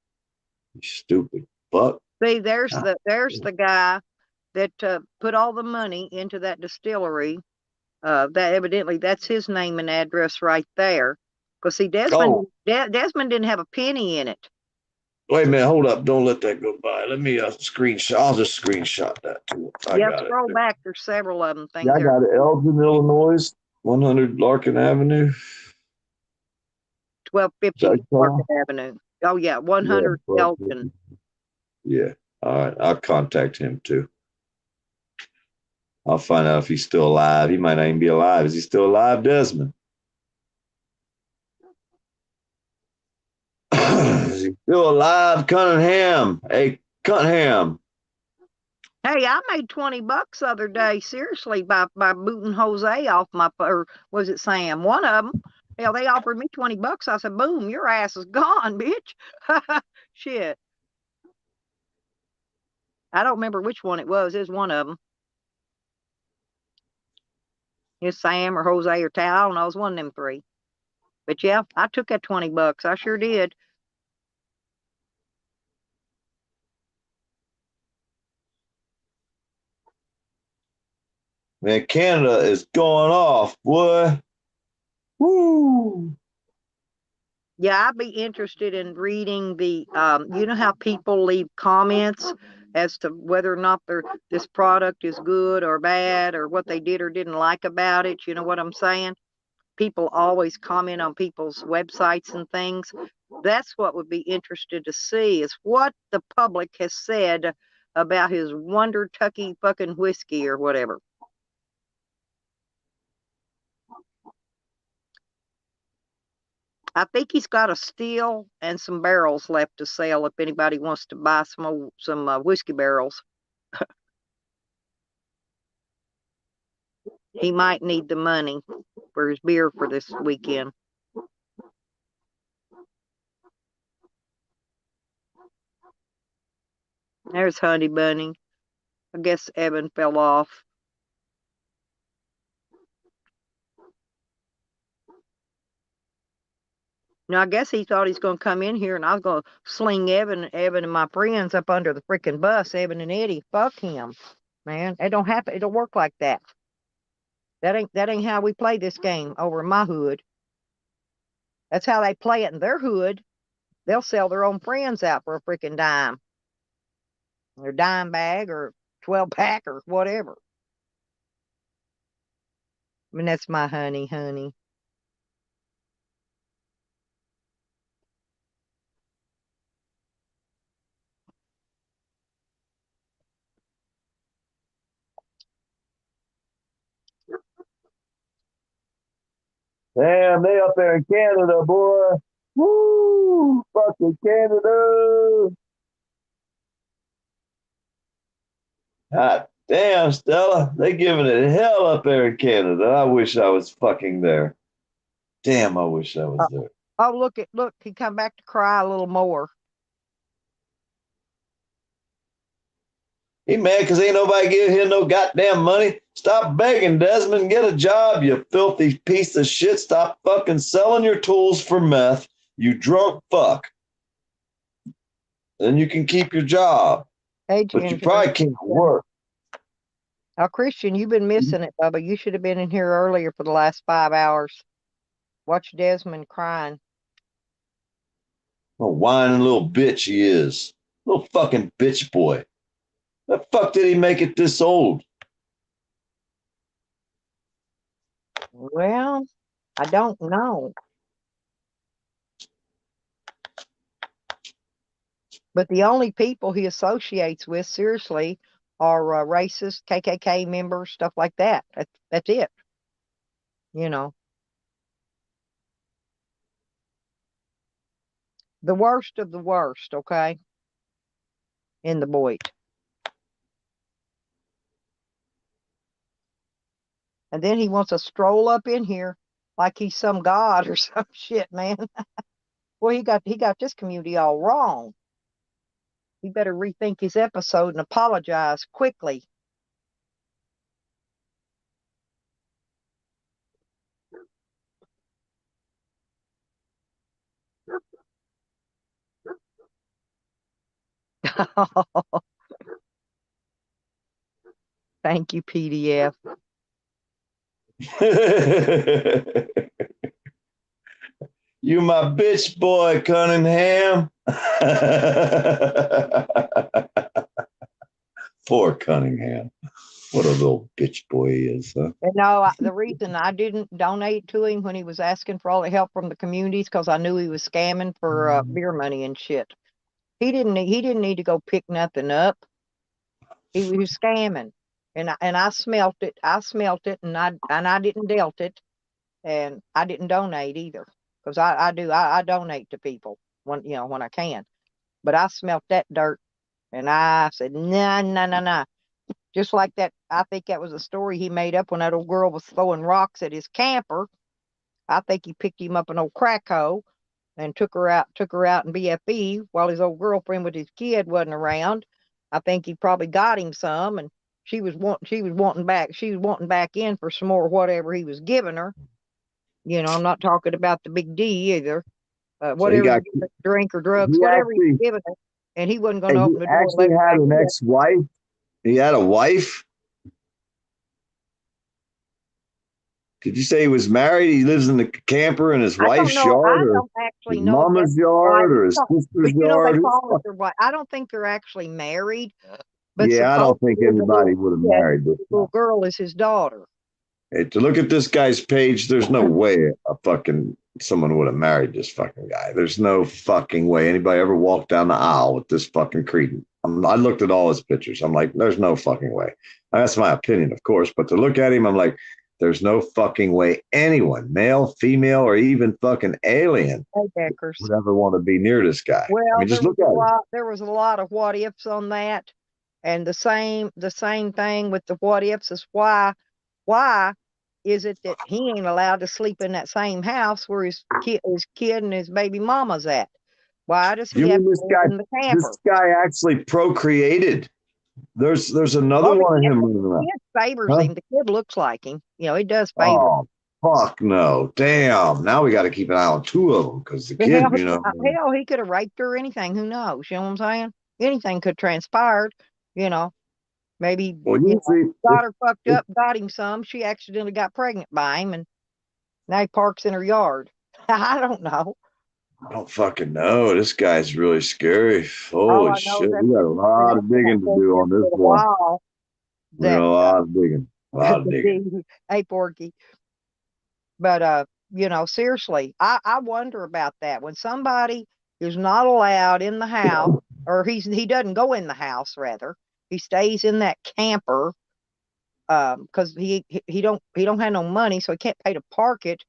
You stupid fuck. See, there's the guy that put all the money into that distillery. That evidently that's his name and address right there. Because see, Desmond didn't have a penny in it. Wait a minute, hold up. Don't let that go by. Let me screenshot. I'll just screenshot that too. I Yeah, got scroll it. back. There's several of them. Yeah, I got it. Elgin, Illinois, 100 Larkin Avenue. 1250 Market Avenue. Oh yeah, 100 Yeah, Elgin. Yeah. All right. I'll contact him too. I'll find out if he's still alive. He might not even be alive. Is he still alive, Desmond? Is he still alive, Cunningham? Hey, Cunningham. Hey, I made $20 the other day, seriously, by booting Jose off or was it Sam? One of them. Hell, they offered me $20. I said, boom, your ass is gone, bitch. Shit. I don't remember which one it was. It was one of them. It's Sam or Jose or Tal. I don't know. It was one of them three. But yeah, I took that $20. I sure did. Man, Canada is going off, boy. Woo. Yeah, I'd be interested in reading the, you know how people leave comments as to whether or not this product is good or bad or what they did or didn't like about it. You know what I'm saying? People always comment on people's websites and things. That's what would be interested to see is what the public has said about his Wonder Tucky fucking whiskey or whatever. I think he's got a still and some barrels left to sell if anybody wants to buy some whiskey barrels. He might need the money for his beer for this weekend. There's Honey Bunny. I guess Evan fell off. Now, I guess he thought he's going to come in here and I was going to sling Evan and my friends up under the freaking bus, Evan and Eddie. Fuck him, man. It don't happen. It don't work like that. That ain't how we play this game over in my hood. That's how they play it in their hood. They'll sell their own friends out for a freaking dime. or dime bag or 12 pack or whatever. I mean, that's my honey. Damn, they up there in Canada, boy. Woo! Fucking Canada. God damn, Stella. They giving it hell up there in Canada. I wish I was fucking there. Damn, I wish I was there. Oh, look, he come back to cry a little more. He mad because ain't nobody giving him no goddamn money. Stop begging, Desmond. Get a job, you filthy piece of shit. Stop fucking selling your tools for meth, you drunk fuck. Then you can keep your job. But you probably can't work. Oh, Christian, you've been missing it, Bubba. You should have been in here earlier for the last 5 hours. Watch Desmond crying. A whining little bitch he is. Little fucking bitch boy. The fuck did he make it this old? Well, I don't know. But the only people he associates with, seriously, are racist, KKK members, stuff like that. That's it. You know. The worst of the worst, okay? In the Boyd. And then he wants to stroll up in here like he's some god or some shit, man. Well, he got this community all wrong. He better rethink his episode and apologize quickly. Thank you, PDF. You my bitch boy, Cunningham. Poor Cunningham. What a little bitch boy he is, huh? And no, the reason I didn't donate to him when he was asking for all the help from the communities, because I knew he was scamming for beer money and shit. He didn't need to go pick nothing up. He was scamming, and I smelt it. I smelt it, and I didn't dealt it, and I didn't donate either, because I donate to people when I can, but I smelt that dirt, and I said nah. Just like that, I think that was a story he made up when that old girl was throwing rocks at his camper. I think he picked him up an old crack hoe and took her out in BFE while his old girlfriend with his kid wasn't around. I think he probably got him some, and she was wanting back in for some more whatever he was giving her. I'm not talking about the big D either. Whatever drink or drugs, whatever he was giving her, and he wasn't going to open the door. Actually had an ex-wife. He had a wife. Did you say he was married? He lives in the camper in his wife's yard, or his mama's yard, or his sister's yard? I don't think they're actually married. But yeah, I don't think anybody would have married this little girl is his daughter. Hey, to look at this guy's page, there's no way someone would have married this fucking guy. There's no fucking way anybody ever walked down the aisle with this fucking cretin. I looked at all his pictures. I'm like, there's no fucking way. That's my opinion, of course. But to look at him, I'm like, there's no fucking way anyone, male, female, or even fucking alien, would ever want to be near this guy. Well, I mean, just look at him. There was a lot of what ifs on that, and the same thing with the what ifs is why is it that he ain't allowed to sleep in that same house where his kid and his baby mama's at? Why does he have to live in the camper? This guy actually procreated. There's another one of him running around. The kid favors him. The kid looks like him. He does favor. Oh, fuck no. Damn. Now we got to keep an eye on two of them because the kid, hell, he could have raped her or anything. Who knows? You know what I'm saying? Anything could transpire, Maybe got her fucked up, got him some. She accidentally got pregnant by him, and now he parks in her yard. I don't know. I don't fucking know. This guy's really scary. All Holy I know shit. that's We got a been lot of digging to do on this for a boy. while. We got That a lot of digging. A lot of the digging. hey Porky. But seriously, I wonder about that. When somebody is not allowed in the house, or he doesn't go in the house, rather, he stays in that camper, because he don't have no money, so he can't pay to park it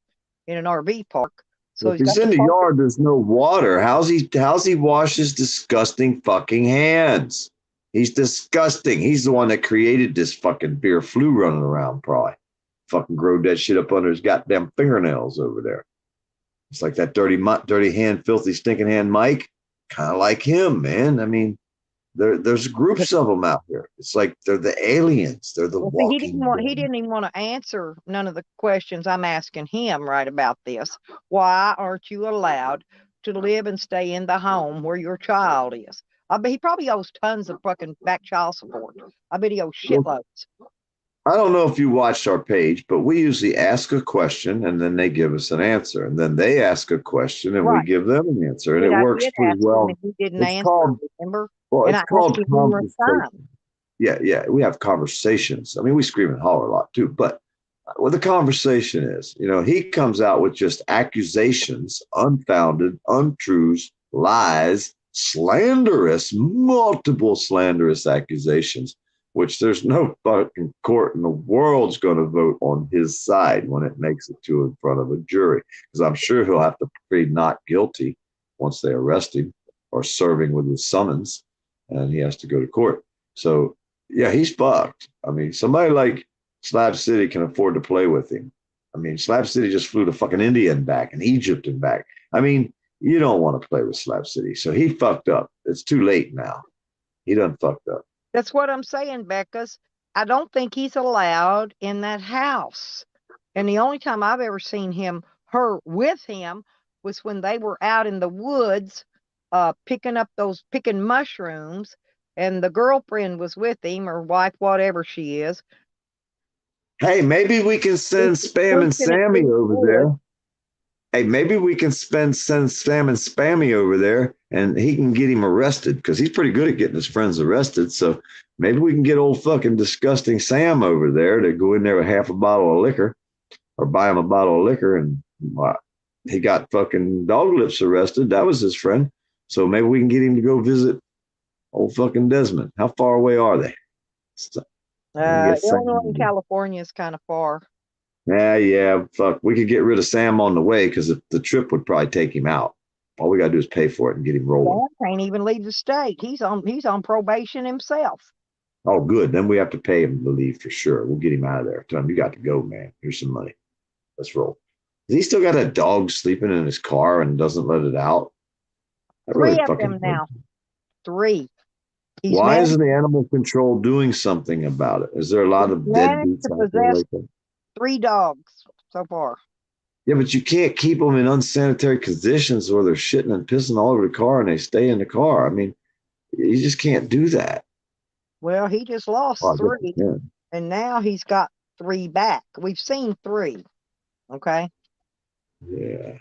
in an RV park. So If he's he's got to in the park it. yard, there's no water. How's he wash his disgusting fucking hands? He's disgusting. He's the one that created this fucking beer flu running around, probably. Fucking growed that shit up under his goddamn fingernails over there. It's like that dirty hand, filthy, stinking hand Mike. Kind of like him, man. I mean, there's groups of them out there. It's like they're the aliens. They're the Well, see, walking. he didn't even want to answer none of the questions I'm asking him right about this. Why aren't you allowed to live and stay in the home where your child is? I bet he probably owes tons of fucking back child support. I bet he owes shitloads. I don't know if you watched our page, but we usually ask a question and then they give us an answer. And then they ask a question and we give them an answer. And it works pretty well. He didn't It's answer, called, remember? well, And it's I called asked him numerous times. conversation. Yeah. We have conversations. I mean, we scream and holler a lot too, but what the conversation is, he comes out with just accusations, unfounded, untruths, lies, multiple slanderous accusations, which there's no fucking court in the world's going to vote on his side when it makes it to in front of a jury. Because I'm sure he'll have to plead not guilty once they arrest him or serving with his summons, and he has to go to court. So, yeah, he's fucked. I mean, somebody like Slab City can afford to play with him. I mean, Slab City just flew to fucking India and back and Egypt and back. I mean, you don't want to play with Slab City. So he fucked up. It's too late now. He done fucked up. That's what I'm saying, Becca's. I don't think he's allowed in that house. And the only time I've ever seen her with him was when they were out in the woods picking mushrooms, and the girlfriend was with him, or wife, whatever she is. Hey, maybe we can send Spam and Sammy over there. Hey, maybe we can send Sam and Spammy over there and he can get him arrested because he's pretty good at getting his friends arrested. So maybe we can get old fucking disgusting Sam over there to go in there with half a bottle of liquor or buy him a bottle of liquor. And he got fucking Dog Lips arrested. That was his friend. So maybe we can get him to go visit old fucking Desmond. How far away are they? Illinois and California is kind of far. Yeah. Fuck. We could get rid of Sam on the way because the trip would probably take him out. All we gotta do is pay for it and get him rolling. Sam can't even leave the state. He's on probation himself. Oh, good. Then we have to pay him to leave for sure. We'll get him out of there. Tell him you got to go, man. Here's some money. Let's roll. Has he still got a dog sleeping in his car and doesn't let it out? Three of them now. Three. Why isn't the animal control doing something about it? Is there a lot of deadbeats out there like that? 3 dogs so far. Yeah, but you can't keep them in unsanitary conditions where they're shitting and pissing all over the car and they stay in the car. I mean, you just can't do that. Well, he just lost 3, and now he's got 3 back. We've seen 3. Okay. Yeah.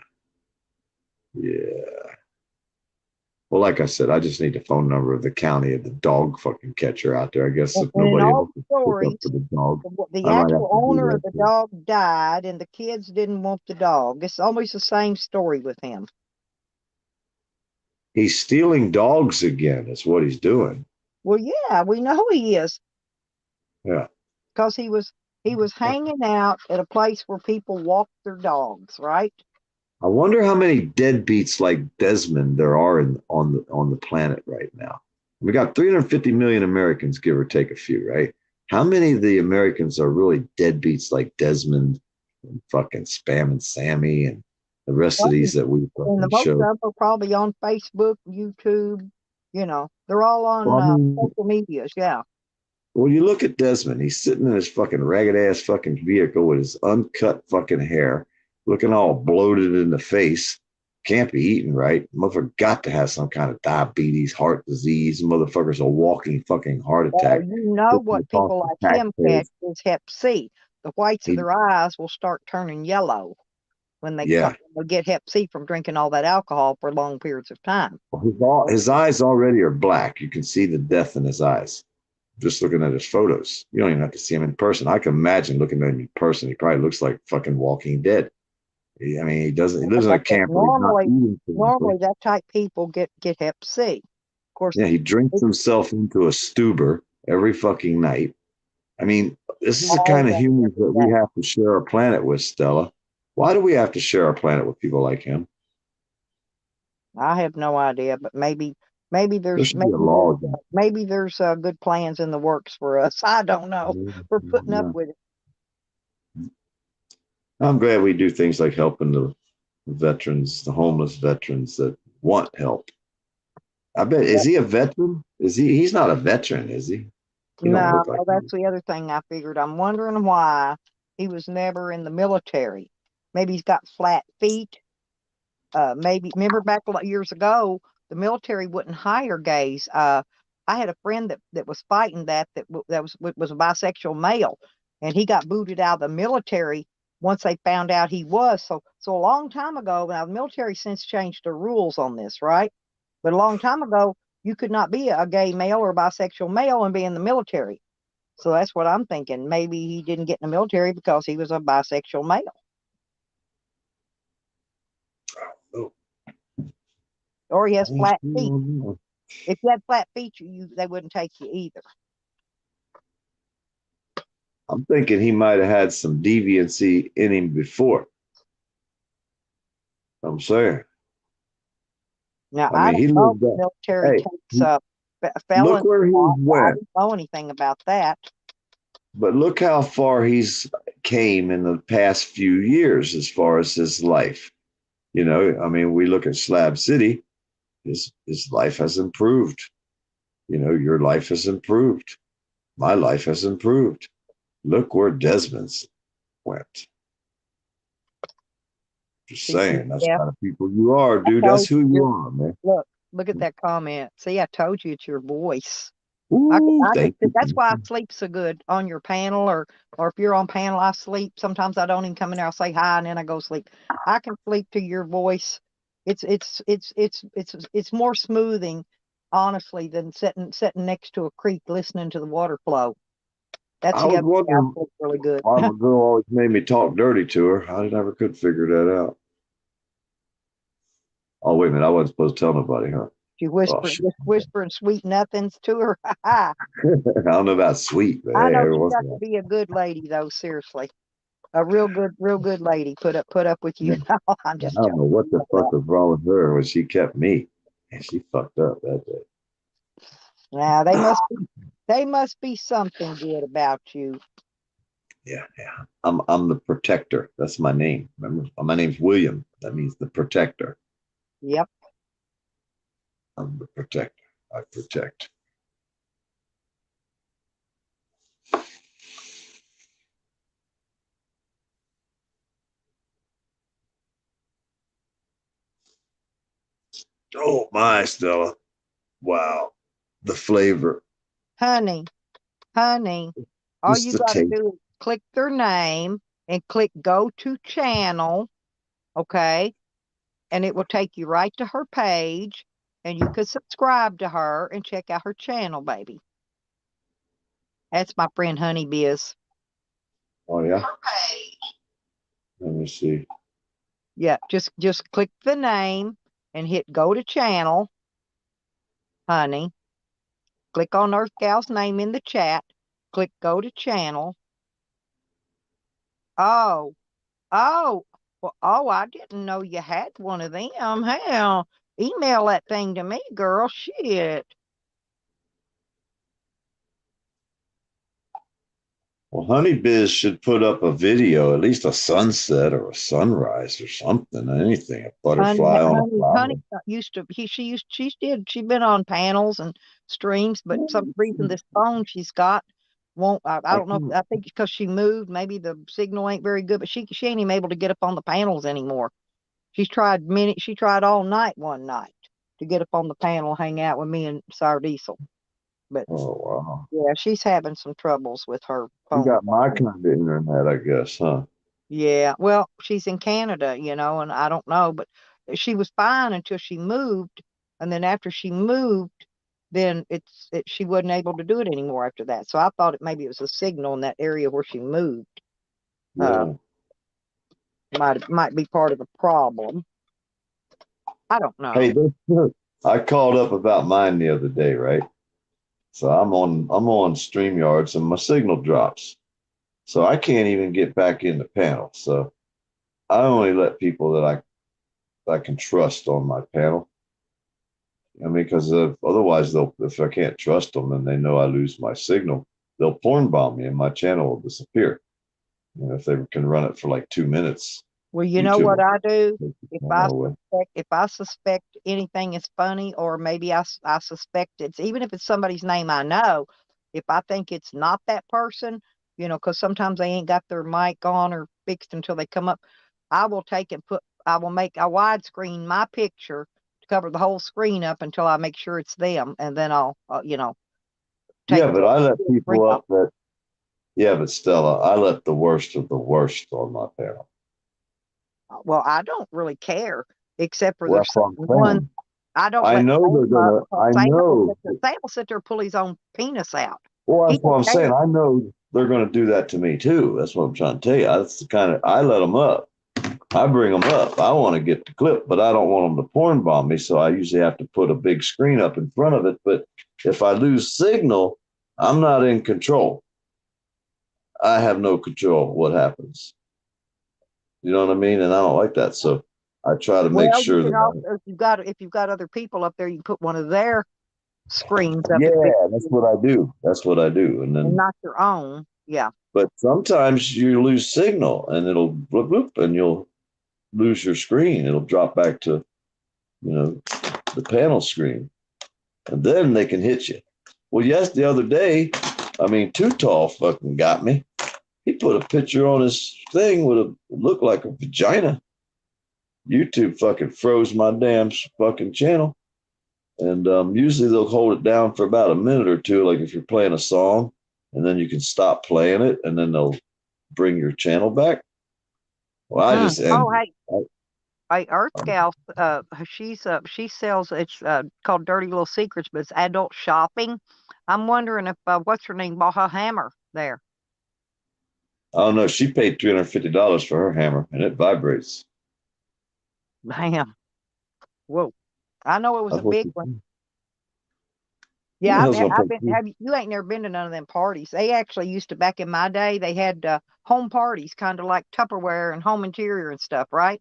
Well, like I said, I just need the phone number of the county of the dog fucking catcher out there. I guess if nobody else can pick up for the dog. The actual owner of the dog died, and the kids didn't want the dog. It's almost the same story with him. He's stealing dogs again, is what he's doing. Well, yeah, we know he is. Yeah. Because he was hanging out at a place where people walk their dogs, right? I wonder how many deadbeats like Desmond there are on the planet right now. We got 350 million Americans, give or take a few, right? How many of the Americans are really deadbeats like Desmond and fucking Spam and Sammy and the rest of these that we fucking and the most show? of them are probably on Facebook, YouTube. They're all on social medias. Yeah. Well, you look at Desmond. He's sitting in his fucking ragged ass fucking vehicle with his uncut fucking hair, looking all bloated in the face. Can't be eating right. Motherfucker got to have some kind of diabetes, heart disease. Motherfucker's a walking fucking heart attack. What people like him catch is Hep C. The whites of their eyes will start turning yellow, when they Yeah. get Hep C from drinking all that alcohol for long periods of time. Well, his eyes already are black. You can see the death in his eyes. Just looking at his photos. You don't even have to see him in person. I can imagine looking at him in person. He probably looks like fucking Walking Dead. He lives in a camper. Normally that type people get Hep C. Of course. Yeah, he drinks himself into a stuber every fucking night. I mean, this is the kind of humans that we have to share our planet with, Stella. Why do we have to share our planet with people like him? I have no idea, but maybe there's good plans in the works for us. I don't know. We're putting up with it. I'm glad we do things like helping the veterans, the homeless veterans that want help. I bet, is he a veteran? He's not a veteran, is he? No, that's the other thing I figured. I'm wondering why he was never in the military. Maybe he's got flat feet. Maybe, remember back years ago, the military wouldn't hire gays. I had a friend that was fighting that was a bisexual male, and he got booted out of the military once they found out he was. So a long time ago, now the military since changed the rules on this, right? But a long time ago, you could not be a gay male or a bisexual male and be in the military. So that's what I'm thinking. Maybe he didn't get in the military because he was a bisexual male. Or he has flat feet. If you had flat feet, they wouldn't take you either. I'm thinking he might have had some deviancy in him before. I'm saying. Now, I don't know if the military takes felons. Look where he went. I don't know anything about that. But look how far he's came in the past few years as far as his life. We look at Slab City. His life has improved. Your life has improved. My life has improved. Look where Desmond's went. Just saying, that's the kind of people you are, dude. That's who you are, man. Look at that comment. See, I told you it's your voice. Ooh, that's why I sleep so good on your panel, or if you're on panel, I sleep. Sometimes I don't even come in there. I'll say hi and then I go sleep. I can sleep to your voice. It's more smoothing, honestly, than sitting next to a creek listening to the water flow. That's the other thing I sleep really good. My girl always made me talk dirty to her. I never could figure that out. Oh, wait a minute. I wasn't supposed to tell nobody, huh? She whispering sweet nothings to her. I don't know about sweet, but I know she's got to be a good lady, though. Seriously, a real good lady. Put up with you. No, I'm just. I don't know what the fuck was wrong with her when she kept me, and she fucked up that day. Now they must be something good about you. Yeah. I'm the protector. That's my name. Remember, my name's William. That means the protector. Yep. I'm the protector. I protect. Oh my, Stella. Wow. The flavor. Honey, all you got to do is click their name and click go to channel. Okay. And it will take you right to her page, and you could subscribe to her and check out her channel, baby. That's my friend Honey Biz. Oh yeah. Let me see. Yeah, just click the name and hit go to channel, honey. Click on Earth Gal's name in the chat. Click go to channel. Oh, I didn't know you had one of them. Hell, email that thing to me, girl. Shit. Well, Honey Biz should put up a video, at least a sunset or a sunrise or something, anything. A butterfly on a flower. Honey she's been on panels and streams, but for some reason this phone she's got won't. I don't know. I think because she moved, maybe the signal ain't very good. But she ain't even able to get up on the panels anymore. She tried all night one night to get up on the panel, hang out with me and Sour Diesel. But wow. Yeah, she's having some troubles with her phone. You got my kind of internet, I guess, huh? Yeah. Well, she's in Canada, you know, and I don't know, but she was fine until she moved, and then after she moved, then she wasn't able to do it anymore after that. So I thought maybe it was a signal in that area where she moved. Yeah. Might be part of the problem. I don't know. Hey, I called up about mine the other day, right? So I'm on StreamYards and my signal drops. So I can't even get back in the panel. So I only let people that I can trust on my panel. I mean, because otherwise if I can't trust them and they know I lose my signal, they'll porn bomb me and my channel will disappear. You know, if they can run it for like 2 minutes. Well, you know what I do? No If I suspect anything is funny, or maybe I suspect it's, even if it's somebody's name I know, if I think it's not that person, you know, because sometimes they ain't got their mic on or fixed until they come up, I will make a widescreen my picture to cover the whole screen up until I make sure it's them, and then I'll, you know, yeah, but I let people up that. Yeah, but Stella, I let the worst of the worst on my panel. Well, I don't really care, except for Well, there's one. I don't. I know they're gonna. I know. Sam will sit there and pull his own penis out. Well, that's what I'm saying. I know they're going to do that to me too. That's what I'm trying to tell you. That's the kind of, I let them up. I bring them up. I want to get the clip, but I don't want them to porn bomb me. So I usually have to put a big screen up in front of it. But if I lose signal, I'm not in control. I have no control of what happens. You know what I mean? And I don't like that. So I try to make sure that if you've got other people up there, you can put one of their screens up. Yeah, that's what I do. That's what I do. And then not your own. Yeah. But sometimes you lose signal and it'll bloop, bloop, and you'll lose your screen. It'll drop back to, you know, the panel screen. And then they can hit you. Well, yes, the other day, I mean, Too Tall fucking got me. He put a picture on his thing with looked like a vagina. YouTube fucking froze my damn fucking channel. And usually they'll hold it down for about a minute or two, like if you're playing a song, and then you can stop playing it, and then they'll bring your channel back. Well, I just hey, Earth Gal, she sells, it's called Dirty Little Secrets, but it's adult shopping. I'm wondering if what's her name bought her hammer there. Oh no, she paid $350 for her hammer, and it vibrates. Damn. Whoa. I know it was a big one. Yeah, you ain't never been to none of them parties. They actually used to, back in my day, they had home parties, kind of like Tupperware and home interior and stuff, right?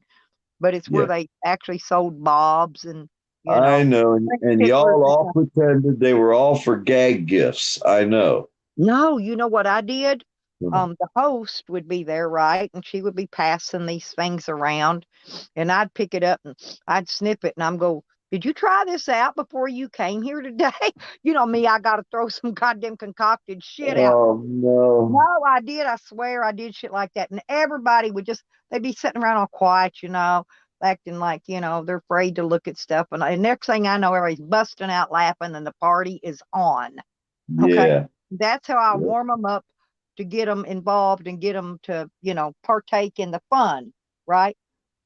But it's where they actually sold bobs and, you know. I know, and y'all all pretended they were all for gag gifts. I know. No, you know what I did? The host would be there, right? And she would be passing these things around, and I'd pick it up and I'd snip it, and I'm go, did you try this out before you came here today? You know me, I got to throw some goddamn concocted shit out. Oh, no. No, I did. I swear I did shit like that. And everybody would they'd be sitting around all quiet, you know, acting like, you know, they're afraid to look at stuff. And next thing I know, everybody's busting out laughing and the party is on. Okay. Yeah. That's how I warm them up to get them involved and get them to, you know, partake in the fun, right?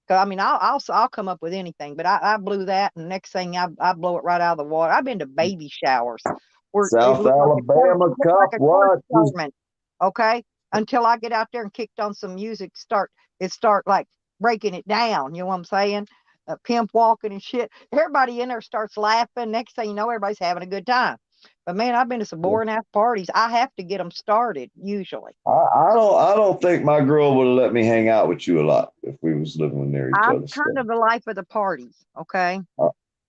I mean, I'll come up with anything, but I blew that, and next thing I blow it right out of the water. I've been to baby showers. South Alabama Cup, what? Okay, until I get out there and kicked on some music, start like breaking it down. You know what I'm saying? Pimp walking and shit. Everybody in there starts laughing. Next thing you know, everybody's having a good time. But man, I've been to some boring ass parties. I have to get them started usually. I don't think my girl would have let me hang out with you a lot if we was living near each other. I'm kind of the life of the parties. Okay.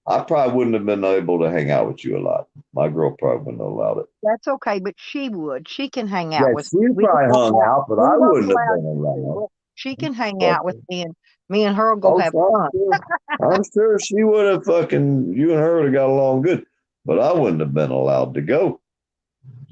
I probably wouldn't have been able to hang out with you a lot. My girl probably wouldn't have allowed it. That's okay, but she would. She can hang out with me. She probably hung out, but I wouldn't have been allowed. She can hang out with me, and me and her will go have fun. I'm sure she would have you and her would have got along good, but I wouldn't have been allowed to go.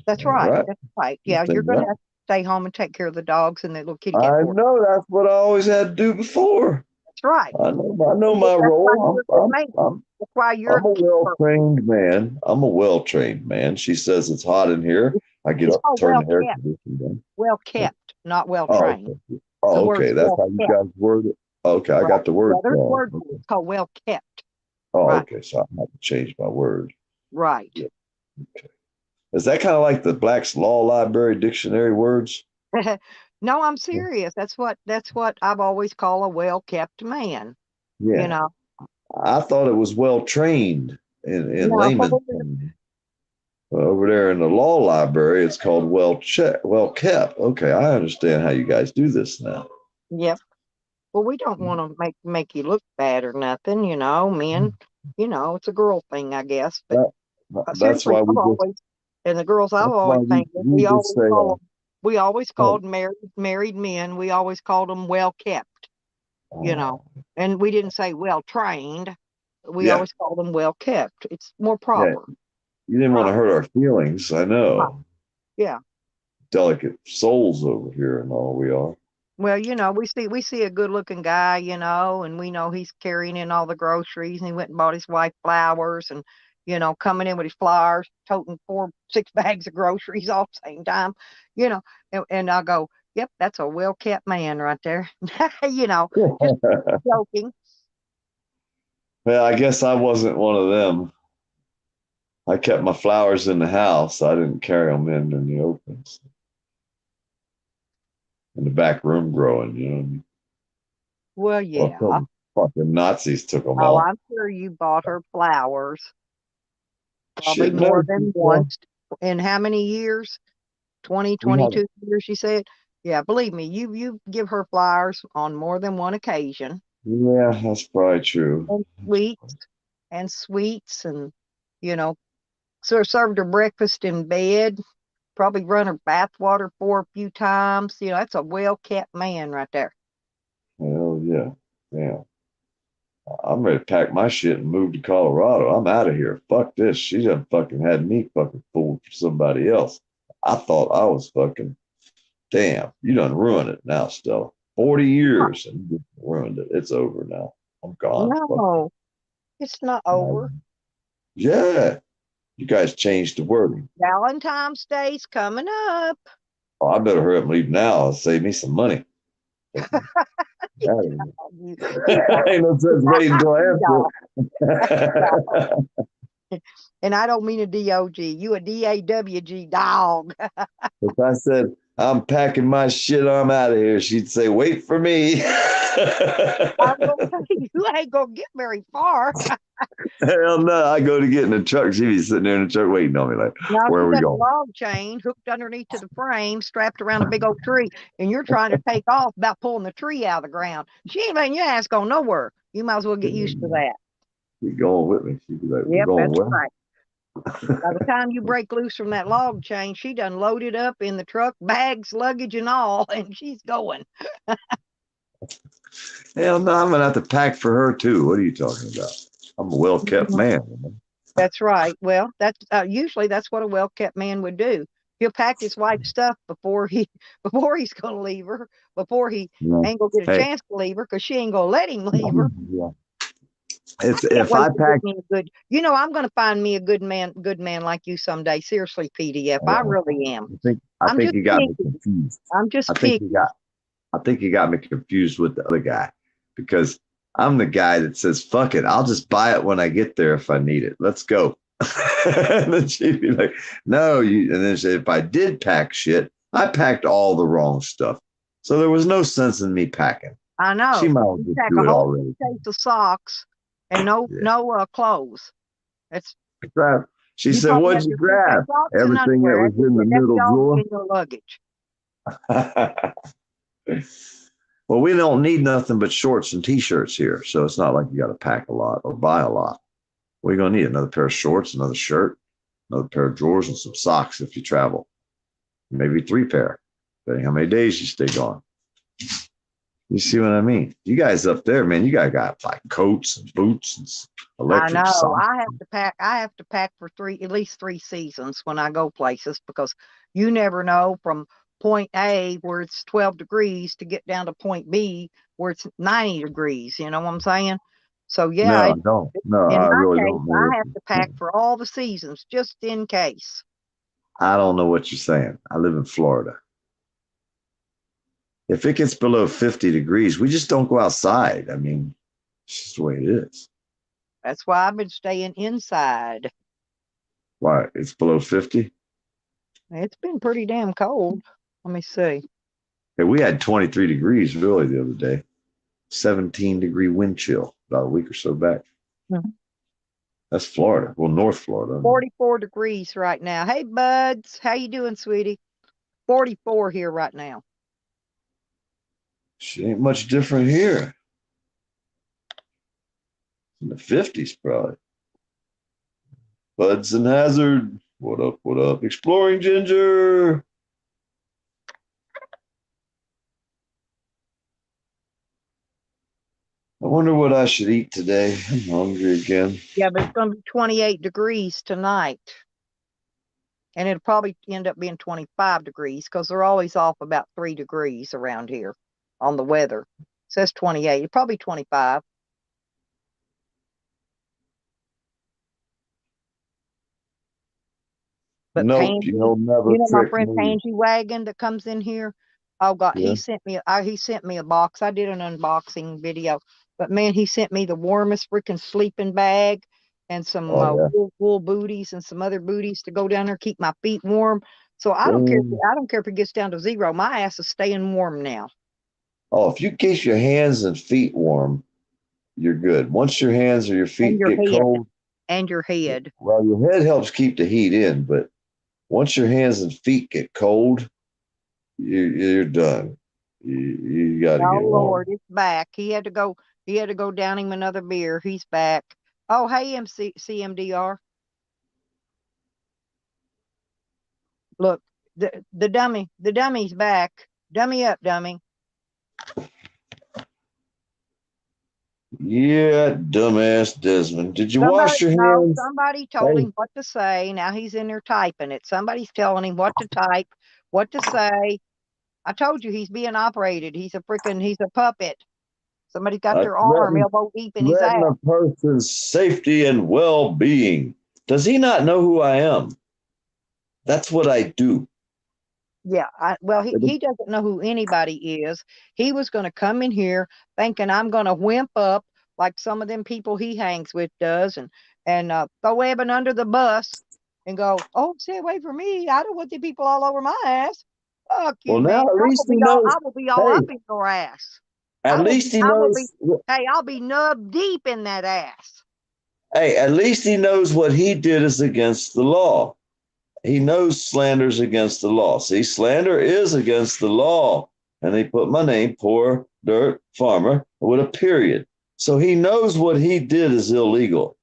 That's right. That's right. Yeah, you're going to have to stay home and take care of the dogs and the little kitty cat. I know. That's what I always had to do before. That's right. I know my role. That's why you're I'm a well-trained man. I'm a well-trained man. She says it's hot in here. I get up and turn the air conditioning on. Well kept, not well trained. Oh, word's okay. That's well how you kept. guys word it. Okay, I Right. got the word Yeah, there's a wrong. word for Okay. it. It's called well kept. Oh, Right. okay. So I have to change my word. Right. Yeah. Okay. Is that kind of like the Black's Law Library dictionary words? No, I'm serious. That's what I've always called a well kept man. You Yeah. know. I thought it was well trained in No. layman's terms. Over there in the law library, it's called well kept. Okay, I understand how you guys do this now. Yep. Well, we don't want to make you look bad or nothing, you know, men. You know, it's a girl thing, I guess. But That's seriously, why I've we just always, and the girls I've that's why always painted, we just say we always oh, called married men. We always called them well kept, you know, oh, and we didn't say well trained. We yeah, always called them well kept. It's more yeah. proper. You didn't want to Right. hurt our feelings. I Right. know. Yeah. Delicate souls over here and all we are. Well, you know, we see a good looking guy, you know, and we know he's carrying in all the groceries, and he went and bought his wife flowers, and you know, coming in with his flowers, toting 4-6 bags of groceries all at the same time, you know, and I go, yep, that's a well kept man right there, you know, just joking. Well, I guess I wasn't one of them. I kept my flowers in the house. I didn't carry them in the open. In the back room growing, you know. Well, Well, yeah. some fucking Nazis took them Oh, all. I'm sure you bought her flowers probably Shit, more no. than Well, once. In how many years? 20, we had 22 years, she said. Yeah, believe me, you give her flowers on more than one occasion. yeah, that's probably true. And sweets and, you know, so served her breakfast in bed, probably run her bath water for a few times. You know, that's a well kept man right there. Hell yeah. Yeah. I'm ready to pack my shit and move to Colorado. I'm out of here. Fuck this. She done fucking had me fucking fooled for somebody else. I thought I was fucking damn. You done ruined it now, Stella. 40 years and you ruined it. It's over now. I'm gone. Fuck No, it's not over. yeah. You guys changed the wording. Valentine's Day's coming up. Oh, I better hurry up and leave now. Save me some money. You- Ain't no sense waiting until after. And I don't mean a DOG. You a DAWG dog. If I said, I'm packing my shit, I'm out of here, she'd say, wait for me. I'm gonna tell you, you ain't gonna get very far. Hell no, I go to get in the truck. She'd be sitting there in the truck waiting on me like, Now where are you we got a going? log chain hooked underneath to the frame, strapped around a big oak tree, and you're trying to take off about pulling the tree out of the ground. She ain't letting your ass go nowhere. You might as well get used to that. She's going with me. She'd be like, we're Yep, going that's with right. By the time you break loose from that log chain, she done loaded up in the truck, bags, luggage, and all, and she's going. Hell no, I'm gonna have to pack for her too. What are you talking about? I'm a well kept man. That's right. Well, that's usually that's what a well kept man would do. He'll pack his wife's stuff before he's gonna leave her, before he ain't gonna get a Hey. chance to leave her, because she ain't gonna let him leave her. Yeah. It's I can't if wait I to get pack me a good. You know, I'm gonna find me a good man like you someday. Seriously, PDF, I really am. I I'm think just you got me picky. confused. I'm just I think picky. you got me confused with the other guy because I'm the guy that says, fuck it, I'll just buy it when I get there if I need it. Let's go. And then she'd be like, no, you and then she, if I did pack shit, I packed all the wrong stuff. So there was no sense in me packing. I know. She might as well You just pack do a it whole already. case of socks and no clothes. It's She you said, probably what'd have you your suitcase, grab? socks, and Everything that underwear. was in the That's middle all drawer. in your luggage. Well, we don't need nothing but shorts and t-shirts here. So it's not like you got to pack a lot or buy a lot. What are you going to need? Another pair of shorts, another shirt, another pair of drawers, and some socks if you travel. Maybe 3 pair, depending how many days you stay gone. You see what I mean? You guys up there, man, you guys got like coats and boots and electric I know. socks. I have to pack for at least 3 seasons when I go places, because you never know from point A where it's 12 degrees to get down to point B where it's 90 degrees. You know what I'm saying? So yeah, No, I don't. No, in I my really case, don't know. I What have to pack for all the seasons just in case. I don't know what you're saying. I live in Florida. if it gets below 50 degrees, we just don't go outside. I mean, it's just the way it is. That's why I've been staying inside. Why? It's below 50? It's been pretty damn cold. Let me see. Hey, we had 23 degrees really the other day. 17-degree wind chill about a week or so back. Mhm. That's Florida. Well, North Florida. 44 degrees right now. Hey, buds. How you doing, sweetie? 44 here right now. She ain't much different here. In the 50s, probably. Buds and Hazard. What up? What up? Exploring Ginger. I wonder what I should eat today. I'm hungry again. Yeah, but it's going to be 28 degrees tonight. And it'll probably end up being 25 degrees because they're always off about 3 degrees around here on the weather. It says 28. It's probably 25. But Nope, Pansy, you'll never you know my trick friend me. Pansy Wagon that comes in here? Oh God, Yeah. he sent me a box. I did an unboxing video, but man, he sent me the warmest freaking sleeping bag and some Oh, yeah. wool booties and some other booties to go down there keep my feet warm. So I don't care. Boom. I don't care if it gets down to 0. My ass is staying warm now. Oh, if you keep your hands and feet warm, you're good. Once your hands or your And feet your get head. cold, And your head. well, your head helps keep the heat in, but once your hands and feet get cold, you're done. You got to Oh get warm. Lord, it's back. He had to go down him another beer. He's back. Oh, hey, CMDR. Look, the dummy's back. Dummy up, dummy. Yeah, dumbass Desmond. Did you wash your hands? Somebody told Hey. him what to say. Now he's in there typing it. Somebody's telling him what to type, what to say. I told you he's being operated. He's a puppet. Somebody's got their arm elbow deep in his ass. Threaten a person's safety and well-being. Does he not know who I am? That's what I do. Yeah, he doesn't know who anybody is. He was going to come in here thinking I'm going to wimp up like some of them people he hangs with does and throw Evan under the bus and go, oh, stay away from me. I don't want the people all over my ass. Fuck you, Well, man. now at least he knows. I will be all Hey, up in your ass. At least he knows. I'll be nub deep in that ass. Hey, at least he knows what he did is against the law. He knows slander's against the law. See, slander is against the law. And they put my name, Poor Dirt Farmer, with a period. So he knows what he did is illegal.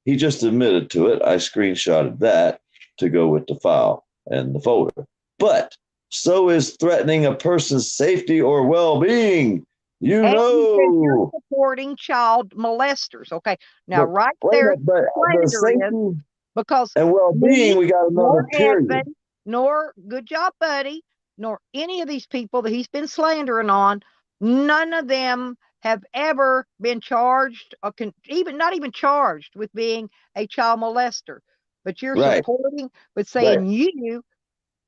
He just admitted to it. I screenshotted that to go with the file and the folder. But so is threatening a person's safety or well-being. You and know, you're supporting child molesters. Okay, now right wait there, a minute, but the safety because and well-being, we got another period. Evan, nor Good Job Buddy, nor any of these people that he's been slandering on, none of them have ever been charged, or not even charged with being a child molester. But you're supporting, but saying you,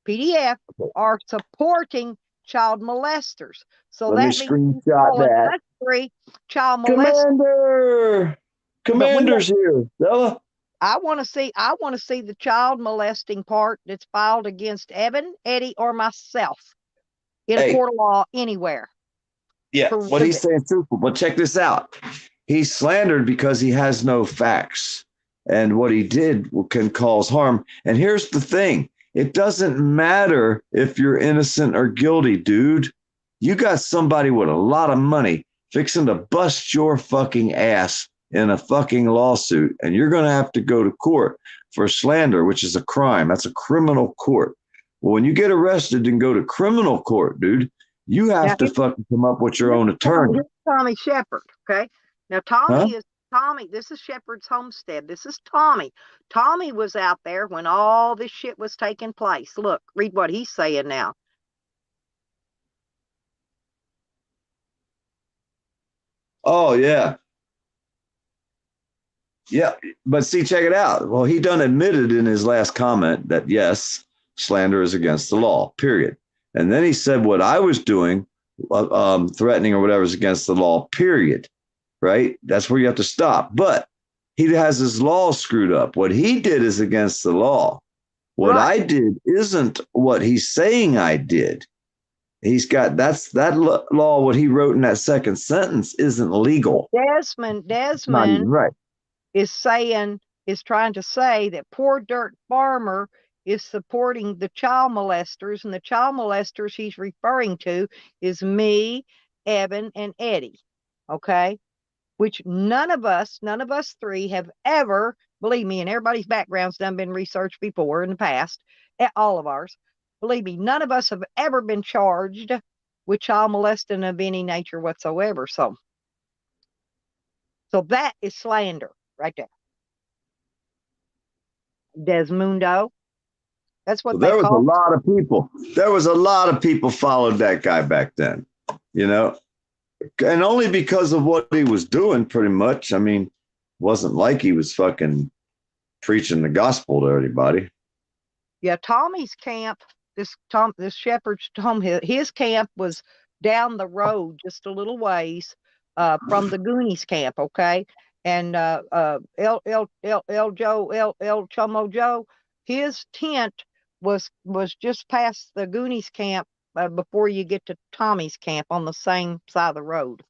PDF, are supporting child molesters. So Let that me means screenshot that. Child molesters. Commander's here, Stella. I want to see the child molesting part that's filed against Evan, Eddie, or myself in a court of law anywhere. Yeah, what he's saying is truthful. But check this out. He's slandered because he has no facts. And what he did can cause harm. And here's the thing. It doesn't matter if you're innocent or guilty, dude. You got somebody with a lot of money fixing to bust your fucking ass in a fucking lawsuit, and you're going to have to go to court for slander, which is a crime. That's a criminal court. Well, when you get arrested and go to criminal court, dude, you have to fucking come up with your own attorney. Tommy Shepard, okay? Now, Tommy, this is Shepard's homestead. This is Tommy. Tommy was out there when all this shit was taking place. Look, read what he's saying now. Oh, yeah. Yeah, but see, check it out. Well, he done admitted in his last comment that, yes, slander is against the law, period. And then he said what I was doing threatening or whatever is against the law, period. Right? That's where you have to stop. But he has his law screwed up. What he did is against the law. What I did isn't what he's saying I did. He's got that law. What he wrote in that second sentence isn't legal. Desmond right. is trying to say that Poor Dirt Farmer is supporting the child molesters, and the child molesters he's referring to is me, Evan, and Eddie. Okay, which none of us three have ever, believe me, and everybody's background's done been researched before in the past, all of ours. Believe me, none of us have ever been charged with child molesting of any nature whatsoever. So that is slander right there. Desmundo. That's what there was a lot of people. There was a lot of people followed that guy back then, you know, and only because of what he was doing, pretty much. I mean, wasn't like he was fucking preaching the gospel to everybody. Yeah, Tommy's camp. This shepherd's Tom. His camp was down the road just a little ways from the Goonies camp. Okay, and El Chomo Joe, his tent was just past the Goonies camp before you get to Tommy's camp on the same side of the road.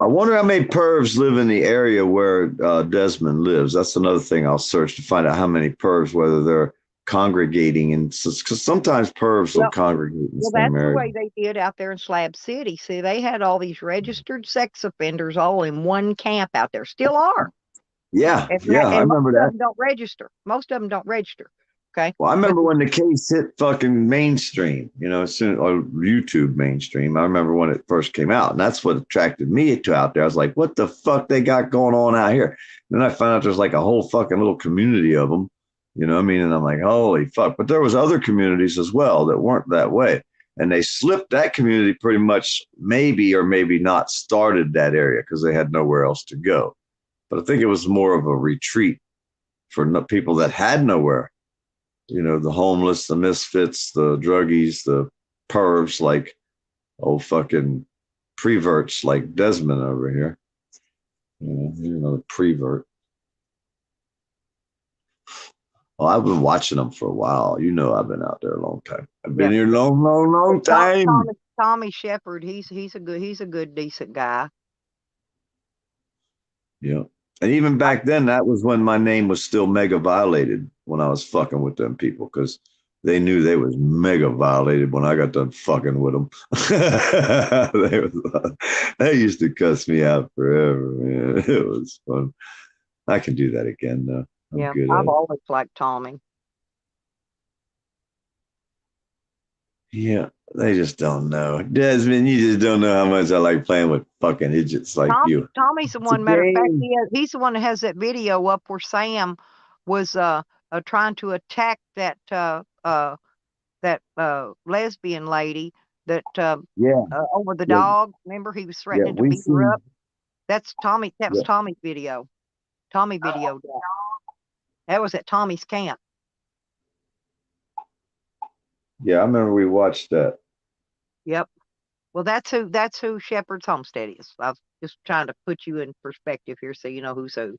I wonder how many pervs live in the area where Desmond lives. That's another thing I'll search to find out how many pervs, whether they're congregating, and because sometimes pervs will congregate in the same area. That's the way they did out there in Slab City. See, they had all these registered sex offenders all in one camp out there. Still are. Yeah, I remember that. Most of them don't register. Okay. Well, I remember when the case hit fucking mainstream, you know, or YouTube mainstream. I remember when it first came out, and that's what attracted me to out there. I was like, what the fuck they got going on out here? And then I found out there's like a whole fucking little community of them, you know what I mean? And I'm like, holy fuck. But there was other communities as well that weren't that way. And they slipped that community pretty much, maybe or maybe not started that area because they had nowhere else to go. But I think it was more of a retreat for people that had nowhere. You know, the homeless, the misfits, the druggies, the pervs, like fucking preverts like Desmond over here. You know, the prevert. Well, I've been watching them for a while. You know, I've been out there a long time. I've been here a long time. Tommy Shepard, he's a good, decent guy. Yeah. And even back then, that was when my name was still mega violated when I was fucking with them people, because they knew they was mega violated when I got done fucking with them. They used to cuss me out forever, man. It was fun. I can do that again, though. I've always liked Tommy. Yeah, they just don't know. Desmond, you just don't know how much I like playing with fucking idiots like you. Tommy's the one, matter of fact, he's the one that has that video up where Sam was trying to attack that lesbian lady that over the dog. Remember, he was threatening to beat her up. That's Tommy. That was Tommy's video. Tommy videoed that. That was at Tommy's camp. Yeah, I remember we watched that. Yep. Well, that's who Shepherd's Homestead is. I was just trying to put you in perspective here so you know who's who.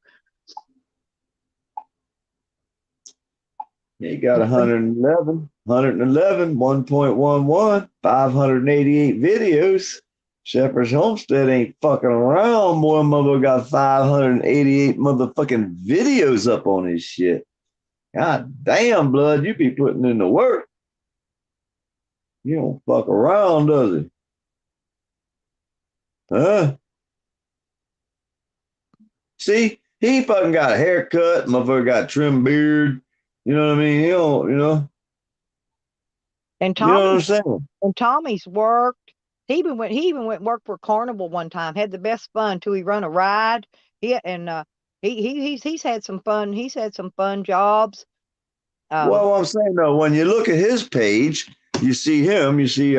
You got 111, 1.11, 588 videos. Shepherd's Homestead ain't fucking around. Boy, mother got 588 motherfucking videos up on his shit. God damn, blood, you be putting in the work. You don't fuck around, does it? Huh? See, he fucking got a haircut. Motherfucker got a trim beard. You know what I mean? You know. And Tommy, you know what I'm saying? And Tommy's worked. He even went and worked for Carnival one time. Had the best fun till he run a ride. He's had some fun. He's had some fun jobs. Well, I'm saying though, when you look at his page, you see him. You see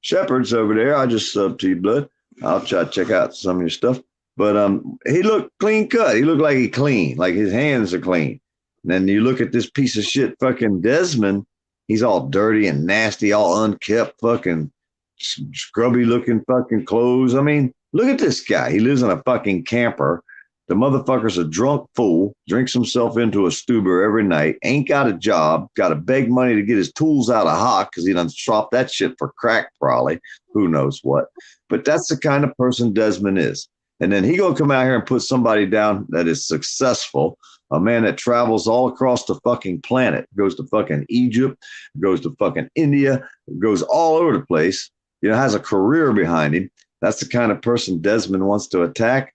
Shepherd's over there. I just subbed to you, blood. I'll try to check out some of your stuff. But he looked clean cut. He looked like he clean, like his hands are clean. And then you look at this piece of shit, fucking Desmond. He's all dirty and nasty, all unkept, fucking scrubby looking fucking clothes. I mean, look at this guy. He lives in a fucking camper. The motherfucker's a drunk fool, drinks himself into a Stuber every night, ain't got a job, got to beg money to get his tools out of hock because he done swapped that shit for crack, probably. Who knows what. But that's the kind of person Desmond is. And then he gonna come out here and put somebody down that is successful, a man that travels all across the fucking planet, goes to fucking Egypt, goes to fucking India, goes all over the place, has a career behind him. That's the kind of person Desmond wants to attack.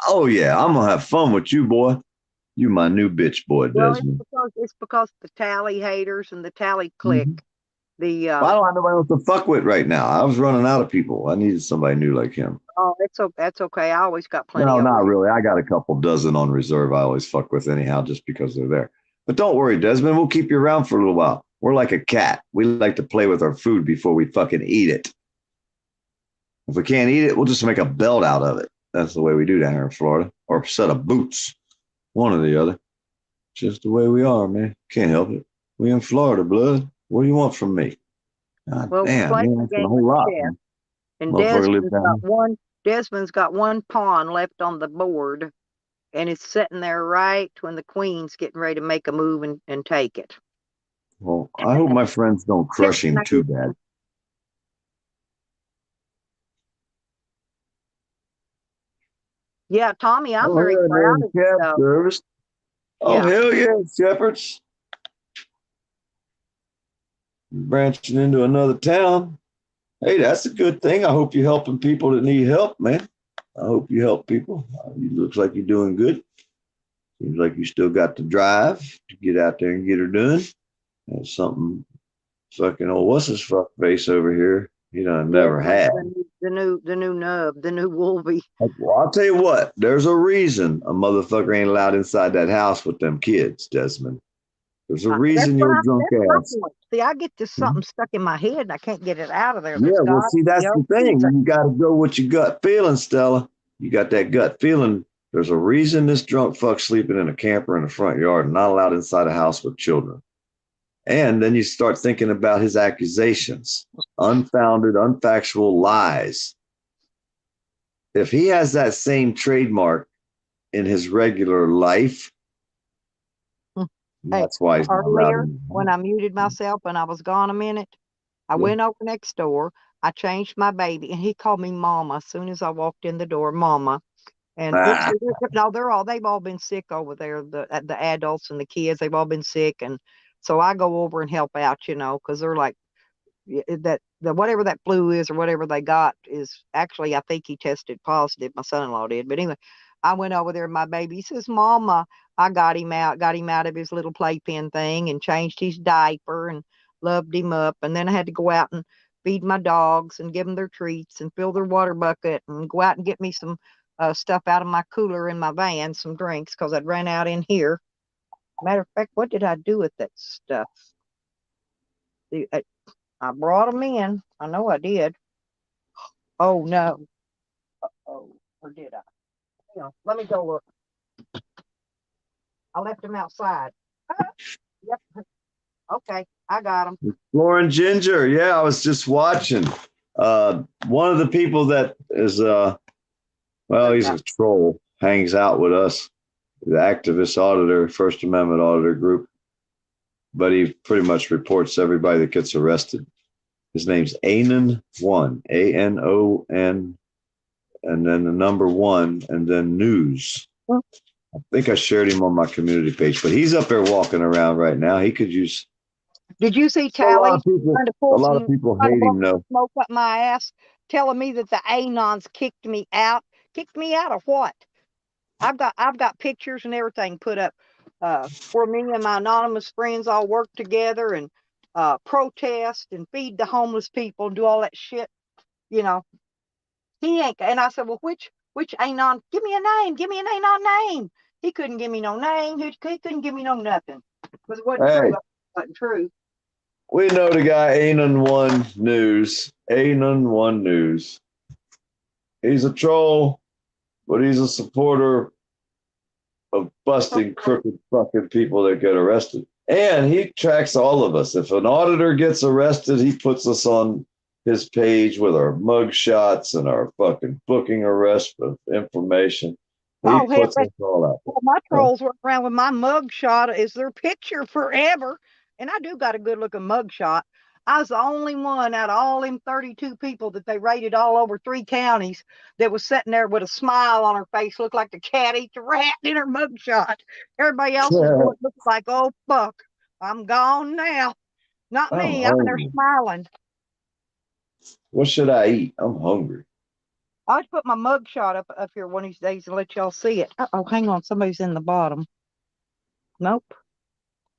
Oh yeah, I'm gonna have fun with you, boy. You my new bitch, boy, Desmond. Well, it's because the Tally haters and the Tally clique. The I don't have nobody else to fuck with right now. I was running out of people. I needed somebody new like him. Oh, that's okay. I always got plenty. No, of not them. really. I got a couple dozen on reserve. I always fuck with anyhow, just because they're there. But don't worry, Desmond. We'll keep you around for a little while. We're like a cat. We like to play with our food before we fucking eat it. If we can't eat it, we'll just make a belt out of it. That's the way we do down here in Florida, or a set of boots, one or the other. Just the way we are, man. Can't help it. We in Florida, blood. What do you want from me? God Well, damn, we played man, the that's a game whole of lot. chess, Man. and Motherfucker Desmond's got one pawn left on the board, and it's sitting there right when the queen's getting ready to make a move and take it. Well, I hope my friends don't crush him too bad. Yeah, Tommy, I'm very proud of you. Service. Oh, Yeah. hell yeah, Shepherds. Branching into another town. Hey, that's a good thing. I hope you're helping people that need help, man. I hope you help people. It looks like you're doing good. Seems like you still got the drive to get out there and get her done. That's something fucking old what's his fuck face over here. He done never had. The new nub, the new Wolvie. Well, I'll tell you what, there's a reason a motherfucker ain't allowed inside that house with them kids, Desmond. There's a reason you're a drunk ass. See, I get this something stuck in my head and I can't get it out of there. Yeah, well, see, that's the thing. You got to go with your gut feeling, Stella. You got that gut feeling. There's a reason this drunk fuck's sleeping in a camper in the front yard and not allowed inside a house with children. And then you start thinking about his accusations, unfounded, unfactual lies. If he has that same trademark in his regular life, that's why he's not earlier allowed. when I muted myself and I was gone a minute, I went over next door. I changed my baby, and he called me Mama as soon as I walked in the door, Mama. And they've all been sick over there. The adults and the kids, they've all been sick, and so I go over and help out, because they're like whatever that flu is or whatever they got is actually, I think he tested positive. My son-in-law did, but anyway, I went over there. My baby says, Mama. I got him out of his little playpen thing and changed his diaper and loved him up. And then I had to go out and feed my dogs and give them their treats and fill their water bucket and go out and get me some stuff out of my cooler in my van, some drinks, because I'd ran out in here. Matter of fact, what did I do with that stuff? I brought them in. I know I did. Oh, no. Oh, or did I? Hang on, let me go look. I left them outside. Yep. Okay, I got them. Lauren Ginger, yeah, I was just watching. One of the people that is, he's a troll, hangs out with us, the activist auditor, First Amendment auditor group, but he pretty much reports everybody that gets arrested. His name's Anon1, A-N-O-N, and then the number 1, and then news. I think I shared him on my community page, but he's up there walking around right now. He could use. Did you see Tally? A lot of people hate him, though. Smoke up my ass, telling me that the Anons kicked me out. Kicked me out of what? I've got pictures and everything put up where me and my anonymous friends all work together and protest and feed the homeless people and do all that shit. He ain't. And I said, well, which Anon? Give me a name. Give me an Anon name. He couldn't give me no name. He couldn't give me no nothing. Because it wasn't true. It wasn't true. We know the guy, Anon1 News. Anon1 News. He's a troll, but he's a supporter of busting crooked fucking people that get arrested. And he tracks all of us. If an auditor gets arrested, he puts us on his page with our mug shots and our fucking booking arrest of information. He Oh, hell, puts us all out there. well, my Huh? trolls were around with my mug shot is their picture forever. And I do got a good looking mug shot. I was the only one out of all them 32 people that they rated all over 3 counties that was sitting there with a smile on her face, looked like the cat ate the rat in her mug shot. Everybody else was looking like, oh, fuck, I'm gone now. Not I'm me. I'm in there hungry. smiling. What should I eat? I'm hungry. I'll just put my mug shot up here one of these days and let y'all see it. Oh, hang on. Somebody's in the bottom. Nope.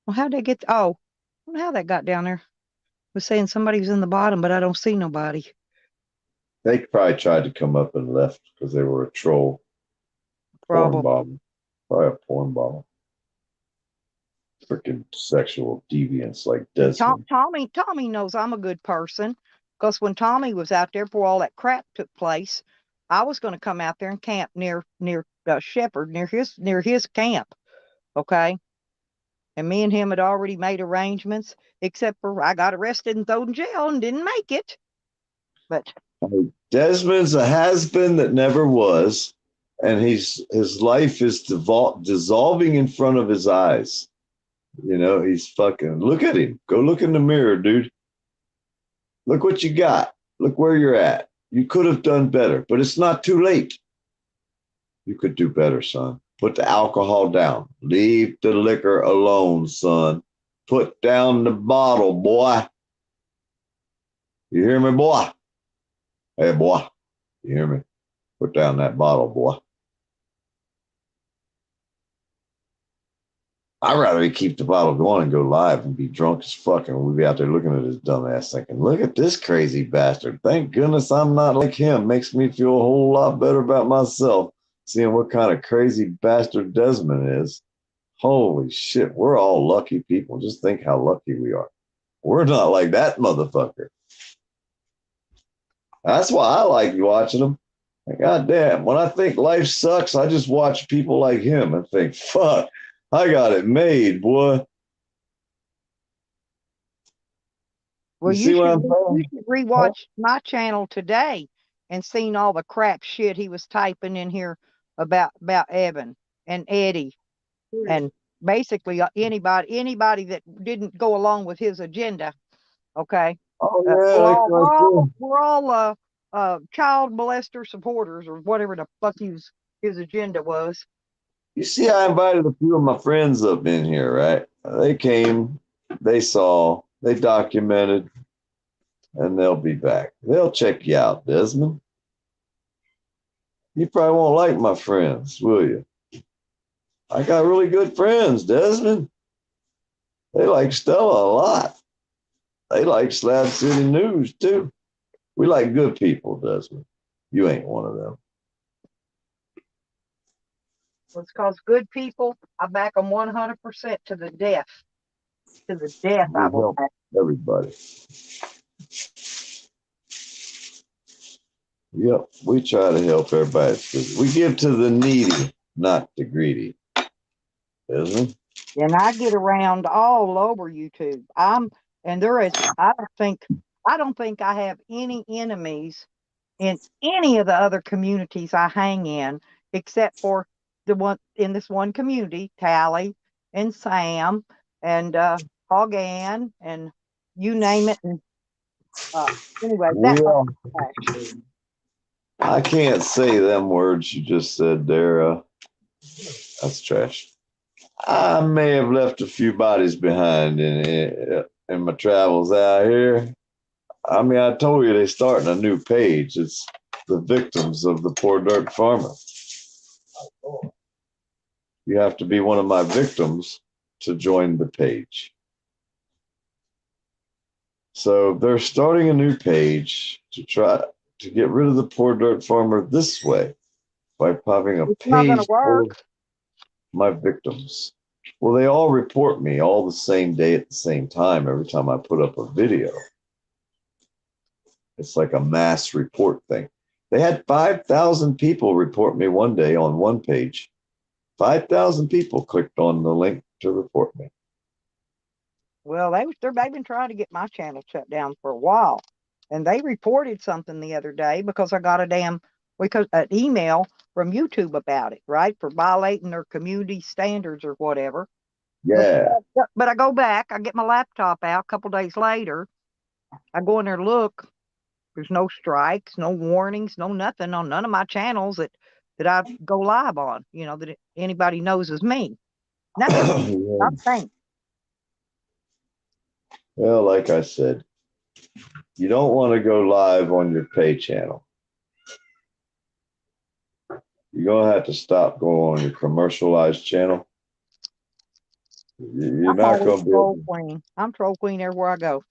Well, how'd they get? Oh, I don't know how that got down there. I was saying somebody was in the bottom, but I don't see nobody. They probably tried to come up and left because they were a troll. Porn Probably. bomb. Probably a porn bomb. Freaking sexual deviants like Desmond. Tommy knows I'm a good person because when Tommy was out there before all that crap took place, I was going to come out there and camp near Shepherd, near his camp. Okay. And me and him had already made arrangements, except for I got arrested and thrown in jail and didn't make it. But Desmond's a has-been that never was, and his life is dissolving in front of his eyes. You know, he's fucking, look at him. Go look in the mirror, dude. Look what you got. Look where you're at. You could have done better, but it's not too late. You could do better, son. Put the alcohol down. Leave the liquor alone, son. Put down the bottle, boy. You hear me, boy? Hey, boy. You hear me? Put down that bottle, boy. I'd rather keep the bottle going and go live and be drunk as fuck, and we'd be out there looking at his dumb ass thinking, look at this crazy bastard. Thank goodness I'm not like him. Makes me feel a whole lot better about myself, seeing what kind of crazy bastard Desmond is. Holy shit, we're all lucky people. Just think how lucky we are. We're not like that motherfucker. That's why I like watching him. God damn, when I think life sucks, I just watch people like him and think, fuck, I got it made, boy. well, you see what I'm saying? you should rewatch my channel today and seen all the crap shit he was typing in here about Evan and Eddie and basically anybody that didn't go along with his agenda. Okay. Oh yeah, we're all child molester supporters or whatever the fuck his agenda was. You see, I invited a few of my friends up in here, right? They came, they saw, they documented, and they'll be back. They'll check you out, Desmond. You probably won't like my friends, will you? I got really good friends, Desmond. They like Stella a lot. They like Slab City News, too. We like good people, Desmond. You ain't one of them. It's because good people, I back them 100% to the death. To the death, I will back everybody. Yep, we try to help everybody. We give to the needy, not the greedy. Isn't it? And I get around all over YouTube. I don't think I have any enemies in any of the other communities I hang in, except for the one in this one community, Tally and Sam and Hog Ann and you name it. And anyway, I can't say them words you just said there. That's trash. I may have left a few bodies behind in my travels out here. I mean, I told you they're starting a new page. It's the victims of the poor dirt farmer. You have to be one of my victims to join the page. So they're starting a new page to try to get rid of the poor dirt farmer this way by popping a page for my victims. Well, they all report me all the same day at the same time every time I put up a video. It's like a mass report thing. They had 5,000 people report me one day on one page. 5,000 people clicked on the link to report me. Well, they've been trying to get my channel shut down for a while. And they reported something the other day because I got an email from YouTube about it, right? For violating their community standards or whatever. Yeah. But I go back, I get my laptop out a couple days later. I go in there, look, there's no strikes, no warnings, no nothing on none of my channels that I go live on, that anybody knows is me. Nothing. Nothing. Well, like I said, you don't want to go live on your pay channel. You're going to have to stop going on your commercialized channel. You're not going to be able to. I'm troll queen everywhere I go.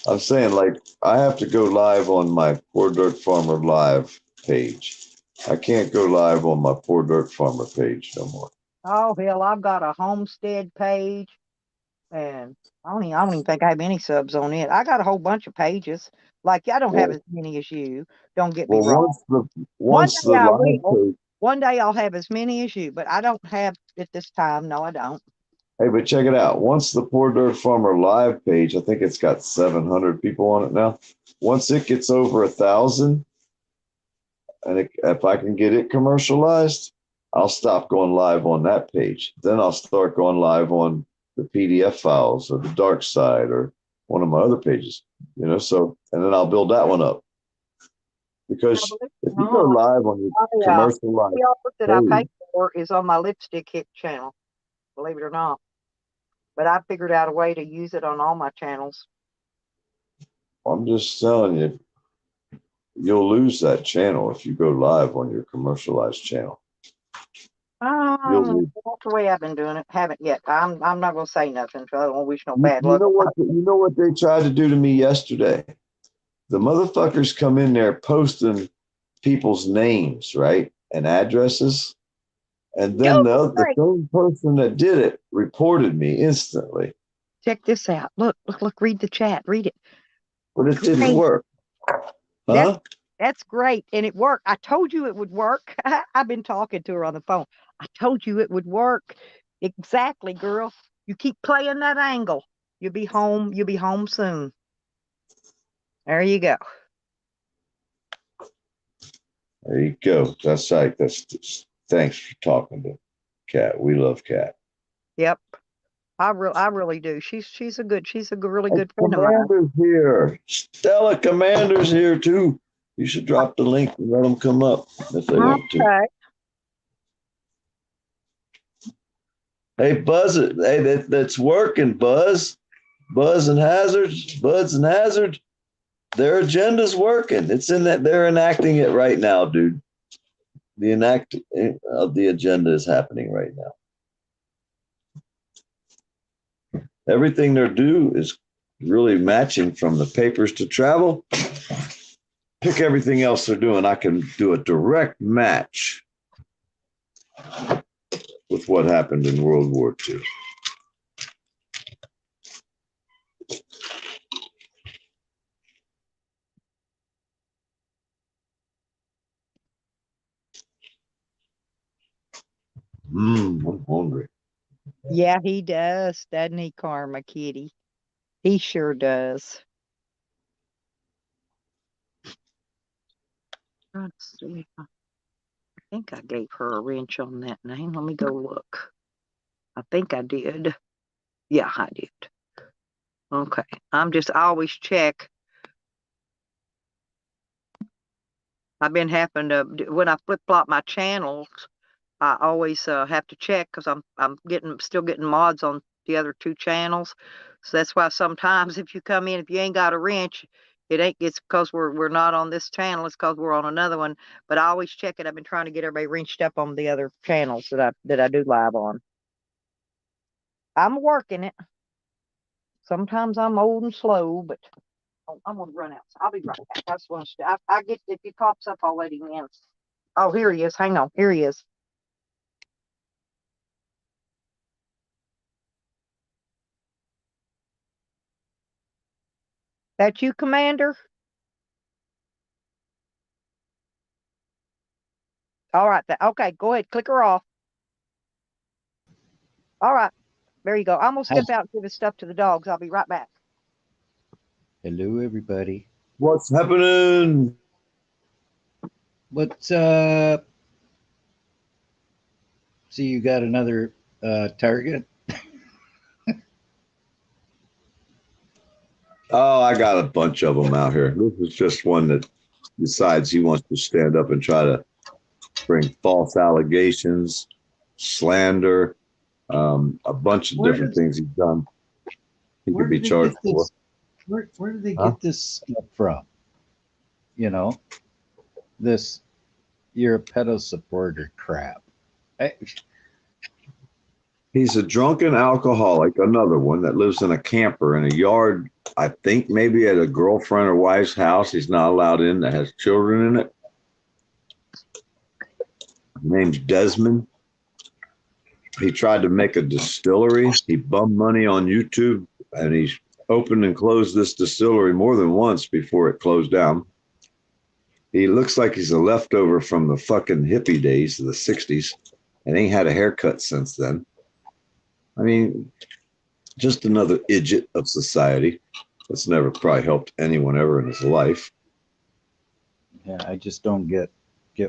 I'm saying, like, I have to go live on my Poor Dirt Farmer Live page. I can't go live on my Poor Dirt Farmer page no more. Oh, hell, I've got a homestead page, and I don't even think I have any subs on it. I got a whole bunch of pages. Like, I don't have as many as you. Don't get me wrong. One day I'll have as many as you, but I don't have it this time. No, I don't. Hey, but check it out. Once the Poor Dirt Farmer Live page, I think it's got 700 people on it now. Once it gets over 1,000, and if I can get it commercialized, I'll stop going live on that page. Then I'll start going live on the PDF files or the dark side or one of my other pages, so, and then I'll build that one up. Because if you go live on your commercialized the offer that I pay for is on my lipstick hit channel, believe it or not. But I figured out a way to use it on all my channels. I'm just telling you, you'll lose that channel if you go live on your commercialized channel. That's the way I've been doing it. Haven't yet. I'm not gonna say nothing, so I don't wish no bad luck. You know what they tried to do to me yesterday? The motherfuckers come in there posting people's names, right, and addresses, and then the same person that did it reported me instantly. Check this out. Look, read the chat. Read it. But it didn't work. Huh? That's great. And it worked. I told you it would work. I've been talking to her on the phone. I told you it would work. Exactly, girl. You keep playing that angle. You'll be home. You'll be home soon. There you go. There you go. That's right. Thanks for talking to Kat. We love Kat. Yep. I really do. She's a really good friend of mine. Commander's here. Stella Commander's here too. You should drop the link and let them come up if they want to. Hey, Buzz, hey, that's working, Buzz. Buds and Hazard. Their agenda's working. It's in that they're enacting it right now, dude. The enacting of the agenda is happening right now. Everything they're doing is really matching from the papers to travel. Pick everything else they're doing. I can do a direct match with what happened in World War II. I'm hungry. Yeah, he does, doesn't he, Karma Kitty? He sure does. Let's see. I think I gave her a wrench on that name. Let me go look. I think I did. Yeah, I did. Okay. I always check. I've been having to, when I flip-flop my channels, I always have to check because I'm still getting mods on the other two channels. So that's why sometimes if you come in, if you ain't got a wrench, it's because we're not on this channel. It's because we're on another one. But I always check it. I've been trying to get everybody wrenched up on the other channels that I do live on. I'm working it. Sometimes I'm old and slow, but I'm gonna run out. So I'll be right back. I just want to. I get if he pops up, I'll let him in. Oh, here he is. Hang on. Here he is. That you, Commander? All right. Okay, go ahead. Click her off. All right. There you go. I'm going to step out and give his stuff to the dogs. I'll be right back. Hello, everybody. What's happening? What's see, you got another target? Oh, I got a bunch of them out here. This is just one that decides he wants to stand up and try to bring false allegations, slander, a bunch of different things he's done. He could be charged for. Where do they get this stuff from? You know, this you're a pedo supporter crap. He's a drunken alcoholic, another one that lives in a camper in a yard, I think maybe at a girlfriend or wife's house he's not allowed in that has children in it. His name's Desmond. He tried to make a distillery. He bummed money on YouTube, and he's opened and closed this distillery more than once before it closed down. He looks like he's a leftover from the fucking hippie days of the 60s and ain't had a haircut since then. I mean, just another idiot of society that's never probably helped anyone ever in his life. Yeah, I just don't get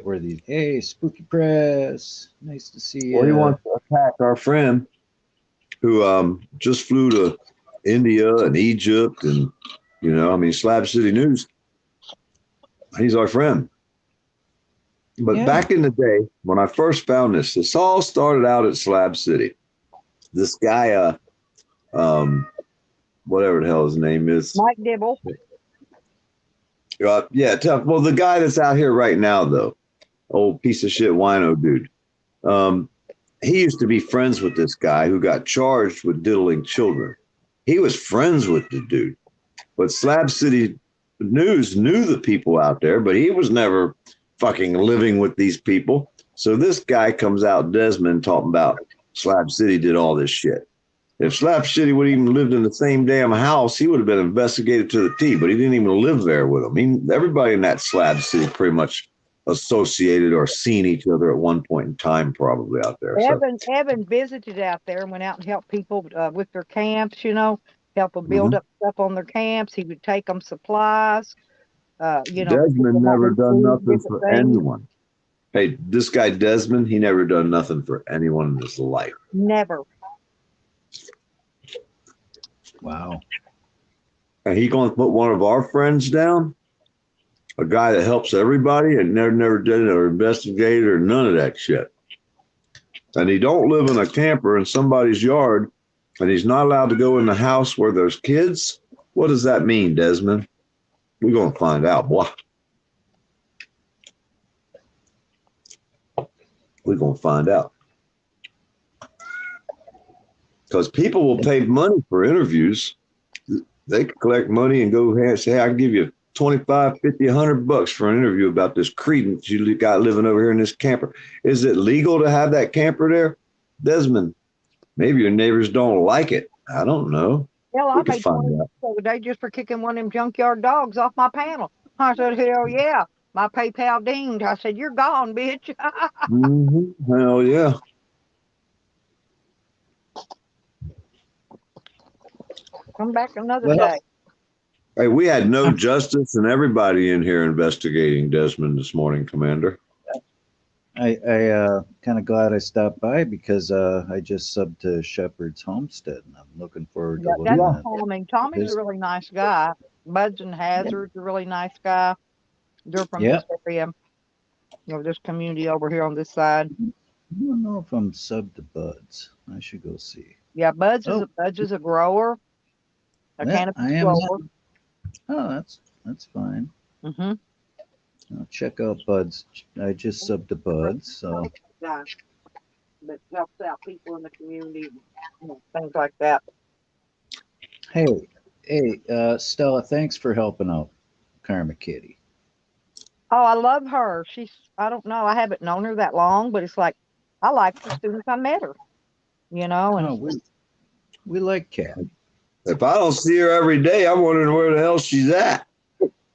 where these. Hey, Spooky Press, nice to see you. Well, he wants to attack our friend who just flew to India and Egypt, and I mean, Slab City News. He's our friend. But back in the day, when I first found this all started out at Slab City. This guy, whatever the hell his name is. Mike Dibble. Well, the guy that's out here right now, though, old piece of shit wino dude. He used to be friends with this guy who got charged with diddling children. He was friends with the dude. But Slab City News knew the people out there, but he was never fucking living with these people. So this guy comes out, Desmond, talking about Slab City did all this shit. If Slab City would have even lived in the same damn house, he would have been investigated to the T, but he didn't even live there with them. Everybody in that Slab City pretty much associated or seen each other at one point in time, probably out there. Evan visited out there and went out and helped people with their camps, help them build up stuff on their camps. He would take them supplies. Desmond never done nothing for anyone. Hey, this guy Desmond, he never done nothing for anyone in his life. Never. Wow. And he going to put one of our friends down? A guy that helps everybody and never did it or investigated or none of that shit. And he don't live in a camper in somebody's yard, and he's not allowed to go in the house where there's kids. What does that mean, Desmond? We're going to find out, boy. We're going to find out. Because people will pay money for interviews. They can collect money and go ahead and say, hey, I can give you 25, 50, $100 for an interview about this credence you got living over here in this camper. Is it legal to have that camper there? Desmond, maybe your neighbors don't like it. I don't know. Hell, I paid $20 the other day just for kicking one of them junkyard dogs off my panel. I said, hell yeah. My PayPal dinged. I said, you're gone, bitch. Hell yeah. Come back another day. Hey, we had no justice and everybody in here investigating Desmond this morning, Commander. I kind of glad I stopped by because I just subbed to Shepherd's Homestead and I'm looking forward to looking at Tommy. Tommy's a really nice guy. Buds and Hazard's a really nice guy. They're from this area, this community over here on this side. I don't know if I'm subbed to Buds. I should go see. Yeah, Buds is a grower. A cannabis grower. Oh, that's fine. Mm-hmm. I'll check out Buds. I just subbed to Buds, so. That helps out people in the community, things like that. Hey, Stella, thanks for helping out Karma Kitty. Oh, I love her. I don't know, I haven't known her that long, but it's like, I liked her as soon as I met her, and we like Kat. If I don't see her every day, I'm wondering where the hell she's at.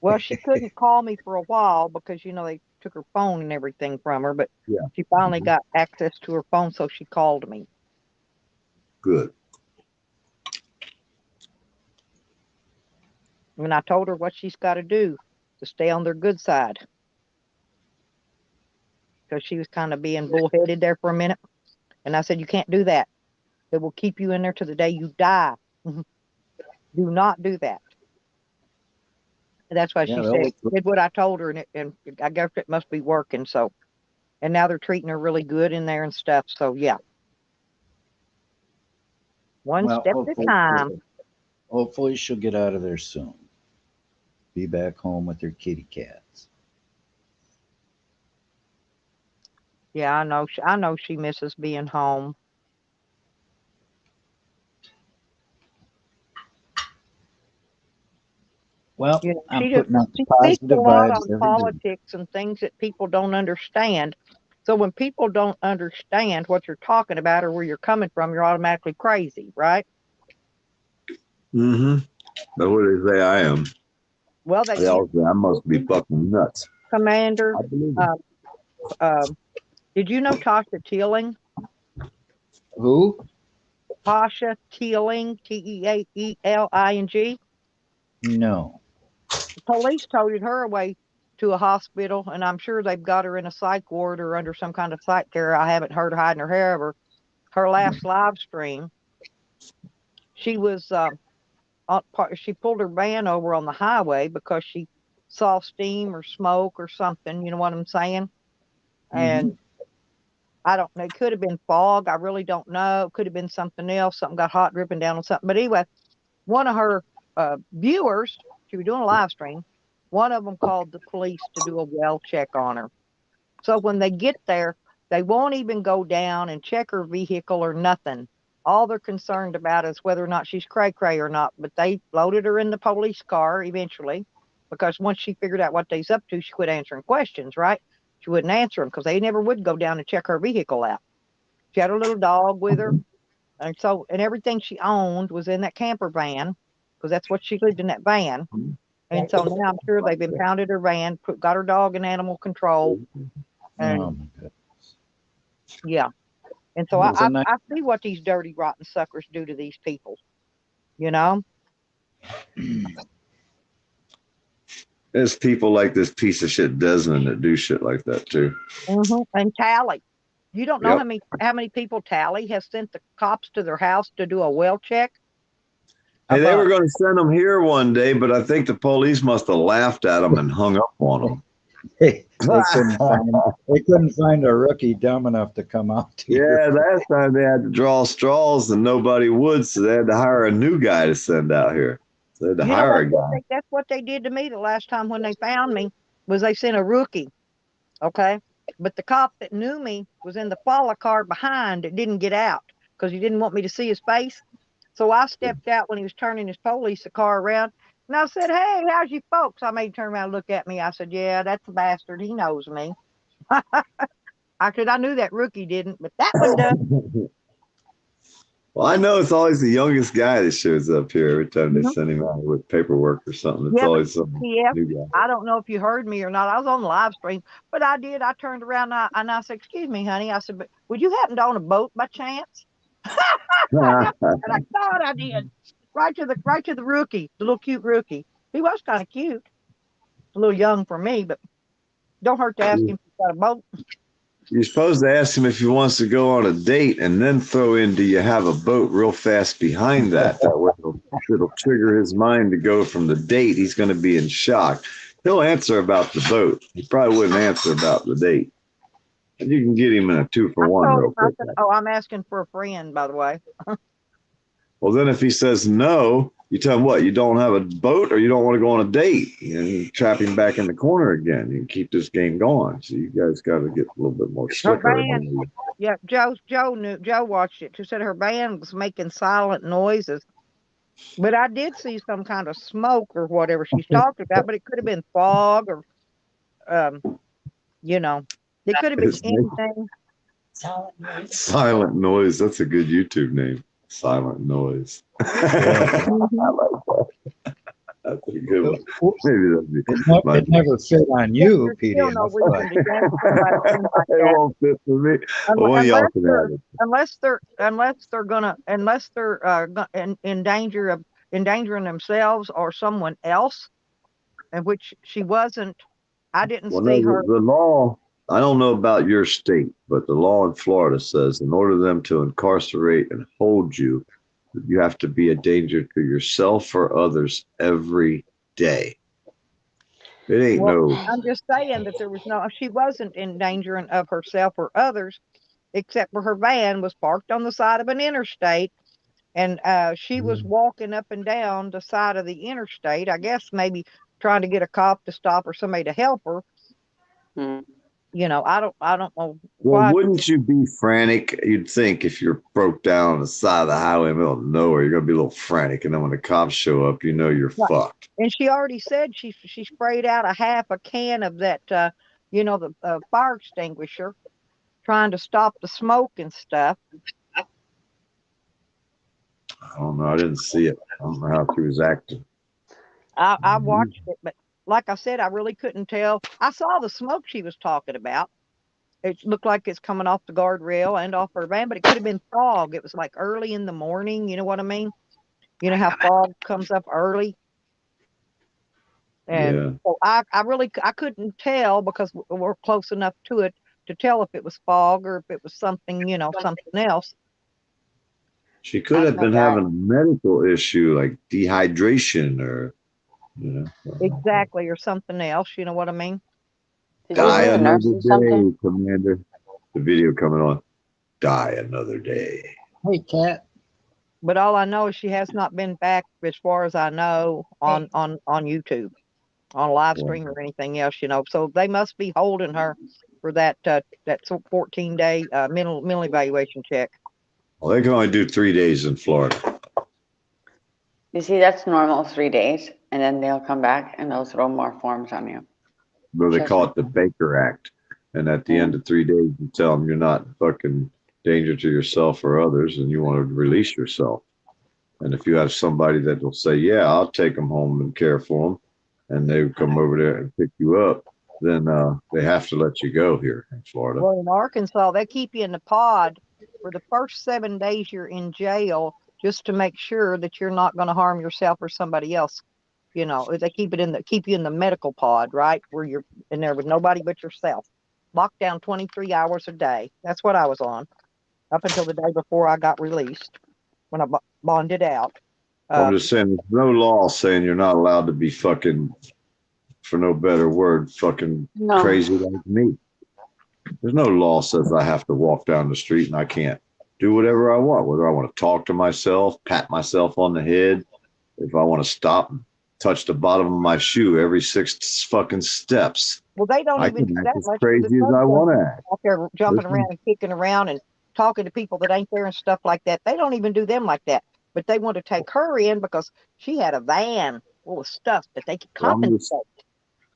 Well, she couldn't call me for a while because, they took her phone and everything from her, but she finally got access to her phone, so she called me. Good. And I told her what she's got to do to stay on their good side. Because she was kind of being bullheaded there for a minute. And I said, you can't do that. It will keep you in there to the day you die. Do not do that. And that's why Yeah, she they'll said, did what I told her, and I guess it must be working. So, and now they're treating her really good in there and stuff. So, yeah. One well, step at a time. hopefully she'll get out of there soon. Be back home with her kitty cats. Yeah, I know she misses being home. Well, You know, I'm she just putting out she speaks a positive lot vibes on every day. politics and things that people don't understand. So when people don't understand what you're talking about or where you're coming from, you're automatically crazy, right? Mm-hmm. That's what they say I am. Well, They all say I must be fucking nuts. Commander, I believe it. did you know Tasha Teeling? Who? Tasha Teeling, Teaeling. No. The police toted her away to a hospital, and I'm sure they've got her in a psych ward or under some kind of psych care. I haven't heard her hiding her hair ever. Her last live stream, she was she pulled her van over on the highway because she saw steam or smoke or something. You know what I'm saying? And I don't know. It could have been fog. I really don't know. It could have been something else. Something got hot dripping down on something. But anyway, one of her viewers, she was doing a live stream. One of them called the police to do a well check on her. So when they get there, they won't even go down and check her vehicle or nothing. All they're concerned about is whether or not she's cray-cray or not. But they loaded her in the police car eventually, because once she figured out what they's up to, she quit answering questions, right? She wouldn't answer them because they never would go down and check her vehicle out. She had her little dog with her. And so, and everything she owned was in that camper van, because that's what she lived in, that van. And so now I'm sure they've impounded her van, got her dog in animal control. And Oh my goodness. yeah. And so I see what these dirty, rotten suckers do to these people, you know? There's people like this piece of shit Desmond that do shit like that too. And Tally. You don't know how many people Tally has sent the cops to their house to do a well check? Hey, they were going to send them here one day, but I think the police must have laughed at them and hung up on them. They couldn't find a rookie dumb enough to come out to Yeah, last time they had to draw straws and nobody would, so they had to hire a new guy to send out here. So they had to hire a guy. That's what they did to me the last time when they found me, was they sent a rookie. Okay. But the cop that knew me was in the follow car behind that didn't get out because he didn't want me to see his face. So I stepped out when he was turning his police car around. And I said, hey, how's you folks? I made him turn around and look at me. I said, yeah, that's a bastard. He knows me. I knew that rookie didn't, but that one does. Well, I know it's always the youngest guy that shows up here every time they send him out with paperwork or something. It's always some new guy. I don't know if you heard me or not. I was on the live stream, but I did. I turned around and I said, excuse me, honey. I said, but would you happen to own a boat by chance? And I thought I did. Right to the rookie, the little cute rookie. He was kind of cute. A little young for me, but don't hurt to ask him if he's got a boat. You're supposed to ask him if he wants to go on a date and then throw in, do you have a boat real fast behind that? That way it'll trigger his mind to go from the date. He's going to be in shock. He'll answer about the boat. He probably wouldn't answer about the date. And you can get him in a 2-for-1 real quick. Oh, I'm asking for a friend, by the way. Well, then if he says no, you tell him what? You don't have a boat or you don't want to go on a date. You trap him back in the corner again. You can keep this game going. So you guys got to get a little bit more slicker. Yeah, Joe watched it. She said her band was making silent noises. But I did see some kind of smoke or whatever she's talking about, but it could have been fog or, it could have been anything. Silent noise. That's a good YouTube name. Silent noise. I like that. That's a good one. Maybe it never fit on you, Petey. It won't fit for me. Unless they're in danger of endangering themselves or someone else, in which she wasn't. I didn't Well, see no, her. the law, I don't know about your state, but the law in Florida says in order for them to incarcerate and hold you, you have to be a danger to yourself or others every day. It ain't Well, no. I'm just saying that there was no, she wasn't endangering of herself or others, except for her van was parked on the side of an interstate, and she was walking up and down the side of the interstate. I guess maybe trying to get a cop to stop or somebody to help her. You know, I don't know Well, why. wouldn't you be frantic? You'd think if you're broke down on the side of the highway in the middle of nowhere, you're gonna be a little frantic, and then when the cops show up, you know you're Right. fucked. And she already said she sprayed out a half a can of that, the fire extinguisher, trying to stop the smoke and stuff. I don't know. I didn't see it. I don't know how she was acting. I watched it, but like I said, I really couldn't tell. I saw the smoke she was talking about. It looked like it's coming off the guardrail and off her van, but it could have been fog. It was like early in the morning. You know what I mean? You know how fog comes up early. And Yeah. so I couldn't tell because we're close enough to it to tell if it was fog or if it was something, something else. She could have been having a medical issue like dehydration or, Exactly, or something else. You know what I mean? Die another day, Commander. The video coming on. Die another day. Hey, Cat. But all I know is she has not been back, as far as I know, on YouTube, on live stream or anything else. So they must be holding her for that 14-day mental evaluation check. Well, they can only do 3 days in Florida. You see, that's normal, 3 days, and then they'll come back and they'll throw more forms on you. Well, they call it the Baker Act. And at the end of 3 days, you tell them you're not fucking danger to yourself or others and you want to release yourself. And if you have somebody that will say, yeah, I'll take them home and care for them, and they come over there and pick you up, then they have to let you go here in Florida. Well, in Arkansas, they keep you in the pod for the first 7 days you're in jail, just to make sure that you're not going to harm yourself or somebody else. They keep you in the medical pod, right, where you're in there with nobody but yourself, locked down 23 hours a day. That's what I was on up until the day before I got released, when I bonded out. I'm just saying, there's no law saying you're not allowed to be fucking, for no better word, fucking crazy like me. There's no law says I have to walk down the street and I can't do whatever I want, whether I want to talk to myself, pat myself on the head, if I want to stop and touch the bottom of my shoe every 6 fucking steps. Well, they don't even do that as much. crazy as I want to act. Out there jumping Listen. around and kicking around and talking to people that ain't there and stuff like that. They don't even do them like that. But they want to take her in because she had a van full of stuff that they could compensate.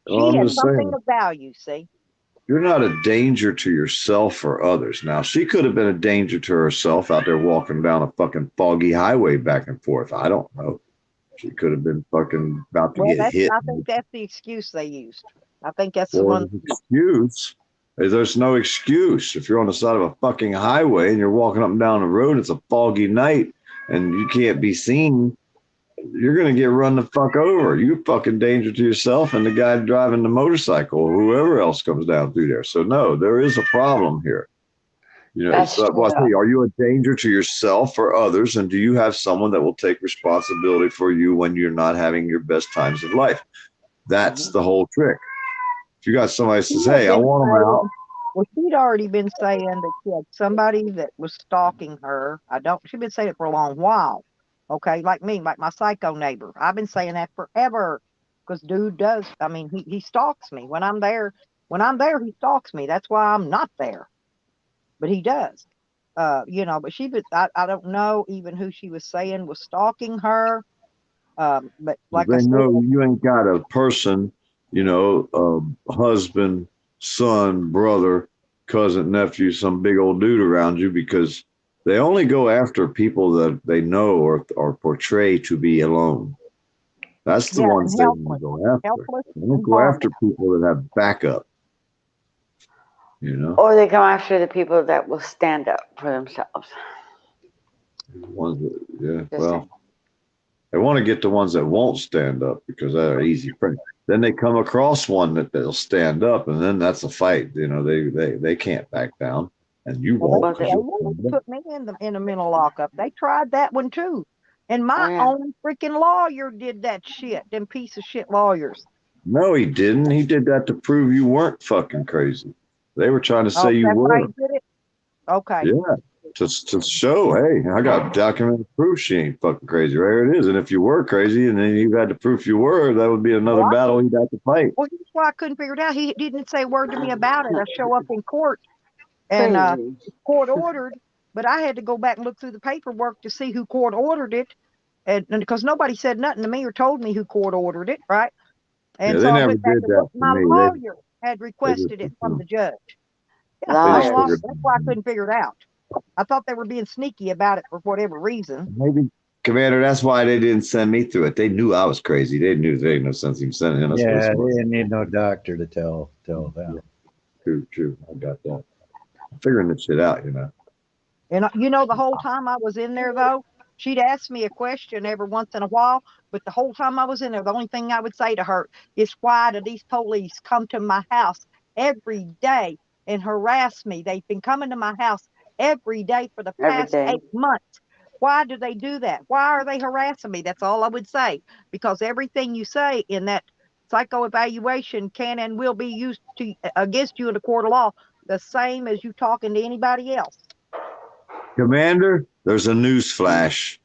She had something of value, see? You're not a danger to yourself or others. Now, she could have been a danger to herself out there walking down a fucking foggy highway back and forth. I don't know. She could have been fucking about to get hit. I think that's the excuse they used. I think that's the one. Excuse? There's no excuse. If you're on the side of a fucking highway and you're walking up and down the road, it's a foggy night and you can't be seen, you're going to get run the fuck over. You fucking danger to yourself and the guy driving the motorcycle or whoever else comes down through there. So no, there is a problem here. Are you a danger to yourself or others? And do you have someone that will take responsibility for you when you're not having your best times of life? That's the whole trick. If you got somebody that says, hey, I want them out. Well, she'd already been saying that she had somebody that was stalking her. She'd been saying it for a long while. Okay, like me, like my psycho neighbor. I've been saying that forever, because dude does. I mean, he stalks me when I'm there. When I'm there, he stalks me. That's why I'm not there. But he does. But I don't know even who she was saying was stalking her. But like I said, know you ain't got a person, husband, son, brother, cousin, nephew, some big old dude around you, because they only go after people that they know or portray to be alone. That's the ones they want to go after. They don't go after people that have backup. Or they come after the people that will stand up for themselves. They want to get the ones that won't stand up because they're easy prey. Then they come across one that'll stand up, and then that's a fight. You know, they can't back down, and you Well, won't. they wanted to put me in the mental lockup. They tried that one too. And my own freaking lawyer did that shit. Them piece of shit lawyers. No, he didn't. He did that to prove you weren't fucking crazy. They were trying to say you that's were. why he did it? Okay. Yeah. To show, hey, I got documented proof she ain't fucking crazy. Right, it is. And if you were crazy and then you had to proof you were, that would be another battle he'd have to fight. Well, that's why I couldn't figure it out. He didn't say a word to me about it. I show up in court and court ordered, but I had to go back and look through the paperwork to see who court ordered it. And because nobody said nothing to me or told me who court ordered it, right? And yeah, so they I never went back did and that looked. to My me. lawyer had requested it from the judge. Yeah, that's why I couldn't figure it out. I thought they were being sneaky about it for whatever reason. Maybe, Commander, that's why they didn't send me through it. They knew I was crazy. They knew there ain't no sense even sending him. Yeah, they didn't need no doctor to tell them. True. I got that. I'm figuring this shit out, you know. And you know, the whole time I was in there, though, she'd ask me a question every once in a while. But the whole time I was in there, the only thing I would say to her is, why do these police come to my house every day and harass me? They've been coming to my house every day for the past 8 months. Why do they do that? Why are they harassing me? That's all I would say. Because everything you say in that psycho evaluation can and will be used against you in the court of law, the same as you talking to anybody else. Commander, there's a news flash.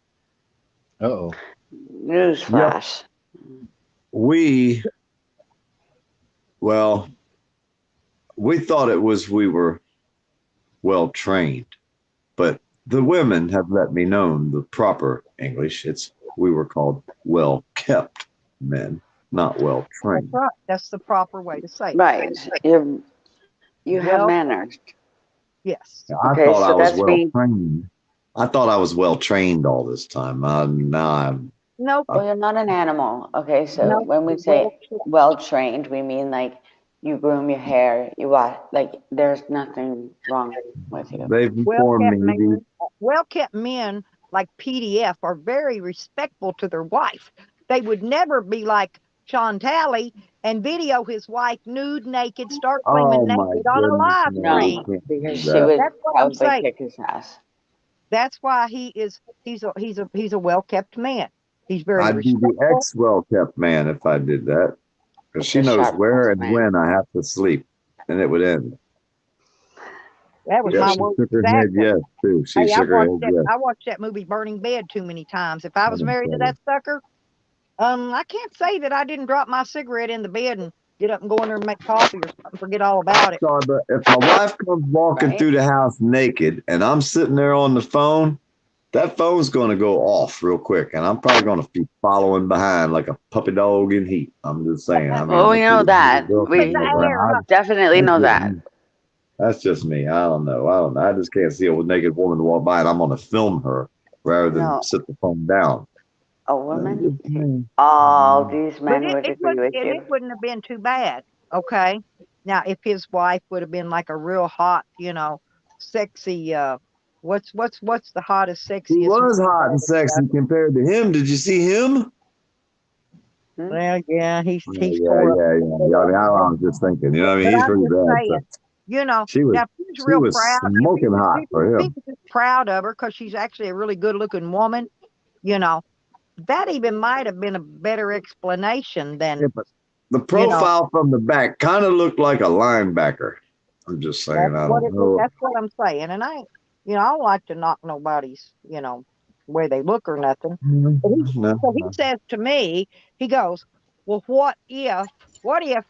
Uh-oh. News flash. Yep. We thought we were well trained, but the women have let me know the proper English. We were called well kept men, not well trained. That's right. That's the proper way to say it. Right. You have manners. Yes. I thought I was well trained. I thought I was well trained all this time. Nope. Well, you're not an animal. Okay, so when we say well trained, we mean like you groom your hair, you watch, like there's nothing wrong with you. They've informed me. Well-kept men like PDF are very respectful to their wife. They would never be like Sean Talley and video his wife nude, naked, start flaming naked on a live stream. No, because she would probably kick his ass. That's why he's a well-kept man. He's very I'd respectful. be the ex-well-kept man if I did that, because she knows where and when I have to sleep, and it would end. That was my word. She shook her head yes, too. She shook her head yes. I watched that movie Burning Bed too many times. If I was married to that sucker, I can't say that I didn't drop my cigarette in the bed and get up and go in there and make coffee or something, forget all about it. Sorry, but if my wife comes walking through the house naked and I'm sitting there on the phone, that phone's going to go off real quick, and I'm probably going to be following behind like a puppy dog in heat. I'm just saying. I mean, we know that. We definitely know that. That's just me. I don't know. I just can't see a naked woman walk by, and I'm going to film her rather than sit the phone down. A woman? All these men would agree with you. It wouldn't have been too bad. Okay. Now, if his wife would have been like a real hot, sexy, what's the hottest, sexiest? He was hot and sexy compared to him. Did you see him? Well, yeah, he's yeah. I mean, I was just thinking, he's pretty bad. She was proud. Smoking hot for him. He's proud of her because she's actually a really good-looking woman. That even might have been a better explanation than. Yeah, but the profile from the back kind of looked like a linebacker. I'm just saying. I don't know. That's what I'm saying, and I don't like to knock nobody's, way they look or nothing. So he says to me, he goes, "Well, what if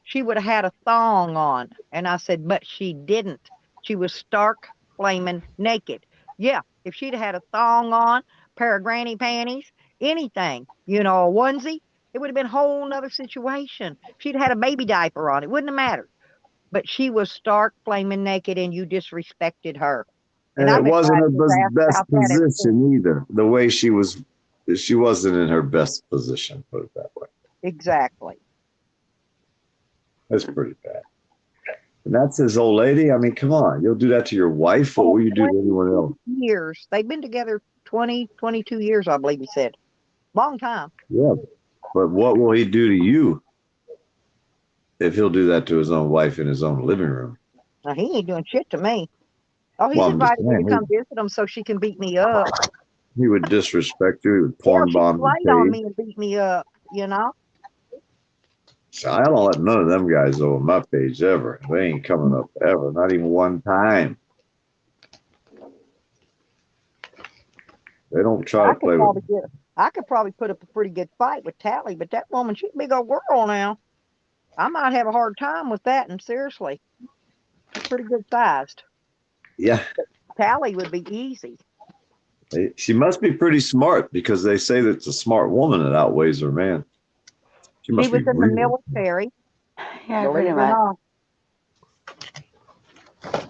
she would have had a thong on?" And I said, "But she didn't. She was stark, flaming naked. Yeah, if she'd have had a thong on, pair of granny panties, anything, a onesie, it would have been a whole nother situation. If she'd had a baby diaper on, it wouldn't have mattered. But she was stark, flaming naked, and you disrespected her." And it wasn't her best position either. The way she wasn't in her best position, put it that way. Exactly. That's pretty bad. And that's his old lady. I mean, come on. You'll do that to your wife? What will you do to anyone else? Years. They've been together 20, 22 years, I believe he said. Long time. Yeah. But what will he do to you if he'll do that to his own wife in his own living room? Now, he ain't doing shit to me. Oh, he's Well, I'm just invited me to saying, come visit him so she can beat me up. he would disrespect you, he would Hell, porn she bomb played your on page. me and beat me up, you know? So I don't let none of them guys over my page ever. They ain't coming up ever, not even one time. They don't try to play with me. I could probably put up a pretty good fight with Tally, but that woman, she's a big old girl now. I might have a hard time with that, and seriously, she's pretty good sized. Yeah. Tally would be easy. She must be pretty smart because they say that it's a smart woman that outweighs her man. She She must was be in the really. military. Yeah, Believe pretty it or much. not.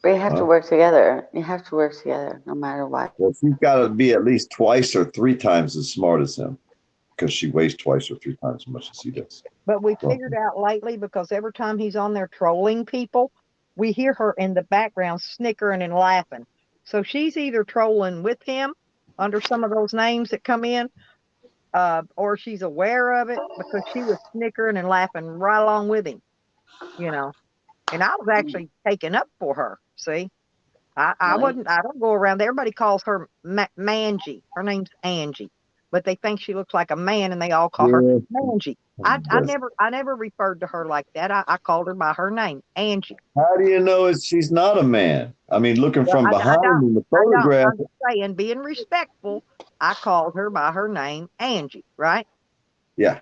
But you have to work together. You have to work together no matter what. Well, she's got to be at least twice or three times as smart as him because she weighs twice or three times as much as he does. But we figured out lately, because every time he's on there trolling people, we hear her in the background snickering and laughing. So she's either trolling with him under some of those names that come in, or she's aware of it because she was snickering and laughing right along with him, you know. And I was actually taken up for her. See, I don't go around. Everybody calls her Mangie. Her name's Angie, but they think she looks like a man, and they all call her Mangie. I never referred to her like that. I called her by her name, Angie. How do you know she's not a man? I mean, looking from behind in the photograph. I'm just saying, being respectful, I called her by her name, Angie, right? Yeah.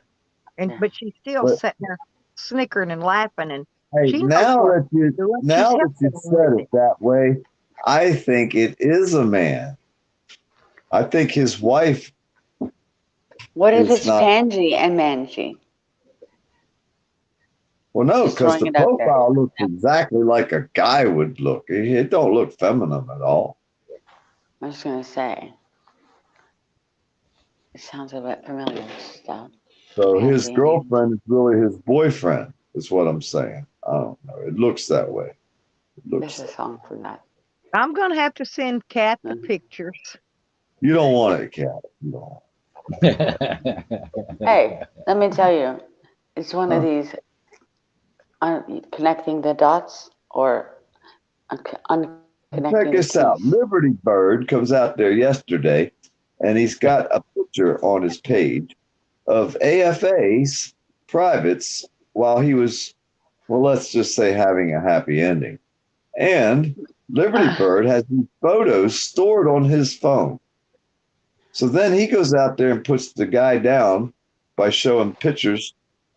But she's still sitting there snickering and laughing, and hey, now that you said it that way, I think it is a man. I think his wife. What if it's Pansy and Mangy? Well, no, because the profile looks exactly like a guy would look. It don't look feminine at all. I was gonna say, it sounds a bit familiar stuff. So his girlfriend is really his boyfriend, is what I'm saying. I don't know. It looks that way. There's a song for that. I'm gonna have to send Kat the pictures. You don't want it, Kat. You don't. Hey, let me tell you, it's one of these connecting the dots or unconnecting. Check this out. Liberty Bird comes out there yesterday, and he's got a picture on his page of AFA's privates while he was, well, let's just say having a happy ending. And Liberty Bird has these photos stored on his phone. So then he goes out there and puts the guy down by showing pictures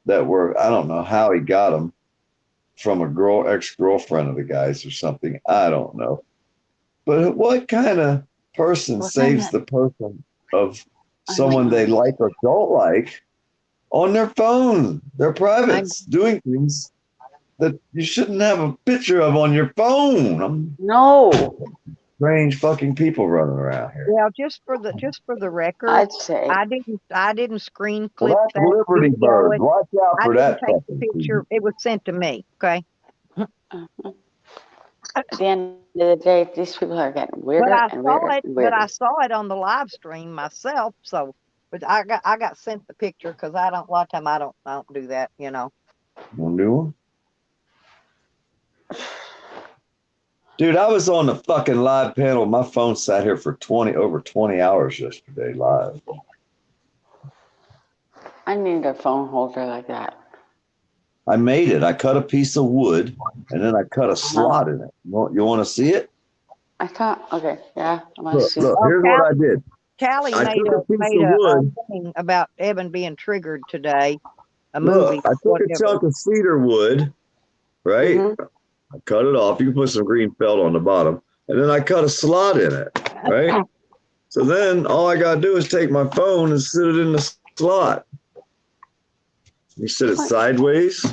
that were, I don't know how he got them, from a ex-girlfriend of the guy's or something. I don't know. But what kind of person saves the person of someone they like or don't like on their phone? They're privates doing things that you shouldn't have a picture of on your phone. No. Strange fucking people running around here. Well, just for the record, I'd say I didn't screen clip Well, that's that Liberty video. Bird. Watch out for that. I didn't take the picture. It was sent to me. Okay. At the end of the day, these people are getting weirder and weirder and weirder. But I saw it on the live stream myself. So, but I got sent the picture because a lot of time I don't do that. You know. Want to do one? Dude, I was on the fucking live panel. My phone sat here for over 20 hours yesterday live. I need a phone holder like that. I made it. I cut a piece of wood and then I cut a slot in it. You want to see it? I can't. Okay, yeah. Look, here's what I did. Callie made a thing about Evan being triggered today. A movie. I took a chunk of cedar wood, right? Mm-hmm. I cut it off. You can put some green felt on the bottom. And then I cut a slot in it, right? So then all I got to do is take my phone and sit it in the slot. You sit it sideways.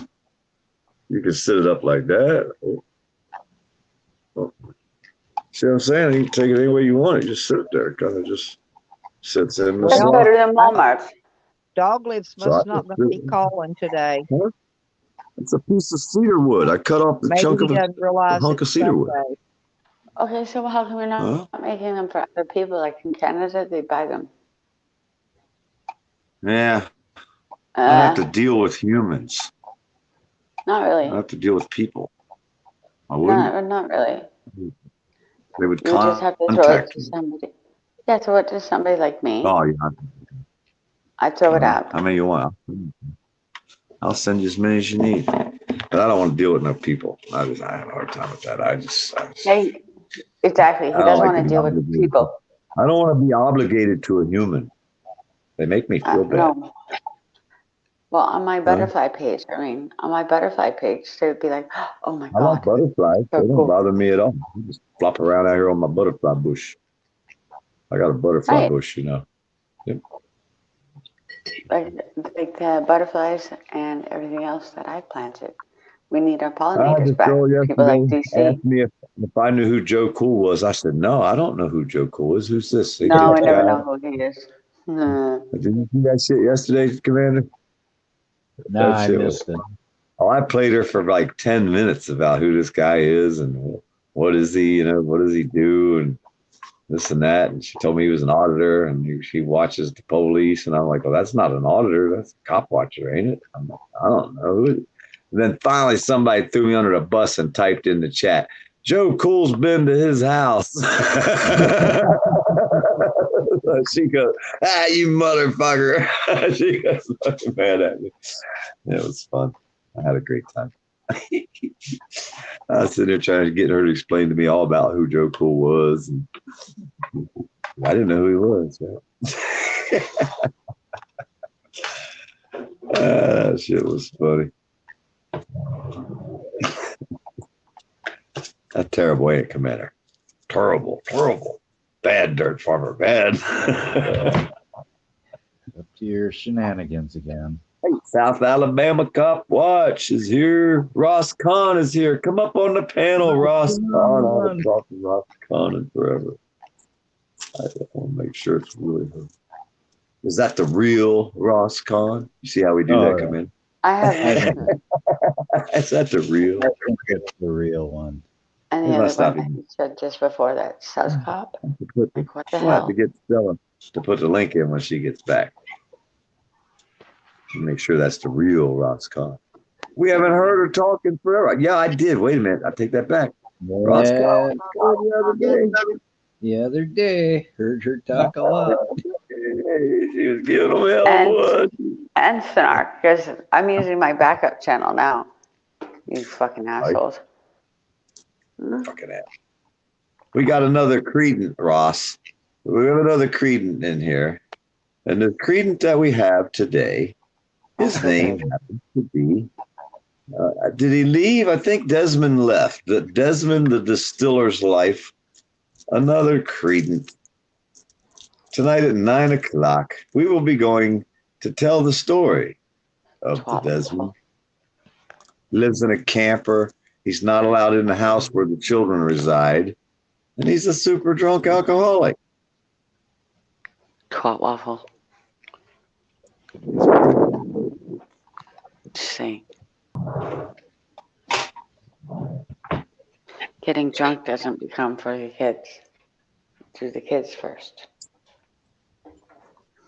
You can sit it up like that. Oh. See what I'm saying? You can take it any way you want. You just sit it there. It kind of just sits in the slot. That's better than Walmart. Dog Lives must not going to be calling today. Huh? It's a piece of cedar wood. I cut off the chunk of a hunk of cedar wood. Okay, so how come we're not making them for other people? Like in Canada, they buy them. Yeah, I have to Uh, deal with humans. not I really. have to deal with people. I wouldn't. Not really. They would You just have to throw it contact to me. somebody. Yeah, throw it to somebody like me. Oh, yeah. I throw it out. How many you want? I'll send you as many as you need. But I don't want to deal with no people. I have a hard time with that. Hey, exactly. He I don't doesn't like want to to be deal with obligated. people. I don't want to be obligated to a human. They make me feel bad. No. Well, on my butterfly page, they'd be like, "Oh my I like God, butterflies. so They don't cool." bother me at all. I just flop around out here on my butterfly bush. I got a butterfly Right. bush, you know. Yep. Like the butterflies and everything else that I planted. We need our I had pollinators this back. girl People like yesterday DC. asked me if I knew who Joe Cool was. I said, no, I don't know who Joe Cool is. Who's this? He No, did we the never guy. know who he is. Did you see that shit yesterday, Commander? No, That I shit missed was it. Oh, I played her for like 10 minutes about who this guy is and what is he, what does he do and this and that. And she told me he was an auditor and she watches the police. And I'm like, well, that's not an auditor. That's a cop watcher, ain't it? I'm like, I don't know. Who is it? And then finally somebody threw me under the bus and typed in the chat, Joe Cool's been to his house. She goes, you motherfucker. She got so mad at me. It was fun. I had a great time. I was sitting there trying to get her to explain to me all about who Joe Cool was. And I didn't know who he was. That shit was funny. That's terrible, ain't it, Commander? Terrible. Bad, Dirt Farmer, bad. Up to your shenanigans again. Hey, South Alabama Cop Watch is here. Ross Kahn is here. Come up on the panel, Ross Kahn. I haven't talked to Ross Kahn in forever. I want to make sure it's really him. Is that the real Ross Kahn? You see how we do that, Commander? I have Is that the real? I think it's the real one. and the other one that you said just before that, Sus Cop. Like, what the We'll have hell? to get Stella to put the link in when she gets back. Make sure that's the real Ross Kahn. We haven't heard her talking forever. Yeah, I did. Wait a minute. I take that back. Ross Kahn The other day, heard her talk a lot. She was giving them hell. And Snark, because I'm using my backup channel now. You fucking assholes. Fucking ass. We got another credent, Ross. We have another credent in here. And the credent that we have today, his name happens to be, did he leave? I think Desmond left. Desmond, the distiller's life. Another credent. Tonight at 9 o'clock, we will be going to tell the story of the Desmond. Lives in a camper. He's not allowed in the house where the children reside. And he's a super drunk alcoholic. Twat waffle. See. Getting drunk doesn't become for the kids. Do the kids first.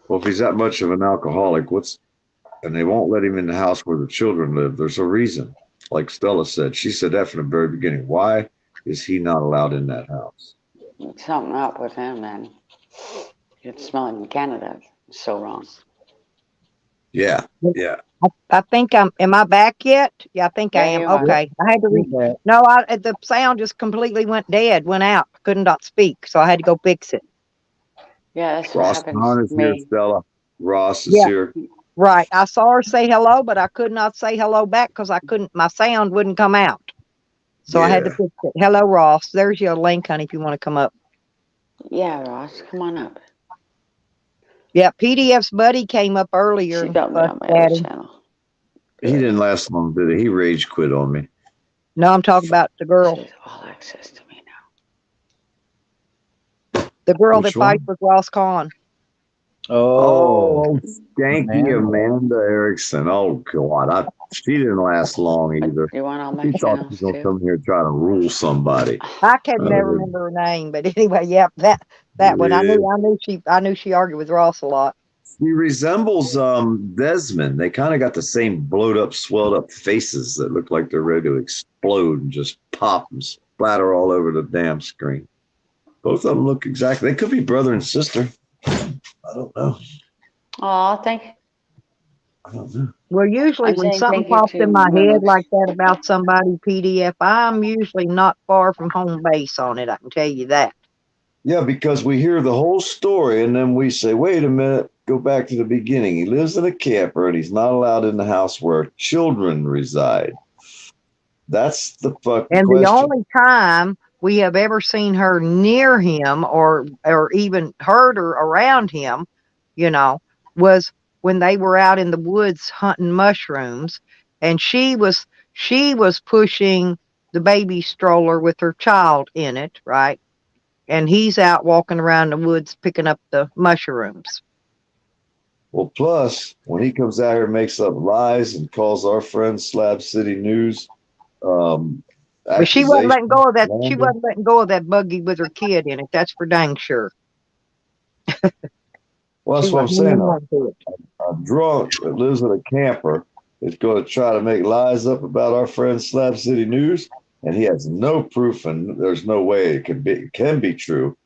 Well, if he's that much of an alcoholic, and they won't let him in the house where the children live, there's a reason. Like Stella said, she said that from the very beginning. Why is he not allowed in that house? Something up with him, man. You can smell it in Canada. It's so wrong. Yeah. I think am I back yet? Yeah, I think I Yeah, am. you are. Okay. I had to the sound just completely went went out. Could not speak. So I had to go fix it. Yeah, that's what Ross happens Kahn is to here, me. Stella. Ross is Yeah. here. Right. I saw her say hello, but I could not say hello back because my sound wouldn't come out. So I had to fix it. Hello, Ross. There's your link, honey, if you want to come up. Yeah, Ross, come on up. Yeah, PDF's buddy came up earlier. She and got me on my fussed at other him. channel. He didn't last long, did he? He rage quit on me. No, I'm talking about the girl. She has all access to me The girl Which that fights with Ross Kahn. Oh, skanky Amanda. Amanda Erickson. Oh, God. She didn't last long either. You want all my She thought she channels was going to too? come here and try to rule somebody. I can never remember her name, but anyway, yeah, that one. I knew she argued with Ross a lot. He resembles Desmond. They kind of got the same blowed up, swelled up faces that look like they're ready to explode and just pop and splatter all over the damn screen. Both of them look exactly. They could be brother and sister. I don't know. Aw, thank you. I don't know. Well, usually I'm when saying something thank you pops to in my head Mimics. like that about somebody PDF, I'm usually not far from home base on it. I can tell you that. Yeah, because we hear the whole story and then we say, wait a minute, go back to the beginning. He lives in a camper and he's not allowed in the house where children reside. That's the fucking And the question. only time we have ever seen her near him or even heard her around him, you know, was when they were out in the woods hunting mushrooms, and she was pushing the baby stroller with her child in it, right? And he's out walking around the woods picking up the mushrooms. Well, plus, when he comes out here and makes up lies and calls our friend Slab City News, But she wasn't letting go of that. She slander. wasn't letting go of that buggy with her kid in it. That's for dang sure. Well, that's She what I'm wasn't saying. holding on to it. A drunk that lives in a camper is going to try to make lies up about our friend Slab City News, and he has no proof, and there's no way it can be true.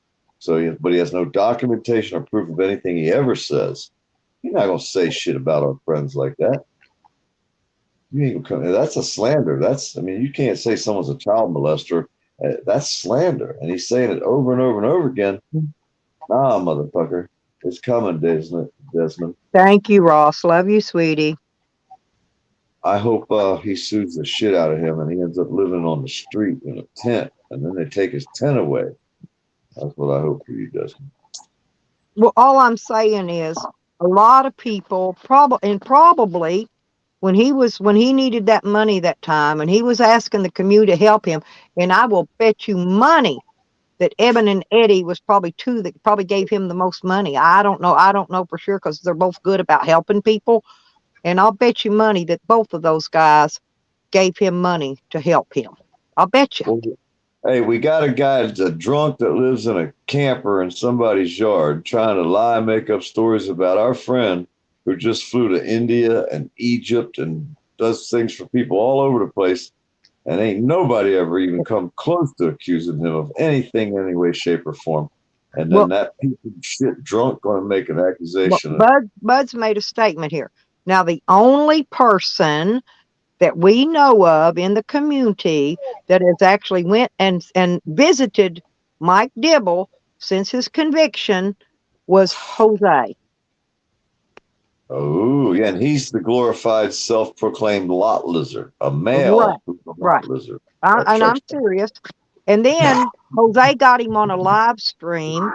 So, but he has no documentation or proof of anything he ever says. He's not going to say shit about our friends like that. You ain't gonna come. That's a slander. I mean, you can't say someone's a child molester. That's slander, and he's saying it over and over and over again. Nah, motherfucker, it's coming, Desmond. Thank you, Ross. Love you, sweetie. I hope he sues the shit out of him and he ends up living on the street in a tent, and then they take his tent away. That's what I hope for you, Desmond. Well, all I'm saying is a lot of people probably when he needed that money that time and he was asking the community to help him, and I will bet you money that Eben and Eddie was probably two that probably gave him the most money. I don't know for sure because they're both good about helping people. And I'll bet you money that both of those guys gave him money to help him. I'll bet you. Well, hey, we got a guy that's a drunk that lives in a camper in somebody's yard trying to lie and make up stories about our friend who just flew to India and Egypt and does things for people all over the place. And ain't nobody ever even come close to accusing him of anything in any way, shape, or form. And then that piece of shit drunk going to make an accusation. Bud's made a statement here. Now, the only person that we know of in the community that has actually went and visited Mike Dibble since his conviction was Jose. Oh, yeah, and he's the glorified self-proclaimed lot lizard, a male lot lizard. And I'm serious. And then Jose got him on a live stream,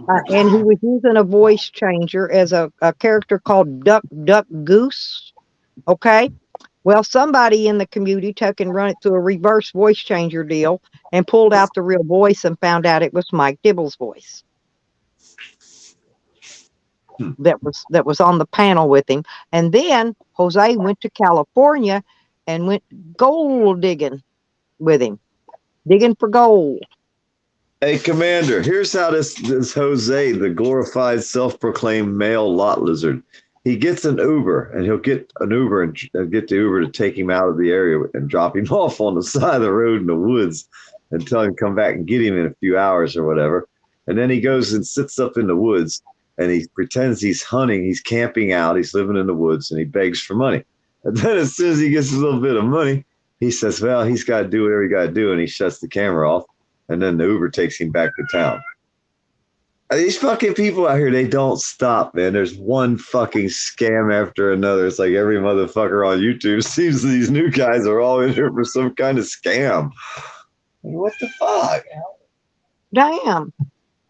and he was using a voice changer as a character called Duck Duck Goose. Okay. Well, somebody in the community took and run it through a reverse voice changer deal and pulled out the real voice and found out it was Mike Dibble's voice. That was on the panel with him. And then Jose went to California and went gold digging with him, digging for gold. Hey, Commander, here's how this Jose, the glorified self-proclaimed male lot lizard, he gets an Uber, and he'll get an Uber and get the Uber to take him out of the area and drop him off on the side of the road in the woods and tell him to come back and get him in a few hours or whatever. And then he goes and sits up in the woods and he pretends he's hunting, he's camping out, he's living in the woods, and he begs for money. And then as soon as he gets a little bit of money, he says, well, he's got to do whatever he got to do, and he shuts the camera off, and then the Uber takes him back to town. These fucking people out here, they don't stop, man. There's one fucking scam after another. It's like every motherfucker on YouTube seems these new guys are all in here for some kind of scam. What the fuck? Damn.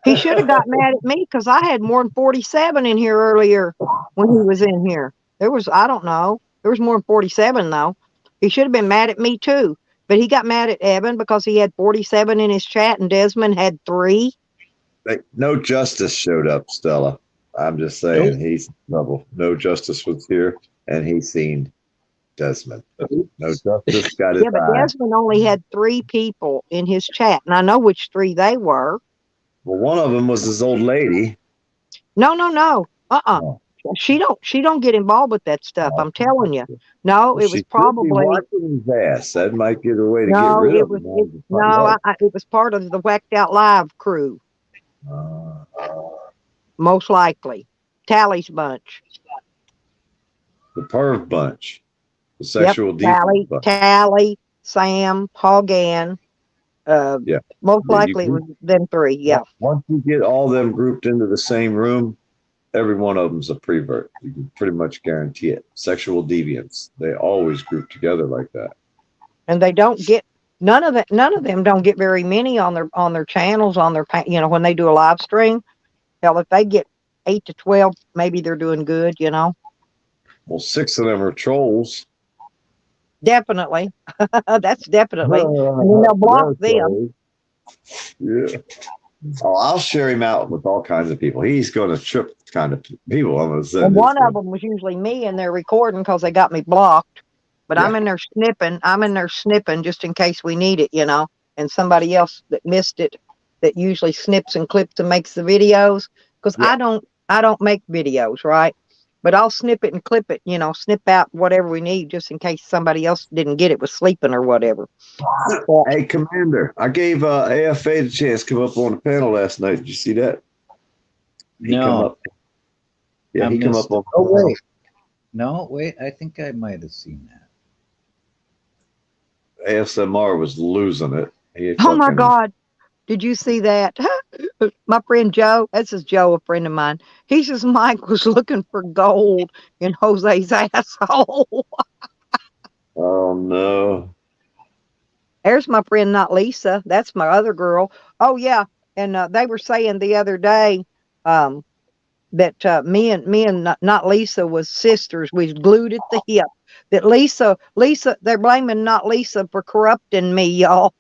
He should have got mad at me because I had more than 47 in here earlier when he was in here. There was, I don't know. There was more than 47 though. He should have been mad at me too. But he got mad at Evan because he had 47 in his chat and Desmond had 3. Like, no justice showed up, Stella. I'm just saying he's in trouble. No justice was here, and he seen Desmond. No justice got his but Desmond only had 3 people in his chat, and I know which 3 they were. Well, one of them was this old lady. No. She don't get involved with that stuff. I'm telling you. No, it was She could be probably wiping his ass. That might get her way to get no, rid it of was him. it was part of the Whacked Out Live crew, most likely. Tally's bunch. The perv bunch. The sexual Tally, deviant bunch. Tally, Sam, Paul Gann. Yeah. Most Yeah, you likely it was them three. Yeah. Once you get all them grouped into the same room, every one of them's a prevert. You can pretty much guarantee it. Sexual deviants. They always group together like that. And they don't get none of them don't get very many on their channels, on their when they do a live stream. Hell, if they get 8 to 12, maybe they're doing good. Well, 6 of them are trolls. Definitely. That's definitely. And then they'll block them. Yeah. Oh, I'll share him out with all kinds of people. He's going to trip kind of people. I'm going to say. And one of them was usually me, and they're recording because they got me blocked. But I'm in there snipping. I'm in there snipping just in case we need it, And somebody else that missed it, that usually snips and clips and makes the videos. Because I don't make videos, right? But I'll snip it and clip it, snip out whatever we need just in case somebody else didn't get it, was sleeping or whatever. Hey, Commander, I gave AFA the chance to come up on the panel last night. Did you see that? No. Yeah, he came up on. Oh, wait. No, wait. I think I might have seen that. ASMR was losing it. Oh, my God. Did you see that? My friend Joe, this is Joe, a friend of mine. He says Mike was looking for gold in Jose's asshole. Oh, no. There's my friend, not Lisa. That's my other girl. Oh, yeah. And they were saying the other day that me and not Lisa was sisters. We was glued at the hip. That Lisa, they're blaming not Lisa for corrupting me, y'all.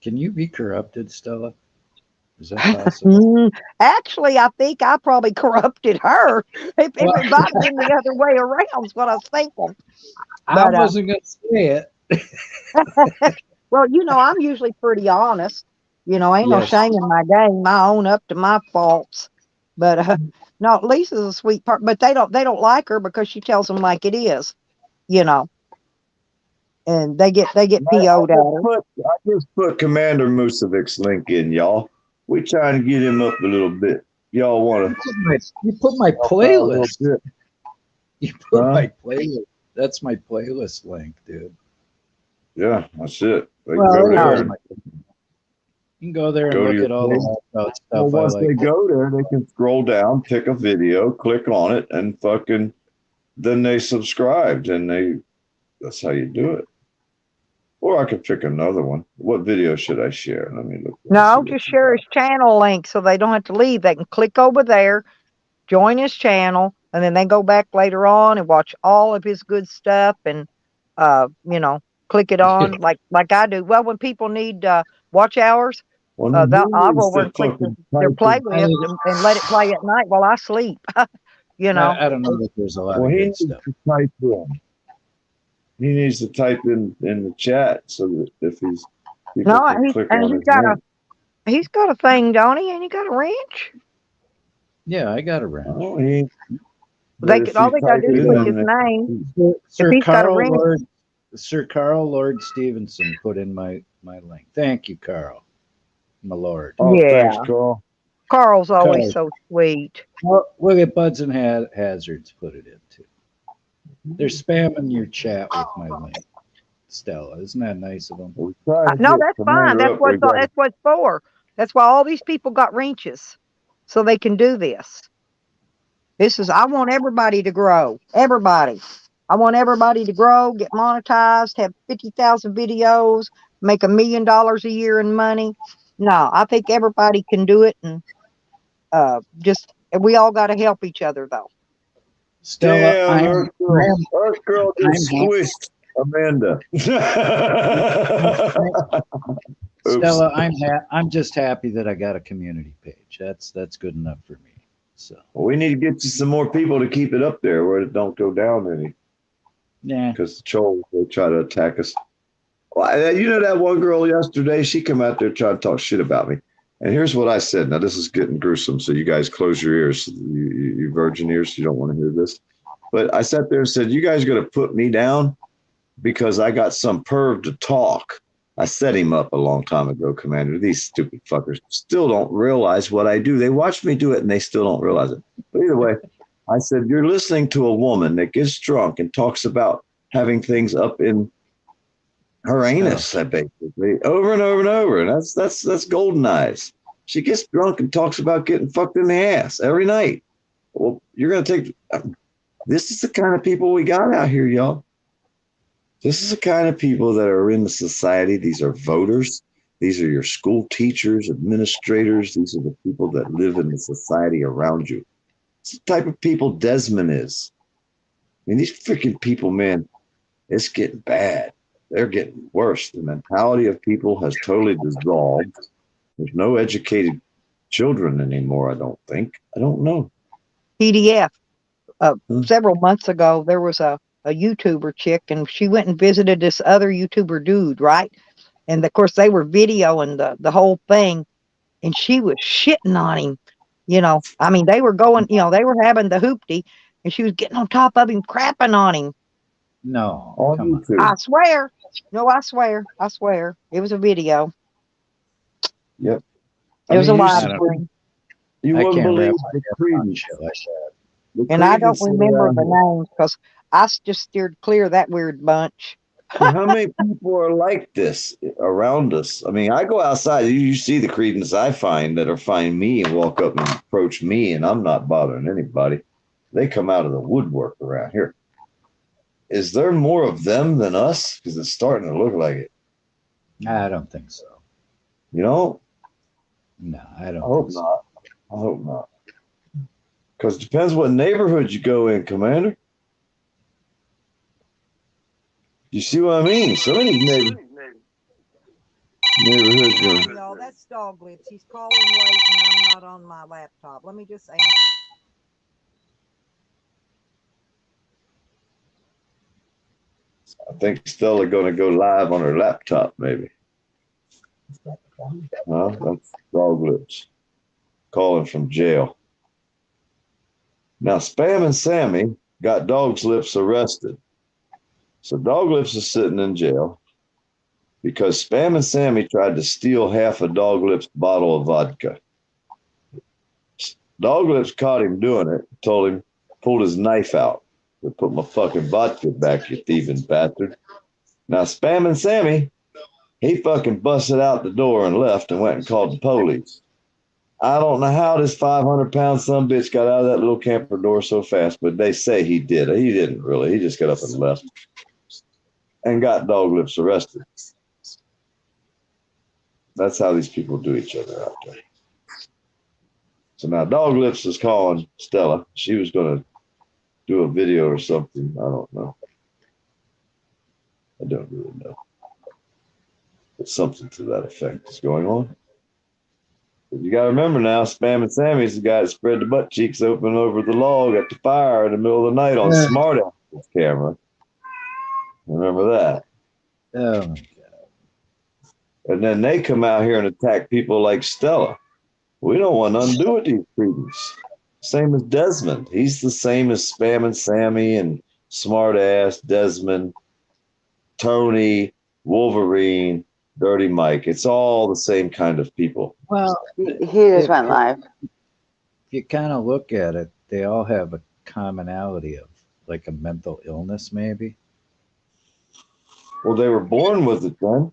Can you be corrupted, Stella? Is that possible? Actually, I think I probably corrupted her. If it might have been the other way around, is what I was thinking. But, I wasn't going to say it. Well, I'm usually pretty honest. Ain't no shame in my game. I own up to my faults. But no, Lisa's a sweet part. But they don't like her because she tells them like it is. And they get PO'd at her. I just put Commander Musevic's link in, y'all. We trying to get him up a little bit. Y'all want to? You put my playlist. You put my playlist. That's my playlist link, dude. Yeah, that's it. You can go there and look at all the stuff. Well, once they go there, they can scroll down, pick a video, click on it, and then they subscribed, and that's how you do it. Or I could pick another one. What video should I share? Let me look. No, just share his channel link so they don't have to leave. They can click over there, join his channel, and then they go back later on and watch all of his good stuff and, click it on like I do. Well, when people need watch hours, I'll go over and click their playlist and let it play at night while I sleep. I don't know if there's a lot of good stuff. He needs to type in the chat so that if he's he's got a thing, don't he? And he got a wrench. Yeah, I got a wrench. Oh, all they gotta do is click his name. Sir Carl Lord Stevenson put in my link. Thank you, Carl. My lord. Oh, yeah. Thanks, Carl. Carl's always so sweet. Well, look at Buds and Hazards put it in too. They're spamming your chat with my link. Stella, isn't that nice of them? No, that's fine. That's what it's for. That's why all these people got wrenches, so they can do this. I want everybody to grow. Everybody. I want everybody to grow, get monetized, have 50,000 videos, make $1 million a year in money. No, I think everybody can do it, and we all got to help each other, though. Stella, Earth Girl just squished Amanda. Stella, I'm just happy that I got a community page. That's good enough for me. So we need to get you some more people to keep it up there where it don't go down any. Yeah, because the trolls, they try to attack us. Well, that one girl yesterday, she come out there trying to talk shit about me. And here's what I said. Now, this is getting gruesome, so you guys close your ears. You virgin ears, you don't want to hear this. But I sat there and said, you guys got to put me down because I got some perv to talk. I set him up a long time ago, Commander. These stupid fuckers still don't realize what I do. They watch me do it, and they still don't realize it. But either way, I said, you're listening to a woman that gets drunk and talks about having things up in her anus, basically, over and over and over. And that's Golden Eyes. She gets drunk and talks about getting fucked in the ass every night. Well, you're going to take... This is the kind of people we got out here, y'all. This is the kind of people that are in the society. These are voters. These are your school teachers, administrators. These are the people that live in the society around you. It's the type of people Desmond is. I mean, these freaking people, man, it's getting bad. They're getting worse. The mentality of people has totally dissolved. There's no educated children anymore, I don't think. I don't know. PDF. Several months ago, there was a YouTuber chick, and she went and visited this other YouTuber dude, right? And of course, they were videoing the whole thing, and she was shitting on him. You know, I mean, they were going, you know, they were having the hoopty, and she was getting on top of him, crapping on him. No, come on. I swear. No, I swear. I swear. It was a video. Yep. It was a live stream. You wouldn't believe the credence. And I don't remember the names because I just steered clear of that weird bunch. How many people are like this around us? I mean, I go outside, you see the credence I find that are find me and walk up and approach me, and I'm not bothering anybody. They come out of the woodwork around here. Is there more of them than us? Because it's starting to look like it. I don't think so. You know? No, I don't. I hope not. I hope not. Because it depends what neighborhood you go in, Commander. You see what I mean? Some of these neighborhoods. No, that's Dog Lips. He's calling late, and I'm not on my laptop. Let me just answer. I think Stella going to go live on her laptop, maybe. That's Dog Lips calling from jail. Now, Spam and Sammy got Dog Lips arrested. So Dog Lips is sitting in jail because Spam and Sammy tried to steal half a Dog Lips bottle of vodka. Dog Lips caught him doing it, told him, pulled his knife out. Put my fucking vodka back, you thieving bastard. Now, Spam and Sammy, he fucking busted out the door and left and went and called the police. I don't know how this 500-pound son bitch got out of that little camper door so fast, but they say he did. He didn't really. He just got up and left and got Dog Lips arrested. That's how these people do each other out there. So now Dog Lips is calling Stella. She was going to do a video or something. I don't know. I don't really know. But something to that effect is going on. But you got to remember now, Spam and Sammy's the guy that spread the butt cheeks open over the log at the fire in the middle of the night on Smart Ass's camera. Remember that? Oh, my God. And then they come out here and attack people like Stella. We don't want nothing to do with these creatures. Same as Desmond. He's the same as Spam and Sammy and Smart Ass, Desmond, Tony, Wolverine, Dirty Mike. It's all the same kind of people. Well, He just went live. If you kind of look at it, they all have a commonality of like a mental illness, maybe. Well, they were born with it then.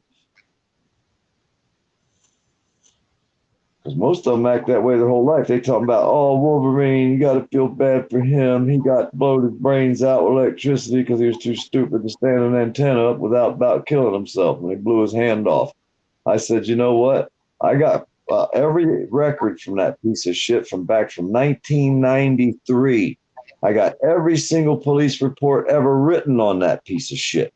Because most of them act that way their whole life. They talking about, oh, Wolverine, you got to feel bad for him. He got blowed his brains out with electricity because he was too stupid to stand an antenna up without about killing himself when he blew his hand off. I said, you know what? I got every record from that piece of shit from 1993. I got every single police report ever written on that piece of shit.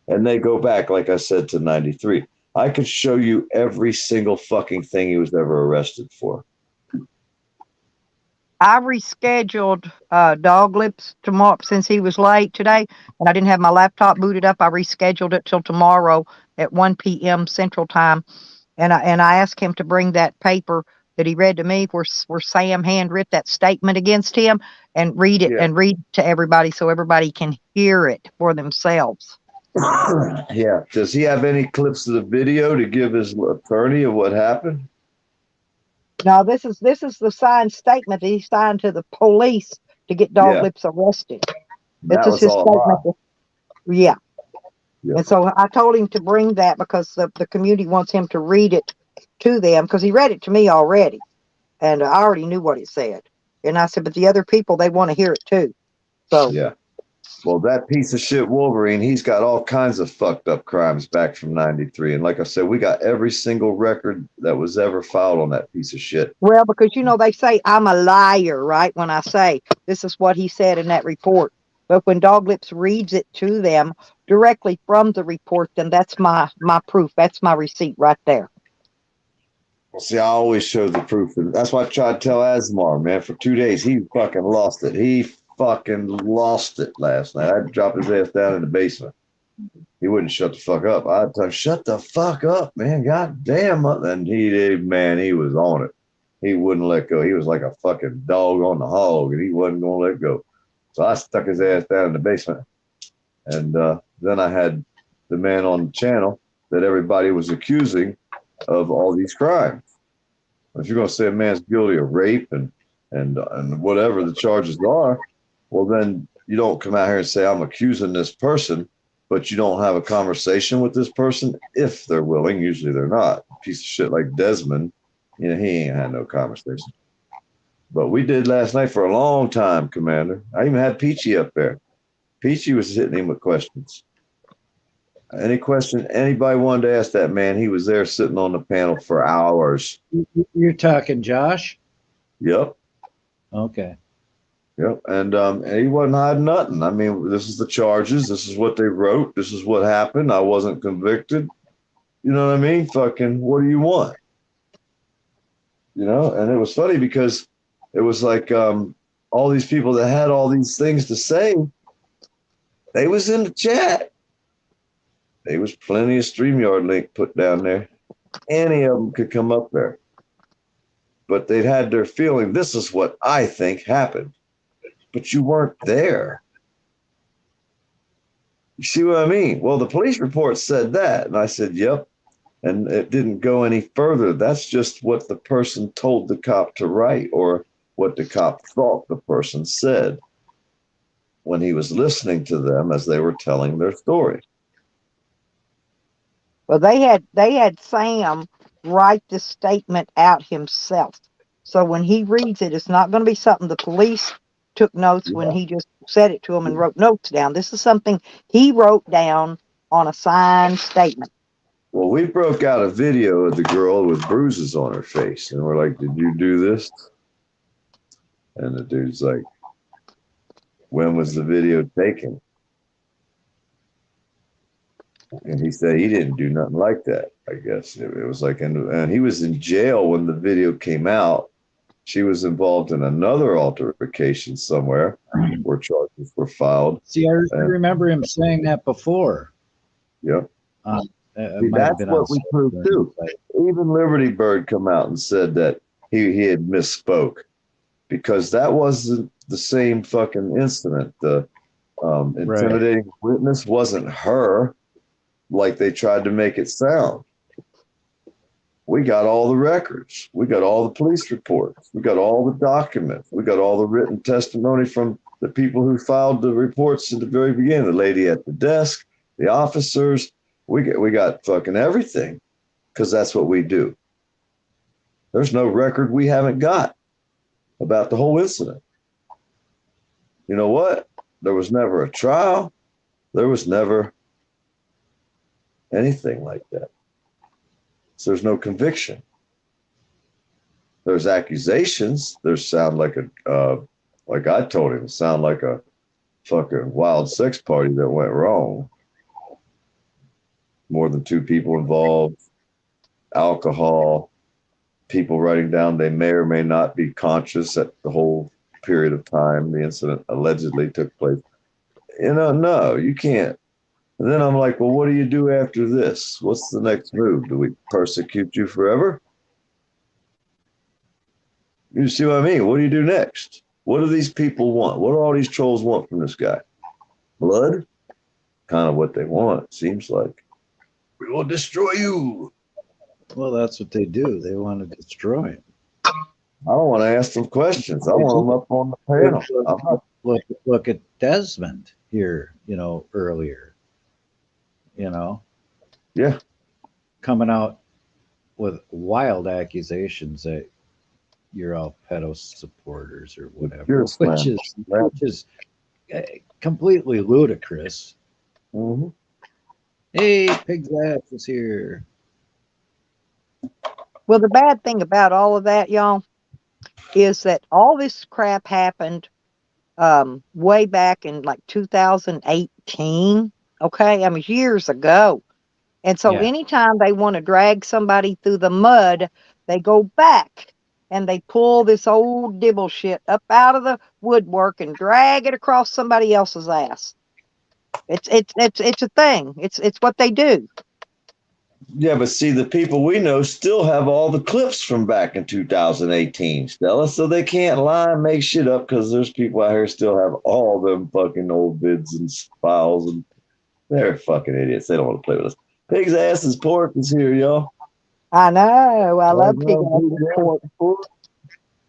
And they go back, like I said, to 93. I could show you every single fucking thing he was ever arrested for. I rescheduled Dog Lips tomorrow since he was late today, and I didn't have my laptop booted up. I rescheduled it till tomorrow at 1 p.m. Central Time. And I asked him to bring that paper that he read to me where Sam handwrote that statement against him and read it and read to everybody so everybody can hear it for themselves. Yeah. Does he have any clips of the video to give his attorney of what happened? No, this is the signed statement that he signed to the police to get Dog Lips arrested. That This is was his all statement. Yeah. Yeah. And so I told him to bring that because the community wants him to read it to them because he read it to me already. And I already knew what it said. And I said, but the other people, they want to hear it too. So Yeah. Well, that piece of shit Wolverine, he's got all kinds of fucked up crimes back from 93. And like I said, we got every single record that was ever filed on that piece of shit. Well, because, they say I'm a liar, right? When I say this is what he said in that report. But when Dog Lips reads it to them directly from the report, then that's my proof. That's my receipt right there. Well, see, I always show the proof. And that's why I tried to tell Asmar, man, for 2 days. He fucking lost it. He fucking lost it last night. I had to drop his ass down in the basement. He wouldn't shut the fuck up. I'd tell him, shut the fuck up, man. God damn. And he was on it. He wouldn't let go. He was like a fucking dog on the hog, and he wasn't going to let go. So I stuck his ass down in the basement. And then I had the man on the channel that everybody was accusing of all these crimes. If you're going to say a man's guilty of rape and whatever the charges are, well, then you don't come out here and say, I'm accusing this person, but you don't have a conversation with this person if they're willing. Usually they're not. A piece of shit like Desmond, he ain't had no conversation. But we did last night for a long time, Commander. I even had Peachy up there. Peachy was hitting him with questions. Any question anybody wanted to ask that man, he was there sitting on the panel for hours. You're talking Josh? Yep. Okay. Yep. And he wasn't hiding nothing. I mean, this is the charges. This is what they wrote. This is what happened. I wasn't convicted. You know what I mean? Fucking, what do you want? And it was funny because it was like all these people that had all these things to say, they was in the chat. There was plenty of StreamYard link put down there. Any of them could come up there. But they'd had their feeling, this is what I think happened. But you weren't there. You see what I mean? Well, the police report said that. And I said, yep. And it didn't go any further. That's just what the person told the cop to write or what the cop thought the person said when he was listening to them as they were telling their story. Well, they had Sam write the statement out himself. So when he reads it, it's not going to be something the police took notes when he just said it to him and wrote notes down. This is something he wrote down on a signed statement. Well, we broke out a video of the girl with bruises on her face. And we're like, did you do this? And the dude's like, when was the video taken? And he said he didn't do nothing like that, I guess. It was like, and he was in jail when the video came out. She was involved in another altercation somewhere where charges were filed. See, I remember him saying that before. Yep. That's what we proved too. Even Liberty Bird come out and said that he had misspoke because that wasn't the same fucking incident. The intimidating witness wasn't her like they tried to make it sound. We got all the records. We got all the police reports. We got all the documents. We got all the written testimony from the people who filed the reports at the very beginning. The lady at the desk, the officers. We got fucking everything because that's what we do. There's no record we haven't got about the whole incident. You know what? There was never a trial. There was never anything like that. So there's no conviction. There's accusations. There's sound like like I told him, sound like a fucking wild sex party that went wrong. More than 2 people involved, alcohol, people writing down they may or may not be conscious at the whole period of time the incident allegedly took place. No, you can't And then I'm like, well, what do you do after this? What's the next move? Do we persecute you forever? You see what I mean? What do you do next? What do these people want? What do all these trolls want from this guy? Blood? Kind of what they want, it seems like. We will destroy you. Well, that's what they do. They want to destroy him. I don't want to ask them questions. I want them up on the panel. Look at Desmond here, earlier. Yeah. Coming out with wild accusations that you're all pedo supporters or whatever, which is completely ludicrous. Mm-hmm. Hey, Pig's Ass is here. Well, the bad thing about all of that, y'all, is that all this crap happened way back in like 2018. Okay, I mean years ago. And so anytime they want to drag somebody through the mud, they go back and they pull this old dibble shit up out of the woodwork and drag it across somebody else's ass. It's a thing. It's what they do. Yeah, but see, the people we know still have all the clips from back in 2018, Stella, so they can't lie and make shit up because there's people out here still have all them fucking old vids and files, and they're fucking idiots. They don't want to play with us. Pig's Ass's Pork is here, y'all. I know. I love Pig's Ass's Pork.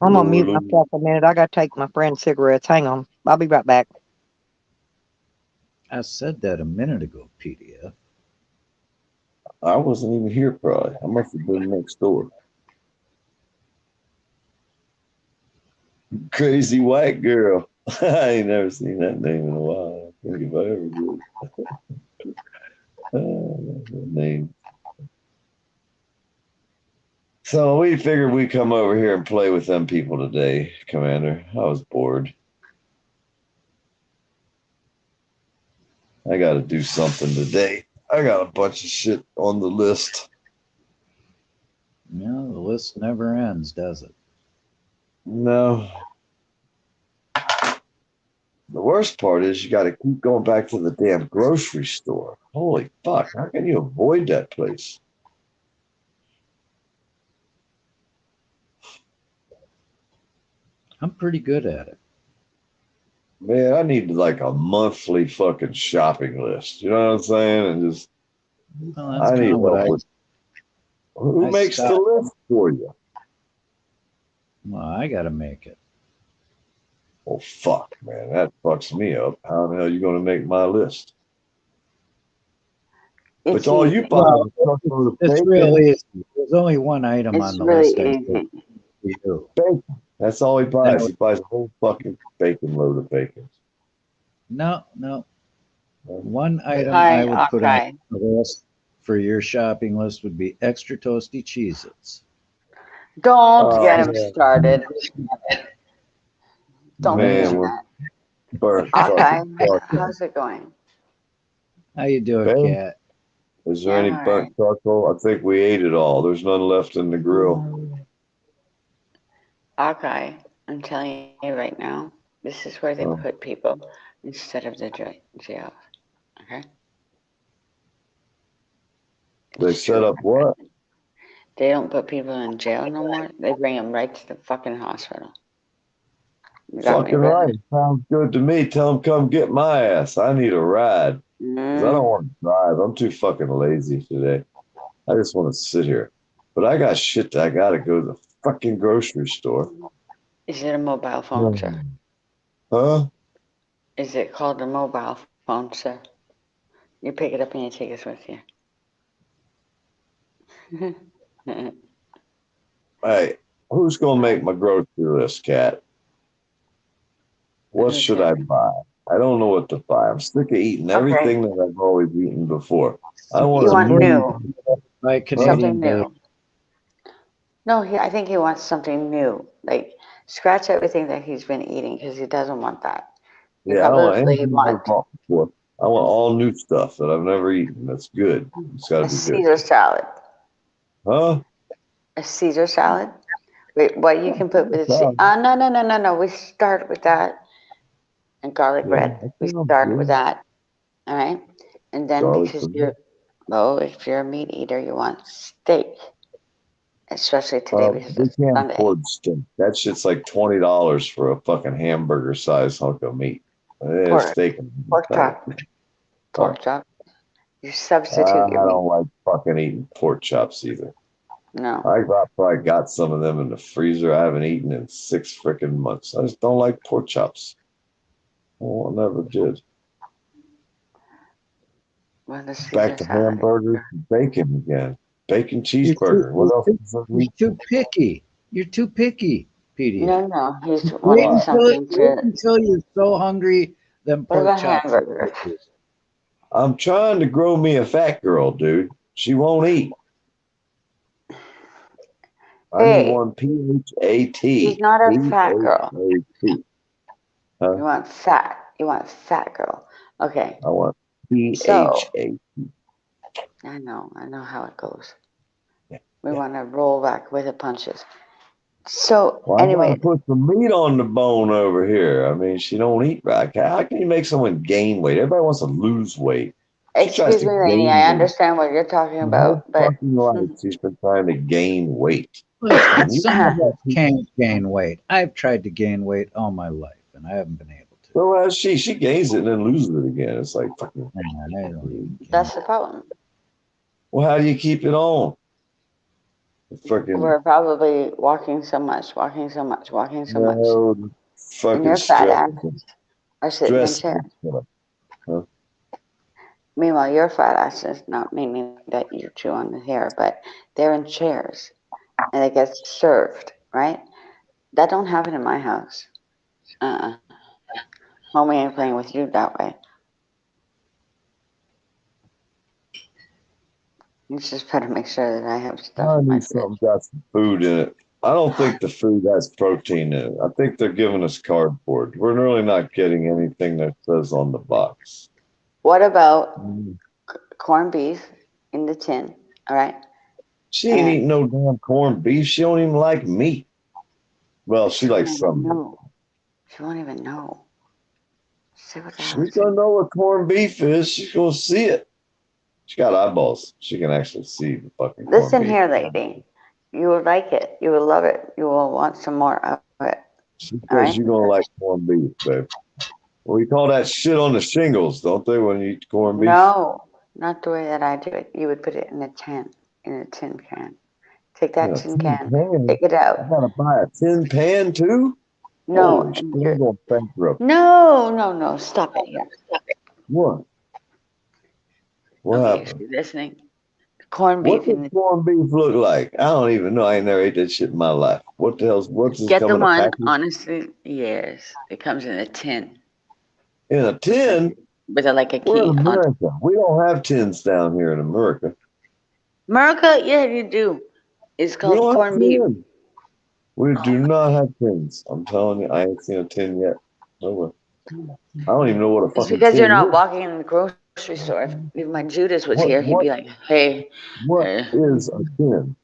I'm going to mute myself a minute. I got to take my friend's cigarettes. Hang on. I'll be right back. I said that a minute ago, PDF. I wasn't even here, probably. I must have been next door. Crazy white girl. I ain't never seen that name in a while. I think if I ever did. That name. So we figured we'd come over here and play with them people today, Commander. I was bored. I got to do something today. I got a bunch of shit on the list. Yeah, the list never ends, does it? No. The worst part is you got to keep going back to the damn grocery store. Holy fuck. How can you avoid that place? I'm pretty good at it. Man, I need like a monthly fucking shopping list. You know what I'm saying? And just, I need help with. Who makes the list for you? Well, I got to make it. Oh, fuck, man. That fucks me up. How the hell are you going to make my list? But all you buy it's really easy. There's only one item on the list. Bacon. That's all he buys. He buys a whole fucking bacon load of bacon. No. One item I would put on the list for your shopping list would be extra toasty Cheez-Its. Don't get him started. Don't mention that. Okay, how's it going? How you doing, Kat? Is there any burnt charcoal? I think we ate it all. There's none left in the grill. Okay, I'm telling you right now, this is where they put people instead of the jail. Okay? They set up what? They don't put people in jail no more. They bring them right to the fucking hospital. Fucking right. Sounds good to me. Tell them come get my ass. I need a ride. 'Cause I don't want to drive. I'm too fucking lazy today. I just want to sit here. But I got shit that I got to go to the fucking grocery store. Is it a mobile phone, sir? Huh? Is it called a mobile phone, sir? You pick it up and you take it with you. Hey, who's going to make my grocery list, Kat? What should I buy? I don't know what to buy. I'm sick of eating everything that I've always eaten before. I want new. Like something new. No, I think he wants something new. Like, scratch everything that he's been eating because he doesn't want that. Yeah, I don't want anything I've bought before. I want all new stuff that I've never eaten. That's good. It's got to be good. Caesar salad. Huh? A Caesar salad? Wait, what you can put with it? No. We start with that. And garlic bread. We start with that. All right. And then Garlic because bread. if you're a meat eater, you want steak, especially today because We it's can't Sunday. afford steak. That shit's like $20 for a fucking hamburger sized hunk of meat. Pork, Steak. pork chop, pork chop. You substitute I your meat. don't like fucking eating pork chops either. No, I probably got some of them in the freezer. I haven't eaten in 6 freaking months. I just don't like pork chops. Oh, I never did. well, the Back Caesar to salad. hamburgers and bacon again. Bacon You're cheeseburger. What else? you're too picky. You're too picky, Petey. No, he's Wait wanting something until you're so hungry, then What pork about chops. hamburgers? I'm trying to grow me a fat girl, dude. She won't eat. I need one PHAT. She's not a fat girl. Huh? You want fat. You want fat girl. Okay. I want PHAT. So, I know how it goes. We want to roll back with the punches. So, Well, anyway, I gotta put some meat on the bone over here. I mean, she don't eat right. How can you make someone gain weight? Everybody wants to lose weight. excuse me, lady. I understand what you're talking about, but Fucking life, she's been trying to gain weight. Some of us can't gain weight. I've tried to gain weight all my life, and I haven't been able to. So has she. She gains it and then loses it again. It's like fucking. that's the problem. Well, how do you keep it on? Fucking. We're probably walking so much. And Fucking your fat stress. ass are sitting in Stress. chairs. Huh? Meanwhile, your fat ass is not meaning that you chew on the hair, but they're in chairs and it gets served, right? That don't happen in my house. Homie ain't playing with you that way. You just better make sure that I have stuff I in my need something got some food in it. I don't think the food has protein in it. I think they're giving us cardboard. We're really not getting anything that says on the box. What about corned beef in the tin? All right. She ain't eating no damn corned beef. She don't even like meat. Well, she likes some. No. She won't even know. See what the hell She's gonna know what corned beef is. She's gonna see it. She got eyeballs. She can actually see the fucking corned Listen beef. here, lady. You will like it. You will love it. You will want some more of it. She says you're gonna like corned beef, babe. Well, you call that shit on the shingles, don't they, when you eat corned beef? No, not the way that I do it. You would put it in a tin can. Take that tin can, take it out. I gotta buy a tin pan too? No, Holy shit, I'm going bankrupt. no. Stop it. Yeah, stop it. What? What Okay, happened? you listening? Corned beef. What does corned beef look like? I don't even know. I ain't never ate that shit in my life. What the hell's what's this Get coming the one, package? honestly, yes. It comes in a tin. In a tin? With like a key We're in on America. We don't have tins down here in America. America, yeah, you do. It's We called don't corned have beef. tins. We do not have tins. I'm telling you, I ain't seen a tin yet. Nowhere. I don't even know what a It's fucking because tin you're not is. walking in the grocery store. If my Judas was What- here, he'd what- be like, hey. What is a tin?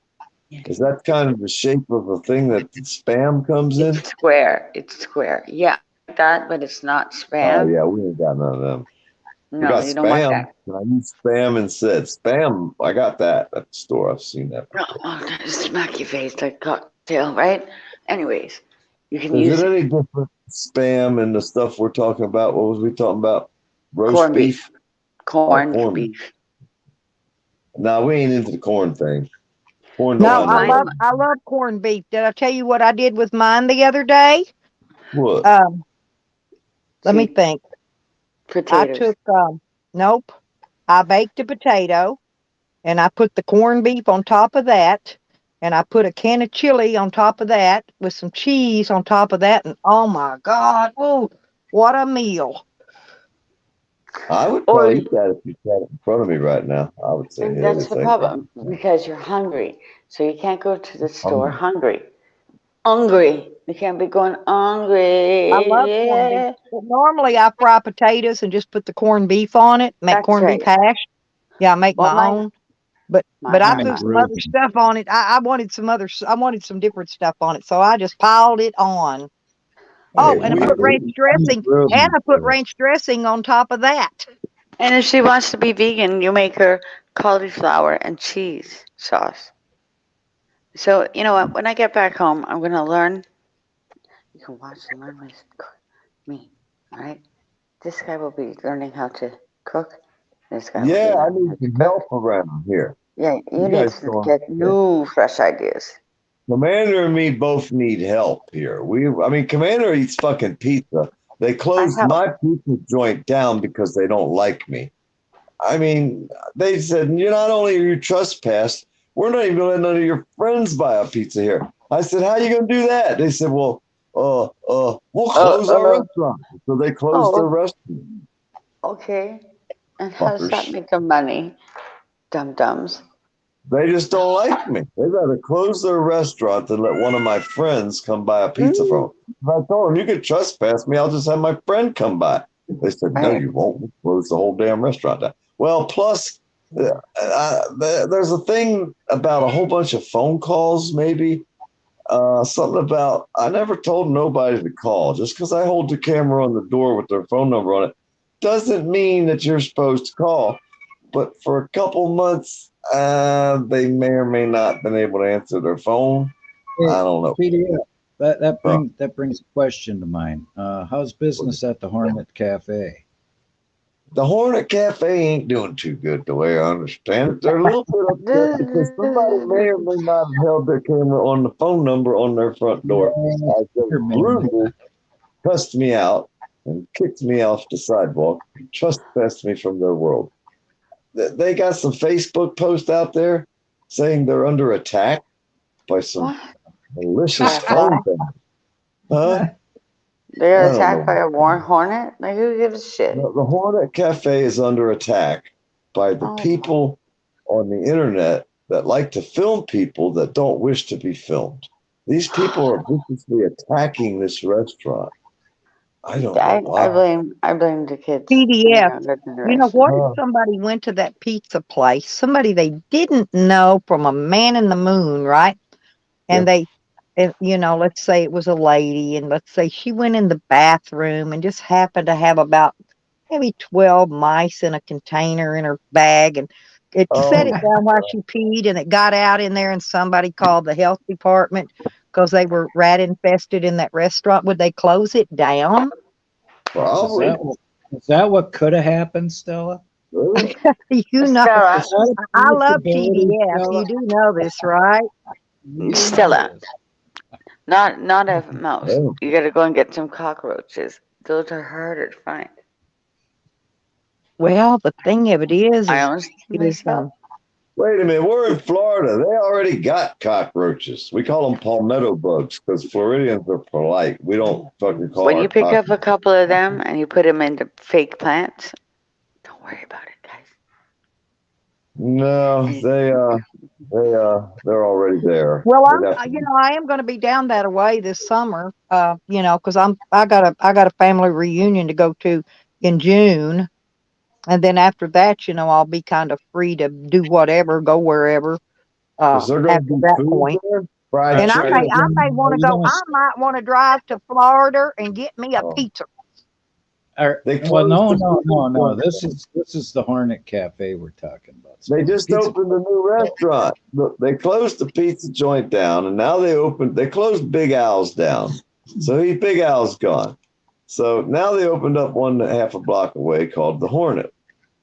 Is that kind of the shape of a thing that Spam comes in? It's square. Yeah, that, but it's not Oh Spam. yeah, we ain't got none of them. We No, got you don't want Spam. that. And I use Spam instead. Spam, I got that at the store. I've seen that. Oh, smack your face like cocktail, right? Anyways, you can Is use it any different Spam and the stuff we're talking about? What was we talking about? Roast corned beef? corned corned beef. No, we ain't into the corn thing. Corn No, don't have no- I love corned beef. Did I tell you what I did with mine the other day? What? Let me think. Potatoes. I took nope. I baked a potato and I put the corned beef on top of that, and I put a can of chili on top of that with some cheese on top of that, and oh my God, oh, what a meal. I would probably eat that if you had it in front of me right now. I would say, And yeah, that's the problem because you're hungry. So you can't go to the store hungry. You can't be going hungry. I love corned beef. Well, normally I fry potatoes and just put the corned beef on it, make That's corned beef hash. Yeah, I make Well, my own. But mine I has threw not. some other stuff on it. I wanted some different stuff on it, so I just piled it on. Oh, and I put ranch dressing, and I put ranch dressing on top of that. And if she wants to be vegan, you make her cauliflower and cheese sauce. So, you know what? When I get back home, I'm going to learn. You can watch and learn with me. All right? This guy will be learning how to cook. This guy will be Yeah, I learning how need to some cook. help around here. Yeah, You you need guys to don't get understand. new, fresh ideas. Commander and me both need help here. I mean, Commander eats fucking pizza. They closed help. my pizza joint down because they don't like me. I mean, they said, you not only are you trespassed, we're not even letting none of your friends buy a pizza here. I said, how are you going to do that? They said, well, we'll close our restaurant. So they closed their restaurant. Okay. And how does that Fuckers. make them money? Dum-dums. They just don't like me. They rather close their restaurant than let one of my friends come buy a pizza from them. I told them, you could trespass me. I'll just have my friend come by. They said, no, you won't. We'll close the whole damn restaurant down. Well, plus, there's a thing about a whole bunch of phone calls, maybe. Something about, I never told nobody to call. Just because I hold the camera on the door with their phone number on it doesn't mean that you're supposed to call. But for a couple months, they may or may not have been able to answer their phone. Hey, I don't know. PDF, that brings a question to mind. How's business at the Hornet Cafe? The Hornet Cafe ain't doing too good, the way I understand it. They're a little bit upset because somebody may or may not have held their camera on the phone number on their front door. As they brutally cussed me out and kicked me off the sidewalk, trespassed me from their world. They got some Facebook posts out there saying they're under attack by some malicious phone thing. Huh? They're attacked by a war hornet? Like, who gives a shit? The Hornet Cafe is under attack by the people on the internet that like to film people that don't wish to be filmed. These people are viciously attacking this restaurant. I don't know why. I blame the kids. PDF. You know, what if somebody went to that pizza place, somebody they didn't know from a man in the moon, right? And you know, let's say it was a lady, and let's say she went in the bathroom and just happened to have about maybe 12 mice in a container in her bag, and it set it down while she peed, and it got out in there, and somebody called the health department because they were rat infested in that restaurant. Would they close it down? Probably. Is that what could have happened, Stella? You know, I love TDF. You do know this, right? Stella, not a mouse. You got to go and get some cockroaches. Those are harder to find. Well, the thing of it is Wait a minute, we're in Florida. They already got cockroaches. We call them palmetto bugs because Floridians are polite. We don't fucking call When our you pick up a cockroaches. couple of them and you put them into fake plants, don't worry about it, guys. No, they're already there. Well, They'd have to you know, I am going to be down that way this summer. You know, because I got a family reunion to go to in June, and then after that, you know, I'll be kind of free to do whatever, go wherever. Is there gonna After be that food point, there? Fried and I chicken? may want to go. I might want to drive to Florida and get me a pizza. No. This is the Hornet Cafe we're talking about. They just opened a new restaurant. Look, they closed the pizza joint down, and now they closed Big Al's down. So Big Al's gone. So now they opened up one half a block away called the Hornet.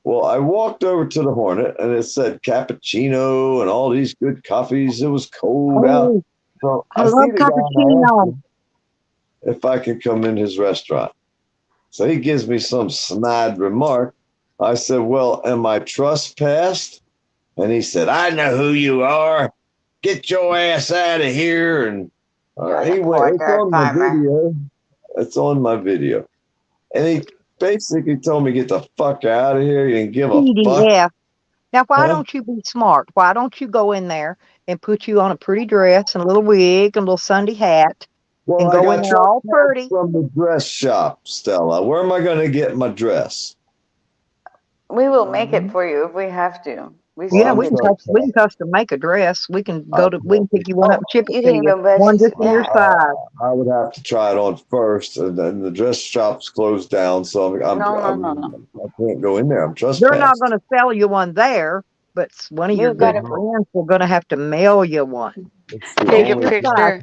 Well, I walked over to the Hornet, and it said cappuccino and all these good coffees. It was cold out. So I love see the guy, and I asked cappuccino. him if I could come in his restaurant. So he gives me some snide remark. I said, well, am I trespassed? And he said, I know who you are. Get your ass out of here. And he went, it's on my video. It's on my video. And he basically told me, get the fuck out of here. You didn't give a fuck. PDF. Now, why don't you be smart? Why don't you go in there and put you on a pretty dress and a little wig and a little Sunday hat and go in there all pretty? From the dress shop, Stella. Where am I going to get my dress? We will make it for you if we have to. We Yeah, still we can get we can custom make a dress. We can go to we can pick you one up and ship you it can to you. even best, One just in your yeah. size. I would have to try it on first, and then the dress shop's closed down, so No. I can't go in there. I'm They're not trespassed. going to sell you one there, but one of your You gotta good friends are going to have to mail you one. It's the take a only picture.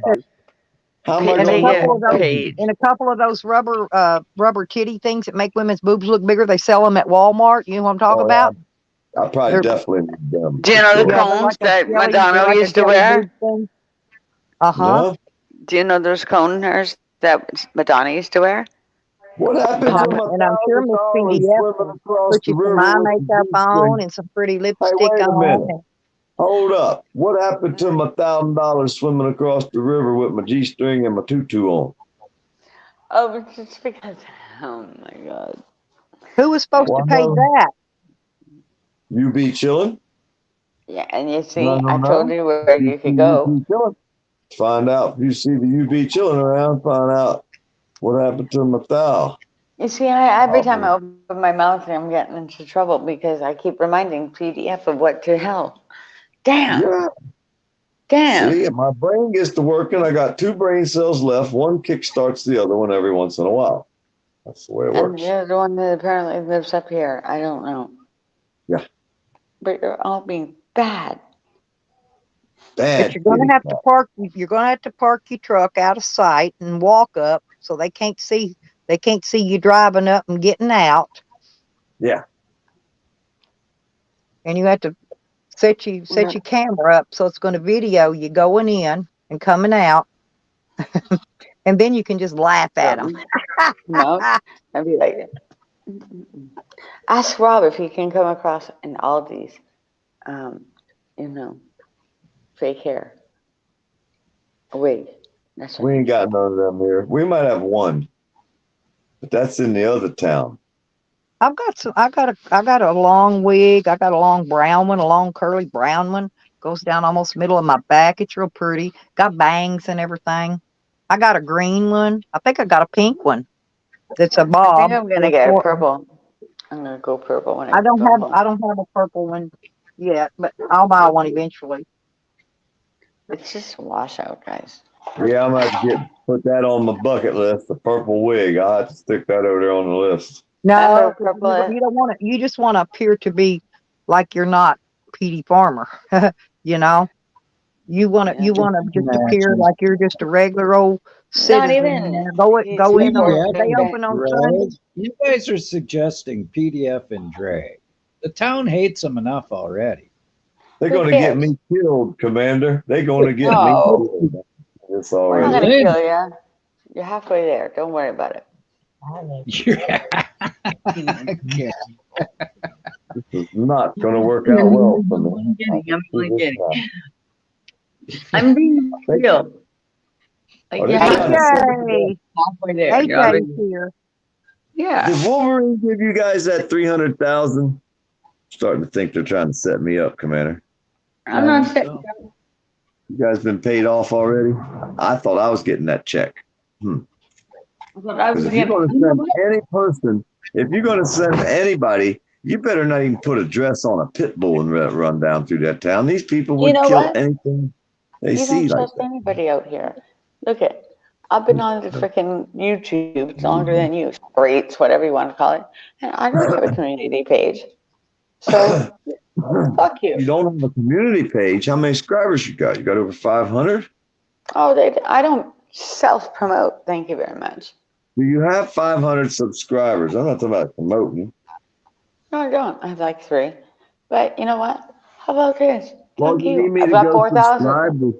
How am I In a going couple of to those, in a couple of those rubber titty things that make women's boobs look bigger, they sell them at Walmart. You know what I'm talking about? I probably They're- definitely need them. Do you know the Yeah, they're combs like a that jelly- they're Madonna like a used to jelly wear? boob thing. Uh-huh. No? Do you know those coners that Madonna used to wear? What happened to my And I'm sure Miss $1,000 PDF swimming across put the you some river eye with the makeup G-string? on and some pretty lipstick wait a on. minute. Hold up. What happened to my $1,000 swimming across the river with my G-string and my tutu on? Oh, it's just because. Oh my God. Who was supposed to pay that? You be chilling? Yeah, and you see, No. I told you where you could go. Find out. If you see the UB chilling around, find out what happened to my thou. You see, every time I open my mouth, I'm getting into trouble because I keep reminding PDF of what to hell. Damn. Yeah. Damn. See, my brain gets to working. I got 2 brain cells left. One kickstarts the other one every once in a while. That's the way it And works. you're the one that apparently lives up here. I don't know. Yeah. But you're all being bad. Bad. But you're gonna have to park. You're gonna have to park your truck out of sight and walk up so they can't see. They can't see you driving up and getting out. Yeah. And you have to set your camera up so it's going to video you going in and coming out. And then you can just laugh at them. No, I'd be like, ask Rob if he can come across in all these, fake hair. A wig. That's We ain't got none of them here. We might have one, but that's in the other town. I got a long wig. I got a long brown one, a long curly brown one. Goes down almost middle of my back. It's real pretty. Got bangs and everything. I got a green one. I think I got a pink one. That's a bob. I think I'm gonna get a purple. I'm gonna go purple when I don't have a purple one yet, but I'll buy one eventually. It's just a washout, guys. Yeah, I'm gonna have to put that on my bucket list. The purple wig. I'll have to stick that over there on the list. No, you don't want to. You just want to appear to be like you're not Petey Farmer. You know, you want to just appear like you're just a regular old citizen. Not even. Go in. They open on Sunday. You guys are suggesting PDF and drag. The town hates them enough already. They're going to get me killed, Commander. They're going to get me killed. It's all We're not right. gonna kill you. You're halfway there. Don't worry about it. This is not going to work out well for me. I'm being real. Are they trying to set me up? Halfway there. You're already- here. Yeah. Did Wolverine give you guys that 300,000? Starting to think they're trying to set me up, Commander. I'm not saying. You guys been paid off already? I thought I was getting that check. Because if you're going to send any person, if you're going to send anybody, you better not even put a dress on a pit bull and run down through that town. These people would know kill what? anything they You see don't like trust anybody out here. Look at, I've been on the freaking YouTube longer than you, streets, whatever you want to call it, and I don't have a community page. So fuck you. You don't have a community page. How many subscribers you got? You got over 500? Oh, I don't self-promote. Thank you very much. Do you have 500 subscribers? I'm not talking about promoting. No, I don't. I have like 3. But you know what? How about this? Well, Fuck you you. need me I've to got go 4,000. subscribe.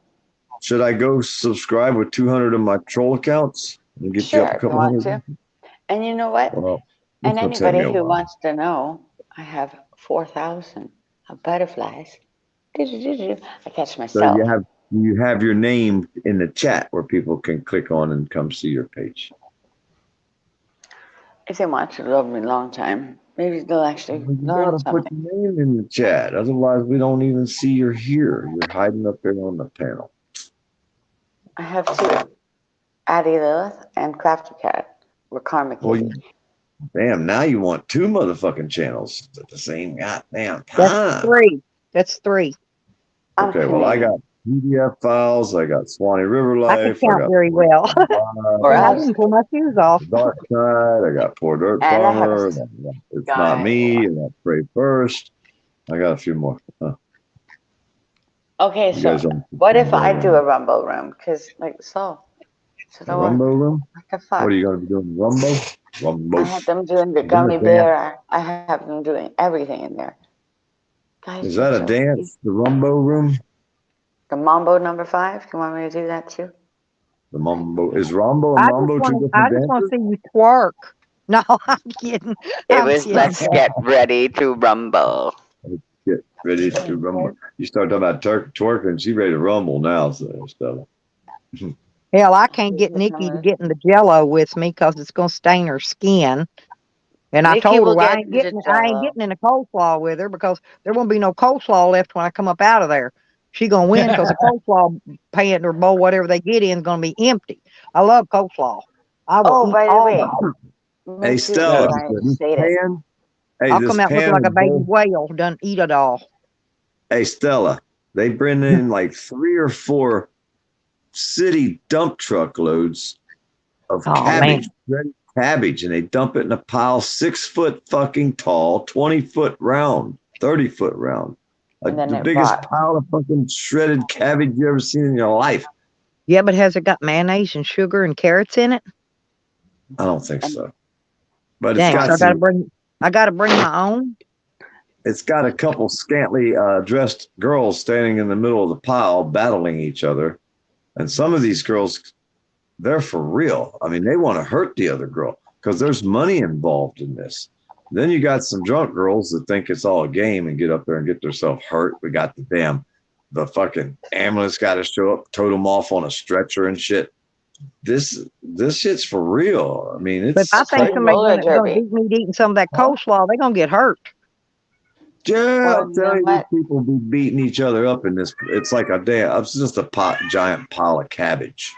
Should I go subscribe with 200 of my troll accounts and get you up a Sure, if you couple want hundred? to. And you know what? Well, And this will take me anybody a who while. wants to know, I have 4,000 of butterflies. I catch So myself. you have your name in the chat where people can click on and come see your page. If they want to love me a long time, maybe they'll actually You learn gotta something. put your name in the chat. Otherwise, we don't even see you're here. You're hiding up there on the panel. I have 2. Addie Lilith and Crafty Cat. We're Karma Kitty. Damn, now you want 2 motherfucking channels at the same goddamn time. That's 3. That's 3. Okay, well, I got PDF files. I got Swanee River I can Life. count very well. Or I else, didn't pull my shoes off. Dark Side. I got Poor Dirt and I have Farmer. a It's Not Me. I got Pray First. I got a few more. Okay, You so guys don't- what if I do a rumble room? Because A Rumbo room? What the fuck? What are you going to be doing? Rumbo? Rumbo. I have them doing the Is that a gummy dance? bear. I have them doing everything in there. Guys, Is that a so dance? The Rumbo room? the Mambo number 5? You want me to do that too? The Mambo. Is Rumbo I and just Mambo two want to. different I just want to dances? see you twerk. No, I'm kidding. I'm kidding. Get Ready to Rumble. Get ready to rumble. You start talking about twerking, she's ready to rumble now, so Stella. Hell, I can't get Nikki to get in the Jello with me because it's gonna stain her skin. And I Nikki told her will well, I get ain't into getting Jell-O. in the coleslaw with her because there won't be no coleslaw left when I come up out of there. She gonna win because the coleslaw pan or bowl, whatever they get in, is gonna be empty. I love coleslaw. I will eat by the all way, of it. Hey, Me too, Stella, but I this say it. pan, hey, I'll this come out looking pan like a of baby both. whale, done eat it all. Hey, Stella, they bring in like 3 or 4 city dump truck loads of Oh, cabbage, man. shredded cabbage, and they dump it in a pile 6 foot fucking tall, 20-foot round, 30-foot round. Like And then the it biggest rots. pile of fucking shredded cabbage you ever seen in your life. Yeah, but has it got mayonnaise and sugar and carrots in it? I don't think so. But Dang, it's so got I gotta bring my own. it's got a couple scantily dressed girls standing in the middle of the pile battling each other. And some of these girls, they're for real. I mean, they want to hurt the other girl because there's money involved in this. Then you got some drunk girls that think it's all a game and get up there and get themselves hurt. We got the fucking ambulance got to show up, tote them off on a stretcher and shit. This shit's for real. I mean, But it's I think crazy. somebody's gonna beat me to eating some of that coleslaw. They're gonna get hurt. Yeah, I'll tell you, these people be beating each other up in this. It's like it's just a giant pile of cabbage,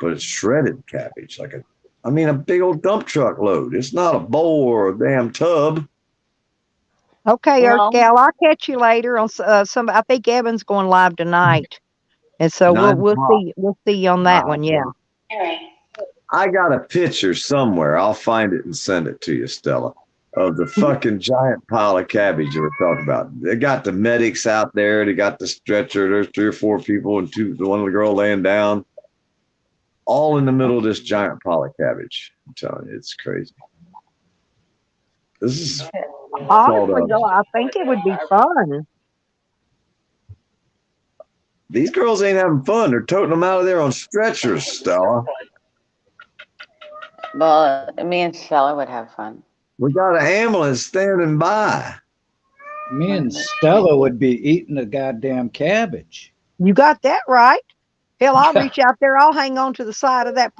but it's shredded cabbage, a big old dump truck load. It's not a bowl or a damn tub. Okay, Well- Earth Gal, I'll catch you later on some. I think Evan's going live tonight, and so 9 we'll o'clock. see you on that one. Yeah. I got a picture somewhere. I'll find it and send it to you, Stella, of the fucking giant pile of cabbage you were talking about. They got the medics out there. They got the stretcher. There's 3 or 4 people and one of the girl laying down, all in the middle of this giant pile of cabbage. I'm telling you, it's crazy. This is Honestly, though, I think it would be fun. These girls ain't having fun. They're toting them out of there on stretchers, Stella. Well, me and Stella would have fun. We got an ambulance standing by. Me and Stella would be eating the goddamn cabbage. You got that right. Hell, I'll reach out there. I'll hang on to the side of that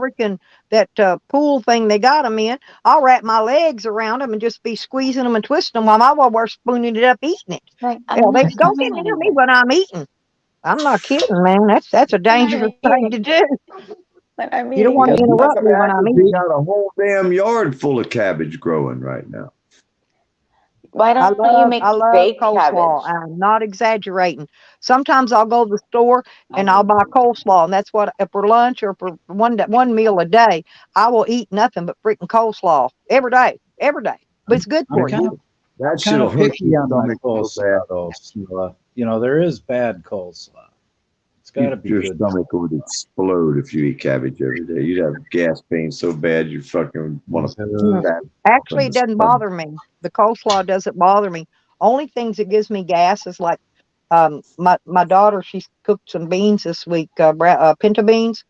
pool thing they got them in. I'll wrap my legs around them and just be squeezing them and twisting them while my while we're spooning it up, eating it. Hell, they don't get near me when I'm eating. I'm not kidding, man. That's a dangerous thing to do. You don't want to interrupt me when I'm We eating. got a whole damn yard full of cabbage growing right now. Why don't you make baked coleslaw. cabbage? I'm not exaggerating. Sometimes I'll go to the store and I'll buy coleslaw, and that's what for lunch or for one meal a day. I will eat nothing but freaking coleslaw every day. But it's good for you. That kind of shit'll hurt picky your on my stomach so coleslaw, though. Stella. You know, there is bad coleslaw. It's got to be Your good. stomach would explode if you eat cabbage every day. You'd have gas pain so bad you fucking want to. Actually, it doesn't bother me. The coleslaw doesn't bother me. Only things that gives me gas is like my daughter. She's cooked some beans this week, pinto beans,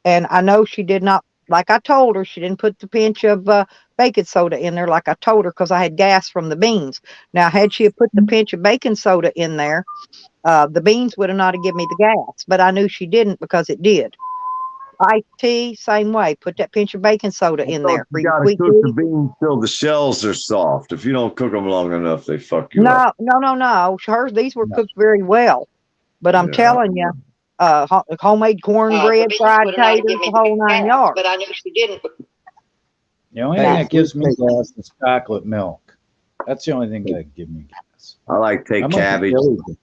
and I know she did not. Like I told her, she didn't put the pinch of baking soda in there like I told her because I had gas from the beans. Now, had she put the pinch of baking soda in there, the beans would have not have given me the gas. But I knew she didn't because it did. Iced tea, same way. Put that pinch of baking soda in there. You gotta cook the beans till the shells are soft. If you don't cook them long enough, they fuck you up. No. These were cooked very well. But I'm Yeah. telling you, homemade cornbread, fried taters, the whole 9 yards. But I knew she didn't. The only thing that gives me gas is chocolate milk. That's the only thing that gives me gas. is. I like take I'm like a cabbage. Billy Goat.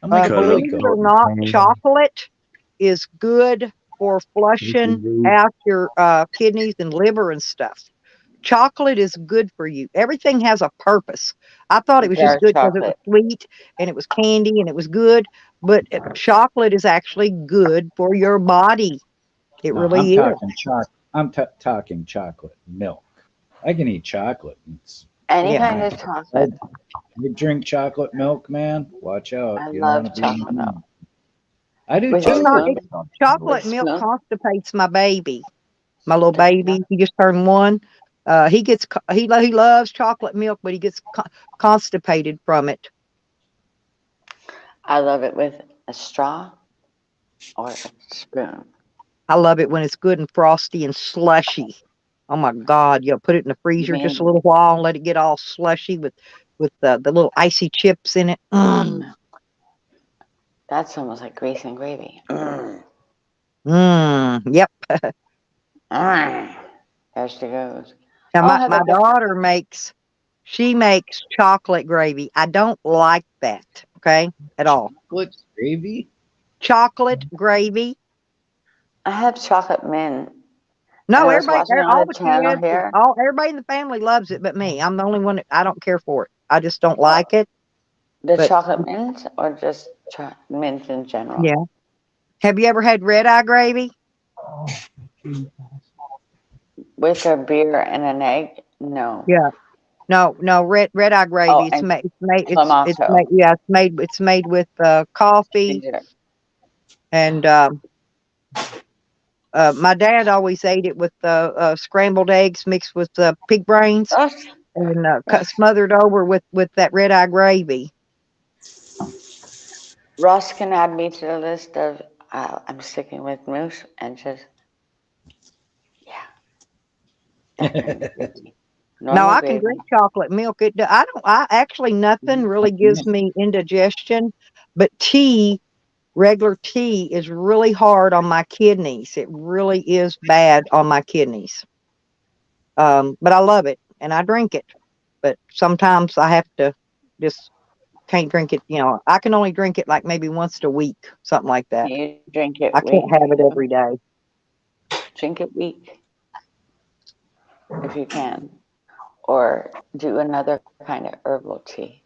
I'm like a cut it Billy up, Believe it Goat. or not, chocolate is good for flushing out your kidneys and liver and stuff. Chocolate is good for you. Everything has a purpose. I thought it was just Dark good because it was chocolate. sweet and it was candy and it was good, but chocolate is actually good for your body. It No, really I'm is. talking talking chocolate milk. I can eat chocolate. Any Yeah. kind of chocolate. You drink chocolate milk, man. Watch out. I You don't want love to be. chocolate milk. I do With It's too. not spoon. chocolate With milk spoon. constipates my baby. My little baby, he just turned 1. He gets he loves chocolate milk, but he gets constipated from it. I love it with a straw or a spoon. I love it when it's good and frosty and slushy. Oh my God! You put it in the freezer just a little while and let it get all slushy with the little icy chips in it. That's almost like grease and gravy. Yep. There she goes. Now Oh, my daughter makes chocolate gravy. I don't like that. Okay, at all. Chocolate gravy. Chocolate gravy. I have chocolate mint. No, I was everybody, watching all on the the channel kids, here. everybody in the family loves it, but me. I'm the only one that I don't care for it. I just don't like it. The But chocolate mint or just mint in general? yeah. Have you ever had red eye gravy? With a beer and an egg? No. Yeah. No, red eye gravy. Oh, It's and made. Clamato. It's made with coffee Ginger. and my dad always ate it with scrambled eggs mixed with pig brains and smothered over with that red eye gravy. Ross can add me to the list of I'm sticking with moose and just No, I can drink chocolate milk. I actually nothing really gives me indigestion, but regular tea is really hard on my kidneys. It really is bad on my kidneys. But I love it and I drink it. But sometimes I have to just can't drink it. I can only drink it like maybe once a week, something like that. You drink it I can't have it every day. Drink it weak if you can. Or do another kind of herbal tea.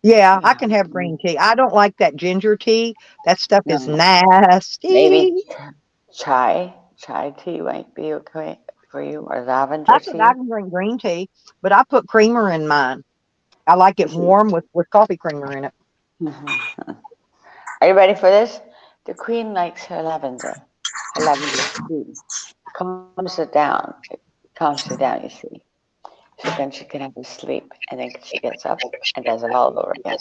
Yeah, I can have green tea. I don't like that ginger tea. That stuff is nasty. Maybe chai tea might be okay for you, or lavender tea. I can drink green tea, but I put creamer in mine. I like it warm with coffee creamer in it. Are you ready for this? The queen likes her lavender. Her lavender tea calms her down. It calms her down, you see. So then she can have a sleep, and then she gets up and does it all over again.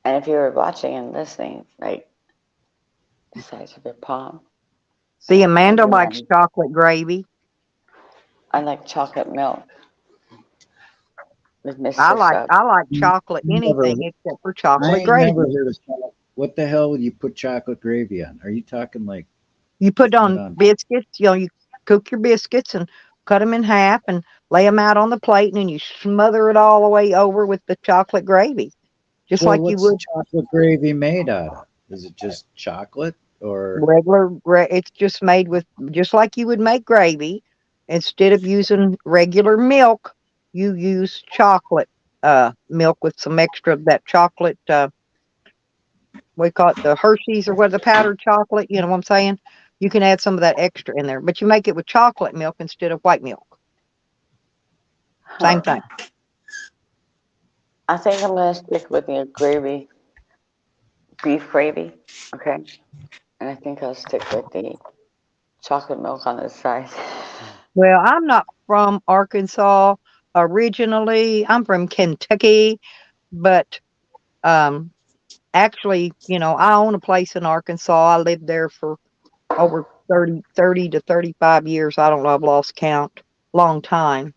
And if you were watching and listening, like the size of your palm. See, Amanda likes chocolate gravy. I like chocolate milk. With Mr. I like chocolate anything except for chocolate gravy. Never heard of chocolate. What the hell would you put chocolate gravy on? Are you talking like you put on biscuits? You cook your biscuits and cut them in half and lay them out on the plate, and then you smother it all the way over with the chocolate gravy, just like you would. Chocolate gravy made out of? Is it just chocolate or regular? It's just made with just like you would make gravy. Instead of using regular milk, you use chocolate milk with some extra of that chocolate. We call it the Hershey's or the powdered chocolate. You know what I'm saying? You can add some of that extra in there, but you make it with chocolate milk instead of white milk. Same thing. I think I'm going to stick with the gravy, beef gravy, okay? And I think I'll stick with the chocolate milk on the side. Well, I'm not from Arkansas originally. I'm from Kentucky, but actually, I own a place in Arkansas. I lived there for over 30 to 35 years. I don't know. I've lost count. Long time.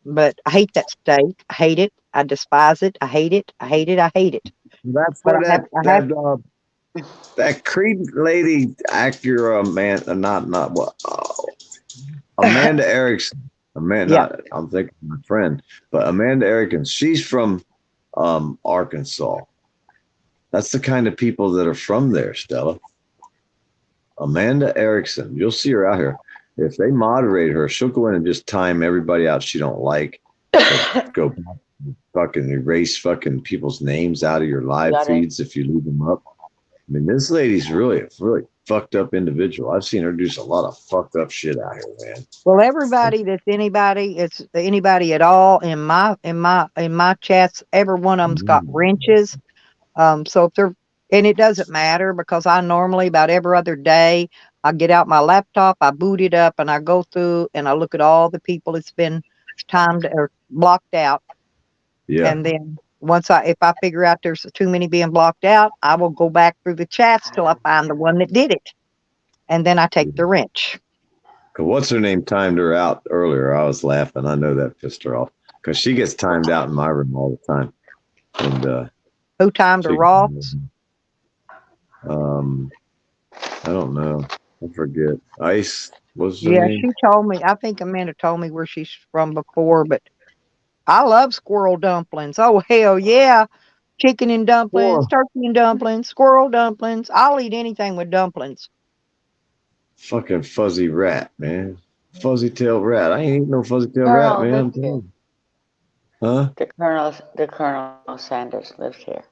But I hate that state. I hate it. I despise it. I hate it. I hate it. I hate it. That's where that Creed lady actor, Amanda Erickson, Amanda, Yeah. I'm thinking of my friend, but Amanda Erickson, she's from Arkansas. That's the kind of people that are from there, Stella. Amanda Erickson, you'll see her out here. If they moderate her, she'll go in and just time everybody out she don't like. Go fucking erase fucking people's names out of your live Got it. feeds if you leave them up. I mean, this lady's really fucked up individual. I've seen her do a lot of fucked up shit out here, man. Well, everybody it's anybody at all in my chats, every one of them's got wrenches. So if they're, and it doesn't matter because I normally about every other day I get out my laptop, I boot it up, and I go through and I look at all the people it's been timed or blocked out. Yeah. And then if I figure out there's too many being blocked out, I will go back through the chats till I find the one that did it, and then I take the wrench. Cause what's her name timed her out earlier? I was laughing. I know that pissed her off because she gets timed out in my room all the time. And who timed her, Ross? I don't know. I forget. Ice was her name? She told me. I think Amanda told me where she's from before, but I love squirrel dumplings. Oh hell yeah. Chicken and dumplings, turkey and dumplings, squirrel dumplings. I'll eat anything with dumplings. Fucking fuzzy rat, man. Fuzzy tail rat. I ain't eating no fuzzy tail rat, man. I'm telling you. Huh? The Colonel Sanders lives here.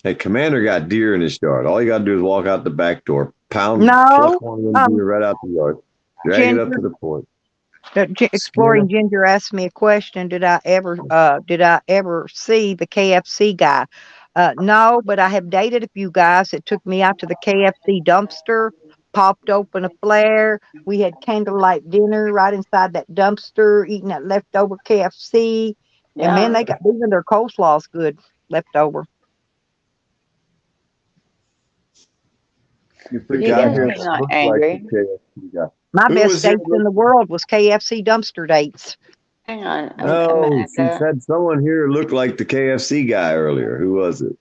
Hey, Commander got deer in his yard. All you got to do is walk out the back door, pluck one of them deer right out the yard, drag it up to the porch. Exploring Ginger asked me a question. Did I ever see the KFC guy? No, but I have dated a few guys that took me out to the KFC dumpster, popped open a flare. We had candlelight dinner right inside that dumpster, eating that leftover KFC. Yeah. And man, they got even their coleslaw's good leftover. You forgot here. Not angry. My best dates in the world was KFC dumpster dates. Hang on. No, she said someone here looked like the KFC guy earlier. Who was it?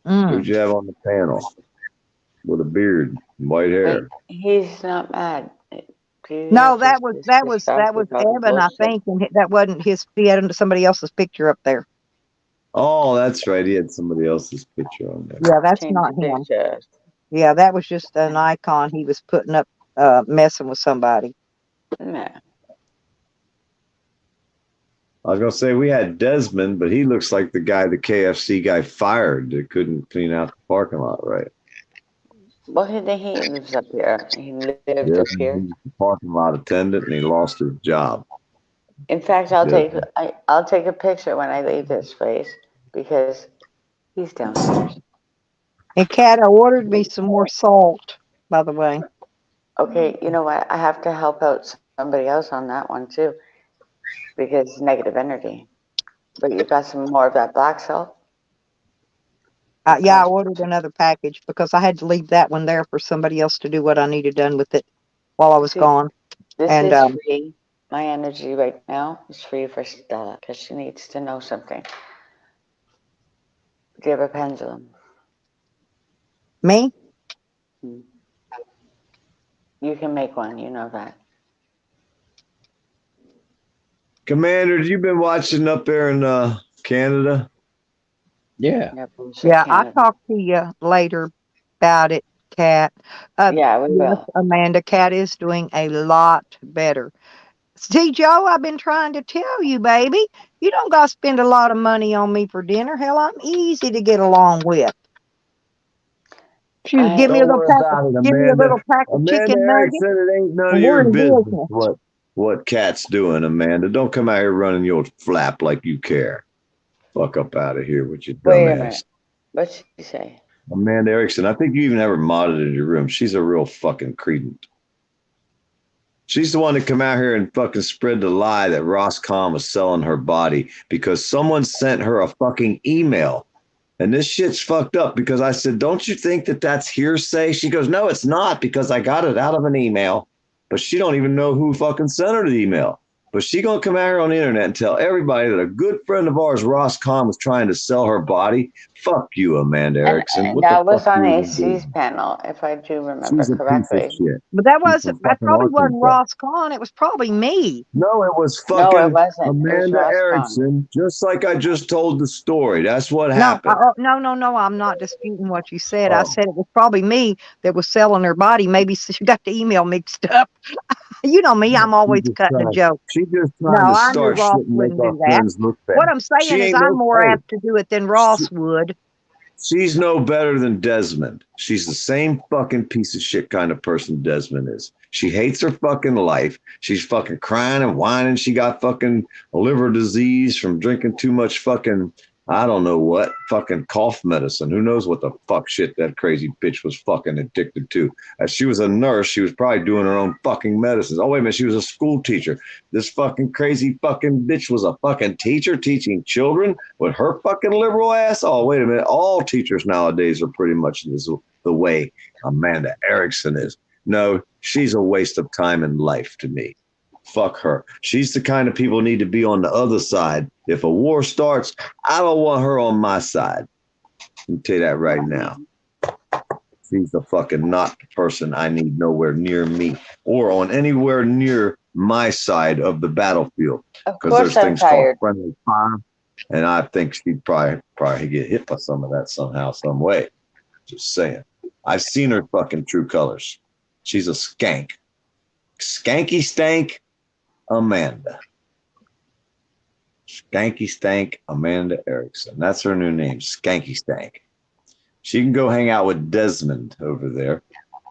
Who'd you have on the panel? With a beard and white hair. He's not mad. No, that was Evan, I think, and that wasn't his. He had somebody else's picture up there. Oh, that's right. He had somebody else's picture on there. Yeah, that's not him. Yeah, that was just an icon he was putting up, messing with somebody. Yeah. I was gonna say we had Desmond, but he looks like the guy the KFC guy fired that couldn't clean out the parking lot, right? Well, he lives up here. He lived up here. He was the parking lot attendant, and he lost his job. In fact, I'll take a picture when I leave this place because he's downstairs. And Kat, I ordered me some more salt, by the way. Okay, you know what? I have to help out somebody else on that one too, because it's negative energy. But you got some more of that black salt? Yeah, I ordered another package because I had to leave that one there for somebody else to do what I needed done with it while I was gone. This is free. My energy right now is free for Stella because she needs to know something. Do you have a pendulum? Me? You can make one, you know that. Commander, you been watching up there in Canada? Yeah. Yeah, I'll talk to you later about it, Kat. Yeah, we will. Amanda, Kat is doing a lot better. See, Joe, I've been trying to tell you, baby. You don't got to spend a lot of money on me for dinner. Hell, I'm easy to get along with. Shoot, give me a little pack of chicken nuggets. It ain't none of your business what Kat's doing, Amanda. Don't come out here running your flap like you care. Fuck up out of here with your dumb ass. What'd she say? Amanda Erickson, I think you even have her modded in your room. She's a real fucking credent. She's the one that come out here and fucking spread the lie that Roscom was selling her body because someone sent her a fucking email. And this shit's fucked up because I said, don't you think that that's hearsay? She goes, no, it's not because I got it out of an email. But she don't even know who fucking sent her the email. But she gonna come out here on the internet and tell everybody that a good friend of ours, Ross Kahn, was trying to sell her body. Fuck you, Amanda Erickson. And What that the was fuck on you even AC's doing? panel, if I do remember She's a piece of correctly. shit. But that She's wasn't. from That fucking probably wasn't Arkansas. Ross Kahn. It was probably me. No, it was No, it fucking wasn't. It was Amanda Ross Kahn. Erickson, just like I just told the story. That's what No, happened. no. I'm not disputing what you said. I Oh, said it was probably me that was selling her body. Maybe she got the email mixed up. You know me. I'm always cutting a joke. She just No, trying to I knew start Ross shit and make wouldn't our do that. friends look bad. What I'm saying She is ain't I'm no more hey, apt to do it than Ross would. She's no better than Desmond. She's the same fucking piece of shit kind of person Desmond is. She hates her fucking life. She's fucking crying and whining. She got fucking liver disease from drinking too much fucking, I don't know what, fucking cough medicine. Who knows what the fuck shit that crazy bitch was fucking addicted to. As she was a nurse, she was probably doing her own fucking medicines. Oh, wait a minute, she was a school teacher. This fucking crazy fucking bitch was a fucking teacher teaching children with her fucking liberal ass. Oh, wait a minute. All teachers nowadays are pretty much the way Amanda Erickson is. No, she's a waste of time and life to me. Fuck her. She's the kind of people need to be on the other side. If a war starts, I don't want her on my side. I'll tell you that right now. She's the fucking not the person I need nowhere near me or on anywhere near my side of the battlefield. Of Because there's course I'm things called tired. friendly fire. And I think she'd probably get hit by some of that somehow, some way. Just saying. I've seen her fucking true colors. She's a skank. Skanky stank Amanda. Skanky Stank Amanda Erickson. That's her new name, Skanky Stank. She can go hang out with Desmond over there.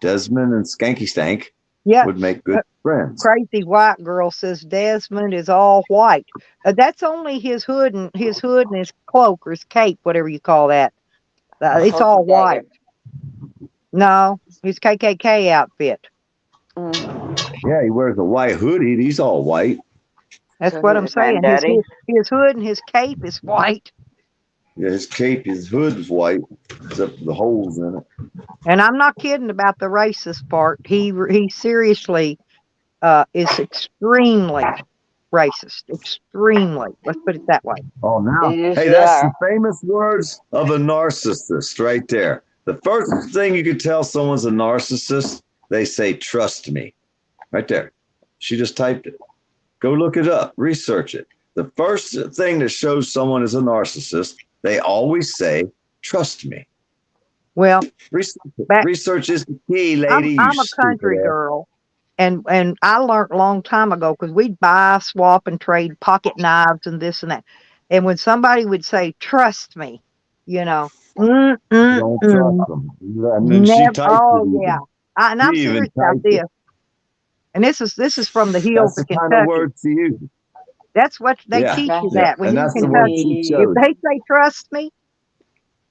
Desmond and Skanky Stank would make good friends. Crazy white girl says Desmond is all white. That's only his hood and his cloak or his cape, whatever you call that. It's all white. No, his KKK outfit. Yeah, he wears a white hoodie. He's all white. That's what I'm saying. His hood and his cape is white. Yeah, his cape, his hood is white, except for the holes in it. And I'm not kidding about the racist part. He seriously is extremely racist. Extremely. Let's put it that way. Oh, now. Hey, that's the famous words of a narcissist right there. The first thing you could tell someone's a narcissist, they say, trust me. Right there. She just typed it. Go look it up. Research it. The first thing that shows someone is a narcissist, they always say, trust me. Well, research is the key, lady. I'm a country girl. And I learned a long time ago because we'd buy, swap, and trade pocket knives and this and that. And when somebody would say, trust me, you know, don't trust them. yeah. And I'm serious about this. And this is from the hills of Kentucky. That's the kind of word she uses. That's what they teach you that. When you're in Kentucky, if they say trust me,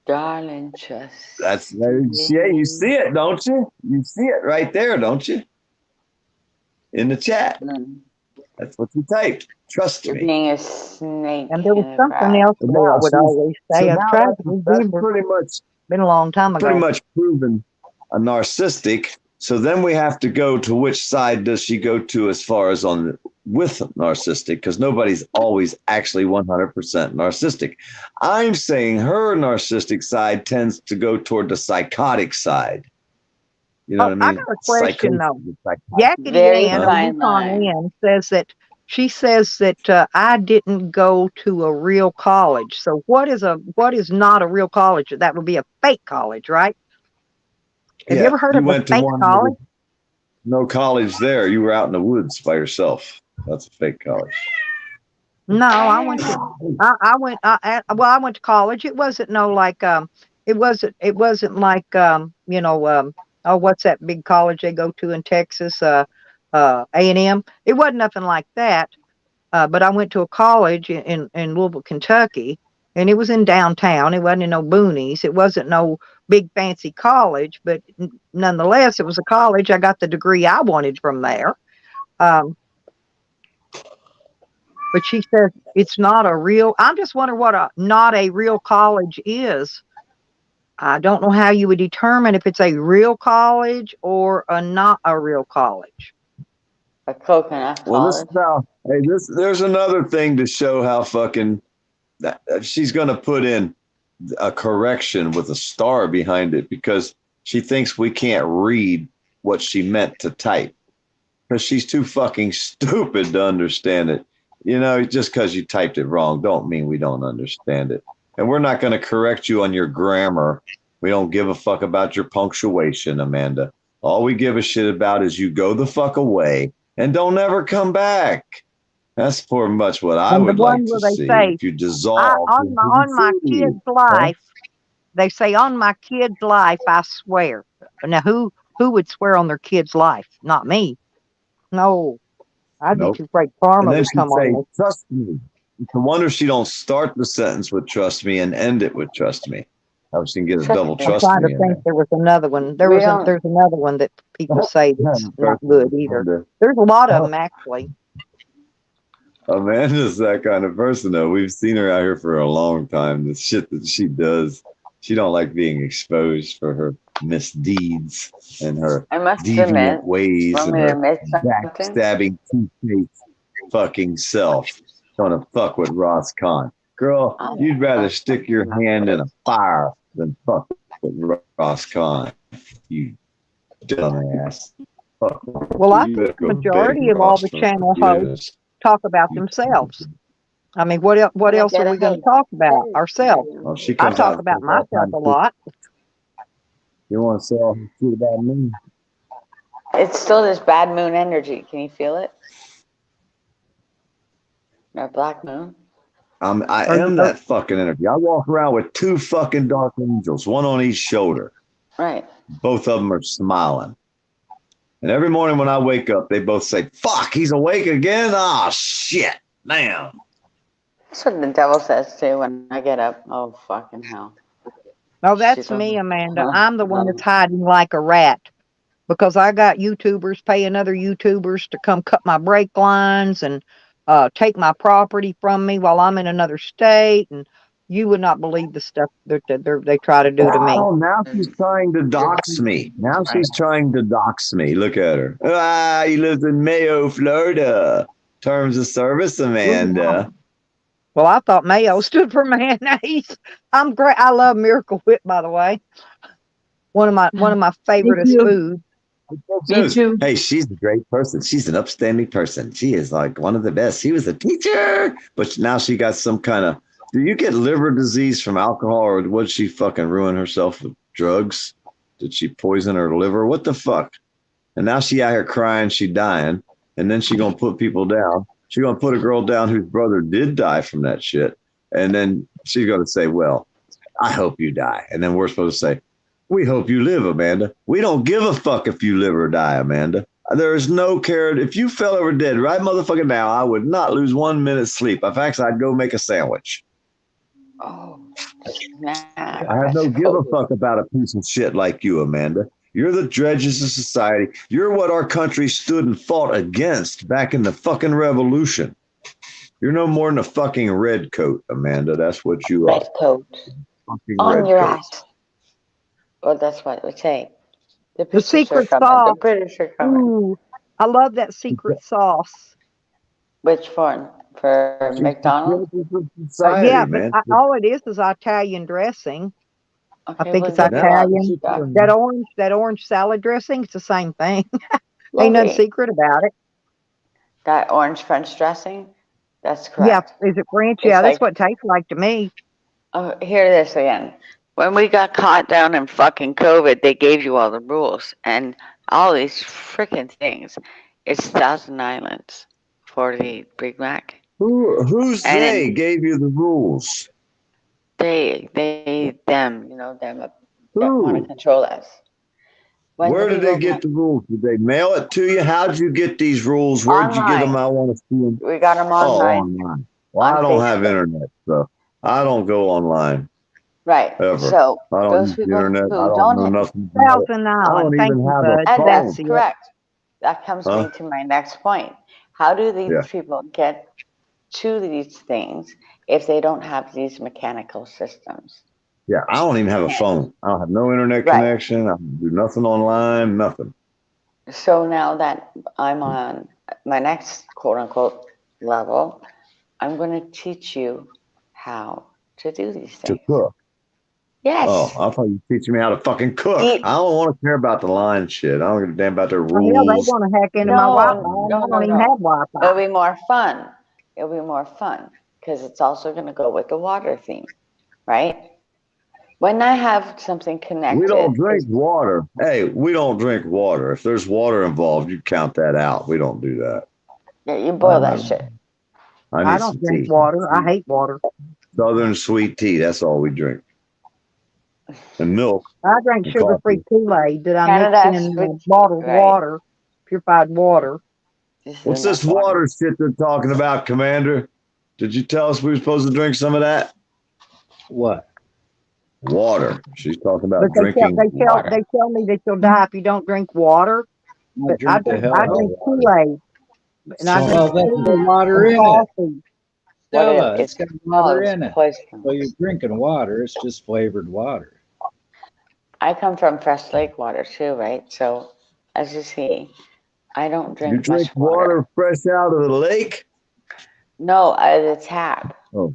darling, trust. That's yeah, you see it, don't you? You see it right there, don't you? In the chat. That's what you typed. Trust me. Being a snake. And there was something else that I would always say. I've tried to remember. Pretty much been a long time ago. Pretty much proven a narcissistic. So then we have to go to which side does she go to as far as on with narcissistic, because nobody's always actually 100% narcissistic. I'm saying her narcissistic side tends to go toward the psychotic side. You know what I mean? I got a question though. Yakety Ann says that she says that I didn't go to a real college. So what is not a real college? That would be a fake college, right? Have you ever heard of a fake college? No college there. You were out in the woods by yourself. That's a fake college. No, I went to college. It wasn't it wasn't like what's that big college they go to in Texas, A&M. It wasn't nothing like that. But I went to a college in Louisville, Kentucky, and it was in downtown. It wasn't in no boonies. It wasn't no big fancy college, but nonetheless, it was a college. I got the degree I wanted from there. But she says it's not a real. I'm just wondering what not a real college is. I don't know how you would determine if it's a real college or not a real college. A coconut Well, this solid. is how. Hey, there's another thing to show how fucking that she's gonna put in a correction with a star behind it because she thinks we can't read what she meant to type because she's too fucking stupid to understand it. You know, just because you typed it wrong don't mean we don't understand it. And we're not going to correct you on your grammar. We don't give a fuck about your punctuation, Amanda. All we give a shit about is you go the fuck away and don't ever come back. That's for much what I And the would like one to where they see. say, If you dissolve on my kid's life, they say on my kid's life, I swear. Now, who would swear on their kid's life? Not me. No, I'd be Nope. too afraid And karma then would she'd come on say, me. trust me. It's a wonder she don't start the sentence with trust me and end it with trust me. How she can get a double I'm trust trying to me in think. there. There was another one. We don't. There's another one that people say that's not good either. There's a lot of them actually. Amanda's that kind of person though. We've seen her out here for a long time. The shit that she does, she don't like being exposed for her misdeeds and her I must deviant admit, ways when and we her admit something, backstabbing two-faced fucking self. Trying to fuck with Ross Kahn. Girl, you'd rather stick your hand in a fire than fuck with Ross Kahn. You dumbass. Fuck. Well, I You think better the go majority beg of all Ross the for channel forgiveness. hosts talk about themselves. I mean, what else are we going to talk about ourselves? Well, she I comes talk out about with all myself kinds a of lot. You want to say all this shit about me? it's still this bad moon energy. Can you feel it? Or black moon? I am that fucking energy. I walk around with two fucking dark angels, one on each shoulder. Right. Both of them are smiling. And every morning when I wake up, they both say, fuck, he's awake again? Ah, shit. Damn. That's what the devil says too when I get up. Oh, fucking hell. No, that's Shit, me, Amanda. huh? I'm the one that's hiding like a rat because I got YouTubers paying other YouTubers to come cut my brake lines and take my property from me while I'm in another state. And you would not believe the stuff that they try to do to me. Oh, now she's trying to dox me. Now she's trying to dox me. Look at her. Ah, he lives in Mayo, Florida. Terms of service, Amanda. Well, I thought Mayo stood for mayonnaise. I'm great. I love Miracle Whip, by the way. One of my favoriteest foods. Me too. Hey, she's a great person. She's an upstanding person. She is like one of the best. She was a teacher, but now she got some kind of. Do you get liver disease from alcohol, or would she fucking ruin herself with drugs? Did she poison her liver? What the fuck? And now she out here crying, she dying, and then she gonna put people down. She gonna put a girl down whose brother did die from that shit, and then she's gonna say, "Well, I hope you die," and then we're supposed to say, "We hope you live, Amanda. We don't give a fuck if you live or die, Amanda. There is no care. If you fell over dead right motherfucking now, I would not lose 1 minute's sleep. In fact, I'd go make a sandwich. Oh, I have no give a fuck about a piece of shit like you, Amanda. You're the dredges of society. You're what our country stood and fought against back in the fucking revolution. You're no more than a fucking red coat, Amanda. That's what you are. Red coat. Fucking On red your coat. ass. Well, that's what we say. The secret The sauce. British are coming. Ooh, I love that secret sauce. Which one? For McDonald's? Society, Yeah, man. but all it is Italian dressing. I Okay, think well, it's get Italian. that. That orange salad dressing, it's the same thing. Ain't nothing Lovely. secret about it. That orange French dressing? That's Yeah, correct. is it French? It's Yeah, that's like- what it tastes like to me. Oh, hear this again. When we got caught down in fucking COVID, they gave you all the rules and all these freaking things. It's Thousand Islands for the Big Mac. Who's And they gave you the rules? Them, you know, them that want to control us. When Where the did they people get the rules? Did they mail it to you? How'd you get these rules? Where'd you get them? Online. I want to see them. We got them online. Online. Well, I On don't have Facebook. internet, so I don't go online Right. ever. So I don't those use people internet. who I don't know don't, nothing about it. Thousand I Island. don't Thank even you, have a bud. and phone. that's correct. That comes Huh? me to my next point. How do these Yeah. people get to these things if they don't have these mechanical systems? Yeah, I don't even have a phone. I don't have no internet Right. connection. I don't do nothing online, nothing. So now that I'm on my next quote unquote level, I'm going to teach you how to do these To things. cook. Yes. Oh, I thought you were teaching me how to fucking cook. Eat. I don't want to care about the line shit. I don't give a damn about the Well, hell, they rules. want to hack into my Wi-Fi. I don't even have Wi-Fi. It'll be more fun. It'll be more fun because it's also going to go with the water theme, right? When I have something connected. We don't drink water. Hey, we don't drink water. If there's water involved, you count that out. We don't do that. Yeah, you boil that shit. I don't drink water. I hate water. Southern sweet tea. That's all we drink. And milk. I drink and sugar-free Kool-Aid that I Canada mix in sweet tea, bottled right. water, purified water. What's this water shit they're talking about, Commander? Did you tell us we were supposed to drink some of that? What? Water. She's talking about But they drinking water. tell me that you'll die if you don't drink water. But I drink Kool-Aid. And I Well, drink that's tea the water and in it. coffee. Stella, It's it's got water in it. poison. So you're drinking water. It's just flavored water. I come from fresh lake water too, right? So as you see, I don't drink You drink much water. water fresh out of the lake? No, out of the tap. Oh.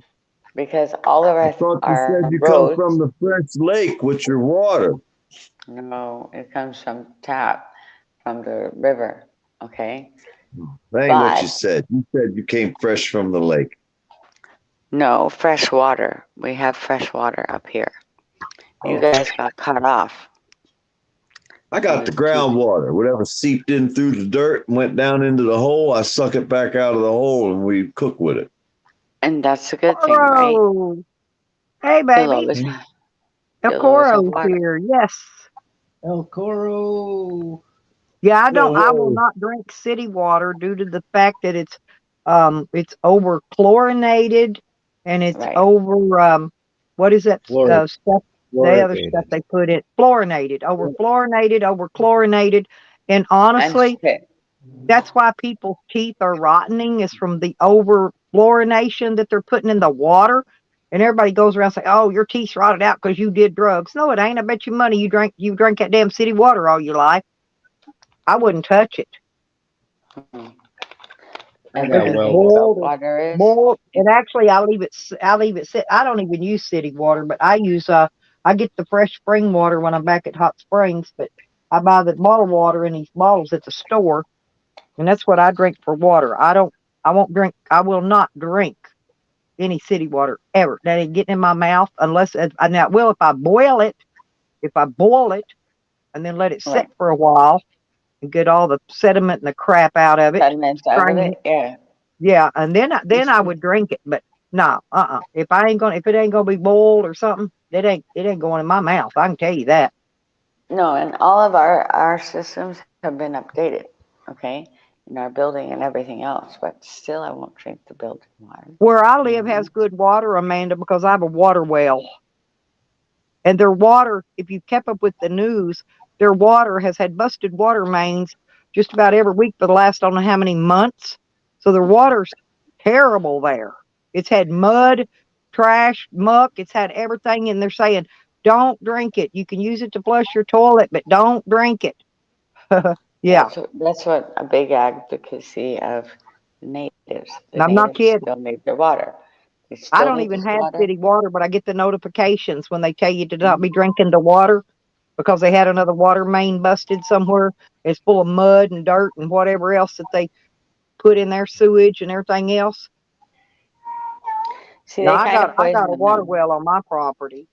Because all of I thought you our said you roads. come from the French lake with your water. No, it comes from tap, from the river. Okay. That ain't what you But- said. You said you came fresh from the lake. No, fresh water. We have fresh water up here. You guys got cut off. I got the groundwater. Whatever seeped in through the dirt and went down into the hole, I suck it back out of the hole and we cook with it. And that's a good thing, right? Coro. Hey, You'll baby. always- El you'll always have Coro's water. here. Yes. El Coro. Yeah, I don't. I will whoa. not drink city water due to the fact that it's over chlorinated and it's Right. over what is that Fluoride- stuff? The other Fluoridated. stuff they put in fluorinated, over chlorinated, and honestly, Okay. that's why people's teeth are rotting is from the over fluorination that they're putting in the water. And everybody goes around saying, "Oh, your teeth's rotted out because you did drugs." No, it ain't. I bet you money you drank that damn city water all your life. I wouldn't touch it. And Yeah, the well- boiled water is. Boiled, and actually, I leave it sit. I don't even use city water, but I use I get the fresh spring water when I'm back at Hot Springs. But I buy the bottled water in these bottles at the store, and that's what I drink for water. I won't drink. I will not drink any city water ever. That ain't getting in my mouth unless now. Well, if I boil it, and then let it sit Right. for a while and get all the sediment and the crap out of it. Sediments out of Trying it, yeah. Yeah, and then I would drink it, but no, if it ain't gonna be boiled or something, it ain't going in my mouth. I can tell you that. No, and all of our systems have been updated, okay, in our building and everything else, but still I won't drink the building water. Where I live has good water, Amanda, because I have a water well. And their water, if you kept up with the news, their water has had busted water mains just about every week for the last I don't know how many months. So their water's terrible there. It's had mud, trash, muck. It's had everything, and they're saying, don't drink it. You can use it to flush your toilet, but don't drink it. Yeah. That's what a big advocacy of the natives. The I'm not natives kidding. Still need their water. They I still don't need even this have water. city water, but I get the notifications when they tell you to not be drinking the water because they had another water main busted somewhere. It's full of mud and dirt and whatever else that they put in their sewage and everything else. See, Now, they I kind got of a poison water them. well on my property.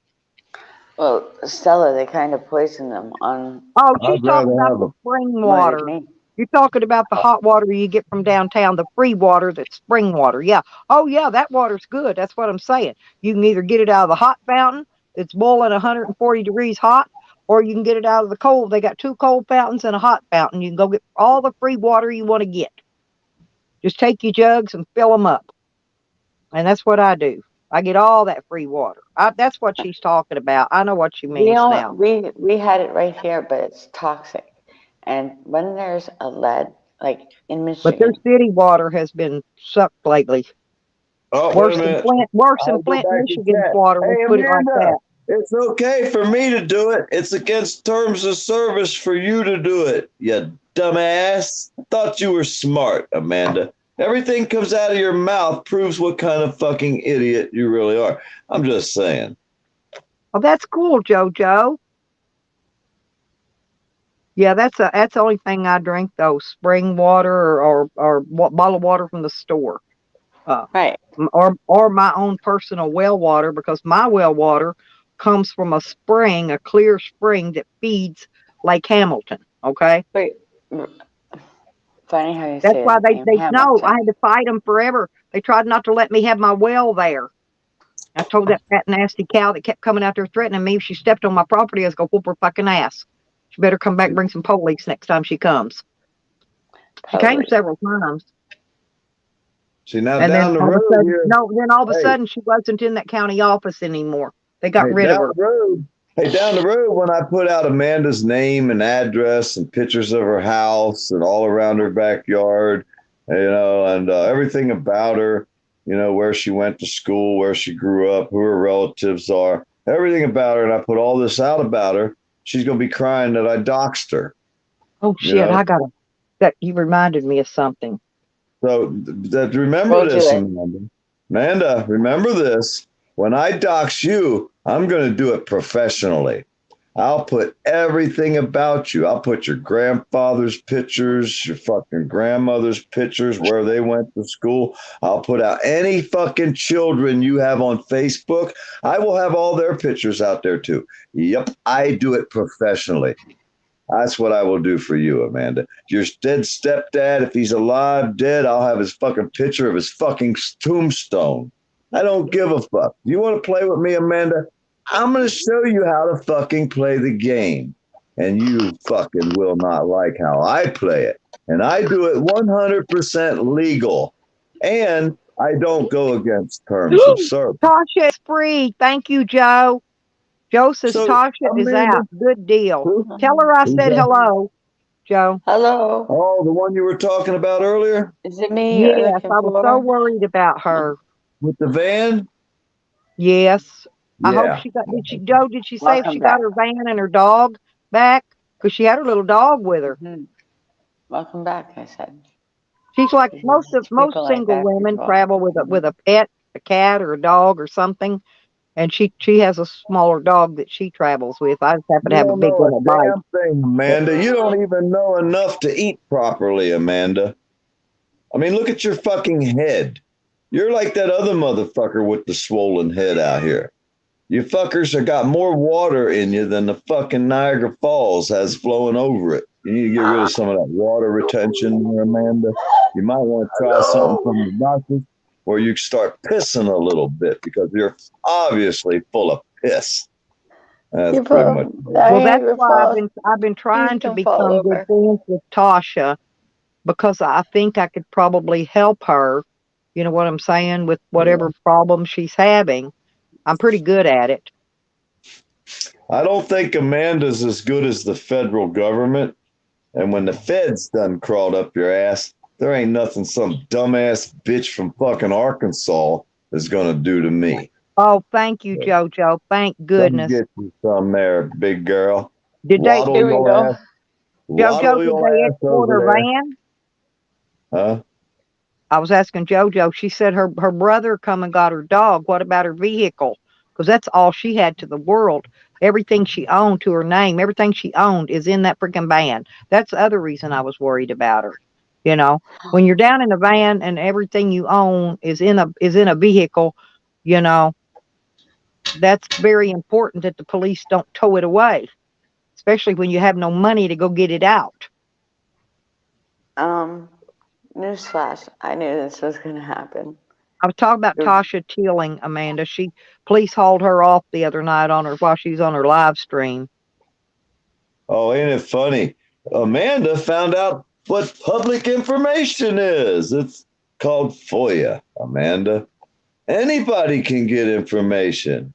Well, Stella, they kind of poison them on. Oh, she's I'd talking rather about have the a- spring Mother water. Nature. You're talking about the hot water you get from downtown, the free water that's spring water. Yeah. Oh, yeah, that water's good. That's what I'm saying. You can either get it out of the hot fountain that's boiling 140 degrees hot, or you can get it out of the cold. They got 2 cold fountains and a hot fountain. You can go get all the free water you want to get. Just take your jugs and fill them up. And that's what I do. I get all that free water. That's what she's talking about. I know what she means now. We had it right here, but it's toxic. And when there's a lead, like in But their Michigan, city water has been sucked lately. Oh, Worse wait a than minute. Flint, I'll go back to Michigan's chat. water. Let's Hey, put it like Amanda, that. it's okay for me to do it. It's against terms of service for you to do it, you dumbass. I thought you were smart, Amanda. Everything comes out of your mouth proves what kind of fucking idiot you really are. I'm just saying. Oh, that's cool, JoJo. Yeah, that's the only thing I drink though. Spring water or bottled water from the store. Right. Or my own personal well water, because my well water comes from a spring, a clear spring that feeds Lake Hamilton. Okay. Wait. Funny how you That's say why that they name, no, Hamilton. I had to fight them forever. They tried not to let me have my well there. I told that fat nasty cow that kept coming out there threatening me if she stepped on my property, I was gonna whoop her fucking ass. She better come back and bring some police next time she comes. She came several times. See, now And down then the all of a road sudden, here. then all of a Hey. sudden she wasn't in that county office anymore. They got Hey, rid of down her. the road. Hey, down the road, when I put out Amanda's name and address and pictures of her house and all around her backyard, and everything about her, where she went to school, where she grew up, who her relatives are, everything about her, and I put all this out about her, she's going to be crying that I doxed her. Oh shit! That you reminded me of something. So remember this, Amanda. Amanda, remember this. When I dox you, I'm going to do it professionally. I'll put everything about you. I'll put your grandfather's pictures, your fucking grandmother's pictures, where they went to school. I'll put out any fucking children you have on Facebook. I will have all their pictures out there too. Yep, I do it professionally. That's what I will do for you, Amanda. Your dead stepdad, if he's alive, dead, I'll have his fucking picture of his fucking tombstone. I don't give a fuck. You want to play with me, Amanda? I'm going to show you how to fucking play the game. And you fucking will not like how I play it. And I do it 100% legal. And I don't go against terms of service. Tasha is free. Thank you, Joe. Joe says Tasha is out. Good deal. Tell her I said hello, Joe. Hello. Oh, the one you were talking about earlier? Is it me? You're Yes, looking I was for? so worried about her. With the van? Yes. I hope Yeah. she got. Did she, Joe? Did she say if Welcome she got back. her van and her dog back? Because she had her little dog with her. Welcome back, I said. She's like most People like single that women people. travel with a pet, a cat or a dog or something. And she has a smaller dog that she travels with. I just happen to You have a don't big know one a at bite. damn thing, Amanda. You don't even know enough to eat properly, Amanda. I mean, look at your fucking head. You're like that other motherfucker with the swollen head out here. You fuckers have got more water in you than the fucking Niagara Falls has flowing over it. You need to get rid of some of that water retention, Amanda. You might want to try something from the doctor, or you start pissing a little bit because you're obviously full of piss. That's pretty much. Well, that's why I've been trying to don't fall become good over. friends with Tasha, because I think I could probably help her. You know what I'm saying? With whatever problem she's having, I'm pretty good at it. I don't think Amanda's as good as the federal government. And when the feds done crawled up your ass, there ain't nothing some dumbass bitch from fucking Arkansas is gonna do to me. Oh, thank you, JoJo. Thank goodness. Come get you some there, big girl. Did they? Waddle Here we your go. ass. Waddle JoJo, did your they ass export over her there. van? Huh? I was asking JoJo. She said her brother come and got her dog. What about her vehicle? Because that's all she had to the world. Everything she owned to her name, everything she owned is in that freaking van. That's the other reason I was worried about her. You know, when you're down in a van and everything you own is in a vehicle, you know, that's very important that the police don't tow it away, especially when you have no money to go get it out. Newsflash, I knew this was going to happen. I was talking about Tasha Teeling, Amanda. Police hauled her off the other night while she was on her live stream. Oh, ain't it funny? Amanda found out what public information is. It's called FOIA, Amanda. Anybody can get information.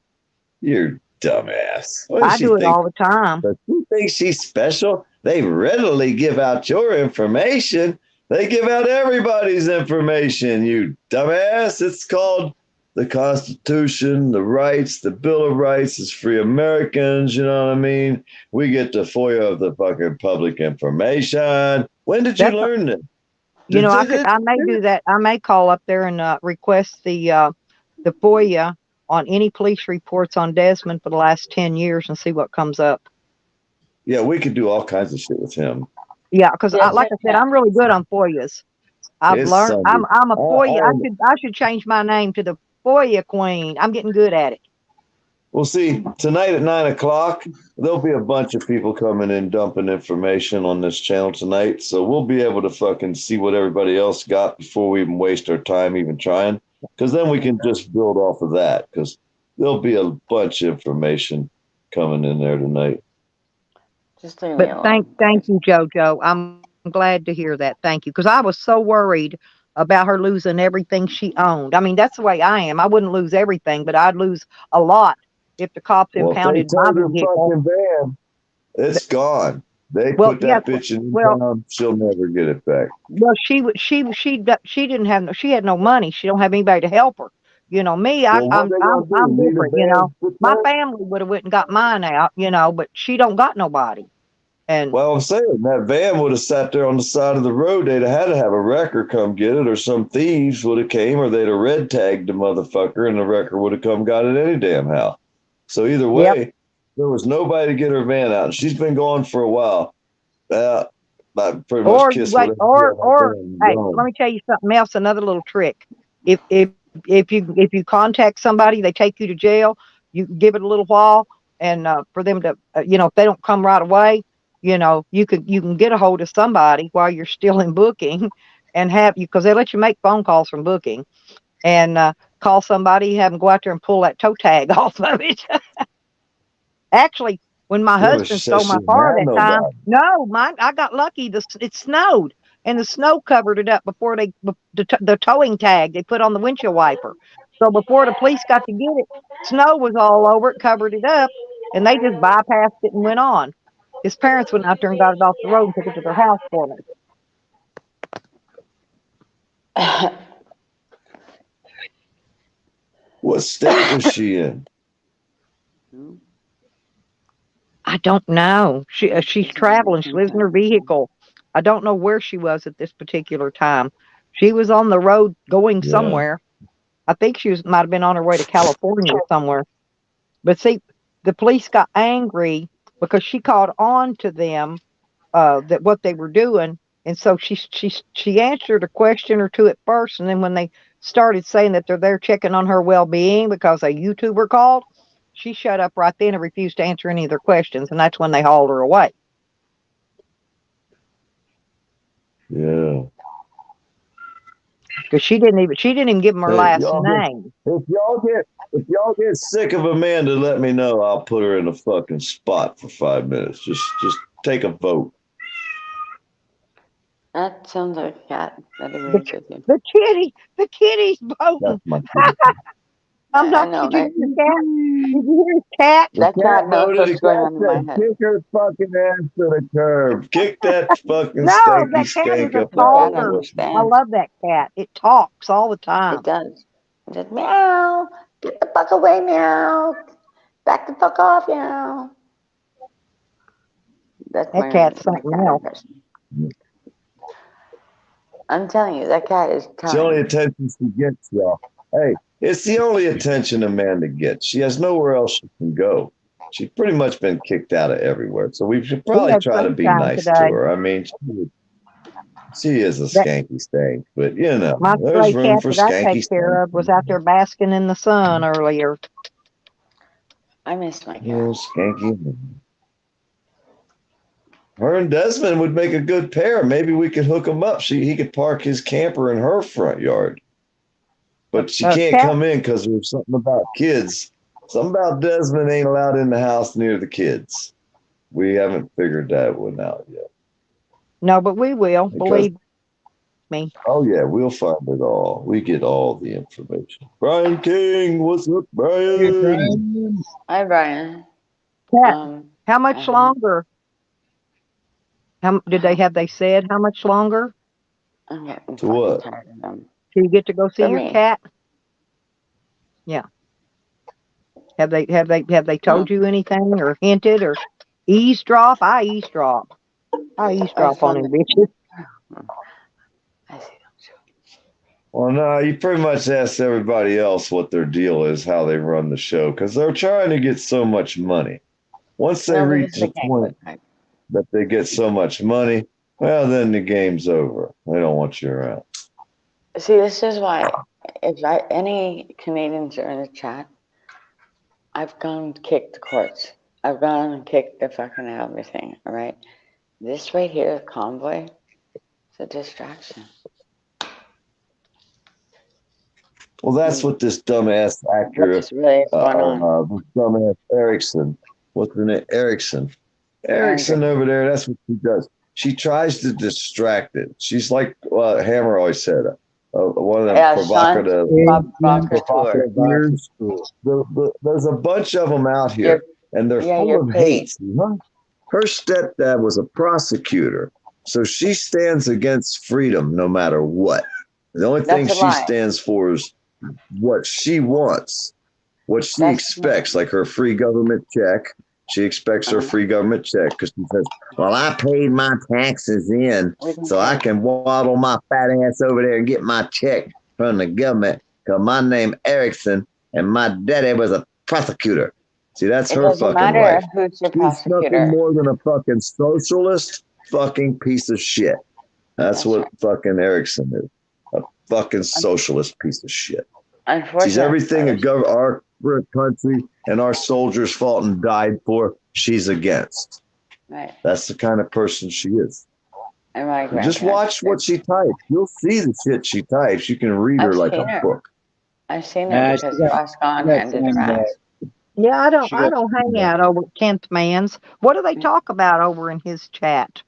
You're dumbass. What does I she do it think? all the time. Does she think she's special? They readily give out your information. They give out everybody's information, you dumbass. It's called the Constitution, the rights, the Bill of Rights is free Americans. You know what I mean? We get the FOIA of the fucking public information. When did you learn this? You know, I may do that. I may call up there and request the FOIA on any police reports on Desmond for the last 10 years and see what comes up. Yeah, we could do all kinds of shit with him. Yeah, because like I said, I'm really good on FOIAs. I've His learned. son I'm a FOIA. I should change my name to the FOIA Queen. I'm getting good at it. Well, see, tonight at 9 o'clock, there'll be a bunch of people coming in dumping information on this channel tonight. So we'll be able to fucking see what everybody else got before we even waste our time even trying. Because then we can just build off of that. Because there'll be a bunch of information coming in there tonight. But thank you, JoJo. I'm glad to hear that. Thank you. Because I was so worried about her losing everything she owned. I mean, that's the way I am. I wouldn't lose everything, but I'd lose a lot if the cops impounded my vehicle. Van, it's gone. They put that bitch in town. She'll never get it back. Well, she didn't have she had no money. She don't have anybody to help her. You know, me, I'm different. You know, my family would have went and got mine out. You know, but she don't got nobody. And well, I'm saying that van would have sat there on the side of the road. They'd have had to have a wrecker come get it, or some thieves would have came, or they'd have red tagged the motherfucker, and the wrecker would have come got it any damn how. So either way, there was nobody to get her van out. And she's been gone for a while. I pretty much kissed hey, let me tell you something else. Another little trick. If you contact somebody, they take you to jail. You give it a little while, and for them to, if they don't come right away, you can get a hold of somebody while you're still in booking, and because they let you make phone calls from booking, and call somebody, have them go out there and pull that toe tag off of it. Actually, when my husband stole my car that time, I got lucky. It snowed, and the snow covered it up before the towing tag they put on the windshield wiper. So before the police got to get it, snow was all over it, covered it up, and they just bypassed it and went on. His parents went out there and got it off the road and took it to their house for me. What state was she in? I don't know. She's traveling. She lives in her vehicle. I don't know where she was at this particular time. She was on the road going somewhere. I think she might have been on her way to California somewhere. But see, the police got angry because she called on to them that what they were doing, and so she answered a question or two at first, and then when they started saying that they're there checking on her well-being because a YouTuber called, she shut up right then and refused to answer any of their questions, and that's when they hauled her away. Yeah. Because she didn't even give them her last name. If y'all get sick of Amanda, let me know. I'll put her in a fucking spot for 5 minutes. Just take a vote. That sounds like a cat. The kitty's voting. I'm not. Did you hear his cat? That cat knows what's going on in my head. Kick her fucking ass to the curb. Kick that fucking that cat is a talker. I love that cat. It talks all the time. It does. It just meow. Get the fuck away, meow. Back the fuck off, meow. That cat's something else. I'm telling you, that cat is It's the only attention she gets, y'all. Hey, it's the only attention Amanda gets. She has nowhere else she can go. She's pretty much been kicked out of everywhere. So we should probably try to be nice to her. I mean, she is a skanky stank, but my there's stray room cat for that I skanky take care of was out there basking in the sun earlier. I miss my cat. Skanky. Her and Desmond would make a good pair. Maybe we could hook him up. He could park his camper in her front yard. But she can't come in because there's something about kids. Something about Desmond ain't allowed in the house near the kids. We haven't figured that one out yet. No, but we will. Believe me. Oh, yeah, we'll find it all. We get all the information. Brian King, what's up, Brian? Hi, Brian. How much longer? They said how much longer? I'm getting to what? tired of them. Do you get to go see your cat? Yeah. Have they told you anything or hinted or eavesdrop? I eavesdrop. I eavesdrop on them bitches. I see. Well, no, you pretty much asked everybody else what their deal is, how they run the show, because they're trying to get so much money. Once they No, reach because the they can't point quit. that they get so much money, well, then the game's over. They don't want you around. See, this is why if any Canadians are in the chat, I've gone and kicked the courts. I've gone and kicked the fucking everything. All right, this right here, convoy, it's a distraction. Well, that's what this dumbass actor, What's really going on? this dumbass Erickson, what's her name? Erickson over there. That's what she does. She tries to distract it. She's like Hammer always said, one of them provocative ears. There's a bunch of them out here, and they're full of hate. Her stepdad was a prosecutor, so she stands against freedom no matter what. The only thing she stands for is what she wants, what she expects, like her free government check. She expects her free government check because she says, well, I paid my taxes in so I can waddle my fat ass over there and get my check from the government because my name Erickson and my daddy was a prosecutor. See, that's her fucking life. Who's your She's nothing more than a fucking socialist fucking piece of shit. That's what fucking Erickson is. A fucking socialist piece of shit. She's everything our country and our soldiers fought and died for, she's against. Right. That's the kind of person she is. And just watch what she types. You'll see the shit she types. You can read her like a book. I've seen her because Ross gone handed her ass. Yeah, I don't hang out over 10th Man's. What do they talk about over in his chat?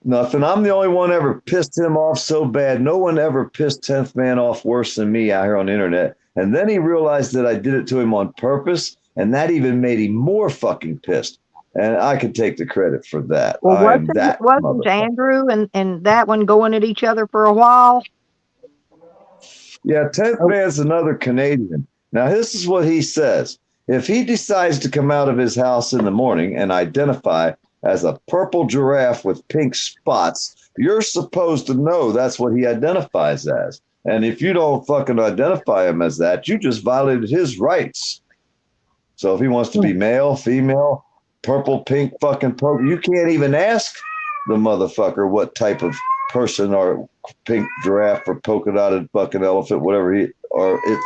Nothing. I'm the only one ever pissed him off so bad. No one ever pissed 10th Man off worse than me out here on the internet. And then he realized that I did it to him on purpose, and that even made him more fucking pissed. And I could take the credit for that. Well, wasn't Andrew and that one going at each other for a while? Yeah, 10th Man's another Canadian. Now, this is what he says. If he decides to come out of his house in the morning and identify as a purple giraffe with pink spots, you're supposed to know that's what he identifies as. And if you don't fucking identify him as that, you just violated his rights. So if he wants to be male, female, purple, pink, fucking purple, you can't even ask the motherfucker what type of person or pink giraffe or polka dotted fucking elephant, whatever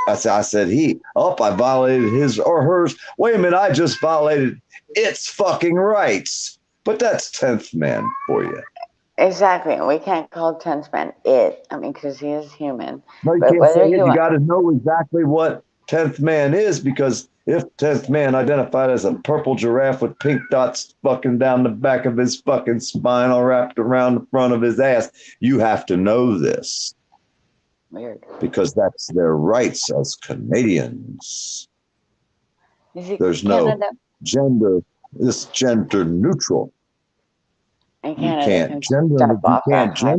I said he. Oh, I violated his or hers. Wait a minute, I just violated its fucking rights. But that's 10th Man for you. Exactly. We can't call 10th Man it. I mean, because he is human. No, you can't say it. You got to know exactly what 10th Man is, because if 10th Man identified as a purple giraffe with pink dots fucking down the back of his fucking spine all wrapped around the front of his ass, you have to know this. Weird. Because that's their rights as Canadians. There's no gender. It's gender neutral. You can't genderize.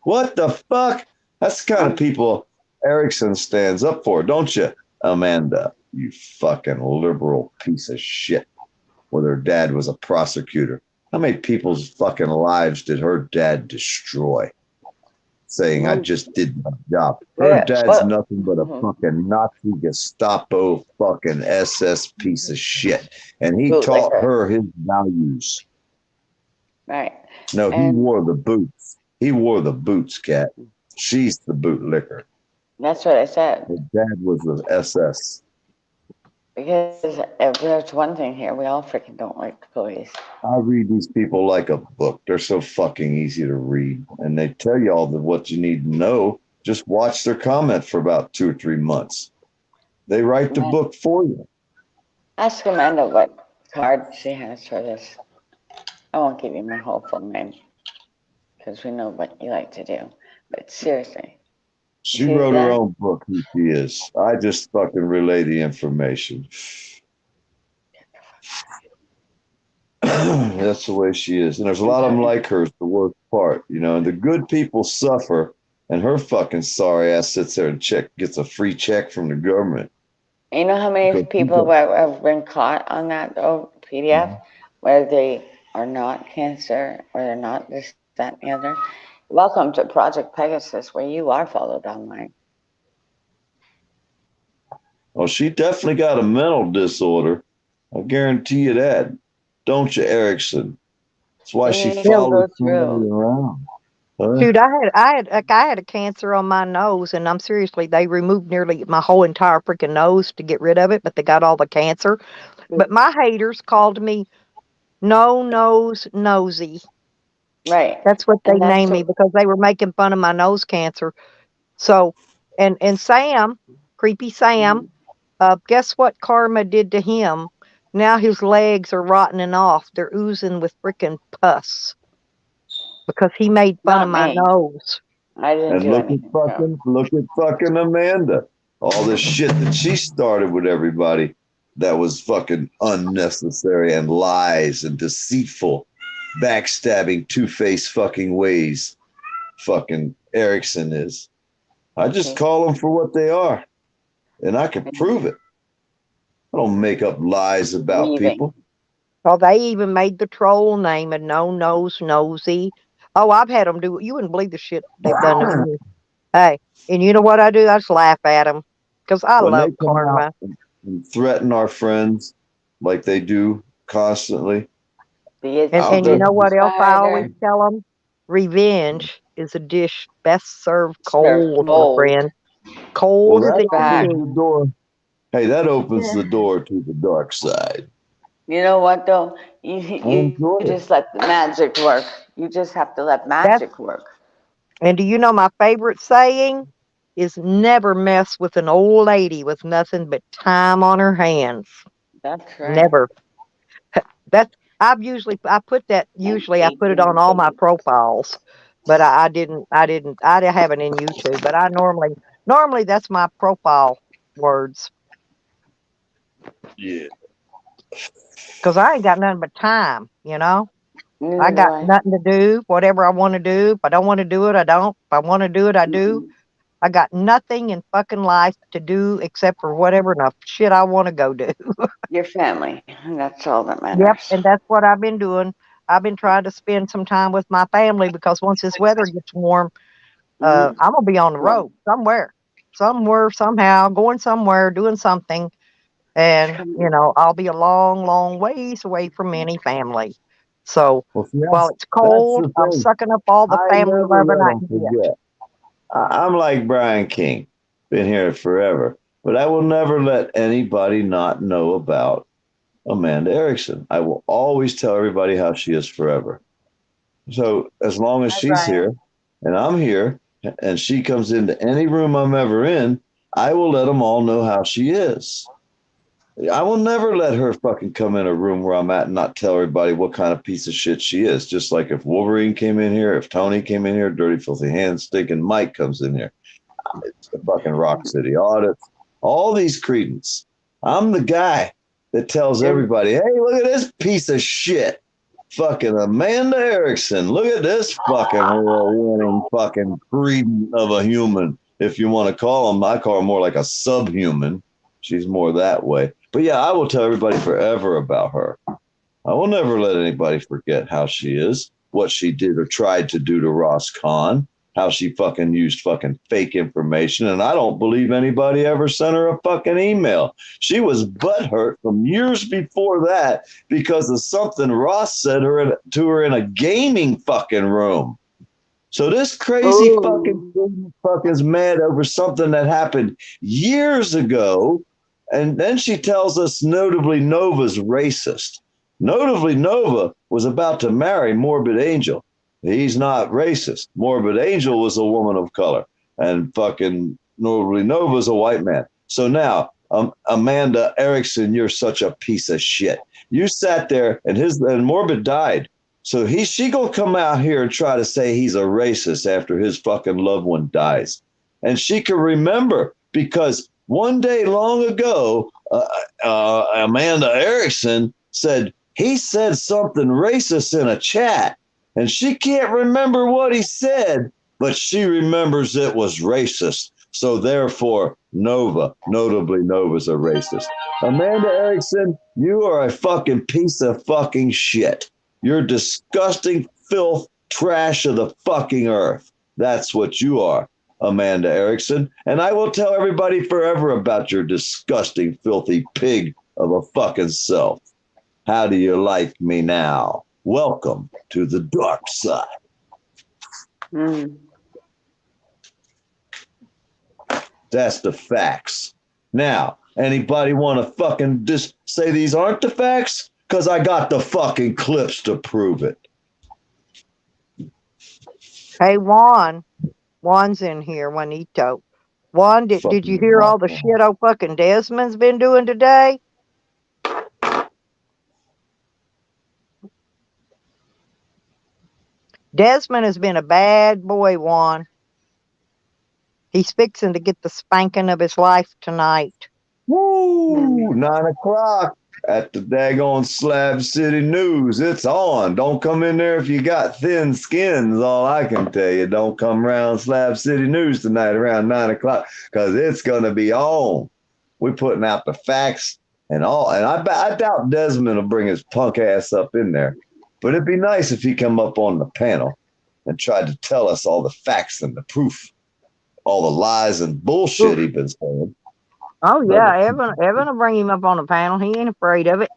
What the fuck? That's the kind of people Erickson stands up for, don't you, Amanda? You fucking liberal piece of shit. Well, her dad was a prosecutor. How many people's fucking lives did her dad destroy? Saying, I just did my job. Her dad's nothing but a fucking Nazi Gestapo fucking SS piece of shit. And he taught her his values. Right. No, he wore the boots. He wore the boots, Cat. She's the bootlicker. That's what I said. Her dad was the SS. Because if there's one thing here, we all freaking don't like the police. I read these people like a book. They're so fucking easy to read. And they tell you all what you need to know. Just watch their comment for about 2 or 3 months. They write the book for you. Ask Amanda what card she has for this. I won't give you my whole full name, because we know what you like to do. But seriously. She wrote her own book, who she is. I just fucking relay the information. That's the way she is. And there's a lot of them like her, is the worst part. You know, and the good people suffer and her fucking sorry ass sits there and gets a free check from the government. You know how many people have been caught on that PDF, where they are not cancer or they're not this, that, and the other? Welcome to Project Pegasus, where you are followed online. Well, she definitely got a mental disorder. I guarantee you that. Don't you, Erickson? That's why she follows somebody around. Huh? Dude, I had a cancer on my nose, and I'm seriously, they removed nearly my whole entire freaking nose to get rid of it, but they got all the cancer. But my haters called me No Nose Nosy. Right. That's what they named me because they were making fun of my nose cancer. So, and Sam, creepy Sam, guess what karma did to him? Now his legs are rotting off. They're oozing with freaking pus because he made fun of my nose. I didn't and do look anything. at fucking Amanda. All this shit that she started with everybody that was fucking unnecessary and lies and deceitful, backstabbing, two-faced fucking ways. Fucking Erickson is. I just call them for what they are, and I can prove it. I don't make up lies about people. Oh, they even made the troll name a No Nose Nosy. Oh, I've had them do. You wouldn't believe the shit they've done to me. Hey, and you know what I do? I just laugh at them because I When love they come karma. out and threaten our friends like they do constantly. And you know what else I always tell them? Revenge is a dish best served cold, my friend. Cold Well, as that it can opens be. the door. Hey, that opens the door to the dark side. You know what though? You just let the magic work. You just have to let magic work. And do you know my favorite saying is never mess with an old lady with nothing but time on her hands. That's right. Never. I put it on all my profiles, but I have it in YouTube, but I normally that's my profile words. Yeah. Because I ain't got nothing but time, you know? Neither I do got I. nothing to do, whatever I want to do. If I don't want to do it, I don't. If I want to do it, I do. I got nothing in fucking life to do except for whatever the shit I want to go do. Your family. And that's all that matters. Yep, and that's what I've been doing. I've been trying to spend some time with my family because once this weather gets warm, I'm gonna be on the road somewhere, somehow, going somewhere, doing something, and I'll be a long, long ways away from any family. So while it's cold, I'm sucking up all the family love I can get. I'm like Brian King, been here forever, but I will never let anybody not know about Amanda Erickson. I will always tell everybody how she is forever. So as long as she's here and I'm here and she comes into any room I'm ever in, I will let them all know how she is. I will never let her fucking come in a room where I'm at and not tell everybody what kind of piece of shit she is. Just like if Wolverine came in here, if Tony came in here, Dirty Filthy Hands, Stinking Mike comes in here. It's the fucking Rock City Audits, all these credence. I'm the guy that tells everybody, hey, look at this piece of shit. Fucking Amanda Erickson. Look at this fucking winning fucking credence of a human. If you want to call him, I call her more like a subhuman. She's more that way. But yeah, I will tell everybody forever about her. I will never let anybody forget how she is, what she did or tried to do to Ross Kahn, how she fucking used fucking fake information. And I don't believe anybody ever sent her a fucking email. She was butthurt from years before that because of something Ross said to her in a gaming fucking room. So this crazy fucking is mad over something that happened years ago. And then she tells us Notably Nova's racist. Notably Nova was about to marry Morbid Angel. He's not racist. Morbid Angel was a woman of color. And fucking Notably Nova's a white man. So now, Amanda Erickson, you're such a piece of shit. You sat there and Morbid died. So she gonna come out here and try to say he's a racist after his fucking loved one dies. And she can remember because one day long ago, Amanda Erickson said, he said something racist in a chat. And she can't remember what he said, but she remembers it was racist. So therefore, notably Nova's a racist. Amanda Erickson, you are a fucking piece of fucking shit. You're disgusting filth, trash of the fucking earth. That's what you are, Amanda Erickson. And I will tell everybody forever about your disgusting, filthy pig of a fucking self. How do you like me now? Welcome to the dark side. That's the facts. Now, anybody want to fucking say these aren't the facts? Because I got the fucking clips to prove it. Hey, Juan's in here, Juanito. Juan, did you hear all the shit old fucking Desmond's been doing today? Desmond has been a bad boy, Juan. He's fixing to get the spanking of his life tonight. Woo! 9 o'clock at the daggone Slab City News. It's on. Don't come in there if you got thin skins. All I can tell you. Don't come around Slab City News tonight around 9 o'clock because it's going to be on. We're putting out the facts and all. And I doubt Desmond will bring his punk ass up in there. But it'd be nice if he come up on the panel and tried to tell us all the facts and the proof, all the lies and bullshit he's been saying. Oh yeah, Evan will bring him up on the panel. He ain't afraid of it.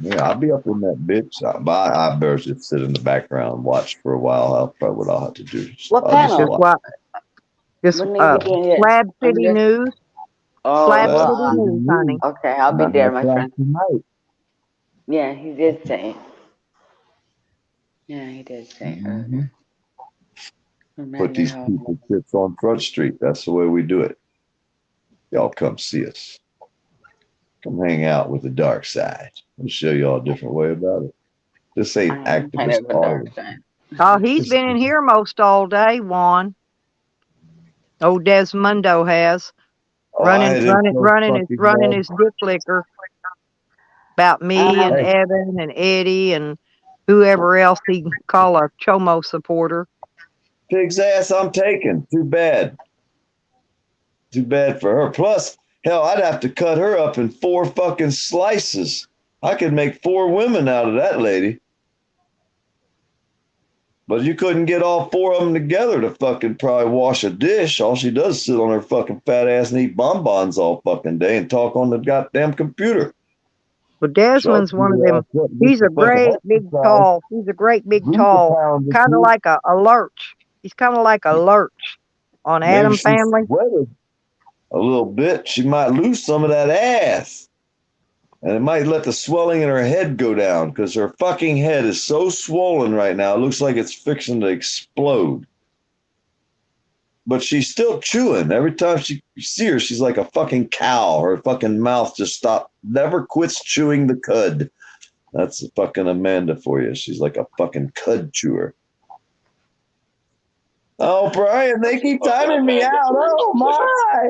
Yeah, I'll be up in that bitch. I better just sit in the background and watch for a while. I'll probably what I'll have to do. What panel? Just Slab City News. Slab City News, honey. Okay, I'll be there, my friend. Tonight. Yeah, he did say. Yeah, he did say. Put these people tits on Front Street. That's the way we do it. Y'all come see us. Come hang out with the dark side. I'll show y'all a different way about it. This ain't activist art. Oh, he's been in here most all day, Juan. Old Desmondo has. Running his dick liquor about me and Evan and Eddie and whoever else he can call a Chomo supporter. Pig's ass I'm taking. Too bad. Too bad for her. Plus, hell, I'd have to cut her up in 4 fucking slices. I could make 4 women out of that lady. But you couldn't get all 4 of them together to fucking probably wash a dish. All she does is sit on her fucking fat ass and eat bonbons all fucking day and talk on the goddamn computer. But Desmond's one of them. He's a great big tall. He's a great big tall. Kind of like a lurch. He's kind of like a lurch on Adam Family. A little bit. She might lose some of that ass. And it might let the swelling in her head go down because her fucking head is so swollen right now. It looks like it's fixing to explode. But she's still chewing. Every time you see her, she's like a fucking cow. Her fucking mouth just never quits chewing the cud. That's fucking Amanda for you. She's like a fucking cud chewer. Oh, Brian, they keep timing me out. Oh, my.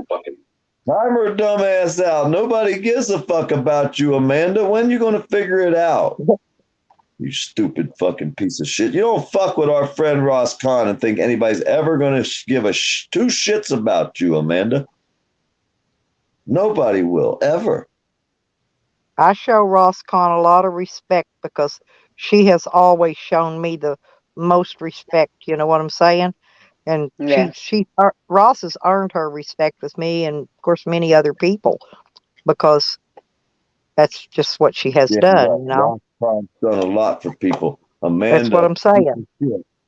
Time her dumb ass out. Nobody gives a fuck about you, Amanda. When you going to figure it out? You stupid fucking piece of shit. You don't fuck with our friend Ross Kahn and think anybody's ever going to give a 2 shits about you, Amanda. Nobody will, ever. I show Ross Kahn a lot of respect because she has always shown me the most respect. You know what I'm saying? And Ross has earned her respect with me and, of course, many other people because that's just what she has done, you know? Ross done a lot for people. Amanda, that's what I'm saying.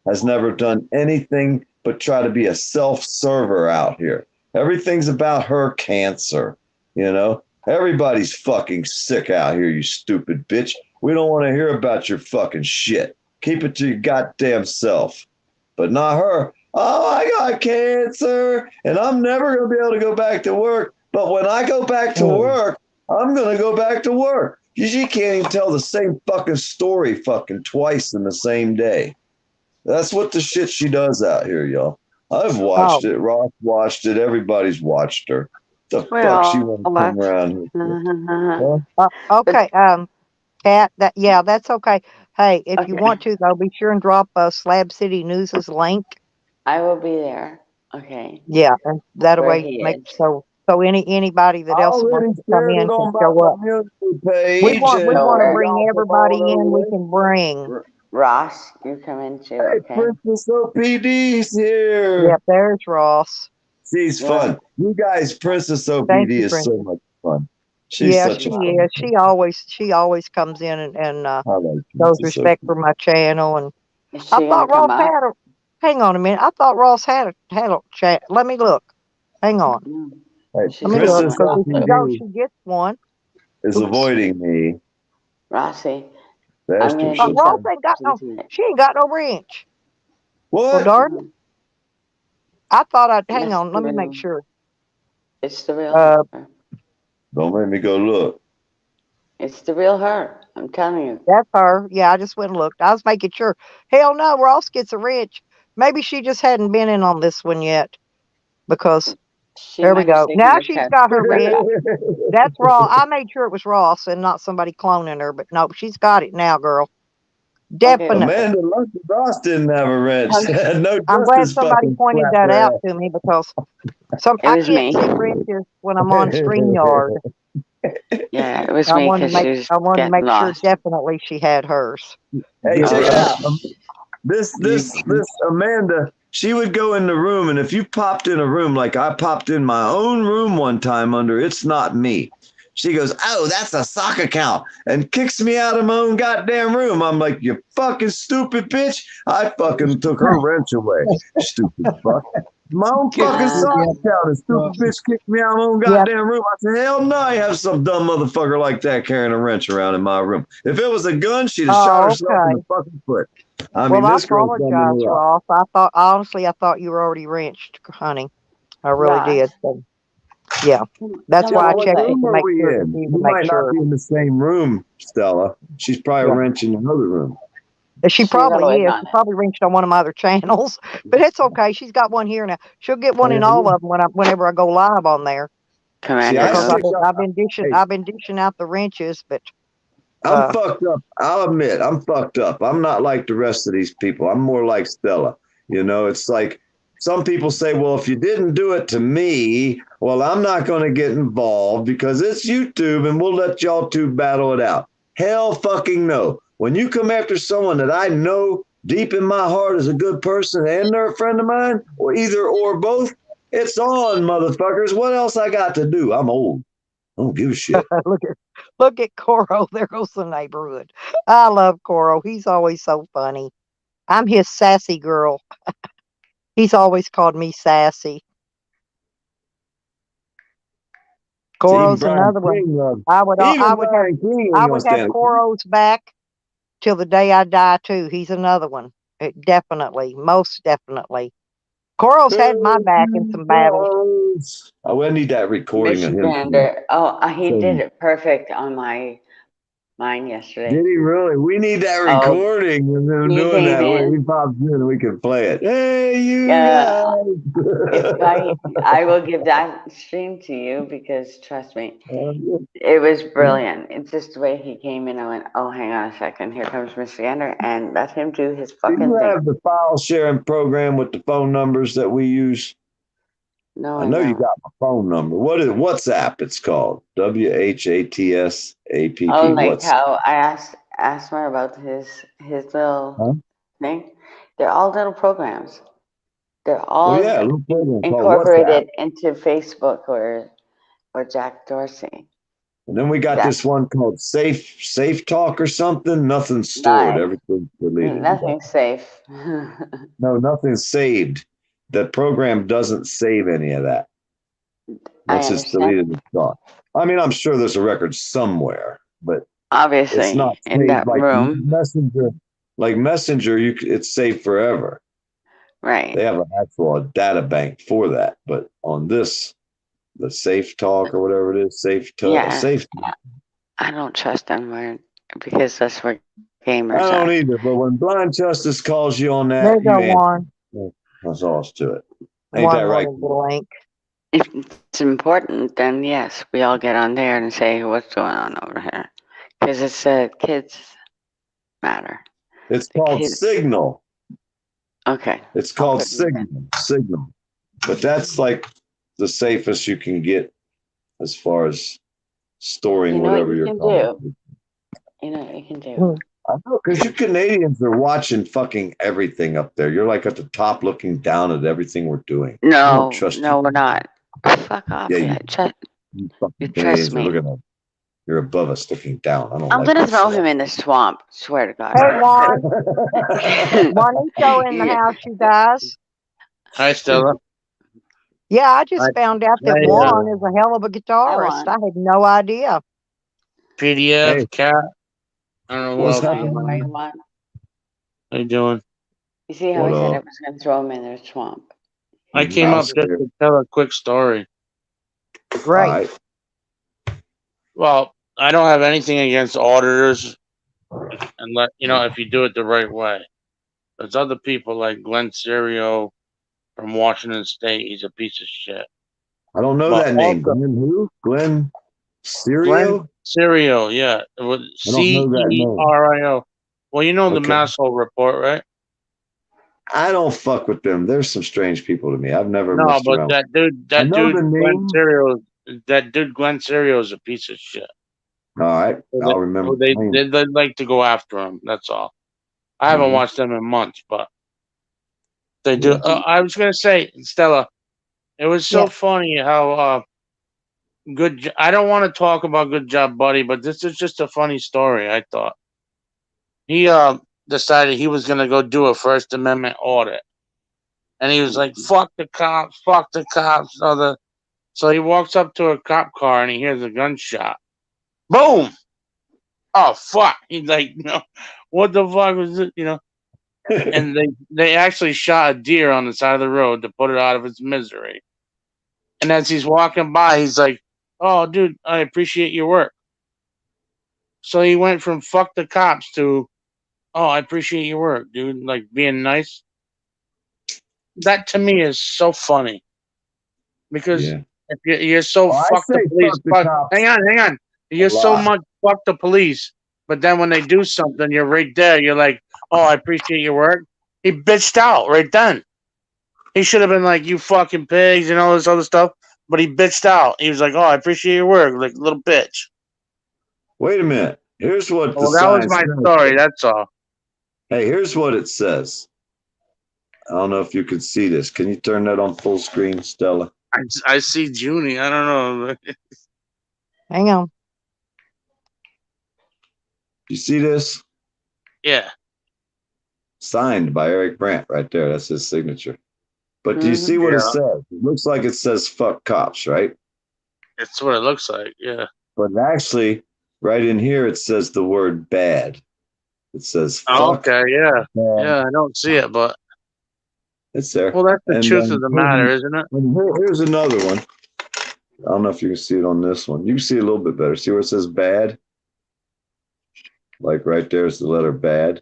Has never done anything but try to be a self-server out here. Everything's about her cancer, you know? Everybody's fucking sick out here, you stupid bitch. We don't want to hear about your fucking shit. Keep it to your goddamn self. But not her. Oh, I got cancer, and I'm never going to be able to go back to work. But when I go back to work, I'm going to go back to work. She can't even tell the same fucking story fucking twice in the same day. That's what the shit she does out here, y'all. I've watched it. Ross watched it. Everybody's watched her. The fuck she won't come around here. Okay, Pat, that's okay. Hey, if you want to, though, be sure and drop Slab City News's link I will be there. Okay. Yeah, and that Where way he make is. so anybody that I else already wants to come shared in it can on my show up. community We page, want and to Sure. bring y'all everybody promote in we over can bring. there. Ross, you come in too, Hey, okay? Princess OPD's here. Yep, there's Ross. She's fun. You guys, Princess Thank OPD you, is so Princess. much fun. She's Yeah, such she a fun. is. She always comes in and I like shows Princess respect OPD. for my channel. And Is I she thought gonna come Ross up? had a. Hang on a minute. I thought Ross had a chat. Let me look. Hang on. No. Hey, She's Let me look Princess because if she goes, OPD she gets one. is Oops. avoiding me. Rossi, That's I'm too gonna But shit. Ross ain't got no. do She ain't got no wrench. Well, What? darn it. I thought I'd hang That's on. the Let me make real. sure. It's the real Uh, her. Don't make me go look. It's the real her. I'm telling you. that's her. Yeah, I just went and looked. I was making sure. Hell no, Ross gets a wrench. Maybe she just hadn't been in on this one yet because She there we might have go. taken Now her she's test. got her wrench. That's Ross. I made sure it was Ross and not somebody cloning her, but no, she's got it now, girl. Definitely. Amanda Lucky Ross didn't have a wrench. No I'm glad justice somebody fucking pointed slapped that her out ass. to me because It I was can't me. see wrenches when I'm on StreamYard. Yeah, it was I me wanted because to she was I wanted to getting make sure lost. definitely she had hers. Hey, check it out. Oh, This Amanda, she would go in the room, and if you popped in a room, like I popped in my own room one time under It's Not Me, she goes, "Oh, that's a sock account," and kicks me out of my own goddamn room. I'm like, "You fucking stupid bitch!" I fucking took her wrench away. Stupid fuck. My own fucking sock account. A stupid bitch kicked me out of my own Yep. goddamn room. I said, "Hell no, I have some dumb motherfucker like that carrying a wrench around in my room. If it was a gun, she'd have shot Oh, herself in okay. the fucking foot." I mean, Well, I this girl's bumming apologize, her up. Ross. I thought honestly, I thought you were already wrenched, honey. I really Ross, did. So, yeah, that's come why I on, What checked it play. room to are make we sure to in? see to You make might not sure. be in the same room, Stella. She's probably Yeah, wrenching in another room. she She's probably always is. on She it. probably wrenched on one of my other channels, but it's okay. She's got one here now. She'll get one in all of them whenever I go live on there See, Commander, I because don't. stick up. Hey, I've been dishing out the wrenches, but I'm fucked up. I'll admit, I'm fucked up. I'm not like the rest of these people. I'm more like Stella. You know, it's like some people say, well, if you didn't do it to me, well, I'm not going to get involved because it's YouTube and we'll let y'all two battle it out. Hell fucking no. When you come after someone that I know deep in my heart is a good person and they're a friend of mine, or either or both, it's on, motherfuckers. What else I got to do? I'm old. I don't give a shit. look at Coro. There goes the neighborhood. I love Coro. He's always so funny. I'm his sassy girl. He's always called me sassy. Coro's another one. I would have Coro's back till the day I die too. He's another one. Definitely, most definitely. Coro's had my back in some battles. I need that recording of him. Michigander. Oh, he did it perfect on mine yesterday. Did he really? We need that Oh, recording of him he doing came that. When he in. pops in, we can play it. Hey, you If I will give that stream to you because trust me, it was brilliant. It's just the way he came in. I went, oh, hang on a second. Here comes Mr. Gander, and let him do his Do fucking you thing. have the file sharing program with the phone numbers that we use? No, I know you got my phone number. What is WhatsApp? It's called WHATSAPP. Oh, like What's how I asked her about his little thing. They're all little programs. They're all a little program called incorporated WhatsApp. into Facebook or Jack Dorsey. And then we got this one called Safe Talk or something. Nothing's stored. Nice. Everything's deleted. Nothing's safe. No, nothing's saved. The program doesn't save any of that. Once it's deleted, it's gone. I mean, I'm sure there's a record somewhere, but obviously it's not in saved that like room. Messenger. Like Messenger, it's saved forever. Right. They have an actual data bank for that, but on this, the Safe Talk or whatever it is, Safe. I don't trust them because that's where gamers I don't are. either. But when Blind Justice calls you on that, There you go, answer. Warren. That's all to it. Ain't One that right? blank. If it's important, then yes, we all get on there and say what's going on over here, because it's kids matter. It's called Signal. Okay. It's called put it in. Signum. But that's like the safest you can get as far as storing You know what whatever you you're can talking. do? You know what you can do? I know, because you Canadians are watching fucking everything up there. You're like at the top looking down at everything we're doing. I No, don't trust no, you. we're not. Fuck off. Yeah, Yeah, you fucking you trust Canadians are me. looking at. You're above us, looking down. I don't I'm like gonna that throw shit. him in the swamp. Swear to God. Hey, Juan. Juanito in the Yeah. house, you guys. Hi, Stella. Yeah, I just found out that Hey, Juan is a hell of a guitarist. Juan. I had no idea. PDF, Hey. Cat. I don't know who What's else is happening? How are you, on. Juan? How you doing? You see how What I said I up? was gonna throw him in the swamp? I came I'm up just scared. to tell a quick story. Great. All right. Well, I don't have anything against auditors, and let you know if you do it the right way. There's other people like Glenn Serio from Washington State. He's a piece of shit. I don't know But that name. also, Glenn who? Glenn Glenn Serio? Serio, yeah, it was I don't know that name. Cerio. Well, you know the Okay. Masshole Report, right? I don't fuck with them. There's some strange people to me. I've never No, messed but around. that dude, I know the name. Glenn Serio is a piece of shit. All right. Who I'll remember they the name. they like to go after him. That's all. I haven't watched them in months, but they do. Yeah. I was gonna say, Stella, it was so funny how I don't want to talk about Good Job Buddy, but this is just a funny story. I thought he decided he was gonna go do a First Amendment audit, and he was like, "Fuck the cops, fuck the cops." So he walks up to a cop car and he hears a gunshot. Boom! Oh fuck! He's like, "No, what the fuck was it?" You know. And they actually shot a deer on the side of the road to put it out of its misery. And as he's walking by, he's like, "Oh, dude, I appreciate your work." So he went from "fuck the cops" to, "Oh, I appreciate your work, dude," like being nice. That to me is so funny because Yeah. if you're so I fuck the say police, fuck the fuck, cops hang on, you're a so lot. much fuck the police, but then when they do something, you're right there. You're like, "Oh, I appreciate your work." He bitched out right then. He should have been like, "You fucking pigs," and all this other stuff. But he bitched out. He was like, "Oh, I appreciate your work," like little bitch. Wait a minute. Here's what the Well, that was sign my says. story. That's all. Hey, here's what it says. I don't know if you can see this. Can you turn that on full screen, Stella? I see Junie. I don't know. Hang on. You see this? Yeah. Signed by Eric Brandt right there. That's his signature. But do you see what it Yeah. says? It looks like it says fuck cops, right? It's what it looks like. Yeah. But actually, right in here, it says the word bad. It says fuck. Oh, okay. Yeah. bad. Yeah. I don't see it, but It's there. well, that's the And truth then of the matter, isn't it? and here's another one. I don't know if you can see it on this one. You can see it a little bit better. See where it says bad? Like right there is the letter bad.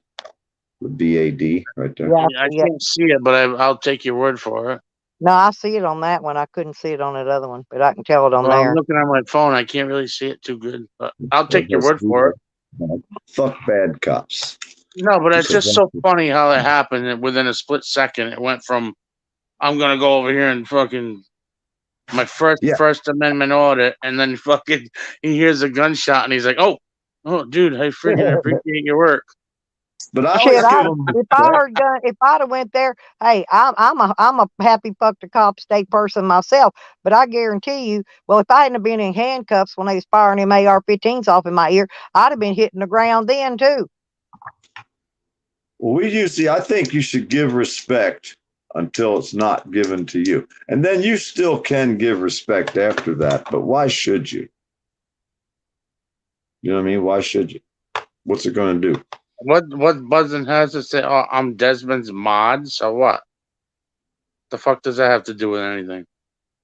The BAD right there. Yeah, I can't see it, but I'll take your word for it. No, I see it on that one. I couldn't see it on that other one, but I can tell it on Well, I'm there. looking at my phone. I can't really see it too good, but I'll take your word for it. Fuck bad cops. No, but it's just so funny how it happened. And within a split second, it went from I'm gonna go over here and fucking my First Amendment audit, and then fucking he hears a gunshot and he's like, "Oh, dude, I freaking appreciate your work." But I Shit, always if I'd have went there, hey, I'm a happy fuck the cop state person myself. But I guarantee you, well, if I hadn't have been in handcuffs when they was firing them AR-15s off in my ear, I'd have been hitting the ground then too. Well, I think you should give respect until it's not given to you. And then you still can give respect after that. But why should you? You know what I mean? Why should you? What's it going to do? What Buzzin has to say? Oh, I'm Desmond's mod. So what? The fuck does that have to do with anything?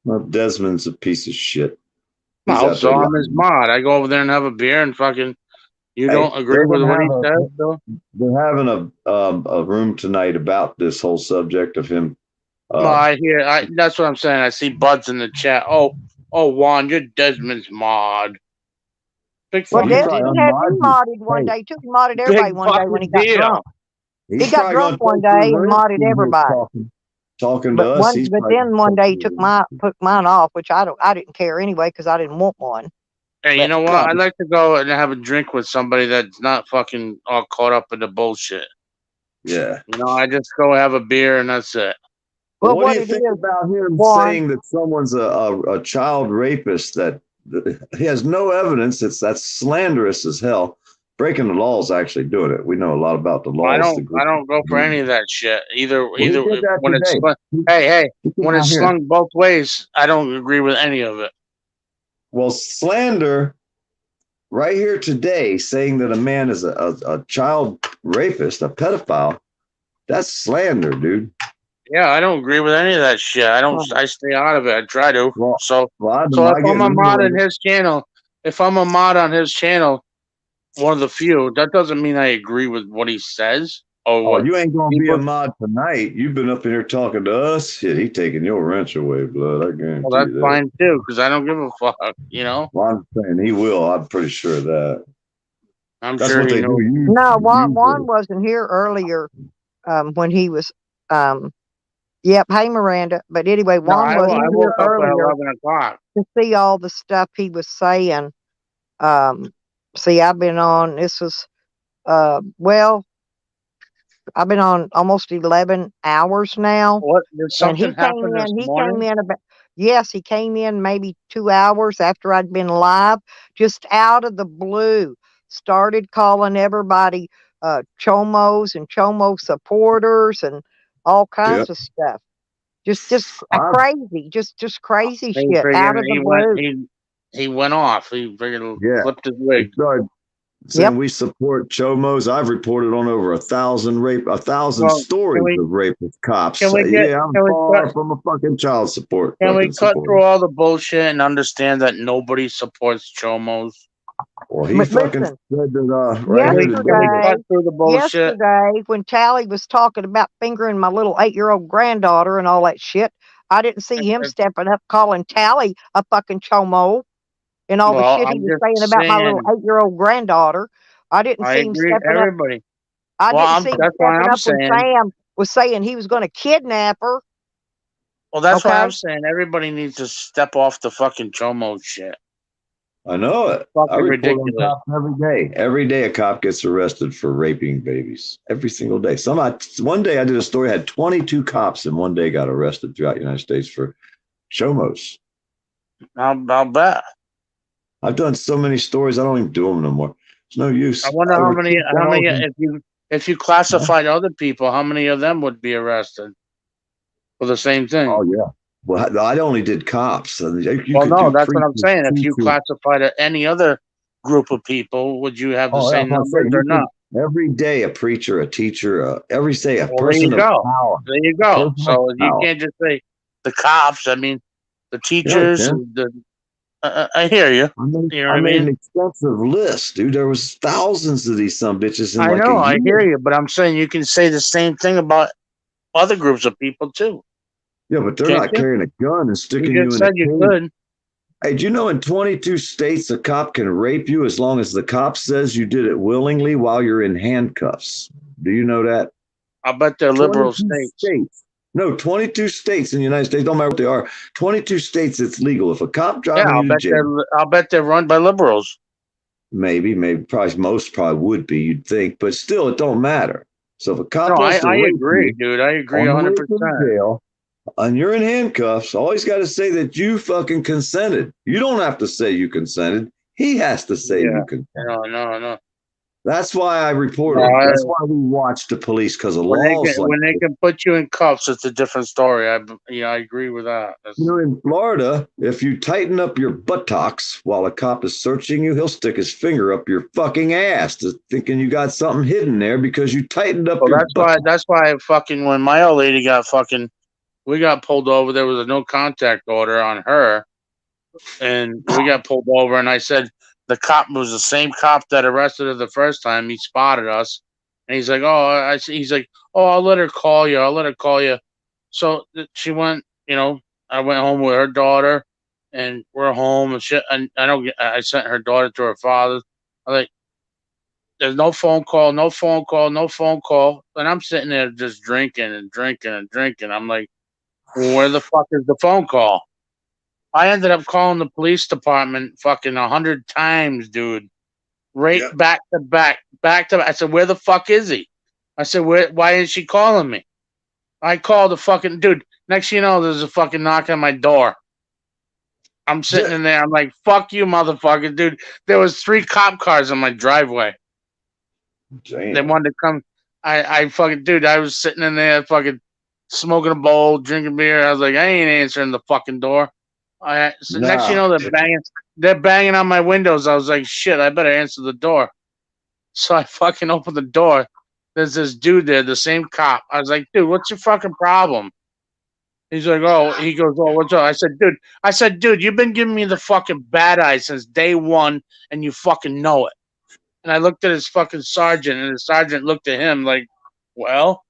Well, Desmond's a piece of shit. He's Well, out so there I'm his mod. I go over there and have a beer and fucking. You Hey, don't agree they're with gonna what he have says, though? They're having a room tonight about this whole subject of him. No, I hear. That's what I'm saying. I see Buds in the chat. Oh, Juan, you're Desmond's mod. Big Well, fucking Desmond deal. had me modded one day too. He modded everybody one day when he got drunk. He's He got probably gonna drunk one take your day and rent modded from here everybody. talking to But us. He's probably then gonna one take day he your took rent. mine off, which I didn't care anyway because I didn't want one. Hey, you But know what? I'd like to go and have a drink with somebody that's not fucking all caught up in the bullshit. Yeah. You know, I just go have a beer and that's it. Well, well, what do what you it think is, about him Juan, saying that someone's a child rapist? That he has no evidence. That's slanderous as hell. Breaking the law is actually doing it. We know a lot about the I laws. don't go for any of that shit. Either Well, he did that when it's today. hey, He came when out it's here. slung both ways, I don't agree with any of it. Well, slander right here today, saying that a man is a child rapist, a pedophile. That's slander, dude. Yeah, I don't agree with any of that shit. I stay out of it. I try to. Well, So I if I'm get a mod annoyed. on his channel, one of the few, that doesn't mean I agree with what he says or Oh, what you ain't gonna be people. a mod tonight. You've been up in here talking to us. Shit, he taking your wrench away, blood. I guarantee Well, that's you that. fine too, because I don't give a fuck. You know, Well, I'm saying he will. I'm pretty sure of that. I'm That's sure what he they knows. do. no, Juan Usually. wasn't here earlier when he was. Yep, hey Miranda. But anyway, No, Juan I wasn't woke here up at earlier 11:00. to see all the stuff he was saying. See, I've been on. This was well, I've been on almost 11 hours now. What did And something happen this he came morning? in about, yes, he came in maybe 2 hours after I'd been live, just out of the blue, started calling everybody chomos and chomo supporters and all kinds Yep. of stuff. Just crazy, just crazy He shit out figured of the blue. he went off. He figured Yeah. flipped his wig. He started saying we support chomos. I've reported on over 1,000 stories of rape with cops. Can we I'm far from a fucking child support. Can we fucking cut supporter. through all the bullshit and understand that nobody supports chomos? Well, he fucking Listen, said that right here Can we today. cut through the bullshit? yesterday, when Tally was talking about fingering my little 8-year-old granddaughter and all that shit, I didn't see him stepping up calling Tally a fucking chomo and all the Well, shit he I'm was just saying about my little saying. 8-year-old granddaughter. I didn't I see him agree. stepping up. Everybody. I Well, didn't see him that's why stepping I'm up when saying. Sam was saying he was going to kidnap her. Well, that's why Okay. I'm saying everybody needs to step off the fucking chomo shit. I know it. Fucking I report on ridiculous. cops every day. Every day a cop gets arrested for raping babies. Every single day. One day I did a story, had 22 cops in one day got arrested throughout the United States for chomos. I'll bet. I've done so many stories, I don't even do them no more. It's no use. I wonder how many if you classified other people, how many of them would be arrested for the same thing? Oh yeah. Well, I only did cops. Well, no, that's what I'm saying. If you classified any other group of people, would you have the same numbers or not? Every day, a preacher, a teacher, every day, a Well, person of power. There you go. So you can't just say the cops. I mean, the teachers. I hear you. You know what I made mean? an extensive list, dude. There was thousands of these some bitches in I like know. a year. I hear you, but I'm saying you can say the same thing about other groups of people too. Yeah, but they're not carrying a gun and sticking You you just in a said you cage. could. Hey, do you know in 22 states a cop can rape you as long as the cop says you did it willingly while you're in handcuffs? Do you know that? I bet they're liberal states. No, 22 states in the United States, don't matter what they are. 22 states, it's legal. If a cop driving you to jail, I'll bet they're run by liberals. maybe, most probably would be, you'd think, but still, it don't matter. So if a cop No, wants to I rape agree, you, dude. I agree on the way to 100%. jail, and you're in handcuffs, always got to say that you fucking consented. You don't have to say you consented. He has to say you consented. No. That's why I report No, them. That's why we watch the police, because of laws when they can put you in cuffs, it's a different story. I agree with that. in Florida, if you tighten up your buttocks while a cop is searching you, he'll stick his finger up your fucking ass, thinking you got something hidden there because you tightened up your buttocks. That's why fucking when my old lady got we got pulled over. There was a no contact order on her, and we got pulled over. And I said the cop was the same cop that arrested her the first time. He spotted us, and he's like, I'll let her call you. I'll let her call you. So she went. I went home with her daughter, and we're home and shit. And I sent her daughter to her father. I'm like, There's no phone call, no phone call, no phone call. And I'm sitting there just drinking and drinking and drinking. I'm like, where the fuck is the phone call? I ended up calling the police department fucking 100 times, dude. Right back to back. I said, where the fuck is he? I said, why is she calling me? I called the fucking dude. Next thing you know, there's a fucking knock on my door. I'm sitting in there. I'm like, fuck you, motherfucker, dude. There was 3 cop cars on my driveway. Damn. They wanted to come. I fucking, dude, I was sitting in there fucking smoking a bowl, drinking beer. I was like, I ain't answering the fucking door. So next thing you know, they're banging on my windows. I was like, shit, I better answer the door. So I fucking opened the door. There's this dude there, the same cop. I was like, dude, what's your fucking problem? He's like, he goes, what's up? I said, dude, you've been giving me the fucking bad eye since day one, and you fucking know it. And I looked at his fucking sergeant, and the sergeant looked at him like, well?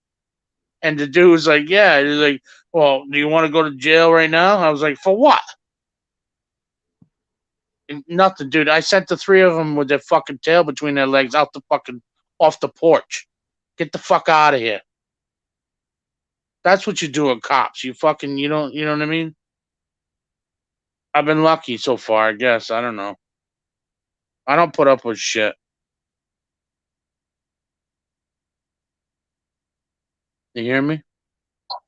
And the dude was like, yeah. He's like, well, do you want to go to jail right now? I was like, for what? Nothing, dude. I sent the 3 of them with their fucking tail between their legs out the fucking off the porch. Get the fuck out of here. That's what you do with cops. You know what I mean? I've been lucky so far, I guess. I don't know. I don't put up with shit. You hear me?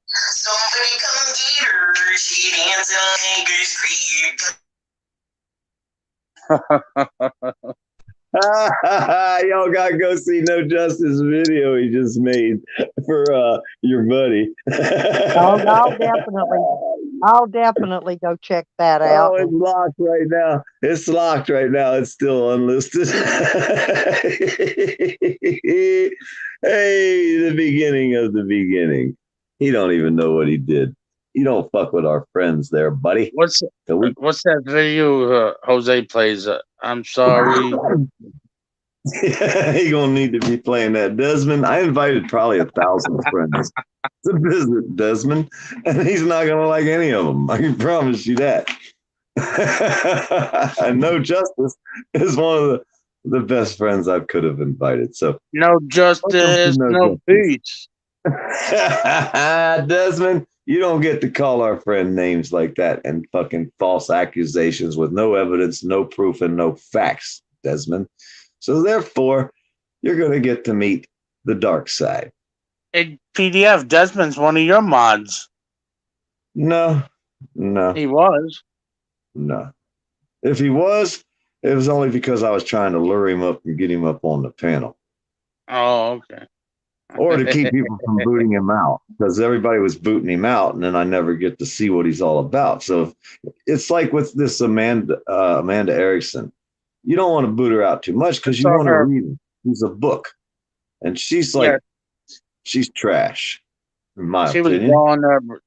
Somebody come get her. She dancing on Angus Creek. Y'all gotta go see No Justice video he just made for your buddy. I'll definitely go check that out. Oh, it's locked right now. It's locked right now. It's still unlisted. Hey, the beginning of the beginning. He don't even know what he did. You don't fuck with our friends there, buddy. What's that video Jose plays? I'm sorry. He gonna need to be playing that. Desmond, I invited probably 1,000 friends to visit Desmond, and he's not gonna like any of them. I can promise you that. And No Justice is one of the best friends I could have invited. So no justice, no peace. Desmond, you don't get to call our friend names like that and fucking false accusations with no evidence, no proof, and no facts, Desmond. So therefore, you're going to get to meet the dark side. Hey, PDF, Desmond's one of your mods. No. He was. No. If he was, it was only because I was trying to lure him up and get him up on the panel. Oh, okay. Or to keep people from booting him out, because everybody was booting him out, and then I never get to see what he's all about. So it's like with this Amanda Erickson. You don't want to boot her out too much because you want to read her. She's a book. And she's like, she's trash, in my opinion.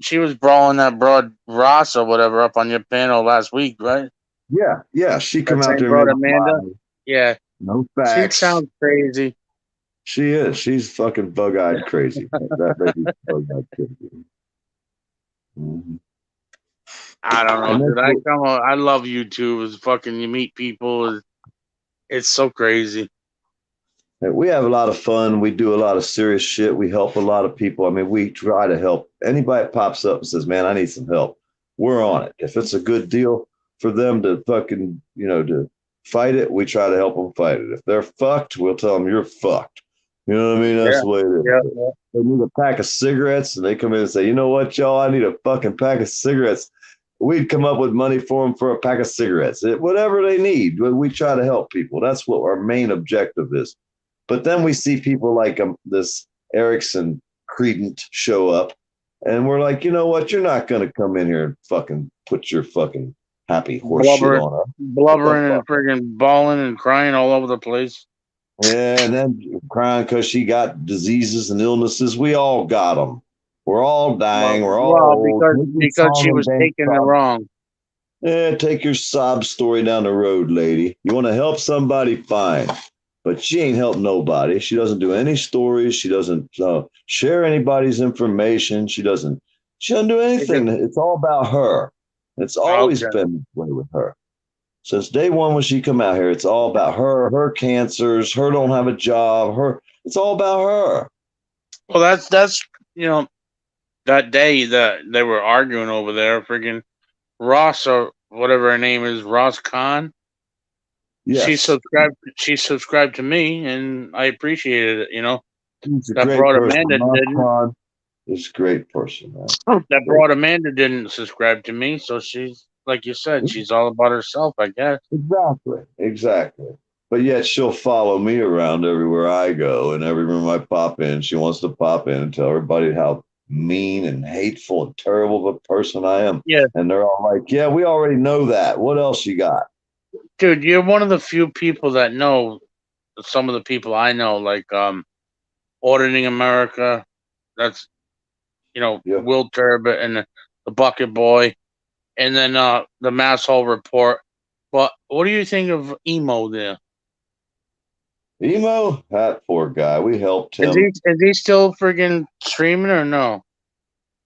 She was brawling that broad Ross or whatever up on your panel last week, right? Yeah. She come out there. Brought Amanda. Yeah. No facts. She sounds crazy. She is. She's fucking bug-eyed crazy. That baby's bug-eyed crazy. Mm-hmm. I don't know, dude. I love YouTube. It's fucking, you meet people. It's so crazy. We have a lot of fun. We do a lot of serious shit. We help a lot of people. I mean, we try to help anybody that pops up and says, man, I need some help. We're on it. If it's a good deal for them to fucking, to fight it, we try to help them fight it. If they're fucked, we'll tell them you're fucked. You know what I mean? That's the way it is. Yeah. They need a pack of cigarettes, and they come in and say, you know what, y'all, I need a fucking pack of cigarettes. We'd come up with money for them for a pack of cigarettes. Whatever they need, we try to help people. That's what our main objective is. But then we see people like this Erickson credent show up, and we're like, you know what, you're not going to come in here and fucking put your fucking happy horse shit on us. Blubbering and friggin' bawling and crying all over the place. Yeah, and then crying because she got diseases and illnesses. We all got them. We're all dying. We're all old. Because she was taking it wrong. Yeah, take your sob story down the road, lady. You want to help somebody, fine. But she ain't helped nobody. She doesn't do any stories. She doesn't share anybody's information. She doesn't do anything. It's all about her. It's always been this way with her. Since day one when she come out here, it's all about her cancers, her don't have a job, it's all about her. Well, that's that day that they were arguing over there, freaking Ross or whatever her name is, Ross Khan. Yes. She subscribed to me, and I appreciated it. He's a That great broad person. Amanda Ross didn't. Khan is a great person, man. That broad Amanda didn't subscribe to me, so she's like you said, she's all about herself, I guess. Exactly. But yet she'll follow me around everywhere I go, and every room I pop in, she wants to pop in and tell everybody how mean and hateful and terrible of a person I am. Yeah. And they're all like, yeah, we already know that. What else you got? Dude, you're one of the few people that know some of the people I know, like Auditing America. That's Will Turbot and the Bucket Boy, and then the Masshole Report. But what do you think of Emo there? Emo, that poor guy. We helped him. Is he still friggin' streaming or no?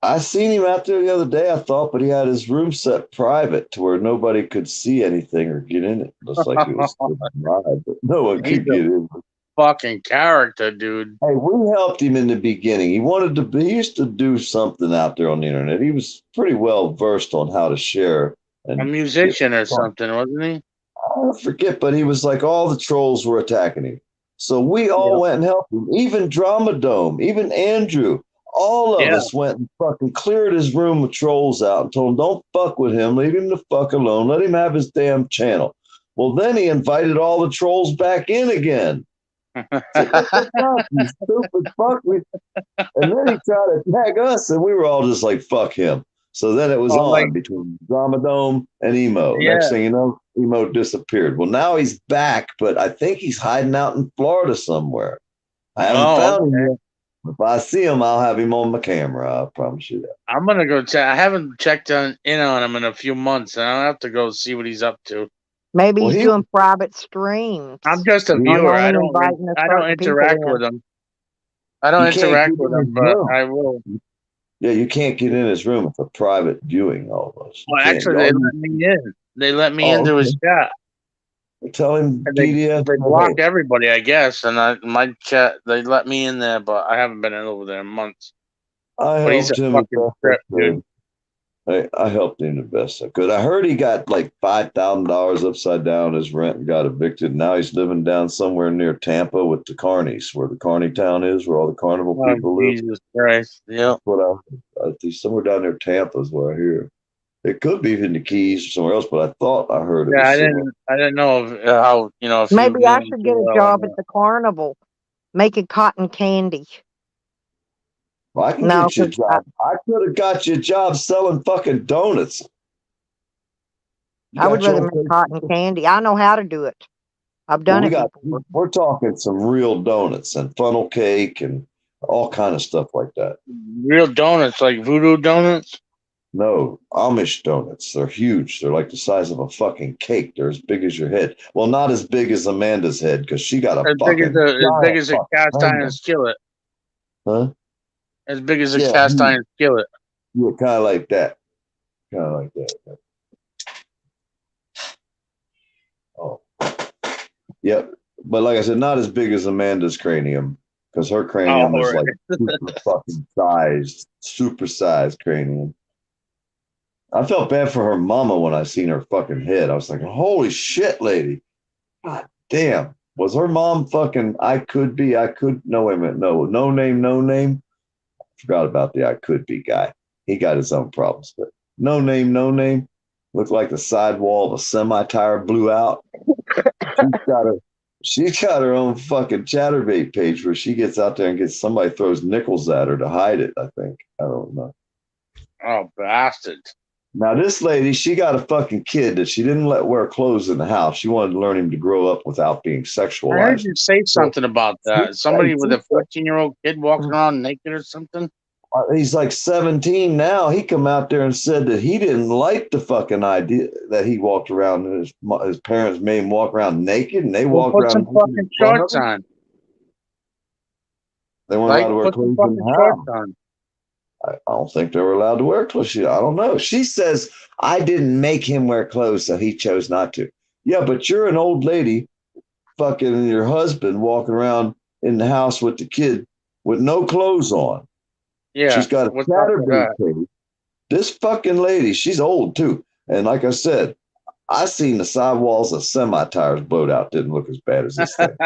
I seen him out there the other day, I thought, but he had his room set private to where nobody could see anything or get in it. Looks like it was live, but no one could get in. Fucking character, dude. Hey, we helped him in the beginning. He used to do something out there on the internet. He was pretty well versed on how to share. A musician or something, wasn't he? I forget, but he was like, all the trolls were attacking him. So we all went and helped him. Even Drama Dome, even Andrew, all of us went and fucking cleared his room of trolls out and told him, don't fuck with him. Leave him the fuck alone. Let him have his damn channel. Well, then he invited all the trolls back in again. You stupid fuck. And then he tried to attack us, and we were all just like, fuck him. So then it was between Drama Dome and Emo. Yeah. Next thing you know, Emo disappeared. Well, now he's back, but I think he's hiding out in Florida somewhere. I haven't found him yet. If I see him, I'll have him on my camera. I promise you that. I'm gonna go check. I haven't checked in on him in a few months, and I'll have to go see what he's up to. Maybe he's doing private streams. I'm just a viewer. I don't interact with him. I don't interact with him, but I will. Yeah, you can't get in his room. It's a private viewing almost. Well, actually, they let me in. They let me into his chat. Tell him they blocked everybody, I guess, and my chat, they let me in there, but I haven't been in over there in months. I he's a fucking trip, dude. I helped him the best I could. I heard he got like $5,000 upside down his rent and got evicted. Now he's living down somewhere near Tampa with the Carnies, where the Carney town is, where all the carnival people live. Jesus Christ! Yeah, he's somewhere down near Tampa is where I hear. It could be in the Keys or somewhere else, but I thought I heard it. Yeah, I didn't know how If maybe I should get a job at the carnival, making cotton candy. Well, I can get you a job. I could have got you a job selling fucking donuts. I would rather make cotton candy. I know how to do it. I've done it before. We're talking some real donuts and funnel cake and all kind of stuff like that. Real donuts, like voodoo donuts? No, Amish donuts. They're huge. They're like the size of a fucking cake. They're as big as your head. Well, not as big as Amanda's head because she got a as big as a cast iron skillet. Huh? As big as a cast iron skillet. Yeah, kind of like that. Kind of like that. Oh. Yep. But like I said, not as big as Amanda's cranium because her cranium is like super fucking sized, super sized cranium. I felt bad for her mama when I seen her fucking head. I was like, holy shit, lady. God damn. Was her mom fucking no, wait a minute. No name. Forgot about the I could be guy. He got his own problems, but no name. Looked like the sidewall of a semi-tire blew out. She's got her own fucking Chatterbait page where she gets out there and gets somebody throws nickels at her to hide it, I think. I don't know. Oh, bastard. Now, this lady, she got a fucking kid that she didn't let wear clothes in the house. She wanted to learn him to grow up without being sexualized. I heard you say something about that. Somebody with a 14-year-old kid walking around naked or something? He's like 17 now. He come out there and said that he didn't like the fucking idea that he walked around and his parents made him walk around naked, and they walked around. Put some fucking shorts on. They weren't allowed to wear clothes in the house. I don't think they were allowed to wear clothes. I don't know. She says, I didn't make him wear clothes, so he chose not to. Yeah, but you're an old lady, fucking your husband walking around in the house with the kid with no clothes on. Yeah. She's got a What's up with chatterbait that? cage. This fucking lady, she's old too. And like I said, I seen the sidewalls of semi-tires blowed out. Didn't look as bad as this thing.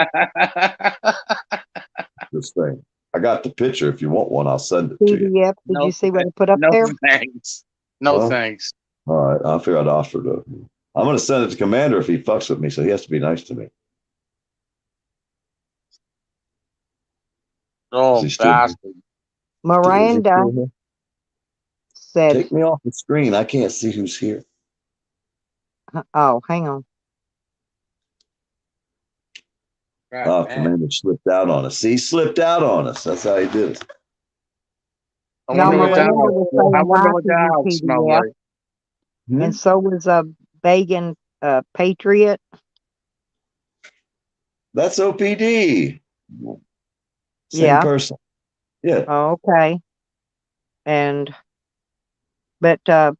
This thing. I got the picture. If you want one, I'll send it to you. PDF. Did No, you see what I put up no there? thanks. No Huh? thanks. All right, I figure I'd offer to. I'm going to send it to Commander if he fucks with me, so he has to be nice to me. Oh, Is he still here? bastard. Is he Miranda still here? said, Take me off the screen. I can't see who's here. "Oh, hang on." God, Oh, man. Commander slipped out on us. See, he slipped out on us. That's how he did it. I No, wonder what that Miranda house. was I saying wonder hi what to that you, house smelled PDF, like. and so was a Vegan Patriot. That's OPD. Same Yeah. person. Yeah. Oh, okay. But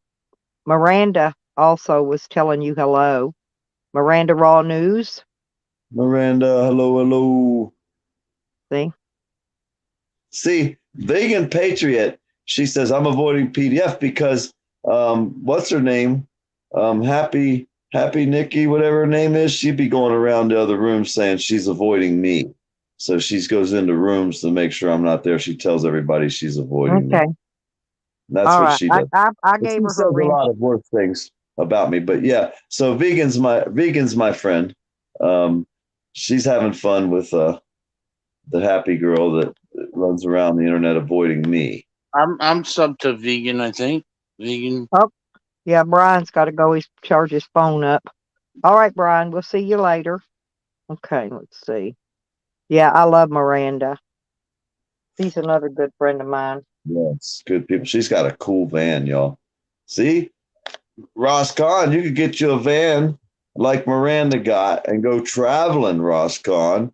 Miranda also was telling you hello. Miranda Raw News. Miranda, hello, hello. See, Vegan Patriot, she says, I'm avoiding PDF because what's her name? Happy Nikki, whatever her name is, she'd be going around the other rooms saying she's avoiding me. So she goes into rooms to make sure I'm not there. She tells everybody she's avoiding me. okay. That's All what right. she does. I But gave she her says her a wrench. lot of worse things about me. But yeah, so vegan's my friend. She's having fun with the happy girl that runs around the internet avoiding me. I'm sub to vegan, I think. Vegan. Oh, yeah. Brian's got to go. He's charge his phone up. All right, Brian. We'll see you later. Okay. Let's see. Yeah, I love Miranda. She's another good friend of mine. Yes, good people. She's got a cool van, y'all. See, Ross Kahn, you could get you a van like Miranda got and go traveling, Ross Kahn.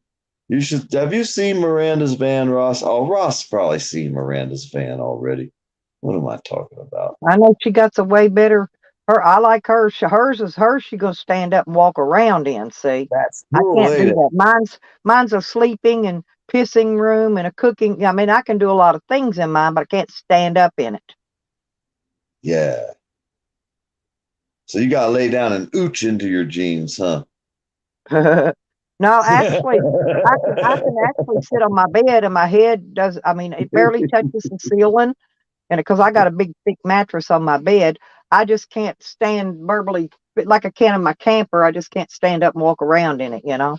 You should. Have you seen Miranda's van, Ross? Oh, Ross probably seen Miranda's van already. What am I talking about? I know she got some way better. I like hers. Hers is hers. She gonna stand up and walk around in. See, That's I cool, can't do ain't it? that. Mine's a sleeping and pissing room and a cooking. I mean, I can do a lot of things in mine, but I can't stand up in it. Yeah. So you gotta lay down and ooch into your jeans, huh? No, actually, I can actually sit on my bed and my head does. I mean, it barely touches the ceiling, and because I got a big thick mattress on my bed, I just can't stand verbally like I can in my camper. I just can't stand up and walk around in it. You know.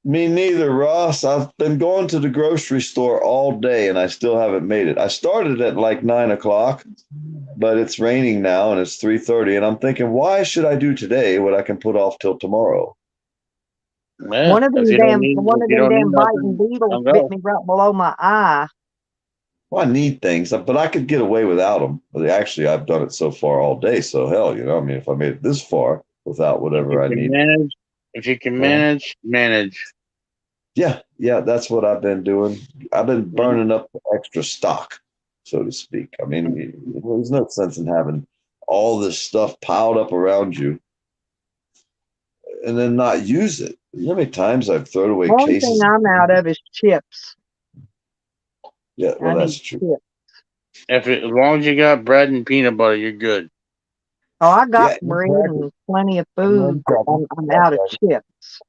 Me neither, Ross. I've been going to the grocery store all day and I still haven't made it. I started at like 9 o'clock, but it's raining now and it's 3:30, and I'm thinking, why should I do today what I can put off till tomorrow? Yeah, One of them if you don't need damn biting nothing, beetles don't bit go. me right below my eye. Well, I need things, but I could get away without them. Actually, I've done it so far all day, so hell, I mean, if I made it this far without whatever I need. If you can manage, manage. Yeah, that's what I've been doing. I've been burning up extra stock, so to speak. I mean, there's no sense in having all this stuff piled up around you and then not use it. You know how many times I've thrown away Only cases? thing I'm out of is chips. Yeah, well, I that's need true. chips. As long as you got bread and peanut butter, you're good. Oh, I got Yeah, bread exactly. and plenty of food, but I'm out of chips.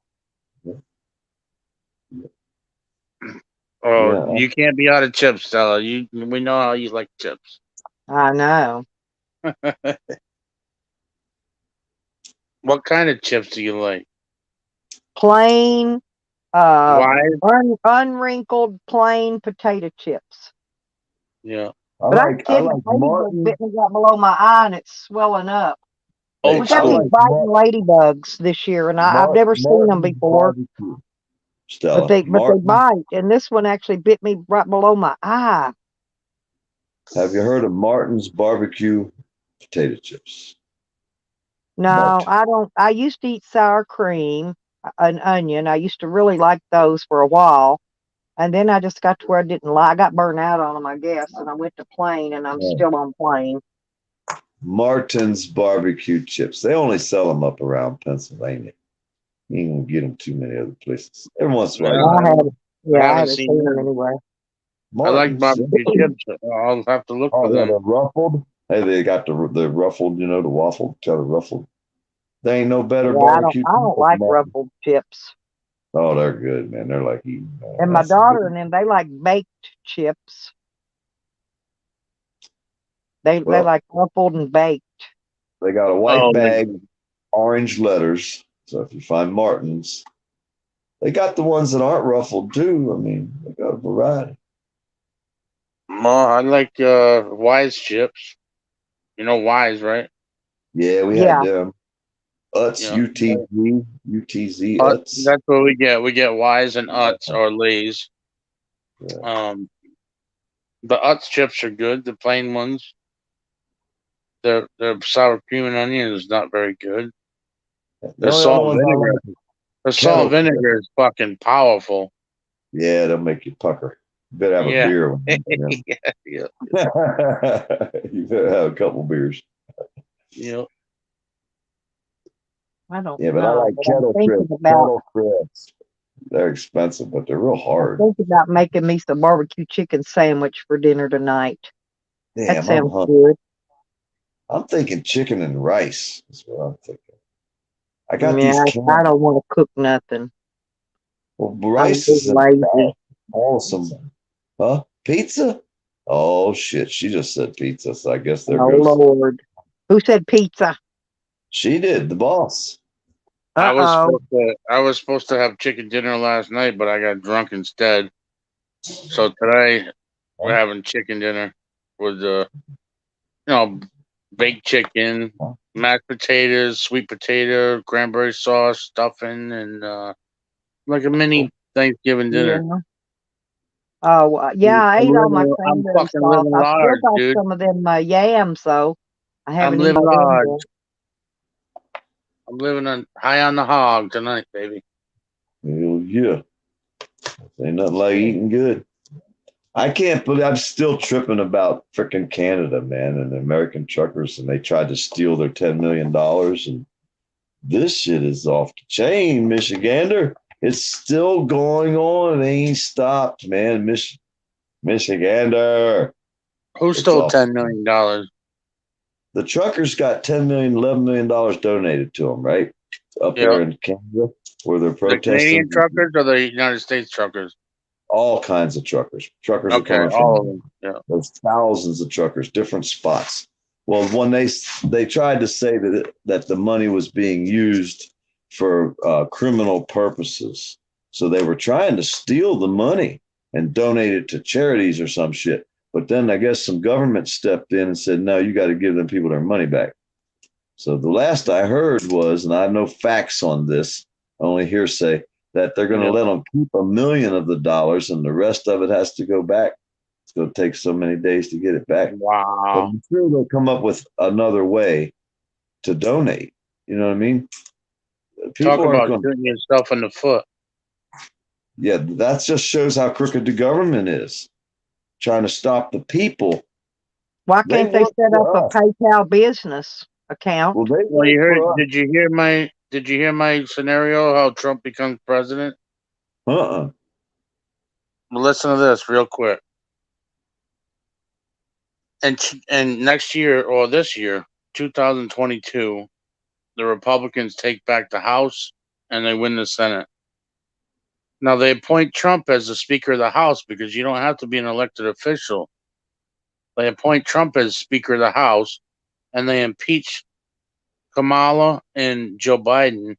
Oh, Yeah. you can't be out of chips, Stella. We know how you like chips. I know. What kind of chips do you like? Plain, Why? unwrinkled, plain potato chips. Yeah. But I'm kidding. Ladybug bit me right below my eye, and it's swelling up. Oh, We got these biting ladybugs this year, and I've never seen them before. Stella, But they bite, and this one actually bit me right below my eye. Have you heard of Martin's barbecue potato chips? No, I don't. I used to eat sour cream and onion. I used to really like those for a while. And then I just got to where I didn't like. I got burnt out on them, I guess, and I went to plain, and I'm still on plain. Martin's barbecue chips. They only sell them up around Pennsylvania. You ain't gonna get them too many other places. Every once in a while. I haven't. Yeah, I haven't haven't seen seen them them. anywhere. I like Martin's. barbecue chips. I'll have to look for Oh yeah, them. they're ruffled. Hey, they got the ruffled, the waffle, kind of ruffled. They ain't no better Yeah, barbecue. I don't than like Martin's. ruffled chips. Oh, they're good, man. They're like eating. And my That's daughter good. and them, they like baked chips. They Well, like ruffled and baked. they got a white Oh, bag, orange letters. So if you find Martin's, they got the ones that aren't ruffled too. I mean, they got a variety. I like Wise chips. You know Wise, right? Yeah, we Yeah. had them. Utz, Yeah. UTZ, Utz. That's what we get. We get Wise and Utz or Lay's. Yeah. The Utz chips are good. The plain ones. The sour cream and onion is not very good. The The only salt other and ones I vinegar. like The salt and Kettle vinegar is fucking powerful. Yeah, they'll make you pucker. You better have Yeah. a beer. When you Yeah. you better have a couple beers. Yeah. I don't Yeah, but I know. like But I'm kettle thinking crisp. about Kettle crisp. They're expensive, but they're real hard. thinking about making me some barbecue chicken sandwich for dinner tonight. That Damn, I'm sounds hungry. good. I'm thinking chicken and rice. That's what I'm thinking. I got Yeah, these I cans. don't want to cook nothing. Well, I'm rice just is in lazy. bag. Awesome. Huh? Pizza? Oh shit! She just said pizza, so I guess there Oh goes. Lord, who said pizza? She did. The boss. I Uh-oh. was supposed to have chicken dinner last night, but I got drunk instead. So today we're having chicken dinner with baked chicken, mashed potatoes, sweet potato, cranberry sauce, stuffing, and like a mini Thanksgiving dinner. Yeah. Oh, yeah, I ate all my I'm cranberry fucking sauce. living I still large, got dude. some of them yams, though. I I'm haven't living eaten them large. yet. I'm living on high on the hog tonight, baby. Hell yeah. Ain't nothing like eating good. I can't believe I'm still tripping about freaking Canada, man, and the American truckers, and they tried to steal their $10 million. And this shit is off the chain, Michigander. It's still going on. It ain't stopped, man. Michigander. Who stole $10 million? The truckers got $10 million, $11 million donated to them, right? Up there in Canada, where they're The protesting. Canadian truckers or the United States truckers? All kinds of truckers. Truckers are Okay, coming all from of them. Yeah. there's thousands of truckers, different spots. Well, when they tried to say that the money was being used for criminal purposes, so they were trying to steal the money and donate it to charities or some shit. But then I guess some government stepped in and said, no, you got to give them people their money back. So the last I heard was, and I have no facts on this, only hearsay, that they're going to let them keep $1 million of the dollars and the rest of it has to go back. It's going to take so many days to get it back. Wow. But I'm sure they'll come up with another way to donate. You know what I mean? Talk about shooting yourself in the foot. Yeah, that just shows how crooked the government is, trying to stop the people. Why can't they work set for up us. a PayPal business account? Well, you heard? Did you hear my scenario? How Trump becomes president? Well, listen to this real quick. And next year or this year, 2022, the Republicans take back the House and they win the Senate. Now they appoint Trump as the Speaker of the House because you don't have to be an elected official. They appoint Trump as Speaker of the House, and they impeach Kamala and Joe Biden,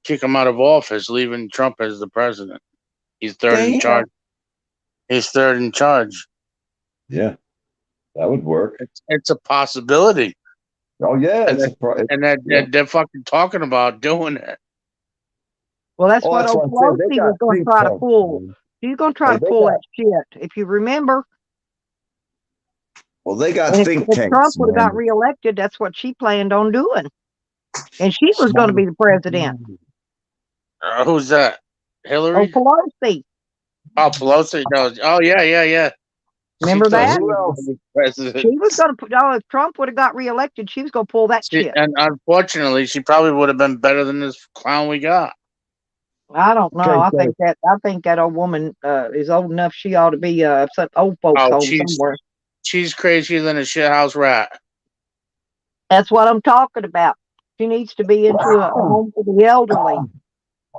kick him out of office, leaving Trump as the president. He's third in charge. He's third in charge. Yeah, that would work. It's a possibility. Oh yeah, they're fucking talking about doing it. Well, that's what that's old what I'm saying. They Pelosi was got going to think try to tanks, pull. man. She's going to try Hey, to they pull got- that shit. If you remember, Well, they got and if, think if tanks, Trump would have man. got reelected, that's what she planned on doing. And she was going to be the president. Who's that? Oh, Hillary? Pelosi. Oh, Pelosi. No. Oh, yeah. Remember that? Who else? She was going to put. Oh, if Trump would have got reelected, she was going to pull that shit. And unfortunately, she probably would have been better than this clown we got. I don't know. Okay, I think that old woman is old enough. She ought to be some old folks home somewhere. She's crazier than a shithouse rat. That's what I'm talking about. She needs to be into a home for the elderly.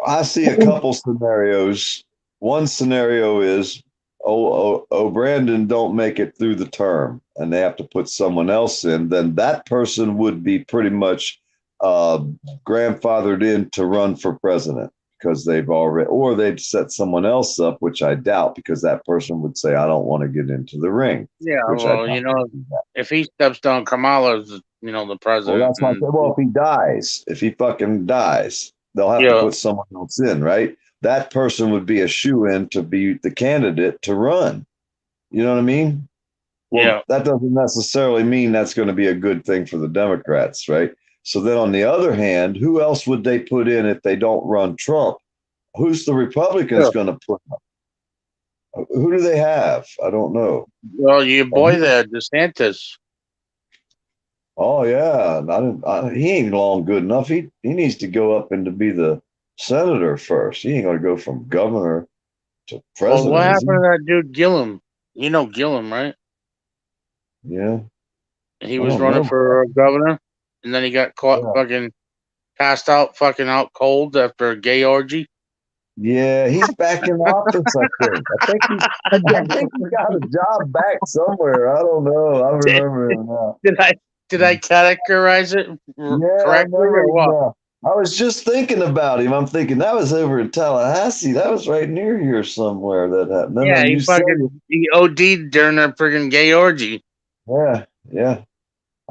I see a couple scenarios. One scenario is, Brandon don't make it through the term and they have to put someone else in, then that person would be pretty much grandfathered in to run for president because they've already, or they'd set someone else up, which I doubt, because that person would say, I don't want to get into the ring. Yeah, well, if he steps down, Kamala's, the president. Well, that's not, well, if he fucking dies, they'll have to put someone else in, right? That person would be a shoe-in to be the candidate to run. You know what I mean? Well, that doesn't necessarily mean that's going to be a good thing for the Democrats, right? So then on the other hand, who else would they put in if they don't run Trump? Who's the Republicans going to put up? Who do they have? I don't know. Well, your boy there, DeSantis. Oh, yeah. He ain't long good enough. He needs to go up and to be the senator first. He ain't going to go from governor to president. Well, what happened to that dude Gillum? You know Gillum, right? Yeah. He was running for governor, and then he got caught fucking passed out, fucking out cold after a gay orgy. Yeah, he's back in office, I think. I think he got a job back somewhere. I don't know. I remember him now. Did I categorize it correctly or what? I was just thinking about him. I'm thinking that was over in Tallahassee. That was right near here somewhere that happened. Yeah, he OD'd during a friggin' gay orgy. Yeah.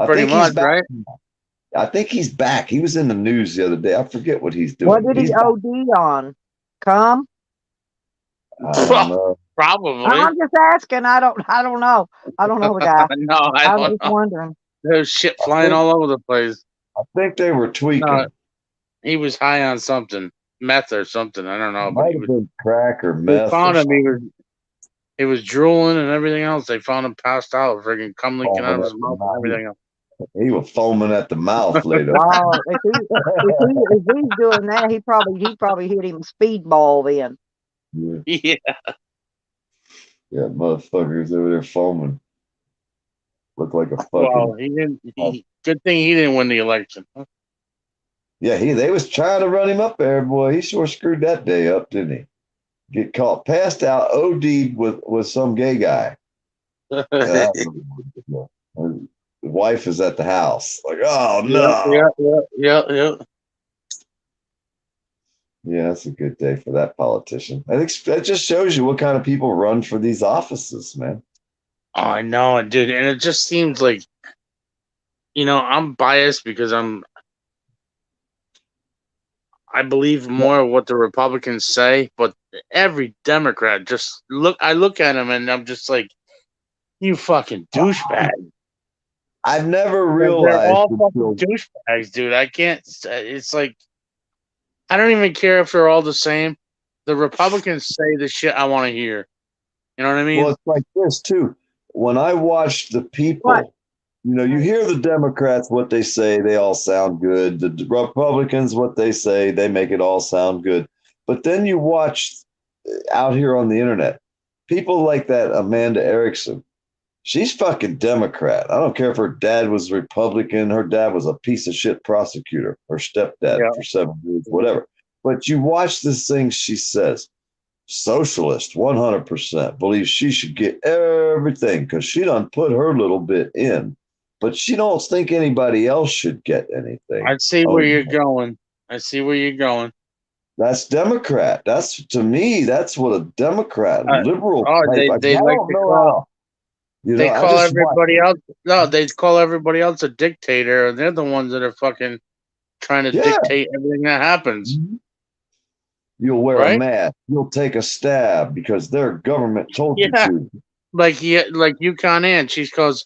Pretty much, right? I think he's back. He was in the news the other day. I forget what he's doing. What did he OD on? Come? I don't know. Probably. I'm just asking. I don't know. I don't know the guy. No, I was just wondering. There's shit flying all over the place. I think they were tweaking. No, he was high on something, meth or something. I don't know. Might have been crack or meth. They found him. He was drooling and everything else. They found him passed out, friggin' cum leaking out of his mouth and everything else. He was foaming at the mouth later. If he's doing that, he probably hit him speedball then. Yeah. Yeah, motherfuckers over there foaming. Look like a fucking. Well, he didn't. Good thing he didn't win the election. Huh? Yeah, they was trying to run him up there, boy. He sure screwed that day up, didn't he? Get caught passed out, OD'd with some gay guy. The wife is at the house. Like, oh no. Yeah. Yeah, that's a good day for that politician. I think that just shows you what kind of people run for these offices, man. Oh, I know, dude. And it just seems like, I'm biased because I believe more of what the Republicans say, but every Democrat I look at him and I'm just like, you fucking douchebag. I've never realized. They're all fucking douchebags, dude. I can't, it's like, I don't even care if they're all the same. The Republicans say the shit I want to hear. You know what I mean? Well, it's like this too. When I watch the people, you hear the Democrats, what they say, they all sound good. The Republicans, what they say, they make it all sound good. But then you watch out here on the internet, people like that Amanda Erickson, she's fucking Democrat. I don't care if her dad was Republican. Her dad was a piece of shit prosecutor, her stepdad for 7 years, whatever. But you watch this thing she says. Socialist, 100%, believes she should get everything because she done put her little bit in, but she don't think anybody else should get anything. I see where you're going. That's Democrat. To me, that's what a Democrat, liberal. They like to call. They call everybody else. No, they call everybody else a dictator, and they're the ones that are fucking trying to dictate everything that happens. Mm-hmm. You'll wear a mask. You'll take a stab because their government told you to. Like Yukon Ann, she talked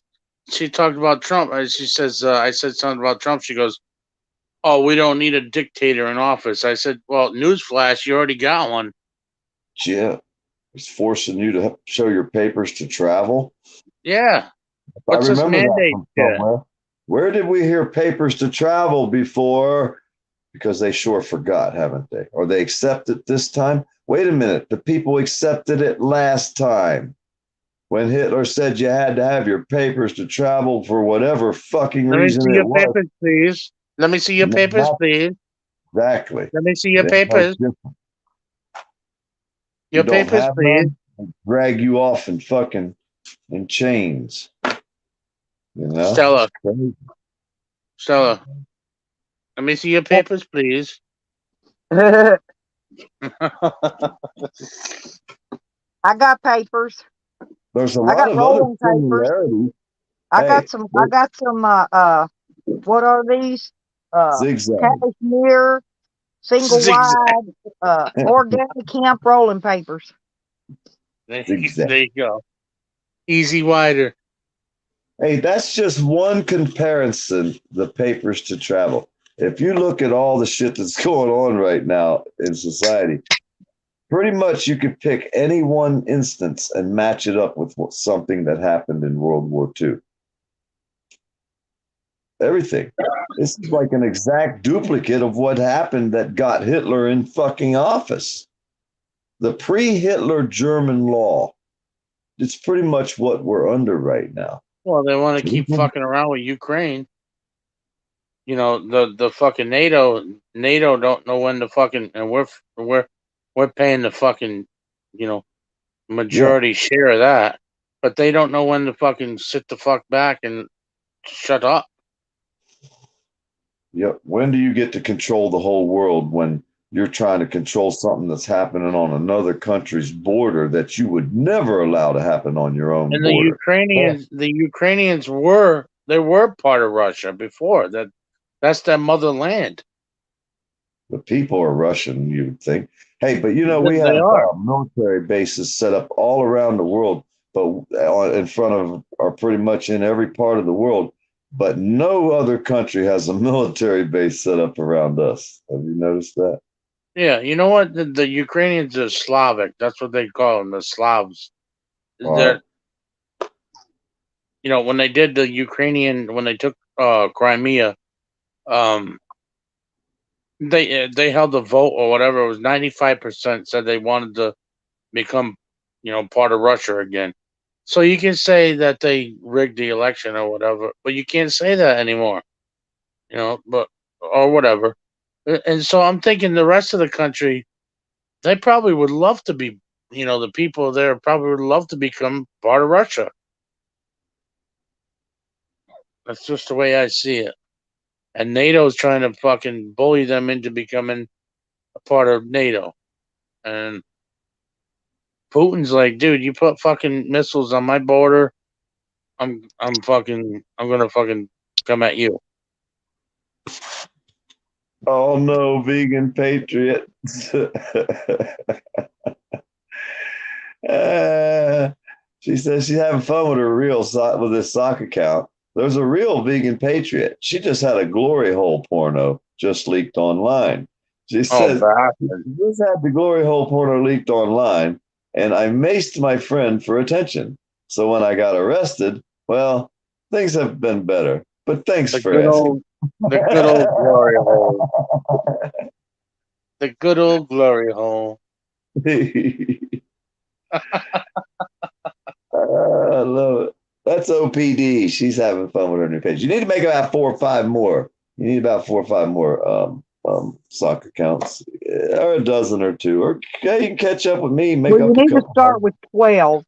about Trump. She says, I said something about Trump. She goes, "Oh, we don't need a dictator in office." I said, "Well, newsflash, you already got one." Yeah. He's forcing you to show your papers to travel. Yeah. What's I this remember that mandate from shit? somewhere. Where did we hear papers to travel before? Because they sure forgot, haven't they? Or they accept it this time? Wait a minute. The people accepted it last time when Hitler said you had to have your papers to travel for whatever fucking Let me reason see it your was. papers, please. Let me see your papers, please. Exactly. Let me see your They know papers. different. Your You don't papers, have please. none, they drag you off in fucking in chains. You know? Stella. It's crazy. Stella. Let me see your papers, please. I got papers. There's a I lot got of other rolling papers. similarities. I Hey, got some. What are these? Zigzag. Cashmere, single Zigzag. wide, organic hemp rolling papers. There Zigzag. you go. Easy wider. Hey, that's just one comparison, the papers to travel. If you look at all the shit that's going on right now in society, pretty much you could pick any one instance and match it up with something that happened in World War II. Everything. This is like an exact duplicate of what happened that got Hitler in fucking office. The pre-Hitler German law. It's pretty much what we're under right now. Well, they want to keep fucking around with Ukraine. You know, the fucking NATO don't know when to fucking, and we're paying the fucking, you know, majority share of that, but they don't know when to fucking sit the fuck back and shut up. Yep. When do you get to control the whole world when you're trying to control something that's happening on another country's border that you would never allow to happen on your own And border? the Ukrainians were part of Russia before that. That's their motherland. The people are Russian, you would think. Hey, but you know, we They have are. military bases set up all around the world, but in front of, or pretty much in every part of the world. But no other country has a military base set up around us. Have you noticed that? Yeah, you know what? The Ukrainians are Slavic. That's what they call them, the Slavs. They're, you know, when they did the Ukrainian, when they took Crimea, they held a vote or whatever. It was 95% said they wanted to become, you know, part of Russia again. So you can say that they rigged the election or whatever, but you can't say that anymore. You know, but or whatever. And so I'm thinking the rest of the country, they probably would love to be, you know, the people there probably would love to become part of Russia. That's just the way I see it. And NATO's trying to fucking bully them into becoming a part of NATO. And Putin's like, dude, you put fucking missiles on my border, I'm gonna fucking come at you. Oh no, vegan patriot. She says she's having fun with her with this sock account. There's a real vegan patriot. She just had a glory hole porno just leaked online. She says just had the glory hole porno leaked online, and I maced my friend for attention. So when I got arrested, well, things have been better. But thanks for asking. The good old glory hole. The good old glory hole. I love it. That's OPD. She's having fun with her new page. You need to make about 4 or 5 more. You need about 4 or 5 more sock accounts, or a dozen or two. Or you can catch up with me. Make Well, you up need to start with 12.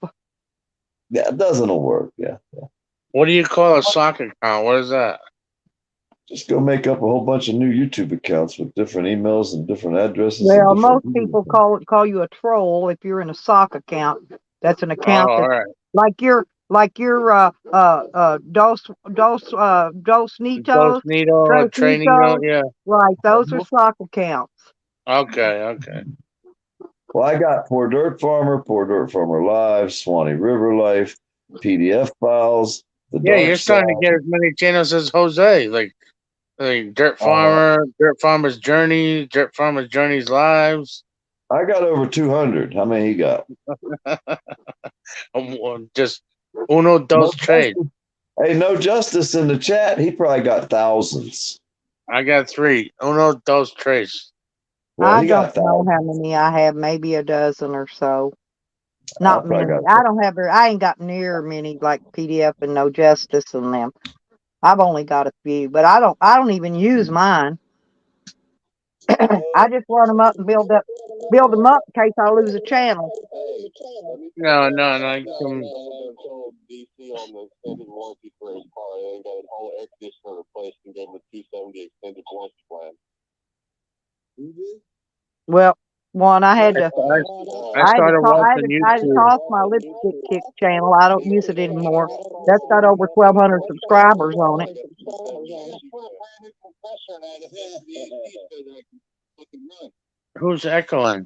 Yeah, a dozen will work. Yeah. What do you call a sock account? What is that? Just go make up a whole bunch of new YouTube accounts with different emails and different addresses. Well, and most different people call you a troll if you're in a sock account. That's an account all that, right. like your Dos Nitos, training, yeah. Right, those are sock accounts. Okay. Well, I got Poor Dirt Farmer Live, Swanee River Life, PDF files. You're starting to get as many channels as Jose, like Dirt Farmer, Dirt Farmer's Journey, Dirt Farmer's Journey's Lives. I got over 200. How many he got? Just uno, dos, tres. Hey, no justice in the chat. He probably got thousands. I got 3. Uno, dos, tres. Well, I he don't got know how thousands. many I have, maybe a dozen or so. Not probably many. got- I don't have I ain't got near many like PDF and No Justice and them. I've only got a few, but I don't even use mine. I just run them up and build them up in case I lose a channel. No. DC on the extended warranty for his car. They got a whole air conditioner replaced and gave him a 270 extended warranty plan. Well, one I had to I started watching I had to YouTube. toss my lipstick kick channel. I don't use it anymore. That's got over 1,200 subscribers on it. Who's echoing?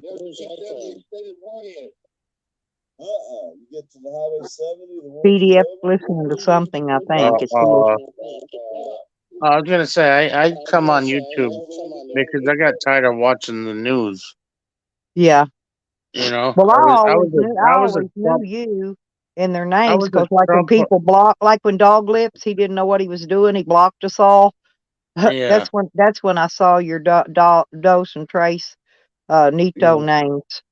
You get to the Highway 70. PDF listening to something, I think. It's I was gonna say I come on YouTube because I got tired of watching the news. yeah. You know, Well, I was always knew you in their I names was a because, like, when Trump- people like when Dog Lips, he didn't know what he was doing. He blocked us all. Yeah. That's when I saw your Dos and Trace Nito names.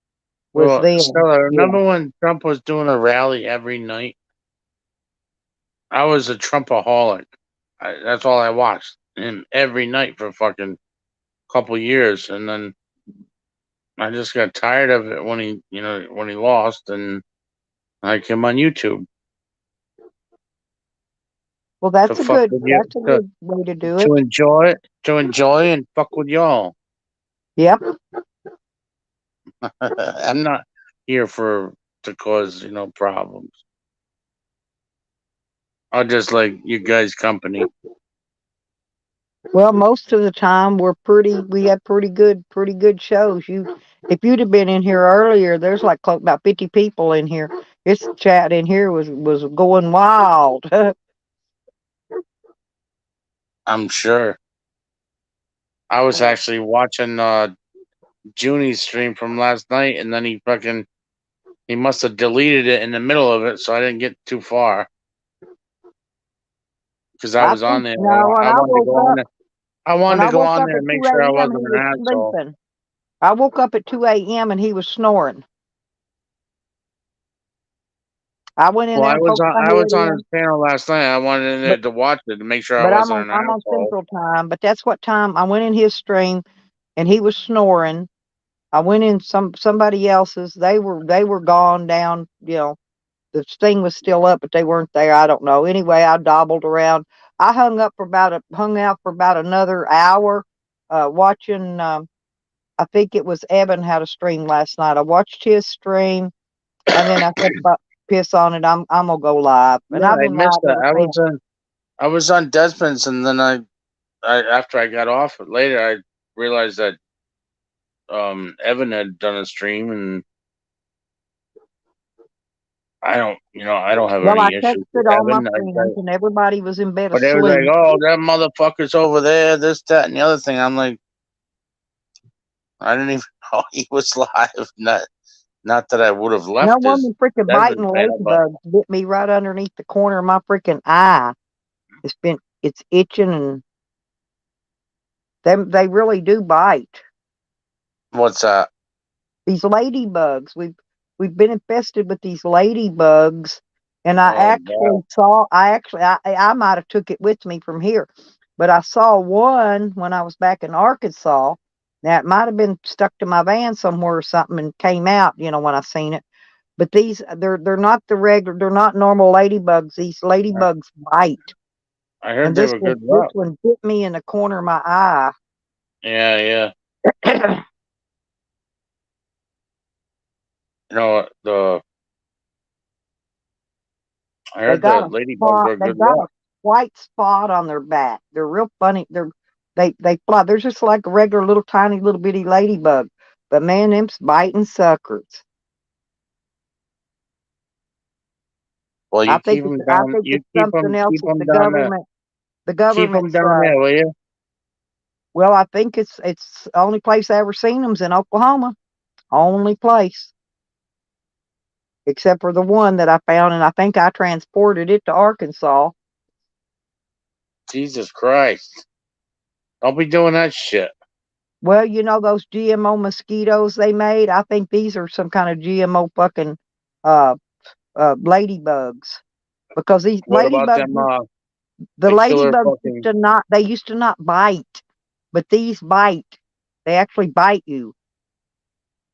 Was Well, them. Stella, remember when Trump was doing a rally every night? I was a Trumpaholic. That's all I watched him every night for a fucking couple years, and then I just got tired of it when he lost, and I came on YouTube. Well, that's a good way to do it. To enjoy and fuck with y'all. Yep. I'm not here to cause problems. I just like you guys' company. Well, most of the time we have pretty good shows. If you'd have been in here earlier, there's like about 50 people in here. This chat in here was going wild. I'm sure. I was actually watching Junie's stream from last night, and then he must have deleted it in the middle of it, so I didn't get too far. Because I was on there. I wanted to go on there and make sure I wasn't an asshole. Sleeping. I woke up at 2 a.m. and he was snoring. I went in there. I was on his panel last night. I wanted in there to watch it to make sure I wasn't an asshole. I'm on Central Time, but that's what time I went in his stream, and he was snoring. I went in somebody else's. They were gone down. The thing was still up, but they weren't there. I don't know. Anyway, I dobbled around. I hung out for about another hour, watching. I think it was Evan had a stream last night. I watched his stream, and then I said, "Piss on it. I'm gonna go live." And I've been missed that. I was on Desmond's, and then I after I got off later, I realized that Evan had done a stream, and I don't have any issues with all my Evan. friends, and everybody was in bed But they asleep. were like, "Oh, that motherfucker's over there, this, that, and the other thing." I'm like, I didn't even know he was live. Not that I would have left. No woman freaking biting ladybugs bit me right underneath the corner of my freaking eye. It's itching, and they really do bite. What's that? These ladybugs. We've been infested with these ladybugs, and I might have took it with me from here, but I saw one when I was back in Arkansas. Now it might have been stuck to my van somewhere or something and came out, when I seen it. But these they're not they're not normal ladybugs. These ladybugs bite. I heard they were good luck. This one bit me in the corner of my eye. Yeah. I heard the ladybugs were good luck. White spot on their back. They're real funny. They fly. They're just like a regular little tiny little bitty ladybug. But man, them's biting suckers. Well, you keep them down. You keep them down there. The government. Keep them down there, will you? Well, I think it's the only place I ever seen them's in Oklahoma. Only place. Except for the one that I found, and I think I transported it to Arkansas. Jesus Christ. Don't be doing that shit. Well, you know those GMO mosquitoes they made? I think these are some kind of GMO fucking ladybugs. Because these What about ladybugs, them, the the killer ladybugs fucking... used to not bite, but these bite. They actually bite you.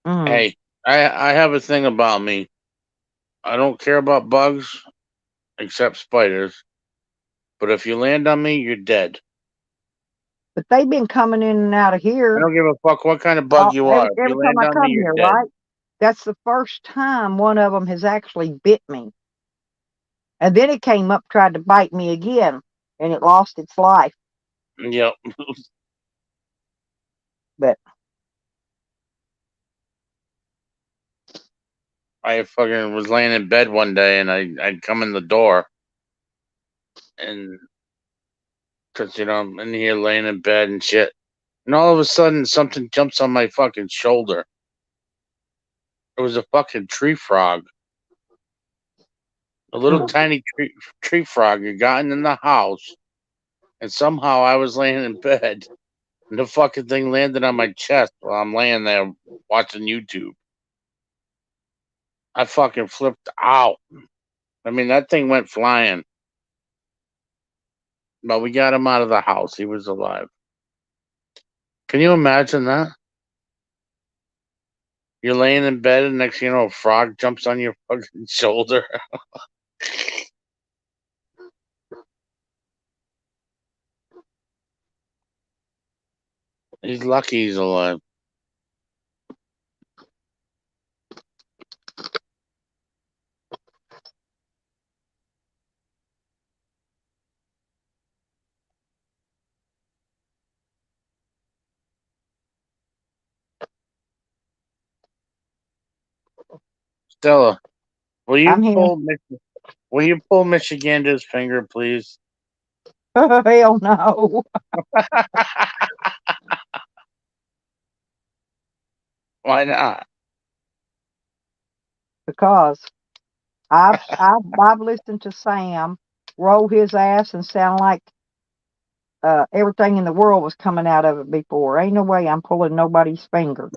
Mm. Hey, I have a thing about me. I don't care about bugs, except spiders. But if you land on me, you're dead. But they've been coming in and out of here. I don't give a fuck what kind of bug you are. If Every you time land I on me, come you're here, dead. right? That's the first time one of them has actually bit me. And then it came up, tried to bite me again, and it lost its life. Yep. But I fucking was laying in bed one day, and I'd come in the door, and because I'm in here laying in bed and shit, and all of a sudden something jumps on my fucking shoulder. It was a fucking tree frog, a little tiny tree frog had gotten in the house, and somehow I was laying in bed, and the fucking thing landed on my chest while I'm laying there watching YouTube. I fucking flipped out. I mean, that thing went flying. But we got him out of the house. He was alive. Can you imagine that? You're laying in bed, and next thing you know, a frog jumps on your fucking shoulder. He's lucky he's alive. Stella, will I'm you here. pull Michiganda's finger, please? Hell no. Why not? Because I've listened to Sam roll his ass and sound like everything in the world was coming out of it before. Ain't no way I'm pulling nobody's finger.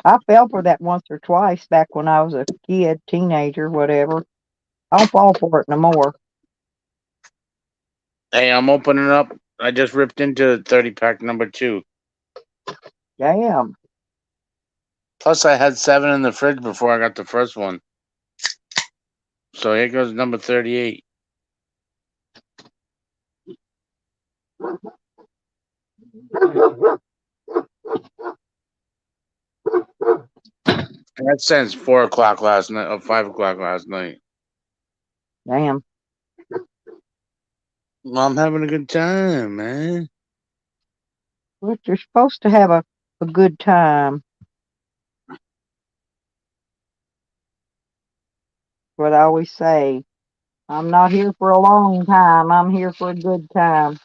I fell for that once or twice back when I was a kid, teenager, whatever. I don't fall for it no more. Hey, I'm opening up. I just ripped into 30-pack number 2. Damn. Plus, I had 7 in the fridge before I got the first one. So here goes number 38. That since 4 o'clock last night, or 5 o'clock last night. Damn. Well, I'm having a good time, man. Well, you're supposed to have a good time. What I always say. I'm not here for a long time. I'm here for a good time.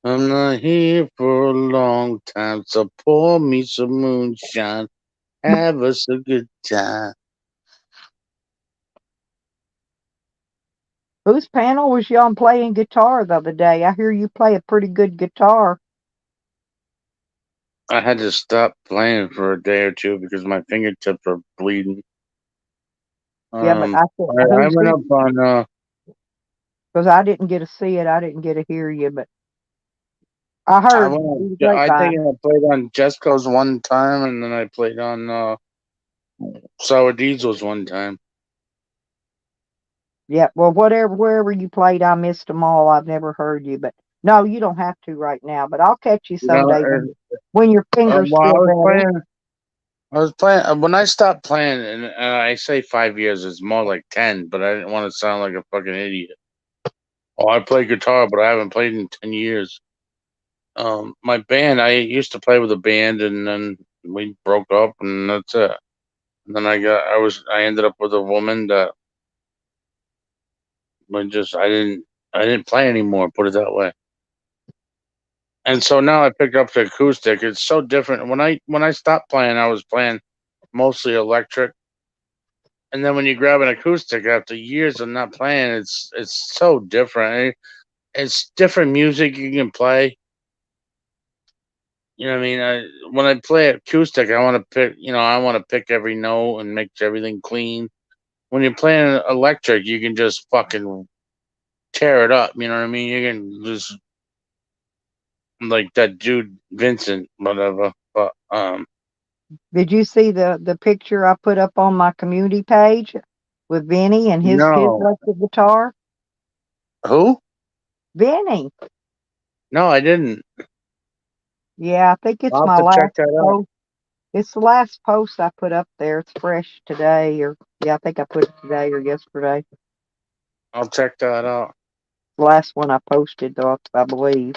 I'm not here for a long time, so pour me some moonshine. Have us a good time. Whose panel was you on playing guitar the other day? I hear you play a pretty good guitar. I had to stop playing for a day or two because my fingertips are bleeding. Yeah, but I I went up on because I didn't get to see it. I didn't get to hear you, but I heard. I think I played on Jesco's one time, and then I played on Sour Diesel's one time. Yeah, well, wherever you played, I missed them all. I've never heard you, but no, you don't have to right now. But I'll catch you someday when your fingers feel better. I was playing when I stopped playing, and I say 5 years. It's more like 10, but I didn't want to sound like a fucking idiot. Oh, I play guitar, but I haven't played in 10 years. My band, I used to play with a band, and then we broke up, and that's it. And then I ended up with a woman that I didn't play anymore. Put it that way. And so now I picked up the acoustic. It's so different. When I stopped playing, I was playing mostly electric. And then when you grab an acoustic after years of not playing, it's so different. It's different music you can play. You know what I mean? When I play acoustic, I want to pick. I want to pick every note and make everything clean. When you're playing electric, you can just fucking tear it up. You know what I mean? You can just like that dude Vincent, whatever. But Did you see the picture I put up on my community page with Vinny and his no. electric guitar? Who? Vinny. No, I didn't. Yeah, I think it's I'll have my to check last that out. post. It's the last post I put up there. It's fresh today, or yeah, I think I put it today or yesterday. I'll check that out. The last one I posted, though, I believe.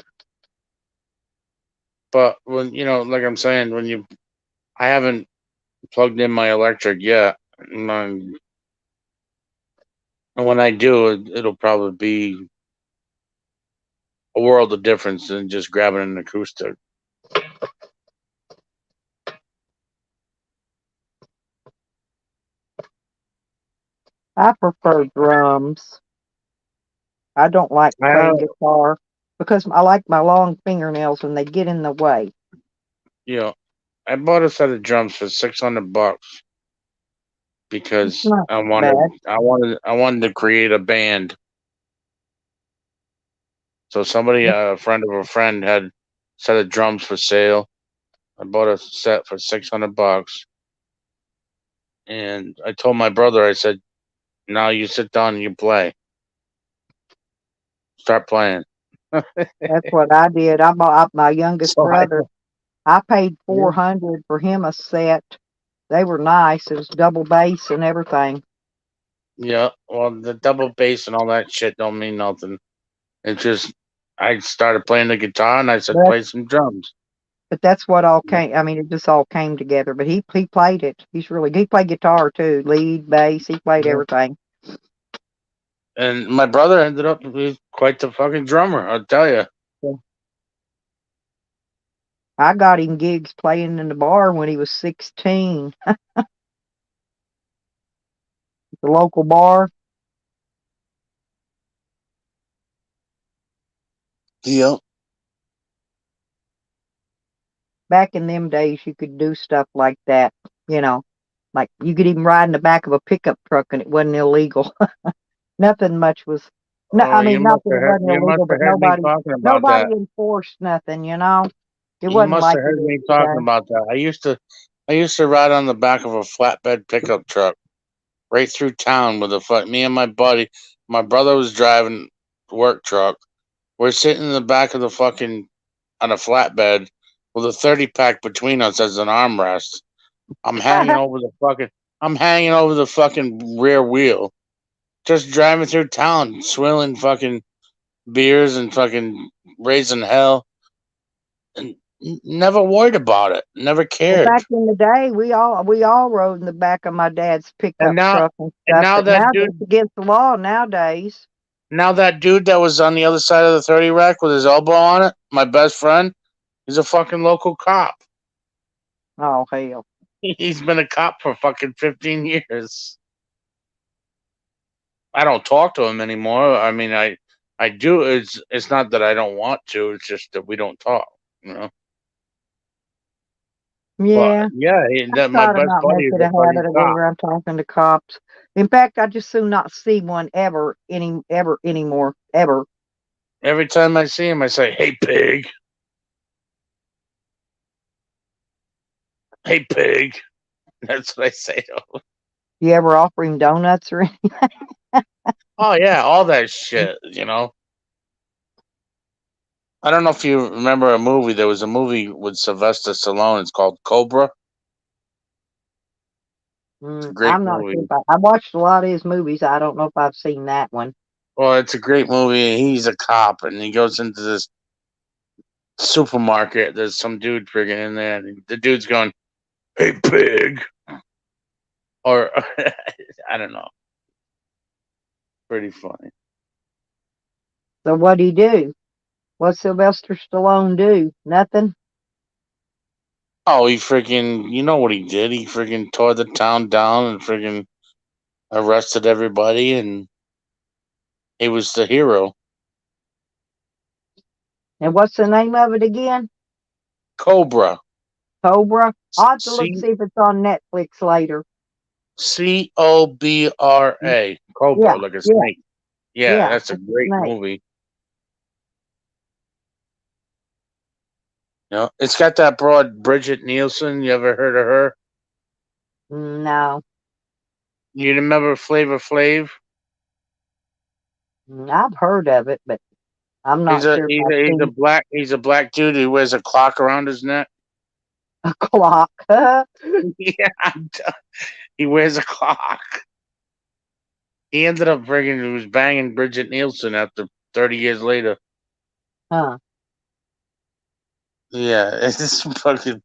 But when like I'm saying, I haven't plugged in my electric yet. And when I do, it'll probably be a world of difference than just grabbing an acoustic. I prefer drums. I don't like playing guitar because I like my long fingernails and they get in the way. I bought a set of drums for $600 because I wanted to create a band. So somebody, a friend of a friend, had a set of drums for sale. I bought a set for $600, and I told my brother, I said, "Now you sit down and you play. Start playing." That's what I did. I bought my youngest brother. I paid $400 for him a set. They were nice. It was double bass and everything. Yeah, well, the double bass and all that shit don't mean nothing. It's just I started playing the guitar and I said, play some drums. But that's what all came. I mean, it just all came together. But he played it. He played guitar too, lead, bass. He played everything. And my brother ended up being quite the fucking drummer, I'll tell you. I got him gigs playing in the bar when he was 16. The local bar. Yep. Back in them days, you could do stuff like that. Like you could even ride in the back of a pickup truck and it wasn't illegal. Nothing much was. No, I mean, not that it wasn't illegal, but nobody enforced nothing. It wasn't must like have heard me talking about that. I used to ride on the back of a flatbed pickup truck right through town with me and my buddy. My brother was driving the work truck. We're sitting in the back of the fucking on a flatbed with a 30-pack between us as an armrest. I'm hanging over the fucking rear wheel, just driving through town, swilling fucking beers and fucking raising hell, and never worried about it. Never cared. Well, back in the day, we all rode in the back of my dad's pickup truck and stuff. And now that dude, it's against the law nowadays. Now that dude that was on the other side of the 30 rack with his elbow on it, my best friend, he's a fucking local cop. Oh hell. He's been a cop for fucking 15 years. I don't talk to him anymore. I mean, I do. It's not that I don't want to. It's just that we don't talk. Yeah. But, yeah. My best buddy is a habit of going cop. around talking to cops. In fact, I just soon not see one ever anymore. Ever. Every time I see him, I say, "Hey, pig." Hey, pig. That's what I say to him. You ever offer him donuts or anything? Oh, yeah, all that shit, I don't know if you remember a movie. There was a movie with Sylvester Stallone. It's called Cobra. It's a great I'm not movie. sure I watched a lot of his movies. I don't know if I've seen that one. Well, it's a great movie. He's a cop, and he goes into this supermarket. There's some dude friggin' in there, and the dude's going, "Hey, pig," or I don't know. Pretty funny. So what'd he do? What Sylvester Stallone do? Nothing. Oh, he freaking, you know what he did? He freaking tore the town down and freaking arrested everybody, and he was the hero. And what's the name of it again? Cobra. Cobra. I'll have to look C see if it's on Netflix later. Cobra. Cobra, Yeah, like a yeah, snake. Yeah, yeah. that's a It's a great snake. movie. You know, it's got that broad Bridget Nielsen. You ever heard of her? No, You remember Flavor Flav? I've heard of it, but I'm He's not a sure if he's I've a he's a seen black he's a black dude who wears a clock around his neck. a clock. Yeah, he wears a clock. He ended up friggin' he was banging Bridget Nielsen after 30 years later. Huh. Yeah, it's just fucking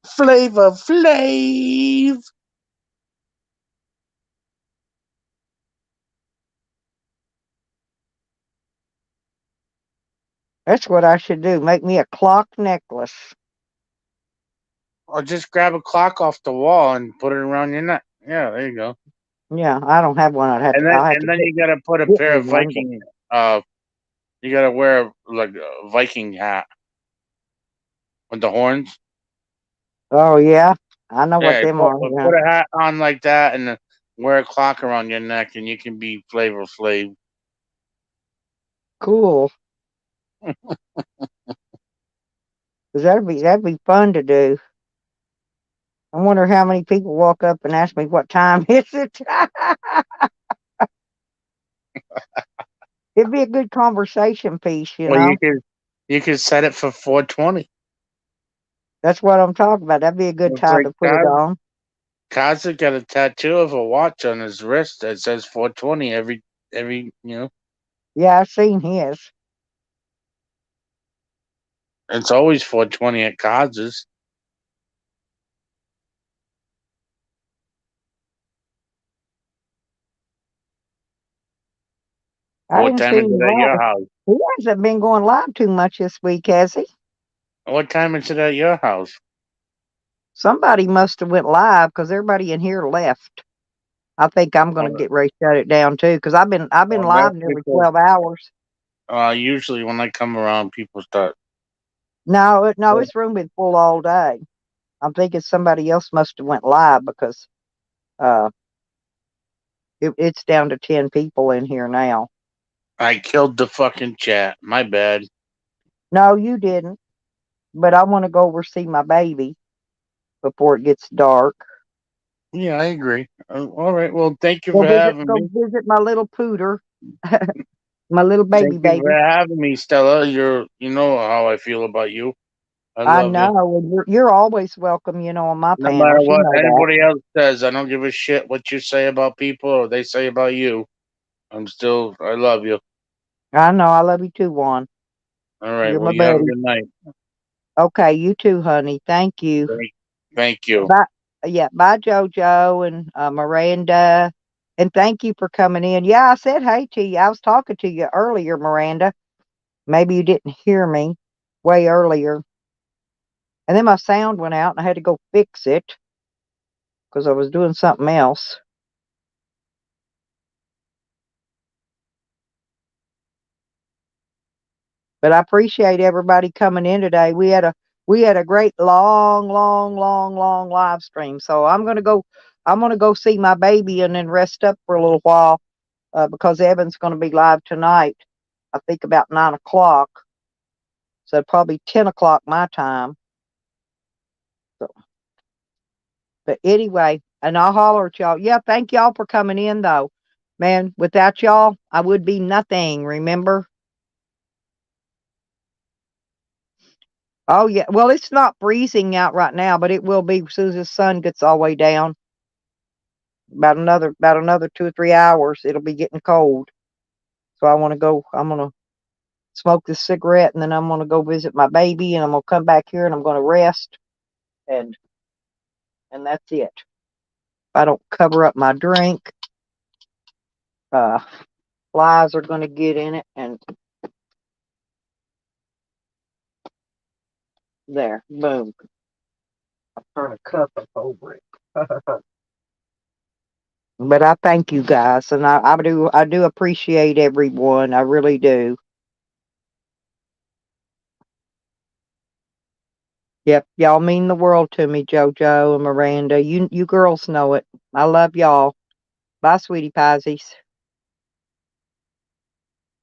Flavor Flav. That's what I should do. Make me a clock necklace. Or just grab a clock off the wall and put it around your neck. Yeah, there you go. Yeah, I don't have one. I'll have to And then you gotta put a get pair me of one. Viking you gotta wear like a Viking hat with the horns. Oh yeah, I know what Yeah, them are. Yeah. put a hat on like that and wear a clock around your neck and you can be Flavor Flav. Cool. 'Cause that'd be fun to do. I wonder how many people walk up and ask me what time is it. It'd be a good conversation piece, you Well, know. you could set it for 420. That's what I'm talking about. That'd be a good It's time like to put it on. Kaza got a tattoo of a watch on his wrist that says 420 every Yeah, I've seen his. it's always 420 at Kaza's. I What didn't time see is him it at your live. house? He hasn't been going live too much this week, has he? What time is it at your house? Somebody must have went live because everybody in here left. I think I'm gonna get ready to shut it down too because I've been live That's nearly because 12 hours. usually when I come around, people start. No, this room been full all day. I'm thinking somebody else must have went live because uh it's down to 10 people in here now. I killed the fucking chat. My bad. No, you didn't. But I want to go over see my baby before it gets dark. Yeah, I agree. All right. Well, thank you Go for having go me. visit my little pooter, my little baby Thank you baby. for having me, Stella. You know how I feel about you. I I love you. know, and you're always welcome, you know, on my No matter panels. You what know that. anybody else says, I don't give a shit what you say about people or they say about you. I love you. I know. I love you too, Juan. All right. You're Well, my you have a buddy. good night. Okay, you too, honey. Thank you. Thank you. Bye. Yeah, bye, JoJo and Miranda. And thank you for coming in. Yeah, I said hey to you. I was talking to you earlier, Miranda. Maybe you didn't hear me way earlier. And then my sound went out and I had to go fix it because I was doing something else. But I appreciate everybody coming in today. We had a great long live stream. So I'm gonna go see my baby and then rest up for a little while because Evan's gonna be live tonight. I think about 9 o'clock. So probably 10 o'clock my time. So, but anyway, and I'll holler at y'all. Yeah, thank y'all for coming in though. Man, without y'all, I would be nothing, remember? Oh yeah. Well, it's not freezing out right now, but it will be as soon as the sun gets all the way down. About another 2 or 3 hours, it'll be getting cold. So I'm gonna smoke this cigarette and then I'm gonna go visit my baby and I'm gonna come back here and I'm gonna rest and that's it. If I don't cover up my drink. flies are going to get in it. And there, boom. I turn a cup up over it. But I thank you guys, and I do appreciate everyone. I really do. Yep, y'all mean the world to me, JoJo and Miranda. You girls know it. I love y'all. Bye, sweetie piesies.